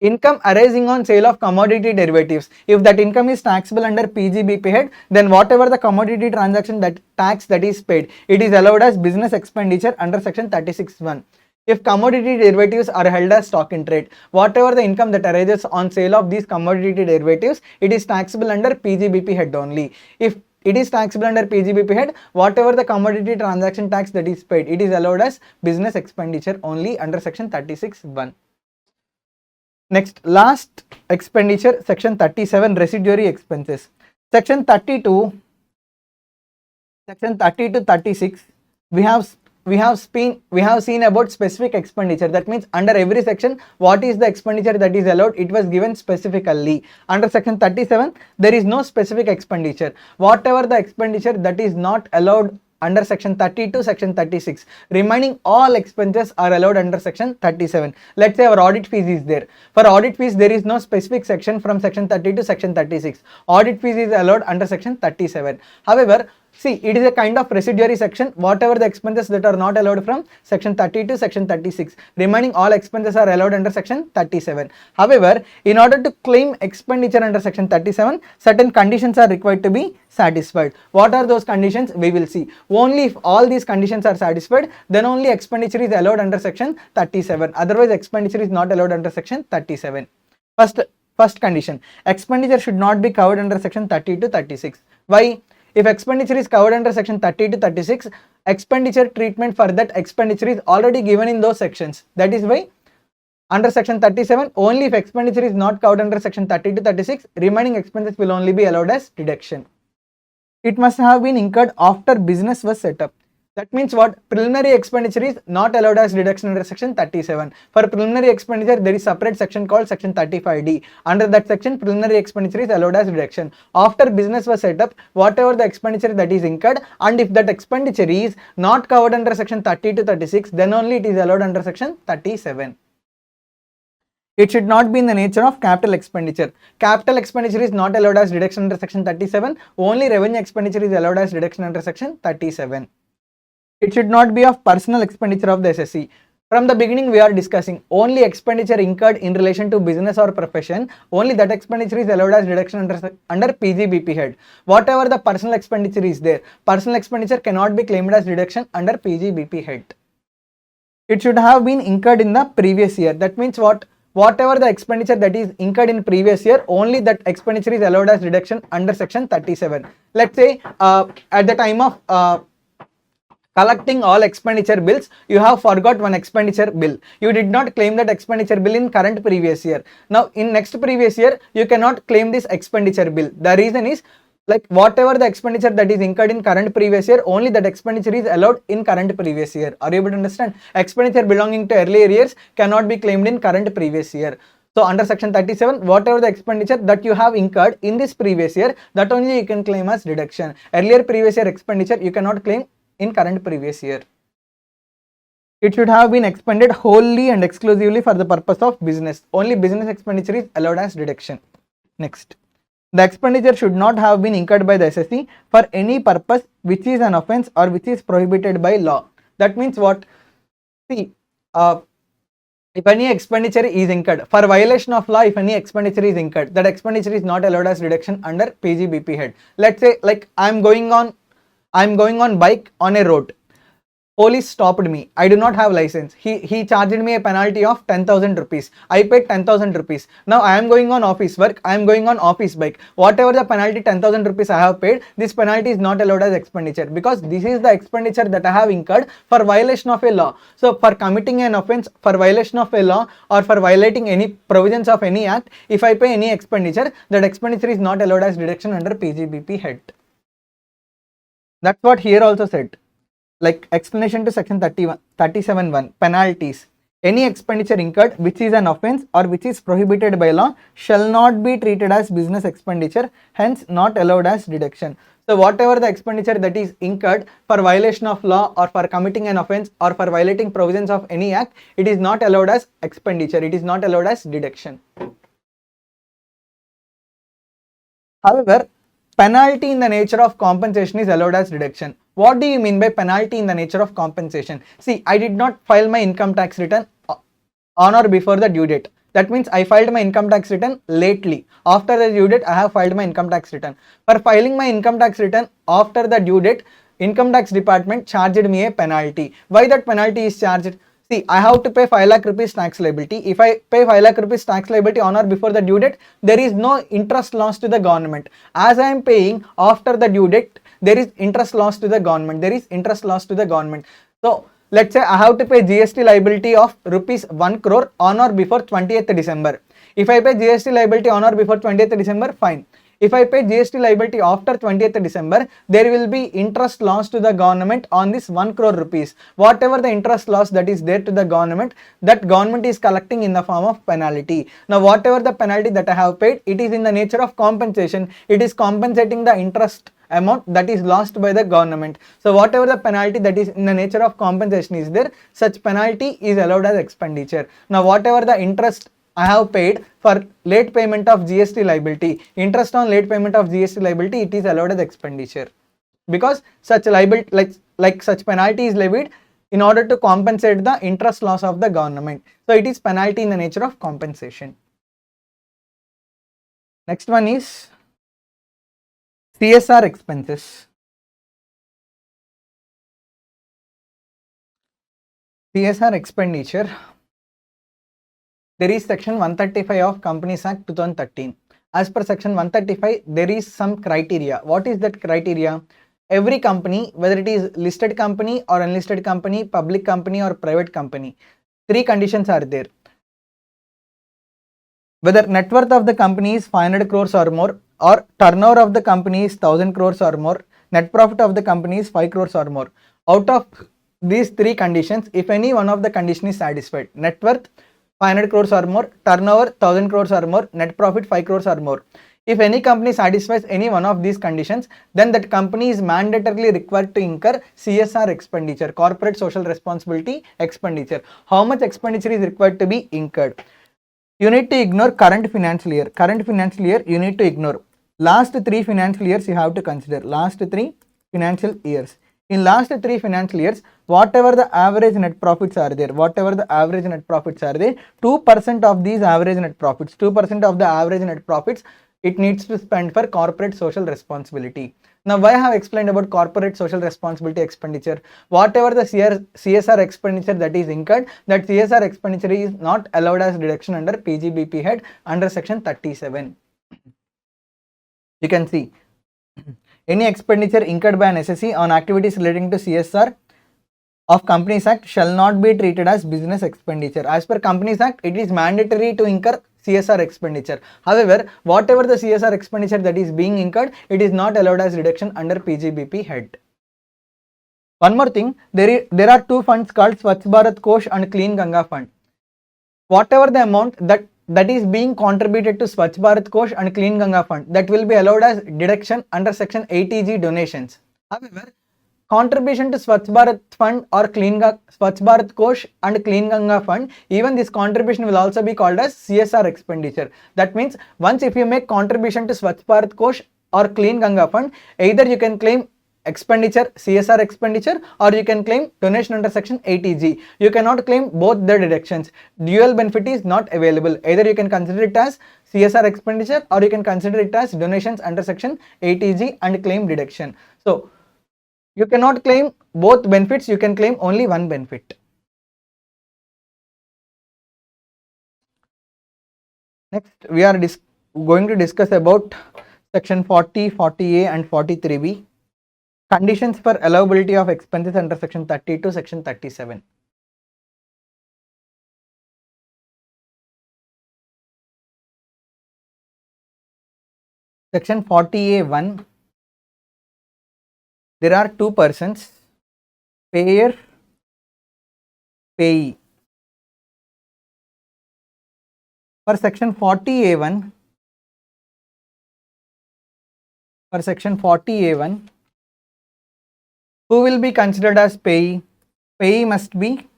[SPEAKER 1] income arising on sale of commodity derivatives, if that income is taxable under PGBP head, then whatever the commodity transaction that tax that is paid, it is allowed as business expenditure under section 36(1). If commodity derivatives are held as stock in trade, whatever the income that arises on sale of these commodity derivatives, it is taxable under PGBP head only. If it is taxable under PGBP head, whatever the commodity transaction tax that is paid, it is allowed as business expenditure only under section 36(1). Next, last expenditure, section 37, residuary expenses. Section 32 to 36, we have seen about specific expenditure. That means under every section, what is the expenditure that is allowed, it was given specifically. Under section 37, there is no specific expenditure. Whatever the expenditure that is not allowed under section 30 to section 36, remaining all expenses are allowed under section 37. Let's say our audit fees is there. For audit fees, there is no specific section from section 30 to section 36. Audit fees is allowed under section 37. However, see, it is a kind of residuary section. Whatever the expenses that are not allowed from section 30 to section 36, remaining all expenses are allowed under section 37. However, in order to claim expenditure under section 37, certain conditions are required to be satisfied. What are those conditions? We will see. Only if all these conditions are satisfied, then only expenditure is allowed under section 37. Otherwise, expenditure is not allowed under section 37. First condition, expenditure should not be covered under section 30 to 36. Why? If expenditure is covered under section 30 to 36, expenditure treatment for that expenditure is already given in those sections. That is why under section 37, only if expenditure is not covered under section 30 to 36, remaining expenses will only be allowed as deduction. It must have been incurred after business was set up. That means what? Preliminary expenditure is not allowed as deduction under section 37. For preliminary expenditure, there is separate section called section 35D. Under that section, preliminary expenditure is allowed as deduction. After business was set up, whatever the expenditure that is incurred, and if that expenditure is not covered under section 30 to 36, then only it is allowed under section 37. It should not be in the nature of capital expenditure. Capital expenditure is not allowed as deduction under section 37. Only revenue expenditure is allowed as deduction under section 37. It should not be of personal expenditure of the SSC. From the beginning, we are discussing only expenditure incurred in relation to business or profession. Only that expenditure is allowed as deduction under PGBP head. Whatever the personal expenditure is there, personal expenditure cannot be claimed as deduction under PGBP head. It should have been incurred in the previous year. That means what? Whatever the expenditure that is incurred in previous year, only that expenditure is allowed as deduction under section 37. Let's say at the time of collecting all expenditure bills, you have forgot one expenditure bill. You did not claim that expenditure bill in current previous year. Now in next previous year, you cannot claim this expenditure bill. The reason is, like, whatever the expenditure that is incurred in current previous year, only that expenditure is allowed in current previous year. Are you able to understand? Expenditure belonging to earlier years cannot be claimed in current previous year. So under section 37, whatever the expenditure that you have incurred in this previous year, that only you can claim as deduction. Earlier previous year expenditure you cannot claim in current previous year. It should have been expended wholly and exclusively for the purpose of business. Only business expenditure is allowed as deduction. Next, the expenditure should not have been incurred by the SSC for any purpose which is an offence or which is prohibited by law. That means what? See, if any expenditure is incurred for violation of law, if any expenditure is incurred, that expenditure is not allowed as deduction under PGBP head. Let's say, like, I'm going on bike on a road. Police stopped me. I do not have license. He charged me a penalty of 10,000 rupees. I paid 10,000 rupees. Now I am going on office work. I am going on office bike. Whatever the penalty 10,000 rupees I have paid, this penalty is not allowed as expenditure because this is the expenditure that I have incurred for violation of a law. So for committing an offense for violation of a law or for violating any provisions of any act, if I pay any expenditure, that expenditure is not allowed as deduction under PGBP head. That's what here also said. Like explanation to section 37(1) penalties. Any expenditure incurred which is an offence or which is prohibited by law shall not be treated as business expenditure, hence not allowed as deduction. So whatever the expenditure that is incurred for violation of law or for committing an offence or for violating provisions of any act, it is not allowed as expenditure, it is not allowed as deduction. However, penalty in the nature of compensation is allowed as deduction. What do you mean by penalty in the nature of compensation? See, I did not file my income tax return on or before the due date. That means I filed my income tax return lately. After the due date, I have filed my income tax return. For filing my income tax return after the due date, income tax department charged me a penalty. Why that penalty is charged? See, I have to pay 5 lakh rupees tax liability. If I pay 5 lakh rupees tax liability on or before the due date, there is no interest loss to the government. As I am paying after the due date, there is interest loss to the government. There is interest loss to the government. So, let's say I have to pay GST liability of rupees 1 crore on or before 20th December. If I pay GST liability on or before 20th December, fine. If I pay GST liability after 20th December, there will be interest loss to the government on this 1 crore rupees. Whatever the interest loss that is there to the government, that government is collecting in the form of penalty. Now, whatever the penalty that I have paid, it is in the nature of compensation. It is compensating the interest amount that is lost by the government. So whatever the penalty that is in the nature of compensation is there, such penalty is allowed as expenditure. Now whatever the interest I have paid for late payment of GST liability, interest on late payment of GST liability, it is allowed as expenditure because such liability like such penalty is levied in order to compensate the interest loss of the government. So it is penalty in the nature of compensation. Next one is CSR expenses. CSR expenditure. There is section 135 of Companies Act 2013. As per section 135, there is some criteria. What is that criteria? Every company, whether it is listed company or unlisted company, public company or private company, 3 conditions are there. Whether net worth of the company is 500 crores or more, or turnover of the company is 1000 crores or more, net profit of the company is 5 crores or more. Out of these 3 conditions, if any one of the condition is satisfied, net worth 500 crores or more, turnover 1000 crores or more, net profit 5 crores or more. If any company satisfies any one of these conditions, then that company is mandatorily required to incur CSR expenditure, corporate social responsibility expenditure. How much expenditure is required to be incurred? You need to ignore current financial year. Current financial year you need to ignore. Last 3 financial years you have to consider. Last 3 financial years. In last 3 financial years, whatever the average net profits are there, 2% of these average net profits, 2% of the average net profits, it needs to spend for corporate social responsibility. Now, why I have explained about corporate social responsibility expenditure? Whatever the CSR expenditure that is incurred, that CSR expenditure is not allowed as deduction under PGBP head under section 37. You can see any expenditure incurred by an SSE on activities relating to CSR of Companies Act shall not be treated as business expenditure. As per Companies Act, it is mandatory to incur CSR expenditure. However, whatever the CSR expenditure that is being incurred, it is not allowed as deduction under PGBP head. One more thing, there are 2 funds called Swachh Bharat Kosh and Clean Ganga Fund. Whatever the amount that is being contributed to Swachh Bharat Kosh and Clean Ganga Fund, that will be allowed as deduction under section 80G donations. However, contribution to Swachh Bharat Fund or Swachh Bharat Kosh and Clean Ganga Fund, even this contribution will also be called as CSR expenditure. That means once if you make contribution to Swachh Bharat Kosh or Clean Ganga Fund, either you can claim expenditure, CSR expenditure, or you can claim donation under section 80G. You cannot claim both the deductions. Dual benefit is not available. Either you can consider it as CSR expenditure or you can consider it as donations under section 80G and claim deduction. So, You cannot claim both benefits, you can claim only one benefit. Next, we are going to discuss about section 40, 40A and 43B. Conditions for allowability of expenses under section 30 to section 37. Section 40A1, there are two persons, payer, payee. For section 40A1, who will be considered as payee? Payee must be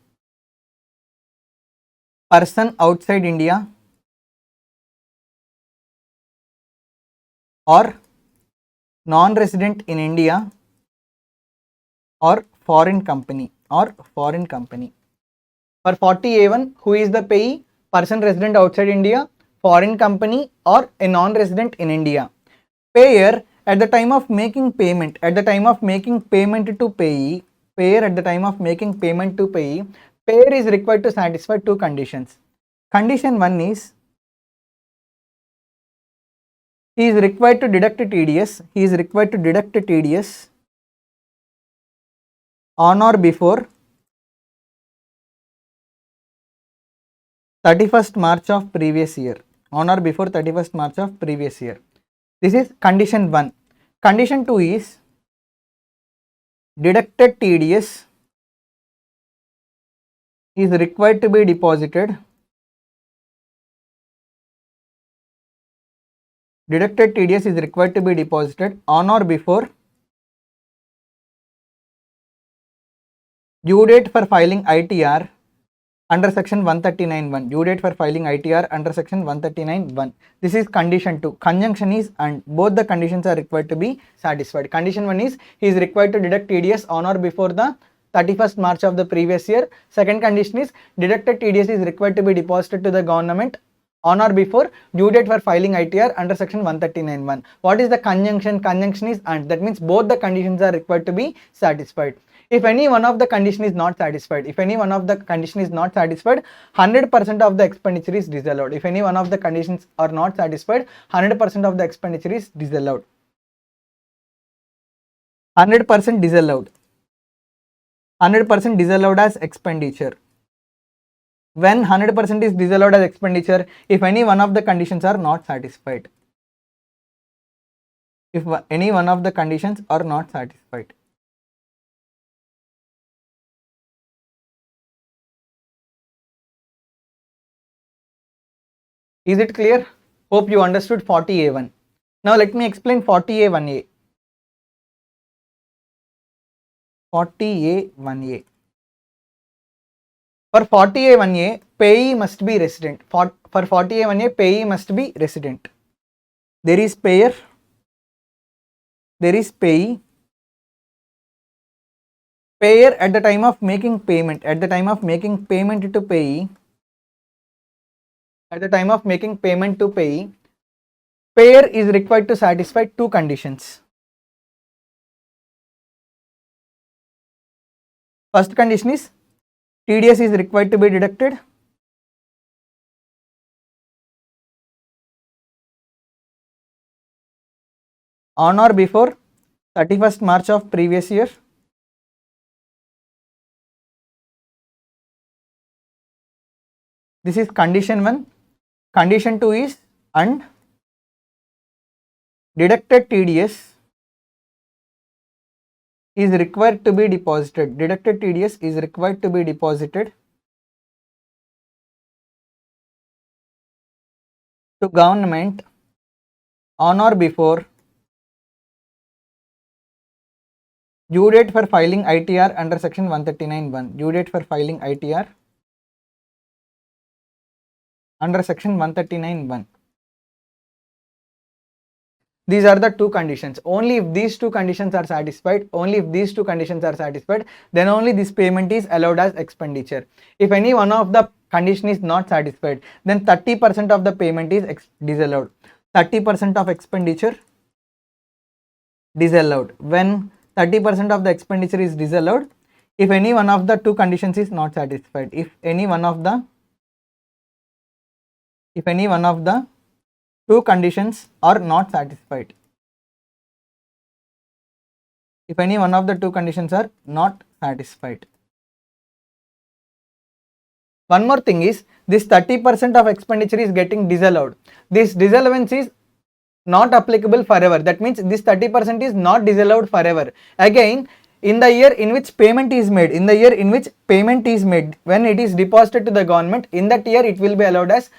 [SPEAKER 1] person outside India or non-resident in India or foreign company. For 40A1, who is the payee? Person resident outside India, foreign company or a non-resident in India. Payer at the time of making payment, to payee, payer is required to satisfy two conditions. Condition 1 is he is required to deduct TDS. On or before 31st March of previous year. This is condition 1. Condition 2 is deducted TDS is required to be deposited. On or before due date for filing ITR under section 139(1). This is condition 2. Conjunction is and. Both the conditions are required to be satisfied. Condition 1 is he is required to deduct TDS on or before the 31st March of the previous year. Second condition is deducted TDS is required to be deposited to the government on or before due date for filing ITR under section 139(1). What is the conjunction? Conjunction is and. That means both the conditions are required to be satisfied. If any one of the condition is not satisfied, 100% of the expenditure is disallowed. If any one of the conditions are not satisfied, 100% of the expenditure is disallowed. 100% disallowed as expenditure. When 100% is disallowed as expenditure, if any one of the conditions are not satisfied. Is it clear? Hope you understood 40A1. Now let me explain 40A1A. 40A1A. For 40A1A, payee must be resident. For 40A1A, payee must be resident. There is payer, there is payee. Payer at the time of making payment, to payee, payer is required to satisfy two conditions. First condition is TDS is required to be deducted. On or before 31st March of previous year. This is condition 1. Condition 2 is and deducted TDS is required to be deposited. To government on or before due date for filing ITR under section 139(1). Under section 139(1). These are the two conditions. Only if these two conditions are satisfied, then only this payment is allowed as expenditure. If any one of the condition is not satisfied, then 30% of the payment is disallowed. 30% of expenditure disallowed. When 30% of the expenditure is disallowed if any one of the two conditions is not satisfied. If any one of the two conditions are not satisfied. If any one of the two conditions are not satisfied. One more thing is, this 30% of expenditure is getting disallowed. This disallowance is not applicable forever. That means this 30% is not disallowed forever. Again, in the year in which payment is made, when it is deposited to the government, in that year it will be allowed as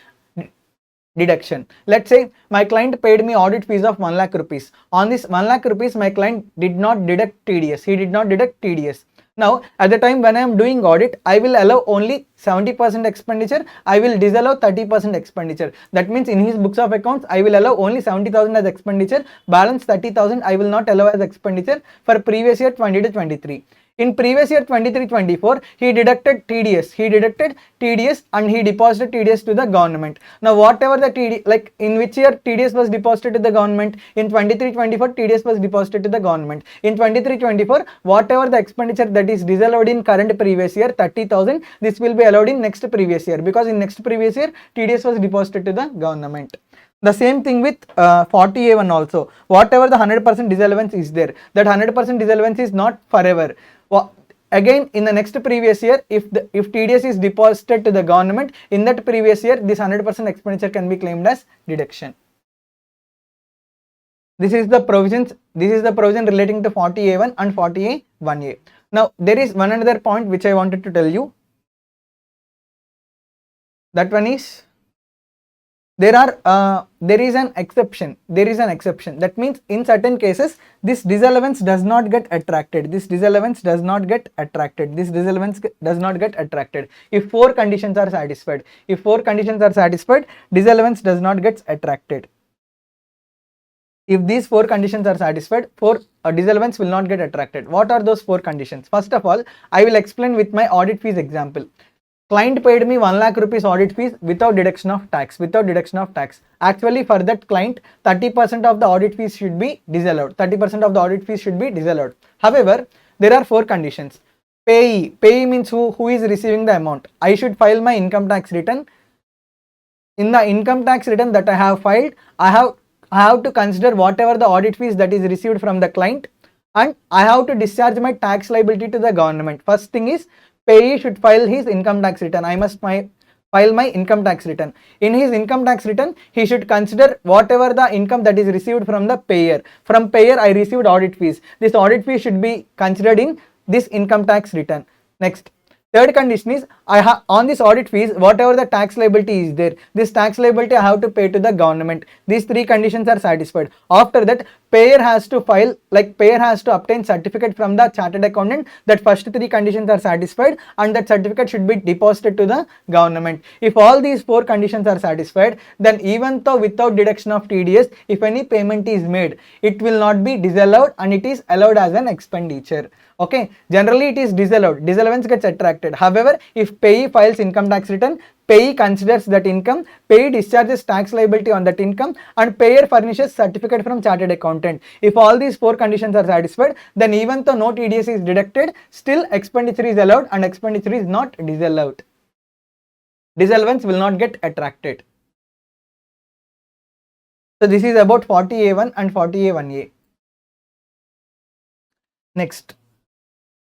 [SPEAKER 1] deduction. Let's say my client paid me audit fees of 1 lakh rupees. On this 1 lakh rupees, my client did not deduct TDS. He did not deduct TDS. Now, at the time when I am doing audit, I will allow only 70% expenditure. I will disallow 30% expenditure. That means in his books of accounts, I will allow only 70,000 as expenditure. Balance 30,000 I will not allow as expenditure for previous year 20 to 23. In previous year 23-24, he deducted TDS and he deposited TDS to the government. Now whatever the TDS, like in which year TDS was deposited to the government, in 23-24 TDS was deposited to the government. In 23-24, whatever the expenditure that is disallowed in current previous year, 30,000, this will be allowed in next previous year, because in next previous year TDS was deposited to the government. The same thing with 40A1 also. Whatever the 100% disallowance is there, that 100% disallowance is not forever. Again, in the next previous year, if TDS is deposited to the government, in that previous year, this 100% expenditure can be claimed as deduction. This is the provision relating to 40A1 and 40A1A. Now, there is one another point which I wanted to tell you. That one is, there is an exception. That means in certain cases, this disallowance does not get attracted. If 4 conditions are satisfied, disallowance does not get attracted. If these 4 conditions are satisfied, disallowance will not get attracted. What are those 4 conditions? First of all, I will explain with my audit fees example. Client paid me 1 lakh rupees audit fees without deduction of tax. Actually, for that client, 30% of the audit fees should be disallowed. However, there are 4 conditions. Payee means who is receiving the amount. I should file my income tax return. In the income tax return that I have filed, I have to consider whatever the audit fees that is received from the client, and I have to discharge my tax liability to the government. First thing is, payee should file his income tax return. I must file my income tax return. In his income tax return, he should consider whatever the income that is received from the payer. From payer, I received audit fees. This audit fee should be considered in this income tax return. Next, third condition is, on this audit fees, whatever the tax liability is there, this tax liability I have to pay to the government. These 3 conditions are satisfied. After that, payer has to obtain certificate from the chartered accountant that first 3 conditions are satisfied, and that certificate should be deposited to the government. If all these 4 conditions are satisfied, then even though without deduction of TDS, if any payment is made, it will not be disallowed and it is allowed as an expenditure. Okay, generally it is disallowed. Disallowance gets attracted. However, if payee files income tax return, payee considers that income, payee discharges tax liability on that income, and payer furnishes certificate from chartered accountant. If all these 4 conditions are satisfied, then even though no TDS is deducted, still expenditure is allowed and expenditure is not disallowed. Disallowance will not get attracted. So this is about 40A1 and 40A1A. Next,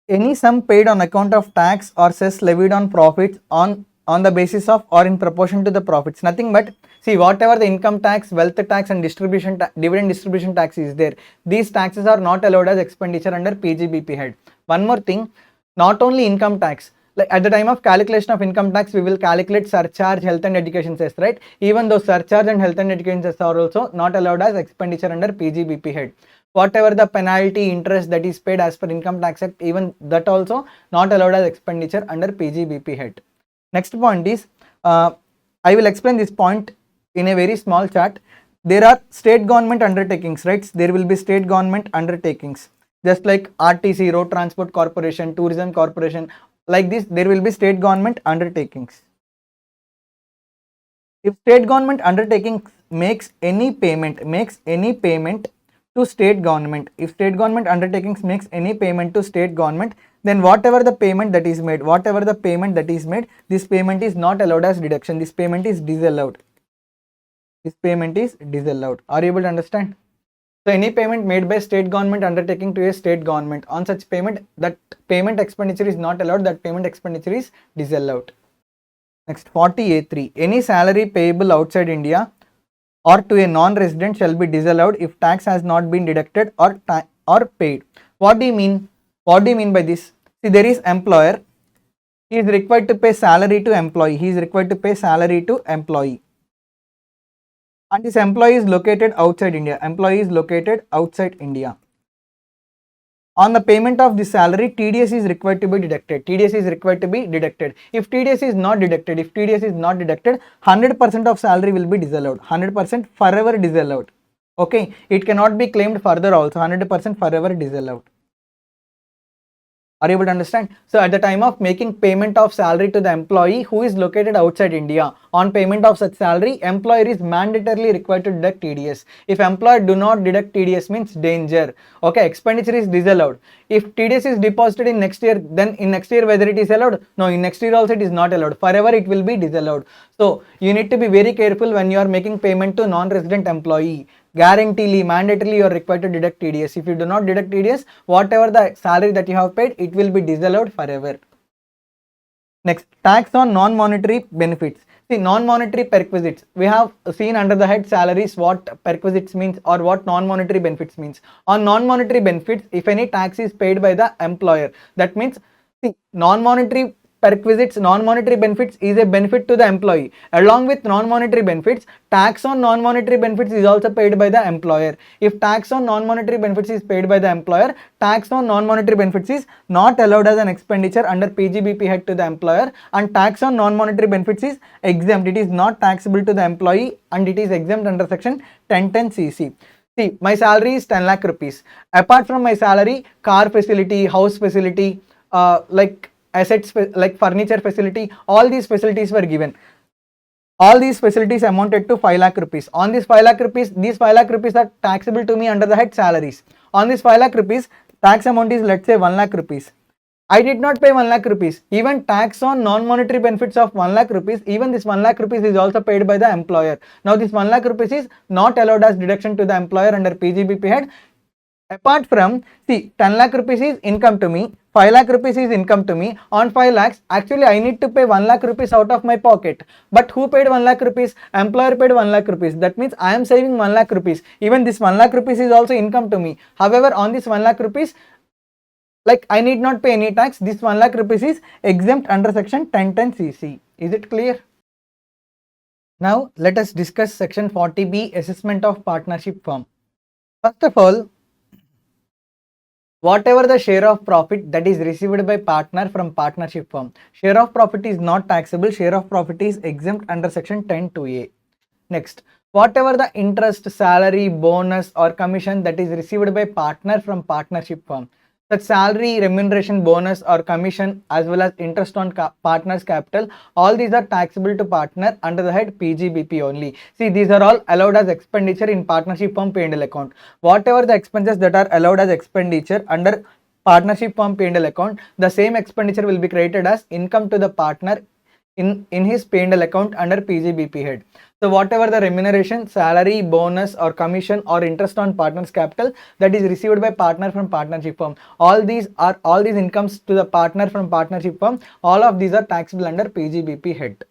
[SPEAKER 1] any sum paid on account of tax or cess levied on profits on the basis of or in proportion to the profits. Nothing but, see, whatever the income tax, wealth tax and dividend distribution tax is there, these taxes are not allowed as expenditure under PGBP head. One more thing, not only income tax, like at the time of calculation of income tax, we will calculate surcharge, health and education cess, right? Even though surcharge and health and education cess are also not allowed as expenditure under PGBP head. Whatever the penalty interest that is paid as per income tax act, even that also not allowed as expenditure under PGBP head. Next point is, I will explain this point in a very small chart. There are state government undertakings, right? There will be state government undertakings, just like RTC, Road Transport Corporation, Tourism Corporation, like this, there will be state government undertakings. If state government undertaking makes any payment to state government. If state government undertakings makes any payment to state government, then whatever the payment that is made, this payment is not allowed as deduction. This payment is disallowed. Are you able to understand? So any payment made by state government undertaking to a state government, on such payment, that payment expenditure is not allowed, that payment expenditure is disallowed. Next, 40A3. Any salary payable outside India or to a non-resident shall be disallowed if tax has not been deducted or paid. What do you mean? What do you mean by this? See, there is employer. He is required to pay salary to employee. And this employee is located outside India. On the payment of this salary, TDS is required to be deducted. If TDS is not deducted, 100% of salary will be disallowed. 100% forever disallowed. Okay, it cannot be claimed further also. 100% forever disallowed. Are you able to understand? So at the time of making payment of salary to the employee who is located outside India, on payment of such salary, employer is mandatorily required to deduct TDS. If employer do not deduct TDS, means danger. Okay, expenditure is disallowed. If TDS is deposited in next year, then in next year whether it is allowed? No, in next year also it is not allowed. Forever it will be disallowed. So you need to be very careful when you are making payment to non-resident employee. Guaranteely, mandatorily you are required to deduct TDS. If you do not deduct TDS, whatever the salary that you have paid, it will be disallowed forever. Next, tax on non-monetary benefits. See, non-monetary perquisites. We have seen under the head salaries what perquisites means or what non-monetary benefits means. On non-monetary benefits, if any tax is paid by the employer, that means, see, non-monetary perquisites, non-monetary benefits is a benefit to the employee. Along with non-monetary benefits, tax on non-monetary benefits is also paid by the employer. If tax on non-monetary benefits is paid by the employer, tax on non-monetary benefits is not allowed as an expenditure under PGBP head to the employer, and tax on non-monetary benefits is exempt. It is not taxable to the employee and it is exempt under section 1010cc. See, my salary is 10 lakh rupees. Apart from my salary, car facility, house facility, like assets like furniture facility, all these facilities were given. All these facilities amounted to 5 lakh rupees. On this 5 lakh rupees, these 5 lakh rupees are taxable to me under the head salaries. On this 5 lakh rupees, tax amount is, let's say, 1 lakh rupees. I did not pay 1 lakh rupees. Even tax on non-monetary benefits of 1 lakh rupees, even this 1 lakh rupees is also paid by the employer. Now this 1 lakh rupees is not allowed as deduction to the employer under PGBP head. Apart from, see, 10 lakh rupees is income to me, 5 lakh rupees is income to me. On 5 lakhs, actually I need to pay 1 lakh rupees out of my pocket. But who paid 1 lakh rupees? Employer paid 1 lakh rupees. That means I am saving 1 lakh rupees. Even this 1 lakh rupees is also income to me. However, on this 1 lakh rupees, like I need not pay any tax. This 1 lakh rupees is exempt under section 1010cc. Is it clear? Now let us discuss section 40B, assessment of partnership firm. First of all, whatever the share of profit that is received by partner from partnership firm, share of profit is not taxable. Share of profit is exempt under section 10(2)(a). Next, whatever the interest, salary, bonus or commission that is received by partner from partnership firm, that salary, remuneration, bonus or commission as well as interest on partner's capital, all these are taxable to partner under the head PGBP only. See, these are all allowed as expenditure in partnership firm P&L account. Whatever the expenses that are allowed as expenditure under partnership firm P&L account, the same expenditure will be credited as income to the partner in his P&L account under PGBP head. So whatever the remuneration, salary, bonus or commission or interest on partner's capital that is received by partner from partnership firm, all these incomes to the partner from partnership firm, all of these are taxable under PGBP head.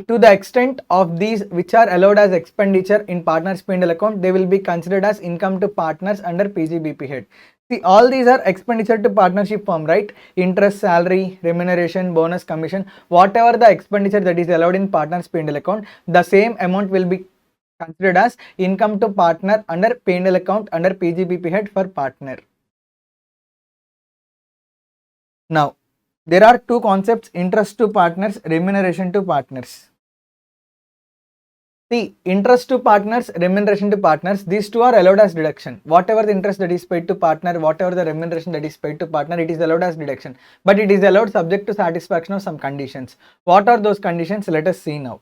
[SPEAKER 1] To the extent of these which are allowed as expenditure in partner's P&L account, they will be considered as income to partners under PGBP head. See, all these are expenditure to partnership firm, right? Interest, salary, remuneration, bonus, commission, whatever the expenditure that is allowed in partner's P&L account, the same amount will be considered as income to partner under P&L account under PGBP head for partner. Now, there are two concepts: interest to partners, remuneration to partners. See, interest to partners, remuneration to partners, these two are allowed as deduction. Whatever the interest that is paid to partner, whatever the remuneration that is paid to partner, it is allowed as deduction. But it is allowed subject to satisfaction of some conditions. What are those conditions? Let us see now.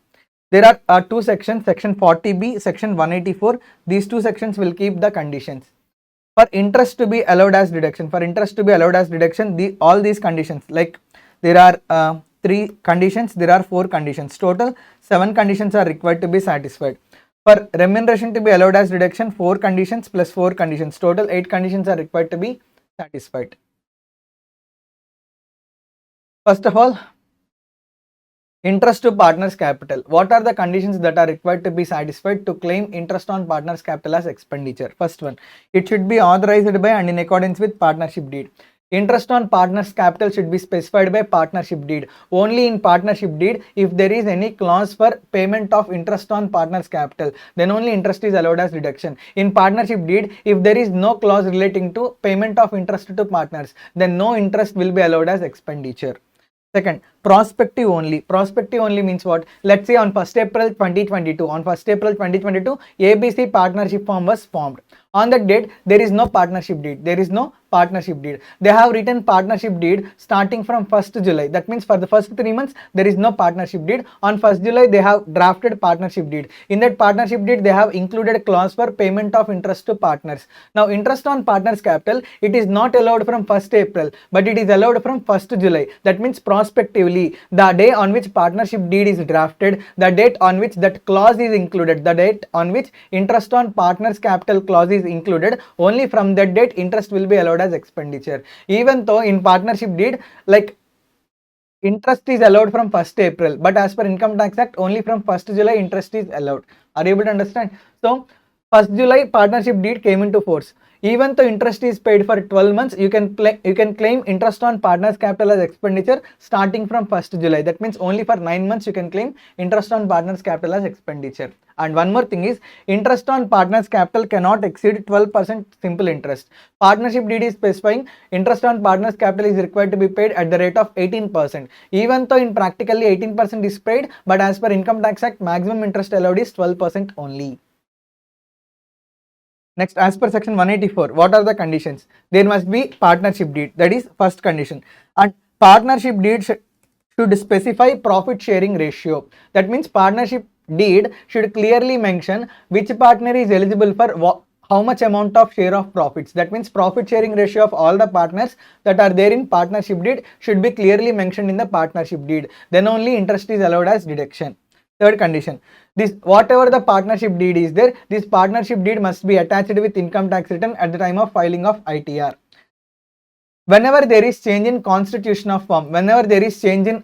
[SPEAKER 1] There are two sections, section 40B, section 184. These two sections will keep the conditions. For interest to be allowed as deduction, all these conditions, like there are 3 conditions, there are 4 conditions. Total 7 conditions are required to be satisfied. For remuneration to be allowed as deduction, 4 conditions plus 4 conditions. Total 8 conditions are required to be satisfied. First of all, interest to partners capital. What are the conditions that are required to be satisfied to claim interest on partners capital as expenditure? First one, it should be authorized by and in accordance with partnership deed. Interest on partners capital should be specified by partnership deed. Only in partnership deed, if there is any clause for payment of interest on partners capital, then only interest is allowed as deduction. In partnership deed, if there is no clause relating to payment of interest to partners, then no interest will be allowed as expenditure. Second, prospective only. Prospective only means what? Let's say on 1st April 2022, ABC partnership firm was formed. On that date, there is no partnership deed. They have written partnership deed starting from 1st July. That means for the first 3 months, there is no partnership deed. On 1st July, they have drafted partnership deed. In that partnership deed, they have included a clause for payment of interest to partners. Now, interest on partners capital, it is not allowed from 1st April, but it is allowed from 1st July. That means prospectively, the day on which partnership deed is drafted, the date on which that clause is included, the date on which interest on partners capital clause is included, only from that date interest will be allowed as expenditure. Even though in partnership deed, like interest is allowed from 1st April, but as per Income Tax Act, only from 1st July interest is allowed. Are you able to understand? So 1st July partnership deed came into force. Even though interest is paid for 12 months, you can claim interest on partners capital as expenditure starting from 1st July. That means only for 9 months you can claim interest on partners capital as expenditure. And one more thing is, interest on partners capital cannot exceed 12% simple interest. Partnership deed is specifying interest on partners capital is required to be paid at the rate of 18%. Even though in practically 18% is paid, but as per Income Tax Act, maximum interest allowed is 12% only. Next, as per section 184, what are the conditions? There must be partnership deed, that is first condition. And partnership deed should specify profit sharing ratio. That means partnership deed should clearly mention which partner is eligible for how much amount of share of profits. That means profit sharing ratio of all the partners that are there in partnership deed should be clearly mentioned in the partnership deed. Then only interest is allowed as deduction. Third condition, this whatever the partnership deed is there, this partnership deed must be attached with income tax return at the time of filing of ITR. Whenever there is change in constitution of firm, whenever there is change in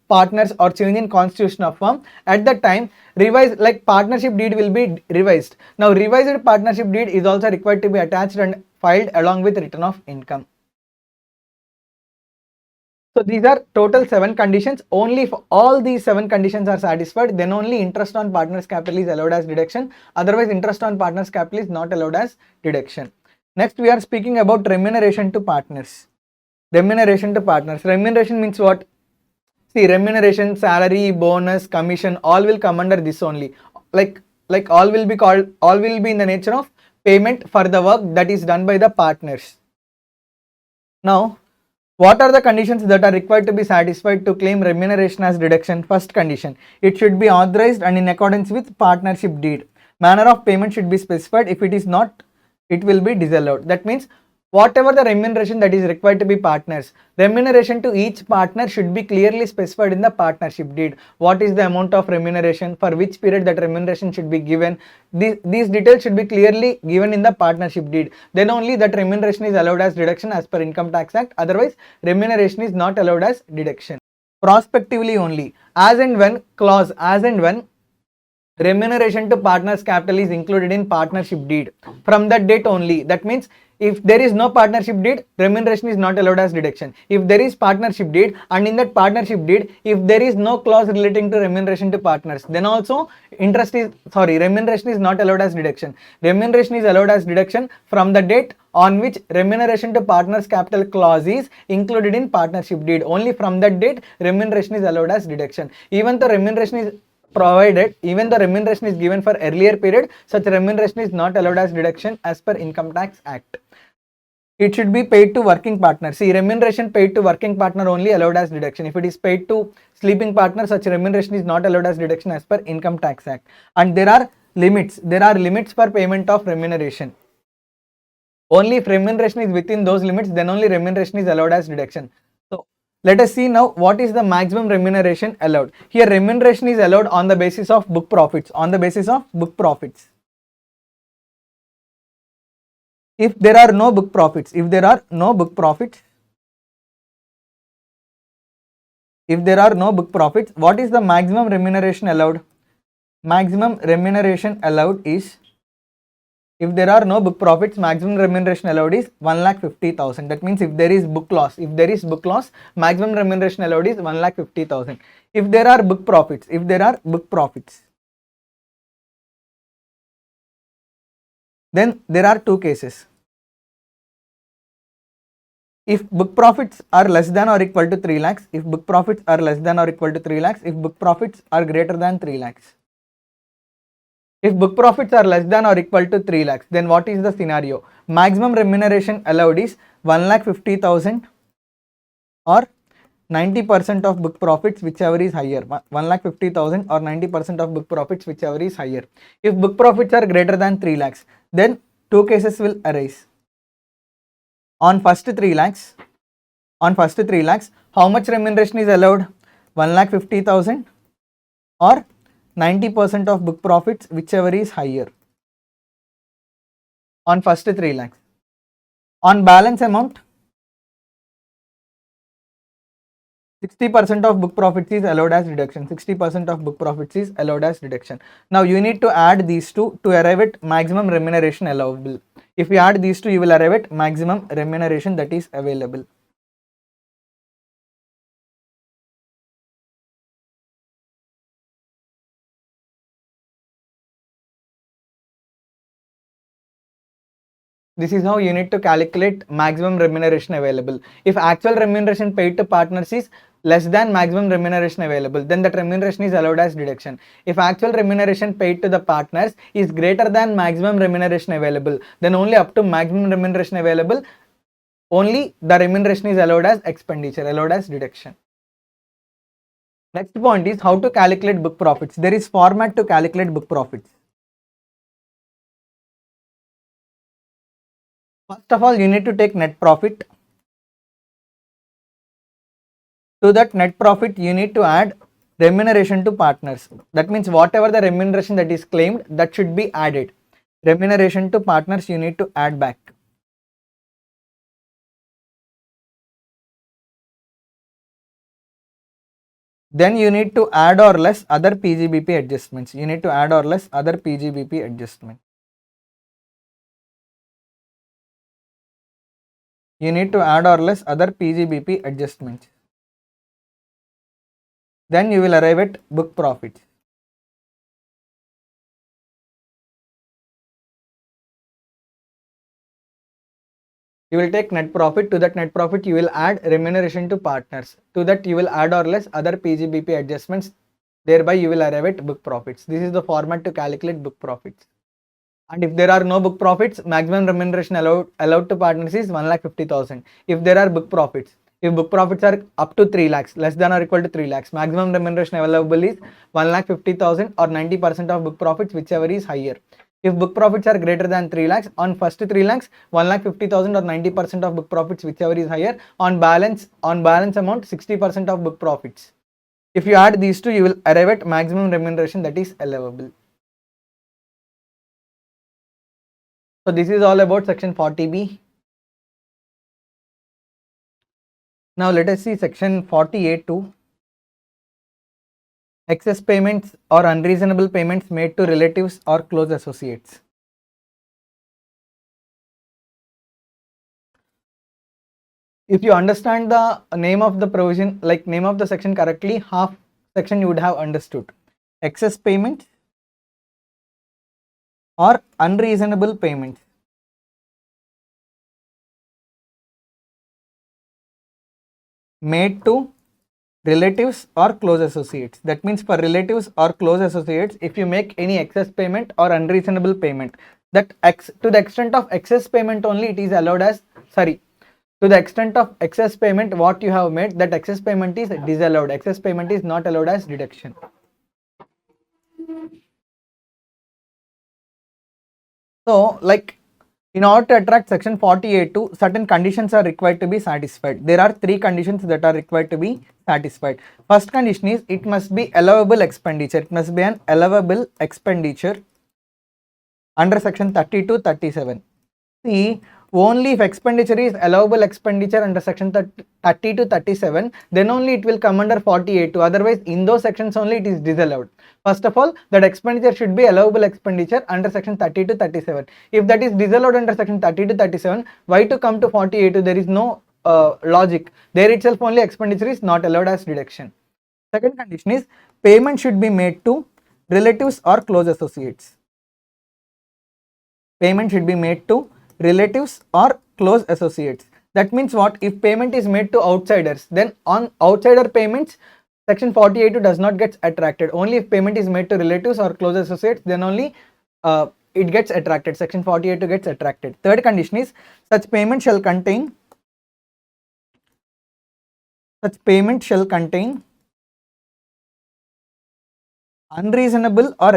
[SPEAKER 1] partners or change in constitution of firm, at that time revised, like partnership deed will be revised. Now revised partnership deed is also required to be attached and filed along with return of income. So these are total 7 conditions. Only if all these 7 conditions are satisfied, then only interest on partners capital is allowed as deduction. Otherwise, interest on partners capital is not allowed as deduction. Next, we are speaking about remuneration to partners. Remuneration to partners. Remuneration means what? See, remuneration, salary, bonus, commission, all will come under this only. Like all will be in the nature of payment for the work that is done by the partners. Now, what are the conditions that are required to be satisfied to claim remuneration as deduction? First condition, it should be authorized and in accordance with partnership deed. Manner of payment should be specified. If it is not, it will be disallowed. That means whatever the remuneration that is required to be partners, remuneration to each partner should be clearly specified in the partnership deed. What is the amount of remuneration, for which period that remuneration should be given. These details should be clearly given in the partnership deed. Then only that remuneration is allowed as deduction as per Income Tax Act. Otherwise, remuneration is not allowed as deduction. Prospectively only, as and when clause, as and when remuneration to partners capital is included in partnership deed, from that date only. That means if there is no partnership deed, remuneration is not allowed as deduction. If there is partnership deed and in that partnership deed, if there is no clause relating to remuneration to partners, then also remuneration is not allowed as deduction. Remuneration is allowed as deduction from the date on which remuneration to partners capital clause is included in partnership deed. Only from that date, remuneration is allowed as deduction. Even the remuneration is provided, even the remuneration is given for earlier period, such remuneration is not allowed as deduction as per Income Tax Act. It should be paid to working partner. See, remuneration paid to working partner only allowed as deduction. If it is paid to sleeping partner, such remuneration is not allowed as deduction as per Income Tax Act. And there are limits. There are limits for payment of remuneration. Only if remuneration is within those limits, then only remuneration is allowed as deduction. So let us see now what is the maximum remuneration allowed. Here remuneration is allowed on the basis of book profits. On the basis of book profits. If there are no book profits, if there are no book profits, what is the maximum remuneration allowed? Maximum remuneration allowed is, if there are no book profits, maximum remuneration allowed is 1,50,000. That means if there is book loss, maximum remuneration allowed is 1,50,000. If there are book profits, then there are two cases. If book profits are less than or equal to 3 lakhs, if book profits are less than or equal to 3 lakhs, if book profits are greater than 3 lakhs. If book profits are less than or equal to 3 lakhs, then what is the scenario? Maximum remuneration allowed is 1,50,000 or 90% of book profits, whichever is higher. 1,50,000 or 90% of book profits, whichever is higher. If book profits are greater than 3 lakhs, then two cases will arise. On first 3 lakhs, how much remuneration is allowed? 1,50,000 or 90% of book profits, whichever is higher. On first 3 lakhs. On balance amount, 60% of book profits is allowed as deduction. 60% of book profits is allowed as deduction. Now you need to add these two to arrive at maximum remuneration allowable. If you add these two, you will arrive at maximum remuneration that is available. This is how you need to calculate maximum remuneration available. If actual remuneration paid to partners is less than maximum remuneration available, then that remuneration is allowed as deduction. If actual remuneration paid to the partners is greater than maximum remuneration available, then only up to maximum remuneration available, only the remuneration is allowed as expenditure, allowed as deduction. Next point is how to calculate book profits. There is format to calculate book profits. First of all, you need to take net profit. To that net profit, you need to add remuneration to partners. That means whatever the remuneration that is claimed, that should be added. Remuneration to partners, you need to add back. Then you need to add or less other PGBP adjustments. You need to add or less other PGBP adjustment. You need to add or less other PGBP adjustments. Then you will arrive at book profits. You will take net profit. To that net profit, you will add remuneration to partners. To that, you will add or less other PGBP adjustments. Thereby, you will arrive at book profits. This is the format to calculate book profits. And if there are no book profits, maximum remuneration allowed to partners is 1,50,000. If there are book profits, if book profits are up to 3 lakhs, less than or equal to 3 lakhs, maximum remuneration available is 1,50,000 or 90% of book profits, whichever is higher. If book profits are greater than 3 lakhs, on first 3 lakhs, 1,50,000 or 90% of book profits, whichever is higher. On balance amount, 60% of book profits. If you add these two, you will arrive at maximum remuneration that is allowable. So this is all about section 40B. Now let us see section 48(2). Excess payments or unreasonable payments made to relatives or close associates. If you understand the name of the provision, like name of the section correctly, half section you would have understood. Excess payments or unreasonable payments made to relatives or close associates. That means for relatives or close associates, if you make any excess payment or unreasonable payment, that to the extent of excess payment only it is allowed as, sorry, to the extent of excess payment what you have made, that excess payment is disallowed. Excess payment is not allowed as deduction. So like in order to attract section 48(2), certain conditions are required to be satisfied. There are 3 conditions that are required to be satisfied. First condition is it must be allowable expenditure. It must be an allowable expenditure under section 30-37. See, only if expenditure is allowable expenditure under section 30-37, then only it will come under 48(2). Otherwise, in those sections only it is disallowed. First of all, that expenditure should be allowable expenditure under section 30-37. If that is disallowed under section 30-37, why to come to 48(2)? There is no logic. There itself only expenditure is not allowed as deduction. Second condition is payment should be made to relatives or close associates. Payment should be made to relatives or close associates. That means what? If payment is made to outsiders, then on outsider payments, section 48(2) does not get attracted. Only if payment is made to relatives or close associates, then only it gets attracted. Section 48(2) gets attracted. Third condition is such payment shall contain unreasonable or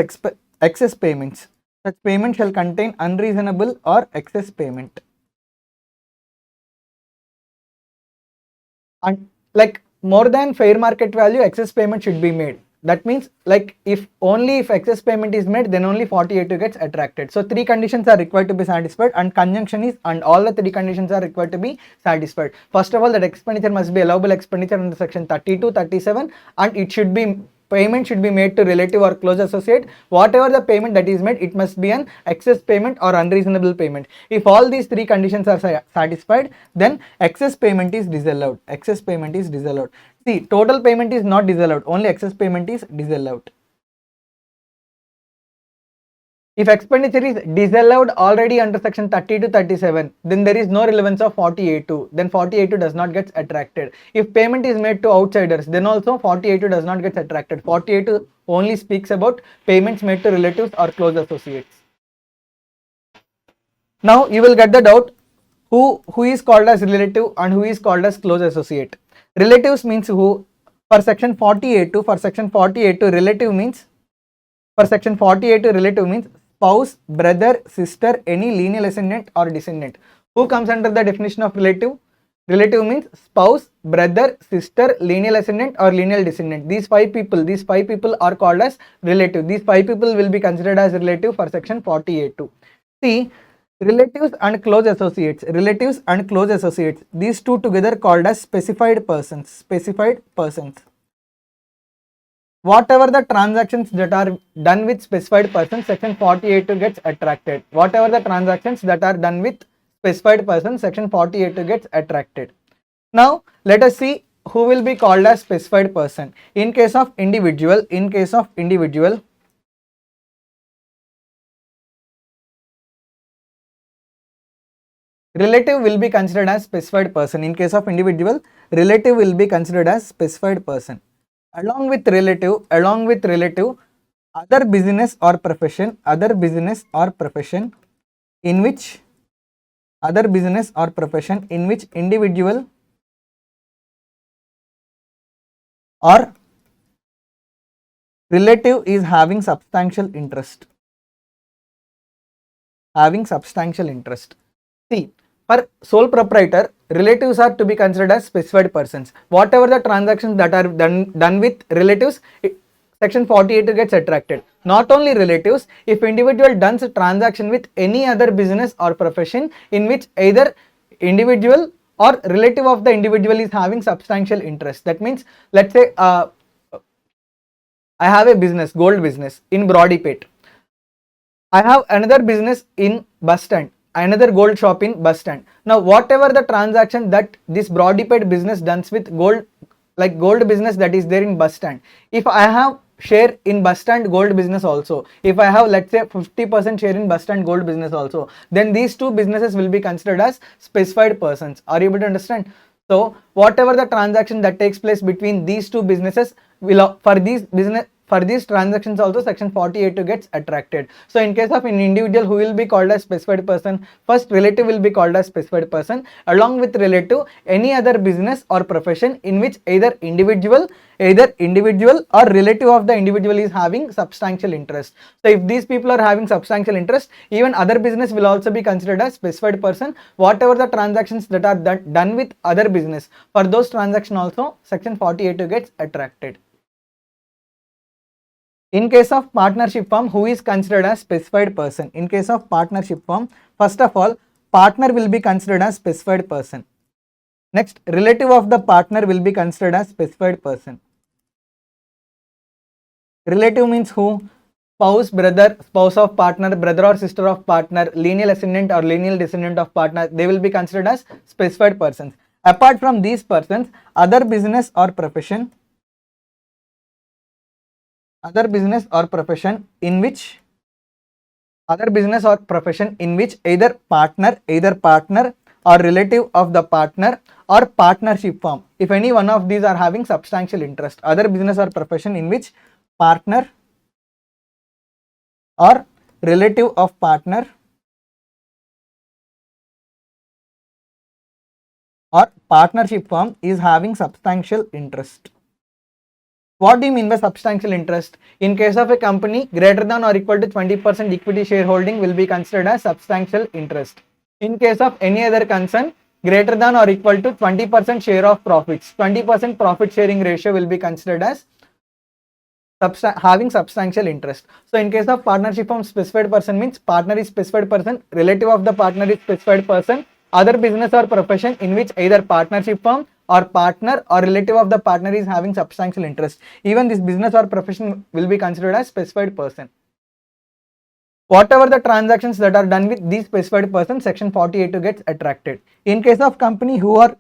[SPEAKER 1] excess payments. Such payment shall contain unreasonable or excess payment. And like more than fair market value, excess payment should be made. That means like if excess payment is made, then only 48(2) gets attracted. So 3 conditions are required to be satisfied, and conjunction is, and all the 3 conditions are required to be satisfied. First of all, that expenditure must be allowable expenditure under section 30-37, and it should be, payment should be made to relative or close associate. Whatever the payment that is made, it must be an excess payment or unreasonable payment. If all these 3 conditions are satisfied, then excess payment is disallowed. Excess payment is disallowed. See, total payment is not disallowed, only excess payment is disallowed. If expenditure is disallowed already under section 30-37, then there is no relevance of 48(2). Then 48(2) does not get attracted. If payment is made to outsiders, then also 48(2) does not get attracted. 48(2) only speaks about payments made to relatives or close associates. Now you will get the doubt, who is called as relative and who is called as close associate. Relatives means who? For section 48(2), relative means, for section 48(2), relative means spouse, brother, sister, any lineal ascendant or descendant. Who comes under the definition of relative? Relative means spouse, brother, sister, lineal ascendant or lineal descendant. These 5 people are called as relative. These 5 people will be considered as relative for section 48(2). See, relatives and close associates, these 2 together called as specified persons. Whatever the transactions that are done with specified persons, section 48(2) gets attracted. Whatever the transactions that are done with specified persons, section 48(2) gets attracted. Now let us see who will be called as specified person. In case of individual, relative will be considered as specified person. In case of individual, relative will be considered as specified person. Along with relative, other business or profession in which individual or relative is having substantial interest. See, for sole proprietor, relatives are to be considered as specified persons. Whatever the transactions that are done with relatives, section 48(2) gets attracted. Not only relatives, if individual does a transaction with any other business or profession in which either individual or relative of the individual is having substantial interest. That means, let's say I have a business, gold business in Brodipet. I have another business in bus stand, another gold shop in bus stand. Now whatever the transaction that this Brodipet business does with gold, like gold business that is there in bus stand, if I have share in bus stand gold business also, if I have let's say 50% share in bus stand gold business also, then these 2 businesses will be considered as specified persons. Are you able to understand? So whatever the transaction that takes place between these 2 businesses will, for these business, for these transactions also section 48 gets attracted. So in case of an individual, who will be called as specified person? First, relative will be called as specified person. Along with relative, any other business or profession in which either individual or relative of the individual is having substantial interest. So if these people are having substantial interest, even other business will also be considered as specified person. Whatever the transactions that are done with other business, for those transactions also section 48 gets attracted. In case of partnership firm, who is considered as specified person? In case of partnership firm, first of all, partner will be considered as specified person. Next, relative of the partner will be considered as specified person. Relative means who? Spouse, brother, spouse of partner, brother or sister of partner, lineal ascendant or lineal descendant of partner, they will be considered as specified persons. Apart from these persons, other business or profession in which either partner or relative of the partner or partnership firm, if any one of these are having substantial interest, other business or profession in which partner or relative of partner or partnership firm is having substantial interest. What do you mean by substantial interest? In case of a company, greater than or equal to 20% equity shareholding will be considered as substantial interest. In case of any other concern, greater than or equal to 20% share of profits, 20% profit sharing ratio will be considered as having substantial interest. So in case of partnership firm, specified person means partner is specified person, relative of the partner is specified person, other business or profession in which either partnership firm or partner or relative of the partner is having substantial interest. Even this business or profession will be considered as specified person. Whatever the transactions that are done with these specified persons, section 48 gets attracted. In case of company, who are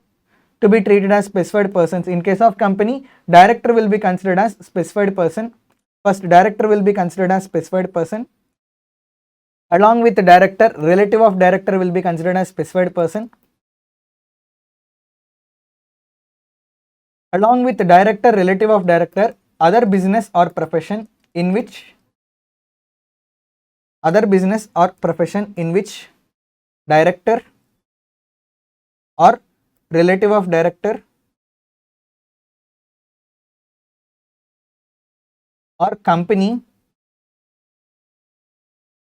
[SPEAKER 1] to be treated as specified persons? In case of company, director will be considered as specified person. First, director will be considered as specified person. Along with the director, relative of director will be considered as specified person. Along with the director, relative of director, other business or profession in which director or relative of director or company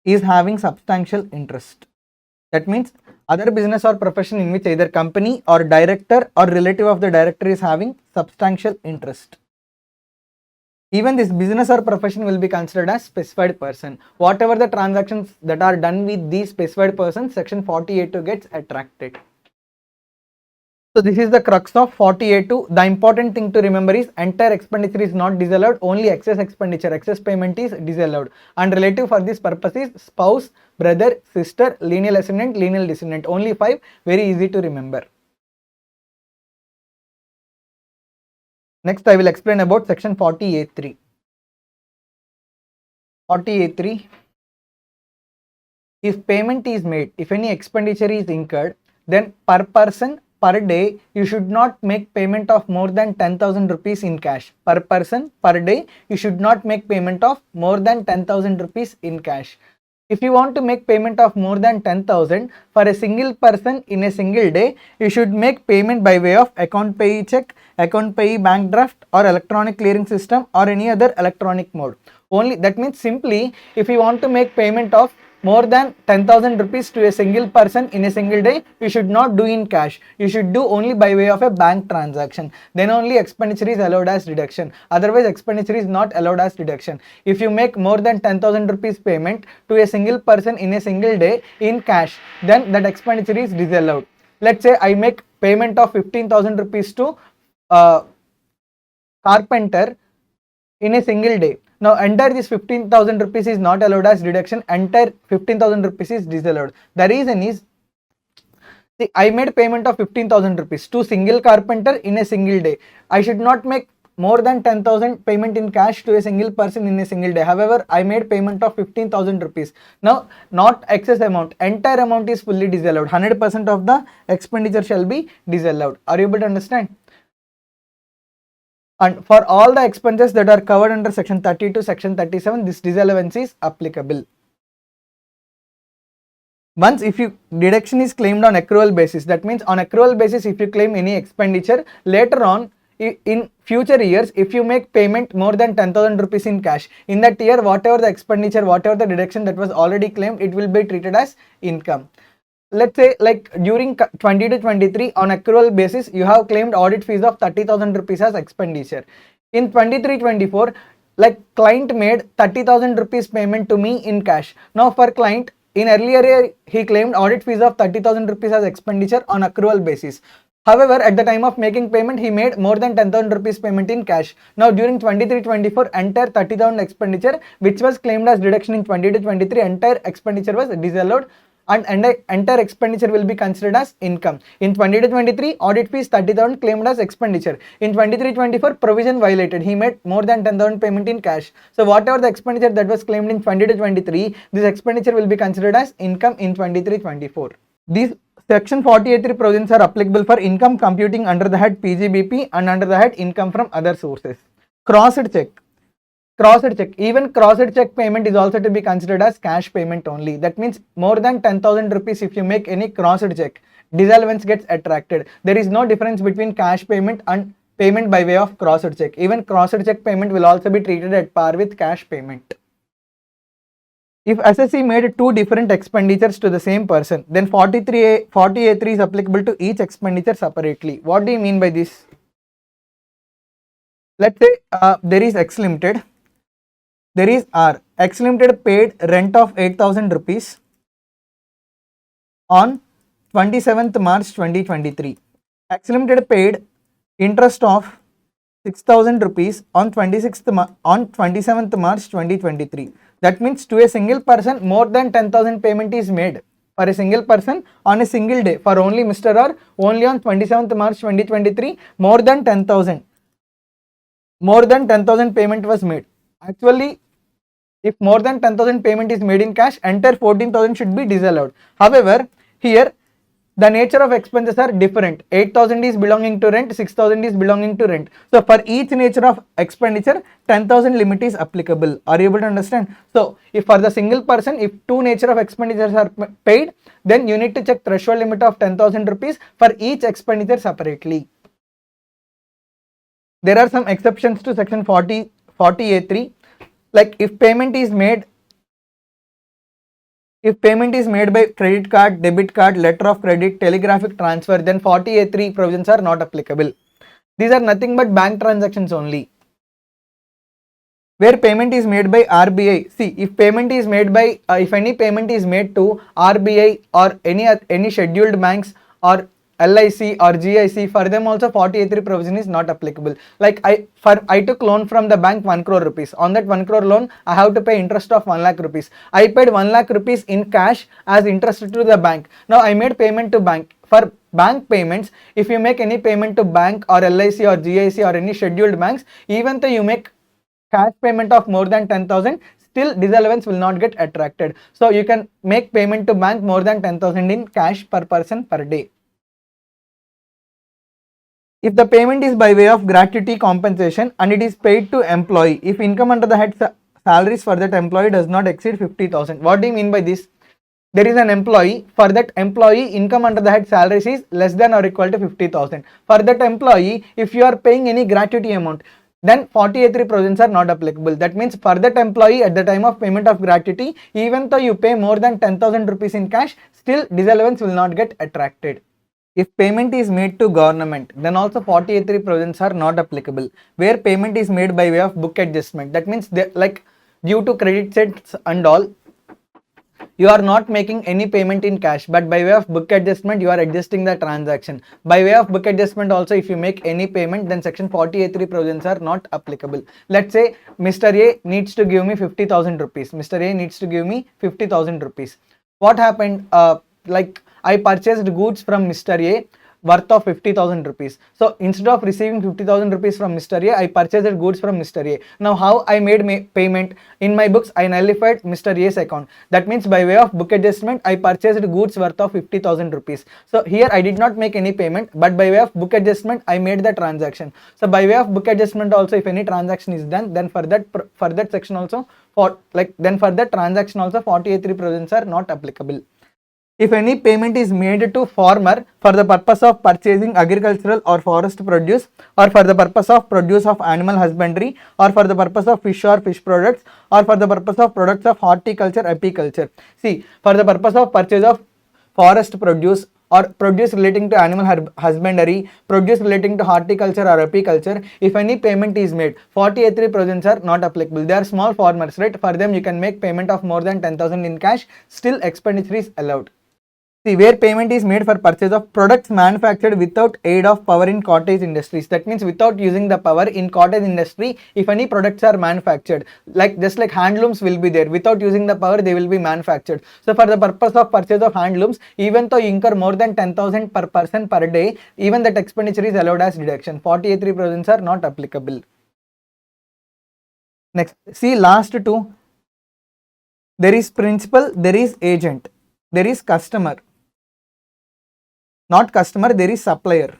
[SPEAKER 1] is having substantial interest. That means other business or profession in which either company or director or relative of the director is having substantial interest. Even this business or profession will be considered as specified person. Whatever the transactions that are done with these specified persons, section 48 gets attracted. So this is the crux of 48. The important thing to remember is entire expenditure is not disallowed, only excess expenditure, excess payment is disallowed. And relative for this purpose is spouse, brother, sister, lineal ascendant, lineal descendant. Only 5, very easy to remember. Next I will explain about section 48.3. 48.3. If payment is made, if any expenditure is incurred, then per person per day you should not make payment of more than 10,000 rupees in cash. Per person per day you should not make payment of more than 10,000 rupees in cash. If you want to make payment of more than 10,000 for a single person in a single day, you should make payment by way of account payee check, account payee bank draft or electronic clearing system or any other electronic mode. Only that means simply if you want to make payment of more than 10,000 rupees to a single person in a single day, you should not do in cash. You should do only by way of a bank transaction. Then only expenditure is allowed as deduction. Otherwise expenditure is not allowed as deduction. If you make more than 10,000 rupees payment to a single person in a single day in cash, then that expenditure is disallowed. Let's say I make payment of 15,000 rupees to carpenter in a single day. Now entire this 15,000 rupees is not allowed as deduction, entire 15,000 rupees is disallowed. The reason is, see, I made payment of 15,000 rupees to single carpenter in a single day. I should not make more than 10,000 payment in cash to a single person in a single day. However, I made payment of 15,000 rupees. Now not excess amount, entire amount is fully disallowed. 100% of the expenditure shall be disallowed. Are you able to understand? And for all the expenses that are covered under section 30 to section 37, this disallowance is applicable. Once if you deduction is claimed on accrual basis, that means on accrual basis if you claim any expenditure, later on in future years if you make payment more than 10,000 rupees in cash, in that year whatever the expenditure, whatever the deduction that was already claimed, it will be treated as income. Let's say like during 20 to 23 on accrual basis you have claimed audit fees of 30,000 rupees as expenditure. In 23-24 like client made 30,000 rupees payment to me in cash. Now for client, in earlier year he claimed audit fees of 30,000 rupees as expenditure on accrual basis. However, at the time of making payment, he made more than 10,000 rupees payment in cash. Now, during 23-24, entire 30,000 expenditure, which was claimed as deduction in 20-23, entire expenditure was disallowed, and entire expenditure will be considered as income. In 20-23, audit fees 30,000 claimed as expenditure. In 23-24, provision violated. He made more than 10,000 payment in cash. So, whatever the expenditure that was claimed in 20-23, this expenditure will be considered as income in 23-24. These Section 48.3 provisions are applicable for income computing under the head PGBP and under the head income from other sources. Crossed check. Crossed check. Even crossed check payment is also to be considered as cash payment only. That means more than 10,000 rupees if you make any crossed check, disallowance gets attracted. There is no difference between cash payment and payment by way of crossed check. Even crossed check payment will also be treated at par with cash payment. If SSC made two different expenditures to the same person, then 40A3 is applicable to each expenditure separately. What do you mean by this? Let's say there is X Limited, there is R. X Limited paid rent of 8,000 rupees on 27th March 2023. X Limited paid interest of 6,000 rupees on 27th March 2023. That means to a single person more than 10,000 payment is made for a single person on a single day. For only Mr. R, only on 27th March 2023 more than 10,000 payment was made. Actually, if more than 10,000 payment is made in cash, entire 14,000 should be disallowed. However, here the nature of expenses are different. 8,000 is belonging to rent, 6,000 is belonging to rent. So for each nature of expenditure, 10,000 limit is applicable. Are you able to understand? So if for the single person, if two nature of expenditures are paid, then you need to check threshold limit of 10,000 rupees for each expenditure separately. There are some exceptions to section 40A3. Like if payment is made by credit card, debit card, letter of credit, telegraphic transfer, then 40A3 provisions are not applicable. These are nothing but bank transactions only. Where payment is made by RBI, see if payment is made by, if any payment is made to RBI or any scheduled banks or LIC or GIC, for them also 40A3 provision is not applicable. Like I took loan from the bank 1 crore rupees. On that 1 crore loan, I have to pay interest of 1 lakh rupees. I paid 1 lakh rupees in cash as interest to the bank. Now I made payment to bank. For bank payments, if you make any payment to bank or LIC or GIC or any scheduled banks, even though you make cash payment of more than 10,000, still disallowance will not get attracted. So you can make payment to bank more than 10,000 in cash per person per day. If the payment is by way of gratuity compensation and it is paid to employee, if income under the head salaries for that employee does not exceed 50,000. What do you mean by this? There is an employee, for that employee income under the head salaries is less than or equal to 50,000. For that employee, if you are paying any gratuity amount, then 40A3 provisions are not applicable. That means for that employee at the time of payment of gratuity, even though you pay more than 10,000 rupees in cash, still disallowance will not get attracted. If payment is made to government, then also 40A3 provisions are not applicable. Where payment is made by way of book adjustment, that means like due to credit sets and all, you are not making any payment in cash, but by way of book adjustment, you are adjusting the transaction. By way of book adjustment also, if you make any payment, then section 40A3 provisions are not applicable. Let's say Mr. A needs to give me 50,000 rupees. Mr. A needs to give me 50,000 rupees. What happened? Like I purchased goods from Mr. A worth of 50,000 rupees. So instead of receiving 50,000 rupees from Mr. A, I purchased goods from Mr. A. Now how I made payment? In my books, I nullified Mr. A's account. That means by way of book adjustment, I purchased goods worth of 50,000 rupees. So here I did not make any payment, but by way of book adjustment, I made the transaction. So by way of book adjustment also, if any transaction is done, then for that section also, for that transaction also 48(3) provisions are not applicable. If any payment is made to farmer for the purpose of purchasing agricultural or forest produce, or for the purpose of produce of animal husbandry, or for the purpose of fish or fish products, or for the purpose of products of horticulture, apiculture. See, for the purpose of purchase of forest produce or produce relating to animal husbandry, produce relating to horticulture or apiculture, if any payment is made, 48(3) provisions are not applicable. They are small farmers, right? For them you can make payment of more than 10,000 in cash, still expenditure is allowed. See, where payment is made for purchase of products manufactured without aid of power in cottage industries. That means without using the power in cottage industry, if any products are manufactured, just like handlooms will be there, without using the power they will be manufactured. So for the purpose of purchase of handlooms, even though you incur more than 10,000 per person per day, even that expenditure is allowed as deduction. 48(3) provisions are not applicable. Next, see last two. There is principal, there is agent, there is customer. Not customer, there is supplier.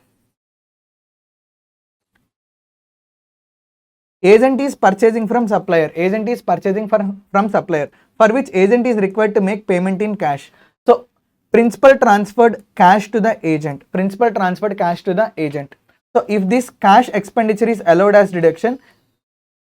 [SPEAKER 1] Agent is purchasing from supplier. Agent is purchasing from supplier, for which agent is required to make payment in cash. So principal transferred cash to the agent. Principal transferred cash to the agent. So if this cash expenditure is allowed as deduction,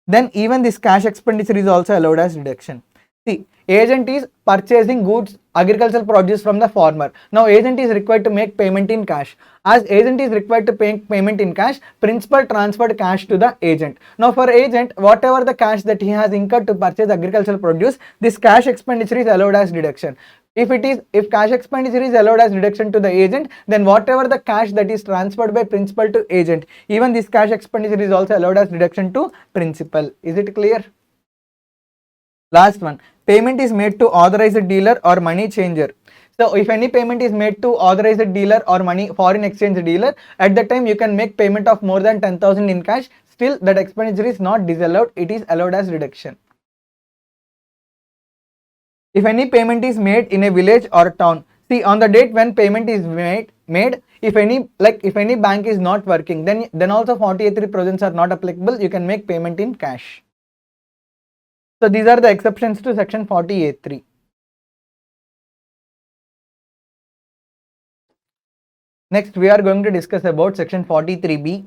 [SPEAKER 1] then even this cash expenditure is also allowed as deduction. See, agent is purchasing goods, agricultural produce from the farmer. Now agent is required to make payment in cash. As agent is required to pay payment in cash, principal transferred cash to the agent. Now for agent, whatever the cash that he has incurred to purchase agricultural produce, this cash expenditure is allowed as deduction. If cash expenditure is allowed as deduction to the agent, then whatever the cash that is transferred by principal to agent, even this cash expenditure is also allowed as deduction to principal. Is it clear? Last one, payment is made to authorized dealer or money changer. So if any payment is made to authorized dealer or foreign exchange dealer, at that time you can make payment of more than 10,000 in cash. Still that expenditure is not disallowed, it is allowed as deduction. If any payment is made in a village or town, see on the date when payment is made, if any bank is not working, then also 48(3) provisions are not applicable. You can make payment in cash. So these are the exceptions to section 48(3). Next, we are going to discuss about section 43B.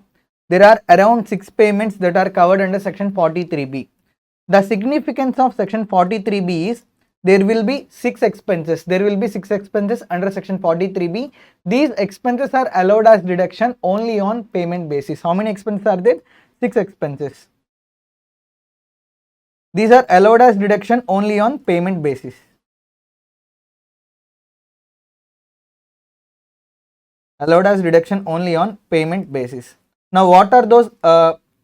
[SPEAKER 1] There are around 6 payments that are covered under section 43B. The significance of section 43B is there will be 6 expenses. There will be 6 expenses under section 43B. These expenses are allowed as deduction only on payment basis. How many expenses are there? 6 expenses. These are allowed as deduction only on payment basis. Allowed as deduction only on payment basis. Now what are those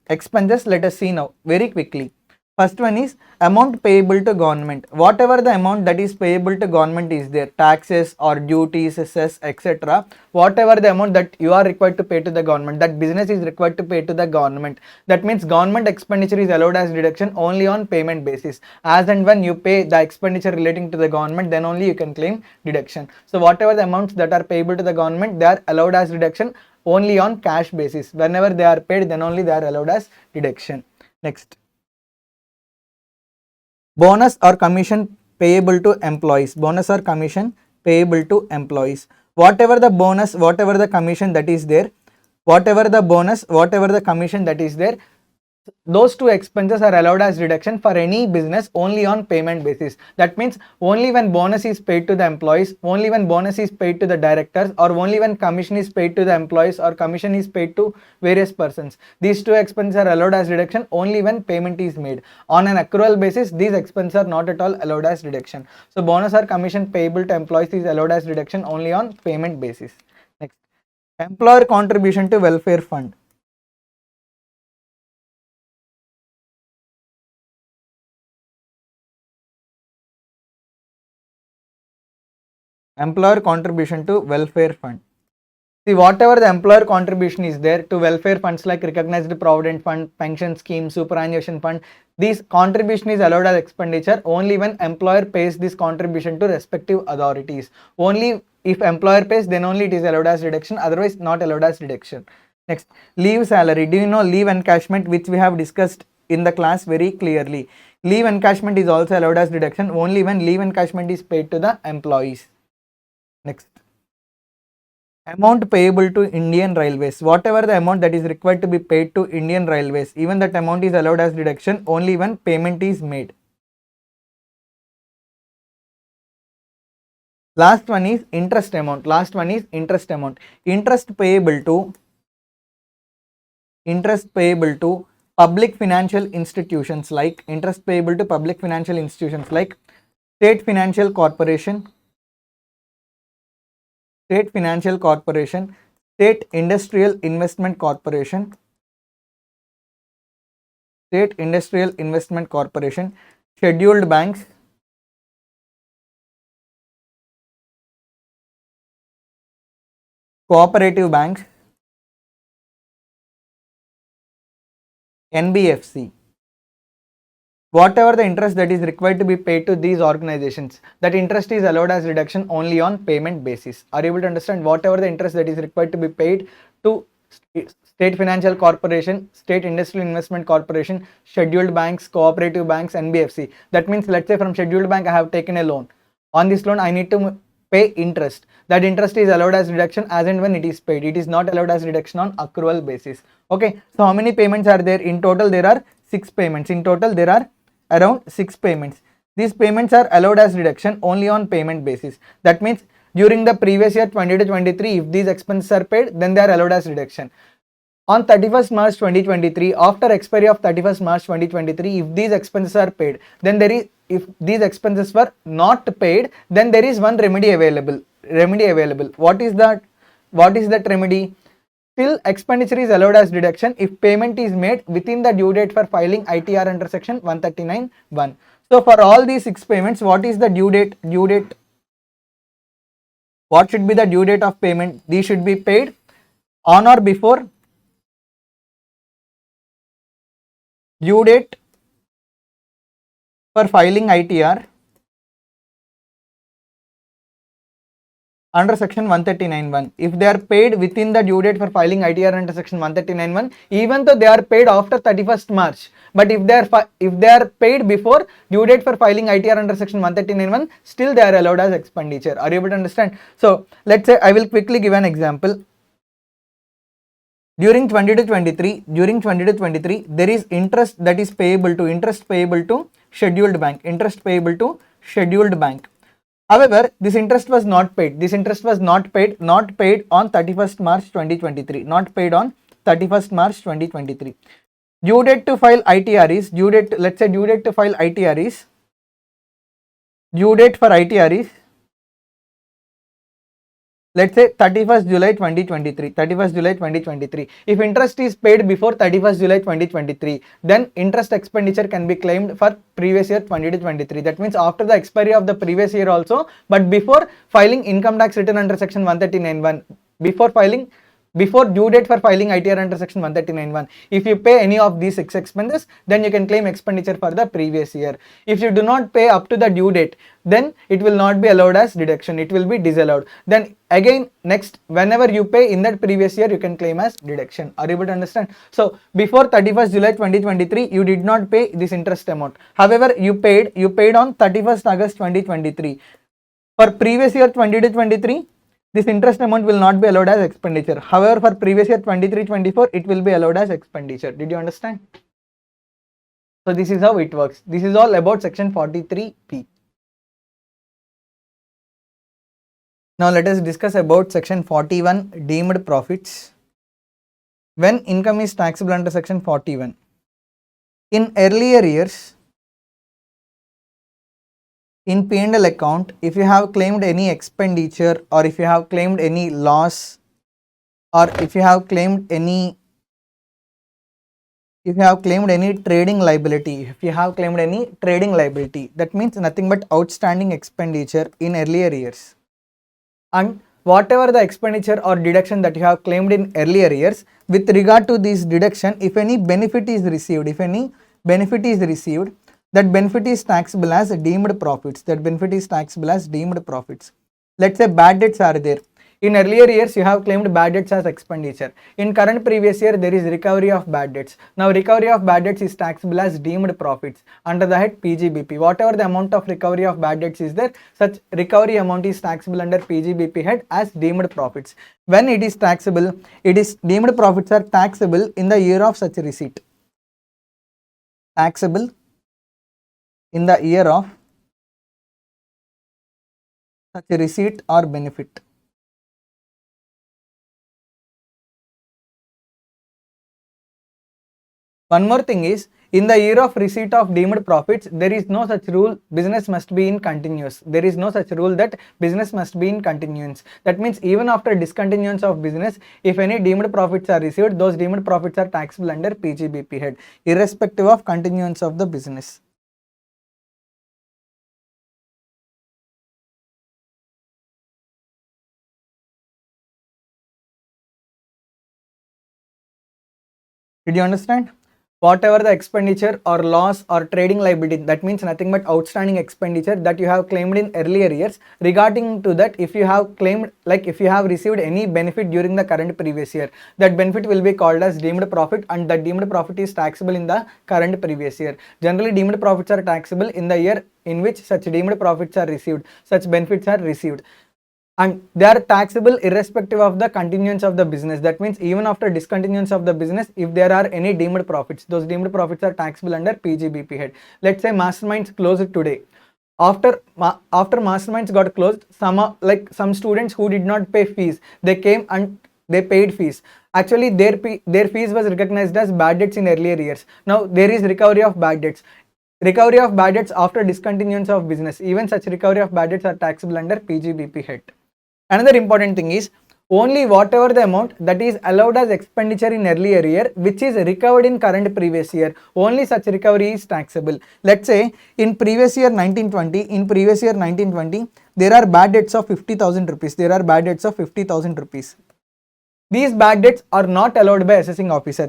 [SPEAKER 1] expenses? Let us see now very quickly. First one is amount payable to government. Whatever the amount that is payable to government is there, taxes or duties, cess, etc. Whatever the amount that you are required to pay to the government, that business is required to pay to the government. That means government expenditure is allowed as deduction only on payment basis. As and when you pay the expenditure relating to the government, then only you can claim deduction. So whatever the amounts that are payable to the government, they are allowed as deduction only on cash basis. Whenever they are paid, then only they are allowed as deduction. Next. Bonus or commission payable to employees. Bonus or commission payable to employees. Whatever the bonus, whatever the commission that is there, whatever the bonus, whatever the commission that is there, those two expenses are allowed as deduction for any business only on payment basis. That means only when bonus is paid to the employees, only when bonus is paid to the directors, or only when commission is paid to the employees or commission is paid to various persons. These two expenses are allowed as deduction only when payment is made. On an accrual basis, these expenses are not at all allowed as deduction. So bonus or commission payable to employees is allowed as deduction only on payment basis. Next, employer contribution to welfare fund. Employer contribution to welfare fund. See, whatever the employer contribution is there to welfare funds like recognized provident fund, pension scheme, superannuation fund, this contribution is allowed as expenditure only when employer pays this contribution to respective authorities. Only if employer pays, then only it is allowed as deduction, otherwise not allowed as deduction. Next, leave salary. Do you know leave encashment, which we have discussed in the class very clearly? Leave encashment is also allowed as deduction only when leave encashment is paid to the employees. Next, amount payable to Indian Railways. Whatever the amount that is required to be paid to Indian Railways, even that amount is allowed as deduction only when payment is made. Last one is interest amount. Last one is interest amount. Interest payable to public financial institutions like State Financial Corporation, State Industrial Investment Corporation, scheduled banks, cooperative banks, NBFC. Whatever the interest that is required to be paid to these organizations, that interest is allowed as reduction only on payment basis. Are you able to understand? Whatever the interest that is required to be paid to State Financial Corporation, State Industrial Investment Corporation, scheduled banks, cooperative banks, NBFC. That means, let's say from scheduled bank I have taken a loan. On this loan I need to pay interest. That interest is allowed as reduction as and when it is paid. It is not allowed as reduction on accrual basis. Okay, so how many payments are there? In total there are 6 payments. In total there are around 6 payments. These payments are allowed as reduction only on payment basis. That means during the previous year 20 to 23, if these expenses are paid, then they are allowed as reduction. On 31st March 2023, after expiry of 31st March 2023, if these expenses are paid, then there is, if these expenses were not paid, then there is one remedy available. What is that? What is that remedy? Still, expenditure is allowed as deduction if payment is made within the due date for filing ITR under section 139(1). So for all these 6 payments, what is the due date? What should be the due date of payment? These should be paid on or before due date for filing ITR under section 139(1). If they are paid within the due date for filing ITR under section 139(1), even though they are paid after 31st March, but if they are paid before due date for filing ITR under section 139(1), still they are allowed as expenditure. Are you able to understand? So let's say I will quickly give an example. During 20 to 23, there is interest that is payable to scheduled bank. However, this interest was not paid. Not paid on 31st March 2023. Due date to file ITR is, due date for ITR is, let's say 31st July 2023. If interest is paid before 31st July 2023, then interest expenditure can be claimed for previous year 20 to 23. That means after the expiry of the previous year also, but before filing income tax return under section 139(1), before due date for filing ITR under section 139(1). If you pay any of these 6 expenses, then you can claim expenditure for the previous year. If you do not pay up to the due date, then it will not be allowed as deduction. It will be disallowed. Then again, next, whenever you pay in that previous year, you can claim as deduction. Are you able to understand? So before 31st July 2023, you did not pay this interest amount. However, you paid on 31st August 2023. For previous year 20 to 23, this interest amount will not be allowed as expenditure. However, for previous year 23-24, it will be allowed as expenditure. Did you understand? So this is how it works. This is all about section 43P. Now let us discuss about section 41, deemed profits. When income is taxable under section 41. In earlier years, in P&L account, if you have claimed any expenditure, or if you have claimed any loss, or if you have claimed any trading liability, that means nothing but outstanding expenditure in earlier years, and whatever the expenditure or deduction that you have claimed in earlier years, with regard to this deduction, if any benefit is received, that benefit is taxable as deemed profits. Let's say bad debts are there. In earlier years, you have claimed bad debts as expenditure. In current previous year, there is recovery of bad debts. Now, recovery of bad debts is taxable as deemed profits under the head PGBP. Whatever the amount of recovery of bad debts is there, such recovery amount is taxable under PGBP head as deemed profits. When it is taxable, deemed profits are taxable in the year of such receipt. Taxable in the year of such receipt or benefit. One more thing is, in the year of receipt of deemed profits, there is no such rule business must be in continuous. There is no such rule that business must be in continuance. That means even after discontinuance of business, if any deemed profits are received, those deemed profits are taxable under PGBP head, irrespective of continuance of the business. Did you understand? Whatever the expenditure or loss or trading liability, that means nothing but outstanding expenditure that you have claimed in earlier years, regarding to that, if you have claimed, like if you have received any benefit during the current previous year, that benefit will be called as deemed profit, and that deemed profit is taxable in the current previous year. Generally, deemed profits are taxable in the year in which such deemed profits are received, such benefits are received, and they are taxable irrespective of the continuance of the business. That means even after discontinuance of the business, if there are any deemed profits, those deemed profits are taxable under PGBP head. Let's say Masterminds closed today. After Masterminds got closed, some students who did not pay fees, they came and they paid fees. Actually, their fees was recognized as bad debts in earlier years. Now there is recovery of bad debts. Recovery of bad debts after discontinuance of business, even such recovery of bad debts are taxable under PGBP head. Another important thing is, only whatever the amount that is allowed as expenditure in earlier year, which is recovered in current previous year, only such recovery is taxable. Let's say in previous year 1920, there are bad debts of 50,000 rupees. These bad debts are not allowed by assessing officer.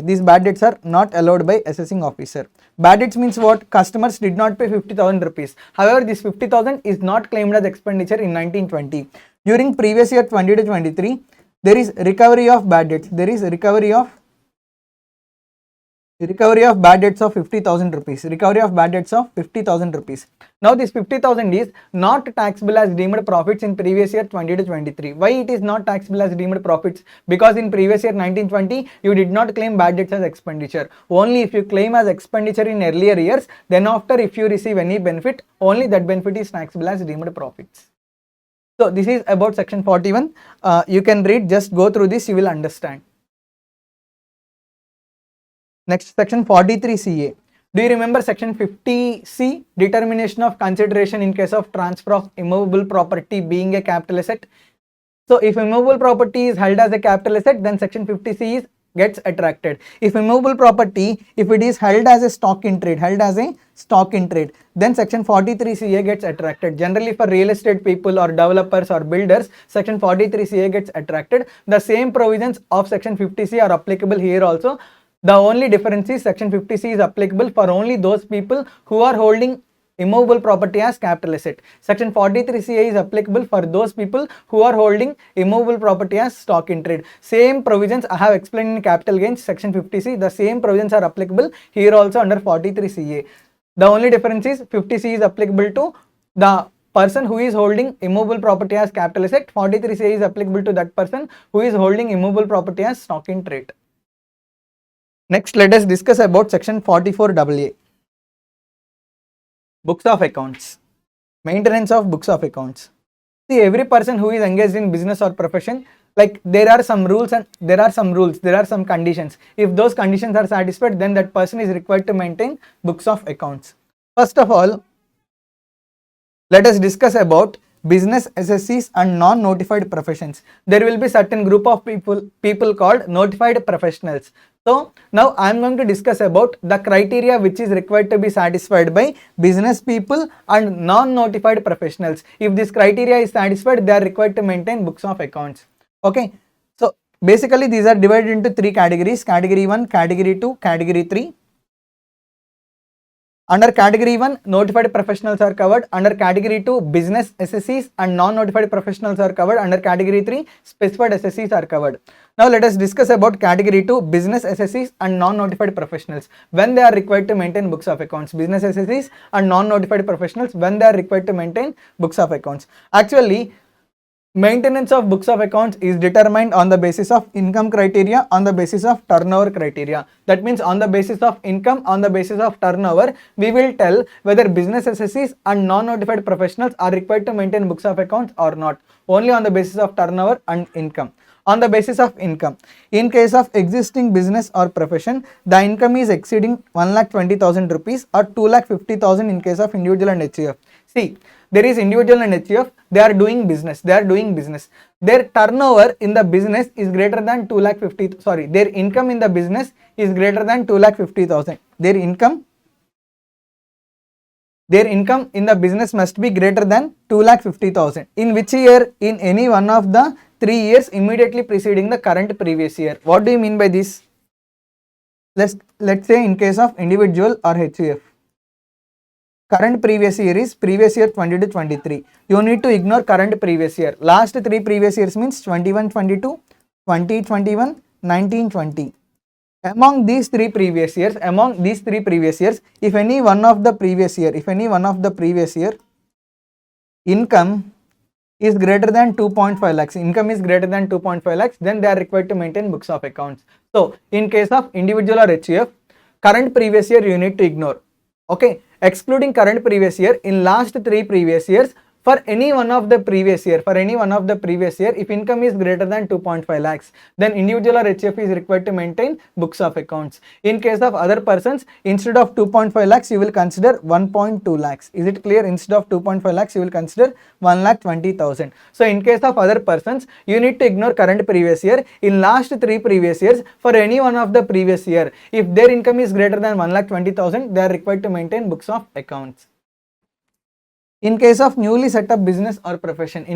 [SPEAKER 1] Bad debts means what? Customers did not pay 50,000 rupees. However, this 50,000 is not claimed as expenditure in 1920. During previous year 20 to 23, there is recovery of bad debts. Recovery of bad debts of 50,000 rupees. Now this 50,000 is not taxable as deemed profits in previous year 20 to 23. Why it is not taxable as deemed profits? Because in previous year 1920, you did not claim bad debts as expenditure. Only if you claim as expenditure in earlier years, then after if you receive any benefit, only that benefit is taxable as deemed profits. So this is about section 41. You can read, just go through this, you will understand. Next, section 43CA. Do you remember section 50C, determination of consideration in case of transfer of immovable property being a capital asset? So if immovable property is held as a capital asset, then section 50C gets attracted. If immovable property, if it is held as a stock in trade, then section 43CA gets attracted. Generally for real estate people or developers or builders, section 43CA gets attracted. The same provisions of section 50C are applicable here also. The only difference is section 50C is applicable for only those people who are holding immovable property as capital asset. Section 43CA is applicable for those people who are holding immovable property as stock in trade. Same provisions I have explained in capital gains section 50C. The same provisions are applicable here also under 43CA. The only difference is 50C is applicable to the person who is holding immovable property as capital asset. 43CA is applicable to that person who is holding immovable property as stock in trade. Next, let us discuss about section 44AA. Books of accounts. Maintenance of books of accounts. See, every person who is engaged in business or profession, like there are some rules and there are some conditions. If those conditions are satisfied, then that person is required to maintain books of accounts. First of all, let us discuss about business SSCs and non-notified professions. There will be certain group of people called notified professionals. So now I am going to discuss about the criteria which is required to be satisfied by business people and non-notified professionals. If this criteria is satisfied, they are required to maintain books of accounts. Okay. So basically these are divided into three categories: category 1, category 2, category 3. Under category 1, notified professionals are covered. Under category 2, business SSCs and non-notified professionals are covered. Under category 3, specified SSCs are covered. Now let us discuss about category 2, business SSCs and non-notified professionals, when they are required to maintain books of accounts. Business SSCs and non-notified professionals, when they are required to maintain books of accounts. Actually, maintenance of books of accounts is determined on the basis of income criteria, on the basis of turnover criteria. That means on the basis of income, on the basis of turnover, we will tell whether business SSCs and non-notified professionals are required to maintain books of accounts or not. Only on the basis of turnover and income. On the basis of income, in case of existing business or profession, the income is exceeding 1,20,000 rupees or 2,50,000 in case of individual and HUF. See, there is individual and HUF, they are doing business, their turnover in the business is greater than 2,50,000, sorry, their income in the business is greater than 2,50,000. Their income in the business must be greater than 2,50,000. In which year? In any one of the 3 years immediately preceding the current previous year. What do you mean by this? Let's say in case of individual or HUF. Current previous year is previous year 20 to 23. You need to ignore current previous year. Last 3 previous years means 21-22, 20-21, 19-20. Among these three previous years, if any one of the previous year, income is greater than 2.5 lakhs, then they are required to maintain books of accounts. So in case of individual or HUF, current previous year you need to ignore. Okay, excluding current previous year, in last 3 previous years, for any one of the previous year, if income is greater than 2.5 lakhs, then individual or HUF is required to maintain books of accounts. In case of other persons, instead of 2.5 lakhs, you will consider 1.2 lakhs. Is it clear? Instead of 2.5 lakhs, you will consider 1,20,000. So in case of other persons, you need to ignore current previous year. In last 3 previous years, for any one of the previous year, if their income is greater than 1,20,000, they are required to maintain books of accounts. In case of newly set up business or profession,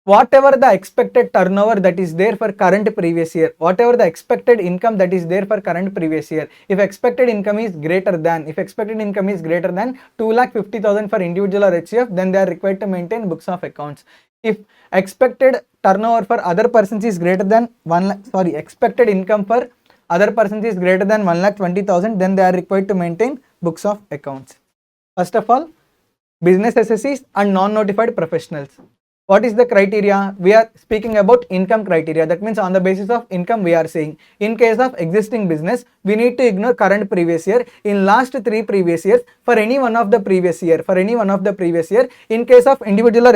[SPEAKER 1] whatever the expected turnover that is there for current previous year, whatever the expected income that is there for current previous year, if expected income is greater than 2,50,000 for individual or HUF, then they are required to maintain books of accounts. If expected turnover for other persons is greater than expected income for other persons is greater than 1,20,000, then they are required to maintain books of accounts. First of all, business SSCs and non-notified professionals. What is the criteria? We are speaking about income criteria. That means on the basis of income we are saying. In case of existing business, we need to ignore current previous year. In last 3 previous years, for any one of the previous year, in case of individual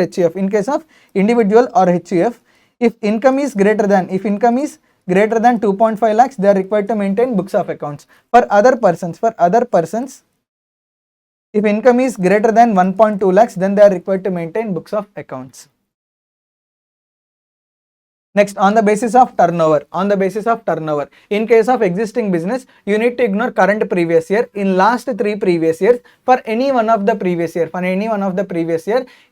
[SPEAKER 1] or HUF, if income is greater than 2.5 lakhs, they are required to maintain books of accounts. For other persons, if income is greater than 1.2 lakhs, then they are required to maintain books of accounts. Next, on the basis of turnover. In case of existing business, you need to ignore current previous year. In last 3 previous years, for any one of the previous year,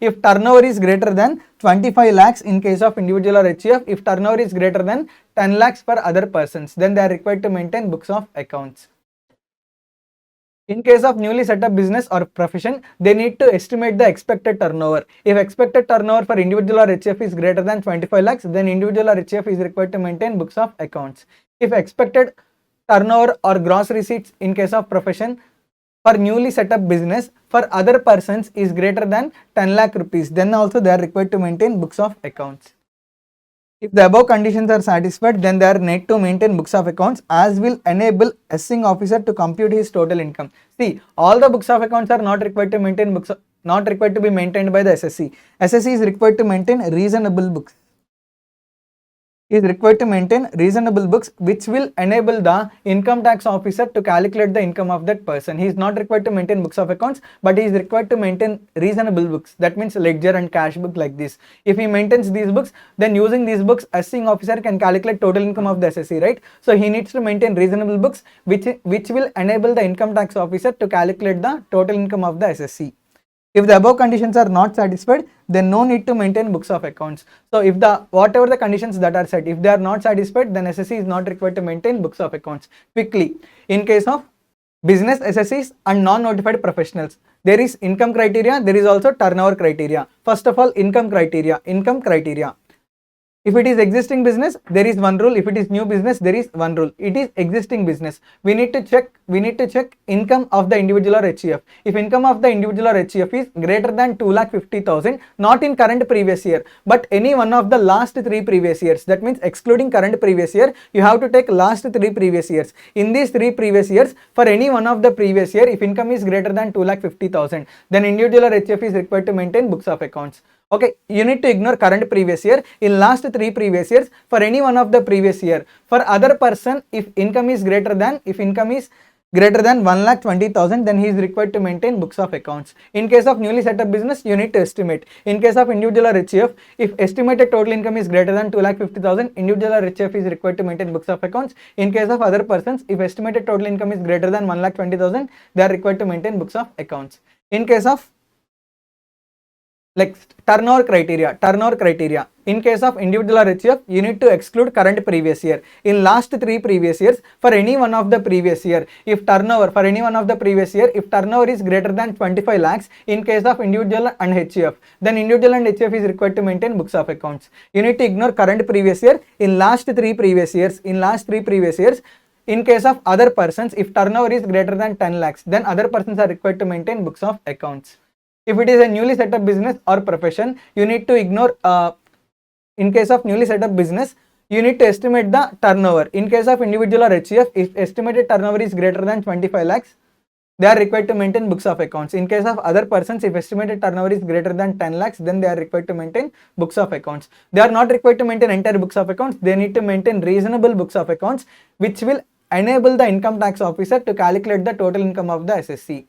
[SPEAKER 1] if turnover is greater than 25 lakhs in case of individual or HUF, if turnover is greater than 10 lakhs for other persons, then they are required to maintain books of accounts. In case of newly set up business or profession, they need to estimate the expected turnover. If expected turnover for individual or HUF is greater than 25 lakhs, then individual or HUF is required to maintain books of accounts. If expected turnover or gross receipts in case of profession for newly set up business for other persons is greater than 10 lakh rupees, then also they are required to maintain books of accounts. If the above conditions are satisfied, then they are need to maintain books of accounts, as will enable assessing officer to compute his total income. See, all the books of accounts are not required to maintain not required to be maintained by the SSC. SSC is required to maintain reasonable books. is required to maintain reasonable books which will enable the income tax officer to calculate the income of that person. He is not required to maintain books of accounts, but he is required to maintain reasonable books. That means ledger and cash book like this. If he maintains these books, then using these books, assessing officer can calculate total income of the assessee, right? So he needs to maintain reasonable books which will enable the income tax officer to calculate the total income of the assessee. If the above conditions are not satisfied, then no need to maintain books of accounts. So if the whatever the conditions that are set, if they are not satisfied, then SSC is not required to maintain books of accounts. Quickly, in case of business SSCs and non-notified professionals, there is income criteria, there is also turnover criteria. First of all, income criteria. If it is existing business, there is one rule. If it is new business, there is one rule. It is existing business. We need to check income of the individual or HCF. If income of the individual or HCF is greater than 2,50,000, not in current previous year, but any one of the last 3 previous years, that means excluding current previous year, you have to take last 3 previous years. In these 3 previous years, for any one of the previous year, if income is greater than 2,50,000, then individual or HCF is required to maintain books of accounts. Okay, you need to ignore current previous year. In last 3 previous years, for any one of the previous year, for other person, if income is greater than 1,20,000, then he is required to maintain books of accounts. In case of newly set up business, you need to estimate. In case of individual or HCF, if estimated total income is greater than 2,50,000, individual or HCF is required to maintain books of accounts. In case of other persons, if estimated total income is greater than 1,20,000, they are required to maintain books of accounts. In case of like turnover criteria. In case of individual or HCF, you need to exclude current previous year. In last 3 previous years, for any one of the previous year, if turnover is greater than 25 lakhs, in case of individual and HCF, then individual and HCF is required to maintain books of accounts. You need to ignore current previous year. In last 3 previous years, in case of other persons, if turnover is greater than 10 lakhs, then other persons are required to maintain books of accounts. If it is a newly set up business or profession, you need to ignore, in case of newly set up business, you need to estimate the turnover. In case of individual or HCF, if estimated turnover is greater than 25 lakhs, they are required to maintain books of accounts. In case of other persons, if estimated turnover is greater than 10 lakhs, then they are required to maintain books of accounts. They are not required to maintain entire books of accounts. They need to maintain reasonable books of accounts, which will enable the income tax officer to calculate the total income of the SSC.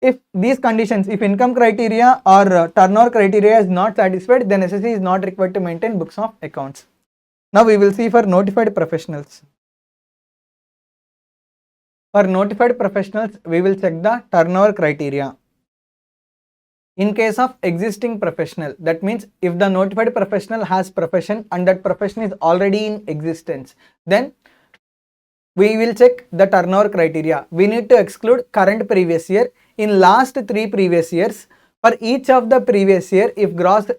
[SPEAKER 1] If these conditions, if income criteria or turnover criteria is not satisfied, then SSC is not required to maintain books of accounts. Now we will see for notified professionals. For notified professionals, we will check the turnover criteria. In case of existing professional, that means if the notified professional has profession and that profession is already in existence, then we will check the turnover criteria. We need to exclude current previous year. In last 3 previous years, for each of the previous year, if gross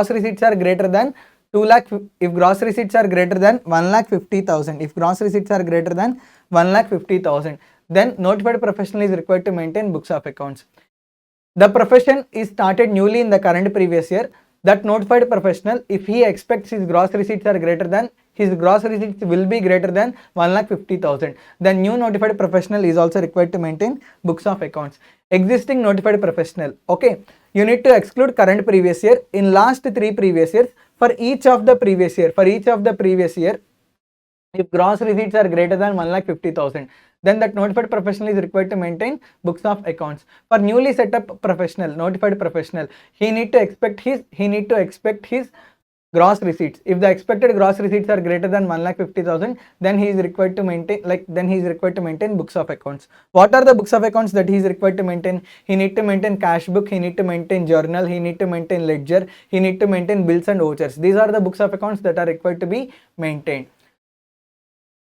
[SPEAKER 1] receipts are greater than 2 lakh, if gross receipts are greater than 1,50,000, then notified professional is required to maintain books of accounts. The profession is started newly in the current previous year. That notified professional, if he expects his gross receipts are greater than, his gross receipts will be greater than 1,50,000, then new notified professional is also required to maintain books of accounts. Existing notified professional, okay, you need to exclude current previous year. In last 3 previous years, for each of the previous year, if gross receipts are greater than 1,50,000, then that notified professional is required to maintain books of accounts. For newly set up professional, notified professional, he need to expect his gross receipts. If the expected gross receipts are greater than 1,50,000, then he is required to maintain books of accounts. What are the books of accounts that he is required to maintain? He need to maintain cash book, he need to maintain journal, he need to maintain ledger, he need to maintain bills and vouchers. These are the books of accounts that are required to be maintained.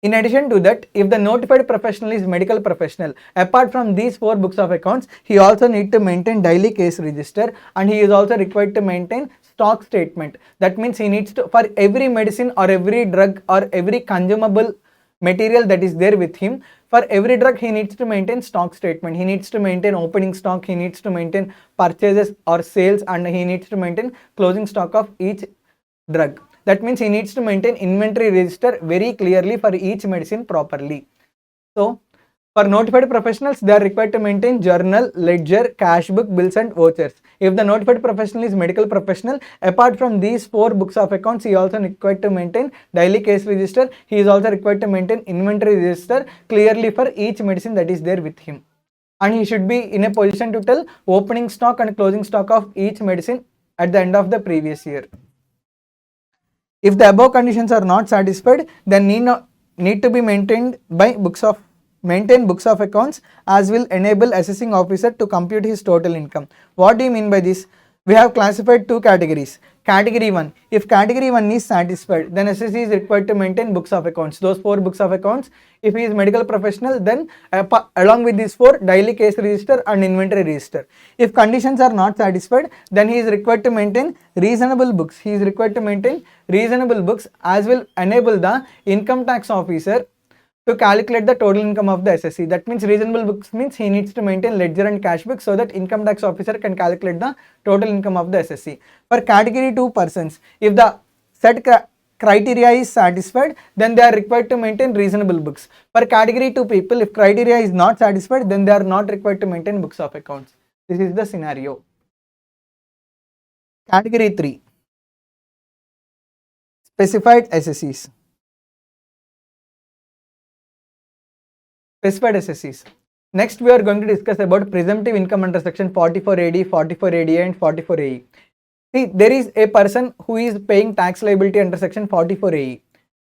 [SPEAKER 1] In addition to that, if the notified professional is medical professional, apart from these 4 books of accounts, he also need to maintain daily case register, and he is also required to maintain stock statement. That means he needs to, for every medicine or every drug or every consumable material that is there with him, for every drug he needs to maintain stock statement. He needs to maintain opening stock, he needs to maintain purchases or sales, and he needs to maintain closing stock of each drug. That means he needs to maintain inventory register very clearly for each medicine properly. So For notified professionals, they are required to maintain journal, ledger, cash book, bills and vouchers. If the notified professional is medical professional, apart from these 4 books of accounts, he also required to maintain daily case register. He is also required to maintain inventory register clearly for each medicine that is there with him. And he should be in a position to tell opening stock and closing stock of each medicine at the end of the previous year. If the above conditions are not satisfied, then need to be maintained by books of accounts, as will enable assessing officer to compute his total income. What do you mean by this? We have classified 2 categories. Category 1, if category 1 is satisfied, then assessee is required to maintain books of accounts, those 4 books of accounts. If he is medical professional, then along with these 4, daily case register and inventory register. If conditions are not satisfied, then he is required to maintain reasonable books. He is required to maintain reasonable books, as will enable the income tax officer to calculate the total income of the SSC. That means reasonable books means he needs to maintain ledger and cash book so that income tax officer can calculate the total income of the SSC. For category 2 persons, if the set criteria is satisfied, then they are required to maintain reasonable books. For category 2 people, if criteria is not satisfied, then they are not required to maintain books of accounts. This is the scenario. Category 3, specified SSCs. Specified SSCs. Next, we are going to discuss about presumptive income under section 44AD, 44ADA and 44AE. See, there is a person who is paying tax liability under section 44AE.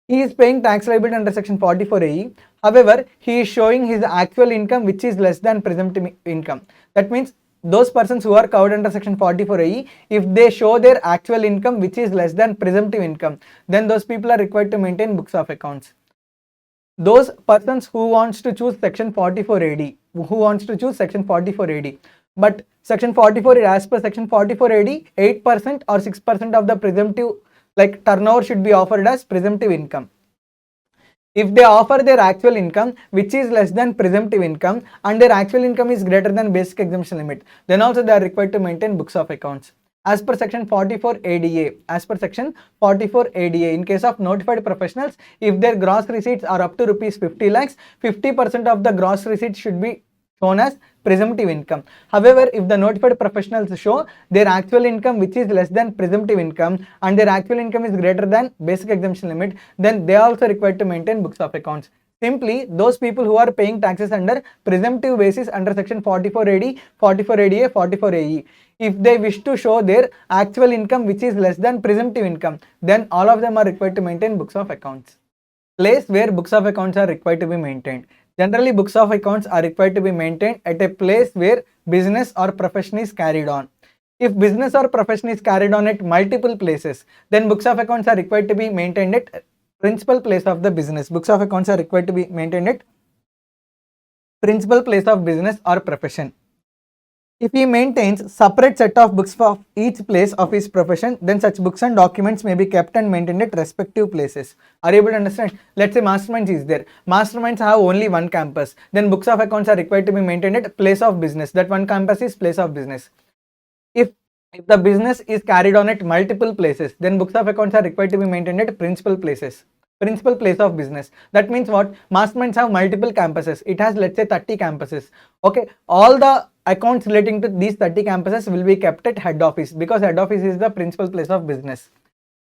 [SPEAKER 1] He is paying tax liability under section 44AE. However, he is showing his actual income which is less than presumptive income. That means those persons who are covered under section 44AE, if they show their actual income which is less than presumptive income, then those people are required to maintain books of accounts. Those persons who wants to choose section 44AD, but section 44, as per section 44AD, 8% or 6% of the presumptive turnover should be offered as presumptive income. If they offer their actual income which is less than presumptive income and their actual income is greater than basic exemption limit, then also they are required to maintain books of accounts. As per section 44ADA, in case of notified professionals, if their gross receipts are up to rupees 50 lakhs, 50% of the gross receipts should be shown as presumptive income. However, if the notified professionals show their actual income which is less than presumptive income and their actual income is greater than basic exemption limit, then they are also required to maintain books of accounts. Simply, those people who are paying taxes under presumptive basis under section 44AD, 44ADA, 44AE, if they wish to show their actual income which is less than presumptive income, then all of them are required to maintain books of accounts. Place where books of accounts are required to be maintained. Generally, books of accounts are required to be maintained at a place where business or profession is carried on. If business or profession is carried on at multiple places, then books of accounts are required to be maintained at principal place of the business. Books of accounts are required to be maintained at principal place of business or profession. If he maintains separate set of books for each place of his profession, then such books and documents may be kept and maintained at respective places. Are you able to understand? Let's say Masterminds is there. Masterminds have only one campus. Then books of accounts are required to be maintained at place of business. That one campus is place of business. If the business is carried on at multiple places, then books of accounts are required to be maintained at principal places. Principal place of business. That means what? Masterminds have multiple campuses. It has, let's say, 30 campuses. Okay, all the accounts relating to these 30 campuses will be kept at head office because head office is the principal place of business.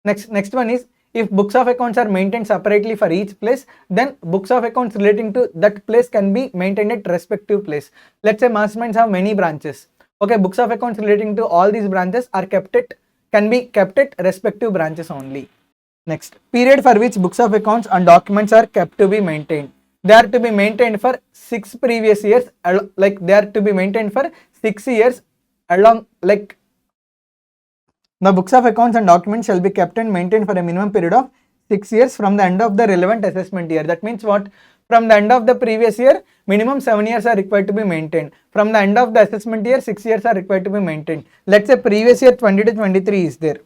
[SPEAKER 1] Next one is, if books of accounts are maintained separately for each place, then books of accounts relating to that place can be maintained at respective place. Let's say Masterminds have many branches. Okay, books of accounts relating to all these branches are can be kept at respective branches only. Next, period for which books of accounts and documents are kept to be maintained. They are to be maintained for 6 previous years, they are to be maintained for 6 years along, the books of accounts and documents shall be kept and maintained for a minimum period of 6 years from the end of the relevant assessment year. That means what? From the end of the previous year, minimum 7 years are required to be maintained. From the end of the assessment year, 6 years are required to be maintained. Let's say previous year 20 to 23 is there.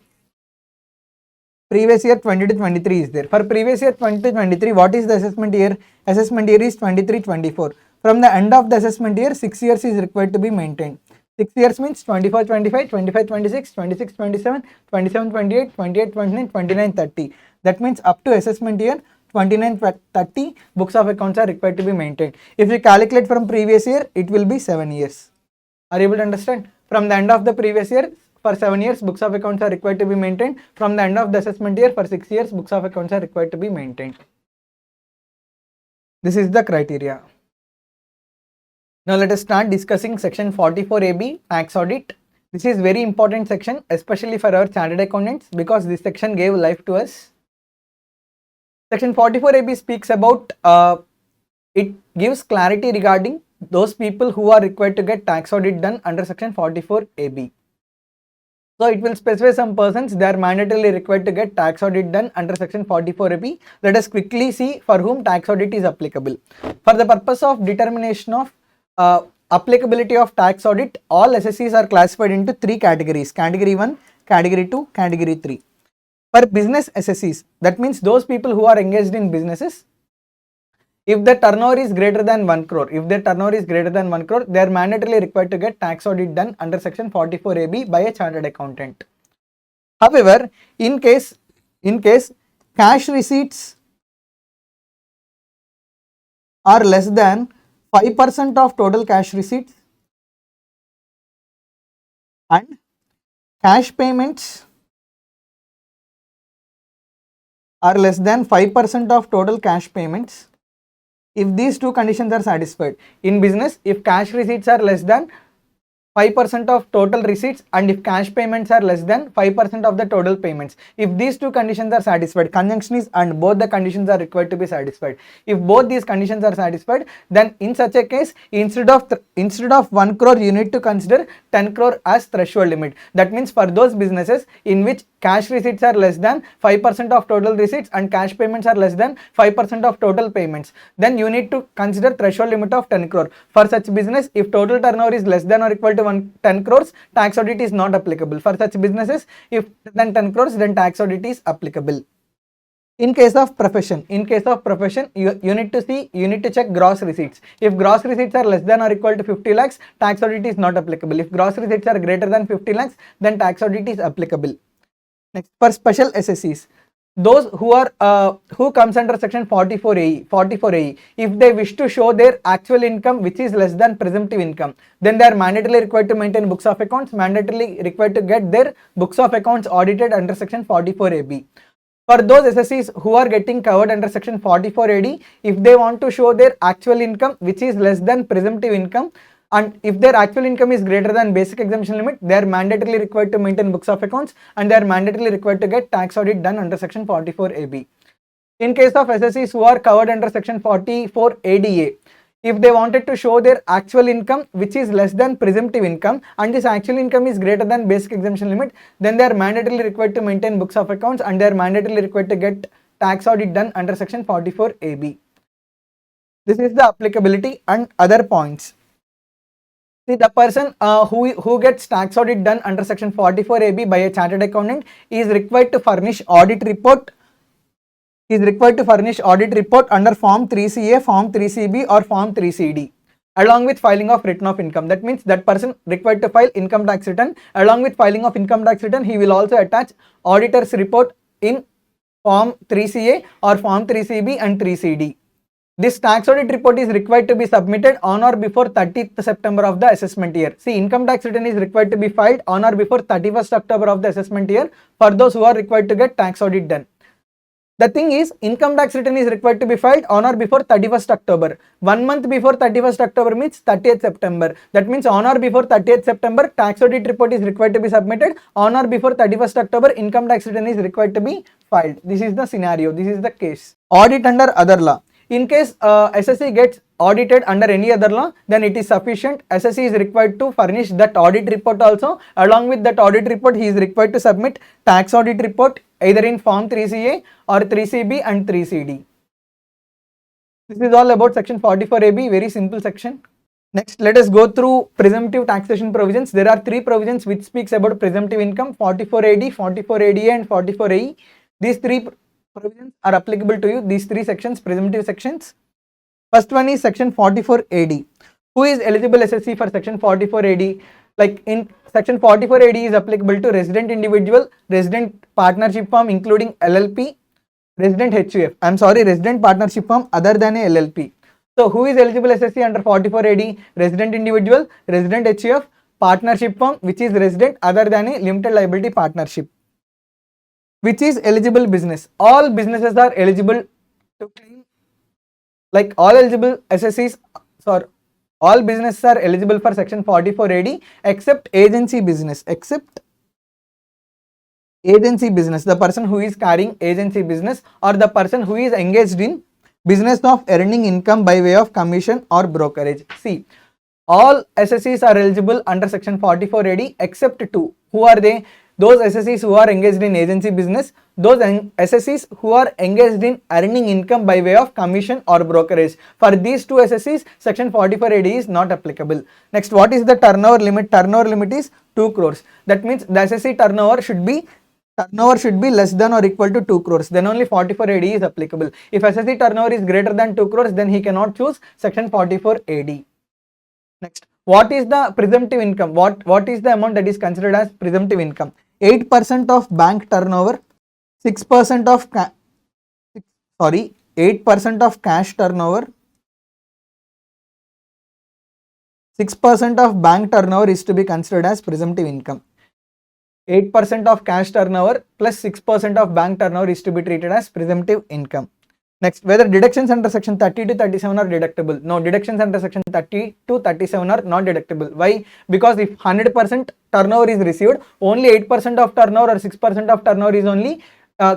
[SPEAKER 1] Previous year 20 to 23 is there. For previous year 20 to 23, what is the assessment year? Assessment year is 23-24. From the end of the assessment year, 6 years is required to be maintained. 6 years means 24-25, 25-26, 26-27, 27-28, 28-29, 29-30. That means up to assessment year 2930 books of accounts are required to be maintained. If you calculate from previous year, it will be 7 years. Are you able to understand? From the end of the previous year, for 7 years, books of accounts are required to be maintained. From the end of the assessment year, for 6 years, books of accounts are required to be maintained. This is the criteria. Now let us start discussing section 44AB, tax audit. This is very important section, especially for our chartered accountants, because this section gave life to us. Section 44AB speaks about, it gives clarity regarding those people who are required to get tax audit done under section 44AB. So it will specify some persons, they are mandatorily required to get tax audit done under section 44AB. Let us quickly see for whom tax audit is applicable. For the purpose of determination of applicability of tax audit, all SSCs are classified into 3 categories: category 1, category 2, category 3. For business SSCs, that means those people who are engaged in businesses, if the turnover is greater than 1 crore, they are mandatorily required to get tax audit done under section 44AB by a chartered accountant. However, in case cash receipts are less than 5% of total cash receipts and cash payments are less than 5% of total cash payments, if these two conditions are satisfied. In business, if cash receipts are less than 5% of total receipts and if cash payments are less than 5% of the total payments, if these two conditions are satisfied, conjunction is and both the conditions are required to be satisfied. If both these conditions are satisfied, then in such a case, instead of 1 crore, you need to consider 10 crore as threshold limit. That means for those businesses in which cash receipts are less than 5% of total receipts and cash payments are less than 5% of total payments, then you need to consider threshold limit of 10 crore. For such business, if total turnover is less than or equal to 10 crores, tax audit is not applicable. For such businesses, if than 10 crores, then tax audit is applicable. In case of profession, you need to check gross receipts. If gross receipts are less than or equal to 50 lakhs, tax audit is not applicable. If gross receipts are greater than 50 lakhs, then tax audit is applicable. Next, for special SSCs, those who comes under section 44AE, if they wish to show their actual income which is less than presumptive income, then they are mandatorily required to maintain books of accounts, mandatorily required to get their books of accounts audited under section 44AB. For those SSCs who are getting covered under section 44AD, if they want to show their actual income which is less than presumptive income, and if their actual income is greater than basic exemption limit, they are mandatorily required to maintain books of accounts and they are mandatorily required to get tax audit done under section 44AB. In case of SSCs who are covered under section 44ADA, if they wanted to show their actual income which is less than presumptive income and this actual income is greater than basic exemption limit, then they are mandatorily required to maintain books of accounts and they are mandatorily required to get tax audit done under section 44AB. This is the applicability and other points. See, the person who gets tax audit done under section 44AB by a chartered accountant is required to furnish audit report. Under form 3CA, form 3CB or form 3CD along with filing of return of income. That means that person required to file income tax return. Along with filing of income tax return, he will also attach auditor's report in form 3CA or form 3CB and 3CD. This tax audit report is required to be submitted on or before 30th September of the assessment year. See, income tax return is required to be filed on or before 31st October of the assessment year for those who are required to get tax audit done. The thing is, income tax return is required to be filed on or before 31st October. 1 month before 31st October means 30th September. That means on or before 30th September, tax audit report is required to be submitted. On or before 31st October, income tax return is required to be filed. This is the scenario. This is the case. Audit under other law. In case SSC gets audited under any other law, then it is sufficient. SSC is required to furnish that audit report also. Along with that audit report, he is required to submit tax audit report either in form 3CA or 3CB and 3CD. This is all about section 44AB, very simple section. Next, let us go through presumptive taxation provisions. There are 3 provisions which speaks about presumptive income: 44AD, 44ADA and 44AE. These 3 provisions are applicable to you, these 3 sections, presumptive sections. First one is section 44AD. Who is eligible SSC for section 44AD? Like in section 44AD is applicable to resident individual, resident partnership firm including LLP, Resident HUF. I'm sorry, resident partnership firm other than a LLP. So who is eligible SSC under 44AD? Resident individual, resident HUF, partnership firm which is resident other than a limited liability partnership. Which is eligible business? All businesses are eligible to claim, like all eligible SSCs, sorry, all businesses are eligible for section 44AD except agency business, the person who is carrying agency business or the person who is engaged in business of earning income by way of commission or brokerage. See, all SSCs are eligible under section 44AD except two. Who are they? Those SSCs who are engaged in agency business, those SSCs who are engaged in earning income by way of commission or brokerage. For these two SSCs, section 44AD is not applicable. Next, what is the turnover limit? Turnover limit is 2 crores. That means the SSC turnover should be less than or equal to 2 crores. Then only 44AD is applicable. If SSC turnover is greater than 2 crores, then he cannot choose section 44AD. Next, what is the presumptive income? What is the amount that is considered as presumptive income? 8% of bank turnover, 6% of 8% of cash turnover, 6% of bank turnover is to be considered as presumptive income. 8% of cash turnover plus 6% of bank turnover is to be treated as presumptive income. Next, whether deductions under section 30 to 37 are deductible? No, deductions under section 30 to 37 are not deductible. Why? Because if 100% turnover is received, only 8% of turnover or 6% of turnover is only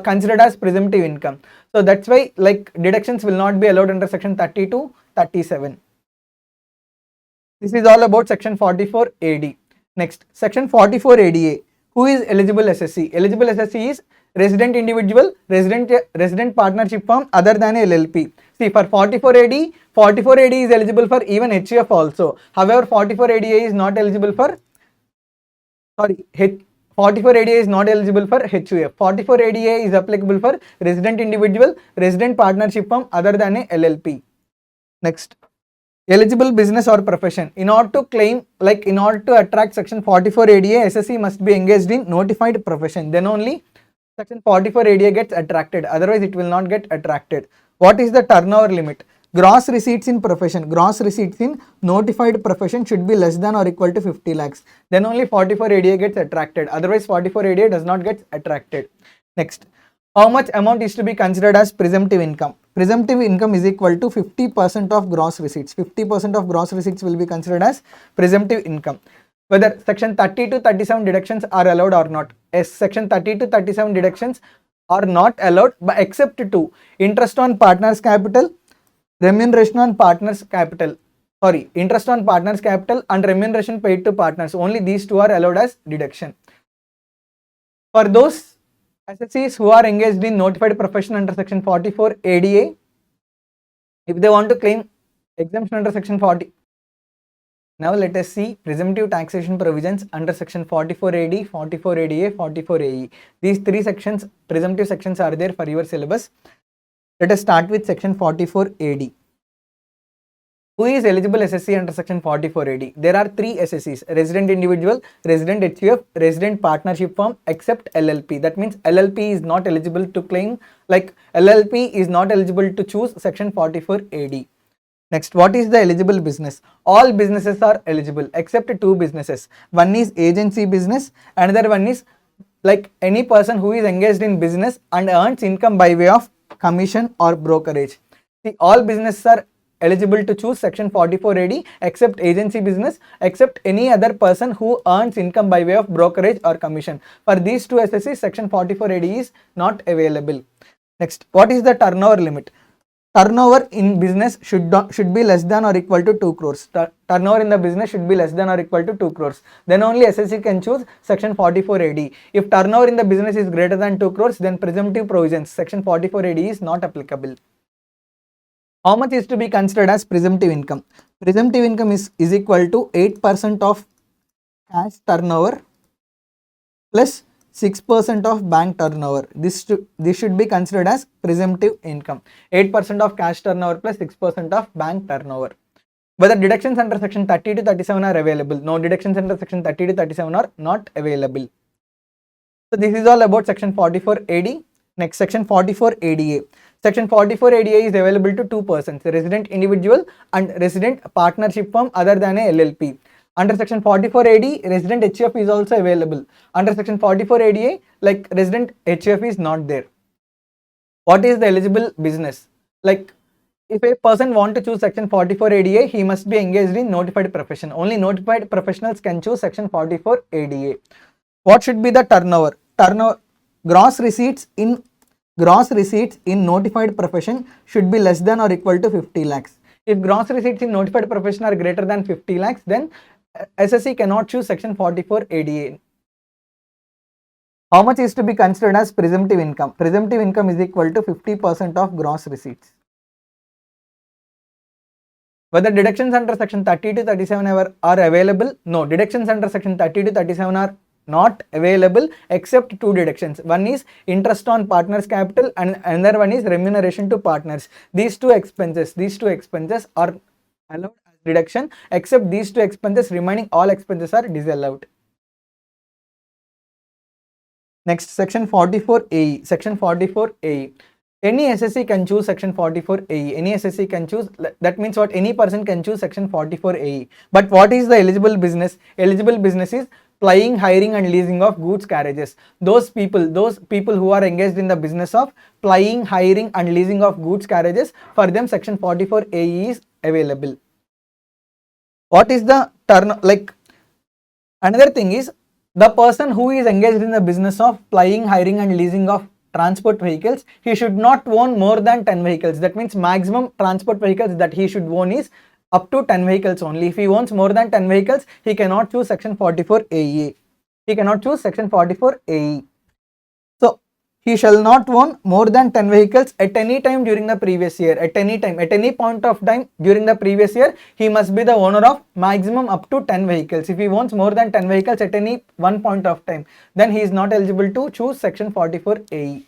[SPEAKER 1] considered as presumptive income. So that's why like deductions will not be allowed under section 30 to 37. This is all about section 44AD. Next, section 44ADA. Who is eligible SSC? Eligible SSC is resident individual, resident partnership firm other than a LLP. See, for 44AD, 44AD is eligible for even HUF also. However, 44ADA is not eligible for, 44ADA is not eligible for HUF. 44ADA is applicable for resident individual, resident partnership firm other than a LLP. Next, eligible business or profession. In order to claim, like in order to attract section 44ADA, SSC must be engaged in notified profession. Then only section 44ADA gets attracted, otherwise it will not get attracted. What is the turnover limit? Gross receipts in profession, gross receipts in notified profession should be less than or equal to 50 lakhs. Then only 44ADA gets attracted, otherwise 44ADA does not get attracted. Next, how much amount is to be considered as presumptive income? Presumptive income is equal to 50% of gross receipts. 50% of gross receipts will be considered as presumptive income. Whether section 30 to 37 deductions are allowed or not. Yes, section 30 to 37 deductions are not allowed but except to interest on partners capital, remuneration on partners capital. Interest on partners capital and remuneration paid to partners. Only these two are allowed as deduction. For those SSCs who are engaged in notified profession under section 44ADA, if they want to claim exemption under section 40. Now let us see presumptive taxation provisions under section 44AD, 44ADA, 44AE. These three sections, presumptive sections are there for your syllabus. Let us start with section 44AD. Who is eligible SSC under section 44AD? There are three SSCs: resident individual, resident HUF, resident partnership firm except LLP. That means LLP is not eligible to claim, like LLP is not eligible to choose section 44AD. Next, what is the eligible business? All businesses are eligible except two businesses. One is agency business, another one is like any person who is engaged in business and earns income by way of commission or brokerage. See, all businesses are eligible to choose section 44AD except agency business, except any other person who earns income by way of brokerage or commission. For these two SSCs, section 44AD is not available. Next, what is the turnover limit? Turnover in business should be less than or equal to 2 crores. Turnover in the business should be less than or equal to 2 crores. Then only SSC can choose section 44AD. If turnover in the business is greater than 2 crores, then presumptive provisions, section 44AD is not applicable. How much is to be considered as presumptive income? Presumptive income is equal to 8% of cash turnover plus 6% of bank turnover. This should be considered as presumptive income. 8% of cash turnover plus 6% of bank turnover. Whether deductions under section 30 to 37 are available? No, deductions under section 30 to 37 are not available. So this is all about section 44AD. Next, section 44 ADA. Section 44 ADA is available to two persons, resident individual and resident partnership firm other than a LLP. Under section 44 AD, resident HF is also available. Under section 44 ADA, like resident HF is not there. What is the eligible business? Like if a person want to choose section 44 ADA, he must be engaged in notified profession. Only notified professionals can choose section 44 ADA. What should be the turnover? Gross receipts in notified profession should be less than or equal to 50 lakhs. If gross receipts in notified profession are greater than 50 lakhs, then SSE cannot choose section 44 ADA. How much is to be considered as presumptive income? Presumptive income is equal to 50% of gross receipts. Whether deductions under section 30 to 37 are available? No, deductions under section 30 to 37 are not available except two deductions. One is interest on partners' capital and another one is remuneration to partners. These two expenses are allowed as deduction, except these two expenses. Remaining all expenses are disallowed. Next, section 44 AE. Section 44 AE. Any SSE can choose section 44 AE. Any SSE can choose. That means what? Any person can choose section 44 AE. But what is the eligible business? Eligible business is plying, hiring and leasing of goods carriages. Those people who are engaged in the business of plying, hiring and leasing of goods carriages, for them section 44 AE is available. What is the another thing is, the person who is engaged in the business of plying, hiring and leasing of transport vehicles, he should not own more than 10 vehicles. That means maximum transport vehicles that he should own is up to 10 vehicles only. If he owns more than 10 vehicles, he cannot choose section 44 AE. He cannot choose section 44 AE. So he shall not own more than 10 vehicles at any time during the previous year. At any time, at any point of time during the previous year, he must be the owner of maximum up to 10 vehicles. If he owns more than 10 vehicles at any one point of time, then he is not eligible to choose section 44 AE.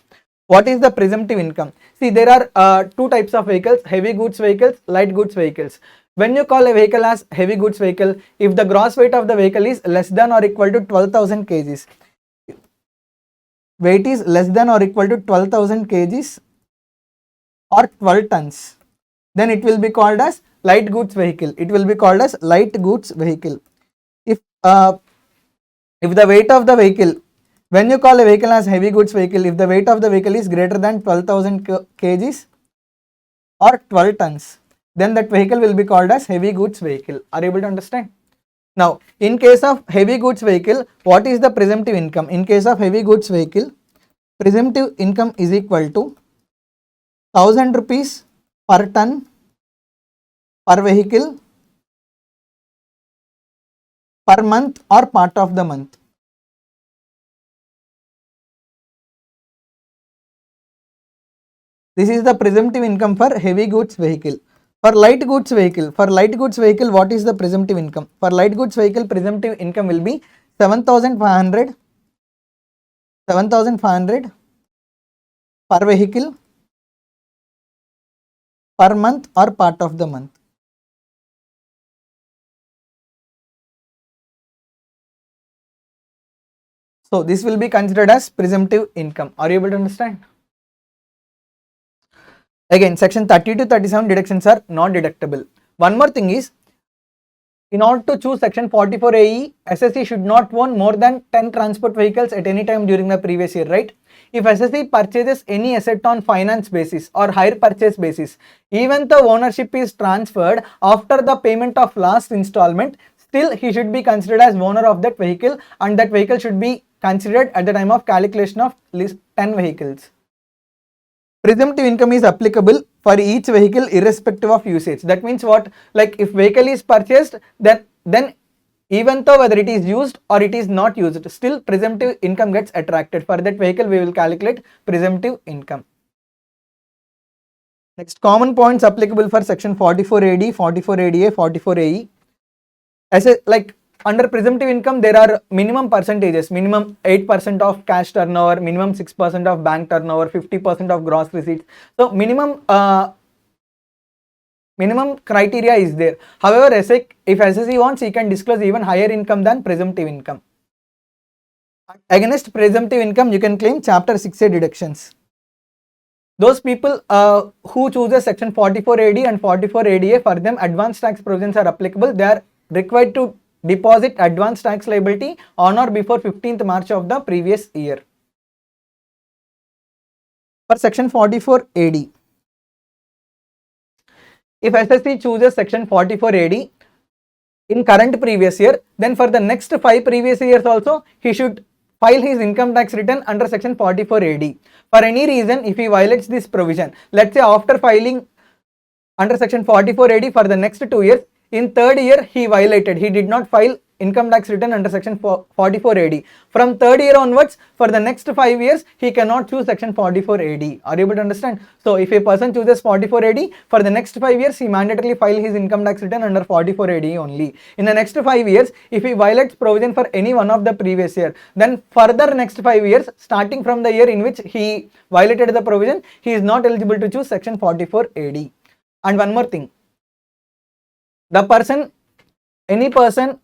[SPEAKER 1] What is the presumptive income? See, there are two types of vehicles: heavy goods vehicles, light goods vehicles. When you call a vehicle as heavy goods vehicle, if the gross weight of the vehicle is less than or equal to 12,000 kgs, weight is less than or equal to 12,000 kgs or 12 tons, then it will be called as light goods vehicle. It will be called as light goods vehicle. If the weight of the vehicle, when you call a vehicle as heavy goods vehicle, if the weight of the vehicle is greater than 12,000 kgs or 12 tons, then that vehicle will be called as heavy goods vehicle. Are you able to understand? Now, in case of heavy goods vehicle, what is the presumptive income? In case of heavy goods vehicle, presumptive income is equal to 1000 rupees per ton per vehicle per month or part of the month. This is the presumptive income for heavy goods vehicle. For light goods vehicle, what is the presumptive income? For light goods vehicle, presumptive income will be 7,500 per vehicle per month or part of the month. So this will be considered as presumptive income. Are you able to understand? Again, section 30 to 37 deductions are not deductible. One more thing is, in order to choose section 44 AE, SSE should not own more than 10 transport vehicles at any time during the previous year, right? If SSE purchases any asset on finance basis or hire purchase basis, even though ownership is transferred after the payment of last installment, still he should be considered as owner of that vehicle, and that vehicle should be considered at the time of calculation of list 10 vehicles. Presumptive income is applicable for each vehicle irrespective of usage. That means what? Like if vehicle is purchased, then even though whether it is used or it is not used, still presumptive income gets attracted. For that vehicle, we will calculate presumptive income. Next, common points applicable for section 44 AD, 44 ADA, 44 AE. As a, like under presumptive income, there are minimum percentages: minimum 8% of cash turnover, minimum 6% of bank turnover, 50% of gross receipts. So minimum criteria is there. However, if SSE wants, he can disclose even higher income than presumptive income. Against presumptive income, you can claim chapter 6A deductions. Those people who chooses section 44 AD and 44 ADA, for them advanced tax provisions are applicable. They are required to deposit advanced tax liability on or before 15th March of the previous year. For section 44 AD, if SSC chooses section 44 AD in current previous year, then for the next 5 previous years also he should file his income tax return under section 44 AD. For any reason, if he violates this provision, let's say after filing under section 44 AD for the next 2 years, in third year he violated, he did not file income tax return under section 44 AD. From third year onwards, for the next 5 years, he cannot choose section 44 AD. Are you able to understand? So if a person chooses 44 AD, for the next 5 years, he mandatorily file his income tax return under 44 AD only. In the next 5 years, if he violates provision for any one of the previous year, then further next 5 years, starting from the year in which he violated the provision, he is not eligible to choose section 44 AD. And one more thing, the person, any person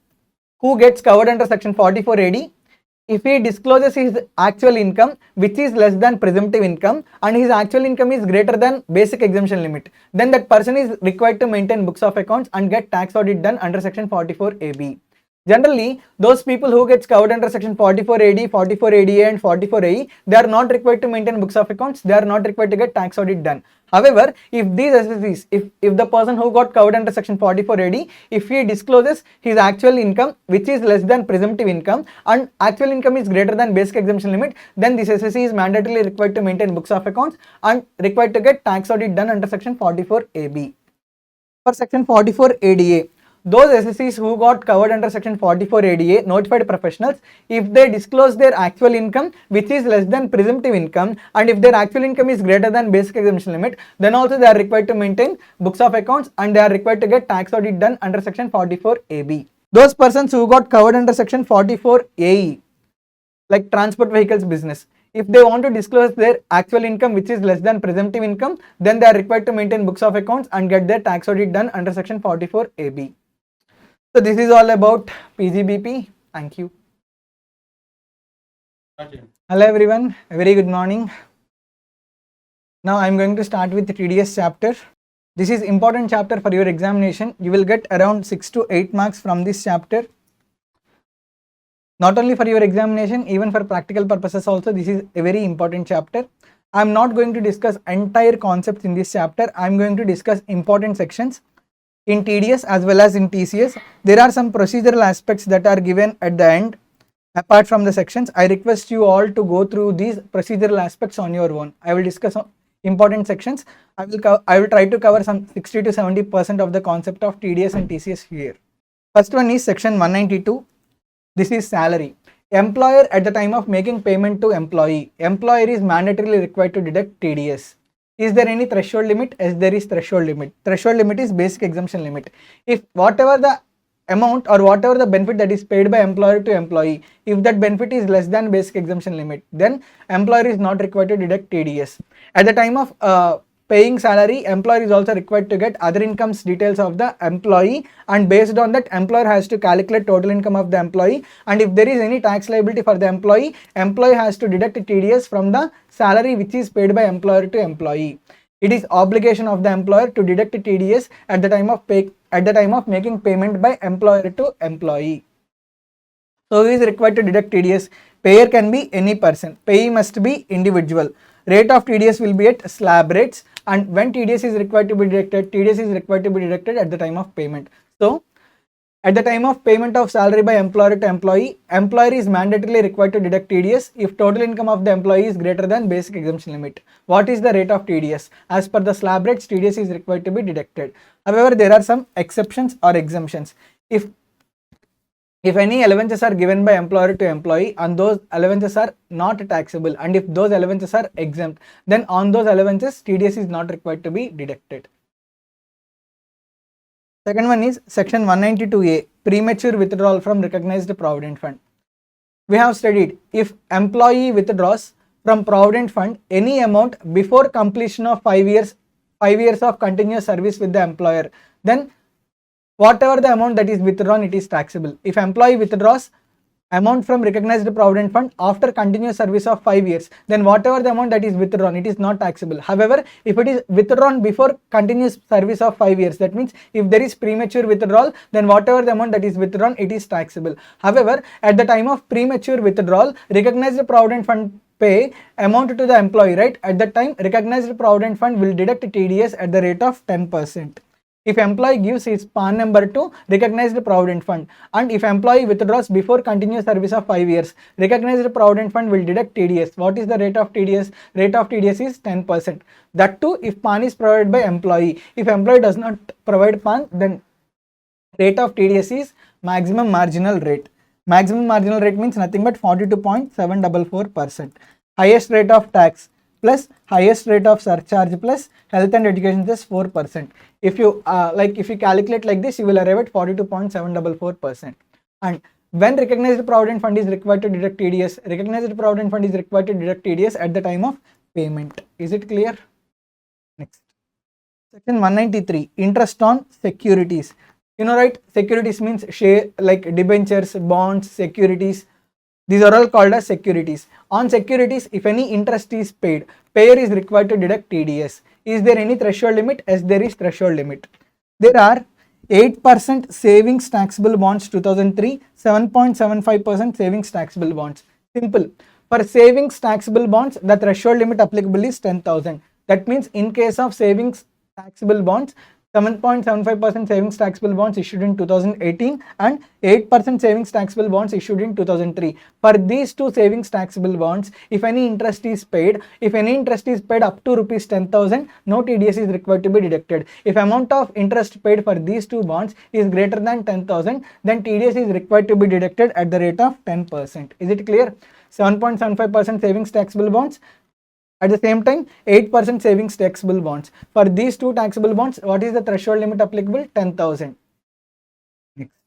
[SPEAKER 1] who gets covered under section 44 AD, if he discloses his actual income which is less than presumptive income and his actual income is greater than basic exemption limit, then that person is required to maintain books of accounts and get tax audit done under section 44 AB. Generally, those people who gets covered under section 44 AD, 44 ADA and 44 AE, they are not required to maintain books of accounts, they are not required to get tax audit done. However, if these SSCs, if the person who got covered under section 44 AD, if he discloses his actual income which is less than presumptive income and actual income is greater than basic exemption limit, then this SSC is mandatorily required to maintain books of accounts and required to get tax audit done under section 44 AB. For section 44 ADA, those SSCs who got covered under section 44 ADA, notified professionals, if they disclose their actual income which is less than presumptive income and if their actual income is greater than basic exemption limit, then also they are required to maintain books of accounts and they are required to get tax audit done under section 44 AB. Those persons who got covered under section 44 AE, like transport vehicles business, if they want to disclose their actual income which is less than presumptive income, then they are required to maintain books of accounts and get their tax audit done under section 44 AB. So this is all about PGBP. Thank you. Hello everyone, a very good morning. Now I am going to start with the TDS chapter. This is important chapter for your examination. You will get around 6 to 8 marks from this chapter. Not only for your examination, even for practical purposes also, this is a very important chapter. I am not going to discuss entire concepts in this chapter. I am going to discuss important sections. In TDS as well as in TCS, there are some procedural aspects that are given at the end apart from the sections. I request you all to go through these procedural aspects on your own. I will discuss important sections. I will try to cover some 60 to 70% of the concept of TDS and TCS here. First one is section 192. This is salary. Employer at the time of making payment to employee, employer is mandatorily required to deduct TDS. Is there any threshold limit? Yes, there is threshold limit. Threshold limit is basic exemption limit. If whatever the amount or whatever the benefit that is paid by employer to employee, if that benefit is less than basic exemption limit, then employer is not required to deduct TDS. At the time of paying salary, employer is also required to get other incomes details of the employee, and based on that, employer has to calculate total income of the employee, and if there is any tax liability for the employee, employee has to deduct TDS from the salary which is paid by employer to employee. It is obligation of the employer to deduct TDS at the time of making payment by employer to employee. So who is required to deduct TDS? Payer can be any person. Payee must be individual. Rate of TDS will be at slab rates, and when TDS is required to be deducted, TDS is required to be deducted at the time of payment. So at the time of payment of salary by employer to employee, employer is mandatorily required to deduct TDS if total income of the employee is greater than basic exemption limit. What is the rate of TDS? As per the slab rates, TDS is required to be deducted. However, there are some exceptions or exemptions. If any allowances are given by employer to employee and those allowances are not taxable, and if those allowances are exempt, then on those allowances TDS is not required to be deducted. Second one is section 192A, premature withdrawal from recognized provident fund. We have studied, if employee withdraws from provident fund any amount before completion of 5 years of continuous service with the employer, then whatever the amount that is withdrawn, it is taxable. If employee withdraws amount from recognized provident fund after continuous service of 5 years, then whatever the amount that is withdrawn, it is not taxable. However, if it is withdrawn before continuous service of 5 years, that means if there is premature withdrawal, then whatever the amount that is withdrawn, it is taxable. However, at the time of premature withdrawal, recognized provident fund pay amount to the employee, right? At that time, recognized provident fund will deduct TDS at the rate of 10%. If employee gives his PAN number to recognized provident fund, and if employee withdraws before continuous service of 5 years, recognized provident fund will deduct TDS. What is the rate of TDS? Rate of TDS is 10%. That too if PAN is provided by employee. If employee does not provide PAN, then rate of TDS is maximum marginal rate. Maximum marginal rate means nothing but 42.744%. Highest rate of tax plus highest rate of surcharge plus health and education is 4%. If you if you calculate like this, you will arrive at 42.744%. And when recognized provident fund is required to deduct TDS, recognized provident fund is required to deduct TDS at the time of payment. Is it clear? Next, section 193, interest on securities. You know, right? Securities means share, like debentures, bonds, securities. These are all called as securities. On securities, if any interest is paid, payer is required to deduct TDS. Is there any threshold limit? Yes, there is threshold limit. There are 8% savings taxable bonds 2003, 7.75% savings taxable bonds. Simple. For savings taxable bonds, the threshold limit applicable is 10,000. That means in case of savings taxable bonds, 7.75% savings taxable bonds issued in 2018 and 8% savings taxable bonds issued in 2003. For these two savings taxable bonds, if any interest is paid, up to rupees 10,000, no TDS is required to be deducted. If amount of interest paid for these two bonds is greater than 10,000, then TDS is required to be deducted at the rate of 10%. Is it clear? 7.75% savings taxable bonds. At the same time, 8% savings taxable bonds. For these two taxable bonds, what is the threshold limit applicable? 10,000. Next.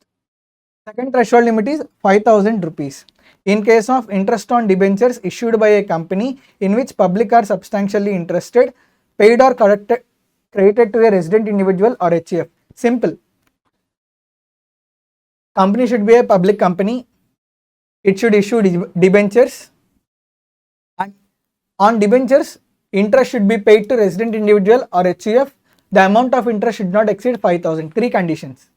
[SPEAKER 1] Second threshold limit is 5,000 rupees. In case of interest on debentures issued by a company in which public are substantially interested, paid or credited to a resident individual or HF. Simple. Company should be a public company. It should issue debentures. On debentures, interest should be paid to resident individual or HUF. The amount of interest should not exceed 5,000. Three conditions.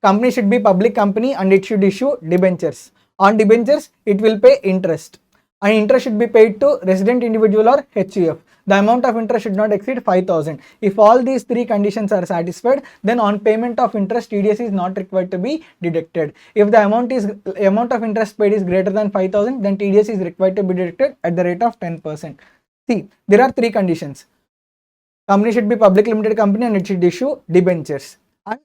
[SPEAKER 1] Company should be public company and it should issue debentures. On debentures, it will pay interest. And interest should be paid to resident individual or HUF. The amount of interest should not exceed 5,000. If all these three conditions are satisfied, then on payment of interest, TDS is not required to be deducted. If the amount of interest paid is greater than 5,000, then TDS is required to be deducted at the rate of 10%. See, there are three conditions. Company should be public limited company and it should issue debentures. And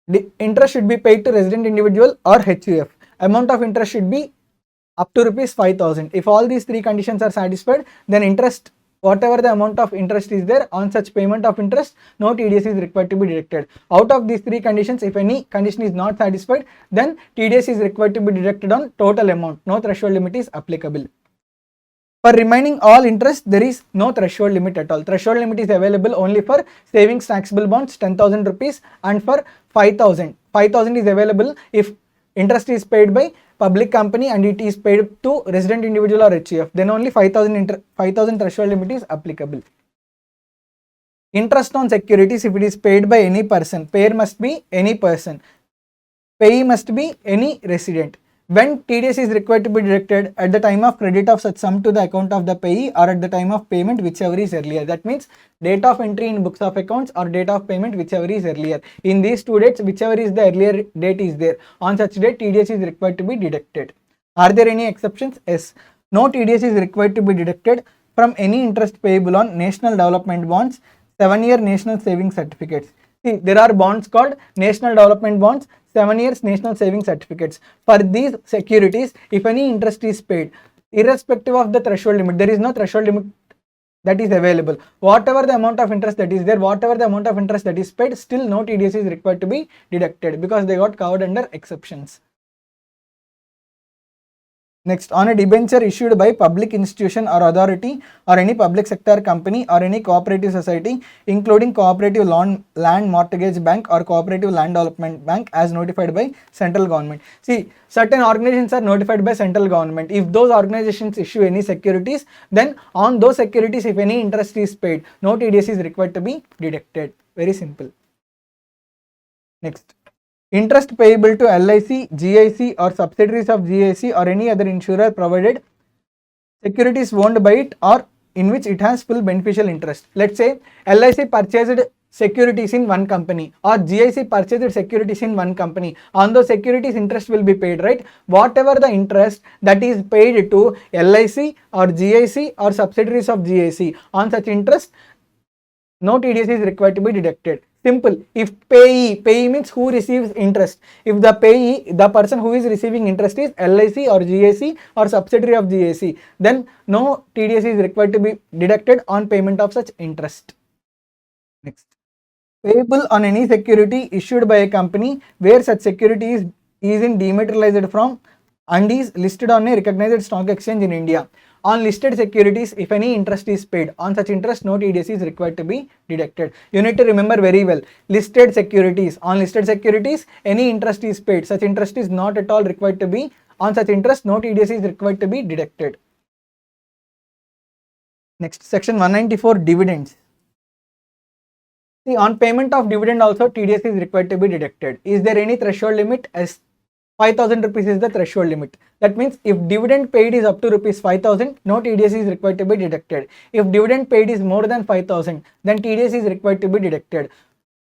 [SPEAKER 1] the interest should be paid to resident individual or HUF. Amount of interest should be up to rupees 5,000. If all these three conditions are satisfied, then interest, whatever the amount of interest is there, on such payment of interest, no TDS is required to be deducted. Out of these three conditions, if any condition is not satisfied, then TDS is required to be deducted on total amount. No threshold limit is applicable. For remaining all interest, there is no threshold limit at all. Threshold limit is available only for savings taxable bonds 10,000 rupees and for 5,000. 5,000 is available if interest is paid by public company and it is paid to resident individual or HUF. Then only 5,000 threshold limit is applicable. Interest on securities, if it is paid by any person, payer must be any person, payee must be any resident. When TDS is required to be deducted, at the time of credit of such sum to the account of the payee or at the time of payment, whichever is earlier. That means date of entry in books of accounts or date of payment, whichever is earlier. In these two dates, whichever is the earlier date is there, on such date TDS is required to be deducted. Are there any exceptions? Yes. No TDS is required to be deducted from any interest payable on national development bonds, 7-year national savings certificates. See, there are bonds called national development bonds, 7 years national savings certificates. For these securities, if any interest is paid, irrespective of the threshold limit, there is no threshold limit that is available. Whatever the amount of interest that is there, whatever the amount of interest that is paid, still no TDS is required to be deducted because they got covered under exceptions. Next, on a debenture issued by public institution or authority or any public sector company or any cooperative society, including cooperative land mortgage bank or cooperative land development bank as notified by central government. See, certain organizations are notified by central government. If those organizations issue any securities, then on those securities, if any interest is paid, no TDS is required to be deducted. Very simple. Next. Interest payable to LIC, GIC or subsidiaries of GIC or any other insurer provided securities owned by it or in which it has full beneficial interest. Let's say LIC purchased securities in one company or GIC purchased securities in one company. On those securities interest will be paid, right? Whatever the interest that is paid to LIC or GIC or subsidiaries of GIC, on such interest no TDS is required to be deducted. Simple. If payee means who receives interest. If the payee, the person who is receiving interest is LIC or GIC or subsidiary of GIC, then no TDS is required to be deducted on payment of such interest. Next. Payable on any security issued by a company where such security is in dematerialized form and is listed on a recognized stock exchange in India. On listed securities, if any interest is paid, on such interest no TDS is required to be deducted. You need to remember very well, listed securities, on listed securities any interest is paid, such interest is not at all required to be, on such interest no TDS is required to be deducted. Next, section 194, dividends. See, on payment of dividend also TDS is required to be deducted. Is there any threshold limit? As 5,000 rupees is the threshold limit. That means if dividend paid is up to rupees 5,000, no TDS is required to be deducted. If dividend paid is more than 5,000, then TDS is required to be deducted.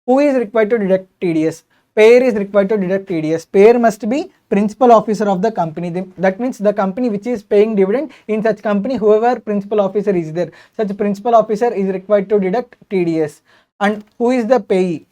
[SPEAKER 1] Who is required to deduct TDS? Payer is required to deduct TDS. Payer must be principal officer of the company. That means the company which is paying dividend, in such company whoever principal officer is there, such principal officer is required to deduct TDS. And who is the payee?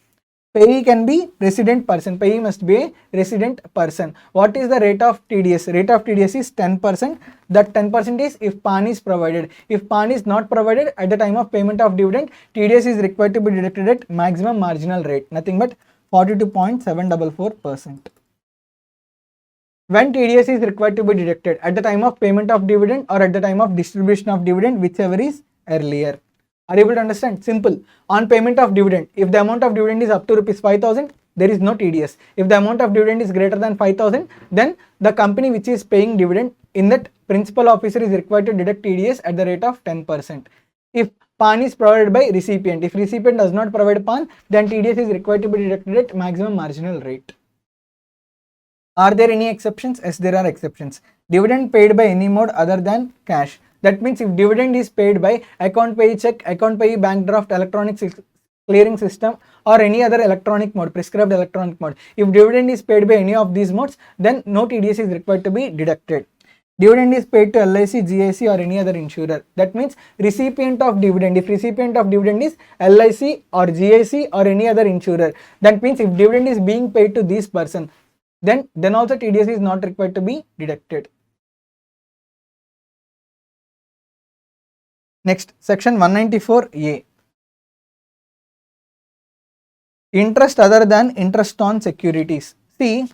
[SPEAKER 1] Payee can be resident person. Payee must be a resident person. What is the rate of TDS? Rate of TDS is 10%. That 10% is if PAN is provided. If PAN is not provided at the time of payment of dividend, TDS is required to be deducted at maximum marginal rate. Nothing but 42.744%. When TDS is required to be deducted? At the time of payment of dividend or at the time of distribution of dividend, whichever is earlier. Are you able to understand? Simple. On payment of dividend, if the amount of dividend is up to rupees 5,000, there is no TDS. If the amount of dividend is greater than 5,000, then the company which is paying dividend, in that principal officer is required to deduct TDS at the rate of 10%. If PAN is provided by recipient, if recipient does not provide PAN, then TDS is required to be deducted at maximum marginal rate. Are there any exceptions? Yes, there are exceptions. Dividend paid by any mode other than cash. That means if dividend is paid by account pay check, account pay bank draft, electronic clearing system or any other electronic mode, prescribed electronic mode. If dividend is paid by any of these modes, then no TDS is required to be deducted. Dividend is paid to LIC, GIC or any other insurer. That means recipient of dividend. If recipient of dividend is LIC or GIC or any other insurer, that means if dividend is being paid to this person, then also TDS is not required to be deducted. Next, section 194A. Interest other than interest on securities. See,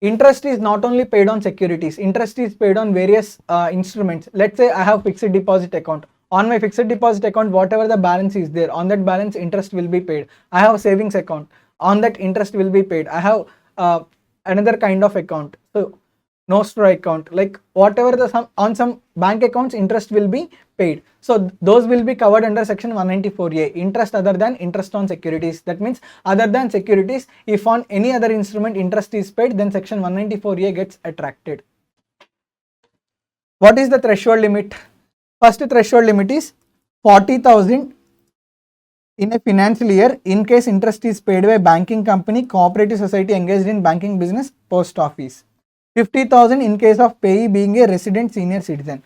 [SPEAKER 1] interest is not only paid on securities, interest is paid on various instruments. Let's say I have fixed deposit account. On my fixed deposit account, whatever the balance is there, on that balance interest will be paid. I have a savings account, on that interest will be paid. I have another kind of account, so Nostro account, like whatever the on some bank accounts interest will be paid. So those will be covered under section 194A, interest other than interest on securities. That means other than securities, if on any other instrument interest is paid, then section 194A gets attracted. What is the threshold limit? First threshold limit is 40,000 in a financial year in case interest is paid by banking company, cooperative society engaged in banking business, post office. 50,000 in case of payee being a resident senior citizen.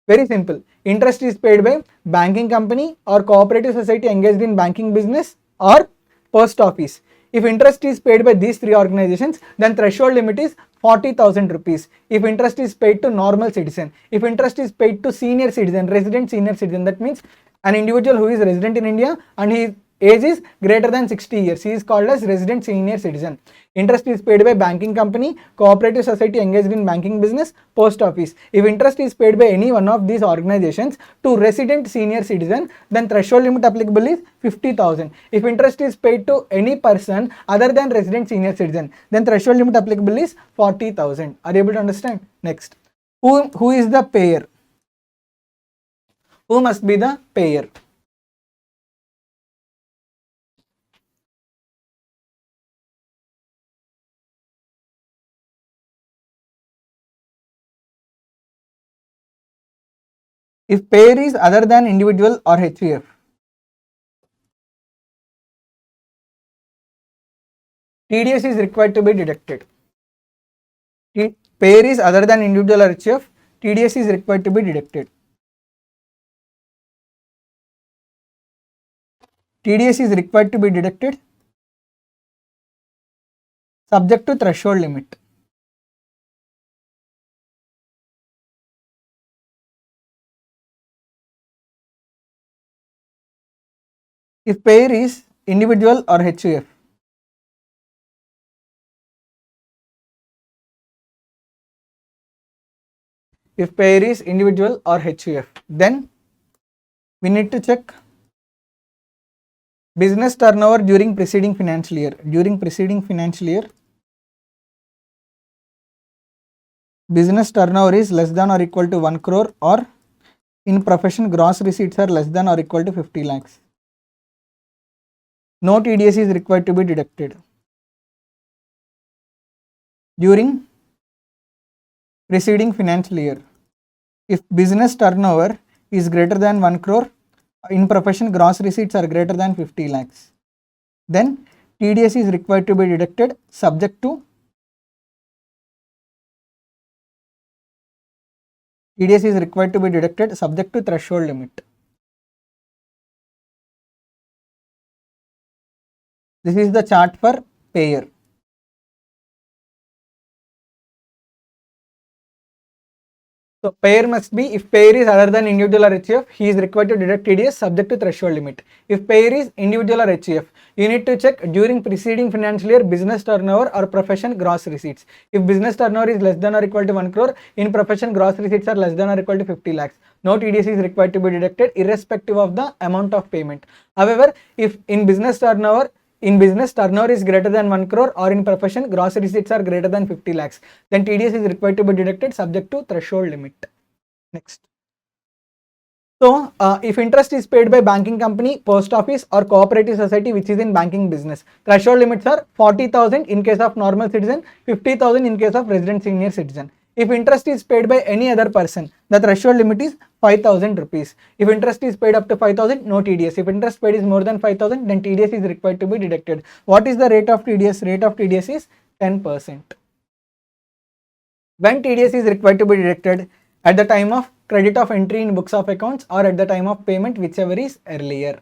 [SPEAKER 1] Very simple. Interest is paid by banking company or cooperative society engaged in banking business or post office. If interest is paid by these three organizations, then threshold limit is 40,000 rupees. If interest is paid to normal citizen, if interest is paid to senior citizen, resident senior citizen, that means an individual who is resident in India and he is age is greater than 60 years. He is called as resident senior citizen. Interest is paid by banking company, cooperative society engaged in banking business, post office. If interest is paid by any one of these organizations to resident senior citizen, then threshold limit applicable is 50,000. If interest is paid to any person other than resident senior citizen, then threshold limit applicable is 40,000. Are you able to understand? Next, who is the payer? Who must be the payer? If payer is other than individual or HUF, TDS is required to be deducted. Payer is other than individual or HUF, TDS is required to be deducted. TDS is required to be deducted subject to threshold limit. If payer is individual or HUF, if payer is individual or HUF, then we need to check business turnover during preceding financial year. During preceding financial year, business turnover is less than or equal to 1 crore, or in profession gross receipts are less than or equal to 50 lakhs. No TDS is required to be deducted. During preceding financial year, if business turnover is greater than 1 crore, in profession gross receipts are greater than 50 lakhs, then TDS is required to be deducted subject to threshold limit. This is the chart for payer. So payer must be, if payer is other than individual or HUF, he is required to deduct TDS subject to threshold limit. If payer is individual or HUF, you need to check during preceding financial year business turnover or profession gross receipts. If business turnover is less than or equal to 1 crore, in profession gross receipts are less than or equal to 50 lakhs. No TDS is required to be deducted irrespective of the amount of payment. However, if in business turnover is greater than 1 crore, or in profession gross receipts are greater than 50 lakhs, then TDS is required to be deducted subject to threshold limit. Next. So, if interest is paid by banking company, post office or cooperative society which is in banking business, threshold limits are 40,000 in case of normal citizen, 50,000 in case of resident senior citizen. If interest is paid by any other person, the threshold limit is 5,000 rupees. If interest is paid up to 5,000, no TDS. If interest paid is more than 5,000, then TDS is required to be deducted. What is the rate of TDS? Rate of TDS is 10%. When TDS is required to be deducted? At the time of credit of entry in books of accounts, or at the time of payment, whichever is earlier.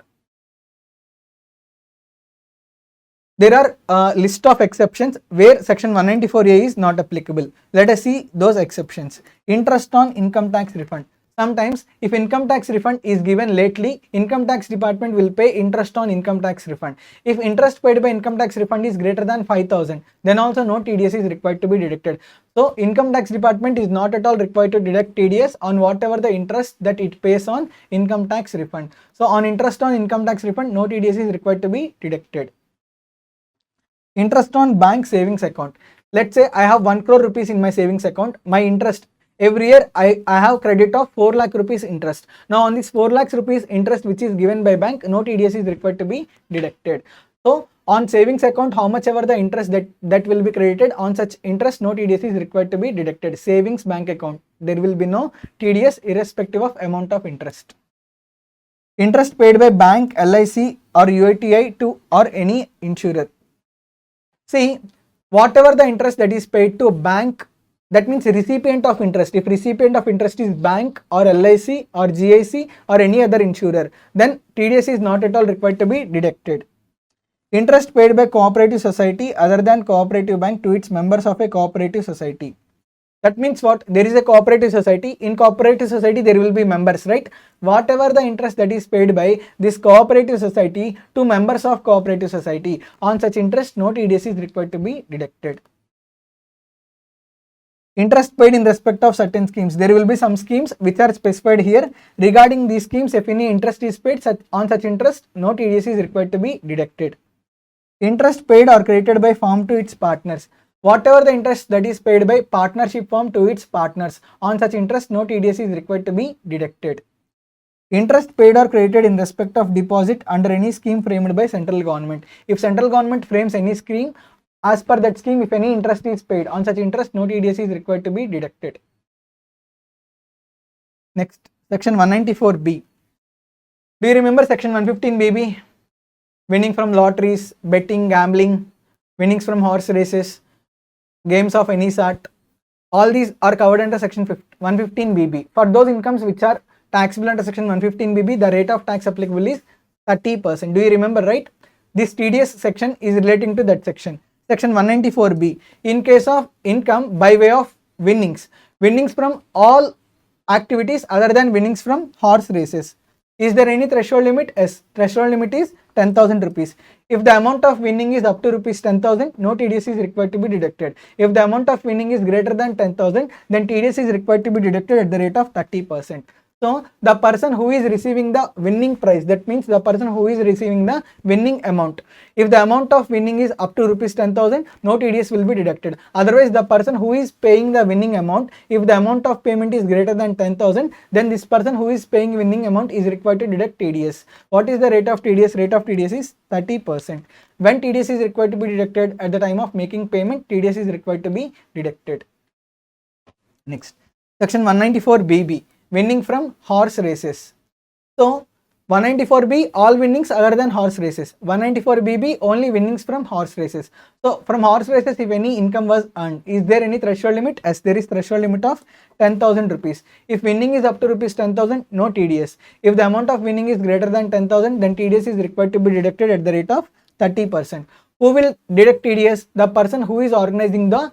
[SPEAKER 1] There are a list of exceptions where section 194A is not applicable. Let us see those exceptions. Interest on income tax refund. Sometimes if income tax refund is given lately, income tax department will pay interest on income tax refund. If interest paid by income tax refund is greater than 5,000, then also no TDS is required to be deducted. So income tax department is not at all required to deduct TDS on whatever the interest that it pays on income tax refund. So on interest on income tax refund, no TDS is required to be deducted. Interest on bank savings account. Let's say I have 1 crore rupees in my savings account. My interest every year I have credit of 4 lakh rupees interest. Now on this 4 lakhs rupees interest which is given by bank, no TDS is required to be deducted. So on savings account, how much ever the interest that will be credited, on such interest no TDS is required to be deducted. Savings bank account, there will be no TDS irrespective of amount of interest. Interest paid by bank, LIC or UITI to or any insurer. See, whatever the interest that is paid to bank, that means recipient of interest. If recipient of interest is bank or LIC or GIC or any other insurer, then TDS is not at all required to be deducted. Interest paid by cooperative society other than cooperative bank to its members of a cooperative society. That means what? There is a cooperative society. In cooperative society, there will be members, right? Whatever the interest that is paid by this cooperative society to members of cooperative society, on such interest, no TDS is required to be deducted. Interest paid in respect of certain schemes. There will be some schemes which are specified here. Regarding these schemes, if any interest is paid on such interest, no TDS is required to be deducted. Interest paid or credited by firm to its partners. Whatever the interest that is paid by partnership firm to its partners, on such interest, no TDS is required to be deducted. Interest paid or credited in respect of deposit under any scheme framed by central government. If central government frames any scheme, as per that scheme, if any interest is paid, on such interest, no TDS is required to be deducted. Next, section 194B. Do you remember section 115BB? Winning from lotteries, betting, gambling, winnings from horse races, games of any sort. All these are covered under section 115BB. For those incomes which are taxable under section 115BB, the rate of tax applicable is 30%. Do you remember, right? This TDS section is relating to that section. Section 194B. In case of income by way of winnings from all activities other than winnings from horse races. Is there any threshold limit? Yes, threshold limit is 10,000 rupees. If the amount of winning is up to rupees 10,000, no TDS is required to be deducted. If the amount of winning is greater than 10,000, then TDS is required to be deducted at the rate of 30%. So the person who is receiving the winning prize, that means the person who is receiving the winning amount, if the amount of winning is up to rupees 10,000, no TDS will be deducted. Otherwise, the person who is paying the winning amount, if the amount of payment is greater than 10,000, then this person who is paying winning amount is required to deduct TDS. What is the rate of TDS? Rate of TDS is 30%. When TDS is required to be deducted? At the time of making payment, TDS is required to be deducted. Next, section 194BB. Winning from horse races. So 194B, all winnings other than horse races. 194BB, only winnings from horse races. So from horse races, if any income was earned, is there any threshold limit? Yes, there is threshold limit of 10,000 rupees. If winning is up to rupees 10,000, no TDS. If the amount of winning is greater than 10,000, then TDS is required to be deducted at the rate of 30%. Who will deduct TDS? The person who is organizing the,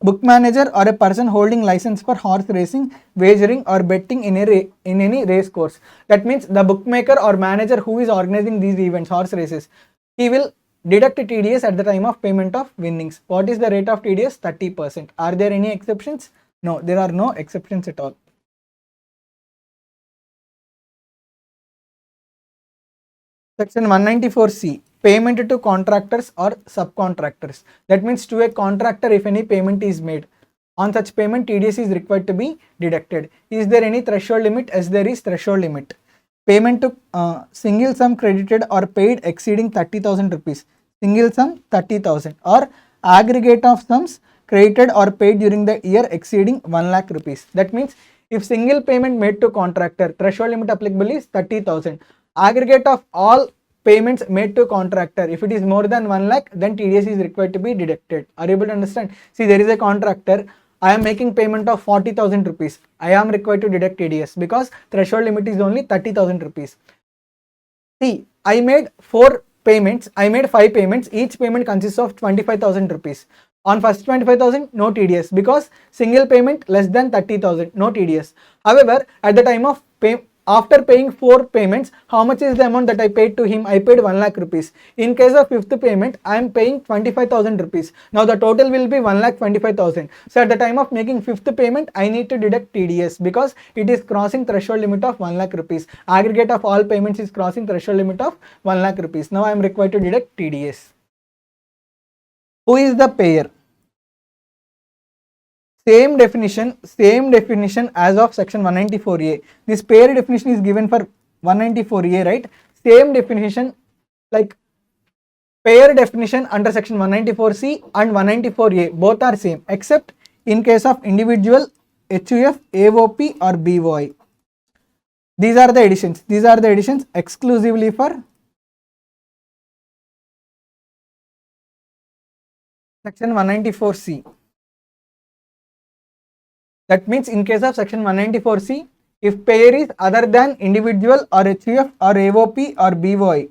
[SPEAKER 1] book manager or a person holding license for horse racing, wagering or betting in any race course. That means the bookmaker or manager who is organizing these events, horse races, he will deduct TDS at the time of payment of winnings. What is the rate of TDS? 30%. Are there any exceptions? No, there are no exceptions at all. Section 194C. Payment to contractors or subcontractors. That means to a contractor, if any payment is made, on such payment TDS is required to be deducted. Is there any threshold limit? As there is threshold limit. Payment to single sum credited or paid exceeding 30,000 rupees. Single sum 30,000 or aggregate of sums credited or paid during the year exceeding 1 lakh rupees. That means if single payment made to contractor, threshold limit applicable is 30,000. Aggregate of all payments made to contractor, if it is more than 1 lakh, then TDS is required to be deducted. Are you able to understand? See, there is a contractor. I am making payment of 40,000 rupees. I am required to deduct TDS because threshold limit is only 30,000 rupees. See, I made 4 payments. I made 5 payments. Each payment consists of 25,000 rupees. On first 25,000, no TDS because single payment less than 30,000, no TDS. However, at the time of after paying 4 payments, how much is the amount that I paid to him? I paid 1 lakh rupees. In case of 5th payment, I am paying 25,000 rupees. Now the total will be 1,25,000. So at the time of making 5th payment, I need to deduct TDS because it is crossing threshold limit of 1 lakh rupees. Aggregate of all payments is crossing threshold limit of 1 lakh rupees. Now I am required to deduct TDS. Who is the payer? Same definition as of section 194A. This payer definition is given for 194A, right? Same definition, like payer definition under section 194C and 194A, both are same except in case of individual, HUF, AOP or BOI. These are the additions exclusively for section 194C. That means in case of section 194C, if payer is other than individual or HUF or AOP or BOI,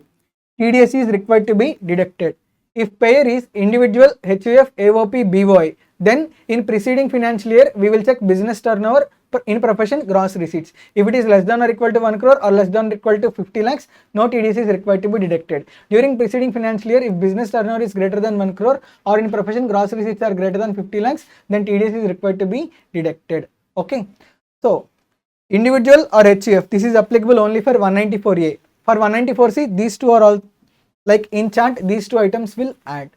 [SPEAKER 1] TDS is required to be deducted. If payer is individual, HUF, AOP, BOI, Then in preceding financial year, we will check business turnover in profession gross receipts. If it is less than or equal to 1 crore or less than or equal to 50 lakhs, no TDS is required to be deducted. During preceding financial year, if business turnover is greater than 1 crore or in profession gross receipts are greater than 50 lakhs, then TDS is required to be deducted. Okay. So individual or HUF, this is applicable only for 194A. For 194C, these two are all like in chart, these two items will add.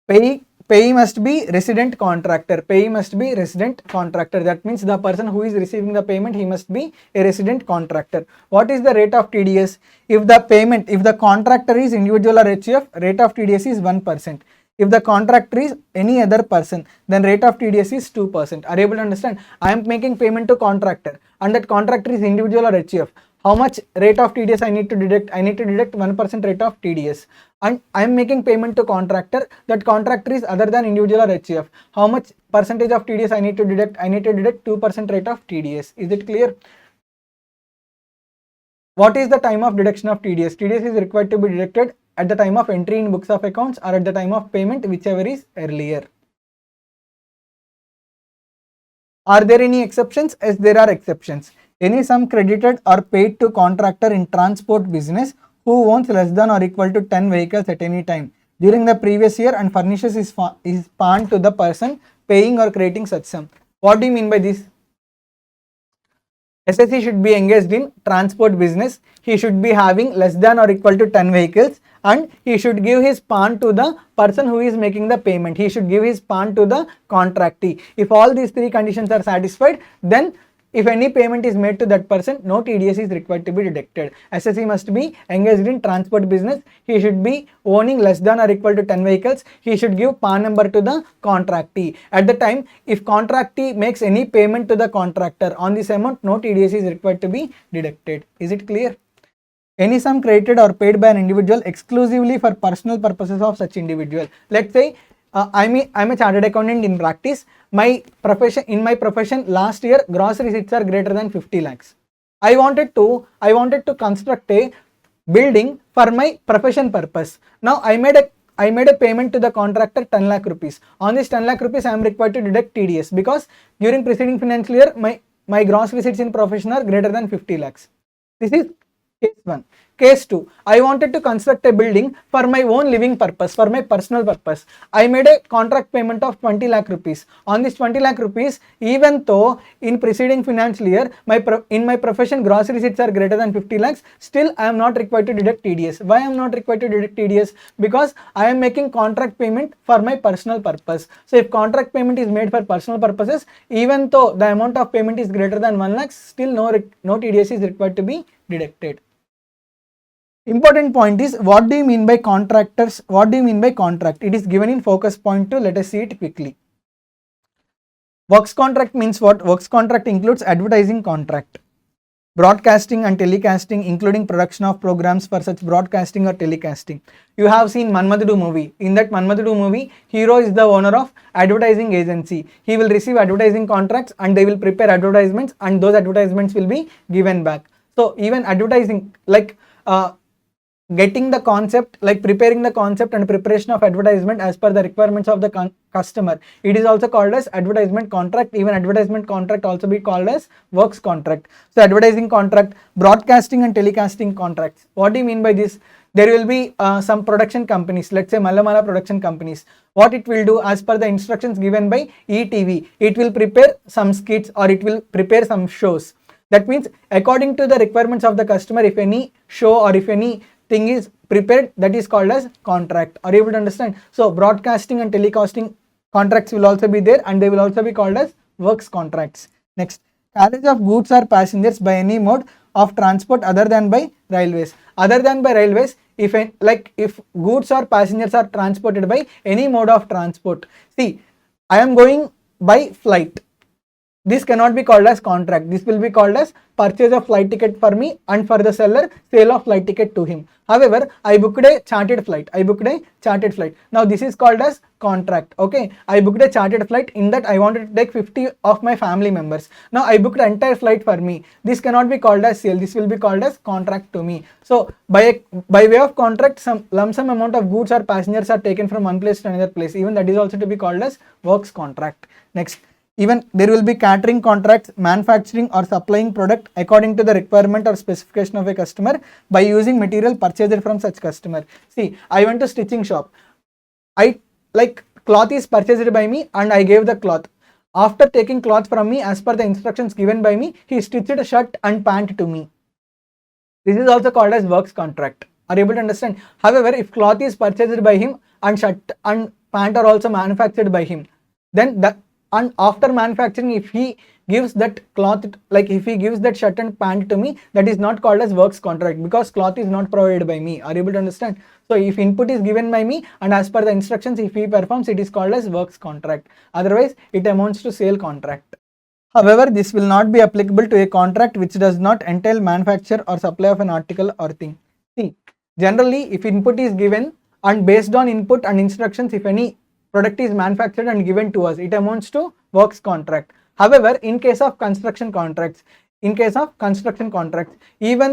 [SPEAKER 1] Payee must be resident contractor. Payee must be resident contractor. That means the person who is receiving the payment, he must be a resident contractor. What is the rate of TDS? If the contractor is individual or HUF, rate of TDS is 1%. If the contractor is any other person, then rate of TDS is 2%. Are you able to understand? I am making payment to contractor and that contractor is individual or HUF. How much rate of TDS I need to deduct? I need to deduct 1% rate of TDS. And I am making payment to contractor. That contractor is other than individual or HUF. How much percentage of TDS I need to deduct? I need to deduct 2% rate of TDS. Is it clear? What is the time of deduction of TDS? TDS is required to be deducted at the time of entry in books of accounts or at the time of payment, whichever is earlier. Are there any exceptions? Yes, there are exceptions. Any sum credited or paid to contractor in transport business who owns less than or equal to 10 vehicles at any time during the previous year and furnishes his fund to the person paying or creating such sum. What do you mean by this? SSC should be engaged in transport business. He should be having less than or equal to 10 vehicles and he should give his PAN to the person who is making the payment. He should give his PAN to the contractee. If all these three conditions are satisfied, then if any payment is made to that person, no TDS is required to be deducted. SSC must be engaged in transport business. He should be owning less than or equal to 10 vehicles. He should give PAN number to the contractee. At the time, if contractee makes any payment to the contractor on this amount, no TDS is required to be deducted. Is it clear? Any sum credited or paid by an individual exclusively for personal purposes of such individual. Let's say I'm a chartered accountant in practice. In my profession last year gross receipts are greater than 50 lakhs. I wanted to construct a building for my profession purpose. Now I made a payment to the contractor 10 lakh rupees. On this 10 lakh rupees I am required to deduct TDS because during preceding financial year my gross receipts in profession are greater than 50 lakhs. This is case 1. Case 2, I wanted to construct a building for my own living purpose, for my personal purpose. I made a contract payment of 20 lakh rupees. On this 20 lakh rupees, even though in preceding financial year, in my profession gross receipts are greater than 50 lakhs, still I am not required to deduct TDS. Why I am not required to deduct TDS? Because I am making contract payment for my personal purpose. So if contract payment is made for personal purposes, even though the amount of payment is greater than 1 lakh, still no TDS is required to be deducted. Important point is, what do you mean by contractors? What do you mean by contract? It is given in focus point 2. Let us see it quickly. Works contract means what? Works contract includes advertising contract, broadcasting and telecasting, including production of programs for such broadcasting or telecasting. You have seen Manmadudu movie. In that Manmadudu movie, hero is the owner of advertising agency. He will receive advertising contracts and they will prepare advertisements and those advertisements will be given back. So even advertising, like getting the concept, like preparing the concept and preparation of advertisement as per the requirements of the customer, it is also called as advertisement contract. Even advertisement contract also be called as works contract. So advertising contract, broadcasting and telecasting contracts. What do you mean by this? There will be some production companies, let's say Mala production companies. What it will do, as per the instructions given by ETV, it will prepare some skits or it will prepare some shows. That means according to the requirements of the customer, if any show or if any thing is prepared, that is called as contract. Are you able to understand? So broadcasting and telecasting contracts will also be there and they will also be called as works contracts. Next, carriage of goods or passengers by any mode of transport other than by railways. Other than by railways, if goods or passengers are transported by any mode of transport. See, I am going by flight. This cannot be called as contract. This will be called as purchase of flight ticket for me, and for the seller, sale of flight ticket to him. However, I booked a chartered flight. Now this is called as contract. Okay, I booked a chartered flight. In that I wanted to take 50 of my family members. Now I booked the entire flight for me. This cannot be called as sale. This will be called as contract to me. So by way of contract, some lump sum amount of goods or passengers are taken from one place to another place. Even that is also to be called as works contract. Next, even there will be catering contracts, manufacturing or supplying product according to the requirement or specification of a customer by using material purchased from such customer. See, I went to stitching shop. Cloth is purchased by me and I gave the cloth. After taking cloth from me as per the instructions given by me, he stitched a shirt and pant to me. This is also called as works contract. Are you able to understand? However, if cloth is purchased by him and shirt and pant are also manufactured by him, then that, and after manufacturing, if he gives that cloth, like if he gives that shirt and pant to me, that is not called as works contract because cloth is not provided by me. Are you able to understand? So if input is given by me and as per the instructions, if he performs, it is called as works contract. Otherwise, it amounts to sale contract. However, this will not be applicable to a contract which does not entail manufacture or supply of an article or thing. See, generally, if input is given and based on input and instructions, if any product is manufactured and given to us, it amounts to works contract. However, in case of construction contracts, even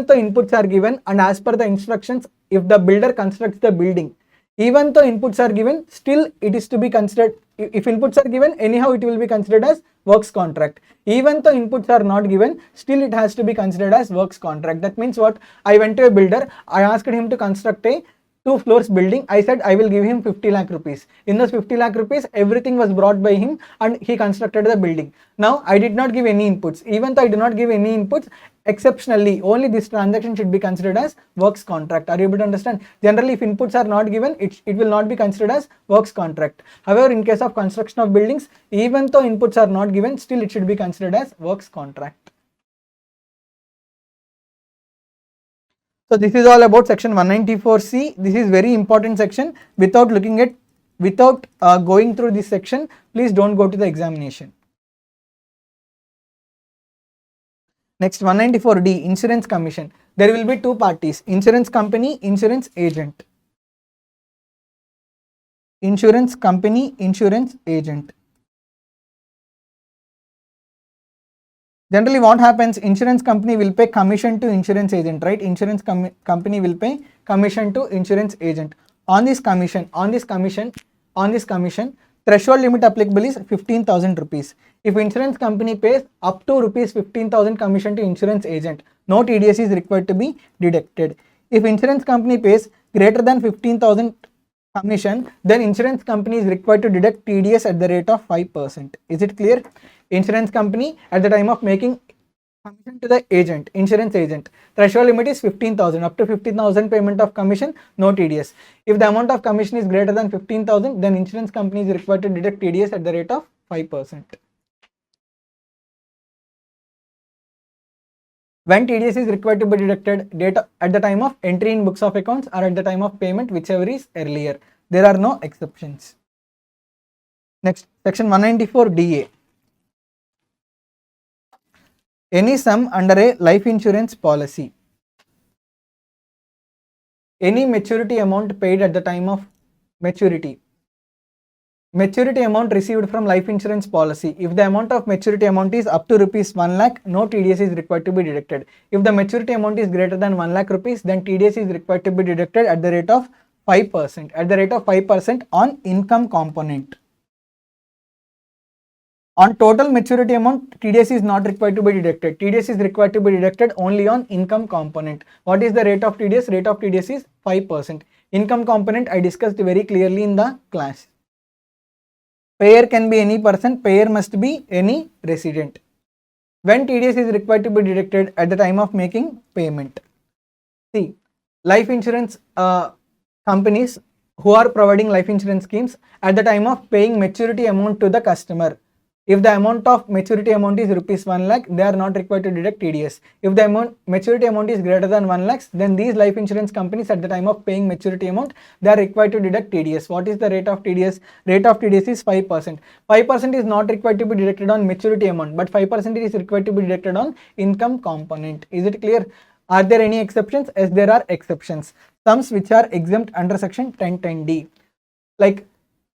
[SPEAKER 1] though inputs are given and as per the instructions, if the builder constructs the building, even though inputs are given, still it is to be considered, if inputs are given, anyhow it will be considered as works contract. Even though inputs are not given, still it has to be considered as works contract. That means what? I went to a builder, I asked him to construct a 2 floors building. I said I will give him 50 lakh rupees. In those 50 lakh rupees, everything was brought by him and he constructed the building. Now I did not give any inputs. Even though I did not give any inputs, exceptionally only this transaction should be considered as works contract. Are you able to understand? Generally, if inputs are not given, it will not be considered as works contract. However, in case of construction of buildings, even though inputs are not given, still it should be considered as works contract. So this is all about section 194C. This is very important section. Without going through this section, please don't go to the examination. Next, 194D, insurance commission. There will be two parties: insurance company, insurance agent. Insurance company, insurance agent. Generally, what happens? Insurance company will pay commission to insurance agent, right? Insurance company will pay commission to insurance agent. On this commission, threshold limit applicable is 15,000 rupees. If insurance company pays up to rupees 15,000 commission to insurance agent, no TDS is required to be deducted. If insurance company pays greater than 15,000 commission, then insurance company is required to deduct TDS at the rate of 5%. Is it clear? Insurance company at the time of making commission to the agent, insurance agent, threshold limit is 15,000. Up to 15,000 payment of commission, no TDS. If the amount of commission is greater than 15,000, then insurance company is required to deduct TDS at the rate of 5%. When TDS is required to be deducted, data at the time of entry in books of accounts or at the time of payment, whichever is earlier. There are no exceptions. Next, section 194DA. Any sum under a life insurance policy. Any maturity amount paid at the time of maturity. Maturity amount received from life insurance policy. If the amount of maturity amount is up to rupees 1 lakh, no TDS is required to be deducted. If the maturity amount is greater than 1 lakh rupees, then TDS is required to be deducted at the rate of 5%. At the rate of 5% on income component. On total maturity amount, TDS is not required to be deducted. TDS is required to be deducted only on income component. What is the rate of TDS? Rate of TDS is 5%. Income component I discussed very clearly in the class. Payer can be any person, payer must be any resident. When TDS is required to be deducted? At the time of making payment. See, life insurance companies who are providing life insurance schemes, at the time of paying maturity amount to the customer, If the amount of maturity amount is rupees 1 lakh, they are not required to deduct TDS. If the maturity amount is greater than 1 lakh, then these life insurance companies at the time of paying maturity amount, they are required to deduct TDS. What is the rate of TDS? Rate of TDS is 5%. 5% is not required to be deducted on maturity amount, but 5% is required to be deducted on income component. Is it clear? Are there any exceptions? Yes, there are exceptions. Sums which are exempt under section 1010D. Like,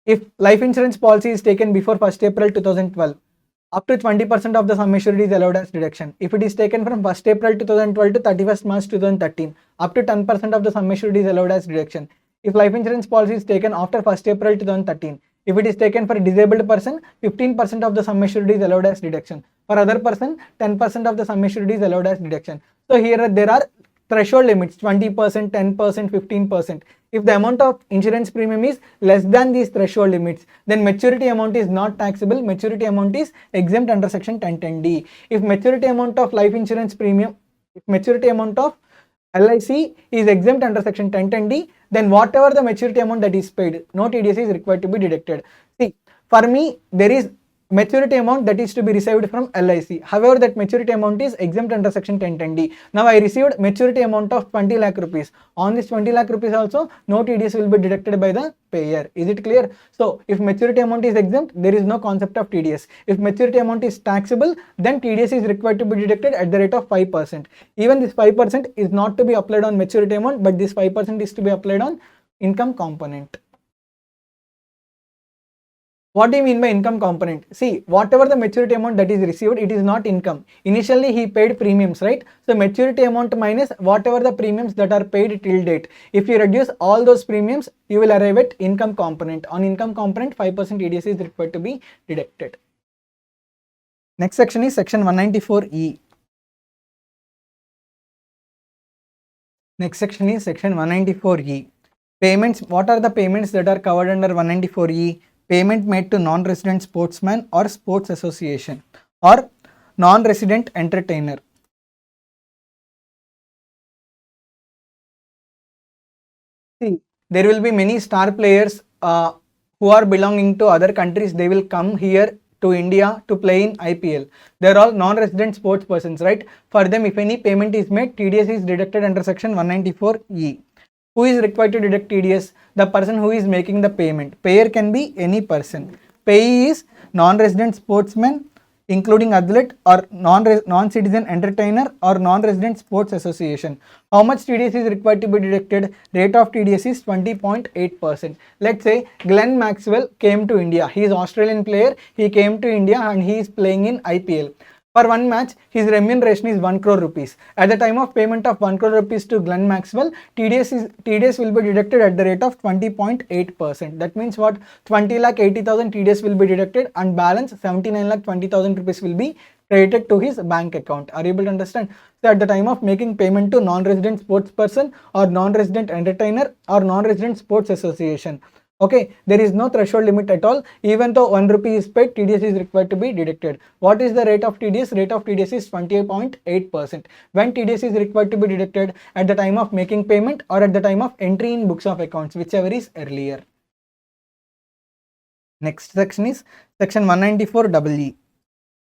[SPEAKER 1] if life insurance policy is taken before 1st April 2012, up to 20% of the sum assured is allowed as deduction. If it is taken from 1st April 2012 to 31st March 2013, up to 10% of the sum assured is allowed as deduction. If life insurance policy is taken after 1st April 2013, if it is taken for a disabled person, 15% of the sum assured is allowed as deduction. For other person, 10% of the sum assured is allowed as deduction. So here there are threshold limits, 20%, 10%, 15%. If the amount of insurance premium is less than these threshold limits, then maturity amount is not taxable. Maturity amount is exempt under section 1010D. If maturity amount of life insurance premium, if maturity amount of LIC is exempt under section 1010D, then whatever the maturity amount that is paid, no TDS is required to be deducted. See, for me, there is maturity amount that is to be received from LIC. However, that maturity amount is exempt under section 1010D. Now I received maturity amount of 20 lakh rupees. On this 20 lakh rupees also, no TDS will be deducted by the payer. Is it clear? So if maturity amount is exempt, there is no concept of TDS. If maturity amount is taxable, then TDS is required to be deducted at the rate of 5%. Even this 5% is not to be applied on maturity amount, but this 5% is to be applied on income component. What do you mean by income component? See, whatever the maturity amount that is received, it is not income. Initially, he paid premiums, right? So maturity amount minus whatever the premiums that are paid till date. If you reduce all those premiums, you will arrive at income component. On income component, 5% TDS is required to be deducted. Next section is section 194E. Next section is section 194E. Payments. What are the payments that are covered under 194E? Payment made to non-resident sportsman or sports association or non-resident entertainer. See, there will be many star players who are belonging to other countries. They will come here to India to play in IPL. They are all non-resident sports persons, right? For them, if any payment is made, TDS is deducted under section 194E. Who is required to deduct TDS? The person who is making the payment. Payer can be any person. Payee is non-resident sportsman, including athlete, or non-citizen entertainer or non-resident sports association. How much TDS is required to be deducted? Rate of TDS is 20.8%. Let's say Glenn Maxwell came to India. He is Australian player. He came to India and he is playing in IPL. For one match, his remuneration is 1 crore rupees. At the time of payment of 1 crore rupees to Glenn Maxwell, TDS will be deducted at the rate of 20.8%. That means what? 20 lakh 80,000 TDS will be deducted and balance 79 lakh 20,000 rupees will be credited to his bank account. Are you able to understand? So at the time of making payment to non-resident sports person or non-resident entertainer or non-resident sports association, okay, there is no threshold limit at all. Even though 1 rupee is paid, TDS is required to be deducted. What is the rate of TDS? Rate of TDS is 28.8%. When TDS is required to be deducted? At the time of making payment or at the time of entry in books of accounts, whichever is earlier. Next section is section 194EE.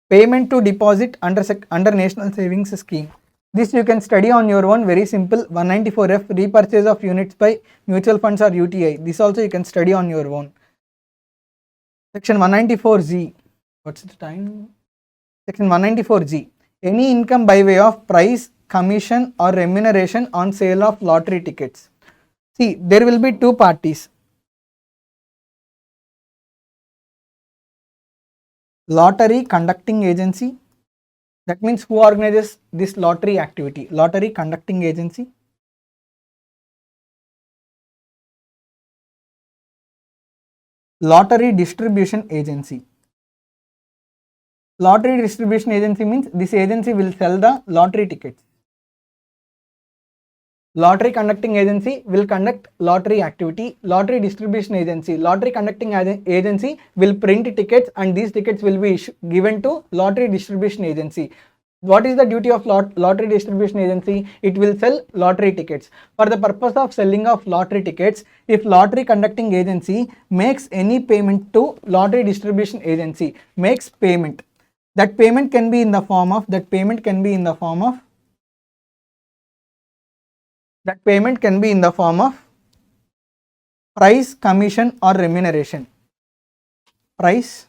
[SPEAKER 1] Payment to deposit under National Savings Scheme. This you can study on your own, very simple. 194F, repurchase of units by mutual funds or UTI. This also you can study on your own. Section 194G. What's the time? Section 194G. Any income by way of price, commission or remuneration on sale of lottery tickets. See, there will be two parties. Lottery conducting agency. That means who organizes this lottery activity? Lottery conducting agency. Lottery distribution agency. Lottery distribution agency means this agency will sell the lottery tickets. Lottery conducting agency will conduct lottery activity. Lottery distribution agency. Lottery conducting agency will print tickets and these tickets will be given to lottery distribution agency. What is the duty of lottery distribution agency? It will sell lottery tickets. For the purpose of selling of lottery tickets, if lottery conducting agency makes any payment to lottery distribution agency, makes payment, that payment can be in the form of price, commission or remuneration. Price,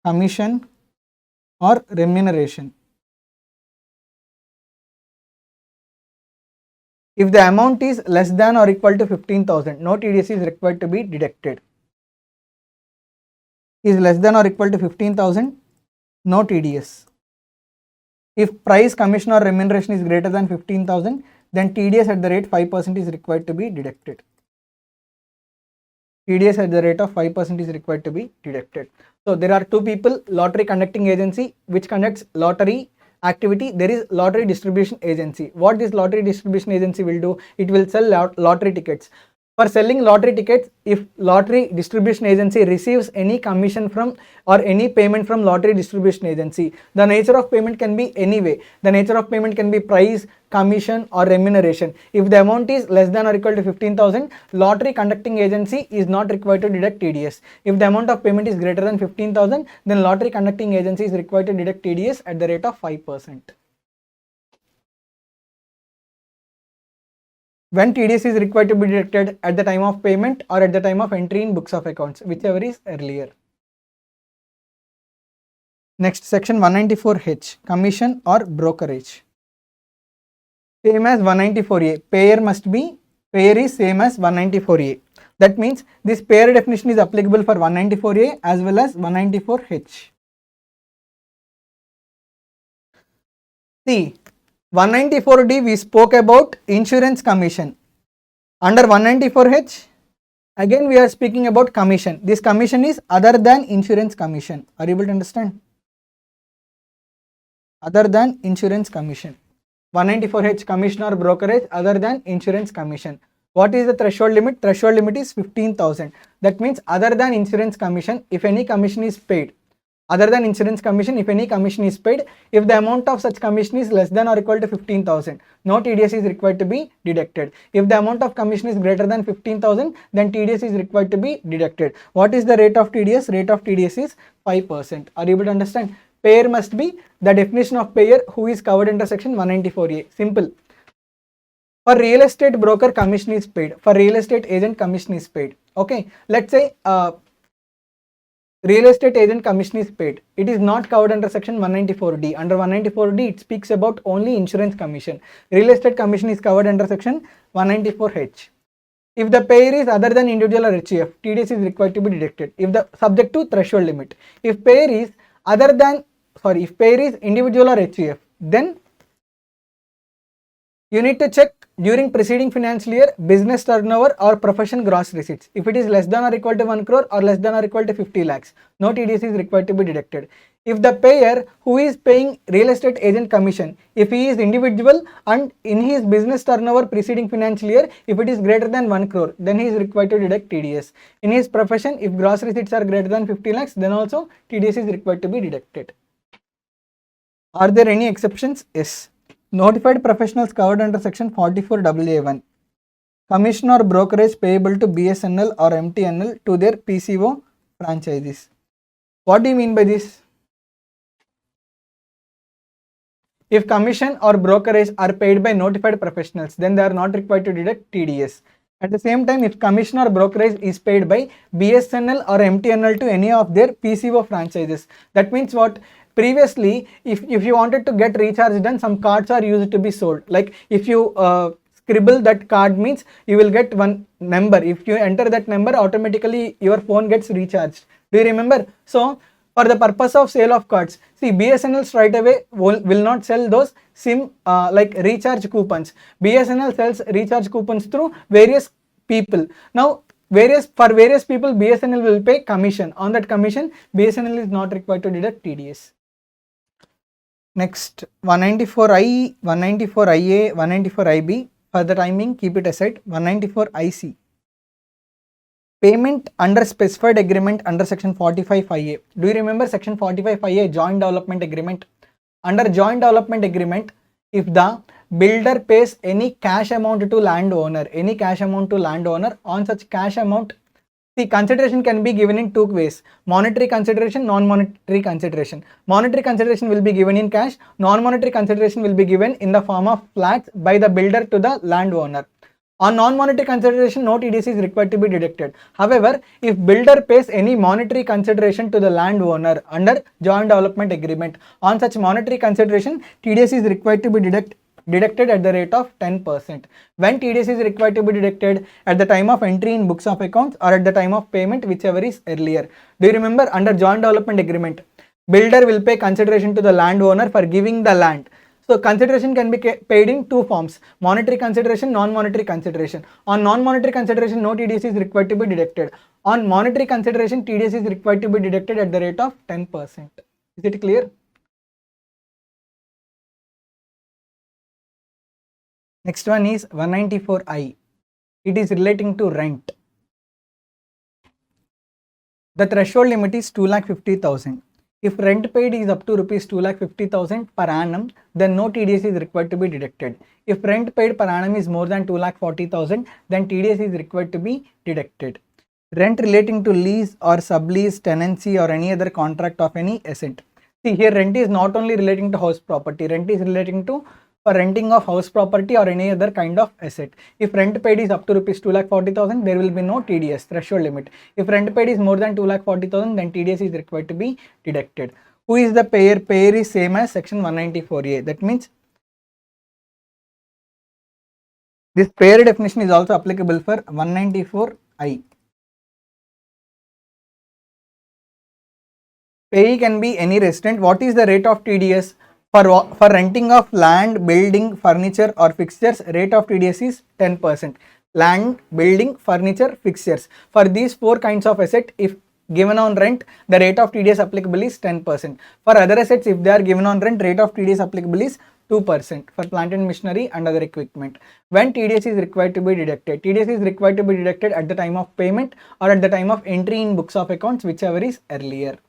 [SPEAKER 1] commission or remuneration. If the amount is less than or equal to 15,000, no TDS is required to be deducted. Is less than or equal to 15,000, no TDS. If price, commission or remuneration is greater than 15,000, then TDS at the rate 5% is required to be deducted. TDS at the rate of 5% is required to be deducted. So there are two people, lottery conducting agency which conducts lottery activity. There is lottery distribution agency. What this lottery distribution agency will do? It will sell lottery tickets. For selling lottery tickets, if lottery distribution agency receives any commission from or any payment from lottery distribution agency, the nature of payment can be any way. The nature of payment can be price, commission or remuneration. If the amount is less than or equal to 15,000, lottery conducting agency is not required to deduct TDS. If the amount of payment is greater than 15,000, then lottery conducting agency is required to deduct TDS at the rate of 5%. When TDS is required to be deducted, at the time of payment or at the time of entry in books of accounts, whichever is earlier. Next, section 194H, commission or brokerage. Same as 194A, payer is same as 194A. That means this payer definition is applicable for 194A as well as 194H. See, 194D we spoke about insurance commission. Under 194H, again we are speaking about commission. This commission is other than insurance commission. Are you able to understand? Other than insurance commission. 194H, commission or brokerage other than insurance commission. What is the threshold limit? Threshold limit is 15,000. That means other than insurance commission, if any commission is paid. Other than insurance commission, if any commission is paid, if the amount of such commission is less than or equal to 15,000, no TDS is required to be deducted. If the amount of commission is greater than 15,000, then TDS is required to be deducted. What is the rate of TDS? Rate of TDS is 5%. Are you able to understand? Payer must be the definition of payer who is covered under section 194A. Simple. For real estate broker, commission is paid. For real estate agent, commission is paid. Okay. Let's say real estate agent commission is paid. It is not covered under section 194D. Under 194D, it speaks about only insurance commission. Real estate commission is covered under section 194H. If the payer is other than individual or HUF, TDS is required to be deducted. If the subject to threshold limit. If payer is individual or HUF, then you need to check during preceding financial year business turnover or profession gross receipts. If it is less than or equal to 1 crore or less than or equal to 50 lakhs, no TDS is required to be deducted. If the payer who is paying real estate agent commission, if he is individual and in his business turnover preceding financial year, if it is greater than 1 crore, then he is required to deduct TDS. In his profession, if gross receipts are greater than 50 lakhs, then also TDS is required to be deducted. Are there any exceptions? Yes. Notified professionals covered under section 44AA1. Commission or brokerage payable to BSNL or MTNL to their PCO franchises. What do you mean by this? If commission or brokerage are paid by notified professionals, then they are not required to deduct TDS. At the same time, if commission or brokerage is paid by BSNL or MTNL to any of their PCO franchises, that means what? Previously, if you wanted to get recharge done, some cards are used to be sold. Like if you scribble that card means you will get one number. If you enter that number, automatically your phone gets recharged. Do you remember? So for the purpose of sale of cards, see, BSNL straight away will not sell those SIM like recharge coupons. BSNL sells recharge coupons through various people. Now for various people, BSNL will pay commission. On that commission, BSNL is not required to deduct TDS. Next, 194I, 194IA, 194IB. For the timing, keep it aside. 194IC. Payment under specified agreement under section 45(5)(a). Do you remember section 45(5)(a) joint development agreement? Under joint development agreement, if the builder pays any cash amount to landowner, on such cash amount, the consideration can be given in two ways: monetary consideration, non-monetary consideration. Monetary consideration will be given in cash, non-monetary consideration will be given in the form of flats by the builder to the landowner. On non-monetary consideration, no TDS is required to be deducted. However, if builder pays any monetary consideration to the landowner under joint development agreement, on such monetary consideration, TDS is required to be deducted at the rate of 10%. When TDS is required to be deducted? At the time of entry in books of accounts or at the time of payment, whichever is earlier. Do you remember, under joint development agreement, builder will pay consideration to the landowner for giving the land. So consideration can be paid in two forms: monetary consideration, non-monetary consideration. On non-monetary consideration, no TDS is required to be deducted. On monetary consideration, TDS is required to be deducted at the rate of 10%. Is it clear? Next one is 194I. It is relating to rent. The threshold limit is 2,50,000. If rent paid is up to rupees 2,50,000 per annum, then no TDS is required to be deducted. If rent paid per annum is more than 2,40,000, then TDS is required to be deducted. Rent relating to lease or sublease, tenancy or any other contract of any asset. See, here rent is not only relating to house property, rent is relating to for renting of house property or any other kind of asset. If rent paid is up to rupees 2,40,000, there will be no TDS threshold limit. If rent paid is more than 2,40,000, then TDS is required to be deducted. Who is the payer? Payer is same as section 194A. That means this payer definition is also applicable for 194I. Payee can be any resident. What is the rate of TDS? For renting of land, building, furniture or fixtures, rate of TDS is 10%. Land, building, furniture, fixtures. For these four kinds of asset, if given on rent, the rate of TDS applicable is 10%. For other assets, if they are given on rent, rate of TDS applicable is 2% for plant and machinery and other equipment. When TDS is required to be deducted? TDS is required to be deducted at the time of payment or at the time of entry in books of accounts, whichever is earlier.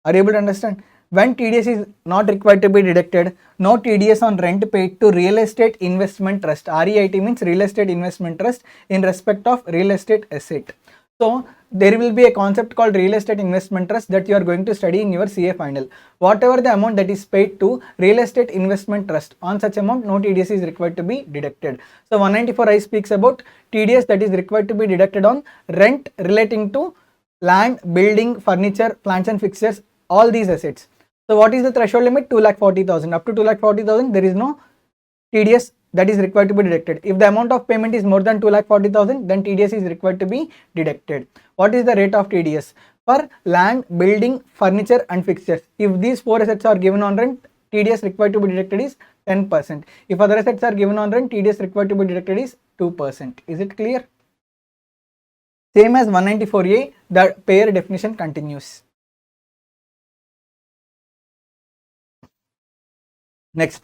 [SPEAKER 1] Are you able to understand? When TDS is not required to be deducted, no TDS on rent paid to real estate investment trust. REIT means real estate investment trust in respect of real estate asset. So there will be a concept called real estate investment trust that you are going to study in your CA final. Whatever the amount that is paid to real estate investment trust, on such amount no TDS is required to be deducted. So 194I speaks about TDS that is required to be deducted on rent relating to land, building, furniture, plants and fixtures, all these assets. So what is the threshold limit? 2,40,000. Up to 2,40,000, there is no TDS that is required to be deducted. If the amount of payment is more than 2,40,000, then TDS is required to be deducted. What is the rate of TDS? For land, building, furniture and fixtures, if these four assets are given on rent, TDS required to be deducted is 10%. If other assets are given on rent, TDS required to be deducted is 2%. Is it clear? Same as 194A, the payer definition continues. Next,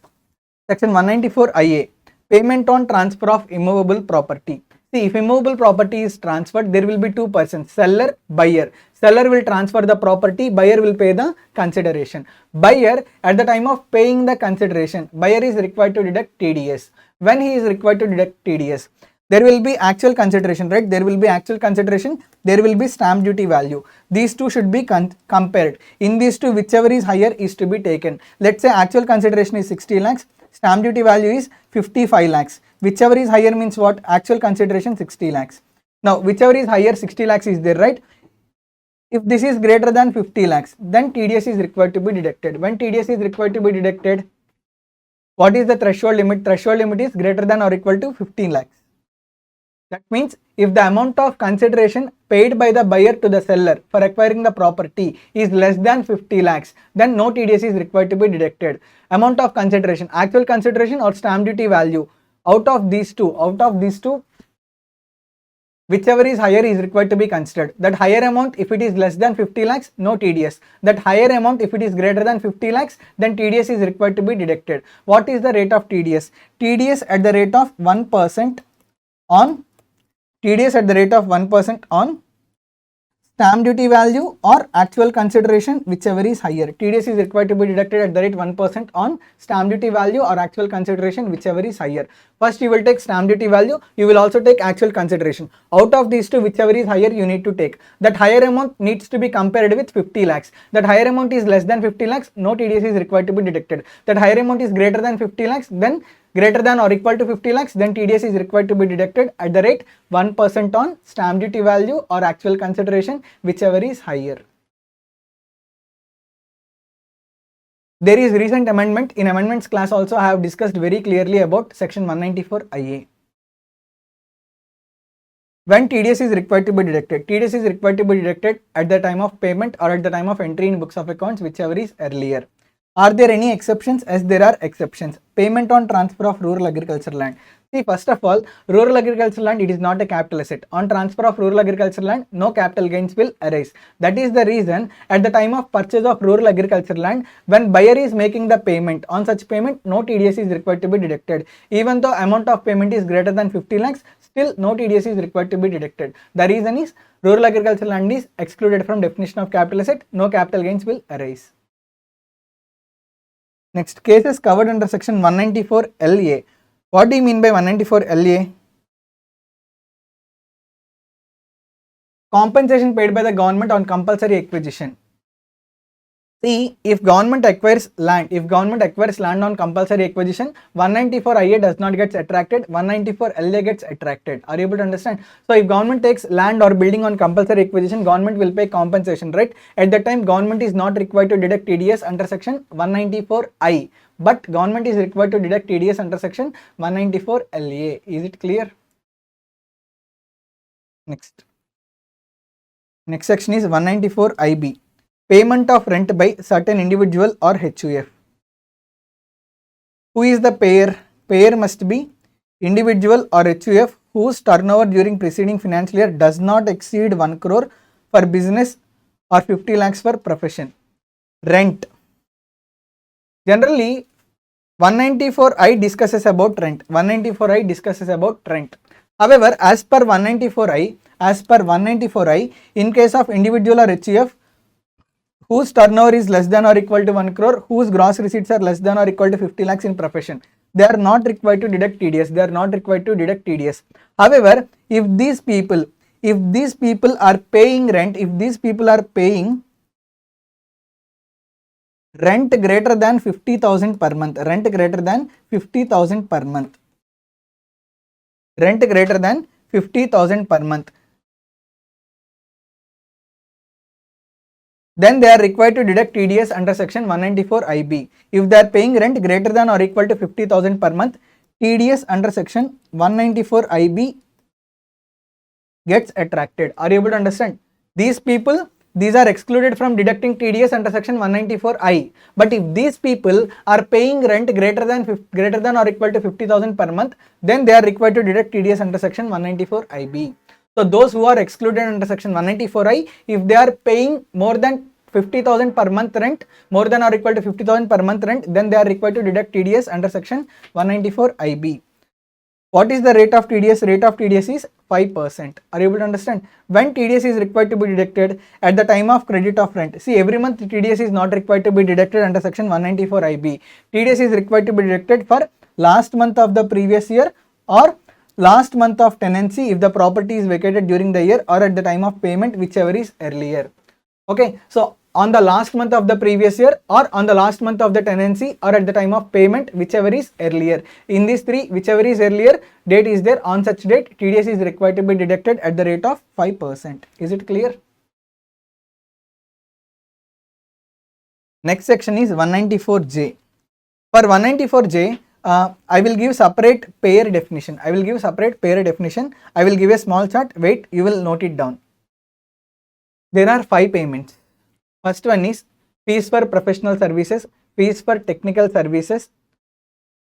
[SPEAKER 1] section 194IA, payment on transfer of immovable property. See, if immovable property is transferred, there will be two persons, seller, buyer. Seller will transfer the property, buyer will pay the consideration. Buyer, at the time of paying the consideration, buyer is required to deduct TDS. When he is required to deduct TDS? There will be actual consideration, right? There will be actual consideration, there will be stamp duty value. These two should be compared. In these two, whichever is higher is to be taken. Let's say actual consideration is 60 lakhs, stamp duty value is 55 lakhs. Whichever is higher means what? Actual consideration 60 lakhs. Now, whichever is higher, 60 lakhs is there, right? If this is greater than 50 lakhs, then TDS is required to be deducted. When TDS is required to be deducted, what is the threshold limit? Threshold limit is greater than or equal to 15 lakhs. That means if the amount of consideration paid by the buyer to the seller for acquiring the property is less than 50 lakhs, then no TDS is required to be deducted. Amount of consideration, actual consideration or stamp duty value, out of these two, whichever is higher is required to be considered. That higher amount, if it is less than 50 lakhs, no TDS. That higher amount, if it is greater than 50 lakhs, then TDS is required to be deducted. What is the rate of TDS? TDS at the rate of 1% on TDS at the rate of 1% on stamp duty value or actual consideration, whichever is higher. TDS is required to be deducted at the rate 1% on stamp duty value or actual consideration, whichever is higher. First you will take stamp duty value, you will also take actual consideration. Out of these two, whichever is higher you need to take. That higher amount needs to be compared with 50 lakhs. That higher amount is less than 50 lakhs, no TDS is required to be deducted. That higher amount is greater than 50 lakhs, then greater than or equal to 50 lakhs, then TDS is required to be deducted at the rate 1% on stamp duty value or actual consideration, whichever is higher. There is recent amendment. In amendments class also I have discussed very clearly about section 194 IA. When TDS is required to be deducted, TDS is required to be deducted at the time of payment or at the time of entry in books of accounts, whichever is earlier. Are there any exceptions? Yes, there are exceptions. Payment on transfer of rural agricultural land. See, first of all, rural agricultural land, it is not a capital asset. On transfer of rural agricultural land, no capital gains will arise. That is the reason at the time of purchase of rural agricultural land, when buyer is making the payment, on such payment, no TDS is required to be deducted. Even though amount of payment is greater than 50 lakhs, still no TDS is required to be deducted. The reason is rural agricultural land is excluded from definition of capital asset, no capital gains will arise. Next, cases covered under section 194 LA. What do you mean by 194 LA? Compensation paid by the government on compulsory acquisition. See, if government acquires land, on compulsory acquisition, 194 IA does not get attracted, 194 LA gets attracted. Are you able to understand? So if government takes land or building on compulsory acquisition, government will pay compensation, right? At that time, government is not required to deduct TDS under section 194 I, but government is required to deduct TDS under section 194 LA. Is it clear? Next section is 194 IB. Payment of rent by certain individual or HUF. Who is the payer? Payer must be individual or HUF whose turnover during preceding financial year does not exceed 1 crore for business or 50 lakhs for profession. Rent. Generally, 194I discusses about rent. 194I discusses about rent. However, as per 194I, in case of individual or HUF, whose turnover is less than or equal to 1 crore, whose gross receipts are less than or equal to 50 lakhs in profession, they are not required to deduct TDS. However, if these people are paying rent, rent greater than 50,000 per month, rent greater than 50,000 per month, then they are required to deduct TDS under section 194 IB. If they are paying rent greater than or equal to 50,000 per month, TDS under section 194 IB gets attracted. Are you able to understand? These are excluded from deducting TDS under section 194 I. But if these people are paying rent greater than or equal to 50,000 per month, then they are required to deduct TDS under section 194 IB. So those who are excluded under section 194I, if they are paying more than 50,000 per month rent, more than or equal to 50,000 per month rent, then they are required to deduct TDS under section 194 IB. What is the rate of TDS? Rate of TDS is 5%. Are you able to understand? When TDS is required to be deducted? At the time of credit of rent. See, every month TDS is not required to be deducted under section 194 IB. TDS is required to be deducted for last month of the previous year or last month of tenancy if the property is vacated during the year, or at the time of payment, whichever is earlier. Okay, so on the last month of the previous year, or on the last month of the tenancy, or at the time of payment, whichever is earlier. In these three, whichever is earlier, date is there. On such date, TDS is required to be deducted at the rate of 5%. Is it clear? Next section is 194J. For 194J, I will give separate payer definition. I will give a small chart. Wait, you will note it down. There are 5 payments. First one is fees for professional services, fees for technical services.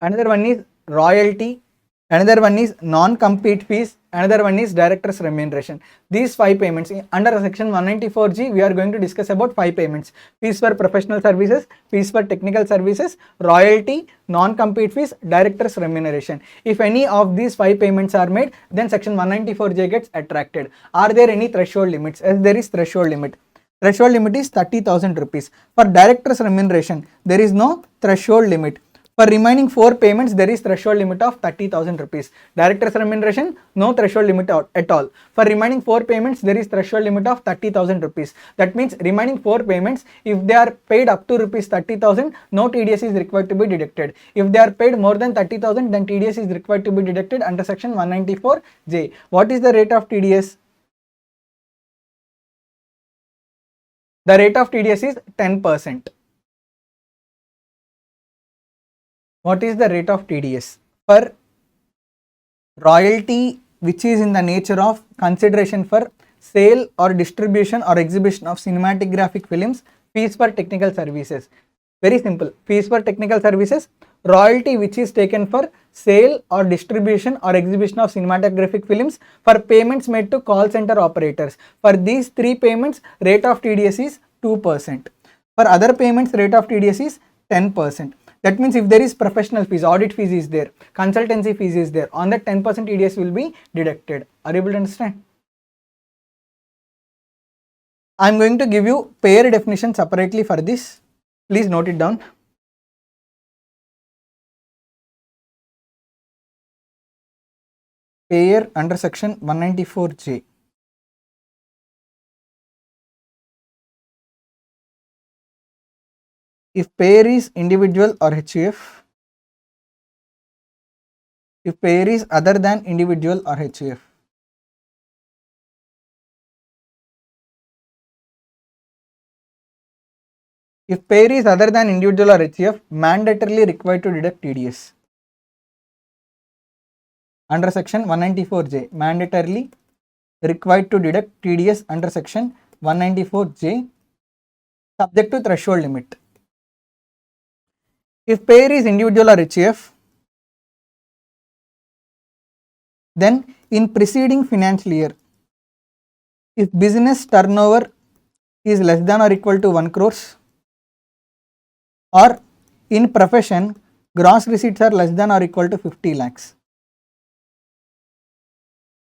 [SPEAKER 1] Another one is royalty, Another one is non-compete fees, another one is director's remuneration. These 5 payments under section 194G, we are going to discuss about 5 payments: fees for professional services, fees for technical services, royalty, non-compete fees, director's remuneration. If any of these 5 payments are made, then section 194J gets attracted. Are there any threshold limits? Yes, there is threshold limit. Threshold limit is 30,000 rupees. For director's remuneration, there is no threshold limit. For remaining 4 payments, there is threshold limit of 30,000 rupees. Director's remuneration, no threshold limit at all. For remaining 4 payments, there is threshold limit of 30,000 rupees. That means remaining 4 payments, if they are paid up to rupees 30,000, no TDS is required to be deducted. If they are paid more than 30,000, then TDS is required to be deducted under section 194J. What is the rate of TDS? The rate of TDS is 10%. What is the rate of TDS? For royalty which is in the nature of consideration for sale or distribution or exhibition of cinematographic films, fees for technical services. Very simple. Fees for technical services, royalty which is taken for sale or distribution or exhibition of cinematographic films, for payments made to call center operators. For these 3 payments, rate of TDS is 2%. For other payments, rate of TDS is 10%. That means if there is professional fees, audit fees is there, consultancy fees is there, on that 10% TDS will be deducted. Are you able to understand? I am going to give you payer definition separately for this. Please note it down. Payer under section 194J. If payer is individual or HUF, if payer is other than individual or HUF, if payer is other than individual or HUF, mandatorily required to deduct TDS. Under section 194J, mandatorily required to deduct TDS under section 194J, subject to threshold limit. If payer is individual or HUF, then in preceding financial year, if business turnover is less than or equal to 1 crores, or in profession gross receipts are less than or equal to 50 lakhs,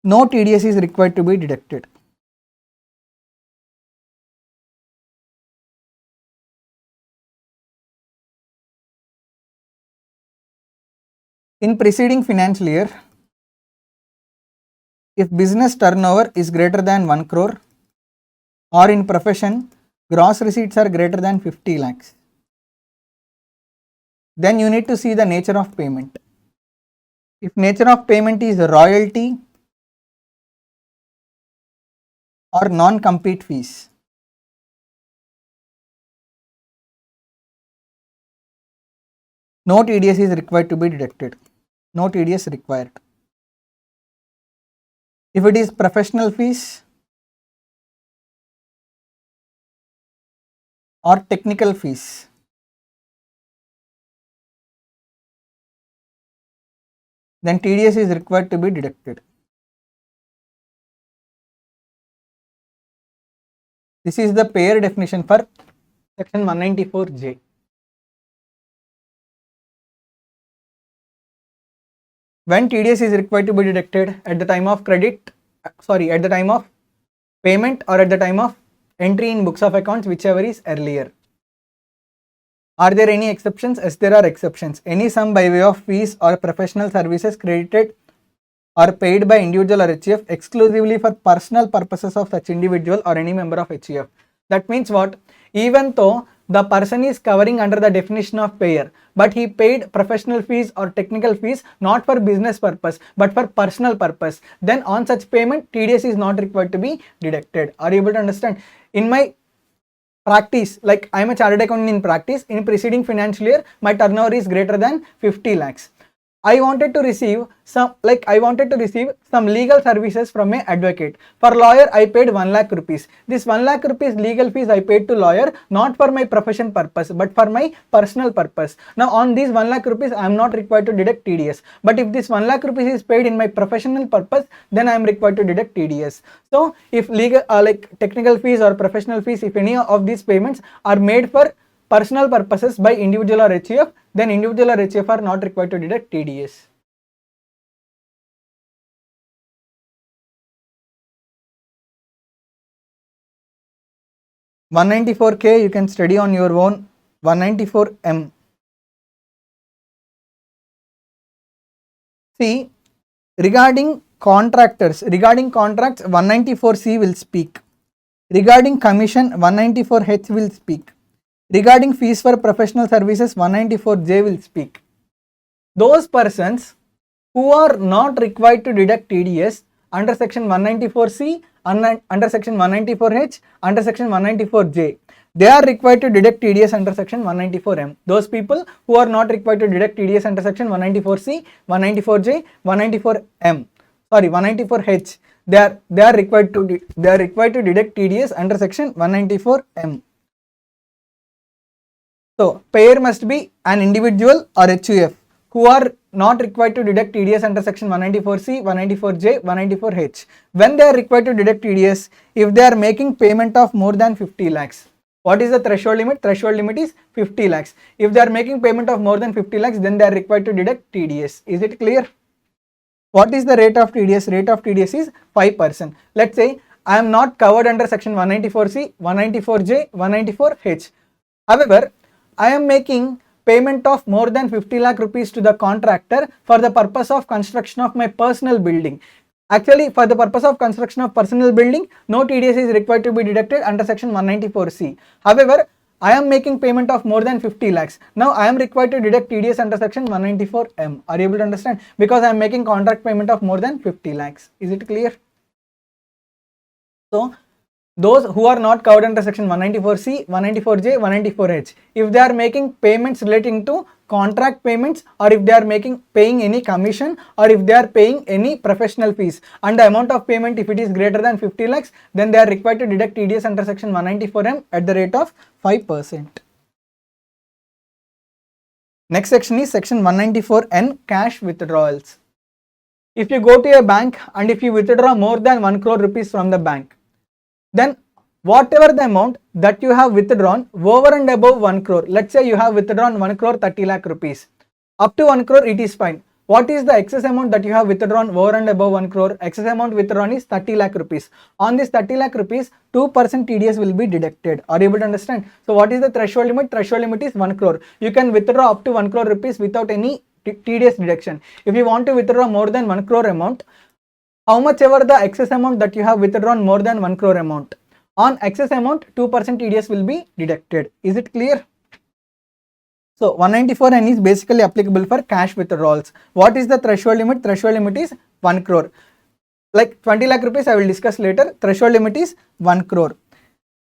[SPEAKER 1] no TDS is required to be deducted. In preceding financial year, if business turnover is greater than 1 crore, or in profession gross receipts are greater than 50 lakhs, then you need to see the nature of payment. If nature of payment is royalty or non-compete fees, no TDS is required to be deducted. No TDS required. If it is professional fees or technical fees, then TDS is required to be deducted. This is the payer definition for section 194J. When TDS is required to be deducted? At the time of credit, at the time of payment, or at the time of entry in books of accounts, whichever is earlier. Are there any exceptions? Yes, there are exceptions. Any sum by way of fees or professional services credited or paid by individual or HUF exclusively for personal purposes of such individual or any member of HUF. That means what? Even though the person is covering under the definition of payer, but he paid professional fees or technical fees not for business purpose but for personal purpose, then on such payment TDS is not required to be deducted. Are you able to understand? In my practice, like I am a chartered accountant in practice, in preceding financial year my turnover is greater than 50 lakhs. I wanted to receive some legal services from an advocate. For lawyer, I paid 1 lakh rupees. This 1 lakh rupees legal fees I paid to lawyer not for my profession purpose but for my personal purpose. Now on these 1 lakh rupees, I am not required to deduct TDS. But if this 1 lakh rupees is paid in my professional purpose, then I am required to deduct TDS. So if legal technical fees or professional fees, if any of these payments are made for personal purposes by individual or HUF, then individual or HUF are not required to deduct TDS. $194K you can study on your own. 194M. See, regarding contracts, 194C will speak. Regarding commission, 194H will speak. Regarding fees for professional services, 194J will speak. Those persons who are not required to deduct TDS under section 194C, under section 194H, under section 194J, they are required to deduct TDS under section 194M. Those people who are not required to deduct TDS under section 194C, 194J, 194M, sorry 194H, they are required to deduct TDS under section 194M. So payer must be an individual or HUF who are not required to deduct TDS under section 194C, 194J, 194H. When they are required to deduct TDS, if they are making payment of more than 50 lakhs. What is the threshold limit? Threshold limit is 50 lakhs. If they are making payment of more than 50 lakhs, then they are required to deduct TDS. Is it clear? What is the rate of TDS? Rate of TDS is 5%. Let's say I am not covered under section 194C, 194J, 194H. However, I am making payment of more than 50 lakh rupees to the contractor for the purpose of construction of my personal building. Actually, for the purpose of construction of personal building, no TDS is required to be deducted under section 194C. However, I am making payment of more than 50 lakhs. Now I am required to deduct TDS under section 194M. Are you able to understand? Because I am making contract payment of more than 50 lakhs. Is it clear? So those who are not covered under section 194C, 194J, 194H, if they are making payments relating to contract payments, or if they are paying any commission, or if they are paying any professional fees, and the amount of payment, if it is greater than 50 lakhs, then they are required to deduct TDS under section 194M at the rate of 5%. Next section is section 194N, cash withdrawals. If you go to a bank and if you withdraw more than 1 crore rupees from the bank, then whatever the amount that you have withdrawn over and above 1 crore, let's say you have withdrawn 1 crore 30 lakh rupees, up to 1 crore it is fine. What is the excess amount that you have withdrawn over and above 1 crore? Excess amount withdrawn is 30 lakh rupees. On this 30 lakh rupees, 2% TDS will be deducted. Are you able to understand? So what is the threshold limit? Threshold limit is 1 crore. You can withdraw up to 1 crore rupees without any TDS deduction. If you want to withdraw more than 1 crore amount, how much ever the excess amount that you have withdrawn more than 1 crore amount, on excess amount 2% TDS will be deducted. Is it clear? So 194N is basically applicable for cash withdrawals. What is the threshold limit? Threshold limit is 1 crore. Like 20 lakh rupees I will discuss later. Threshold limit is 1 crore.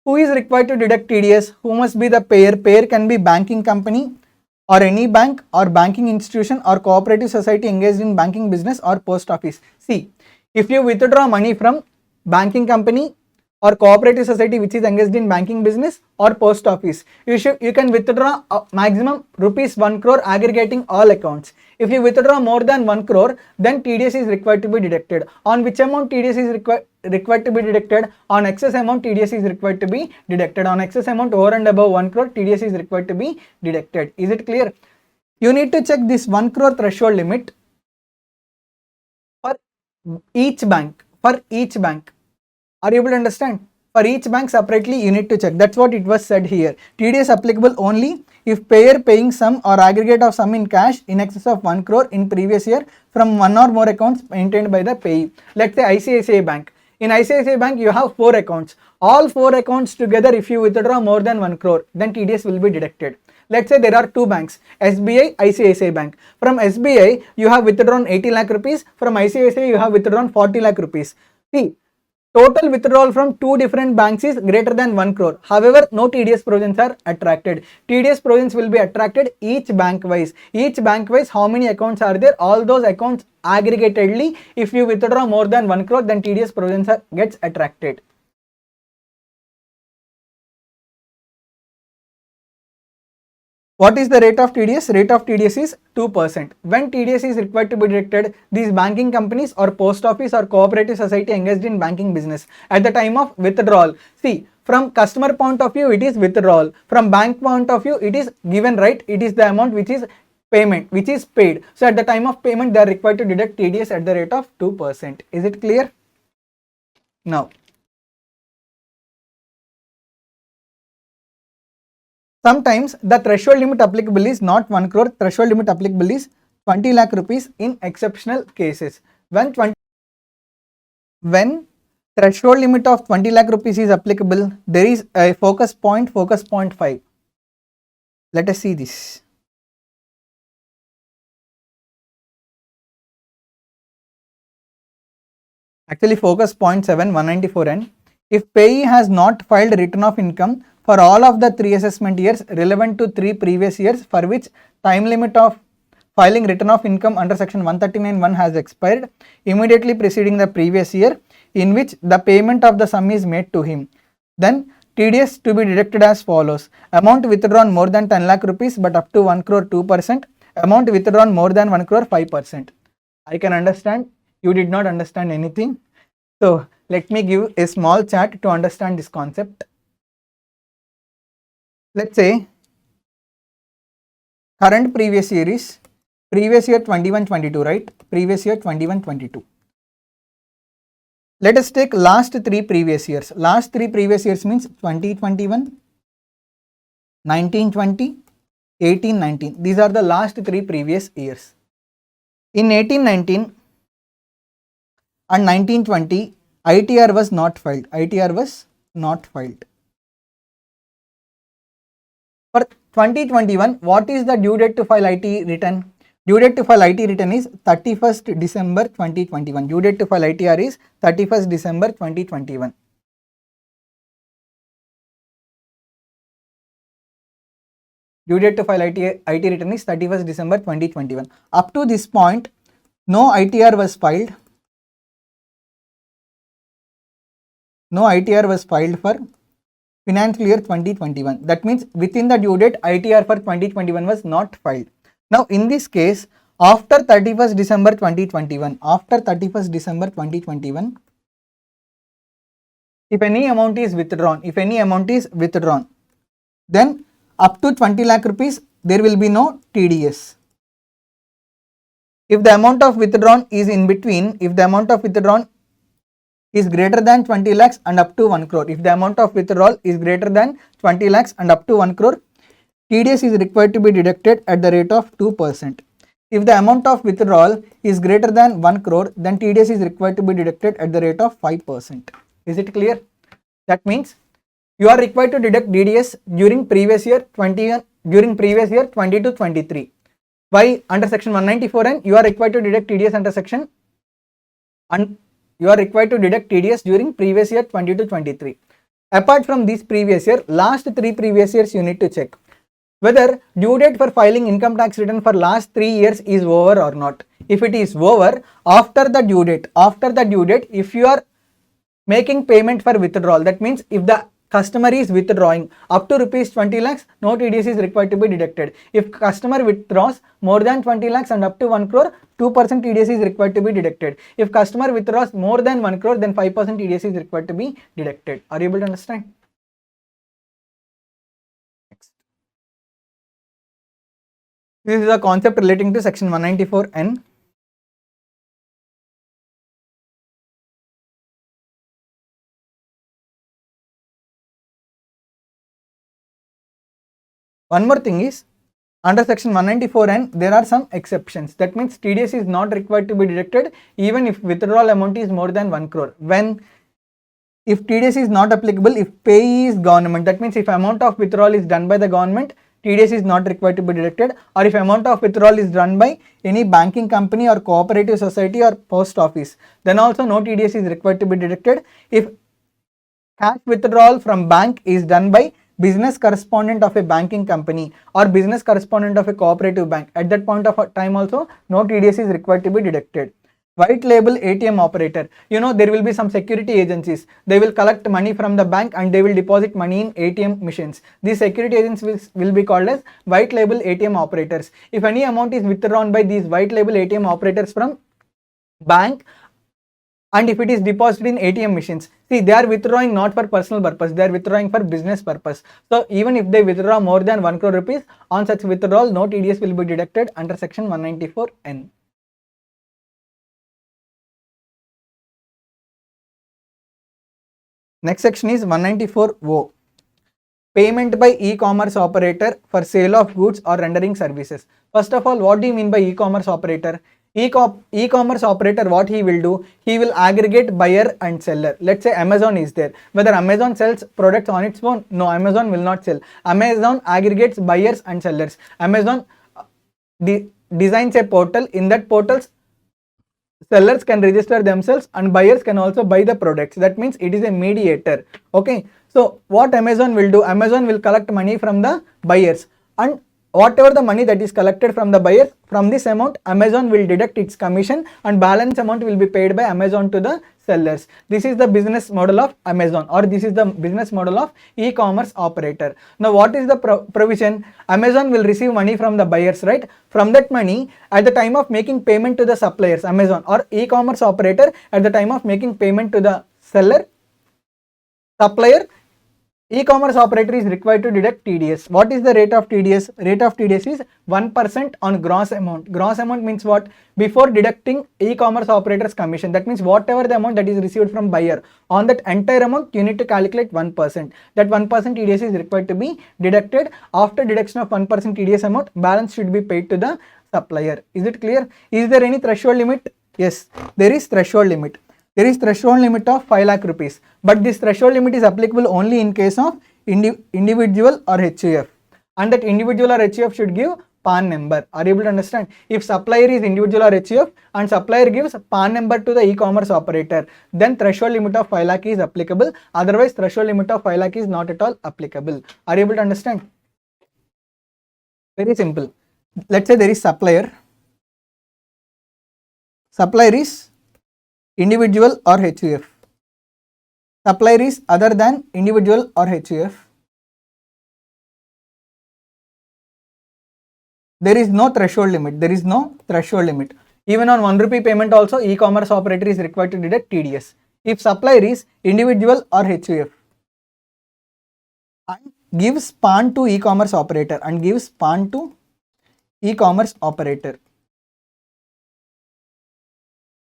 [SPEAKER 1] Who is required to deduct TDS? Who must be the payer? Payer can be banking company or any bank or banking institution or cooperative society engaged in banking business or post office. See, if you withdraw money from banking company or cooperative society which is engaged in banking business or post office, you can withdraw maximum rupees 1 crore aggregating all accounts. If you withdraw more than 1 crore, then TDS is required to be deducted. On which amount TDS is required to be deducted? On excess amount TDS is required to be deducted. On excess amount over and above 1 crore, TDS is required to be deducted. Is it clear? You need to check this 1 crore threshold limit for each bank. Are you able to understand? For each bank separately you need to check. That's what it was said here. TDS applicable only if payer paying sum or aggregate of sum in cash in excess of 1 crore in previous year from one or more accounts maintained by the payee. Let's say ICICI Bank. In ICICI Bank you have 4 accounts. All 4 accounts together, if you withdraw more than 1 crore, then TDS will be deducted. Let's say there are 2 banks, SBI, ICICI Bank. From SBI you have withdrawn 80 lakh rupees. From ICICI you have withdrawn 40 lakh rupees. See, Total withdrawal from two different banks is greater than 1 crore. However, no TDS provisions are attracted. TDS provisions will be attracted each bank wise. Each bank wise, how many accounts are there? All those accounts aggregatedly, if you withdraw more than 1 crore, then TDS provisions gets attracted. What is the rate of TDS? Rate of TDS is 2%. When TDS is required to be deducted, these banking companies or post office or cooperative society engaged in banking business at the time of withdrawal. See, from customer point of view, it is withdrawal. From bank point of view, it is given, right? It is the amount which is payment, which is paid. So at the time of payment, they are required to deduct TDS at the rate of 2%. Is it clear? Now, sometimes the threshold limit applicable is not 1 crore, threshold limit applicable is 20 lakh rupees in exceptional cases. When threshold limit of 20 lakh rupees is applicable, there is a focus point 5. Let us see this. Actually focus point 7, 194N. If payee has not filed return of income for all of the 3 assessment years relevant to 3 previous years for which time limit of filing return of income under section 139(1) has expired immediately preceding the previous year in which the payment of the sum is made to him, then TDS to be deducted as follows. Amount withdrawn more than 10 lakh rupees but up to 1 crore 2%. Amount withdrawn more than 1 crore 5%. I can understand you did not understand anything. So let me give a small chart to understand this concept. Let's say current previous year is previous year 21-22, right? Previous year 21-22. Let us take last 3 previous years. Last 3 previous years means 2021, 19-20, 18-19. These are the last 3 previous years. In 18-19 and 19-20, ITR was not filed. ITR was not filed. For 2021, what is the due date to file IT return? Due date to file IT return is 31st December 2021. Due date to file ITR is 31st December 2021. Due date to file IT return is 31st December 2021. Up to this point, no ITR was filed. No ITR was filed for financial year 2021. That means within the due date, ITR for 2021 was not filed. Now in this case, after 31st December 2021, if any amount is withdrawn, then up to 20 lakh rupees, there will be no TDS. If the amount of withdrawn is in between, if the amount of withdrawn is greater than 20 lakhs and up to 1 crore, if the amount of withdrawal is greater than 20 lakhs and up to 1 crore, TDS is required to be deducted at the rate of 2%. If the amount of withdrawal is greater than 1 crore, then TDS is required to be deducted at the rate of 5%. Is it clear? That means you are required to deduct DDS during previous year 20 to 23. Why? Under section 194N, you are required to deduct TDS under section and you are required to deduct TDS during previous year 20 to 23. Apart from this previous year, last 3 previous years you need to check whether due date for filing income tax return for last 3 years is over or not. If it is over, after the due date, if you are making payment for withdrawal, that means if the customer is withdrawing up to rupees 20 lakhs, no TDS is required to be deducted. If customer withdraws more than 20 lakhs and up to 1 crore, 2% TDS is required to be deducted. If customer withdraws more than 1 crore, then 5% TDS is required to be deducted. Are you able to understand? Next. This is a concept relating to section 194N. One more thing is, under section 194N, there are some exceptions. That means TDS is not required to be deducted even if withdrawal amount is more than 1 crore. If TDS is not applicable, if payee is government, that means if amount of withdrawal is done by the government, TDS is not required to be deducted. Or if amount of withdrawal is done by any banking company or cooperative society or post office, then also no TDS is required to be deducted. If cash withdrawal from bank is done by business correspondent of a banking company or business correspondent of a cooperative bank, at that point of time also no TDS is required to be deducted. White label ATM operator, there will be some security agencies, they will collect money from the bank and they will deposit money in ATM machines. These security agents will be called as white label ATM operators. If any amount is withdrawn by these white label ATM operators from bank, and if it is deposited in ATM machines, see, they are withdrawing not for personal purpose, they are withdrawing for business purpose. So even if they withdraw more than 1 crore rupees, on such withdrawal, no TDS will be deducted under section 194N. Next section is 194O. Payment by e-commerce operator for sale of goods or rendering services. First of all, what do you mean by e-commerce operator? E-commerce operator, what he will do, he will aggregate buyer and seller. Let's say Amazon is there. Whether Amazon sells products on its own? No, Amazon will not sell. Amazon aggregates buyers and sellers. Amazon designs a portal. In that portal, sellers can register themselves and buyers can also buy the products. That means it is a mediator. Okay. So what Amazon will do? Amazon will collect money from the buyers, and whatever the money that is collected from the buyers, from this amount Amazon will deduct its commission and balance amount will be paid by Amazon to the sellers. This is the business model of Amazon, or this is the business model of e-commerce operator. Now what is the provision? Amazon will receive money from the buyers, right? From that money, at the time of making payment to the suppliers, Amazon or e-commerce operator, at the time of making payment to the supplier, e-commerce operator is required to deduct TDS. What is the rate of TDS? Rate of TDS is 1% on gross amount. Gross amount means what? Before deducting e-commerce operator's commission. That means whatever the amount that is received from buyer, on that entire amount you need to calculate 1%. That 1% TDS is required to be deducted. After deduction of 1% TDS amount, balance should be paid to the supplier. Is it clear? Is there any threshold limit? Yes, there is threshold limit. There is threshold limit of 5 lakh rupees, but this threshold limit is applicable only in case of individual or HUF, and that individual or HUF should give PAN number. Are you able to understand? If supplier is individual or HUF and supplier gives PAN number to the e-commerce operator, then threshold limit of 5 lakh is applicable. Otherwise, threshold limit of 5 lakh is not at all applicable. Are you able to understand? Very simple. Let's say there is supplier. Supplier is individual or HUF. Supplier is other than individual or HUF. There is no threshold limit. There is no threshold limit. Even on 1 rupee payment also, e-commerce operator is required to deduct TDS. If supplier is individual or HUF and gives PAN to e-commerce operator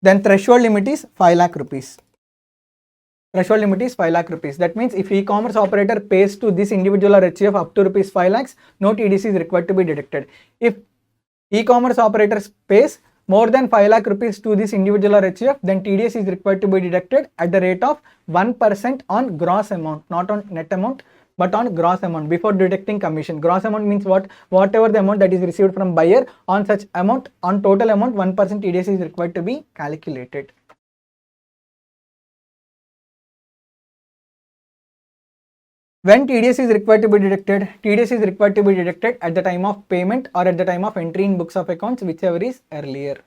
[SPEAKER 1] then threshold limit is 5 lakh rupees. Threshold limit is 5 lakh rupees. That means if e-commerce operator pays to this individual or HUF up to rupees 5 lakhs, no TDS is required to be deducted. If e-commerce operator pays more than 5 lakh rupees to this individual or HUF, then TDS is required to be deducted at the rate of 1% on gross amount, not on net amount, but on gross amount before deducting commission. Gross amount means what? Whatever the amount that is received from buyer, on such amount, on total amount, 1% TDS is required to be calculated. When TDS is required to be deducted? TDS is required to be deducted at the time of payment or at the time of entry in books of accounts, whichever is earlier.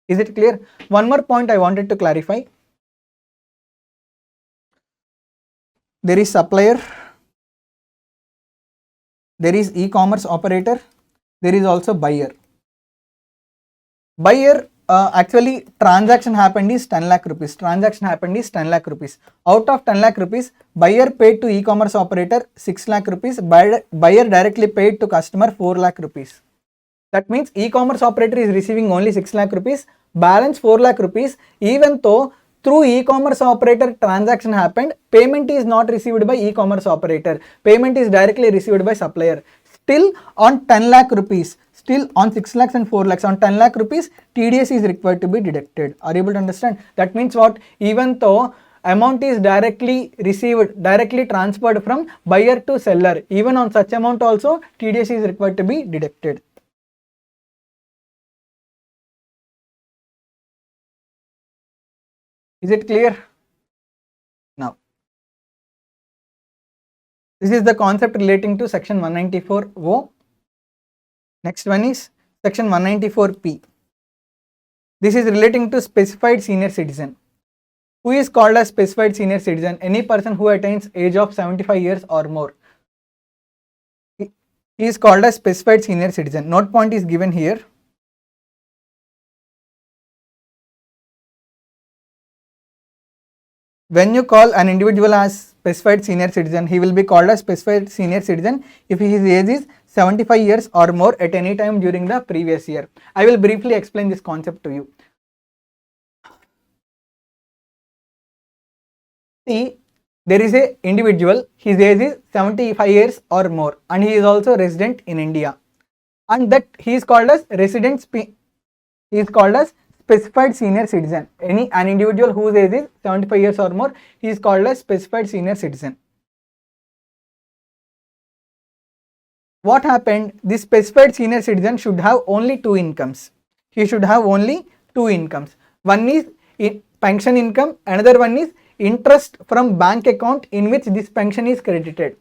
[SPEAKER 1] Is it clear? One more point I wanted to clarify. There is supplier, there is e-commerce operator, there is also buyer. Buyer, actually transaction happened is 10 lakh rupees. Transaction happened is 10 lakh rupees. Out of 10 lakh rupees, buyer paid to e-commerce operator 6 lakh rupees. Buyer directly paid to customer 4 lakh rupees. That means e-commerce operator is receiving only 6 lakh rupees. Balance 4 lakh rupees, even though through e-commerce operator transaction happened, payment is not received by e-commerce operator. Payment is directly received by supplier. Still on 10 lakh rupees, still on 6 lakhs and 4 lakhs, on 10 lakh rupees, TDS is required to be deducted. Are you able to understand? That means what? Even though amount is directly received, directly transferred from buyer to seller, even on such amount also TDS is required to be deducted. Is it clear? Now, this is the concept relating to section 194O. Next one is section 194P. This is relating to specified senior citizen. Who is called as specified senior citizen? Any person who attains age of 75 years or more. He is called as specified senior citizen. Note point is given here. When you call an individual as specified senior citizen, he will be called as specified senior citizen if his age is 75 years or more at any time during the previous year. I will briefly explain this concept to you. See, there is a individual, his age is 75 years or more and he is also resident in India, and that he is called as specified senior citizen. An individual whose age is 75 years or more, he is called as specified senior citizen. What happened? This specified senior citizen should have only two incomes. He should have only two incomes. One is pension income, another one is interest from bank account in which this pension is credited.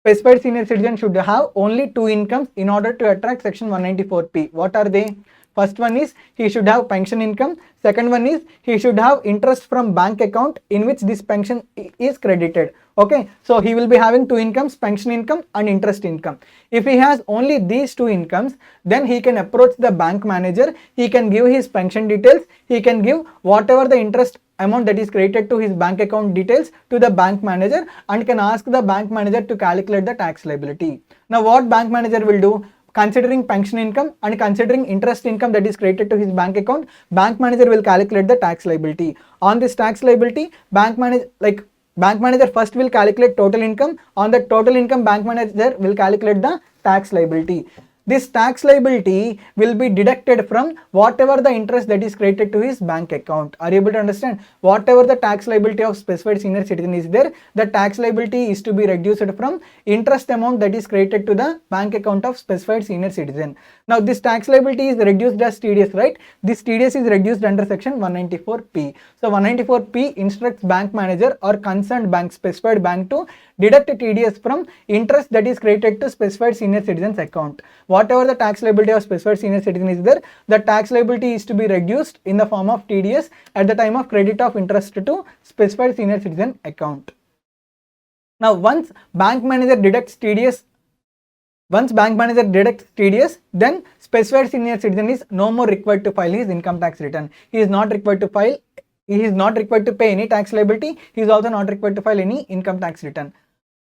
[SPEAKER 1] Specified senior citizen should have only two incomes in order to attract section 194P. What are they? First one is he should have pension income. Second one is he should have interest from bank account in which this pension is credited. Okay, so he will be having two incomes, pension income and interest income. If he has only these two incomes, then he can approach the bank manager. He can give his pension details. He can give whatever the interest amount that is credited to his bank account details to the bank manager and can ask the bank manager to calculate the tax liability. Now what bank manager will do? Considering pension income and considering interest income that is credited to his bank account, bank manager will calculate the tax liability. On this tax liability, bank manager first will calculate total income. On the total income, bank manager will calculate the tax liability. This tax liability will be deducted from whatever the interest that is credited to his bank account. Are you able to understand? Whatever the tax liability of specified senior citizen is there, the tax liability is to be reduced from interest amount that is credited to the bank account of specified senior citizen. Now this tax liability is reduced as TDS, right? This TDS is reduced under section 194P. So 194P instructs bank manager or concerned bank, specified bank to deduct TDS from interest that is credited to specified senior citizen's account. Whatever the tax liability of specified senior citizen is there, the tax liability is to be reduced in the form of TDS at the time of credit of interest to specified senior citizen account. Now once bank manager deducts TDS, then specified senior citizen is no more required to file his income tax return. He is not required to pay any tax liability. He is also not required to file any income tax return.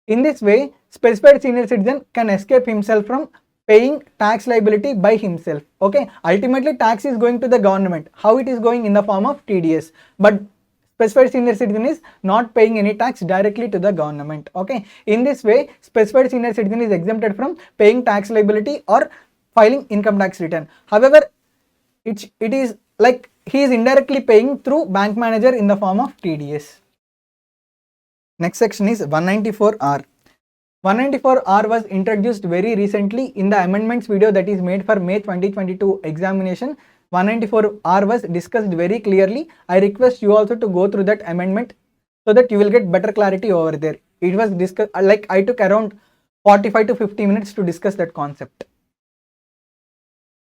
[SPEAKER 1] In this way, specified senior citizen can escape himself from paying tax liability by himself. Okay, ultimately tax is going to the government. How it is going? In the form of TDS, but specified senior citizen is not paying any tax directly to the government. Okay, in this way specified senior citizen is exempted from paying tax liability or filing income tax return. However, it is like he is indirectly paying through bank manager in the form of TDS. Next section is 194R. 194R was introduced very recently in the amendments video that is made for May 2022 examination. 194R was discussed very clearly. I request you also to go through that amendment so that you will get better clarity over there. It was discussed, like I took around 45 to 50 minutes to discuss that concept.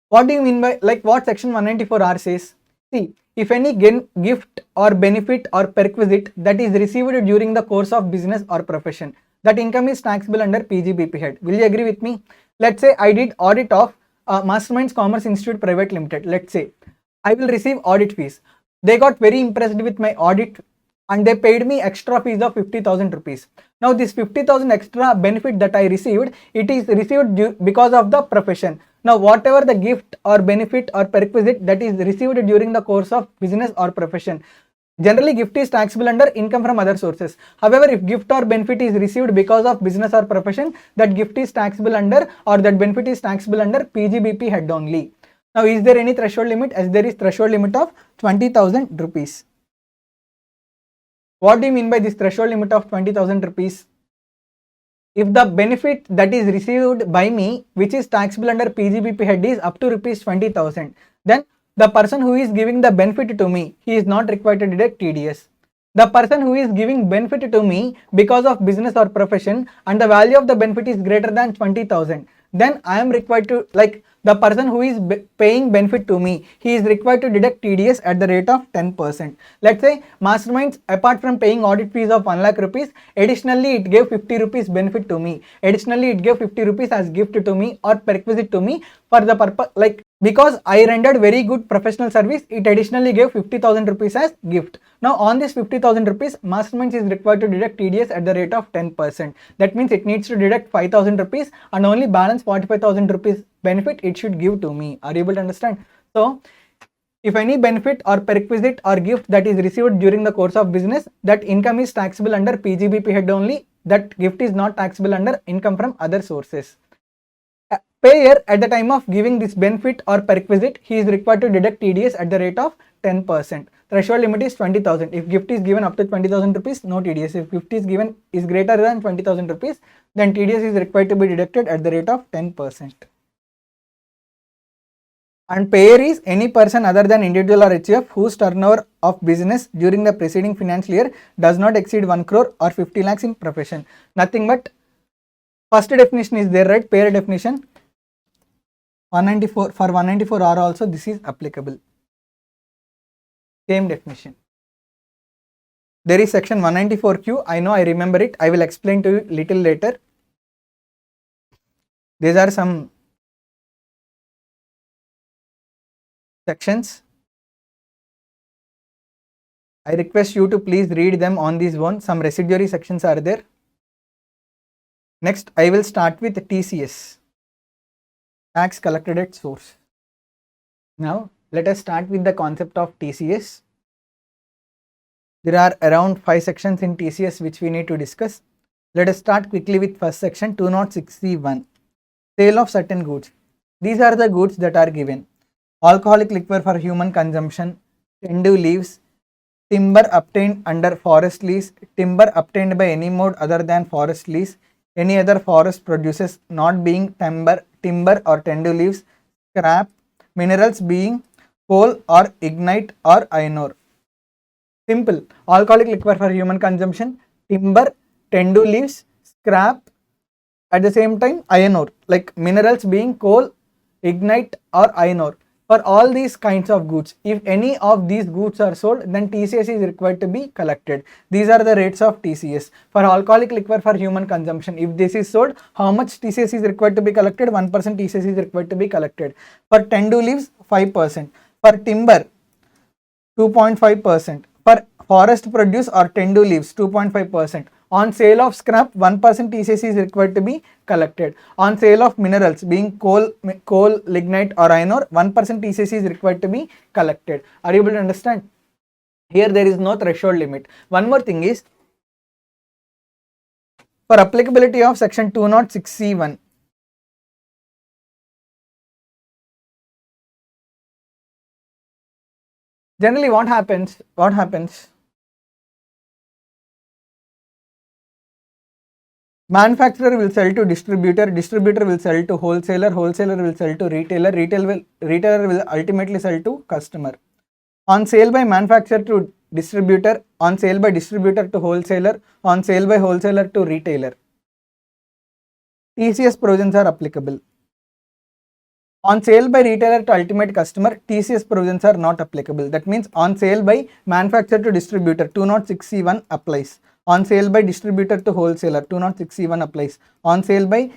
[SPEAKER 1] What do you mean by, like, what section 194R says? See, if any gift or benefit or perquisite that is received during the course of business or profession, that income is taxable under PGBP head. Will you agree with me? Let's say I did audit of Masterminds Commerce Institute Private Limited. Let's say I will receive audit fees. They got very impressed with my audit and they paid me extra fees of 50,000 rupees. Now this 50,000 extra benefit that I received, it is received because of the profession. Now whatever the gift or benefit or perquisite that is received during the course of business or profession, generally gift is taxable under income from other sources. However, if gift or benefit is received because of business or profession, that gift is taxable under, or that benefit is taxable under PGBP head only. Now is there any threshold limit? As there is threshold limit of 20,000 rupees. What do you mean by this threshold limit of 20,000 rupees? If the benefit that is received by me, which is taxable under PGBP head, is up to rupees 20,000, then the person who is giving the benefit to me, he is not required to deduct TDS. The person who is giving benefit to me because of business or profession and the value of the benefit is greater than 20,000, then I am required to, like, the person who is paying benefit to me, he is required to deduct TDS at the rate of 10%. Let's say Masterminds, apart from paying audit fees of 1 lakh rupees, additionally it gave 50 rupees benefit to me. Additionally it gave 50 rupees as gift to me or perquisite to me for the purpose, like, because I rendered very good professional service, it additionally gave 50,000 rupees as gift. Now on this 50,000 rupees, Masterminds is required to deduct TDS at the rate of 10%. That means it needs to deduct 5,000 rupees and only balance 45,000 rupees benefit it should give to me. Are you able to understand? So if any benefit or perquisite or gift that is received during the course of business, that income is taxable under PGBP head only. That gift is not taxable under income from other sources. Payer, at the time of giving this benefit or perquisite, he is required to deduct TDS at the rate of 10%. Threshold limit is 20,000. If gift is given up to 20,000 rupees, no TDS. If gift is given is greater than 20,000 rupees, then TDS is required to be deducted at the rate of 10%. And payer is any person other than individual or HUF whose turnover of business during the preceding financial year does not exceed 1 crore or 50 lakhs in profession. Nothing but first definition is there, right? Payer definition. 194 for 194R also this is applicable. Same definition. There is section 194Q. I know, I remember it. I will explain to you little later. These are some sections. I request you to please read them on this one. Some residuary sections are there. Next, I will start with TCS. Tax collected at source. Now, let us start with the concept of TCS. There are around 5 sections in TCS which we need to discuss. Let us start quickly with first section 206C1. Sale of certain goods. These are the goods that are given. Alcoholic liquor for human consumption, tendu leaves, timber obtained under forest lease, timber obtained by any mode other than forest lease, any other forest produces not being timber or tendu leaves, scrap, minerals being coal or ignite or iron ore. Simple. Alcoholic liquor for human consumption, timber, tendu leaves, scrap, at the same time iron ore, like minerals being coal, ignite or iron ore. For all these kinds of goods, if any of these goods are sold, then TCS is required to be collected. These are the rates of TCS. For alcoholic liquor for human consumption, if this is sold, how much TCS is required to be collected? 1% TCS is required to be collected. For tendu leaves, 5%. For timber, 2.5%. For forest produce or tendu leaves, 2.5%. On sale of scrap, 1% TCS is required to be collected. On sale of minerals being coal, lignite or iron ore, 1% TCS is required to be collected. Are you able to understand? Here there is no threshold limit. One more thing is, for applicability of section 206C1, generally what happens? Manufacturer will sell to distributor, distributor will sell to wholesaler, wholesaler will sell to retailer, retailer will ultimately sell to customer. On sale by manufacturer to distributor, on sale by distributor to wholesaler, on sale by wholesaler to retailer, TCS provisions are applicable. On sale by retailer to ultimate customer, TCS provisions are not applicable. That means on sale by manufacturer to distributor, 206C1 applies. On sale by distributor to wholesaler, 206C1 applies. On sale by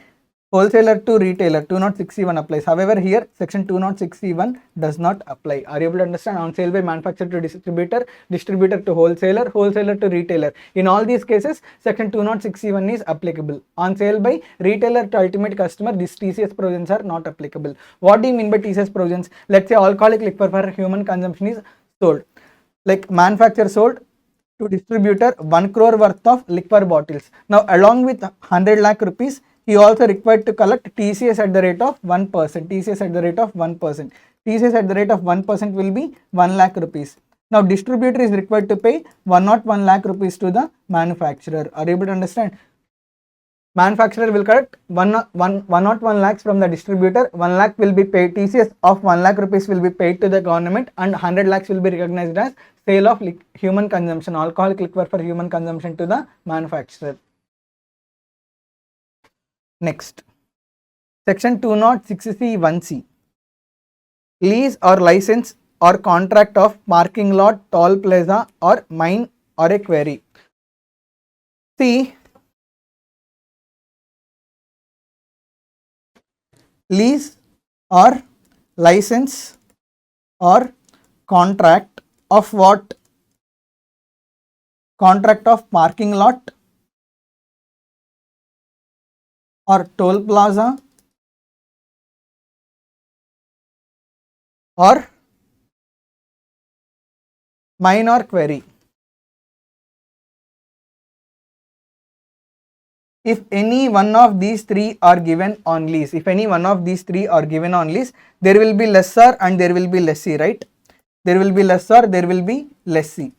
[SPEAKER 1] wholesaler to retailer, 206C1 applies. However, here section 206C1 does not apply. Are you able to understand? On sale by manufacturer to distributor, distributor to wholesaler, wholesaler to retailer. In all these cases, section 206C1 is applicable. On sale by retailer to ultimate customer, these TCS provisions are not applicable. What do you mean by TCS provisions? Let's say alcoholic liquor for human consumption is sold. Like manufacturer sold to distributor 1 crore worth of liquor bottles. Now along with 100 lakh rupees, he also required to collect TCS at the rate of 1%. TCS at the rate of 1%. TCS at the rate of 1% will be 1 lakh rupees. Now distributor is required to pay 101 lakh rupees to the manufacturer. Are you able to understand? Manufacturer will collect 101 lakhs from the distributor. 1 lakh will be paid, TCS of 1 lakh rupees will be paid to the government, and 100 lakhs will be recognized as sale of human consumption, alcoholic liquor for human consumption to the manufacturer. Next, section 206C1C, lease or license or contract of parking lot, toll plaza or mine or a quarry. See, lease or license or contract of what? Contract of parking lot or toll plaza or mine or quarry. If any one of these three are given on lease, there will be lessor and there will be lessee, right? There will be lessor, there will be lessee.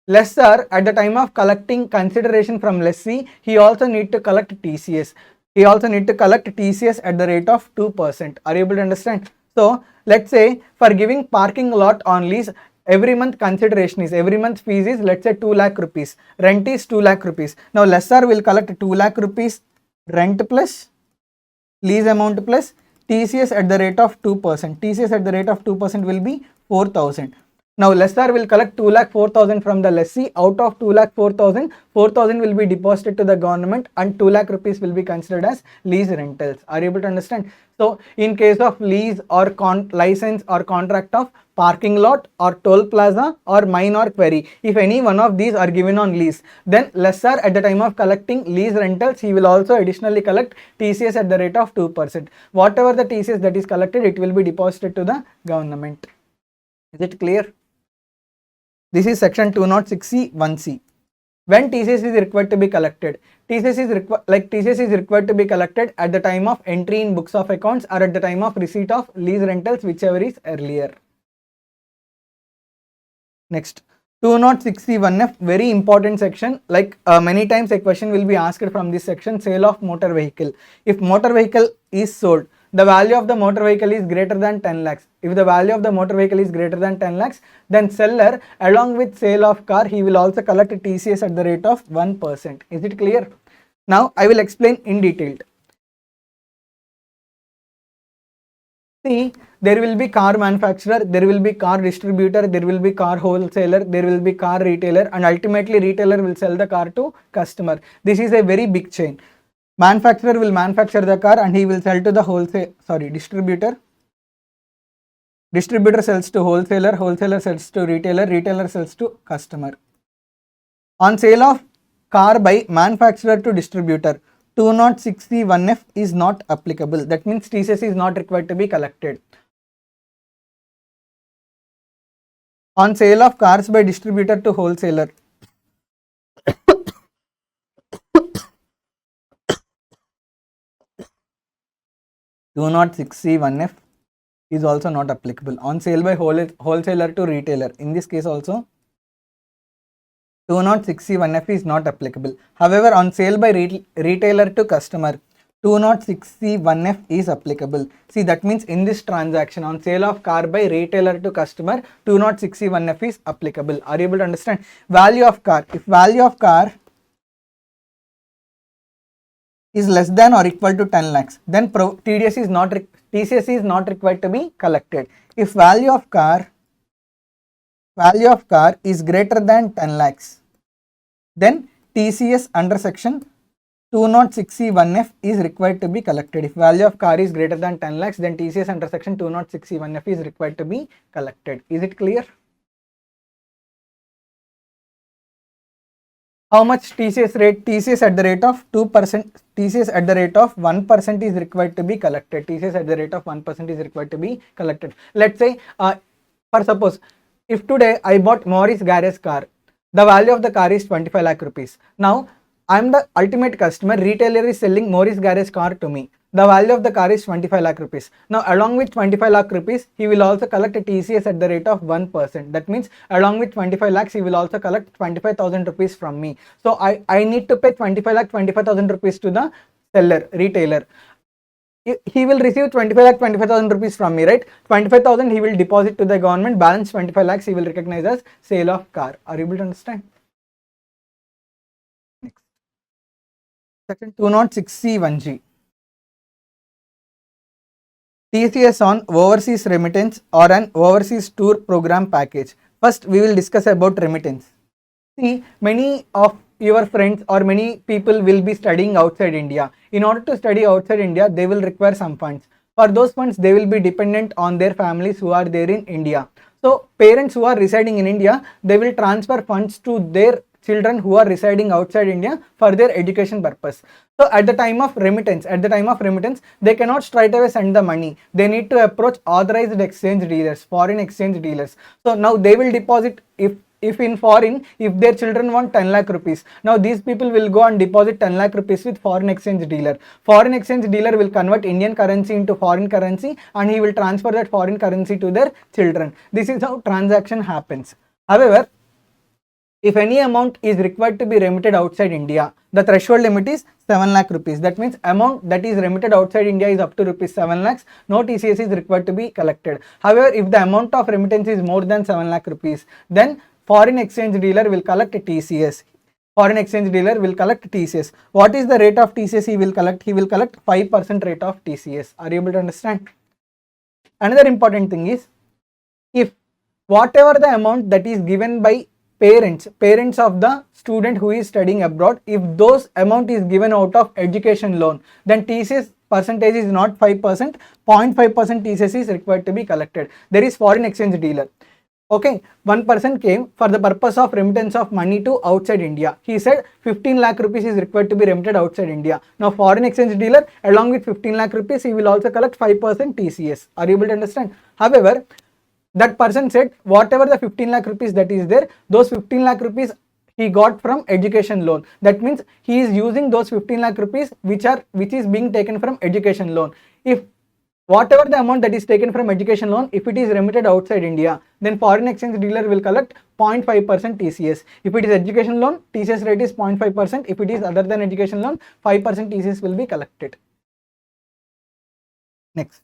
[SPEAKER 1] Lessor, at the time of collecting consideration from lessee, he also need to collect TCS. At the rate of 2%. Are you able to understand? So, let's say for giving parking lot on lease, every month fees is, let's say, 2 lakh rupees. Rent is 2 lakh rupees. Now lessor will collect 2 lakh rupees rent plus lease amount plus TCS at the rate of 2%. TCS at the rate of 2% will be 4,000. Now lessor will collect 2,04,000 from the lessee. Out of 2,04,000, 4,000 will be deposited to the government and 2 lakh rupees will be considered as lease rentals. Are you able to understand? So in case of lease or license or contract of parking lot or toll plaza or mine or quarry, if any one of these are given on lease, then lessor at the time of collecting lease rentals, he will also additionally collect TCS at the rate of 2%. Whatever the TCS that is collected, it will be deposited to the government. Is it clear? This is section 206C1C. When TCS is required to be collected? TCS is required to be collected at the time of entry in books of accounts or at the time of receipt of lease rentals, whichever is earlier. Next, 206C1F, very important section. Many times a question will be asked from this section, sale of motor vehicle. If motor vehicle is sold, the value of the motor vehicle is greater than 10 lakhs. If the value of the motor vehicle is greater than 10 lakhs, then seller, along with sale of car, he will also collect TCS at the rate of 1%. Is it clear? Now I will explain in detail. See, there will be car manufacturer, there will be car distributor, there will be car wholesaler, there will be car retailer, and ultimately retailer will sell the car to customer. This is a very big chain. Manufacturer will manufacture the car and he will sell to the distributor. Distributor sells to wholesaler, wholesaler sells to retailer, retailer sells to customer. On sale of car by manufacturer to distributor, 206C1F is not applicable. That means TCS is not required to be collected. On sale of cars by distributor to wholesaler, 206C1F is also not applicable. On sale by wholesaler to retailer, in this case also 206C1F is not applicable. However, on sale by retailer to customer, 206C1F is applicable. See, that means in this transaction, on sale of car by retailer to customer, 206C1F is applicable. Are you able to understand? Value of car. If value of car is less than or equal to 10 lakhs, then TCS is not required to be collected. If value of car is greater than 10 lakhs, then TCS under section 206C1F is required to be collected. If value of car is greater than 10 lakhs, then TCS under section 206C1F is required to be collected. Is it clear? How much TCS rate? TCS at the rate of 2%, TCS at the rate of 1% is required to be collected. TCS at the rate of 1% is required to be collected. Let's say, for suppose, if today I bought Morris Garage car, the value of the car is 25 lakh rupees. Now, I am the ultimate customer, retailer is selling Morris Garage car to me. The value of the car is 25 lakh rupees. Now along with 25 lakh rupees, he will also collect a TCS at the rate of 1%. That means along with 25 lakhs, he will also collect 25,000 rupees from me. So I need to pay 25,000 rupees to the seller, retailer. He will receive 25,000 rupees from me, right? 25,000 he will deposit to the government, balance 25 lakhs he will recognize as sale of car. Are you able to understand? Next. Section 206C1G. TCS on overseas remittance or an overseas tour program package. First, we will discuss about remittance. See, many of your friends or many people will be studying outside India. In order to study outside India, they will require some funds. For those funds, they will be dependent on their families who are there in India. So, parents who are residing in India, they will transfer funds to their children who are residing outside India for their education purpose. So at the time of remittance, they cannot straight away send the money. They need to approach authorized exchange dealers, foreign exchange dealers. So now they will deposit, if in foreign, if their children want 10 lakh rupees, now these people will go and deposit 10 lakh rupees with foreign exchange dealer. Foreign exchange dealer will convert Indian currency into foreign currency and he will transfer that foreign currency to their children. This is how transaction happens. However, if any amount is required to be remitted outside India, the threshold limit is 7 lakh rupees. That means amount that is remitted outside India is up to rupees 7 lakhs. No TCS is required to be collected. However, if the amount of remittance is more than 7 lakh rupees, then foreign exchange dealer will collect TCS. Foreign exchange dealer will collect TCS. What is the rate of TCS he will collect? He will collect 5% rate of TCS. Are you able to understand? Another important thing is, if whatever the amount that is given by parents of the student who is studying abroad, if those amount is given out of education loan, then TCS percentage is not 5%, 0.5% TCS is required to be collected. There is foreign exchange dealer. Okay, one person came for the purpose of remittance of money to outside India. He said 15 lakh rupees is required to be remitted outside India. Now foreign exchange dealer along with 15 lakh rupees, he will also collect 5% TCS. Are you able to understand? However, that person said whatever the 15 lakh rupees that is there, those 15 lakh rupees he got from education loan. That means he is using those 15 lakh rupees which is being taken from education loan. If whatever the amount that is taken from education loan, if it is remitted outside India, then foreign exchange dealer will collect 0.5% TCS. If it is education loan, TCS rate is 0.5%. If it is other than education loan, 5% TCS will be collected. Next.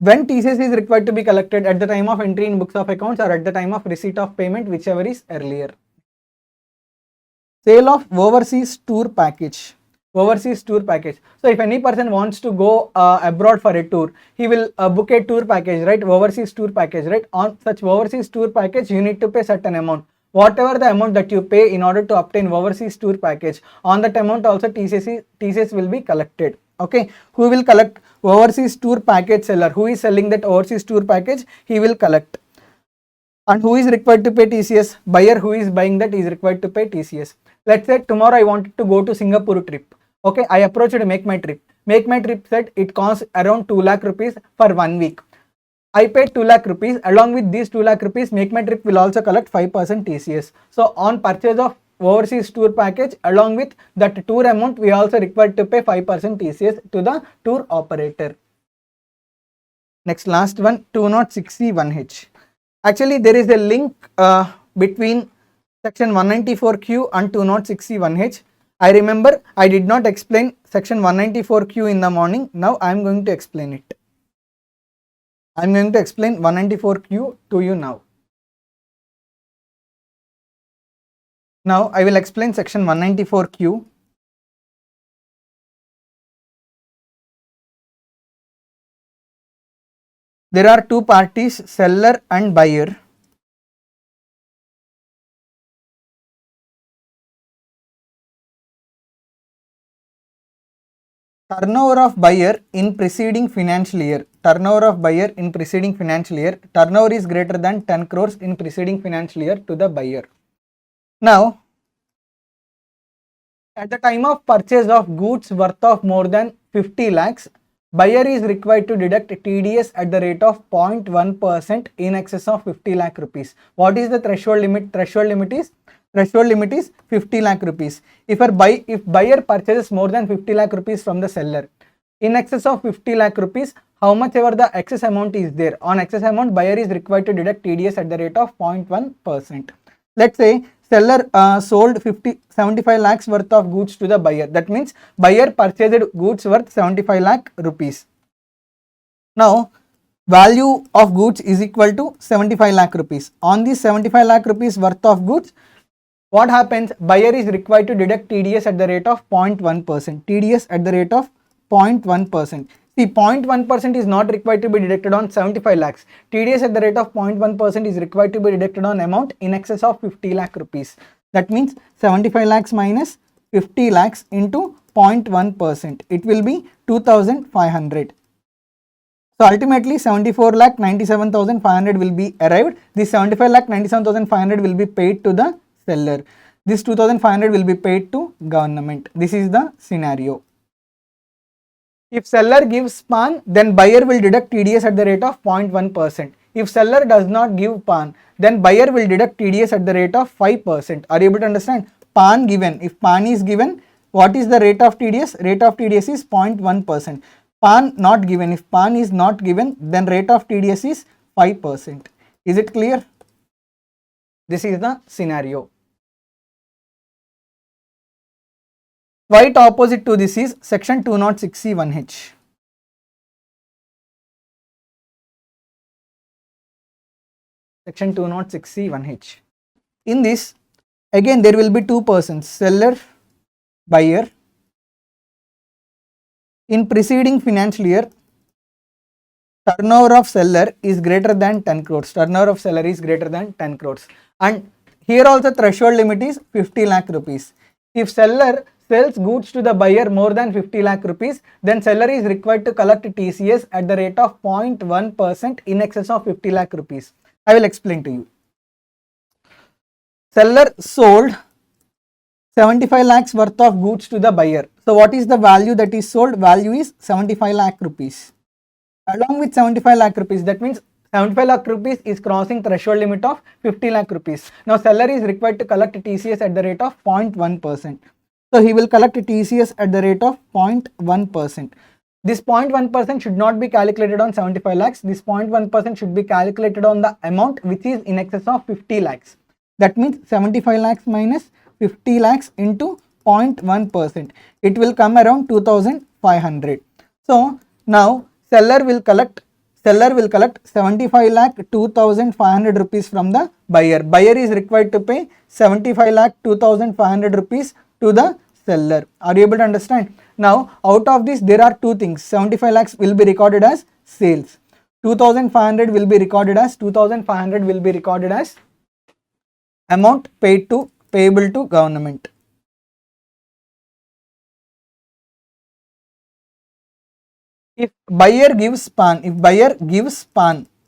[SPEAKER 1] When TCS is required to be collected, at the time of entry in books of accounts or at the time of receipt of payment, whichever is earlier. Sale of overseas tour package. Overseas tour package. So if any person wants to go abroad for a tour, he will book a tour package, right? Overseas tour package, right? On such overseas tour package, you need to pay certain amount. Whatever the amount that you pay in order to obtain overseas tour package, on that amount also TCS will be collected. Okay, who will collect? Overseas tour package seller. Who is selling that overseas tour package? He will collect. And who is required to pay TCS? Buyer who is buying that is required to pay TCS. Let's say tomorrow I wanted to go to Singapore trip. Okay, I approached Make My Trip. Make My Trip said it costs around 2 lakh rupees for 1 week. I paid 2 lakh rupees. Along with these 2 lakh rupees, Make My Trip will also collect 5% TCS. So on purchase of overseas tour package, along with that tour amount, we also required to pay 5% TCS to the tour operator. Next, last one, 206C1H. Actually, there is a link between section 194Q and 206C1H. I remember I did not explain section 194Q in the morning. Now I am going to explain it. I am going to explain 194Q to you now. Now I will explain section 194Q. There are two parties, seller and buyer. Turnover of buyer in preceding financial year. Turnover of buyer in preceding financial year. Turnover is greater than 10 crores in preceding financial year to the buyer. Now, at the time of purchase of goods worth of more than 50 lakhs, buyer is required to deduct TDS at the rate of 0.1% in excess of 50 lakh rupees. What is the threshold limit? Threshold limit is 50 lakh rupees. If buyer purchases more than 50 lakh rupees from the seller, in excess of 50 lakh rupees, how much ever the excess amount is there, on excess amount buyer is required to deduct TDS at the rate of 0.1%. Let's say seller sold 75 lakhs worth of goods to the buyer. That means buyer purchased goods worth 75 lakh rupees. Now value of goods is equal to 75 lakh rupees. On this 75 lakh rupees worth of goods, what happens? Buyer is required to deduct TDS at the rate of 0.1%. TDS at the rate of 0.1%. See, 0.1% is not required to be deducted on 75 lakhs. TDS at the rate of 0.1% is required to be deducted on amount in excess of 50 lakh rupees. That means 75 lakhs minus 50 lakhs into 0.1%. It will be 2500. So ultimately 74 lakh 97,500 will be arrived. This 75 lakh 97,500 will be paid to the seller. This 2,500 will be paid to government. This is the scenario. If seller gives PAN, then buyer will deduct TDS at the rate of 0.1%. If seller does not give PAN, then buyer will deduct TDS at the rate of 5%. Are you able to understand? PAN given. If PAN is given, what is the rate of TDS? Rate of TDS is 0.1%. PAN not given. If PAN is not given, then rate of TDS is 5%. Is it clear? This is the scenario. Quite opposite to this is section 206C1H. Section 206C1H. In this, again there will be two persons, seller, buyer. In preceding financial year, turnover of seller is greater than 10 crores. Turnover of seller is greater than 10 crores. And here also threshold limit is 50 lakh rupees. If seller sells goods to the buyer more than 50 lakh rupees, then seller is required to collect TCS at the rate of 0.1% in excess of 50 lakh rupees. I will explain to you. Seller sold 75 lakhs worth of goods to the buyer. So what is the value that is sold? Value is 75 lakh rupees. Along with 75 lakh rupees, that means 75 lakh rupees is crossing threshold limit of 50 lakh rupees. Now seller is required to collect TCS at the rate of 0.1%. So he will collect TCS at the rate of 0.1%. This 0.1% should not be calculated on 75 lakhs. This 0.1% should be calculated on the amount which is in excess of 50 lakhs. That means 75 lakhs minus 50 lakhs into 0.1%. It will come around 2,500. So now seller will collect 75 lakh 2,500 rupees from the buyer. Buyer is required to pay 75 lakh 2,500 rupees to the seller. Are you able to understand? Now out of this there are two things. 75 lakhs will be recorded as sales. 2,500 will be recorded as amount payable to government. If buyer gives PAN,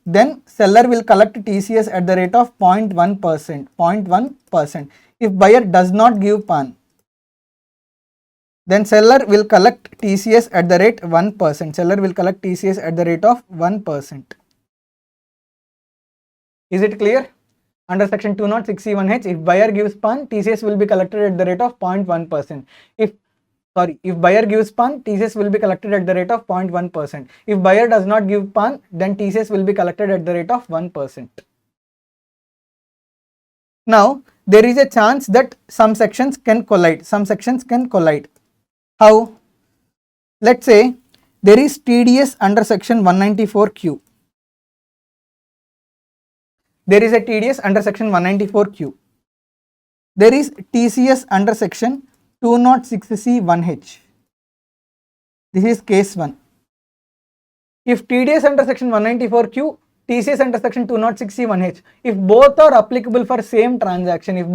[SPEAKER 1] then seller will collect TCS at the rate of 0.1%. If buyer does not give PAN, then seller will collect TCS at the rate 1%. Seller will collect TCS at the rate of 1%. Is it clear? Under section 206C1H, if buyer gives PAN, TCS will be collected at the rate of 0.1%. If buyer gives PAN, TCS will be collected at the rate of 0.1%. If buyer does not give PAN, then TCS will be collected at the rate of 1%. Now, there is a chance that some sections can collide. How? Let's say there is TDS under section 194Q. There is a TDS under section 194Q. There is TCS under section 206C1H. This is case 1. If TDS under section 194Q, TCS under section 206C1H, if both are applicable for same transaction,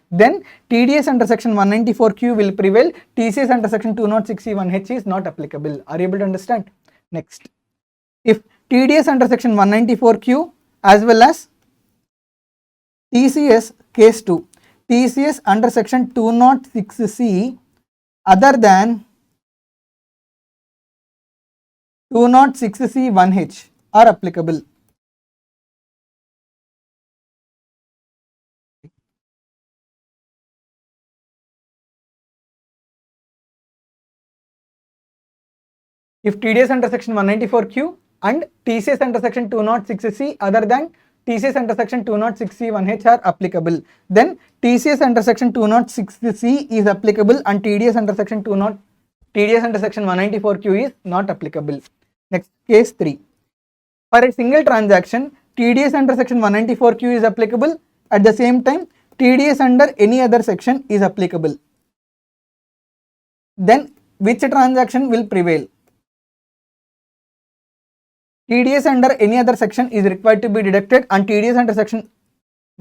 [SPEAKER 1] then TDS under section 194Q will prevail. TCS under section 206C1H is not applicable. Are you able to understand? Next, if TDS under section 194Q as well as TCS case 2, TCS under section 206C other than 206C1H are applicable. If TDS under section 194Q and TCS under section 206C other than TCS under section 206C1H are applicable, then TCS under section 206C is applicable and TDS under section 194Q is not applicable. Next, case 3. For a single transaction, TDS under section 194Q is applicable. At the same time, TDS under any other section is applicable. Then which transaction will prevail? TDS under any other section is required to be deducted and TDS under section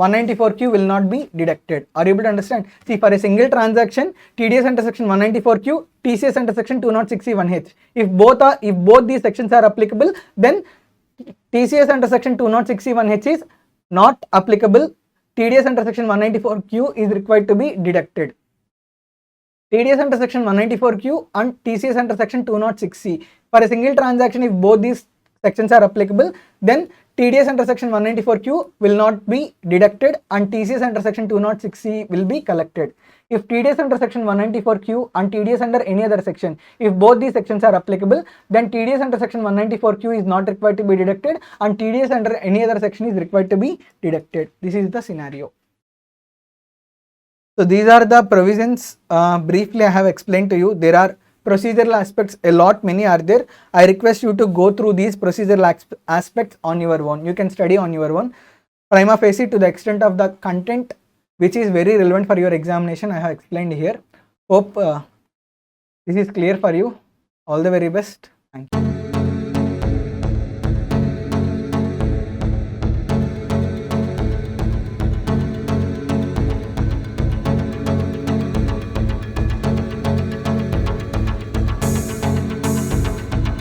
[SPEAKER 1] 194Q will not be deducted. Are you able to understand? See, for a single transaction, TDS under section 194Q, TCS under section 206C1H. If both these sections are applicable, then TCS under section 206C1H is not applicable. TDS under section 194Q is required to be deducted. TDS under section 194Q and TCS under section 206C. For a single transaction, if both these sections are applicable, then TDS under section 194Q will not be deducted and TCS under section 206C will be collected. If TDS under section 194Q and TDS under any other section, if both these sections are applicable, then TDS under section 194Q is not required to be deducted and TDS under any other section is required to be deducted. This is the scenario. So these are the provisions. Briefly I have explained to you. There are procedural aspects, many are there. I request you to go through these procedural aspects on your own. You can study on your own. Prima facie, to the extent of the content which is very relevant for your examination, I have explained here. Hope this is clear for you. All the very best.